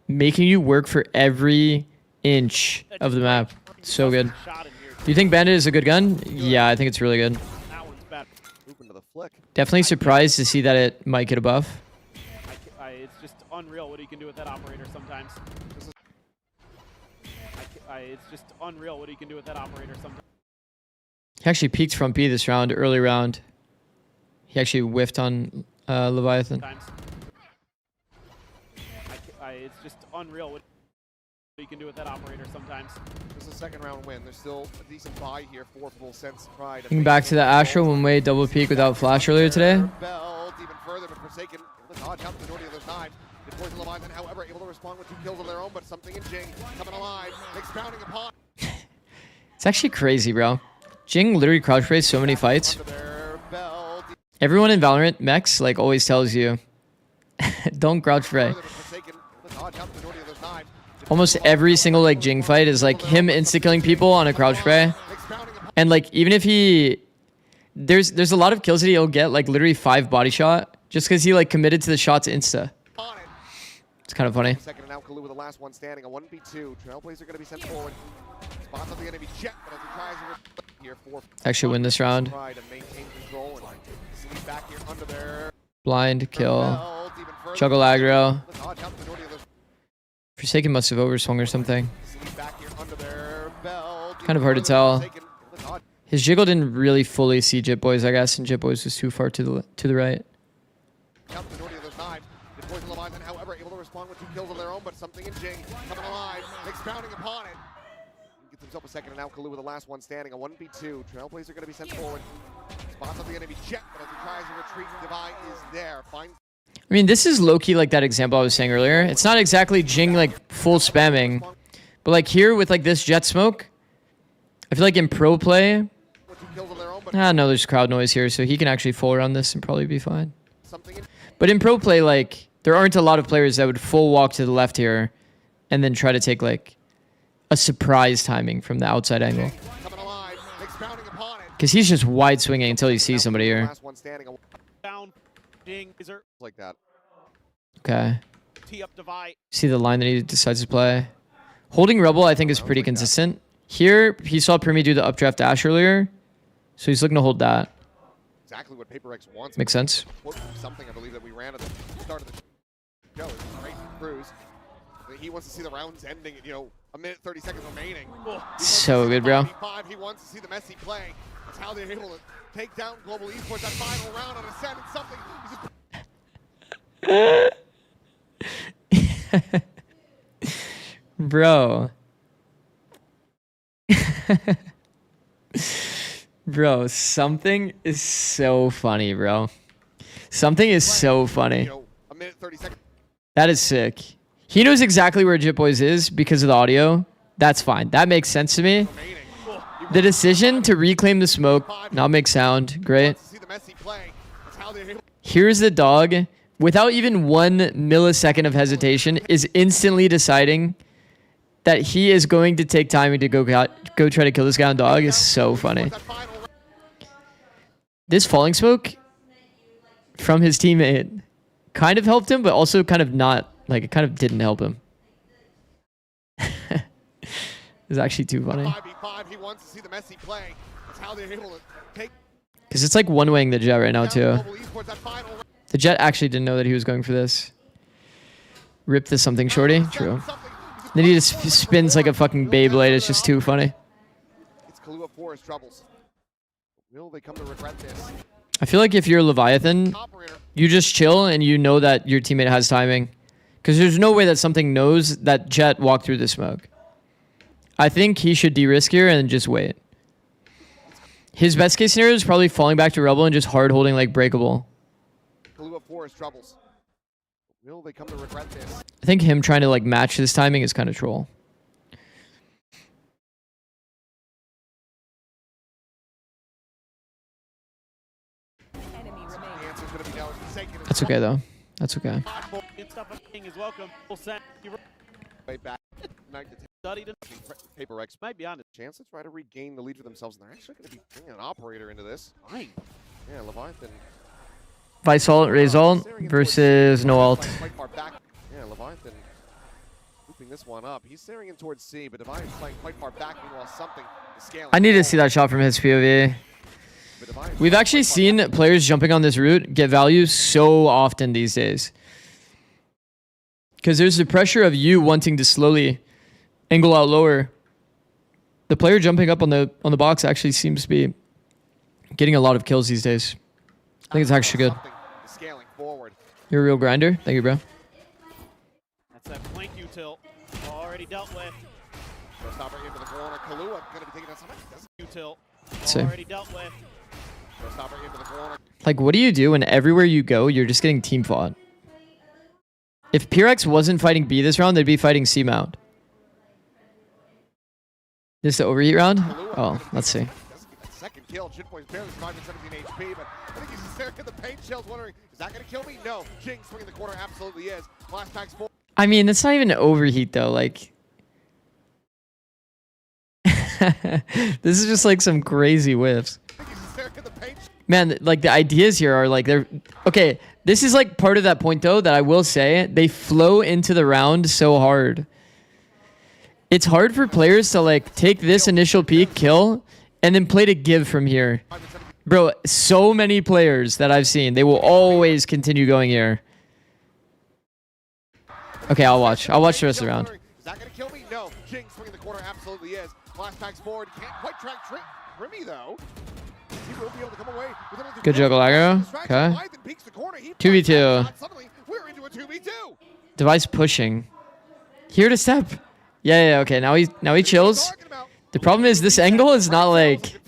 making you work for every inch of the map. So good. Do you think Bandit is a good gun? Yeah, I think it's really good. Definitely surprised to see that it might get a buff. It's just unreal what he can do with that operator sometimes. It's just unreal what he can do with that operator sometimes. He actually peeked from B this round, early round. He actually whiffed on Leviathan. It's just unreal what he can do with that operator sometimes. This is a second round win. There's still a decent buy here for full sense pride. Looking back to the Astro one-way double peek without flash earlier today. Even further, but Forsaken able to dodge out the majority of those time. Deploys the Leviathan, however, able to respond with 2 kills of their own, but something in Jing coming alive, expounding upon. It's actually crazy, bro. Jing literally crouch prays so many fights. Everyone in Valorant mechs like always tells you, don't crouch pray. Almost every single like Jing fight is like him insta-killing people on a crouch pray. And like even if he... There's a lot of kills that he'll get like literally 5 body shot just because he like committed to the shots insta. It's kind of funny. Second and now Kalu with the last one standing, a 1v2. Trailblazer going to be sent forward. Spots on the enemy jet, but as he tries to here for Actually win this round. try to maintain control and sleep back here under there. Blind kill. Juggle aggro. Forsaken must have overswung or something. Kind of hard to tell. His jiggle didn't really fully see Jit Boys, I guess, and Jit Boys was too far to the right. However, able to respond with 2 kills of their own, but something in Jing coming alive, expounding upon it. Gets himself a second, and now Kalu with the last one standing. A 1v2. Trailblazer going to be sent forward. Spots on the enemy jet, but as he tries to retreat, Divine is there. I mean, this is low-key like that example I was saying earlier. It's not exactly Jing like full spamming, but like here with like this jet smoke, I feel like in pro play, no, there's crowd noise here, so he can actually full around this and probably be fine. But in pro play, like there aren't a lot of players that would full walk to the left here and then try to take like a surprise timing from the outside angle. Because he's just wide swinging until he sees somebody here. Like that. Okay. See the line that he decides to play. Holding Rebel, I think, is pretty consistent. Here, he saw Primi do the updraft dash earlier, so he's looking to hold that. Exactly what Paper X wants. Makes sense. Something I believe that we ran at the start of the show. It's great Cruz. He wants to see the rounds ending at, 1 minute 30 seconds remaining. So good, bro. He wants to see the messy play. That's how they're able to take down Global Esports that final round on Ascent and something. Bro. Bro, something is so funny, bro. Something is so funny. 1 minute 30 seconds. That is sick. He knows exactly where Jit Boys is because of the audio. That's fine. That makes sense to me. The decision to reclaim the smoke, not make sound, great. Here's the dog, without even 1 millisecond of hesitation, is instantly deciding that he is going to take time to go try to kill this guy on dog is so funny. This falling smoke from his teammate kind of helped him, but also kind of not. Like, it kind of didn't help him. It's actually too funny. Because it's like one-waying the Jet right now, too. The Jet actually didn't know that he was going for this. Rip this something shorty. True. Then he just spins like a fucking Beyblade. It's just too funny. It's Kahlua for his troubles. Will they come to regret this? I feel like if you're Leviathan, you just chill and you know that your teammate has timing. Because there's no way that something knows that Jet walked through the smoke. I think he should de-risk here and just wait. His best case scenario is probably falling back to Rebel and just hard holding like breakable. Kahlua for his troubles. Will they come to regret this? I think him trying to like match this timing is kind of troll. That's okay though. That's okay. Paper X might be on a chance to try to regain the lead for themselves, and they're actually going to be bringing an operator into this. Right. Yeah, Leviathan. Visalt, Razalt versus no alt. Yeah, Leviathan looping this one up. He's staring in towards C, but Divine is playing quite far back. Meanwhile, something is scaling. I need to see that shot from his POV. We've actually seen players jumping on this route get value so often these days. Because there's the pressure of you wanting to slowly angle out lower. The player jumping up on the box actually seems to be getting a lot of kills these days. I think it's actually good. You're a real grinder. Thank you, bro. That's that flank util already dealt with. Showstopper into the corner. Kahlua going to be taking down somebody. Util Let's see. already dealt with. Showstopper into the corner. Like, what do you do when everywhere you go, you're just getting team fought? If Pyrex wasn't fighting B this round, they'd be fighting C mount. This the overheat round? Oh, let's see. Second kill. Jit Boy's barely surviving 17 HP, but I think he's just staring at the paint shells wondering, is that going to kill me? No. Jing swinging the corner absolutely is. Last packs 4. I mean, it's not even overheat, though. Like, this is just like some crazy whiffs. Man, like the ideas here are like they're okay. This is like part of that point though that I will say they flow into the round so hard. It's hard for players to like take this initial peak, kill, and then play to give from here. Bro, so many players that I've seen, they will always continue going here. Okay, I'll watch. I'll watch the rest of the round. Is that going to kill me? No. Jing swinging the corner absolutely is. Flashbacks forward. Can't quite track Grimmy though. He will be able to come away with another Good juggle aggro. Okay. 2v2. Suddenly, we're into a 2v2. Device pushing. Here to step. Yeah, okay. Now he chills. The problem is this angle is not like...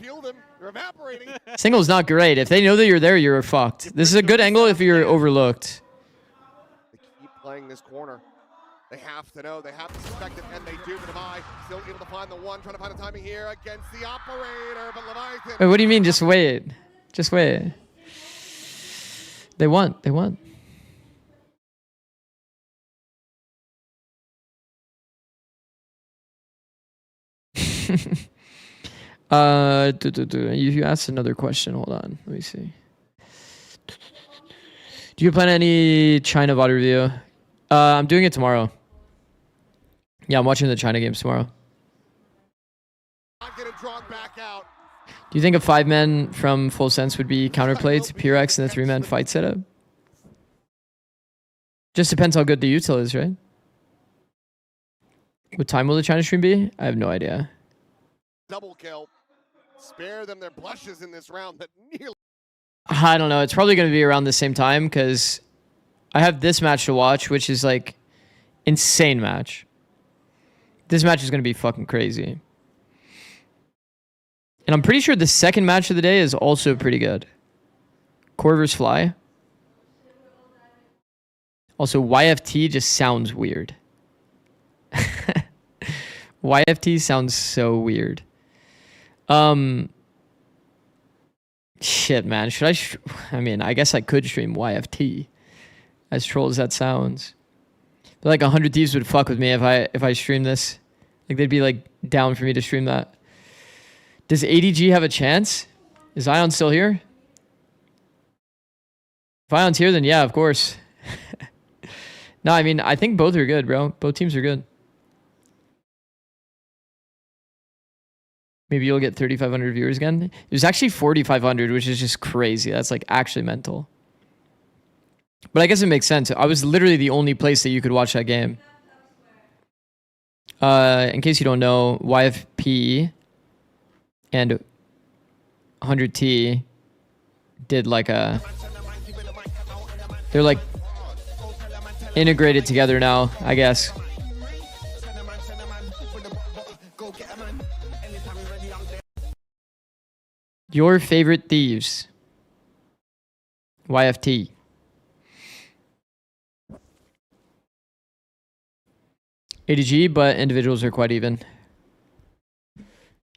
This angle is not great. If they know that you're there, you're fucked. This is a good angle if you're overlooked. They keep playing this corner. They have to know. They have to suspect it, and they do. But Levi still able to find the one. Trying to find the timing here against the operator. But Leviathan... Wait, what do you mean? Just wait. Just wait. They won. They won. You asked another question. Hold on. Let me see. Do you plan any China VOD review? I'm doing it tomorrow. Yeah, I'm watching the China games tomorrow. Not getting drawn back out. Do you think a 5-man from Full Sense would be counterplayed to PRX in the 3-man fight setup? Just depends how good the util is, right? What time will the China stream be? I have no idea. Double kill. Spare them their blushes in this round that nearly... I don't know. It's probably going to be around the same time because I have this match to watch, which is like insane match. This match is going to be fucking crazy. And I'm pretty sure the second match of the day is also pretty good. Core vs. Fly. Also, YFT just sounds weird. YFT sounds so weird. Shit, man. Should I... I mean, I guess I could stream YFT. As troll as that sounds. But like 100 Thieves would fuck with me if I stream this. Like they'd be like down for me to stream that. Does ADG have a chance? Is Ion still here? If Ion's here, then yeah, of course. No, I mean, I think both are good, bro. Both teams are good. Maybe you'll get 3,500 viewers again. It was actually 4,500, which is just crazy. That's like actually mental. But I guess it makes sense. I was literally the only place that you could watch that game. In case you don't know, YFP and 100T did like a... They're like integrated together now, I guess. Your favorite thieves? YFT. ADG, but individuals are quite even. You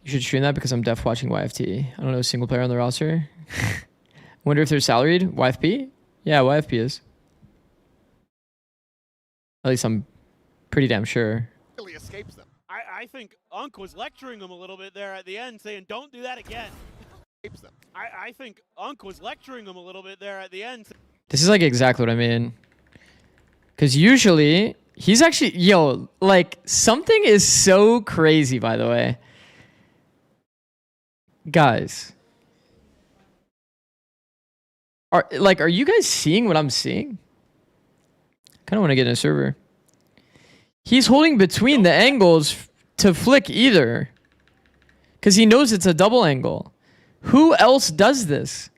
should stream that because I'm def watching YFT. I don't know a single player on the roster. Wonder if they're salaried. YFP? Yeah, YFP is. At least I'm pretty damn sure. Really escapes them. I think Unk was lecturing him a little bit there at the end, saying, don't do that again. Them. I think Unk was lecturing him a little bit there at the end. This is like exactly what I mean. Because usually, he's actually... Yo, like, something is so crazy, by the way. Guys. Are you guys seeing what I'm seeing? I kind of want to get in a server. He's holding between the angles to flick either. Because he knows it's a double angle. Who else does this?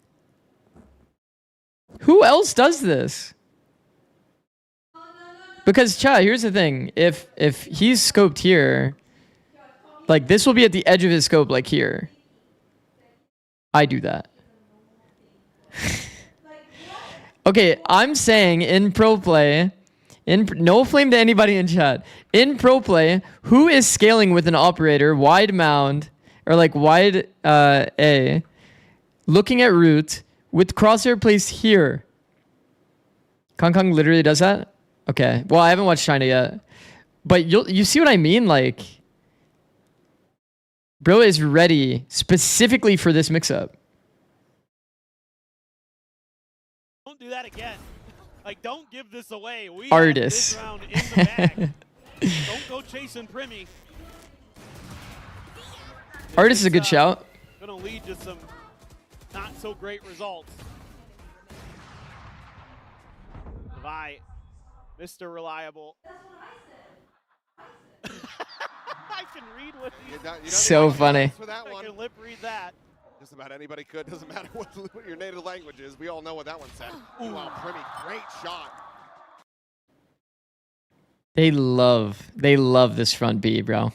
Who else does this? Because, chat, here's the thing. If he's scoped here, like, this will be at the edge of his scope, like here. I do that. Okay, I'm saying in pro play, no flame to anybody in chat. In pro play, who is scaling with an operator, wide mound, or like wide A, looking at root, with crosshair placed here? Kong literally does that? Okay, well, I haven't watched China yet. But you see what I mean? Like, bro is ready specifically for this mix-up. Don't do that again. Like, don't give this away. We Artist. have this round in the bag. Don't go chasing Primy. Artist is a good shout. Gonna lead to some not so great results. Vi, Mr. Reliable. I can read what you So funny. For that I one. can lip read that. Just about anybody could. Doesn't matter what your native language is. We all know what that one said. Wow, Primi, great shot. They love this front B, bro.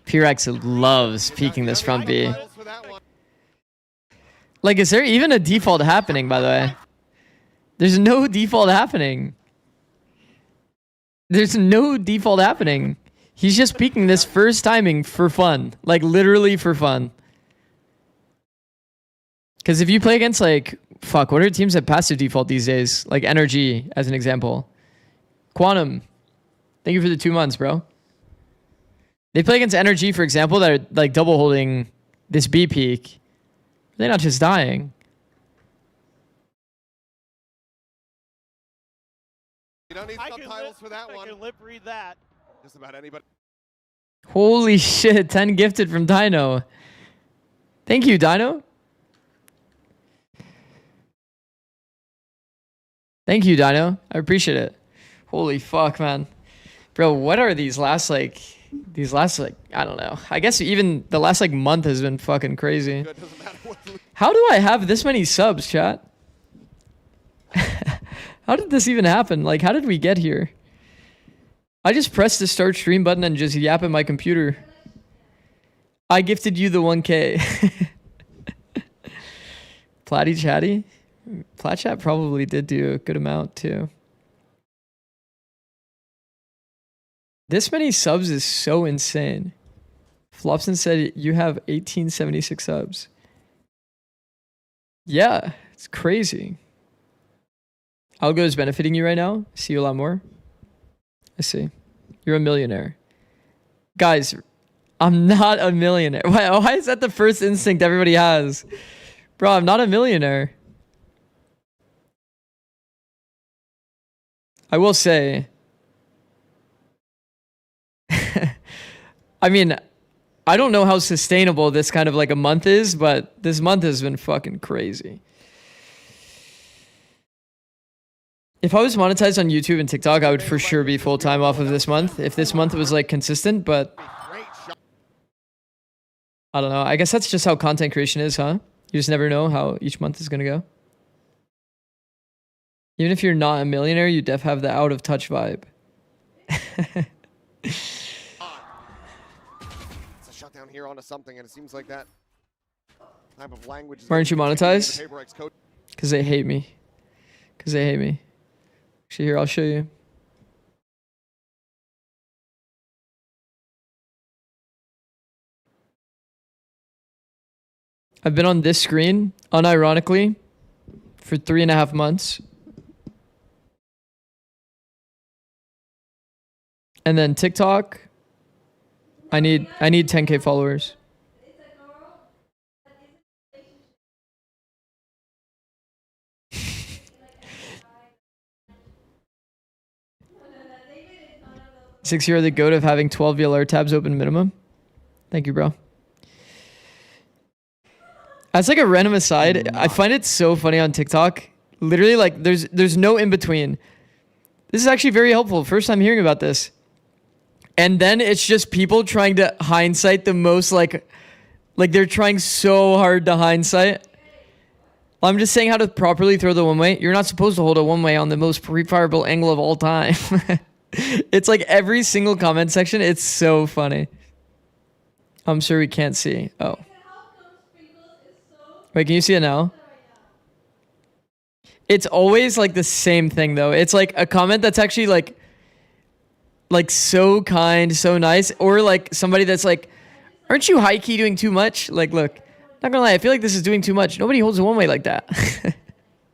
P-Rex loves peeking this front B. Like, is there even a default happening, by the way? There's no default happening. There's no default happening. He's just peeking this first timing for fun. Like, literally for fun. Because if you play against, like, fuck, what are teams that pass the default these days? Like, Energy, as an example. Quantum. Thank you for the 2 months, bro. They play against Energy, for example, that are, like, double holding this B peak. They're not just dying. You don't need subtitles for that one. I can lip read that. Just about anybody. Holy shit, 10 gifted from Dino. Thank you, Dino. Thank you, Dino. I appreciate it. Holy fuck, man. Bro, what are these last, I don't know. I guess even the last, month has been fucking crazy. How do I have this many subs, chat? How did this even happen? Like, how did we get here? I just pressed the start stream button and just yap at my computer. I gifted you the 1K. Platty Chatty? Plat Chat probably did do a good amount, too. This many subs is so insane. Flopson said you have 1876 subs. Yeah, it's crazy. Algo is benefiting you right now. See you a lot more. I see. You're a millionaire. Guys, I'm not a millionaire. Why is that the first instinct everybody has? Bro, I'm not a millionaire. I will say... I mean, I don't know how sustainable this kind of a month is, but this month has been fucking crazy. If I was monetized on YouTube and TikTok, I would for sure be full-time off of this month. If this month was consistent, but I don't know. I guess that's just how content creation is, huh? You just never know how each month is going to go. Even if you're not a millionaire, you def have the out of touch vibe. Shutdown here onto something, and it seems like that type of language. Why aren't you monetized? Because they hate me. Because they hate me. Actually, here, I'll show you. I've been on this screen, unironically, for 3.5 months. And then TikTok... I need 10K followers. Six, you're the goat of having 12 VLR tabs open minimum. Thank you, bro. As a random aside, I find it so funny on TikTok. Literally, there's no in between. This is actually very helpful. First time hearing about this. And then it's just people trying to hindsight the most, like they're trying so hard to hindsight. I'm just saying how to properly throw the one-way. You're not supposed to hold a one-way on the most pre-fireable angle of all time. It's every single comment section. It's so funny. I'm sure we can't see. Oh. Wait, can you see it now? It's always the same thing, though. It's a comment that's actually so kind, so nice, or somebody that's aren't you high key doing too much? Look, not gonna lie, I feel like this is doing too much. Nobody holds a one way like that.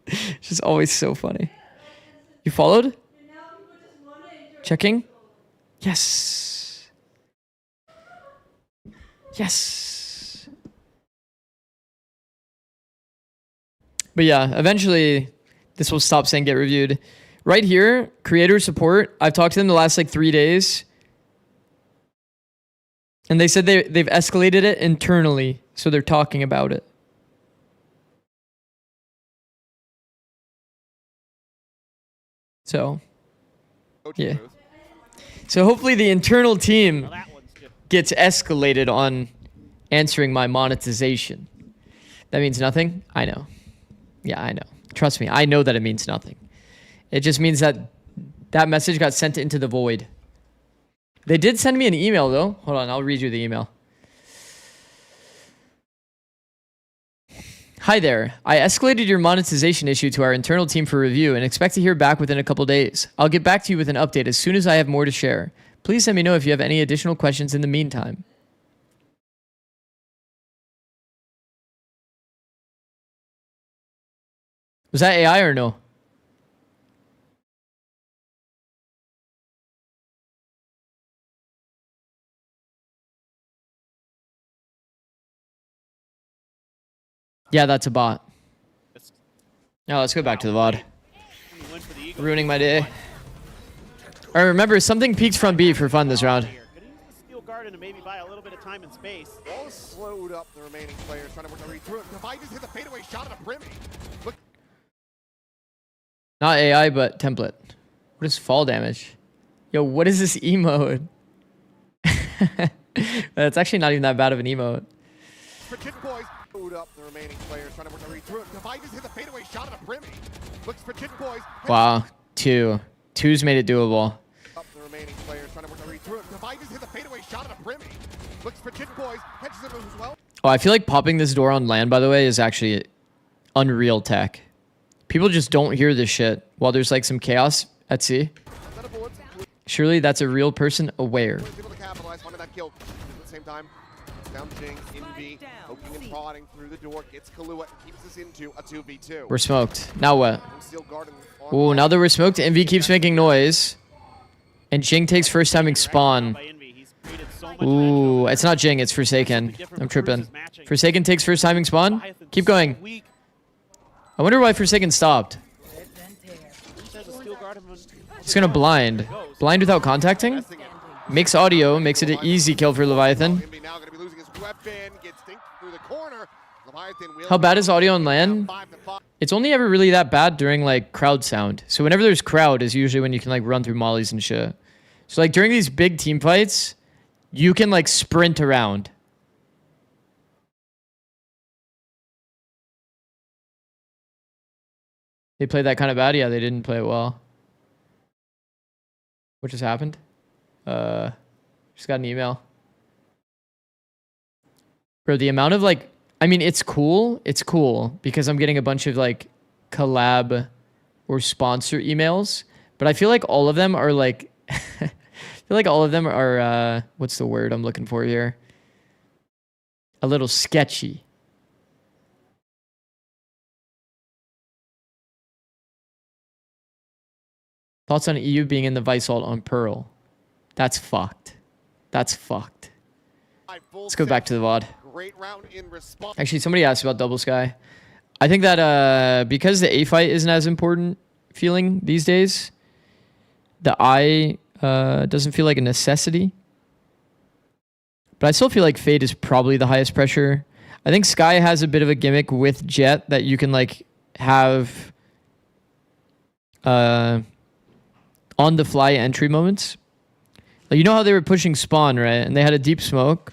It's just always so funny. You followed? Checking? Yes. Yes. But yeah, eventually this will stop saying get reviewed. Right here, creator support. I've talked to them the last 3 days. And they said they've escalated it internally, so they're talking about it. So, yeah. So hopefully the internal team gets escalated on answering my monetization. That means nothing? I know. Yeah, I know. Trust me, I know that it means nothing. It just means that that message got sent into the void. They did send me an email, though. Hold on, I'll read you the email. Hi there. I escalated your monetization issue to our internal team for review and expect to hear back within a couple days. I'll get back to you with an update as soon as I have more to share. Please let me know if you have any additional questions in the meantime. Was that AI or no? Yeah, that's a bot. Now let's go back to the VOD. Ruining my day. Alright, remember, something peeks from B for fun this round. Steel garden to maybe buy a little bit of time and space. Ball is slowed up the remaining players trying to work their way through it. Divide just hit the fadeaway shot at a Brimmy. Look. Not AI, but template. What is fall damage? Yo, what is this emote? That's actually not even that bad of an emote. For Jit Boys, slowed up the remaining players trying to work their way through it. Divide just hit the fadeaway shot at a Brimmy. Looks for Jit Boys. Wow, 2. 2's made it doable. Up the remaining players trying to work their way through it. Divide just hit the fadeaway shot at a Brimmy. Looks for Jit Boys. Catches it as well. Oh, I feel like popping this door on land, by the way, is actually unreal tech. People just don't hear this shit while there's like some chaos at sea. Surely that's a real person aware. Able to capitalize on that kill. At the same time, down Jing, Envy, poking and prodding through the door, gets Kahlua, keeps us into a 2v2. We're smoked. Now what? Ooh, now that we're smoked, Envy keeps making noise. And Jing takes first timing spawn. Ooh, it's not Jing, it's Forsaken. I'm tripping. Forsaken takes first timing spawn. Keep going. I wonder why Forsaken stopped. It's gonna blind. Blind without contacting? Makes audio, makes it an easy kill for Leviathan. How bad is audio on land? It's only ever really that bad during like crowd sound. So whenever there's crowd is usually when you can like run through mollies and shit. So like during these big team fights, you can like sprint around. They played that kind of bad? Yeah, they didn't play it well. What just happened? Just got an email. Bro, the amount of like, I mean, it's cool. It's cool because I'm getting a bunch of like collab or sponsor emails, but I feel like all of them are like, I feel like all of them are, what's the word I'm looking for here? A little sketchy. Thoughts on EU being in the Vice Vault on Pearl? That's fucked. That's fucked. Let's go back to the VOD. Actually, somebody asked about Double Sky. I think that because the A fight isn't as important feeling these days, the I doesn't feel like a necessity. But I still feel like Fade is probably the highest pressure. I think Sky has a bit of a gimmick with Jet that you can like have on the fly entry moments. Like, you know how they were pushing spawn, right? And they had a deep smoke.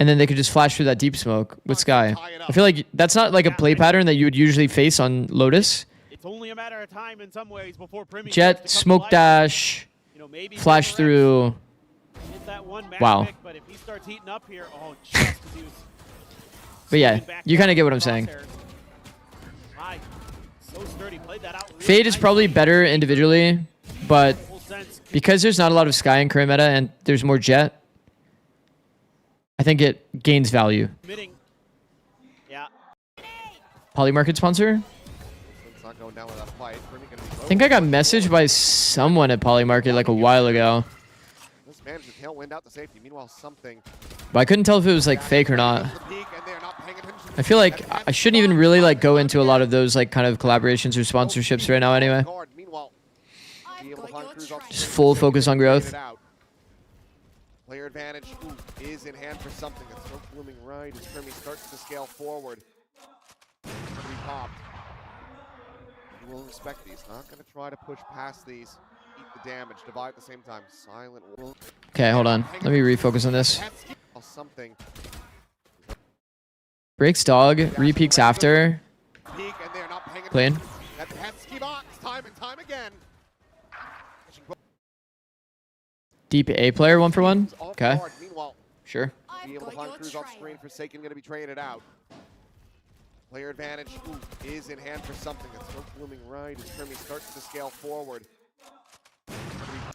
And then they could just flash through that deep smoke with Sky. I feel like that's not like a play pattern that you would usually face on Lotus. It's only a matter of time in some ways before Jet, smoke dash, flash through. Wow. But if he starts heating up here, oh, just as he was. But yeah, you kind of get what I'm saying. Fade is probably better individually, but because there's not a lot of Sky in current meta and there's more Jet, I think it gains value. Yeah. Polymarket sponsor? I think I got messaged by someone at Polymarket like a while ago. But I couldn't tell if it was like fake or not. I feel like I shouldn't even really like go into a lot of those like kind of collaborations or sponsorships right now anyway. Just full focus on growth. Player advantage is in hand for something. That's so blooming right as Grimmy starts to scale forward. Popped. He will respect these. Not going to try to push past these. Eat the damage. Divide at the same time. Silent. Okay, hold on. Let me refocus on this. Something. Breaks dog. Repeaks after. Playing. That Hetsky box time and time again. Deep A player 1-for-1. Okay. Meanwhile, Sure. be able to find Cruz off screen. Forsaken going to be traded out. Player advantage is in hand for something. That's so blooming right as Grimmy starts to scale forward. I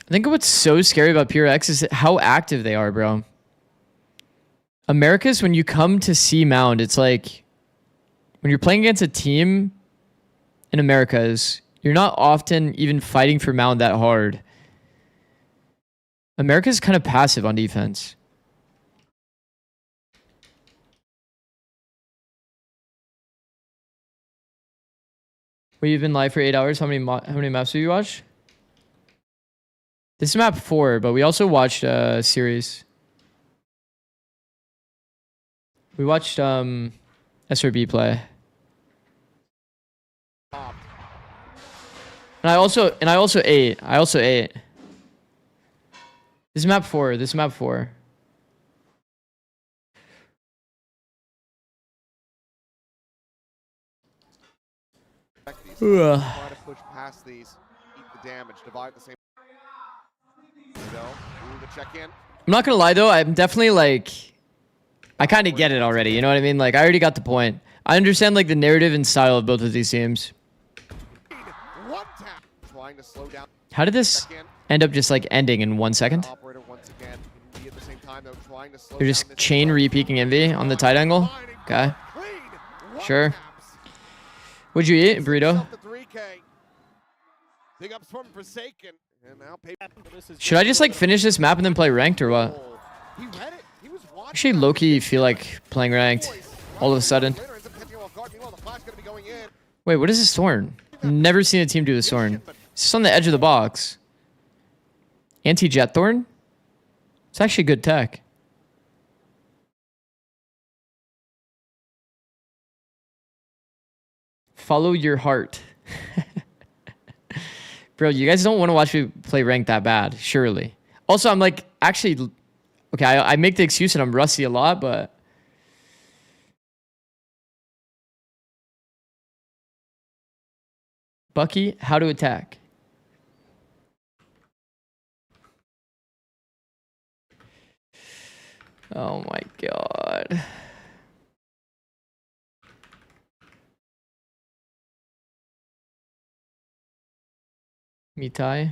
think what's so scary about PRX is how active they are, bro. Americas, when you come to see Mound, it's like when you're playing against a team in Americas, you're not often even fighting for Mound that hard. America's kind of passive on defense. We've been live for 8 hours. How many maps have you watched? This is map 4, but we also watched a series. We watched SRB play. And I also ate. This is map 4. This is map 4. Try to push past these, eat the damage, divide the same. The check-in. I'm not gonna lie though, I'm definitely like, I kind of get it already. You know what I mean? Like I already got the point. I understand like the narrative and style of both of these teams. Trying to slow down. How did this end up just like ending in 1 second? Operator once again. At the same time, though, trying to slow They're just chain re-peeking Envy on the tight angle. Okay. Sure. What'd you eat? Burrito? Big ups from Forsaken. And now Should I just like finish this map and then play ranked or what? Actually low-key feel like playing ranked all of a sudden. Wait, what is this Thorn? Never seen a team do this Thorn. It's just on the edge of the box. Anti-jet Thorn? It's actually good tech. Follow your heart. Bro, you guys don't want to watch me play ranked that bad, surely. Also, I'm like, actually, okay, I make the excuse that I'm rusty a lot, but... Bucky, how to attack. Oh my god. Mitai.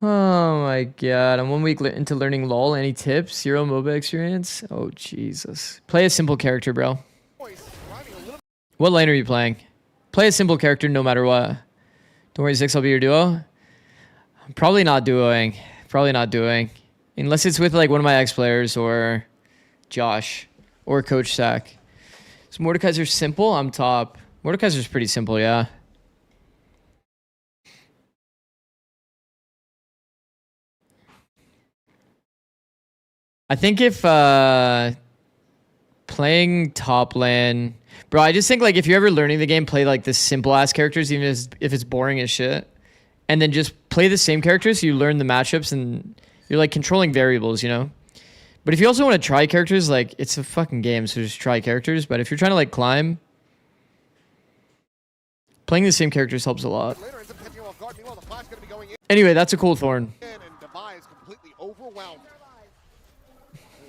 Oh my god. I'm 1 week into learning LOL. Any tips? Zero MOBA experience? Oh Jesus. Play a simple character, bro. What lane are you playing? Play a simple character no matter what. Don't worry, Zix, I'll be your duo. I'm probably not duoing. Probably not doing. Unless it's with like one of my ex-players or Josh or Coach Sack. So Mordekaiser's simple, I'm top. Mordekaiser's pretty simple, yeah. I think if playing top lane, bro, I just think like if you're ever learning the game, play like the simple ass characters, even if it's boring as shit, and then just play the same characters. So you learn the matchups and you're like controlling variables, you know. But if you also want to try characters, like it's a fucking game, so just try characters. But if you're trying to like climb, playing the same characters helps a lot. Anyway, that's a cool Thorn. No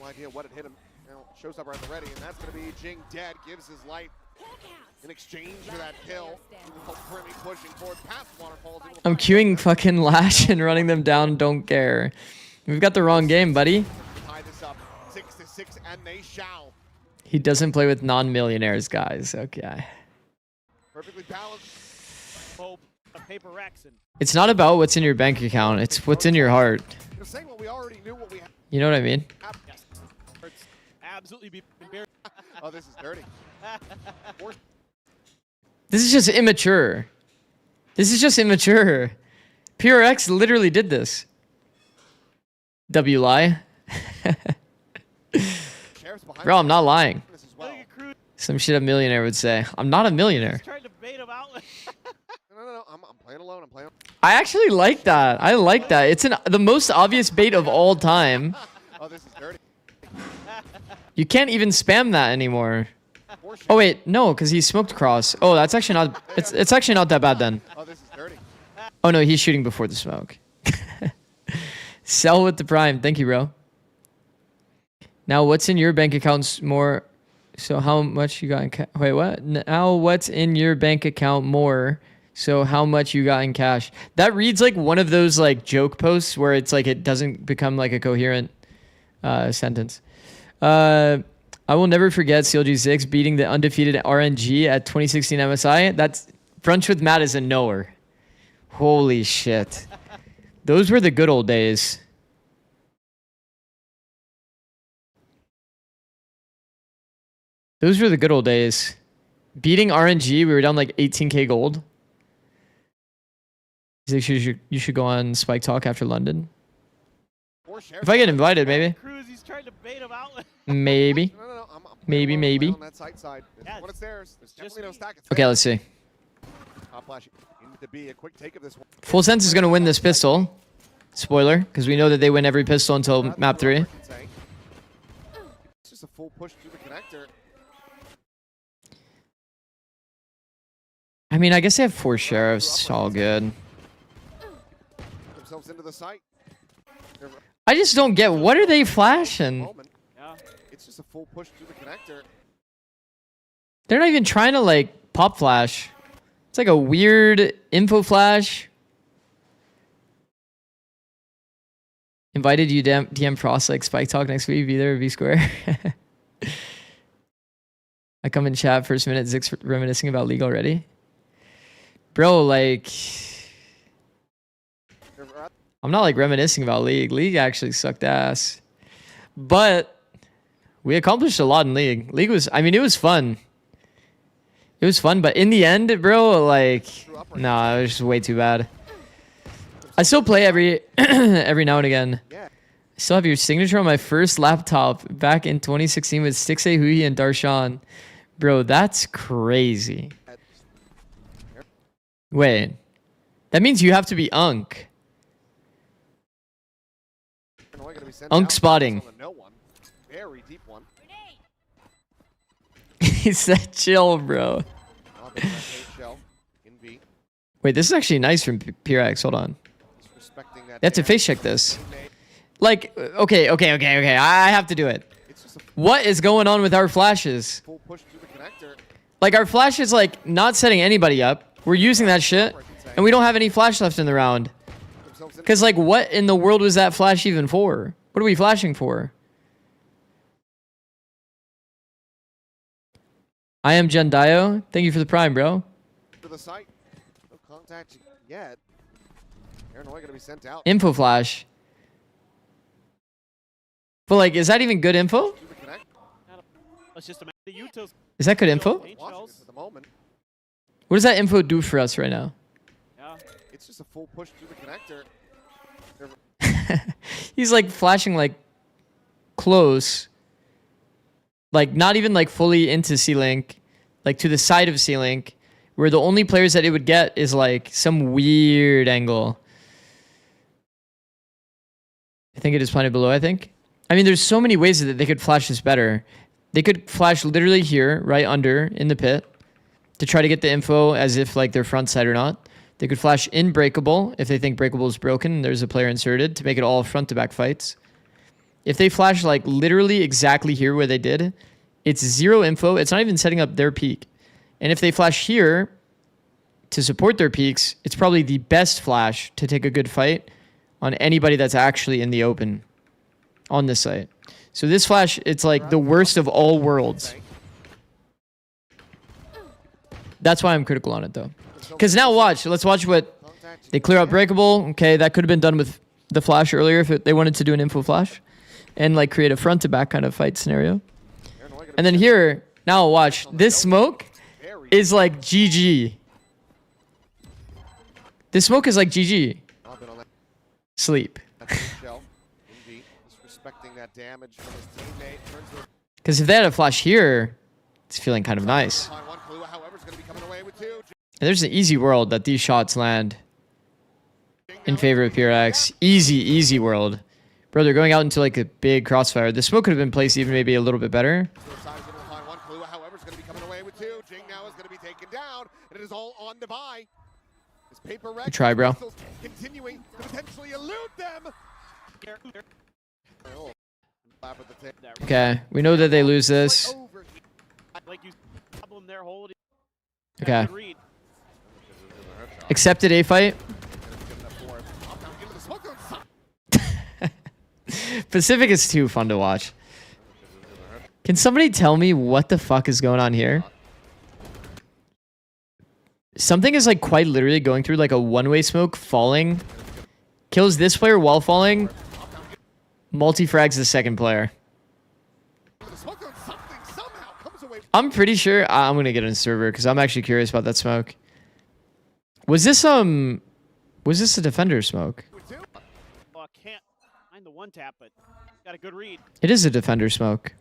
idea what it hit him. Now shows up right at the ready, and that's going to be Jing dead. Gives his life in exchange for that kill. Grimmy pushing forward past waterfalls. I'm queuing fucking Lash and running them down. Don't care. We've got the wrong game, buddy. Tie this up 6-6, and they shall. He doesn't play with non-millionaires, guys. Okay. Perfectly balanced. Paper Rex and It's not about what's in your bank account. It's what's in your heart. You're saying what we already knew. What we had. You know what I mean? yes. It's absolutely be embarrassing. Oh, this is dirty. This is just immature. This is just immature. PRX literally did this. W lie. Bro, I'm not lying. Some shit a millionaire would say. I'm not a millionaire. No, I'm playing alone. I'm playing. I actually like that. I like that. It's the most obvious bait of all time. Oh, this is dirty. You can't even spam that anymore. Oh wait, no, because he smoked cross. Oh, that's actually not. It's actually not that bad then. Oh, this is dirty. Oh no, he's shooting before the smoke. Sell with the prime. Thank you, bro. Now, what's in your bank accounts more? So how much you got in cash? Wait, what? Now, what's in your bank account more? So how much you got in cash? That reads like one of those like joke posts where it's like it doesn't become like a coherent sentence. I will never forget CLG6 beating the undefeated RNG at 2016 MSI. That's brunch with Matt is a knower. Holy shit. Those were the good old days. Those were the good old days. Beating RNG, we were down like 18k gold. You should go on Spike Talk after London. If I get invited, maybe. Maybe. Maybe. Okay, let's see. Full Sense is going to win this pistol. Spoiler, because we know that they win every pistol until map 3. It's just a full push through the connector. I mean, I guess they have 4 sheriffs. It's all good. Themselves into the site. I just don't get, what are they flashing? It's just a full push through the connector. They're not even trying to like pop flash. It's like a weird info flash. Invited you DM Frost like Spike Talk next week. Be there, be square. I come in chat first minute. Zix reminiscing about League already. Bro, like, I'm not like reminiscing about League. League actually sucked ass. But we accomplished a lot in League. League was, I mean, it was fun. It was fun, but in the end, bro, like, nah, it was just way too bad. I still play every now and again. I still have your signature on my first laptop back in 2016 with Stixay, Hui, and Darshan. Bro, that's crazy. Wait, that means you have to be Unk. Unk spotting. Very deep one. He said chill, bro. Wait, this is actually nice from PRX. Hold on. They have to face check this. Like, okay. I have to do it. What is going on with our flashes? Like, our flash is like not setting anybody up. We're using that shit, and we don't have any flash left in the round. Because, like, what in the world was that flash even for? What are we flashing for? I am Jendio. Thank you for the prime, bro. To the site. No contact yet. Paranoia gonna be sent out. Info flash. But, like, is that even good info? Is that good info? What does that info do for us right now? It's just a full push through the connector. He's like flashing like close. Like not even like fully into C-Link. Like to the side of C-Link. Where the only players that it would get is like some weird angle. I think it is planted below, I think. I mean, there's so many ways that they could flash this better. They could flash literally here, right under, in the pit. To try to get the info as if like they're front side or not. They could flash in breakable if they think breakable is broken and there's a player inserted to make it all front to back fights. If they flash like literally exactly here where they did, it's zero info. It's not even setting up their peak. And if they flash here to support their peaks, it's probably the best flash to take a good fight on anybody that's actually in the open on this site. So this flash, it's like the worst of all worlds. That's why I'm critical on it, though. Because now watch. Let's watch what... They clear out breakable. Okay, that could have been done with the flash earlier if they wanted to do an info flash. And, like, create a front-to-back kind of fight scenario. And then here, now watch. This smoke is like GG. This smoke is like GG. Sleep. Shell, indeed, disrespecting that damage from his teammate. Turns to Because if they had a flash here, it's feeling kind of nice. one clue, however, is going to be coming away with two. And there's an easy world that these shots land in favor of PRX. Easy, easy world. Bro, they're going out into like a big crossfire. The smoke could have been placed even maybe a little bit better. One clue, however, is going to be coming away with two. Jing now is going to be taken down, and it is all on the buy. His paper Good try, bro. Continuing to potentially elude them. Okay, we know that they lose this. Like you problem there holding. Okay. Accepted A fight. Pacific is too fun to watch. Can somebody tell me what the fuck is going on here? Something is like quite literally going through like a one-way smoke, falling. Kills this player while falling. Multi-frags the second player. I'm pretty sure I'm gonna get on server because I'm actually curious about that smoke. Was this a defender smoke? Oh, I can't find the one tap, but got a good read. It is a defender smoke.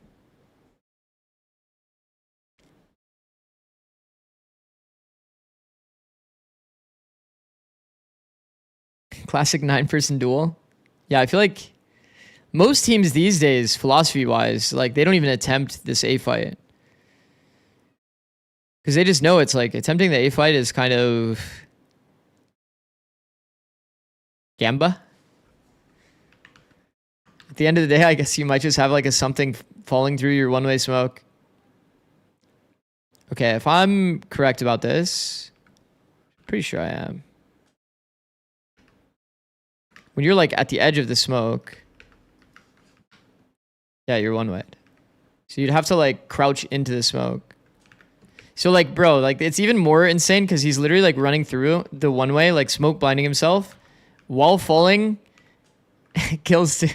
Classic 9-person duel. Yeah, I feel like most teams these days, philosophy-wise, like they don't even attempt this A fight. Because they just know it's like attempting the A fight is kind of gamba. At the end of the day, I guess you might just have like a something falling through your one-way smoke. Okay, if I'm correct about this, pretty sure I am. When you're like at the edge of the smoke, yeah, you're one-way. So you'd have to like crouch into the smoke. So like, bro, like it's even more insane because he's literally like running through the one-way, like smoke blinding himself while falling. Kills two.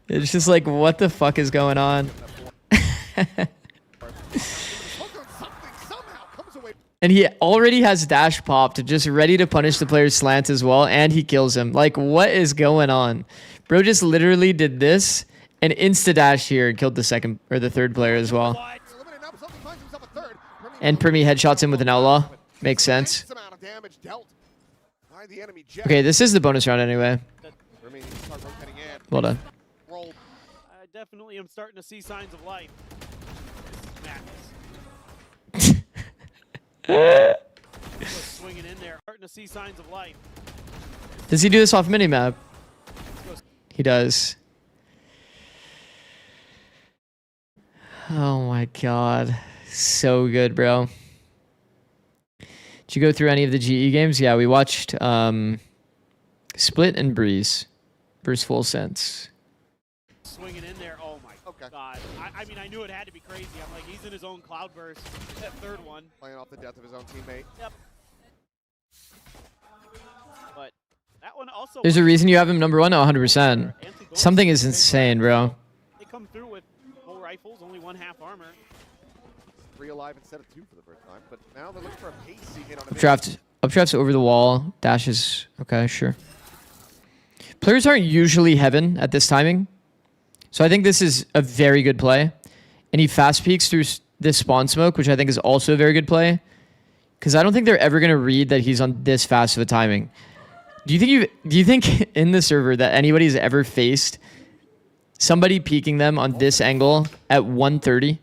It's just like, what the fuck is going on? And he already has dash popped, just ready to punish the player's slant as well, and he kills him. Like, what is going on? Bro just literally did this and insta-dash here and killed the second or the third player as well. And Primi headshots him with an outlaw. Makes sense. Okay, this is the bonus round anyway. Well done. I definitely am starting to see signs of life. Swinging in there, starting to see signs of life. Does he do this off minimap? He does. Oh my god. So good, bro. Did you go through any of the GE games? Yeah, we watched Split and Breeze versus Full Sense. Swinging in there. Oh my god. I mean, I knew it had to be crazy. I'm like, he's in his own cloudburst. That third one. Playing off the death of his own teammate. Yep. But that one also. There's a reason you have him number one? 100%. Something is insane, bro. They come through with full rifles, only 1/2 armor. 3 alive instead of 2 for the first time, but now they're looking for a pacey hit on a Updrafts over the wall. Dashes. Okay, sure. Players aren't usually heaven at this timing. So I think this is a very good play. And he fast peeks through this spawn smoke, which I think is also a very good play. Because I don't think they're ever going to read that he's on this fast of a timing. Do you think in the server that anybody's ever faced somebody peeking them on this angle at 1:30?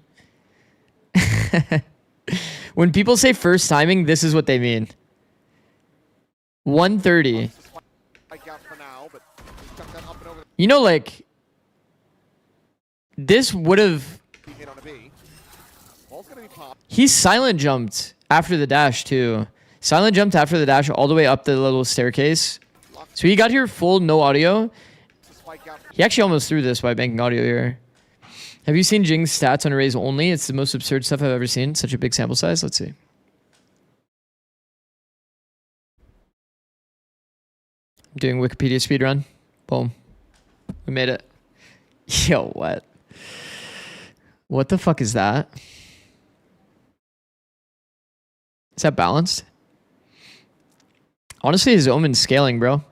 When people say first timing, this is what they mean. 1:30. You know, like, this would have... He silent jumped after the dash, too. Silent jumped after the dash all the way up the little staircase. So he got here full no audio. He actually almost threw this by banking audio here. Have you seen Jing's stats on arrays only? It's the most absurd stuff I've ever seen. Such a big sample size. Let's see. I'm doing Wikipedia speedrun. Boom. We made it. Yo, what? What the fuck is that? Is that balanced? Honestly, his omen's scaling, bro.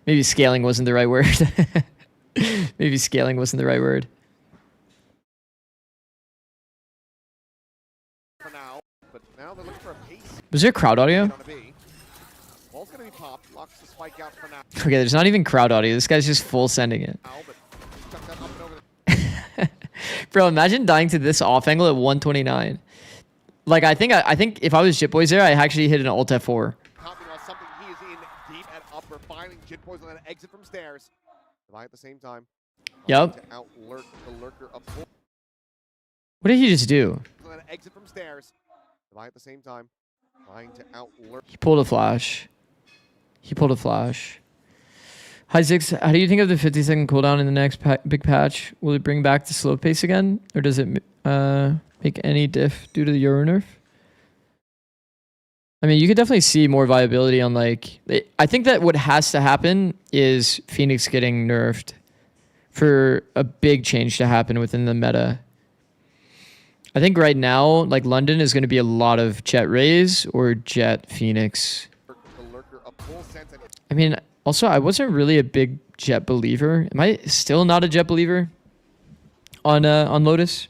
Maybe scaling wasn't the right word. Maybe scaling wasn't the right word. For now, but now they're looking for a pace. Was there crowd audio? Ball's gonna be popped. Locks the spike out for now. Okay, there's not even crowd audio. This guy's just full sending it. Bro, imagine dying to this off angle at 129. Like, I think if I was Jitboys there, I actually hit an alt F4. Something he is in deep at upper, finding Jitboys on an exit from stairs. Divide at the same time. Yep. To out-lurk the lurker up. What did he just do? On an exit from stairs. Divide at the same time. Trying to out-lurk. He pulled a flash. He pulled a flash. Hi, Zix. How do you think of the 50-second cooldown in the next big patch? Will it bring back the slow pace again? Or does it make any diff due to the Euro nerf? I mean, you could definitely see more viability on, like... I think that what has to happen is Phoenix getting nerfed for a big change to happen within the meta. I think right now, like, London is going to be a lot of Jet Raze or Jet Phoenix. I mean, also, I wasn't really a big Jet believer. Am I still not a Jet believer on Lotus?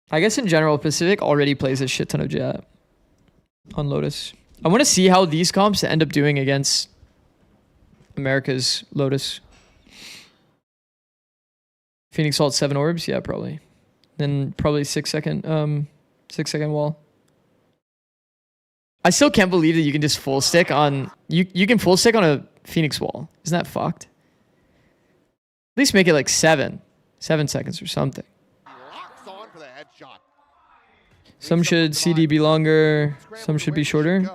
I guess in general, Pacific already plays a shit ton of Jet on Lotus. I want to see how these comps end up doing against America's Lotus. Phoenix Salt 7 orbs? Yeah, probably. Then probably 6 second wall. I still can't believe that you can just full stick on... You can full stick on a Phoenix wall. Isn't that fucked? At least make it like 7 seconds or something. Some should CD be longer. Some should be shorter.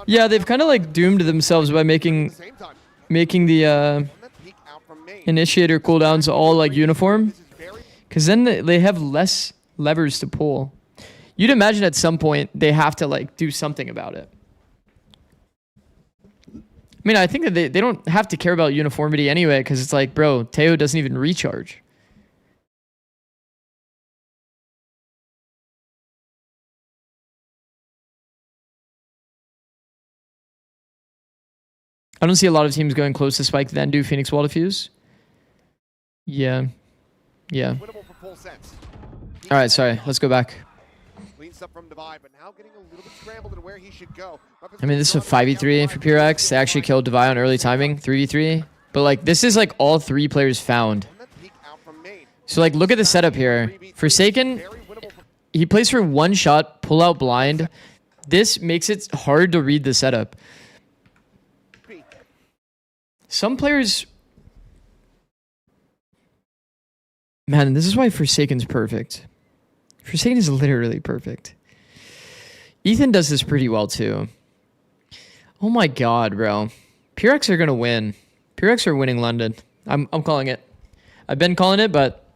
Yeah, they've kind of like doomed themselves by making the initiator cooldowns all like uniform. Because then they have less levers to pull. You'd imagine at some point they have to like do something about it. I mean, I think that they don't have to care about uniformity anyway, because it's like, bro, Teo doesn't even recharge. I don't see a lot of teams going close to Spike then do Phoenix Wall Defuse. Yeah. Yeah. Alright, sorry. Let's go back. I mean, this is a 5v3 for PureX. They actually killed Devi on early timing, 3v3. But like, this is like all 3 players found. So like, look at the setup here. Forsaken, he plays for 1 shot, pull out blind. This makes it hard to read the setup. Some players... Man, this is why Forsaken's perfect. Forsaken is literally perfect. Ethan does this pretty well too. Oh my god, bro. PureX are gonna win. PureX are winning London. I'm calling it. I've been calling it, but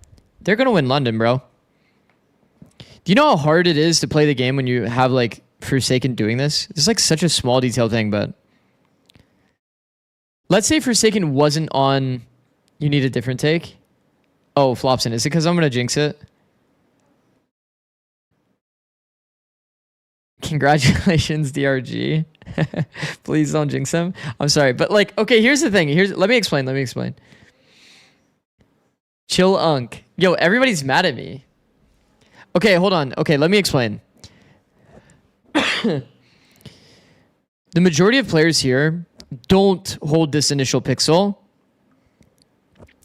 they're gonna win London, bro. Do you know how hard it is to play the game when you have like Forsaken doing this? It's like such a small detail thing, but... Let's say Forsaken wasn't on... You need a different take? Oh, Flopson. Is it because I'm going to jinx it? Congratulations, DRG. Please don't jinx him. I'm sorry. But like, okay, here's the thing. Let me explain. Chill Unk. Yo, everybody's mad at me. Okay, hold on. Okay, let me explain. The majority of players here don't hold this initial pixel.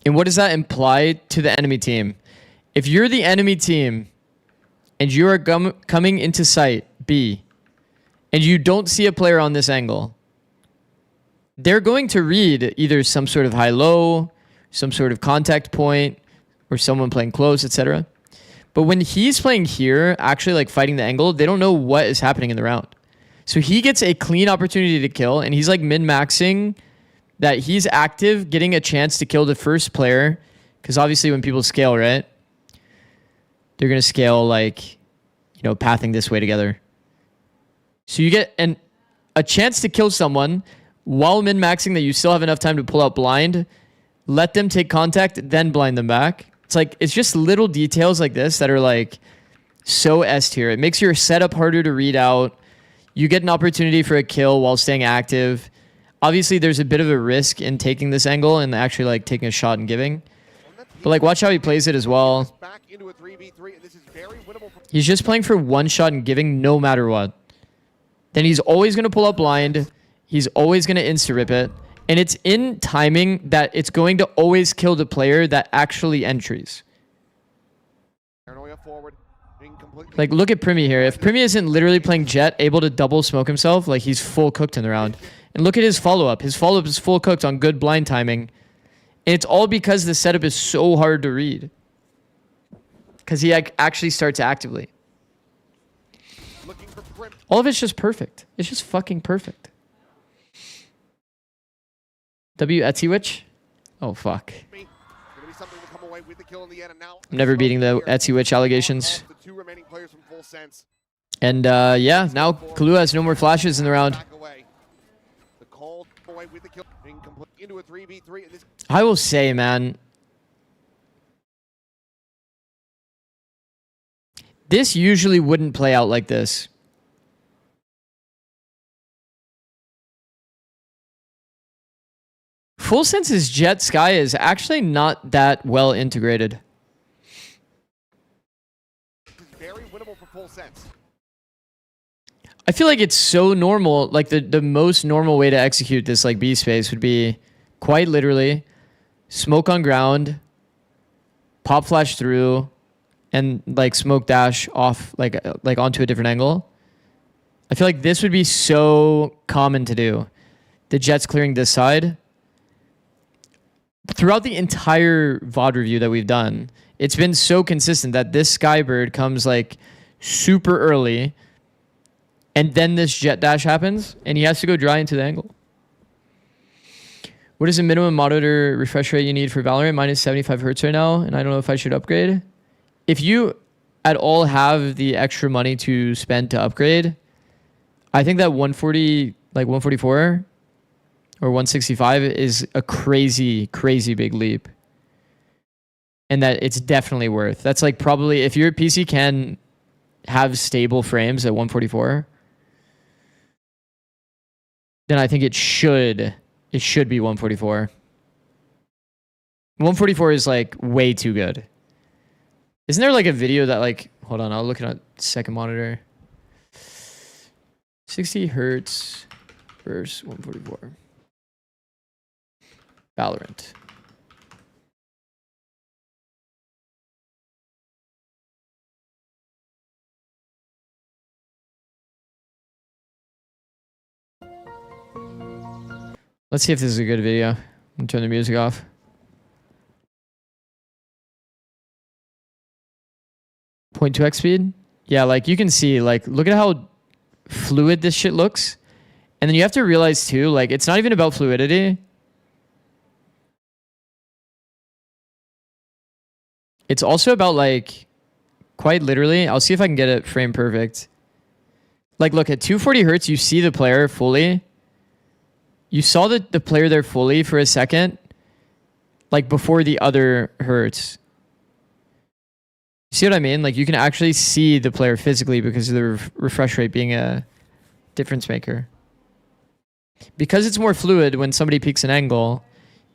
And what does that imply to the enemy team? If you're the enemy team and you are coming into site B and you don't see a player on this angle, they're going to read either some sort of high-low, some sort of contact point, or someone playing close, etc. But when he's playing here, actually like fighting the angle, they don't know what is happening in the round. So he gets a clean opportunity to kill, and he's like min-maxing that he's active, getting a chance to kill the first player. Because obviously when people scale, right? They're going to scale like, you know, pathing this way together. So you get a chance to kill someone while min-maxing that you still have enough time to pull out blind, let them take contact, then blind them back. It's like, it's just little details like this that are like so S tier. It makes your setup harder to read out. You get an opportunity for a kill while staying active. Obviously, there's a bit of a risk in taking this angle and actually like taking a shot and giving. But like, watch how he plays it as well. He's just playing for one shot and giving no matter what. Then he's always going to pull up blind. He's always going to insta-rip it. And it's in timing that it's going to always kill the player that actually entries. Like, look at Primi here. If Primi isn't literally playing Jet, able to double smoke himself, like he's full cooked in the round. And look at his follow-up. His follow-up is full cooked on good blind timing. And it's all because the setup is so hard to read. Because he actually starts actively. All of it's just perfect. It's just fucking perfect. W Etsy Witch? Oh, fuck. I'm never beating the Etsy Witch allegations. And yeah, now Kahlua has no more flashes in the round. I will say, man, this usually wouldn't play out like this. Full Sense's Jet Sky is actually not that well integrated. Very winnable for Full Sense. I feel like it's so normal. Like the most normal way to execute this like B space would be quite literally smoke on ground, pop flash through, and like smoke dash off like onto a different angle. I feel like this would be so common to do. The Jet's clearing this side. Throughout the entire VOD review that we've done, it's been so consistent that this Skybird comes like super early, and then this Jet dash happens, and he has to go dry into the angle. What is the minimum monitor refresh rate you need for Valorant? Mine is 75 hertz right now, and I don't know if I should upgrade. If you at all have the extra money to spend to upgrade, I think that 140, like 144 or 165 is a crazy, crazy big leap. And that it's definitely worth. That's like probably, if your PC can have stable frames at 144, then I think it should be 144. 144 is like way too good. Isn't there like a video that like, hold on, I'll look at a second monitor. 60 hertz versus 144. Valorant. Let's see if this is a good video. I'm gonna turn the music off. .2x speed? Yeah, like you can see, like, look at how fluid this shit looks. And then you have to realize too, like, it's not even about fluidity. It's also about like, quite literally, I'll see if I can get it frame perfect. Like, look, at 240 hertz, you see the player fully. You saw the player there fully for a second, like before the other hertz. You see what I mean? Like, you can actually see the player physically because of the refresh rate being a difference maker. Because it's more fluid when somebody peeks an angle,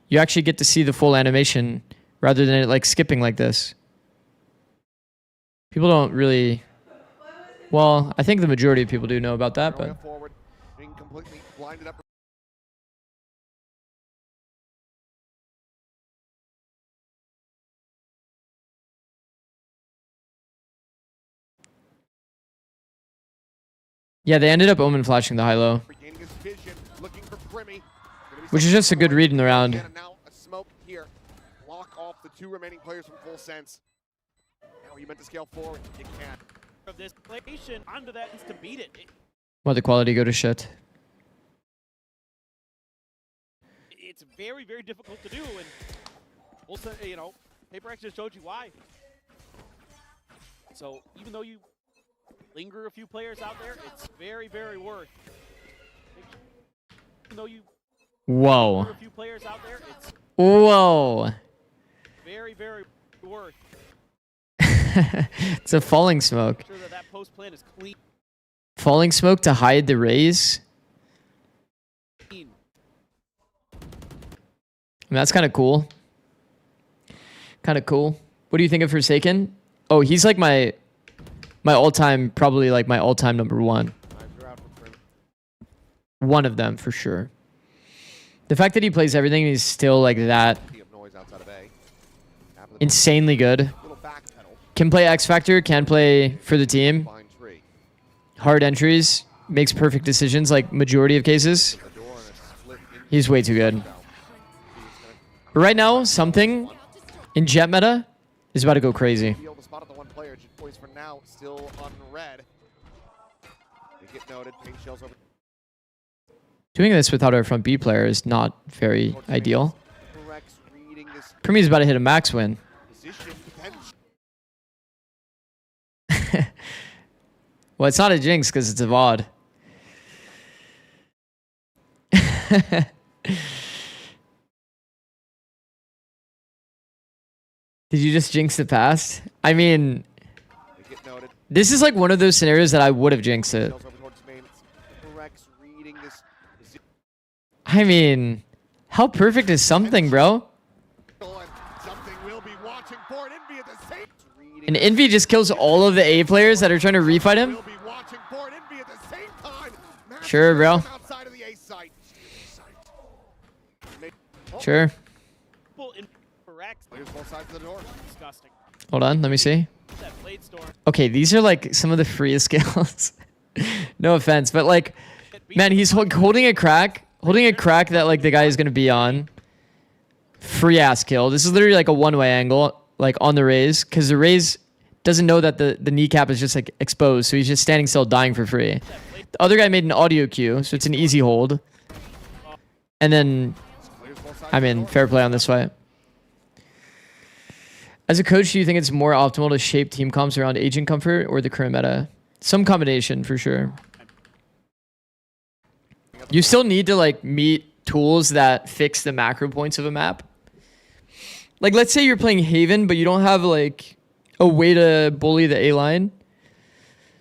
you actually get to see the full animation rather than it like skipping like this. People don't really... Well, I think the majority of people do know about that, but... Yeah, they ended up omen flashing the high-low. Which is just a good read in the round. Now a smoke here. Lock off the two remaining players from Full Sense. Now you meant to scale forward. You can't. Of this plation onto that is to beat it. Well, the quality go to shit. It's very, very difficult to do, and also, you know, PaperX just showed you why. So even though you linger a few players out there, it's very, very worth. Even though you Whoa. a few players out there, it's Whoa. very, very worth. It's a falling smoke. Sure that post plan is clean. Falling smoke to hide the raise. I mean, that's kind of cool. Kind of cool. What do you think of Forsaken? Oh, he's like my all-time, probably like my all-time number one. One of them for sure. The fact that he plays everything and he's still like that insanely good. Can play X Factor, can play for the team. Hard entries, makes perfect decisions like majority of cases. He's way too good. But right now, something in jet meta is about to go crazy. Doing this without our front B player is not very ideal. Premier is about to hit a max win. Well, it's not a jinx because it's a VOD. Did you just jinx the past? I mean, this is like one of those scenarios that I would have jinxed it. I mean, how perfect is something, bro? And Envy just kills all of the A players that are trying to refight him? Sure, bro. Sure. Hold on, let me see. Okay, these are like some of the freest skills. No offense, but like, man, he's holding a crack that like the guy is going to be on. Free ass kill. This is literally like a one-way angle, like on the raise, because the raise doesn't know that the kneecap is just like exposed, so he's just standing still dying for free. The other guy made an audio cue, so it's an easy hold. And then, I mean, fair play on this fight. As a coach, do you think it's more optimal to shape team comps around agent comfort or the current meta? Some combination for sure. You still need to like meet tools that fix the macro points of a map. Like, let's say you're playing Haven, but you don't have like a way to bully the A line.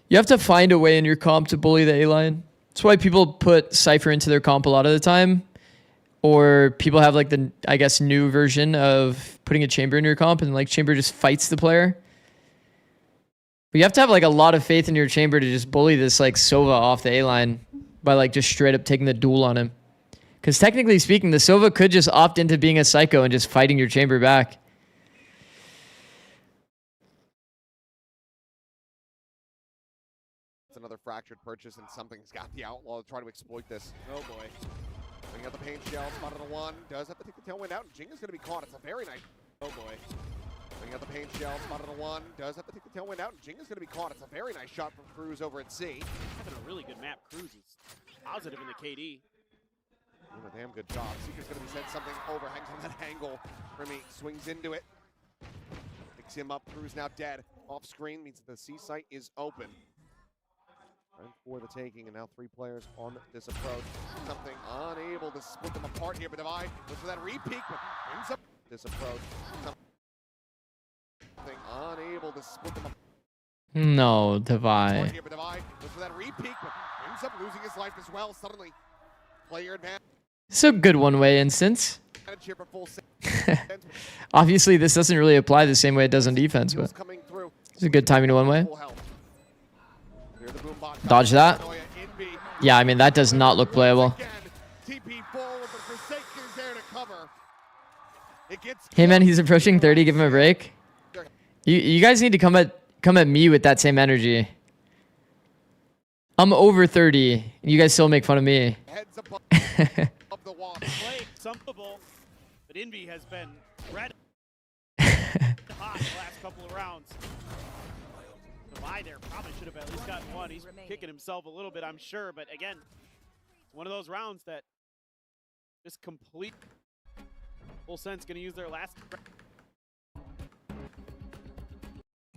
You have to find a way in your comp to bully the A line. That's why people put Cypher into their comp a lot of the time. Or people have like the, I guess, new version of putting a chamber in your comp and like chamber just fights the player. But you have to have like a lot of faith in your chamber to just bully this like Sova off the A line by like just straight up taking the duel on him. Because technically speaking, the Sova could just opt into being a psycho and just fighting your chamber back. It's another fractured purchase and something's got the outlaw to try to exploit this. Oh boy. Bringing out the paint shell, spotted a one, does have to take the tailwind out, and Jinga's going to be caught. It's a very nice. Oh boy. Bringing out the paint shell, spotted a one, does have to take the tailwind out, and Jinga's going to be caught. It's a very nice shot from Cruz over at C. Having a really good map. Cruz is positive in the KD. Doing a damn good job. Seeker's going to be sent something over, hangs on that angle. Remy swings into it. Picks him up. Cruz now dead. Off screen means the C site is open. Time for the taking, and now three players on this approach. Something unable to split them apart here, but Divide looks for that re-peek, but ends up this approach. Something unable to split them apart. No, Divide. Here, but Divide looks for that re-peek, but ends up losing his life as well. Suddenly, player advantage. It's a good one-way instance. Obviously, this doesn't really apply the same way it does on defense, but it's a good timing to one-way. Dodge that. Yeah, I mean, that does not look playable. Hey, man, he's approaching 30. Give him a break. You guys need to come at me with that same energy. I'm over 30. And you guys still make fun of me. But Envy has been red hot the last couple of rounds. Divide there probably should have at least gotten one. He's kicking himself a little bit, I'm sure, but again, it's one of those rounds that just complete full sense going to use their last.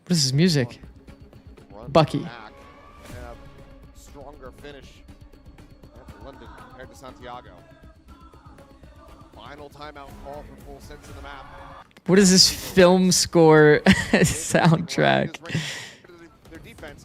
What is this music? Bucky. Stronger finish at London compared to Santiago. Final timeout call for full sense in the map. What is this film score soundtrack? Their defense,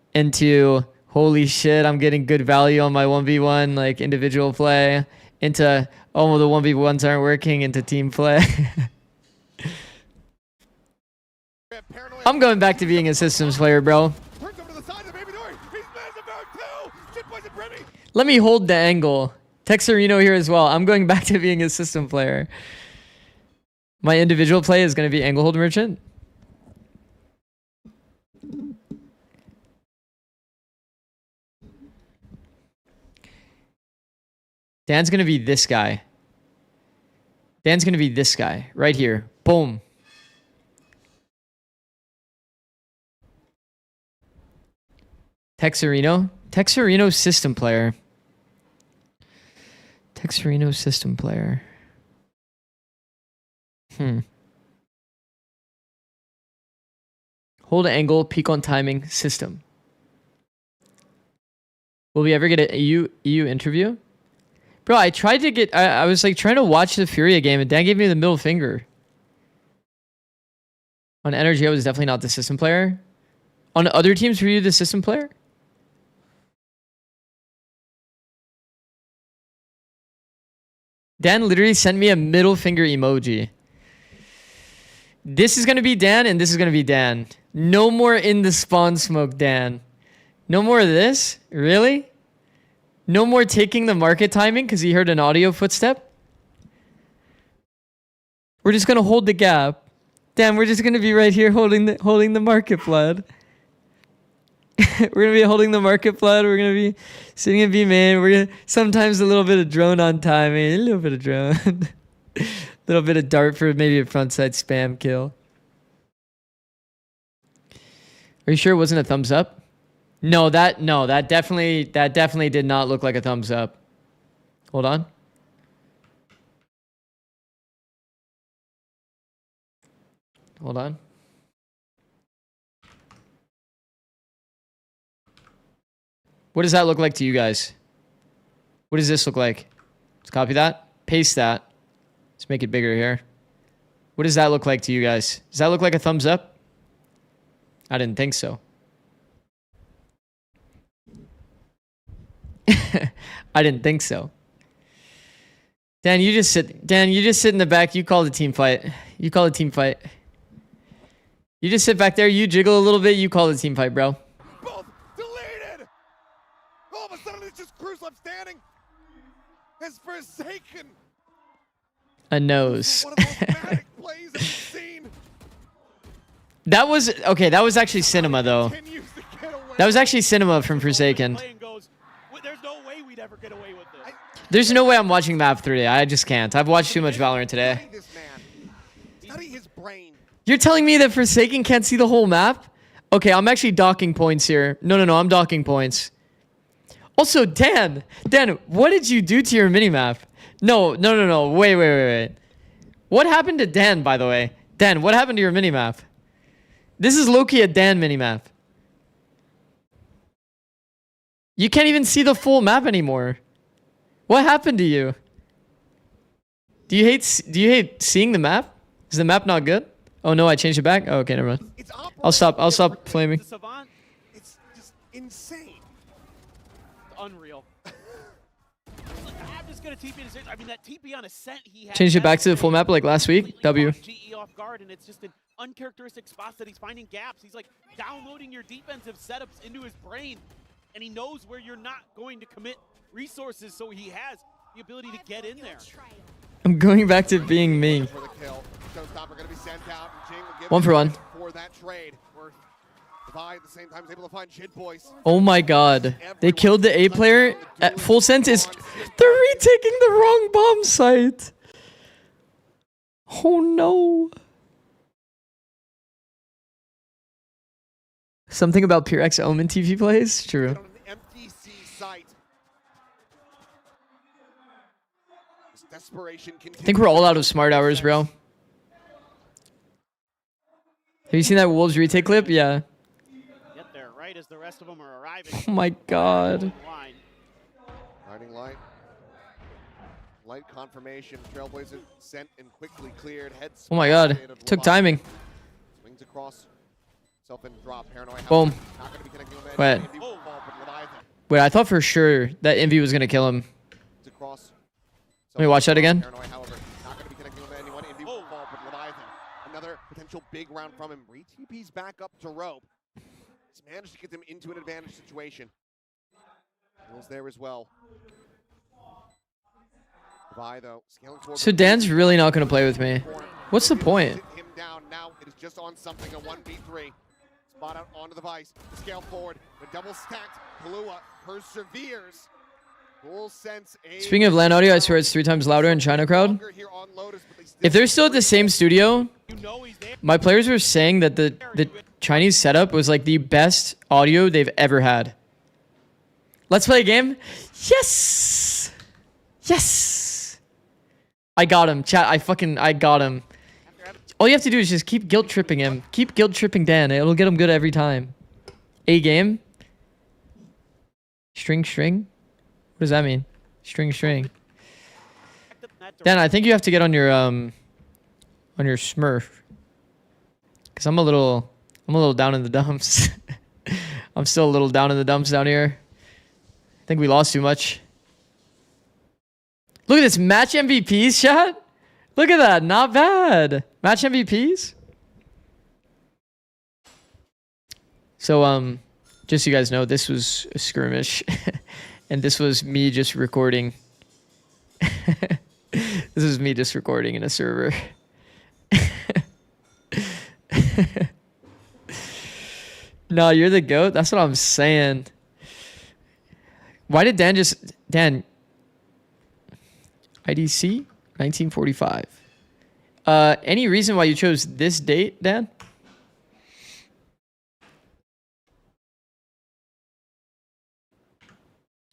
into holy shit, I'm getting good value on my 1v1 like individual play, into oh the 1v1s aren't working, into team play. I'm going back to being a systems player, bro. Let me hold the angle. Texerino here as well. I'm going back to being a system player. My individual play is going to be angle hold merchant. Dan's going to be this guy. Dan's going to be this guy right here. Boom. Texerino. Texerino system player. Texerino system player. Hold angle, peak on timing, system. Will we ever get a EU interview? Bro, I tried to get... I was like trying to watch the Furia game and Dan gave me the middle finger. On Energy, I was definitely not the system player. On other teams, were you the system player? Dan literally sent me a middle finger emoji. This is going to be Dan and this is going to be Dan. No more in the spawn smoke, Dan. No more of this? Really? No more taking the market timing because he heard an audio footstep? We're just going to hold the gap. Dan, we're just going to be right here holding the market flood. We're going to be holding the market flood. We're going to be sitting in B main. We're going to sometimes a little bit of drone on timing. A little bit of drone. A little bit of dart for maybe a frontside spam kill. Are you sure it wasn't a thumbs up? No, that definitely did not look like a thumbs up. Hold on. Hold on. What does that look like to you guys? What does this look like? Let's copy that. Paste that. Let's make it bigger here. What does that look like to you guys? Does that look like a thumbs up? I didn't think so. I didn't think so. Dan, you just sit in the back. You call the team fight. You call the team fight. You just sit back there. You jiggle a little bit. You call the team fight, bro. Both deleted. All of a sudden, it's just Cruz left standing. Has forsaken. A nose. That was okay. That was actually cinema, though. That was actually cinema from Forsaken. There's no way I'm watching map 3. I just can't. I've watched too much Valorant today. You're telling me that Forsaken can't see the whole map? Okay, I'm actually docking points here. No, I'm docking points. Also, Dan, what did you do to your minimap? No. Wait. What happened to Dan, by the way? Dan, what happened to your minimap? This is low-key a Dan minimap. You can't even see the full map anymore. What happened to you? Do you hate seeing the map? Is the map not good? Oh no, I changed it back. Oh, okay, never mind. I'll stop flaming. It's just insane. Unreal. I'm just gonna TP. I mean, that TP on Ascent, he had Changed it back to the full map like last week. W. GE off guard, and it's just an uncharacteristic spots that he's finding gaps. He's like downloading your defensive setups into his brain, and he knows where you're not going to commit resources, so he has the ability to get in there. I'm going back to being me. One for one. Oh my god. They killed the A player at full sense. They're retaking the wrong bomb site. Oh no. Something about Pyrex Omen TV plays? True. I think we're all out of smart hours, bro. Have you seen that Wolves retake clip? Yeah. Get there right as the rest of them are arriving. Oh my god. Riding light. Light confirmation. Trailblazer sent and quickly cleared. Heads. Oh my god. Took timing. Swings across. Boom. Wait. Wait, I thought for sure that Envy was gonna kill him. Let me watch that again. Another potential big round from him. Re-TP's back up to rope. He's managed to get them into an advantage situation. Hills there as well. Though, So Dan's really not gonna play with me. What's the point? him down now. It is just on something, a 1v3. Spot out onto the Vice. The scale forward. The double stacked. Kahlua perseveres. Full sense. Speaking of LAN audio, I swear it's 3 times louder in China crowd. If they're still at the same studio, my players were saying that the Chinese setup was like the best audio they've ever had. Let's play a game. Yes! Yes! I got him. Chat, I got him. All you have to do is just keep guilt tripping him. Keep guilt tripping Dan. It'll get him good every time. A game. String. What does that mean? String. Dan, I think you have to get on your Smurf. Cause I'm a little down in the dumps. I'm still a little down in the dumps down here. I think we lost too much. Look at this match MVPs, chat. Look at that, not bad. Match MVPs. So just so you guys know, this was a skirmish, and this was me just recording. This is me just recording in a server. No, you're the GOAT. That's what I'm saying. Why did Dan IDC 1945. Any reason why you chose this date, Dan?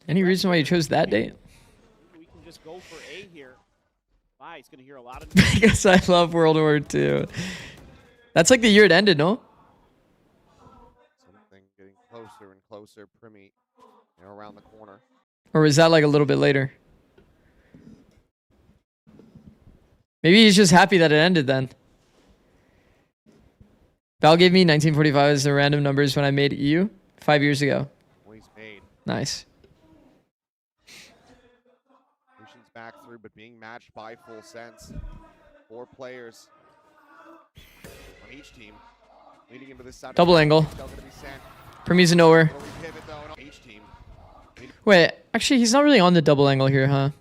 Any reason why you chose that date? We can just go for A here. He's gonna hear a lot of Because I love World War II. That's like the year it ended, no? Something getting closer and closer. Primi, around the corner. Or was that like a little bit later? Maybe he's just happy that it ended then. Val gave me 1945 as the random numbers when I made EU 5 years ago. Nice. Lucian's back through, but being matched by Full Sense. 4 players on each team. Leading into this side. Double angle. Primi's nowhere. Wait, actually, he's not really on the double angle here, huh?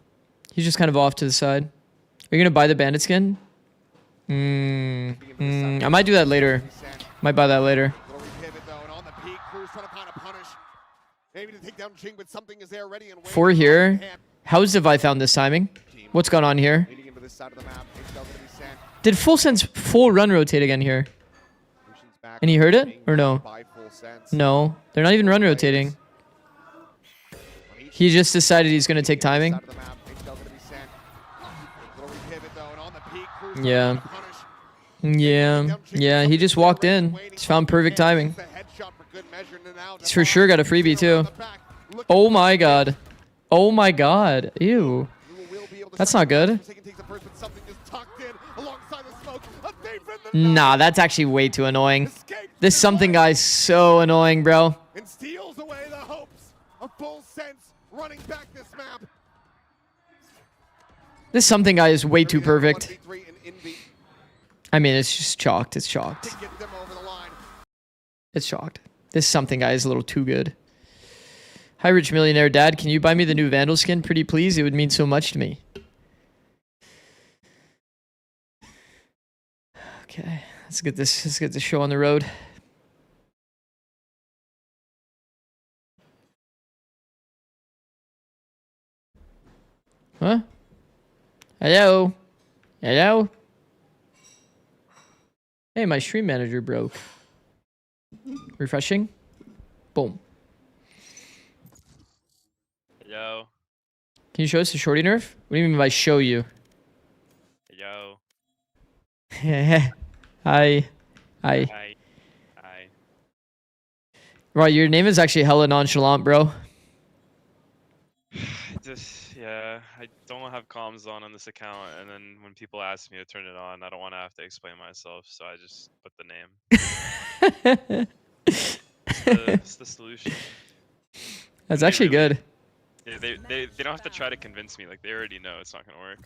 He's just kind of off to the side. Are you gonna buy the bandit skin? I might do that later. Might buy that later. Four here. How's Devi found this timing? What's going on here? Did Full Sense full run rotate again here? And he heard it? Or no? No. They're not even run rotating. He just decided he's gonna take timing. Yeah. Yeah, he just walked in. Just found perfect timing. He's for sure got a freebie too. Oh my god. Oh my god. Ew. That's not good. Nah, that's actually way too annoying. This something guy's so annoying, bro. And steals away the hopes of Full Sense running back this map. This something guy is way too perfect. I mean, it's just chalked. It's chalked. It's chalked. This something guy is a little too good. Hi, Rich Millionaire Dad. Can you buy me the new Vandal skin? Pretty please. It would mean so much to me. Okay, let's get this. Let's get the show on the road. Huh? Hello? Hello? Hey, my stream manager broke. Refreshing. Boom. Yo. Can you show us the shorty nerf? What do you mean by show you? Yo. Hi. Hi. Hi. Right, your name is actually hella nonchalant, bro. Yeah, I don't have comms on this account, and then when people ask me to turn it on, I don't want to have to explain myself, so I just put the name. It's the solution. That's actually good. Yeah, they don't have to try to convince me. Like they already know it's not gonna work.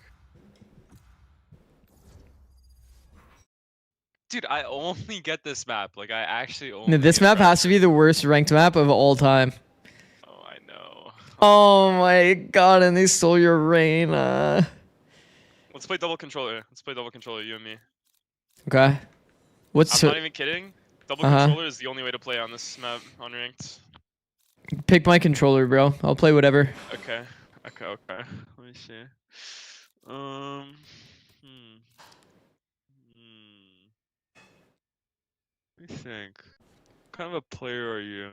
Dude, I only get this map. Like I actually only. This get map has to be the worst ranked map of all time. Oh, I know. Oh my god, and they stole your Reina. Let's play double controller. Let's play double controller, you and me. Okay. I'm not even kidding. Double controller is the only way to play on this map on ranked. Pick my controller, bro. I'll play whatever. Okay. Let me see. Let me think. What kind of a player are you?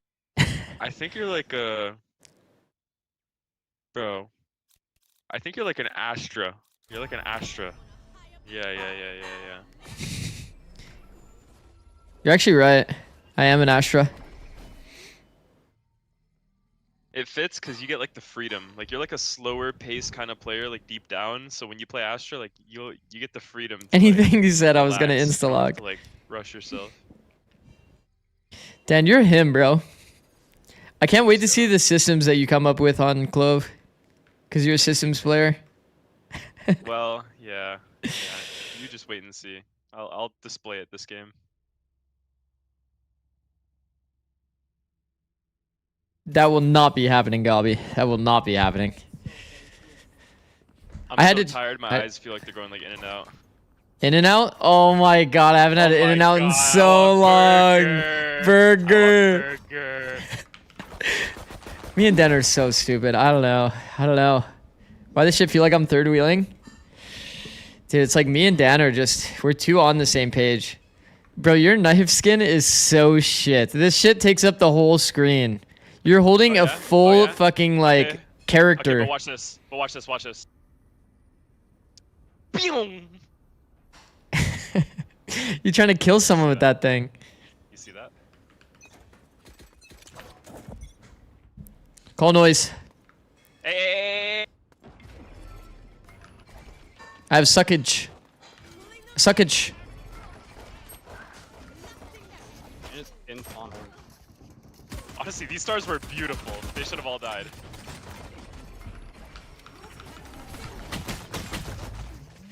I think you're like a... Bro. I think you're like an Astra. You're like an Astra. Yeah. You're actually right. I am an Astra. It fits because you get like the freedom. Like you're like a slower pace kind of player, like deep down. So when you play Astra, like you get the freedom. To, Anything like, you said, I was gonna relax, insta-log. to, like rush yourself. Dan, you're him, bro. I can't wait to see the systems that you come up with on Clove. Because you're a systems player. Well, yeah. You just wait and see. I'll display it this game. That will not be happening, Gobby. That will not be happening. I'm so tired. My eyes feel like they're going like in and out. In and out? Oh my god, I haven't had an in and out in so long. Burger. Me and Den are so stupid. I don't know. Why does shit feel like I'm third wheeling? Dude, it's like me and Dan are we're too on the same page. Bro, your knife skin is so shit. This shit takes up the whole screen. You're holding a full fucking like character. Okay, but watch this. Watch this. Pew! You're trying to kill someone with that thing. You see that? Call noise. Hey. I have suckage. Suckage. Just in on him. Honestly, these stars were beautiful. They should have all died.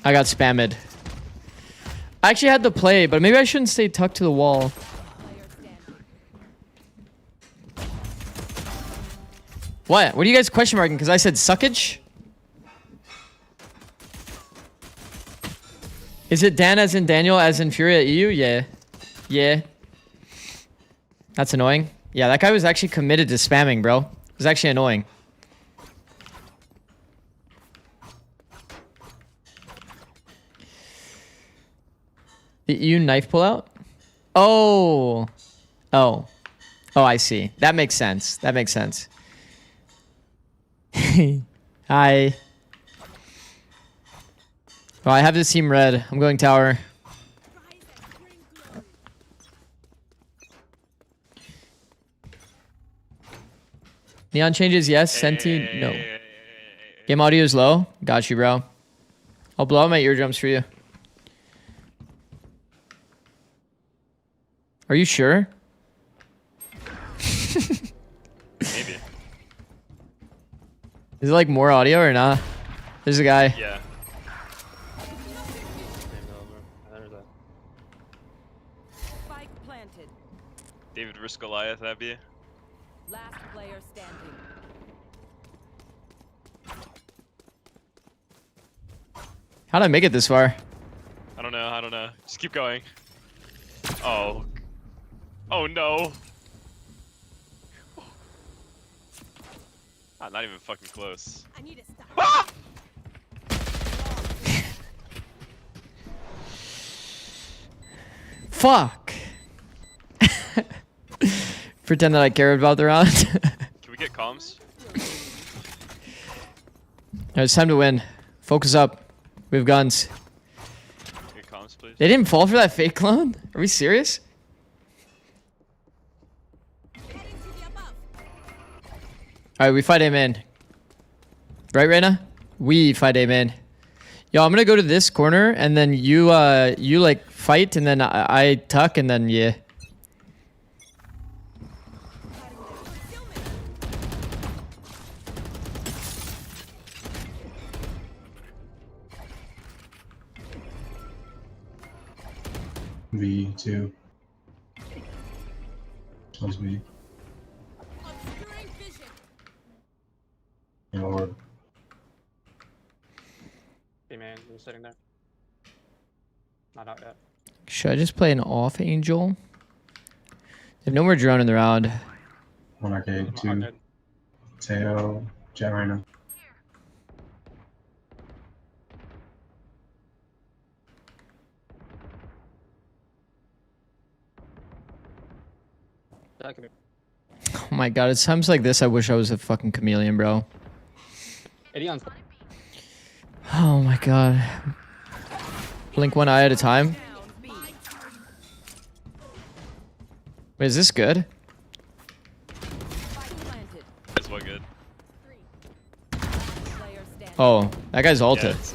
I got spammed. I actually had the play, but maybe I shouldn't stay tucked to the wall. What? What are you guys question marking? Because I said suckage? Is it Dan as in Daniel as in Fury at EU? Yeah. That's annoying. Yeah, that guy was actually committed to spamming, bro. It was actually annoying. The EU knife pullout? Oh, I see. That makes sense. Hi. Oh, I have this team red. I'm going tower. Neon changes, yes. Senti, no. Game audio is low. Got you, bro. I'll blow out my eardrums for you. Are you sure? Maybe. Is it like more audio or not? There's a guy. Yeah. Spike planted. David vs Goliath, that'd be. Last player standing. How'd I make it this far? I don't know. Just keep going. Oh. Oh no. Ah, not even fucking close. I need to stop. Ah! Fuck. Pretend that I cared about the round. Can we get comms? It's time to win. Focus up. We have guns. Get comms, please. They didn't fall for that fake clone? Are we serious? Alright, we fight A main. Right, Reyna? We fight A main. Yo, I'm gonna go to this corner and then you like fight and then I tuck and then yeah. V2. Must be. Lord. Hey man, you're sitting there. Not out yet. Should I just play an off angel? They have no more drone in the round. 1 arcade, 2. Teo, Jet Rhino. That could be. Oh my god, it's times like this I wish I was a fucking chameleon, bro. 80 on. Oh my god. Blink one eye at a time. Wait, is this good? That's what good. Oh, that guy's ulted. Yeah,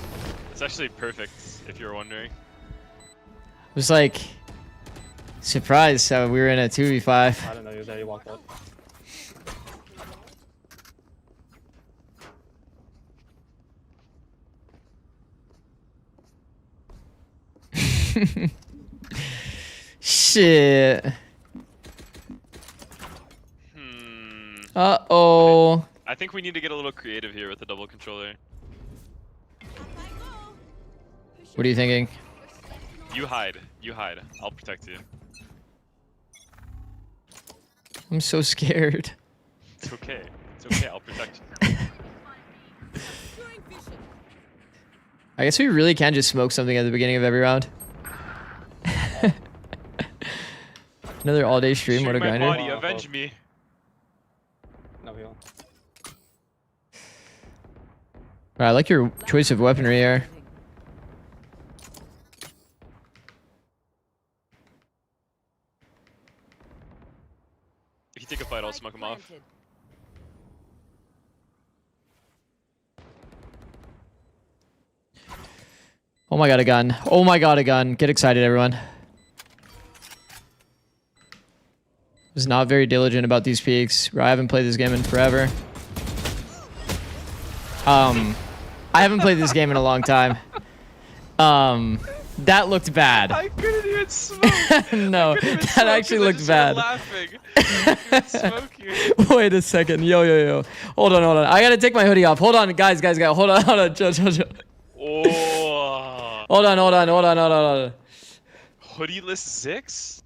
it's actually perfect, if you're wondering. It was like... Surprised we were in a 2v5. I don't know, he was there, he walked up. Shit. Uh-oh. I think we need to get a little creative here with the double controller. What are you thinking? You hide. You hide. I'll protect you. I'm so scared. It's okay. It's okay. I'll protect you. I guess we really can just smoke something at the beginning of every round. Another all-day stream. Shoot What a my grinder. body, avenge me. No heal. I like your choice of weaponry here. If you take a fight, I'll smoke him off. Oh my god, a gun. Oh my god, a gun. Get excited, everyone. Was not very diligent about these peaks. I haven't played this game in forever. I haven't played this game in a long time. That looked bad. I couldn't even smoke. No, that actually looked bad. Laughing. I couldn't smoke you. Wait a second. Yo. Hold on. I gotta take my hoodie off. Hold on, guys. Hold on. Chill. Oh. Hold on. Hoodieless Zix?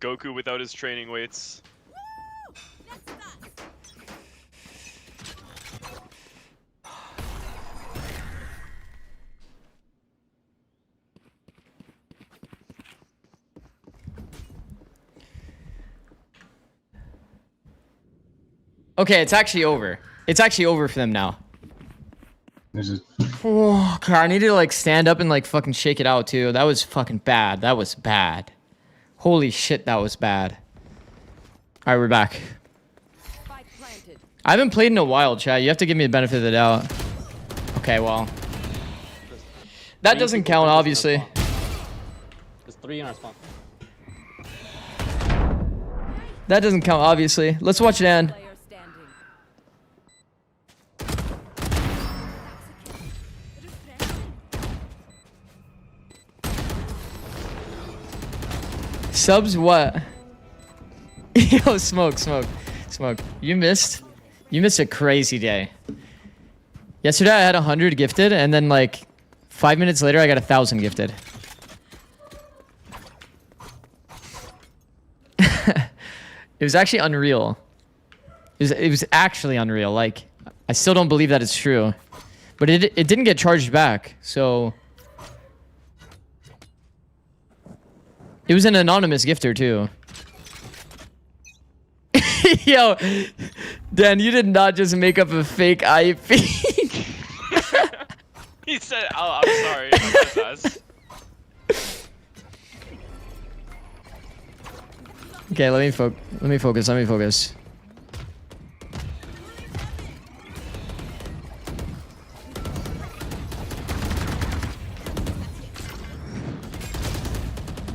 Goku without his training weights. Okay, it's actually over. It's actually over for them now. Oh, God, I need to like stand up and like fucking shake it out too. That was fucking bad. That was bad. Holy shit, that was bad. All right, we're back. I haven't played in a while, chat. You have to give me the benefit of the doubt. Okay, well. That doesn't count, obviously. There's 3 in our spawn. That doesn't count, obviously. Let's watch it end. Subs what? Yo, smoke. You missed a crazy day. Yesterday I had 100 gifted, and then like 5 minutes later I got 1,000 gifted. It was actually unreal. It was actually unreal. Like, I still don't believe that it's true, but it didn't get charged back, so. It was an anonymous gifter, too. Yo, Dan, you did not just make up a fake IP. He said, oh, I'm sorry. I'm just Okay, let me focus.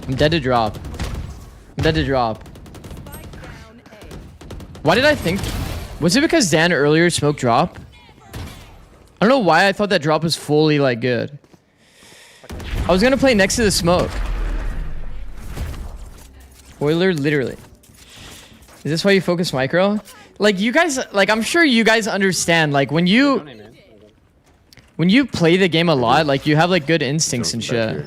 I'm dead to drop. Why did I think? Was it because Dan earlier smoked drop? I don't know why I thought that drop was fully like good. I was gonna play next to the smoke. Boiler, literally. Is this why you focus micro? Like you guys, like I'm sure you guys understand. Like when you play the game a lot, like you have like good instincts and shit.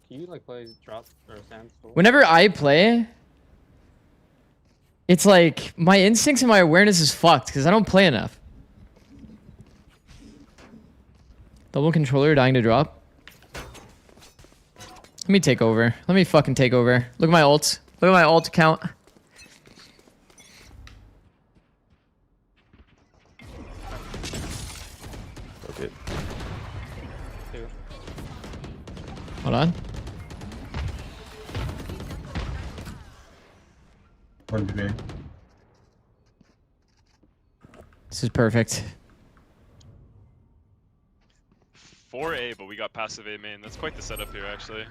Can you like play drop or stand? Whenever I play, it's like my instincts and my awareness is fucked because I don't play enough. Double controller dying to drop. Let me take over. Let me fucking take over. Look at my ult. Look at my ult count. Okay. Hold on. This is perfect. 4A, but we got passive A main. That's quite the setup here, actually.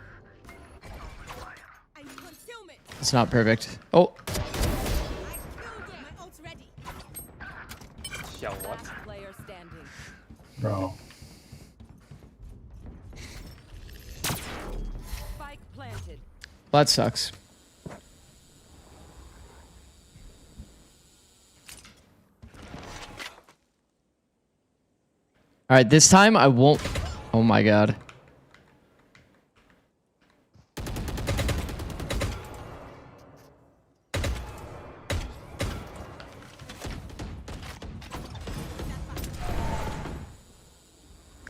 It's not perfect. Oh. Yeah, what? Bro. Spike planted. Well, that sucks. Alright, this time I won't... Oh my god.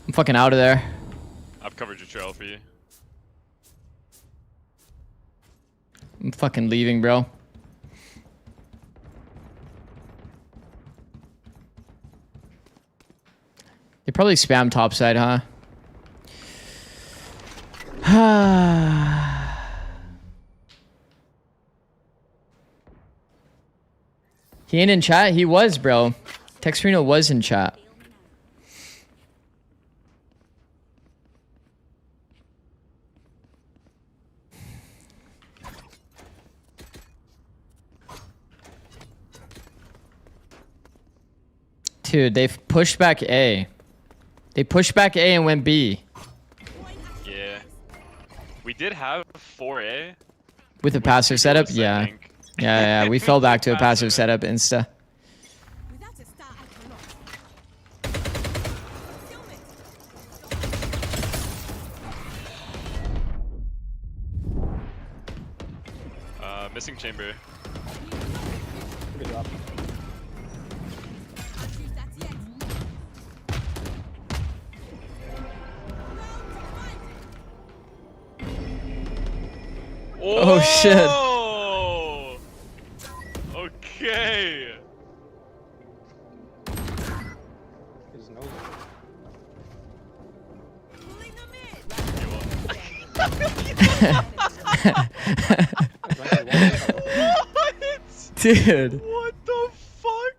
I'm fucking out of there. I've covered your trail for you. I'm fucking leaving, bro. They probably spam topside, huh? He ain't in chat? He was, bro. Textrino was in chat. Dude, they've pushed back A. They pushed back A and went B. Yeah. We did have 4A. With a passive setup? Yeah. Yeah, we fell back to a passive setup insta. Missing chamber. Good job. Oh shit. Okay. There's no. Dude. What the fuck?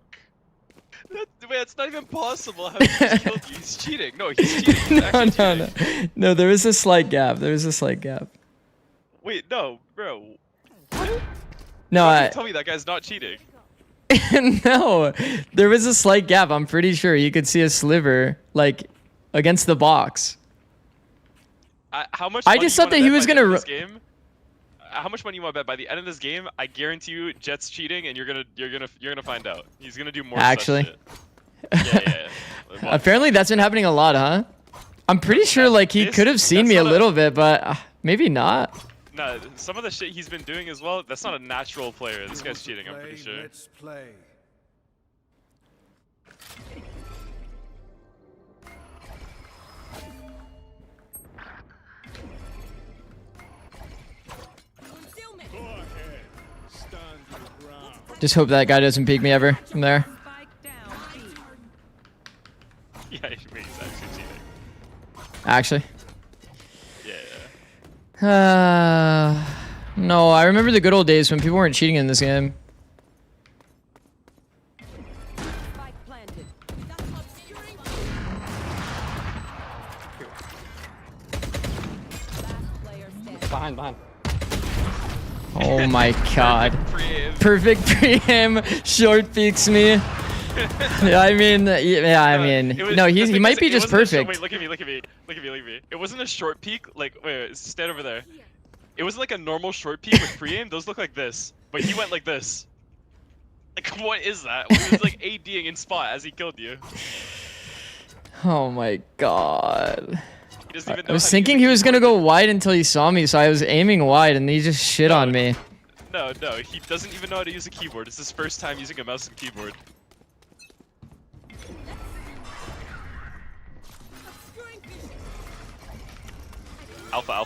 Wait, it's not even possible. How he just killed you? He's cheating. No, he's cheating. He's actually cheating. No, there was a slight gap. There was a slight gap. Wait, no, bro. What? No, Tell me that guy's not cheating. No, there was a slight gap. I'm pretty sure you could see a sliver, like, against the box. How much? I just thought that he was gonna. How much money you want to bet by the end of this game? I guarantee you, Jet's cheating, and you're gonna find out. He's gonna do more. Actually. Such shit. Yeah. Apparently, that's been happening a lot, huh? I'm pretty sure, like, he could have seen me a little bit, but maybe not. No, some of the shit he's been doing as well. That's not a natural player. This guy's cheating. I'm pretty sure. Let's play. Just hope that guy doesn't peek me ever from there. Yeah, he's actually cheating. Actually. No, I remember the good old days when people weren't cheating in this game. Behind. Oh my god. Perfect pre-aim. Short peeks me. Yeah, I mean, no, he might be just perfect. Wait, look at me. It wasn't a short peek. Like, wait, stand over there. It wasn't like a normal short peek with pre-aim. Those look like this, but he went like this. Like, what is that? He was like ADing in spot as he killed you. Oh my god. He doesn't even know I was how to thinking use he a was gonna keyboard. go wide until he saw me, so I was aiming wide, and he just shit on me. No, he doesn't even know how to use a keyboard. It's his first time using a mouse and keyboard. Alpha.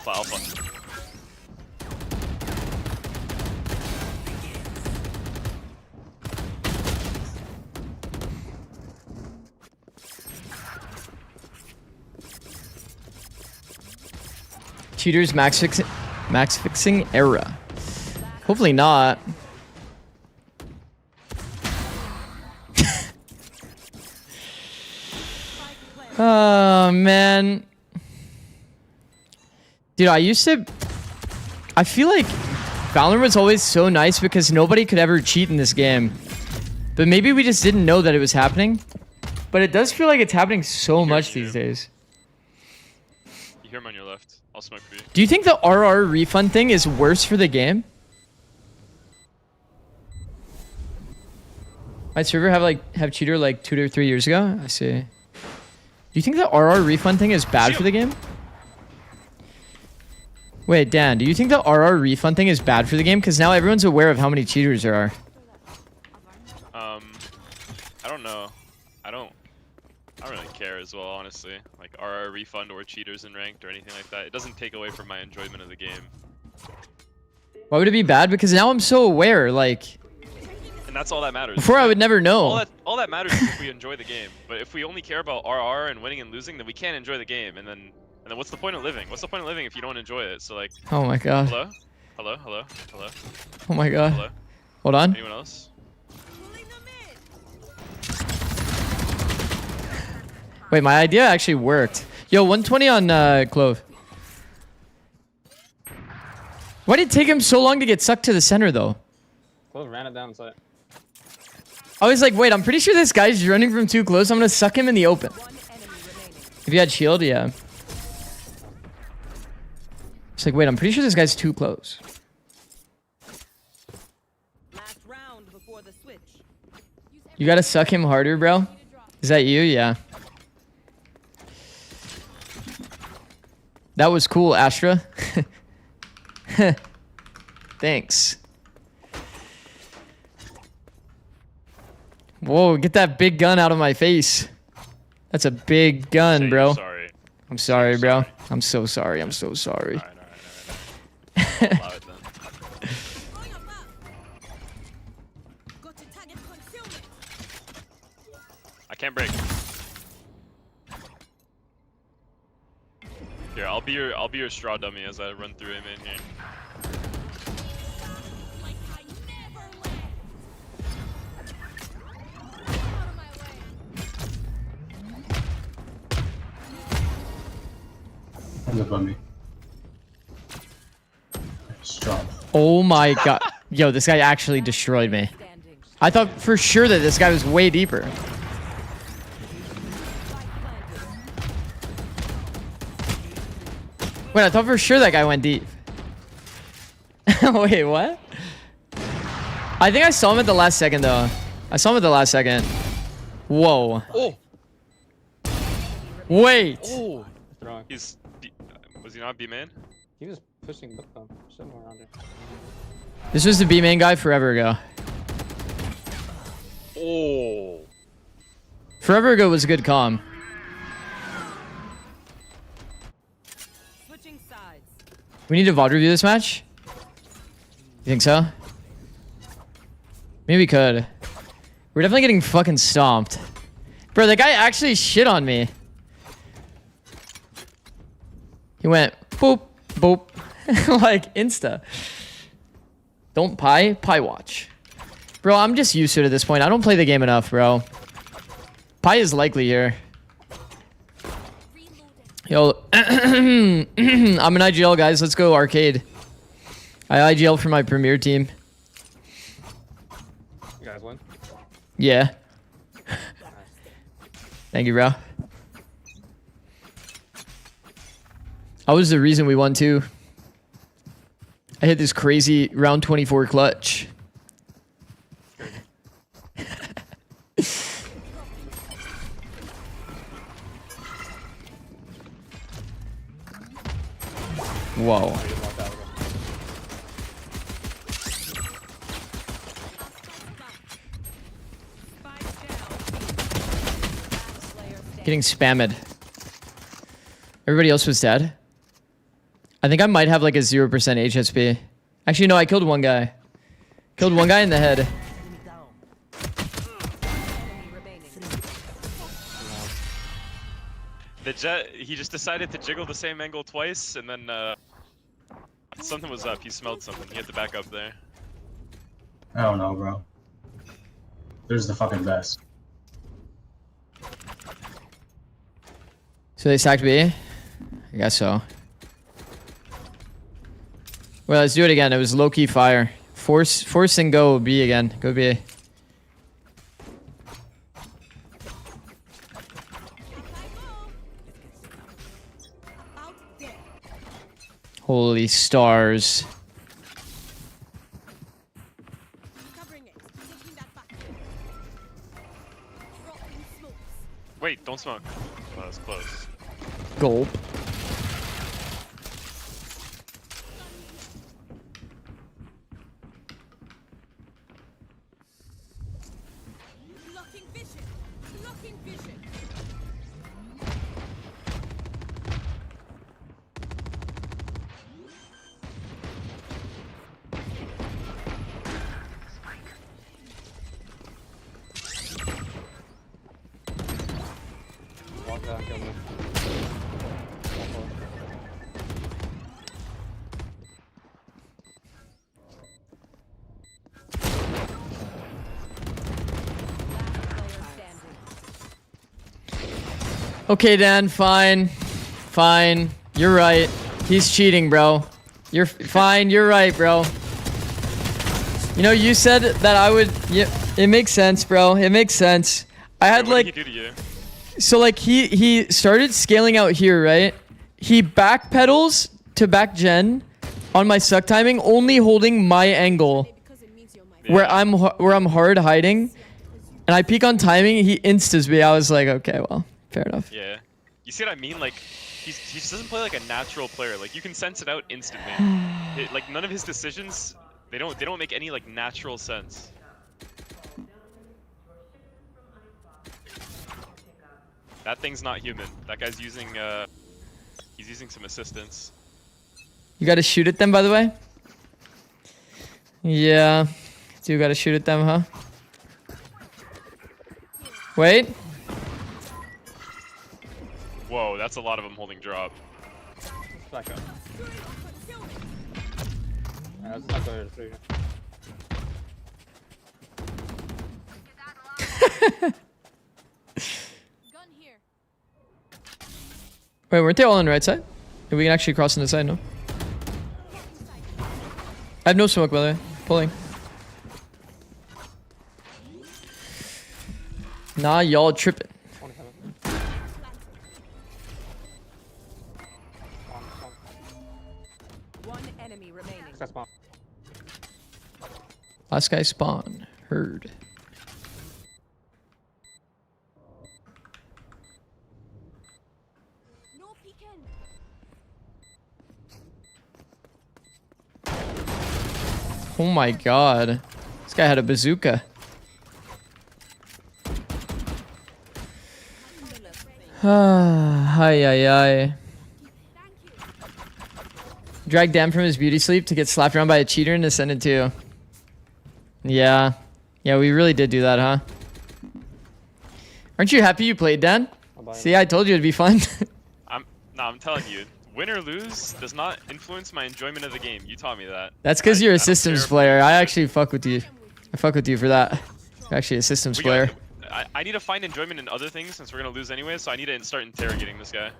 Cheaters max fixing era. Hopefully not. Oh man. Dude, I feel like Valorant was always so nice because nobody could ever cheat in this game. But maybe we just didn't know that it was happening. But it does feel like it's happening so much these days. You hear him on your left. I'll smoke for you. Do you think the RR refund thing is worse for the game? Might server have cheater like 2 to 3 years ago? I see. Do you think the RR refund thing is bad for the game? Wait, Dan, do you think the RR refund thing is bad for the game? Because now everyone's aware of how many cheaters there are. I don't know. I don't really care as well, honestly. Like RR refund or cheaters in ranked or anything like that. It doesn't take away from my enjoyment of the game. Why would it be bad? Because now I'm so aware, like... And that's all that matters. Before I would never know. All that matters is if we enjoy the game. But if we only care about RR and winning and losing, then we can't enjoy the game. And then what's the point of living? What's the point of living if you don't enjoy it? So like... Oh my god. Hello? Oh my god. Hello? Hold on. Anyone else? Wait, my idea actually worked. Yo, 120 on Clove. Why did it take him so long to get sucked to the center, though? Close ran it down the side. I was like, wait, I'm pretty sure this guy's running from too close. I'm gonna suck him in the open. If he had shield, yeah. It's like, wait, I'm pretty sure this guy's too close. Last round before the switch. You gotta suck him harder, bro. Is that you? Yeah. That was cool, Astra. Thanks. Whoa, get that big gun out of my face. That's a big gun, bro. Sorry. I'm sorry, bro. I'm so sorry. I'm so sorry. Allow it then. I can't break. Here, I'll be your straw dummy as I run through him in here. Oh my god. Yo, this guy actually destroyed me. I thought for sure that this guy was way deeper. Wait, I thought for sure that guy went deep. Wait, what? I think I saw him at the last second, though. I saw him at the last second. Whoa. Oh. Wait. Oh. Was he not B-man? He was pushing somewhere around here. This was the B main guy forever ago. Oh. Forever ago was a good comm. Switching sides. We need to VOD review this match? You think so? Maybe we could. We're definitely getting fucking stomped. Bro, that guy actually shit on me. He went boop, boop. Like insta. Don't pie watch. Bro, I'm just used to it at this point. I don't play the game enough, bro. Pie is likely here. Yo, I'm an IGL, guys. Let's go arcade. I IGL for my premier team. You guys win? Yeah. Thank you, bro. I was the reason we won too. I hit this crazy round 24 clutch. Whoa. Getting spammed. Everybody else was dead. I think I might have like a 0% HSP. Actually, no, I killed one guy. Killed one guy in the head. The Jet, he just decided to jiggle the same angle twice, and then something was up. He smelled something. He had to back up there. I don't know, bro. There's the fucking best. So they sacked B? I guess so. Well, let's do it again. It was low-key fire. Force and go B again. Go B. Holy stars. Wait, don't smoke. Oh, that was close. Gulp. Walk down, kill me. Okay, Dan, fine. Fine. You're right. He's cheating, bro. You're fine. You're right, bro. You know, you said that I would... Yeah, it makes sense, bro. It makes sense. I had What like... did he do to you? So like he started scaling out here, right? He backpedals to back gen on my suck timing, only holding my angle where I'm hard hiding, and I peek on timing. He instas me. I was like, okay, well, fair enough. Yeah. You see what I mean? Like, he just doesn't play like a natural player. Like, you can sense it out instantly. Like, none of his decisions, they don't make any like natural sense. That thing's not human. That guy's using he's using some assistance. You gotta shoot at them, by the way? Yeah. Do gotta shoot at them, huh? Wait. Whoa, that's a lot of them holding drop. Back up. Let's not go to 3. Wait, weren't they all on the right side? If we can actually cross on the side, no? I have no smoke, by the way. Pulling. Nah, y'all tripping. One enemy remaining. Last guy spawn. Heard. Oh my god. This guy had a bazooka. Hi, hi. Drag Dan from his beauty sleep to get slapped around by a cheater and Ascended 2. Yeah. Yeah, we really did do that, huh? Aren't you happy you played, Dan? See, I told you it'd be fun. I'm telling you, win or lose does not influence my enjoyment of the game. You taught me that. That's because you're a systems player. I actually fuck with you. I fuck with you for that. You're actually a systems player. I need to find enjoyment in other things since we're gonna lose anyway, so I need to start interrogating this guy.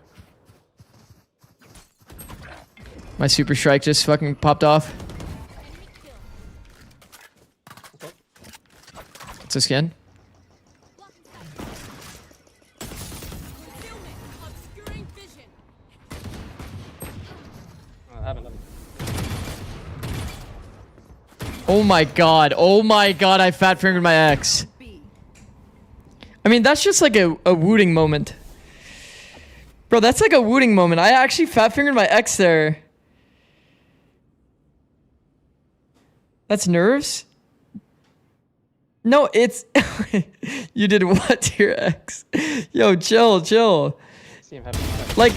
My super strike just fucking popped off. What's a skin? Oh my god. Oh my god, I fat fingered my ex. I mean, that's just like a wooting moment. Bro, that's like a wooting moment. I actually fat fingered my ex there. That's nerves? No, it's... You did what to your ex? Yo, chill. Like,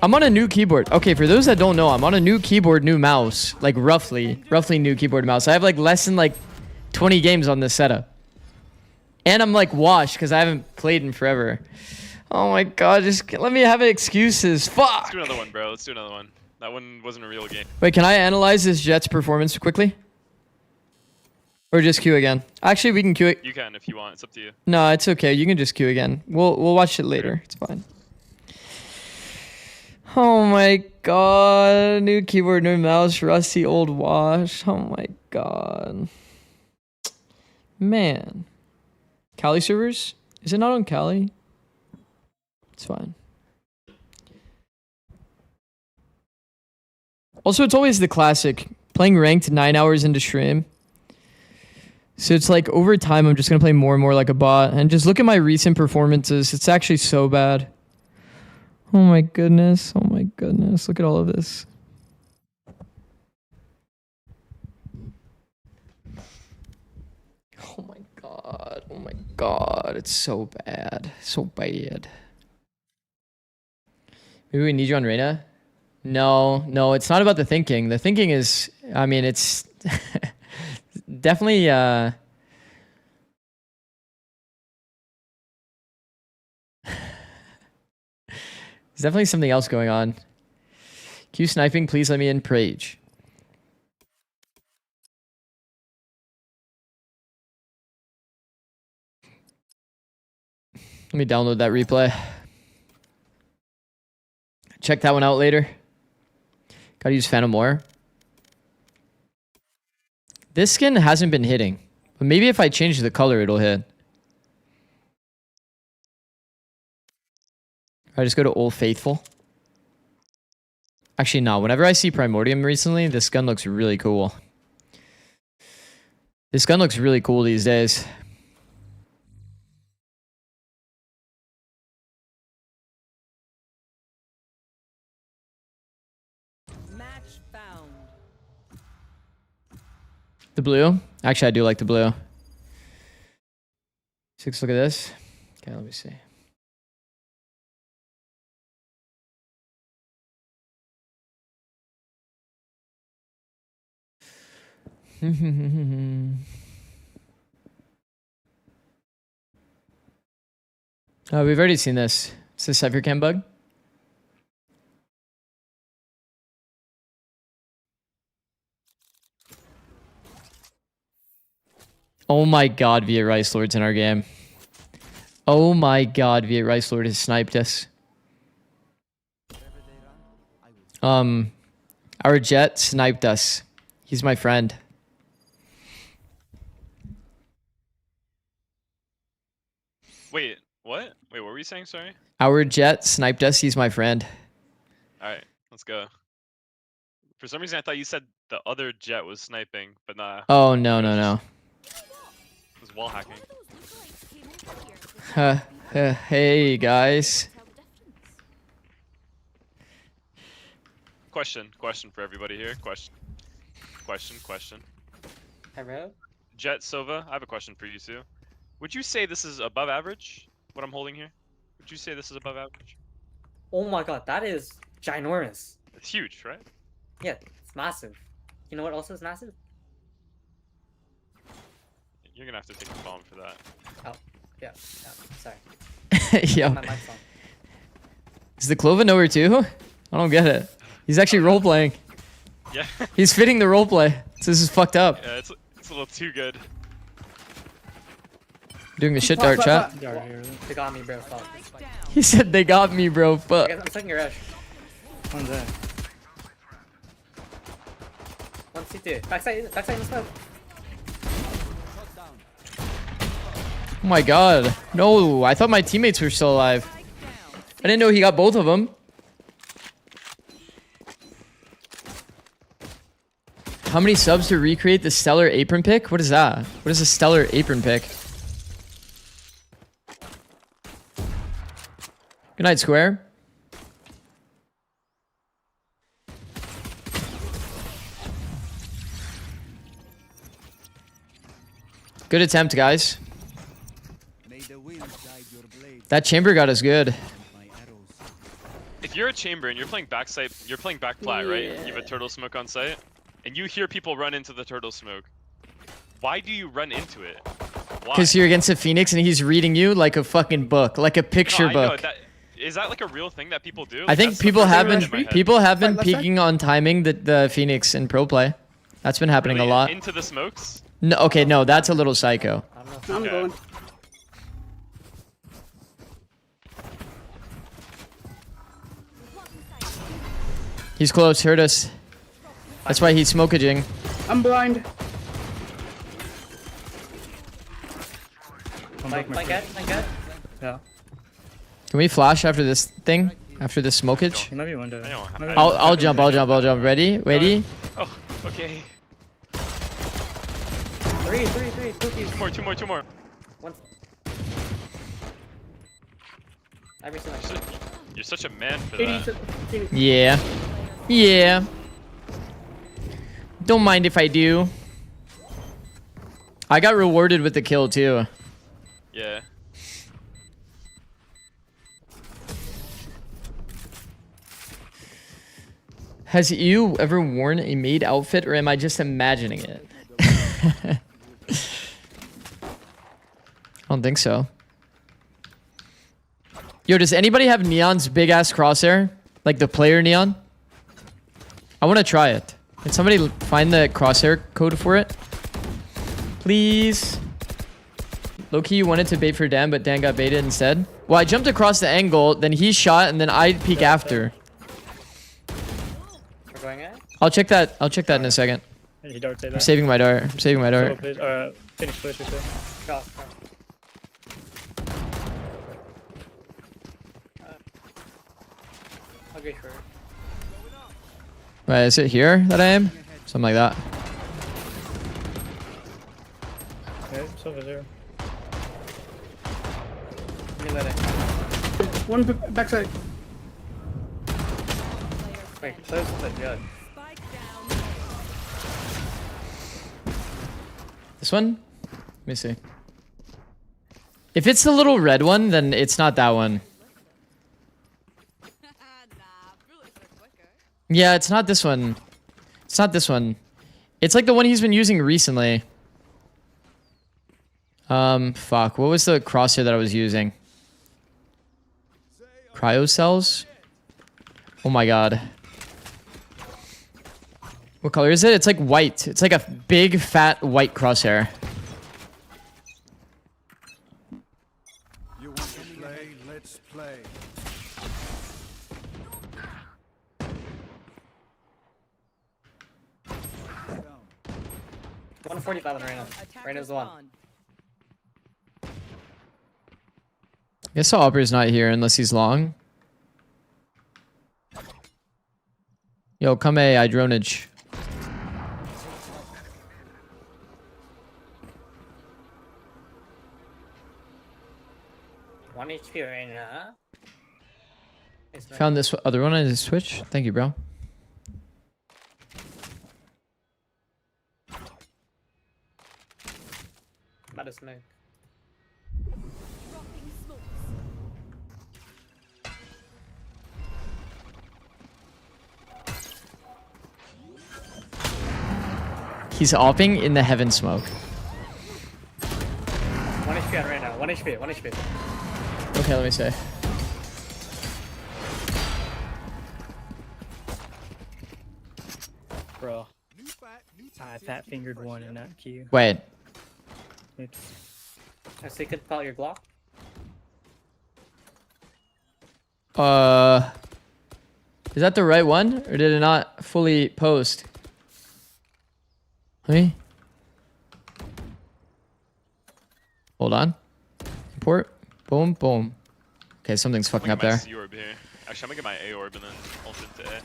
I'm on a new keyboard. Okay, for those that don't know, I'm on a new keyboard, new mouse. Like, roughly new keyboard mouse. I have, like, less than, like, 20 games on this setup. And I'm, like, washed because I haven't played in forever. Oh, my God. Just let me have excuses. Fuck! Let's do another one, bro. Let's do another one. That one wasn't a real game. Wait, can I analyze this Jets performance quickly? Or just queue again? Actually, we can queue it. You can if you want. It's up to you. No, it's okay. You can just queue again. We'll watch it later. It's fine. Oh my god. New keyboard, new mouse, rusty old wash. Oh my god. Man. Kali servers? Is it not on Kali? It's fine. Also, it's always the classic. Playing ranked 9 hours into stream. So it's like over time, I'm just going to play more and more like a bot. And just look at my recent performances. It's actually so bad. Oh my goodness. Oh my goodness. Look at all of this. Oh my god. Oh my god. It's so bad. So bad. Maybe we need you on Reyna? No, it's not about the thinking. The thinking is, I mean, it's definitely, there's definitely something else going on. Q sniping, please let me in Prage. Let me download that replay. Check that one out later. Gotta use Phantom War. This skin hasn't been hitting. But maybe if I change the color, it'll hit. I just go to Old Faithful. Actually, no. Whenever I see Primordium recently, this gun looks really cool. This gun looks really cool these days. Match found. The blue? Actually, I do like the blue. 6, look at this. Okay, let me see. Oh, we've already seen this. It's the Cypher Cam bug. Oh my god, V8 Rice Lord's in our game. Oh my god, V8 Rice Lord has sniped us. Our Jet sniped us. He's my friend. Wait, what? Wait, what were you saying? Sorry. Our Jet sniped us. He's my friend. All right, let's go. For some reason, I thought you said the other Jet was sniping, but nah. Oh, no. It was wall hacking. Hey, guys. Question for everybody here. Question. Hey, bro. Jet Sova, I have a question for you too. Would you say this is above average? What I'm holding here? Would you say this is above average? Oh my god, that is ginormous. It's huge, right? Yeah, it's massive. You know what else is massive? You're gonna have to take the bomb for that. Oh, yeah, sorry. Yo. My mic's on. Is the Clova nowhere too? I don't get it. He's actually role-playing. Yeah. He's fitting the roleplay. So this is fucked up. Yeah, it's a little too good. Doing the shit dart chat. They got me, bro. Fuck. He said they got me, bro. Fuck. I'm sucking your rush. One's there. One CT. Backside in the smoke. Oh my god. No, I thought my teammates were still alive. I didn't know he got both of them. how many subs to recreate the stellar apron pick? What is that? What is a stellar apron pick? Good night, Square. Good attempt, guys. That chamber got us good. If you're a chamber and you're playing backside, you're playing back plat, right? You have a turtle smoke on site, and you hear people run into the turtle smoke. Why do you run into it? Because you're against a Phoenix and he's reading you like a fucking book, like a picture book. Is that like a real thing that people do? I think people have been peeking on timing the Phoenix in pro play. That's been happening a lot. Into the smokes? No, okay, no, that's a little psycho. I'm going. He's close, heard us. That's why he's smokaging. I'm blind. Flank good. Yeah. Can we flash after this thing? After this smokage? He might be window. I'll jump. Ready? Ready? Oh, okay. Three. Cookies. Two more. One. You're such a man for that. Yeah. Yeah. Don't mind if I do. I got rewarded with the kill too. Yeah. Has you ever worn a maid outfit, or am I just imagining it? I don't think so. Yo, does anybody have Neon's big ass crosshair? Like the player Neon? I want to try it. Can somebody find the crosshair code for it? Please. Low-key, you wanted to bait for Dan, but Dan got baited instead. Well, I jumped across the angle, then he shot, and then I peek after. We're going in? I'll check that in a second. I'm saving my dart. Finish push with it. I'll go for it. Right, is it here that I am? Something like that. Okay, it's over there. One backside. Wait, close to the judge. This one? Let me see. If it's the little red one, then it's not that one. Yeah, it's not this one. It's not this one. It's like the one he's been using recently. Fuck. What was the crosshair that I was using? Cryo cells? Oh my god. What color is it? It's like white. It's like a big, fat, white crosshair. You want to play? Let's play. Down. 145 on Reyna. Reyna's the one. I guess the Opera's not here unless he's long. Yo, come A, dronage. One HP Reyna. Found this other one on his Switch. Thank you, bro. About to smoke. He's opping in the heaven smoke. 1 HP on Reyna. 1 HP. 1 HP. Okay, let me see. Bro. I fat fingered one in that queue. Wait. So you could pull out your Glock? Is that the right one? Or did it not fully post? Hey. Hold on. Import. Boom, boom. Okay, something's fucking up there. C orb here. Actually, I'm gonna get my A orb and then ult into A.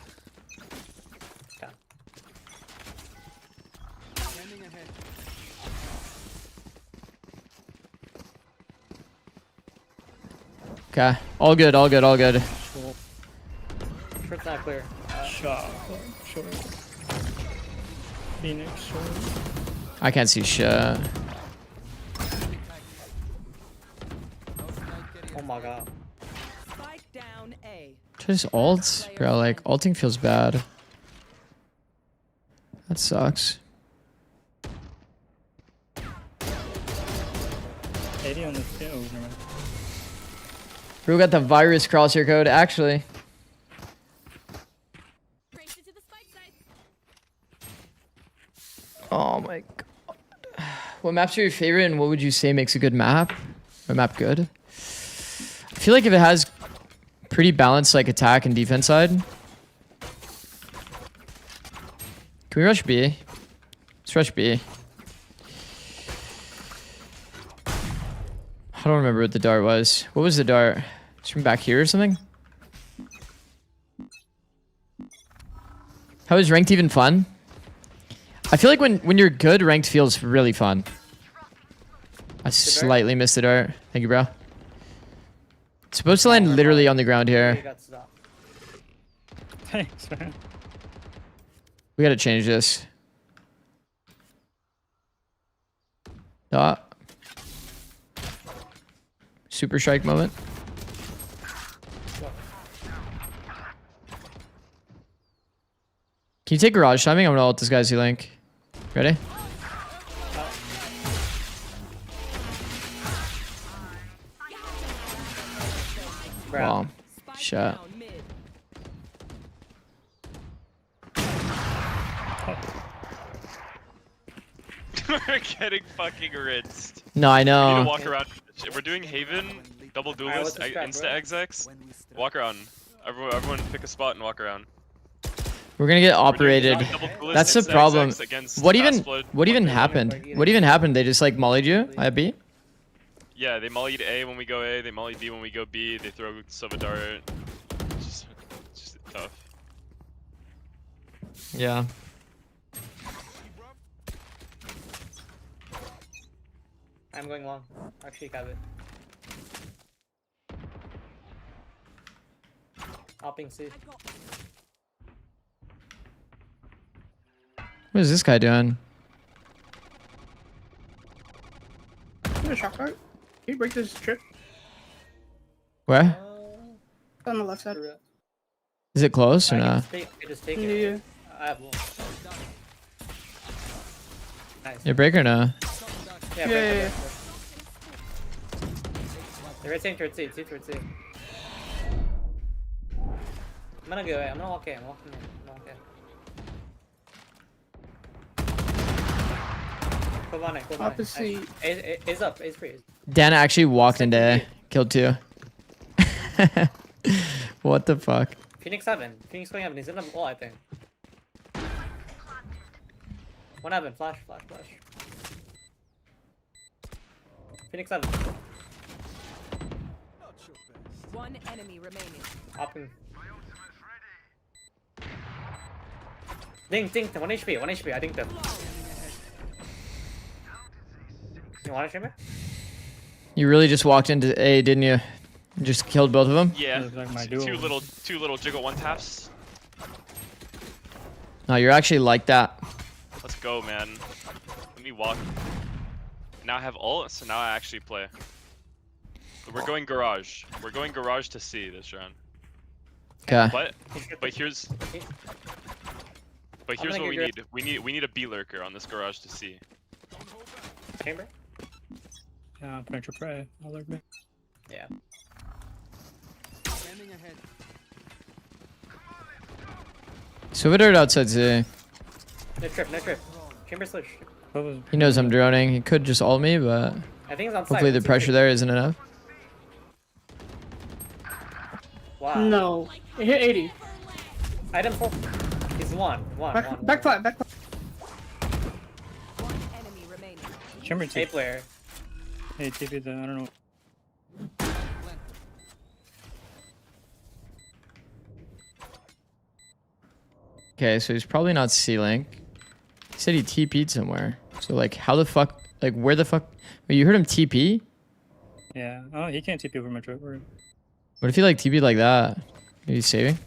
Okay. All good, all good, all good. Short's not clear. Shot. Short. Phoenix short. I can't see shit. Oh my god. Spike down A. Just ult? Bro, like, ulting feels bad. That sucks. 80 on the field. Who got the virus crosshair code? Actually. Oh my god. What maps are your favorite and what would you say makes a good map? A map good? I feel like if it has pretty balanced like attack and defense side. Can we rush B? Let's rush B. I don't remember what the dart was. What was the dart? It's from back here or something? How is ranked even fun? I feel like when you're good, ranked feels really fun. I slightly missed the dart. Thank you, bro. It's supposed to land literally on the ground here. Thanks, man. We gotta change this. Dot. Super strike moment. Can you take garage timing? I'm gonna ult this guy's C-Link. Ready? Wow. Shot. We're getting fucking rinsed. No, I know. We need to walk around. If we're doing Haven, double duelist, insta execs. Walk around. Everyone pick a spot and walk around. We're gonna get operated. That's the problem. What even happened? What even happened? They just like mollied you at B? Yeah, they mollied A when we go A, they mollied B when we go B, they throw Sova dart. It's just tough. Yeah. I'm going long. Actually, got it. Hopping C. What is this guy doing? Is shot card? Can you break this trip? Where? On the left side. Is it close or not? Just take it. Yeah. I have one. Nice. You break or no? Yeah. They're rotating towards C. Towards C. I'm gonna go away. I'm gonna walk in. I'm walking in. Go on it. Opposite. A's up. A's free. Dan actually walked into A. Killed 2. What the fuck? Phoenix 7. Phoenix going 7. He's in the wall, I think. One heaven. Flash. Phoenix 7. One enemy remaining. Hopping. Ding. 1 HP. I think them. You want to stream it? You really just walked into A, didn't you? Just killed both of them? Yeah. Like two little jiggle one taps. No, you're actually like that. Let's go, man. Let me walk. Now I have ult, so now I actually play. But we're going garage. We're going garage to C this round. Okay. But here's what we need. We need a B lurker on this garage to C. Chamber? Yeah, Penetra Prey. I'll lurk me. Yeah. So what are outside Z? No trip. Chamber switch. He knows I'm droning. He could just ult me, but I think it's on hopefully the pressure there isn't enough. Wow. No. It hit 80. Item 4. He's one. Back flat. One enemy remaining. Chamber A player. Hey, TP the, I don't know. Okay, so he's probably not C-Link. He said he TP'd somewhere. So like, how the fuck, like where the fuck? Wait, you heard him TP? Yeah. Oh, he can't TP over my trip. What if he like TP'd like that? Maybe he's saving?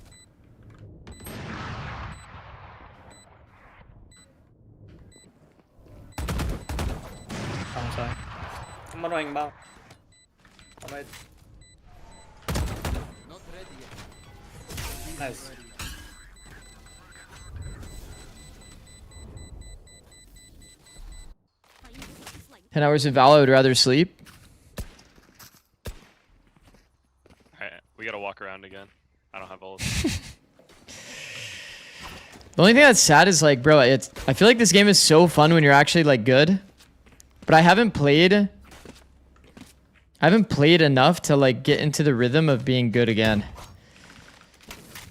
I'm annoying about. Alright. Nice. Ten hours of Val, I would rather sleep. Alright, we gotta walk around again. I don't have ult. The only thing that's sad is like, bro, I feel like this game is so fun when you're actually like good. But I haven't played enough to like get into the rhythm of being good again.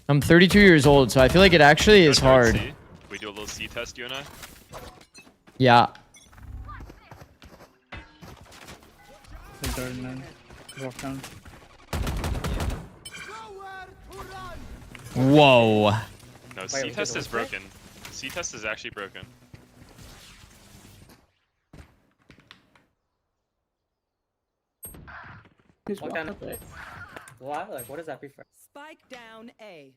I'm 32 years old, so I feel like it actually is hard. We do a little C test, you and I? Yeah. Whoa. No, C test is broken. C test is actually broken. What kind of play? Why? Like, what does that refer? Spike down A.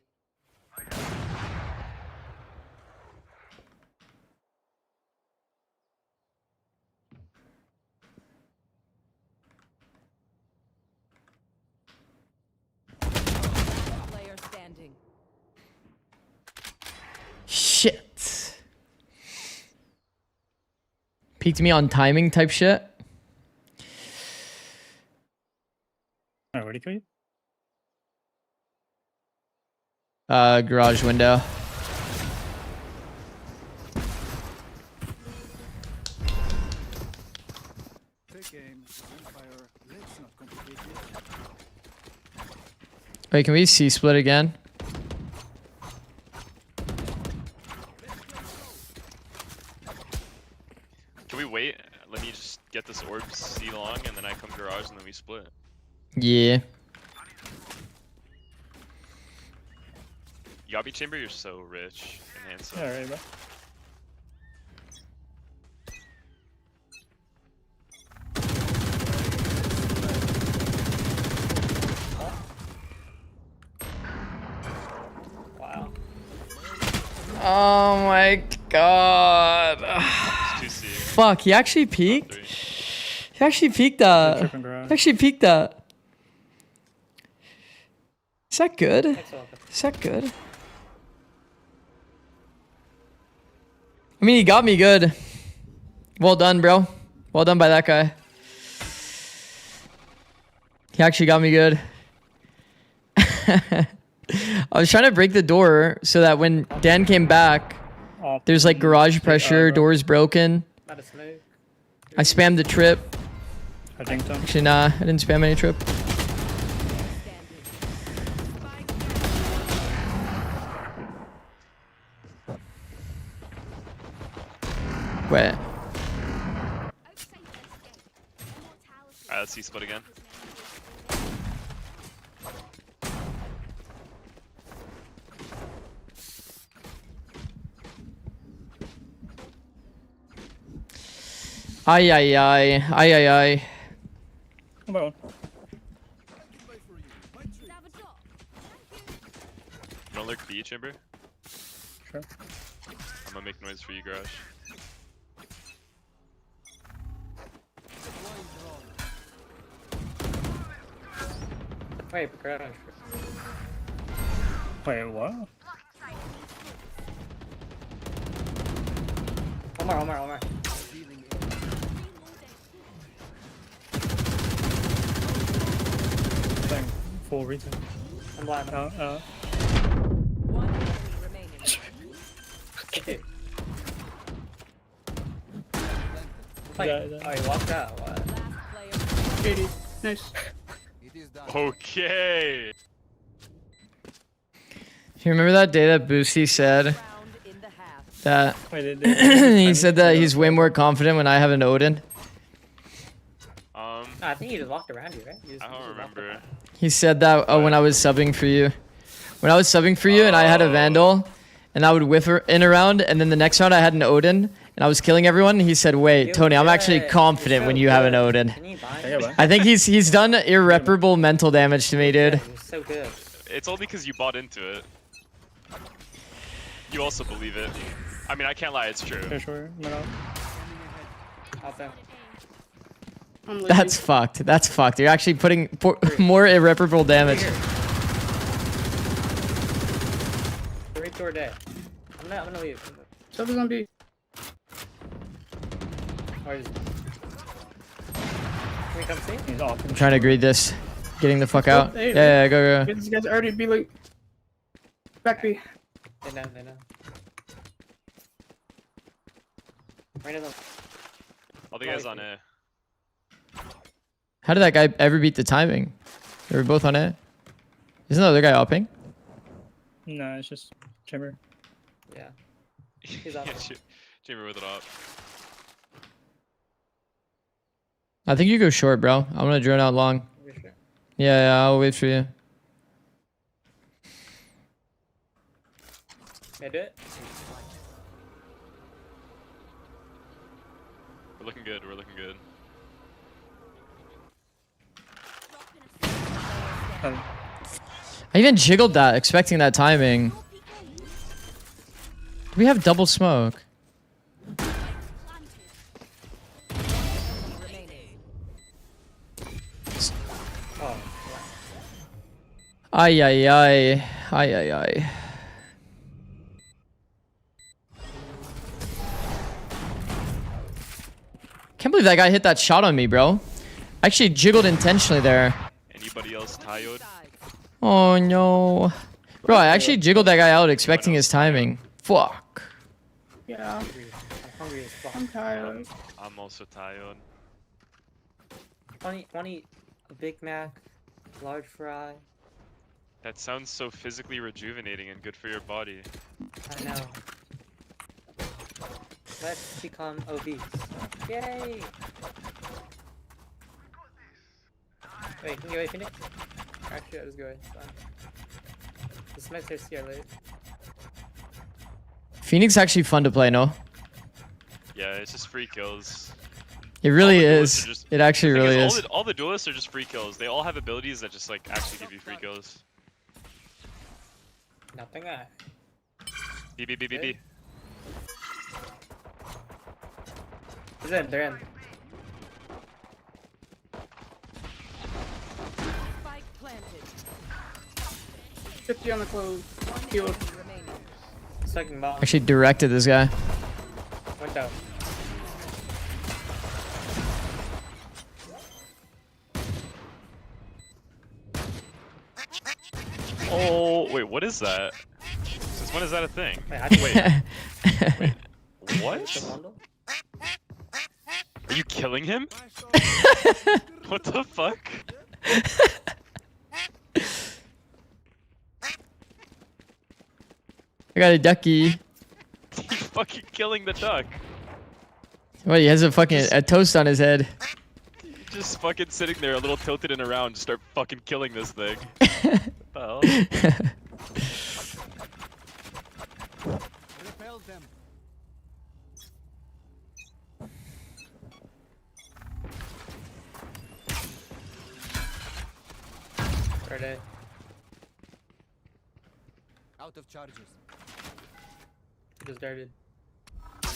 Player standing. Shit. Peeked me on timing type shit. Ready for you? Garage window. Wait, can we C split again? Can we wait? Let me just get this orb C long and then I come garage and then we split. Yeah. Yabi chamber, you're so rich and handsome. Yeah, right, bro. Wow. Oh my god. Fuck, he actually peeked? He actually peeked that. He actually peeked that. Is that good? Is that good? I mean, he got me good. Well done, bro. Well done by that guy. He actually got me good. I was trying to break the door so that when Dan came back, there's like garage pressure, doors broken. I spammed the trip. I think so. Actually, nah, I didn't spam any trip. Wait. Alright, let's see split again. Ay, ay, ay. Ay, ay, ay. Come on. You don't lurk B chamber? Sure. I'm gonna make noise for you, garage. Wait, garage. Wait, what? Omar. Thing. Full reason. I'm blind. One enemy remaining. Okay. Wait, oh, he walked out. What? 80. Nice. Okay. You remember that day that Boosie said that he said that he's way more confident when I have an Odin? No, I think he just walked around you, right? I don't remember. He said that when I was subbing for you. When I was subbing for you and I had a Vandal and I would whiff in a round and then the next round I had an Odin and I was killing everyone, he said, "Wait, Tony, I'm actually confident when you have an Odin." I think he's done irreparable mental damage to me, dude. So good. It's only because you bought into it. You also believe it. I mean, I can't lie, it's true. Sure. Out there. That's fucked. That's fucked. You're actually putting more irreparable damage. Three door day. I'm gonna leave. Someone's on B. Where is he? Can we come see? He's off. I'm trying to greed this. Getting the fuck out. Hey, Yeah, go. This guy's already B like back B. They know. Right in the... All the guys on A. How did that guy ever beat the timing? They were both on A. Isn't the other guy upping? No, it's just Chamber. Yeah. He's on. Chamber with it up. I think you go short, bro. I'm gonna drone out long. Sure? Yeah, I'll wait for you. Can I do it? We're looking good. I even jiggled that, expecting that timing. Do we have double smoke? Oh. Ay. Can't believe that guy hit that shot on me, bro. I actually jiggled intentionally there. Anybody else tired? Oh no. Bro, I actually jiggled that guy out expecting his timing. Fuck. Yeah. I'm hungry as fuck. I'm tired. I'm also tired. 20 a Big Mac, large fry. That sounds so physically rejuvenating and good for your body. I know. Let's become obese. Yay! Wait, can you wait, Phoenix? Actually, I'll just go ahead. It's fine. The smokes are CR late. Phoenix actually fun to play, no? Yeah, it's just free kills. It really is. It actually really is. All the duelists are just free kills. They all have abilities that just like actually give you free kills. Nothing I. B. He's in, they're in. Spike planted. 50 on the close. Healed. Second ball. Actually directed this guy. Went out. Oh, wait, what is that? Since when is that a thing? Wait. What? Are you killing him? What the fuck? I got a ducky. He's fucking killing the duck. What, he has a fucking a toast on his head. Just fucking sitting there a little tilted and around, just start fucking killing this thing. What the hell? Ready. Out of charges. Just darted. I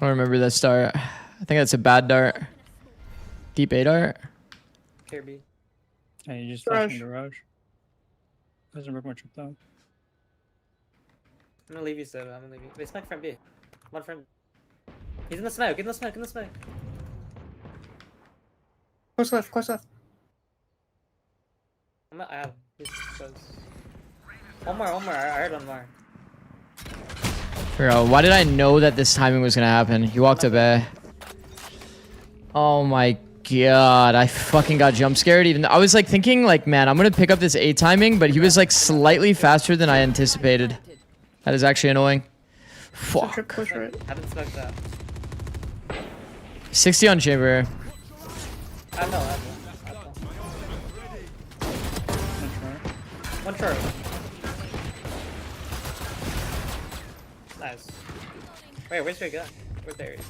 don't remember that start. I think that's a bad dart. Deep A dart. Kirby. Hey, you just flashing garage. Doesn't work much with that. I'm gonna leave you, so I'm gonna leave you. Wait, smoke from B. One from. He's in the smoke. In the smoke. Close left. I have. He's close. One more. I heard one more. Bro, why did I know that this timing was gonna happen? He walked up A. Oh my god, I fucking got jump scared. Even though I was like thinking like, man, I'm gonna pick up this A timing, but he was like slightly faster than I anticipated. That is actually annoying. Fuck. Push right. Haven't smoked that. 60 on chamber. I know. One short. Nice. Wait, where's your gun? Where there is.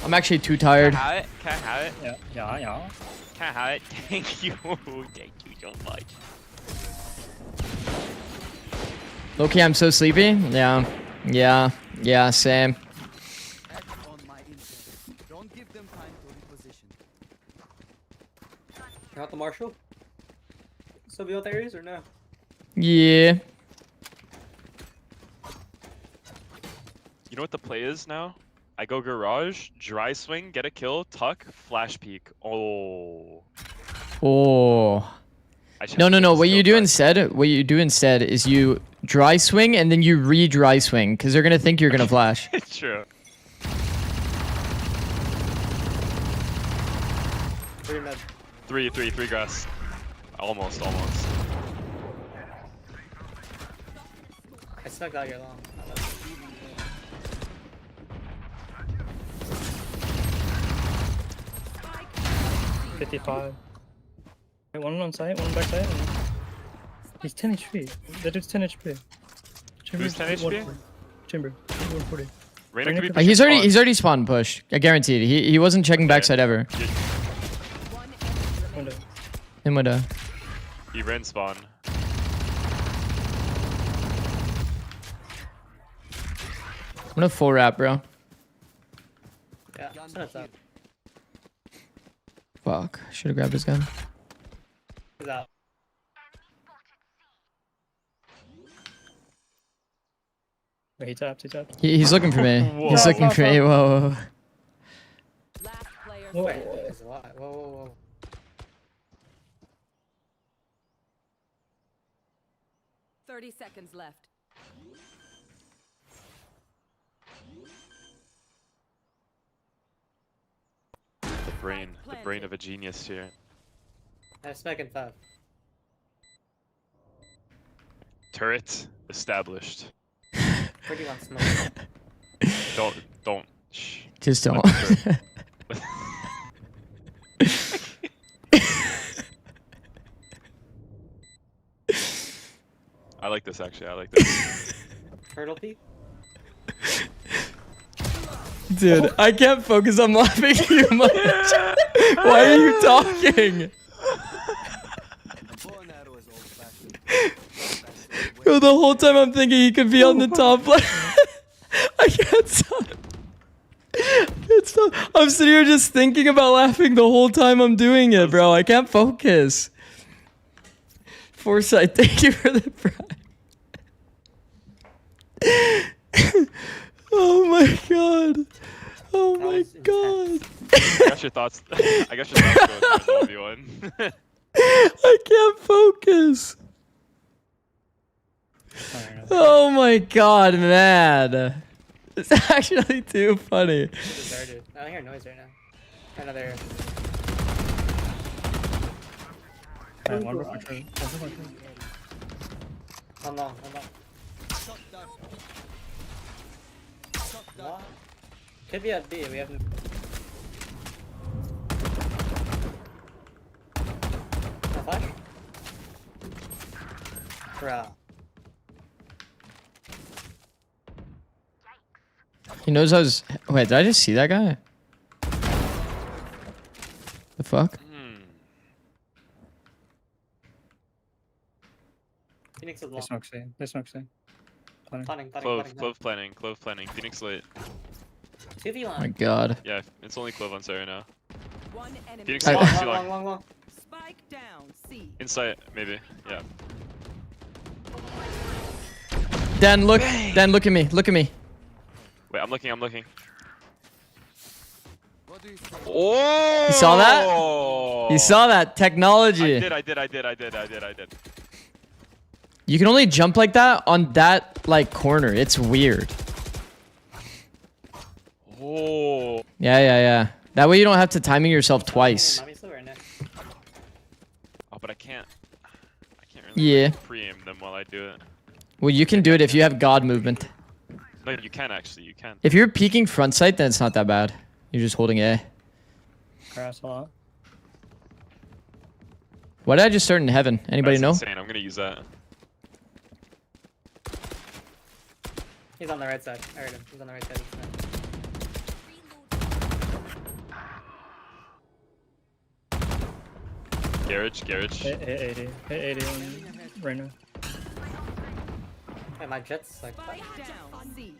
I'm actually too tired. Can I have it? Can I have it? Yeah. Can I have it? Thank you. Thank you so much. Okay, I'm so sleepy. Yeah, same. You want the Marshall? Still be out areas or no? Yeah. You know what the play is now? I go garage, dry swing, get a kill, tuck, flash peek. Oh. Oh. No. What you do instead is you dry swing and then you re-dry swing because they're gonna think you're gonna flash. True. Three grass. Almost. I snuck out your long. 55. Wait, one on site, one back side. He's 10 HP. That dude's 10 HP. Who's 10 HP? Chamber. 140. He's already spawned and pushed. I guaranteed. He wasn't checking backside ever. In window. He ran spawn. I'm gonna full wrap, bro. Yeah, that's up. Fuck. Should have grabbed his gun. He's out. Wait, he tapped. He's looking for me. He's looking for me. Whoa. Wait, there's a lot. Whoa. 30 seconds left. The brain of a genius here. I have smack in 5. Turret established. Where do you want smoke? Don't. Shh. Just don't. I like this actually. I like this. Turtle peek? Dude, I can't focus. I'm laughing too much. Why are you talking? Bro, the whole time I'm thinking he could be on the top lane. I can't stop. I'm sitting here just thinking about laughing the whole time I'm doing it, bro. I can't focus. Foresight, thank you for the pride. Oh my god. Oh my god. I got your thoughts. I got your thoughts going through the 1v1. I can't focus. Oh my god, man. It's actually too funny. I don't hear noise right now. Another. Hold on. What? Could be at B. We have. No flash? Bruh. He knows I was. Wait, did I just see that guy? The fuck? Phoenix is long. They smoke C. Clove planning. Phoenix late. 2v Oh my god. Yeah, it's only Clove on Sarah now. One enemy. Phoenix long. Spike down. C. Insight, maybe. Yeah. Dan, look. Dan, look at me. Look at me. Wait, I'm looking. Oh! You saw that? You saw that technology. I did. You can only jump like that on that like corner. It's weird. Oh. Yeah. That way you don't have to timing yourself twice. Oh, but I can't really pre-aim them while I do it. Well, you can do it if you have God movement. No, you can actually. You can. If you're peeking front sight, then it's not that bad. You're just holding A. Grass a lot. Why did I just start in heaven? Anybody know? Insane. I'm gonna use that. He's on the right side. I heard him. He's on the right side. Garage. Hit 80. Hit 80 on Reyna. Hey, my jet's like. Spike down. C.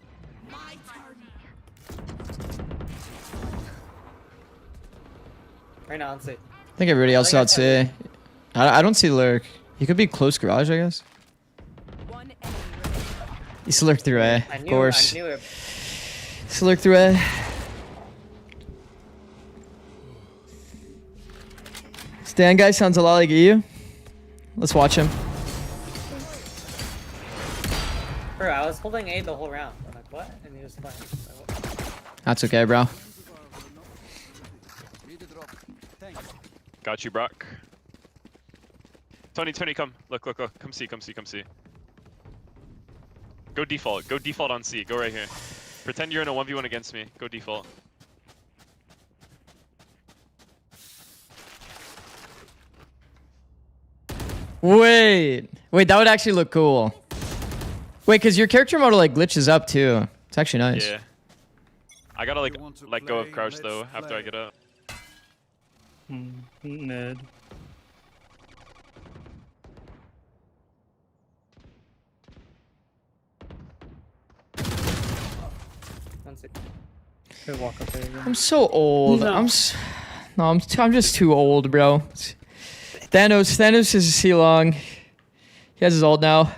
Right now on C. I think everybody else out C. I don't see Lurk. He could be close garage, I guess. He's Lurk through A, of course. I knew it. He's Lurk through A. Stan guy sounds a lot like EU. Let's watch him. Bro, I was holding A the whole round. I'm like, what? And he was playing. That's okay, bro. Got you, Brock. Tony, come. Look. Come see. Go default on C. Go right here. Pretend you're in a 1v1 against me. Go default. Wait, that would actually look cool. Wait, because your character model like glitches up too. It's actually nice. Yeah. I gotta like let go of crouch though after I get up. Ned. Walk up there again. I'm so old. No. I'm just too old, bro. Thanos is C long. He has his ult now.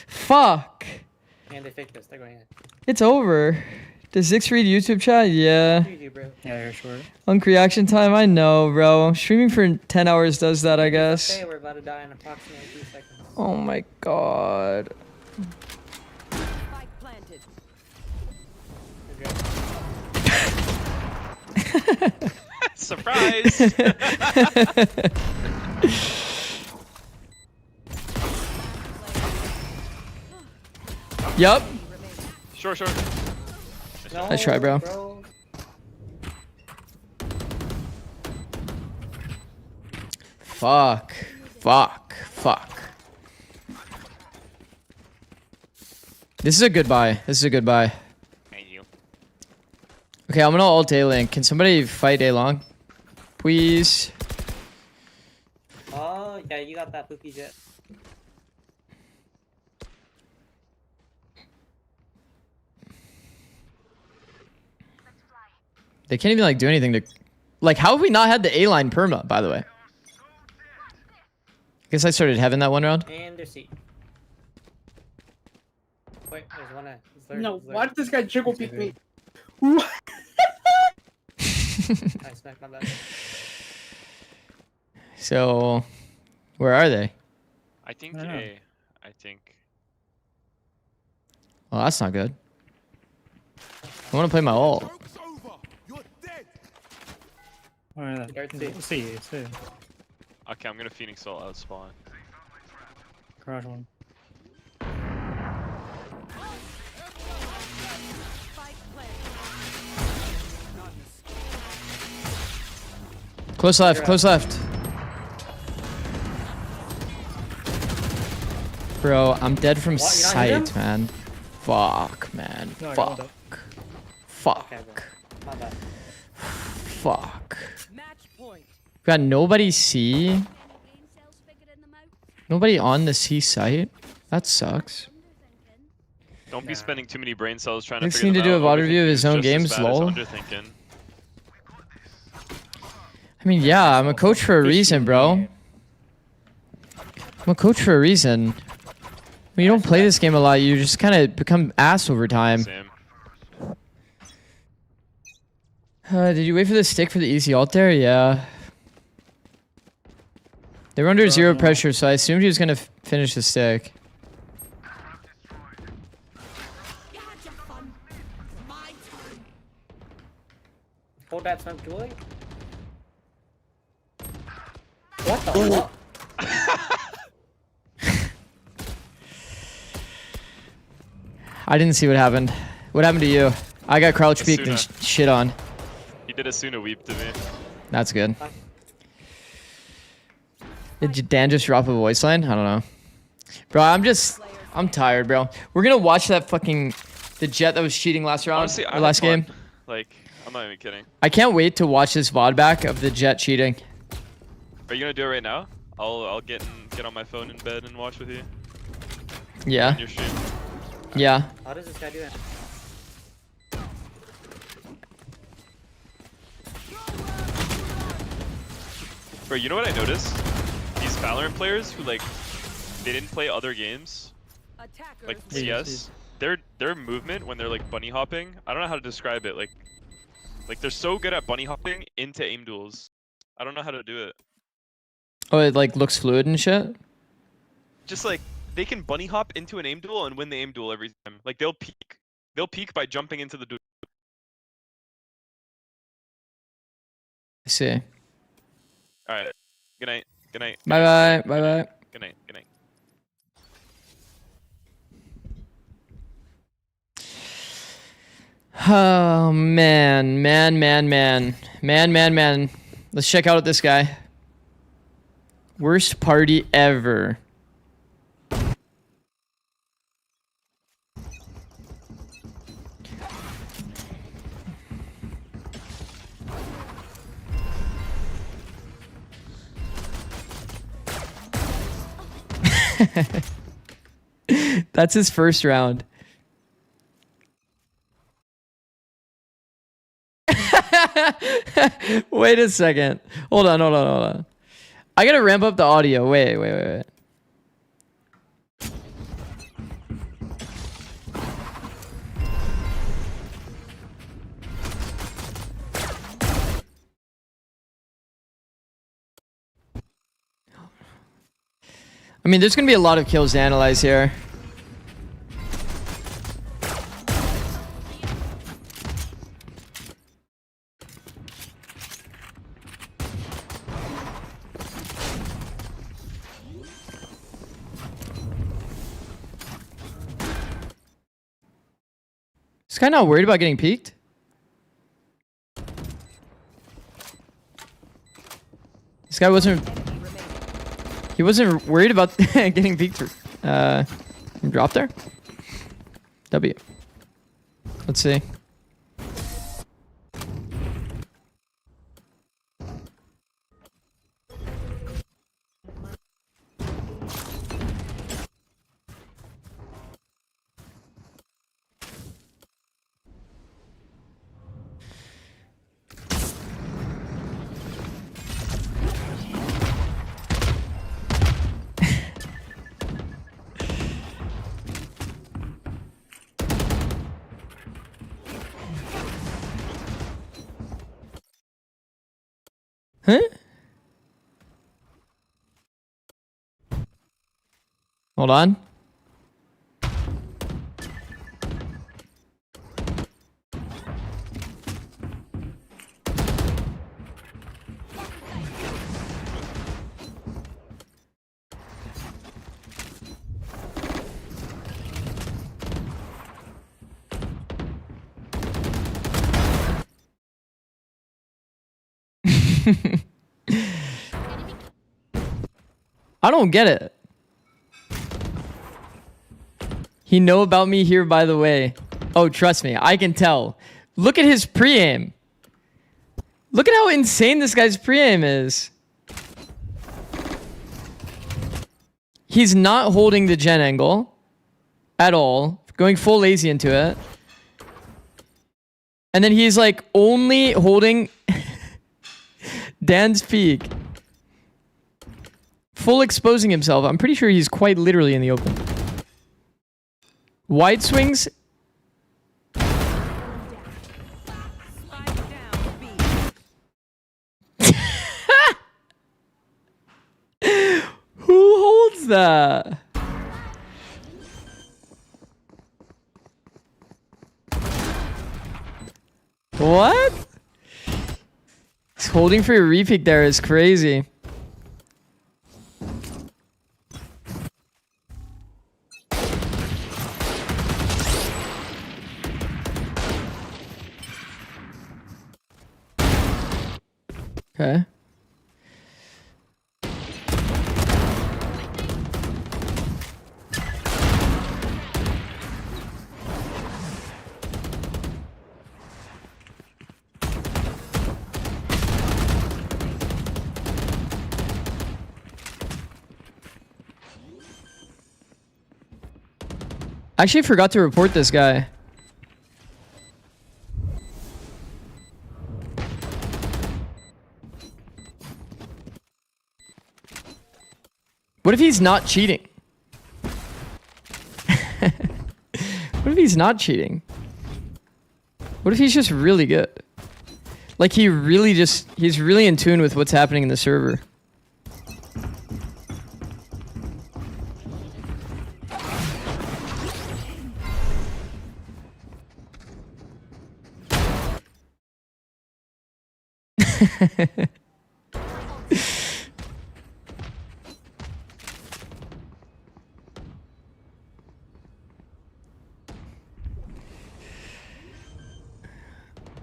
Fuck. And they faked this. They're going in. It's over. Does Zix read YouTube chat? Yeah. GG, bro. Yeah, you're short. Lunk reaction time? I know, bro. Streaming for 10 hours does that, I guess. Okay, we're about to die in approximately 2 seconds. Oh my god. Spike planted. Surprise! Yup. Short. No, Nice try, bro. Fuck. This is a good buy. Thank you. Okay, I'm gonna ult A link. Can somebody fight A long? Please. Oh, yeah, you got that poopy jet. They can't even like do anything to... Like, how have we not had the A-line perma, by the way? I guess I started heaven that one round. And there's C. Wait, there's one A. No, why did this guy jiggle beat me? I smacked my bad. So, where are they? I think A. I think. Well, that's not good. I want to play my ult. Alright, see. Okay, I'm gonna Phoenix ult out spawn. Garage one. Close left. Bro, I'm dead from sight, man. Fuck, man. No, Fuck. Okay, bro. My bad. Fuck. Match point. Got nobody C. Nobody on the C site. That sucks. Don't be spending too many brain cells trying to Next figure thing to them do out. a VOD review of his own Overthinking is just games, as bad lol. as underthinking. I mean, yeah, I'm a coach for a reason, bro. I'm a coach for a reason. When you don't play this game a lot, you just kind of become ass over time. Same. Did you wait for the stick for the easy ult there? Yeah. They were under zero pressure, so I assumed he was going to finish the stick. Hold that smoke, Julie. What the fuck? I didn't see what happened. What happened to you? I got crouch peeked and shit on. He did a Suna weep to me. That's good. Did Dan just drop a voice line? I don't know. Bro, I'm tired, bro. We're gonna watch that fucking The Jet that was cheating last round Honestly, or last game. Like, I'm not even kidding. I can't wait to watch this VOD back of the Jet cheating. Are you gonna do it right now? I'll get on my phone in bed and watch with you. Yeah. On your stream. Yeah. How does this guy do that? Bro, you know what I noticed? These Valorant players who like they didn't play other games, like CS. Their movement when they're like bunny hopping, I don't know how to describe it. Like they're so good at bunny hopping into aim duels. I don't know how to do it. Oh, it like looks fluid and shit. Just like they can bunny hop into an aim duel and win the aim duel every time. Like they'll peek by jumping into the duel. I see. All right. Good night. Good night. Bye bye. Bye bye. Good night. Good night. Oh man. Let's check out this guy. Worst party ever. That's his first round. Wait a second. Hold on. I gotta ramp up the audio. Wait. I mean, there's gonna be a lot of kills to analyze here. This guy not worried about getting peeked? This guy wasn't... He wasn't worried about getting peeked through. Drop there? W. Let's see. Huh? Hold on. I don't get it. He know about me here, by the way. Oh, trust me, I can tell. Look at his pre-aim. Look at how insane this guy's pre-aim is. He's not holding the gen angle at all. Going full lazy into it. And then he's like only holding Dan's peak. Full exposing himself. I'm pretty sure he's quite literally in the open. Wide swings. Who holds that? What? Holding for your repeat there is crazy. Okay. I actually forgot to report this guy. What if he's not cheating? What if he's not cheating? What if he's just really good? Like he's really in tune with what's happening in the server.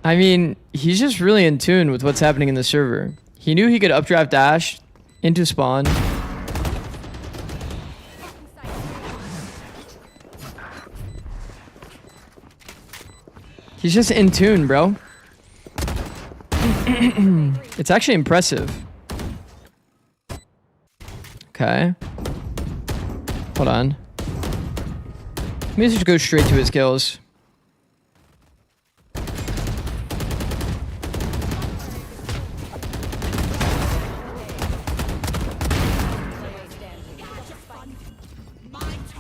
I mean, he's just really in tune with what's happening in the server. He knew he could updraft dash into spawn. He's just in tune, bro. It's actually impressive. Okay. Hold on. Let me just go straight to his kills.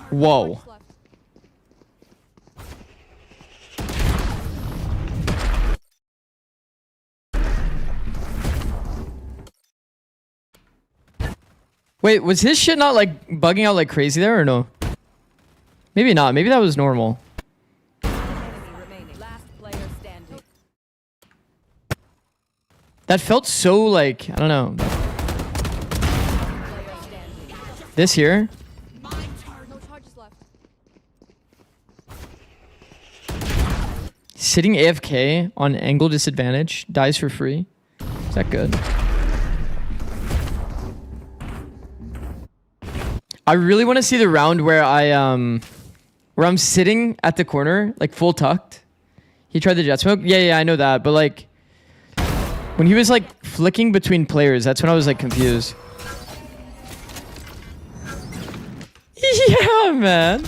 Whoa. Wait, was his shit not like bugging out like crazy there or no? Maybe not. Maybe that was normal. That felt so like, I don't know. This here? Sitting AFK on angle disadvantage, dies for free. Is that good? I really want to see the round where I'm sitting at the corner, like full tucked. He tried the jet smoke. Yeah, I know that. But like, when he was like flicking between players, that's when I was like confused. Yeah, man.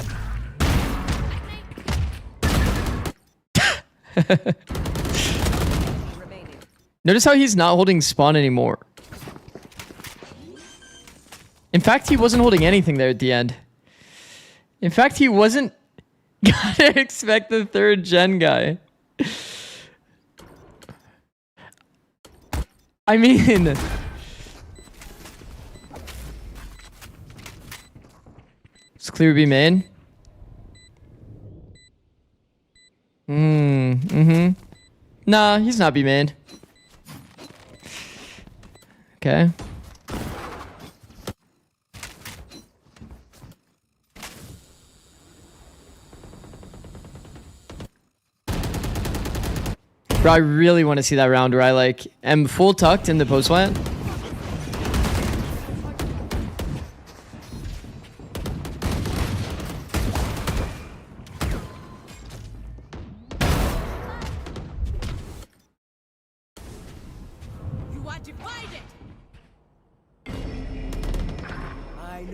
Notice how he's not holding spawn anymore. In fact, he wasn't holding anything there at the end. In fact, he wasn't gonna expect the 3rd gen guy. I mean... It's clear B main. Nah, he's not B main. Okay. Bro, I really want to see that round where I like am full tucked in the post plant.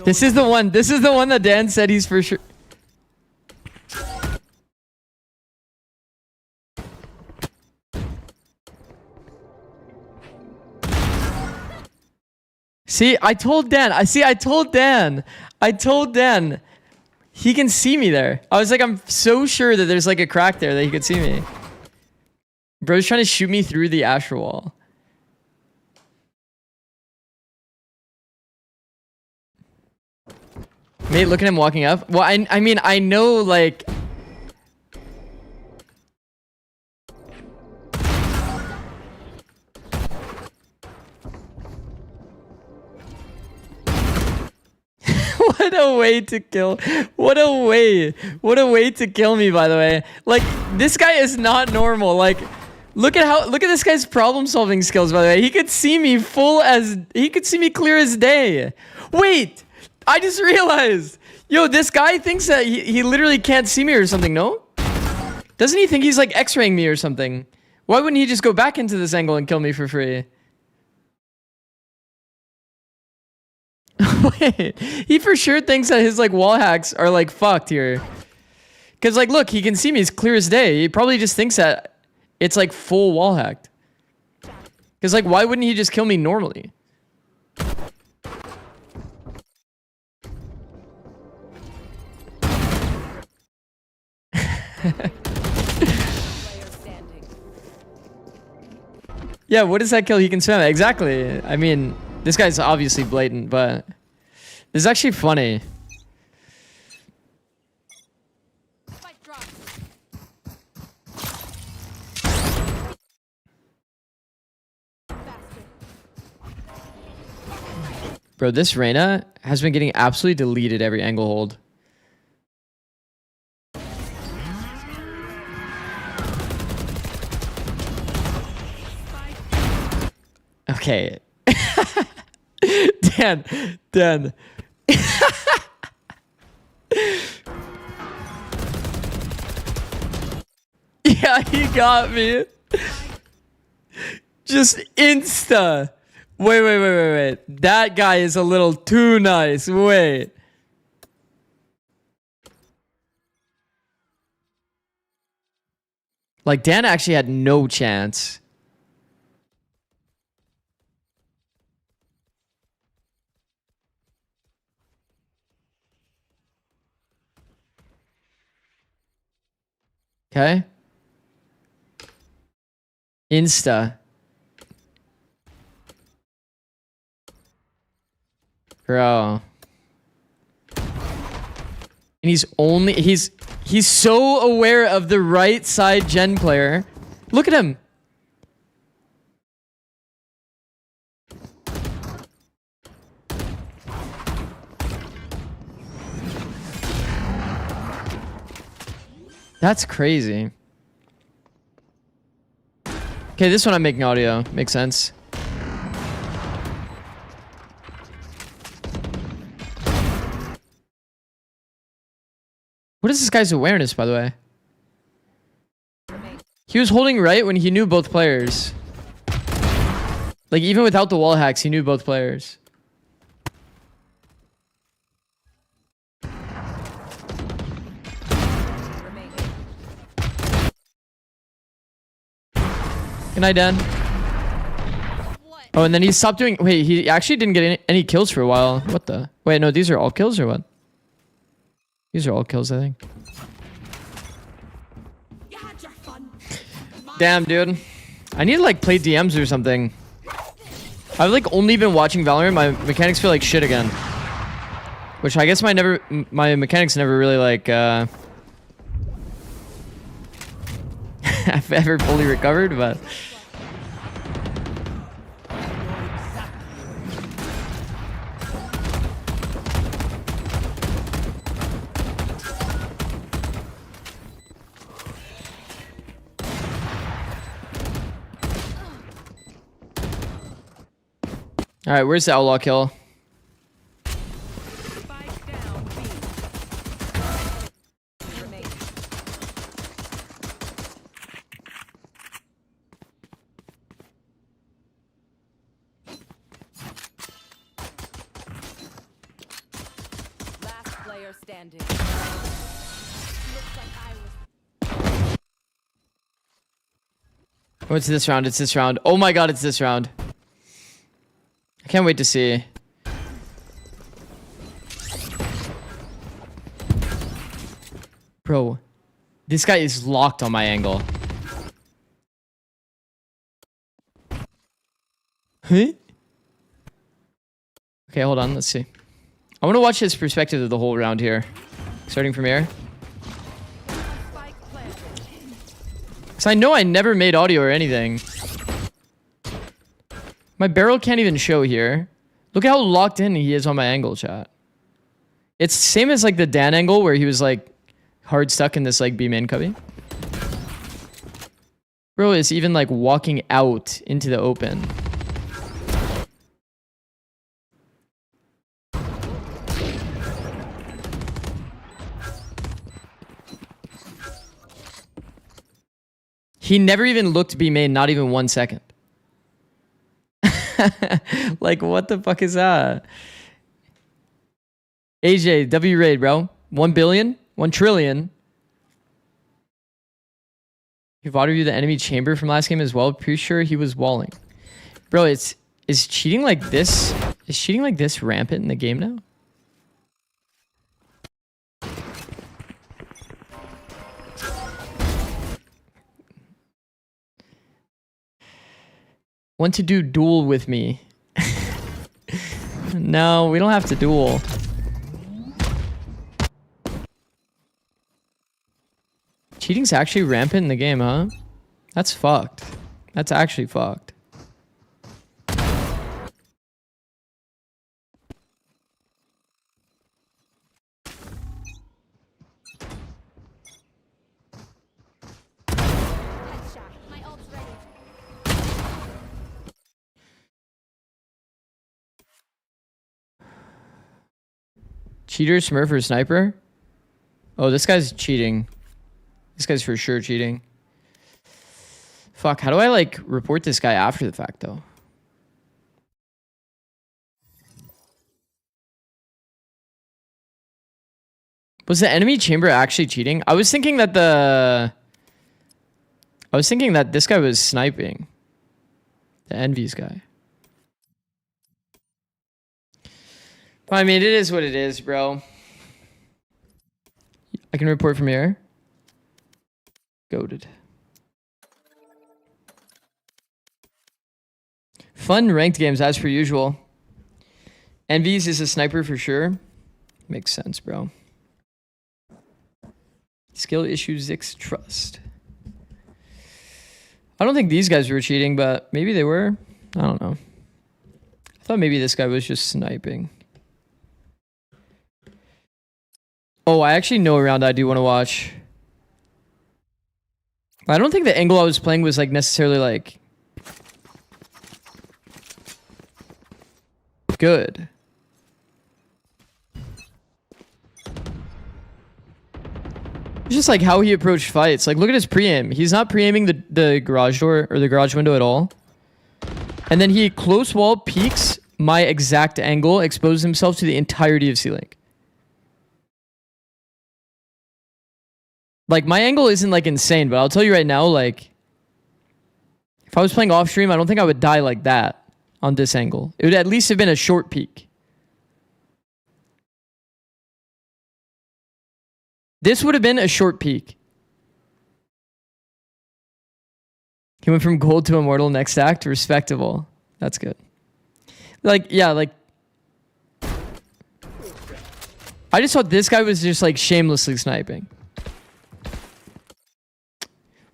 This is the one. This is the one that Dan said he's for sure. See, I told Dan. I told Dan. He can see me there. I was like, I'm so sure that there's like a crack there that he could see me. Bro's trying to shoot me through the Asher wall. Mate, look at him walking up. Well, I mean, I know, like... What a way to kill. What a way to kill me, by the way. Like, this guy is not normal. Like, look at this guy's problem solving skills, by the way. He could see me he could see me clear as day. Wait, I just realized. Yo, this guy thinks that he literally can't see me or something, no? Doesn't he think he's like X-raying me or something? Why wouldn't he just go back into this angle and kill me for free? Wait, he for sure thinks that his like wall hacks are like fucked here. Because, like, look, he can see me as clear as day. He probably just thinks that it's, like, full wall hacked. Because, like, why wouldn't he just kill me normally? Yeah, what is that kill he can spam? Exactly. I mean, this guy's obviously blatant, but this is actually funny. Bro, this Reyna has been getting absolutely deleted every angle hold. Okay. Dan. Yeah, he got me. Just insta. Wait. That guy is a little too nice. Wait. Like, Dan actually had no chance. Okay. Insta. Bro. And he's so aware of the right side gen player. Look at him. That's crazy. Okay, this one I'm making audio. Makes sense. What is this guy's awareness, by the way? He was holding right when he knew both players. Like, even without the wall hacks, he knew both players. Good night, Dan. Oh, and then he stopped doing... Wait, he actually didn't get any kills for a while. What the... Wait, no, these are all kills or what? These are all kills, I think. Damn, dude. I need to, like, play DMs or something. I've, like, only been watching Valorant. My mechanics feel like shit again. Which I guess my mechanics never really, like, have ever fully recovered, but... Alright, where's the outlaw kill? Last player standing. Oh, it's this round, it's this round. Oh my god, it's this round. I can't wait to see. Bro, this guy is locked on my angle. Huh? Okay, hold on, let's see. I want to watch his perspective of the whole round here. Starting from here. Because I know I never made audio or anything. My barrel can't even show here. Look at how locked in he is on my angle, chat. It's same as like the Dan angle where he was like hard stuck in this like B main cubby. Bro is even like walking out into the open. He never even looked B main, not even 1 second. Like, what the fuck is that? AJ, W raid, bro. 1 billion? 1 trillion? You've auto reviewed the enemy chamber from last game as well. Pretty sure he was walling. Bro, is cheating like this? Is cheating like this rampant in the game now? Want to do duel with me? No, we don't have to duel. Cheating's actually rampant in the game, huh? That's fucked. That's actually fucked. Cheater, smurf, or sniper? Oh, this guy's cheating. This guy's for sure cheating. Fuck, how do I, like, report this guy after the fact, though? Was the enemy chamber actually cheating? I was thinking that this guy was sniping. The Envy's guy. I mean, it is what it is, bro. I can report from here. Goated. Fun ranked games as per usual. Envy's is a sniper for sure. Makes sense, bro. Skill issue Zix trust. I don't think these guys were cheating, but maybe they were. I don't know. I thought maybe this guy was just sniping. Oh, I actually know a round I do want to watch. I don't think the angle I was playing was like necessarily like good. It's just like how he approached fights. Like, look at his pre-aim. He's not pre-aiming the garage door or the garage window at all. And then he close wall peeks my exact angle, exposes himself to the entirety of ceiling. Like, my angle isn't like insane, but I'll tell you right now, like, if I was playing off stream, I don't think I would die like that on this angle. It would at least have been a short peek. This would have been a short peek. He went from gold to immortal next act. Respectable. That's good. Like, yeah, like, I just thought this guy was just like shamelessly sniping.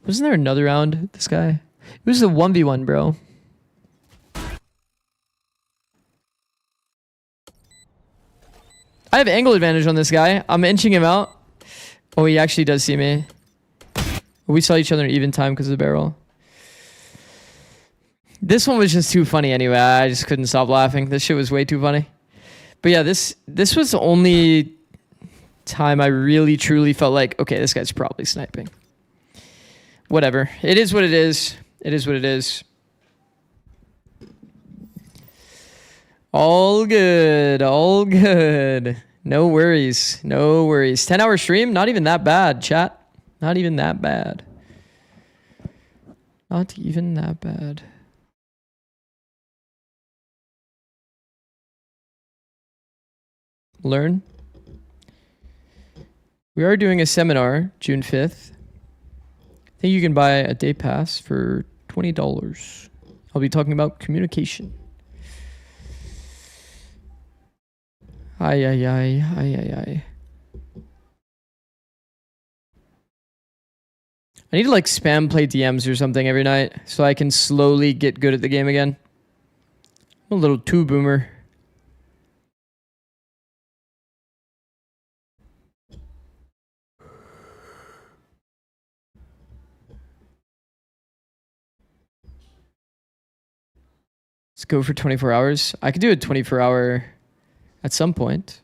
Wasn't there another round, this guy? It was the 1v1, bro. I have angle advantage on this guy. I'm inching him out. Oh, he actually does see me. We saw each other in even time because of the barrel. This one was just too funny anyway. I just couldn't stop laughing. This shit was way too funny. But yeah, this was the only time I really truly felt like, okay, this guy's probably sniping. Whatever. It is what it is. It is what it is. All good. All good. No worries. No worries. 10-hour stream? Not even that bad, chat. Not even that bad. Not even that bad. Learn. We are doing a seminar June 5th. I think you can buy a day pass for $20. I'll be talking about communication. Ay, ay, ay, ay, ay, ay. I need to like spam play DMs or something every night so I can slowly get good at the game again. I'm a little too boomer. Let's go for 24 hours. I could do a 24-hour at some point.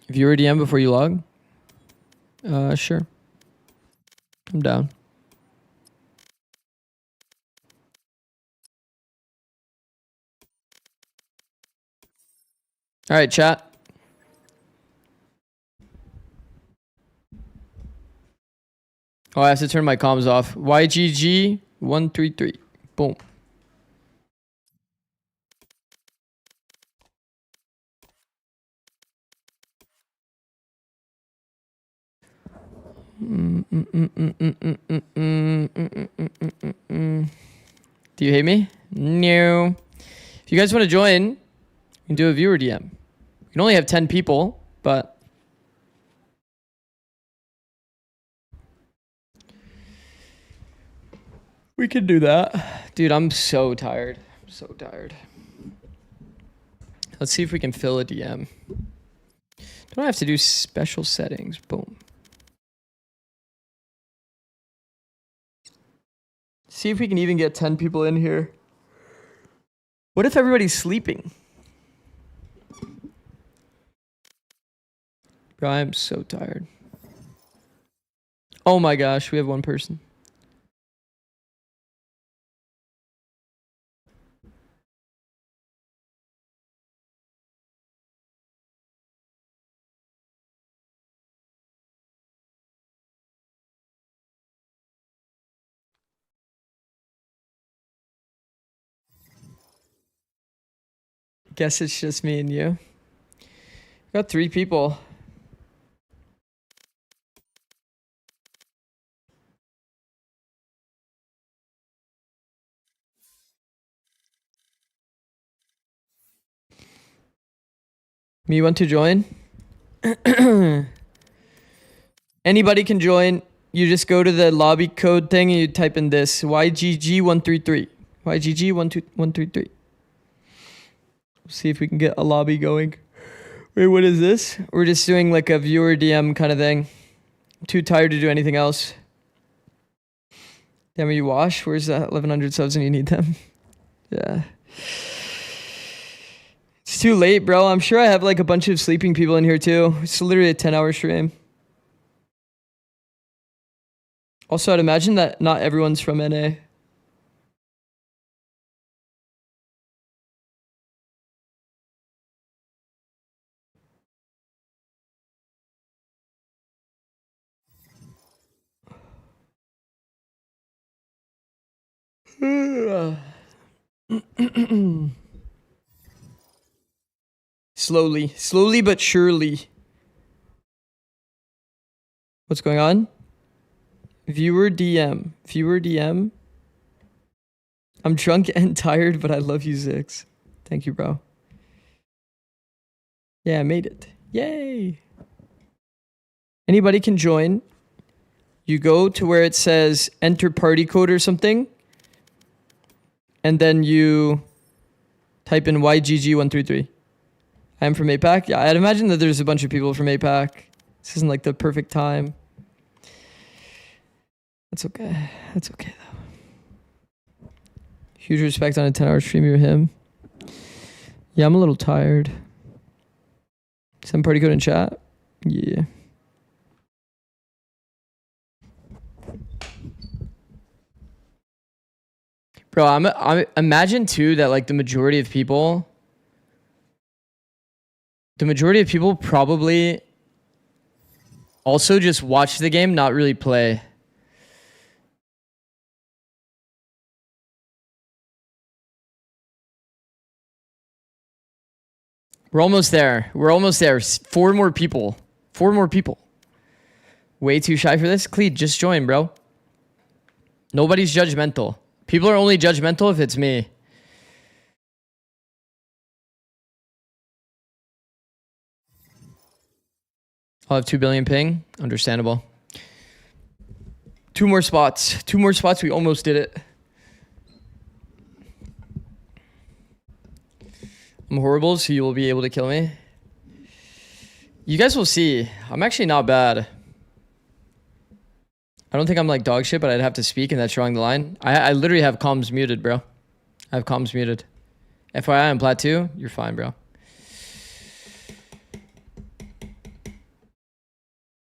Viewer DM before you log? Sure. I'm down. All right, chat. Oh, I have to turn my comms off. YGG133. Boom. Do you hate me? No. If you guys want to join, you can do a viewer DM. You can only have 10 people, but we can do that. Dude, I'm so tired. I'm so tired. Let's see if we can fill a DM. Don't have to do special settings. Boom. See if we can even get 10 people in here. What if everybody's sleeping? Bro, I'm so tired. Oh my gosh, we have one person. Guess it's just me and you. Got 3 people. Me want to join? Anybody can join. You just go to the lobby code thing and you type in this YGG133. YGG133. See if we can get a lobby going. Wait, what is this? We're just doing like a viewer DM kind of thing. I'm too tired to do anything else. Damn, you wash? Where's that 1100 subs and you need them? Yeah. It's too late, bro. I'm sure I have like a bunch of sleeping people in here too. It's literally a 10-hour stream. Also, I'd imagine that not everyone's from NA. Slowly but surely. What's going on? Viewer DM. I'm drunk and tired, but I love you, Zix. Thank you, bro. Yeah, I made it. Yay. Anybody can join. You go to where it says enter party code or something. And then you type in YGG133. I'm from APAC. Yeah, I'd imagine that there's a bunch of people from APAC. This isn't like the perfect time. That's okay. That's okay, though. Huge respect on a 10-hour stream, you're him. Yeah, I'm a little tired. Send party code in chat. Yeah. Bro, I imagine too that like the majority of people probably also just watch the game, not really play. We're almost there. 4 more people. Way too shy for this? Cleed, just join, bro. Nobody's judgmental. People are only judgmental if it's me. I'll have 2 billion ping. Understandable. 2 more spots. We almost did it. I'm horrible, so you will be able to kill me. You guys will see. I'm actually not bad. I don't think I'm like dog shit, but I'd have to speak, and that's drawing the line. I literally have comms muted, bro. I have comms muted. FYI, I'm plat 2. You're fine, bro.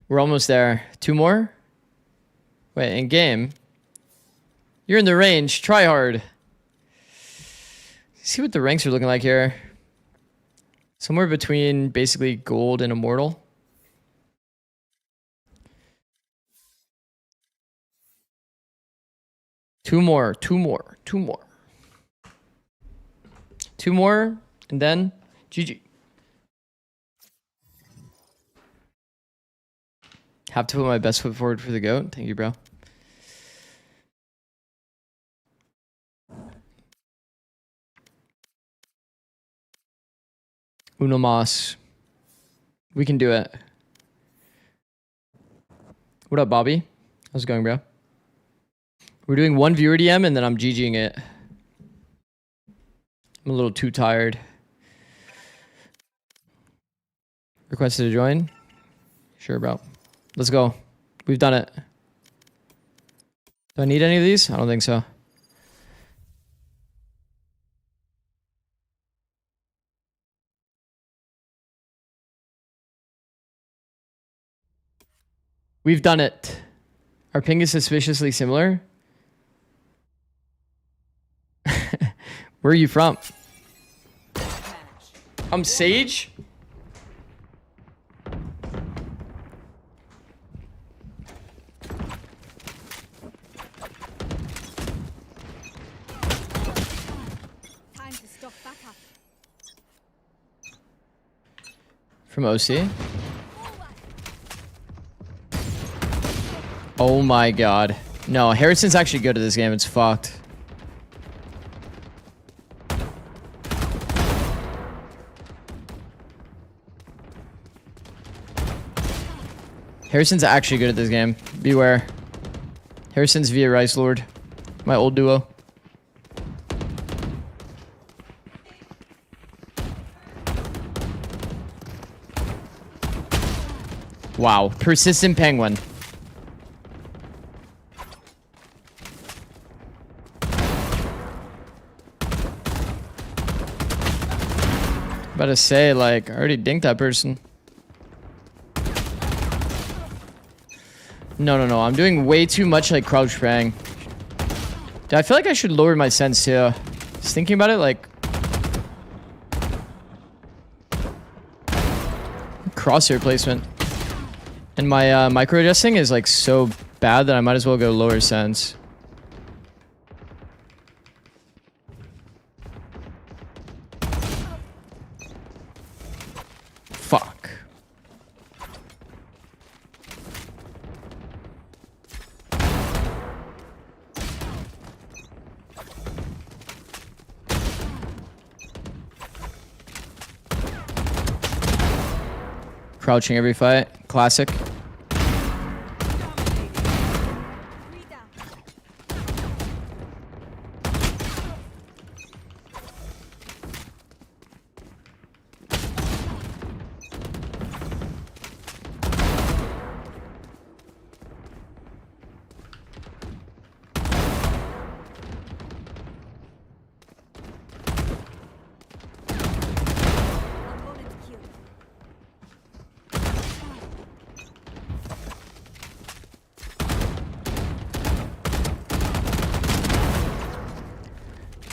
We're almost there. 2 more? Wait, in game? You're in the range. Try hard. See what the ranks are looking like here. Somewhere between basically gold and immortal. Two more, and then GG. Have to put my best foot forward for the GOAT. Thank you, bro. Uno mas. We can do it. What up, Bobby? How's it going, bro? We're doing one viewer DM and then I'm GGing it. I'm a little too tired. Requested to join? Sure, bro. Let's go. We've done it. Do I need any of these? I don't think so. We've done it. Our ping is suspiciously similar. Where are you from? I'm Sage? Time to stock back up. From OC? Oh my god. No, Harrison's actually good at this game. It's fucked. Harrison's actually good at this game. Beware. Harrison's via Rice Lord. My old duo. Wow. Persistent Penguin. About to say, like, I already dinked that person. No. I'm doing way too much, like, crouch bang. Dude, I feel like I should lower my sense, too. Just thinking about it, like... crosshair placement. And my micro adjusting is, like, so bad that I might as well go lower sense. Fuck. Crouching every fight. Classic.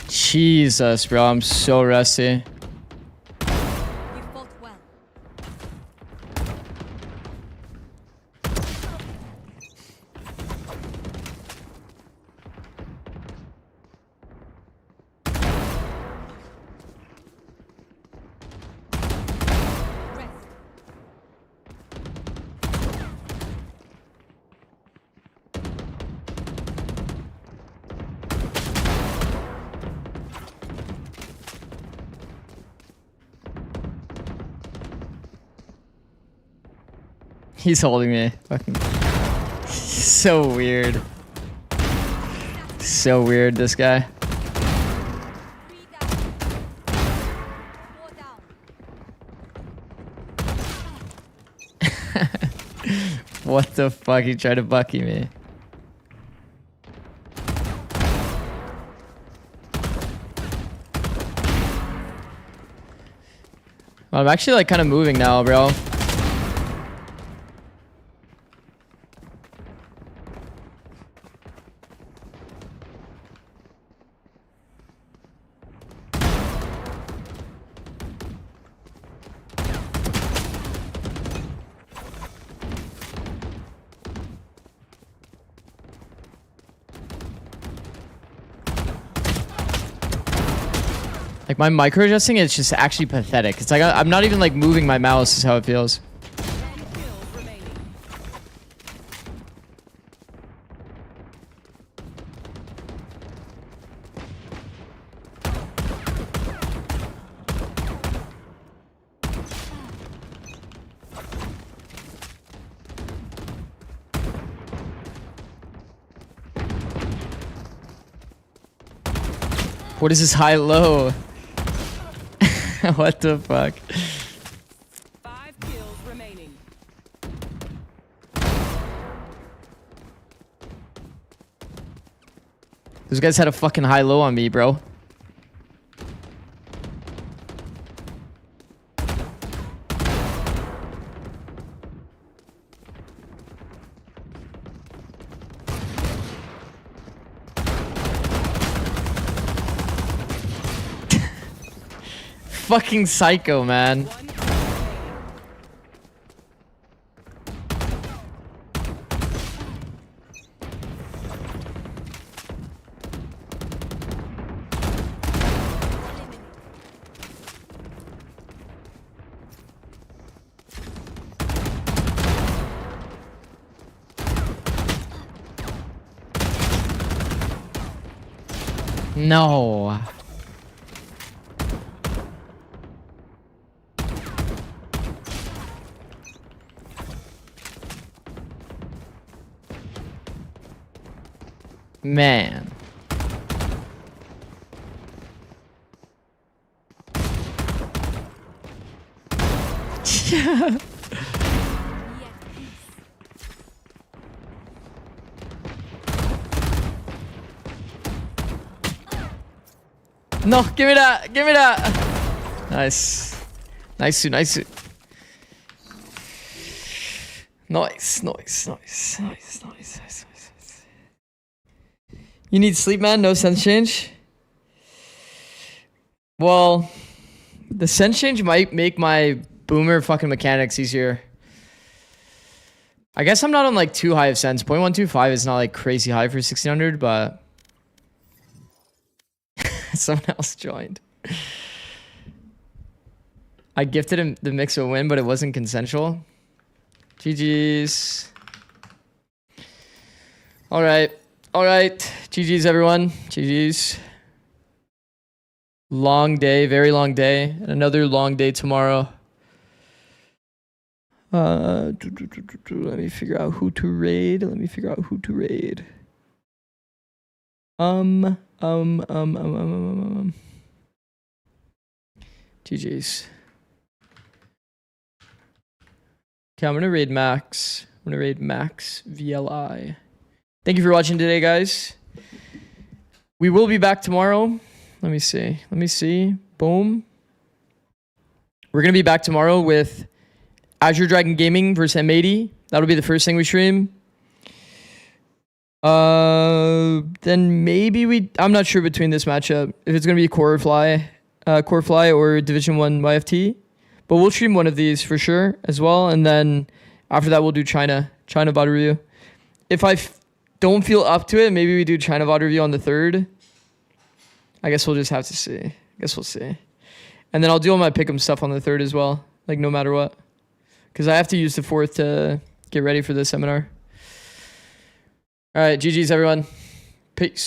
Jesus, bro, I'm so rusty. He's holding me. Fucking so weird. So weird, this guy. What the fuck? He tried to bucky me. Well, I'm actually like kind of moving now, bro. Like my micro adjusting, it's just actually pathetic. It's like I'm not even like moving my mouse is how it feels. What is this high-low? What the fuck? 5 kills remaining. Those guys had a fucking high-low on me, bro. Fucking psycho, man. No. Man. Yeah. No, give me that. Give me that. Nice. Nice, nice. Nice, nice, nice, nice, nice. You need sleep, man? No sense change? Well, the sense change might make my boomer fucking mechanics easier. I guess I'm not on like too high of sense. 0.125 is not like crazy high for 1600, but someone else joined. I gifted him the mix of a win, but it wasn't consensual. GG's. All right. All right. GG's, everyone. GG's. Long day. Very long day. And another long day tomorrow. Let me figure out who to raid. GG's. Okay, I'm gonna raid Max. I'm gonna raid Max VLI. Thank you for watching today, guys. We will be back tomorrow. Let me see. Boom. We're gonna be back tomorrow with Azure Dragon Gaming versus M80. That'll be the first thing we stream. Then maybe I'm not sure between this matchup if it's gonna be Core Fly or Division 1 YFT. But we'll stream one of these for sure as well. And then after that, we'll do China VOD review. If I don't feel up to it, maybe we do China VOD review on the 3rd. I guess we'll just have to see. I guess we'll see. And then I'll do all my pick'em stuff on the 3rd as well. Like no matter what. Because I have to use the 4th to get ready for the seminar. All right, GG's everyone. Peace.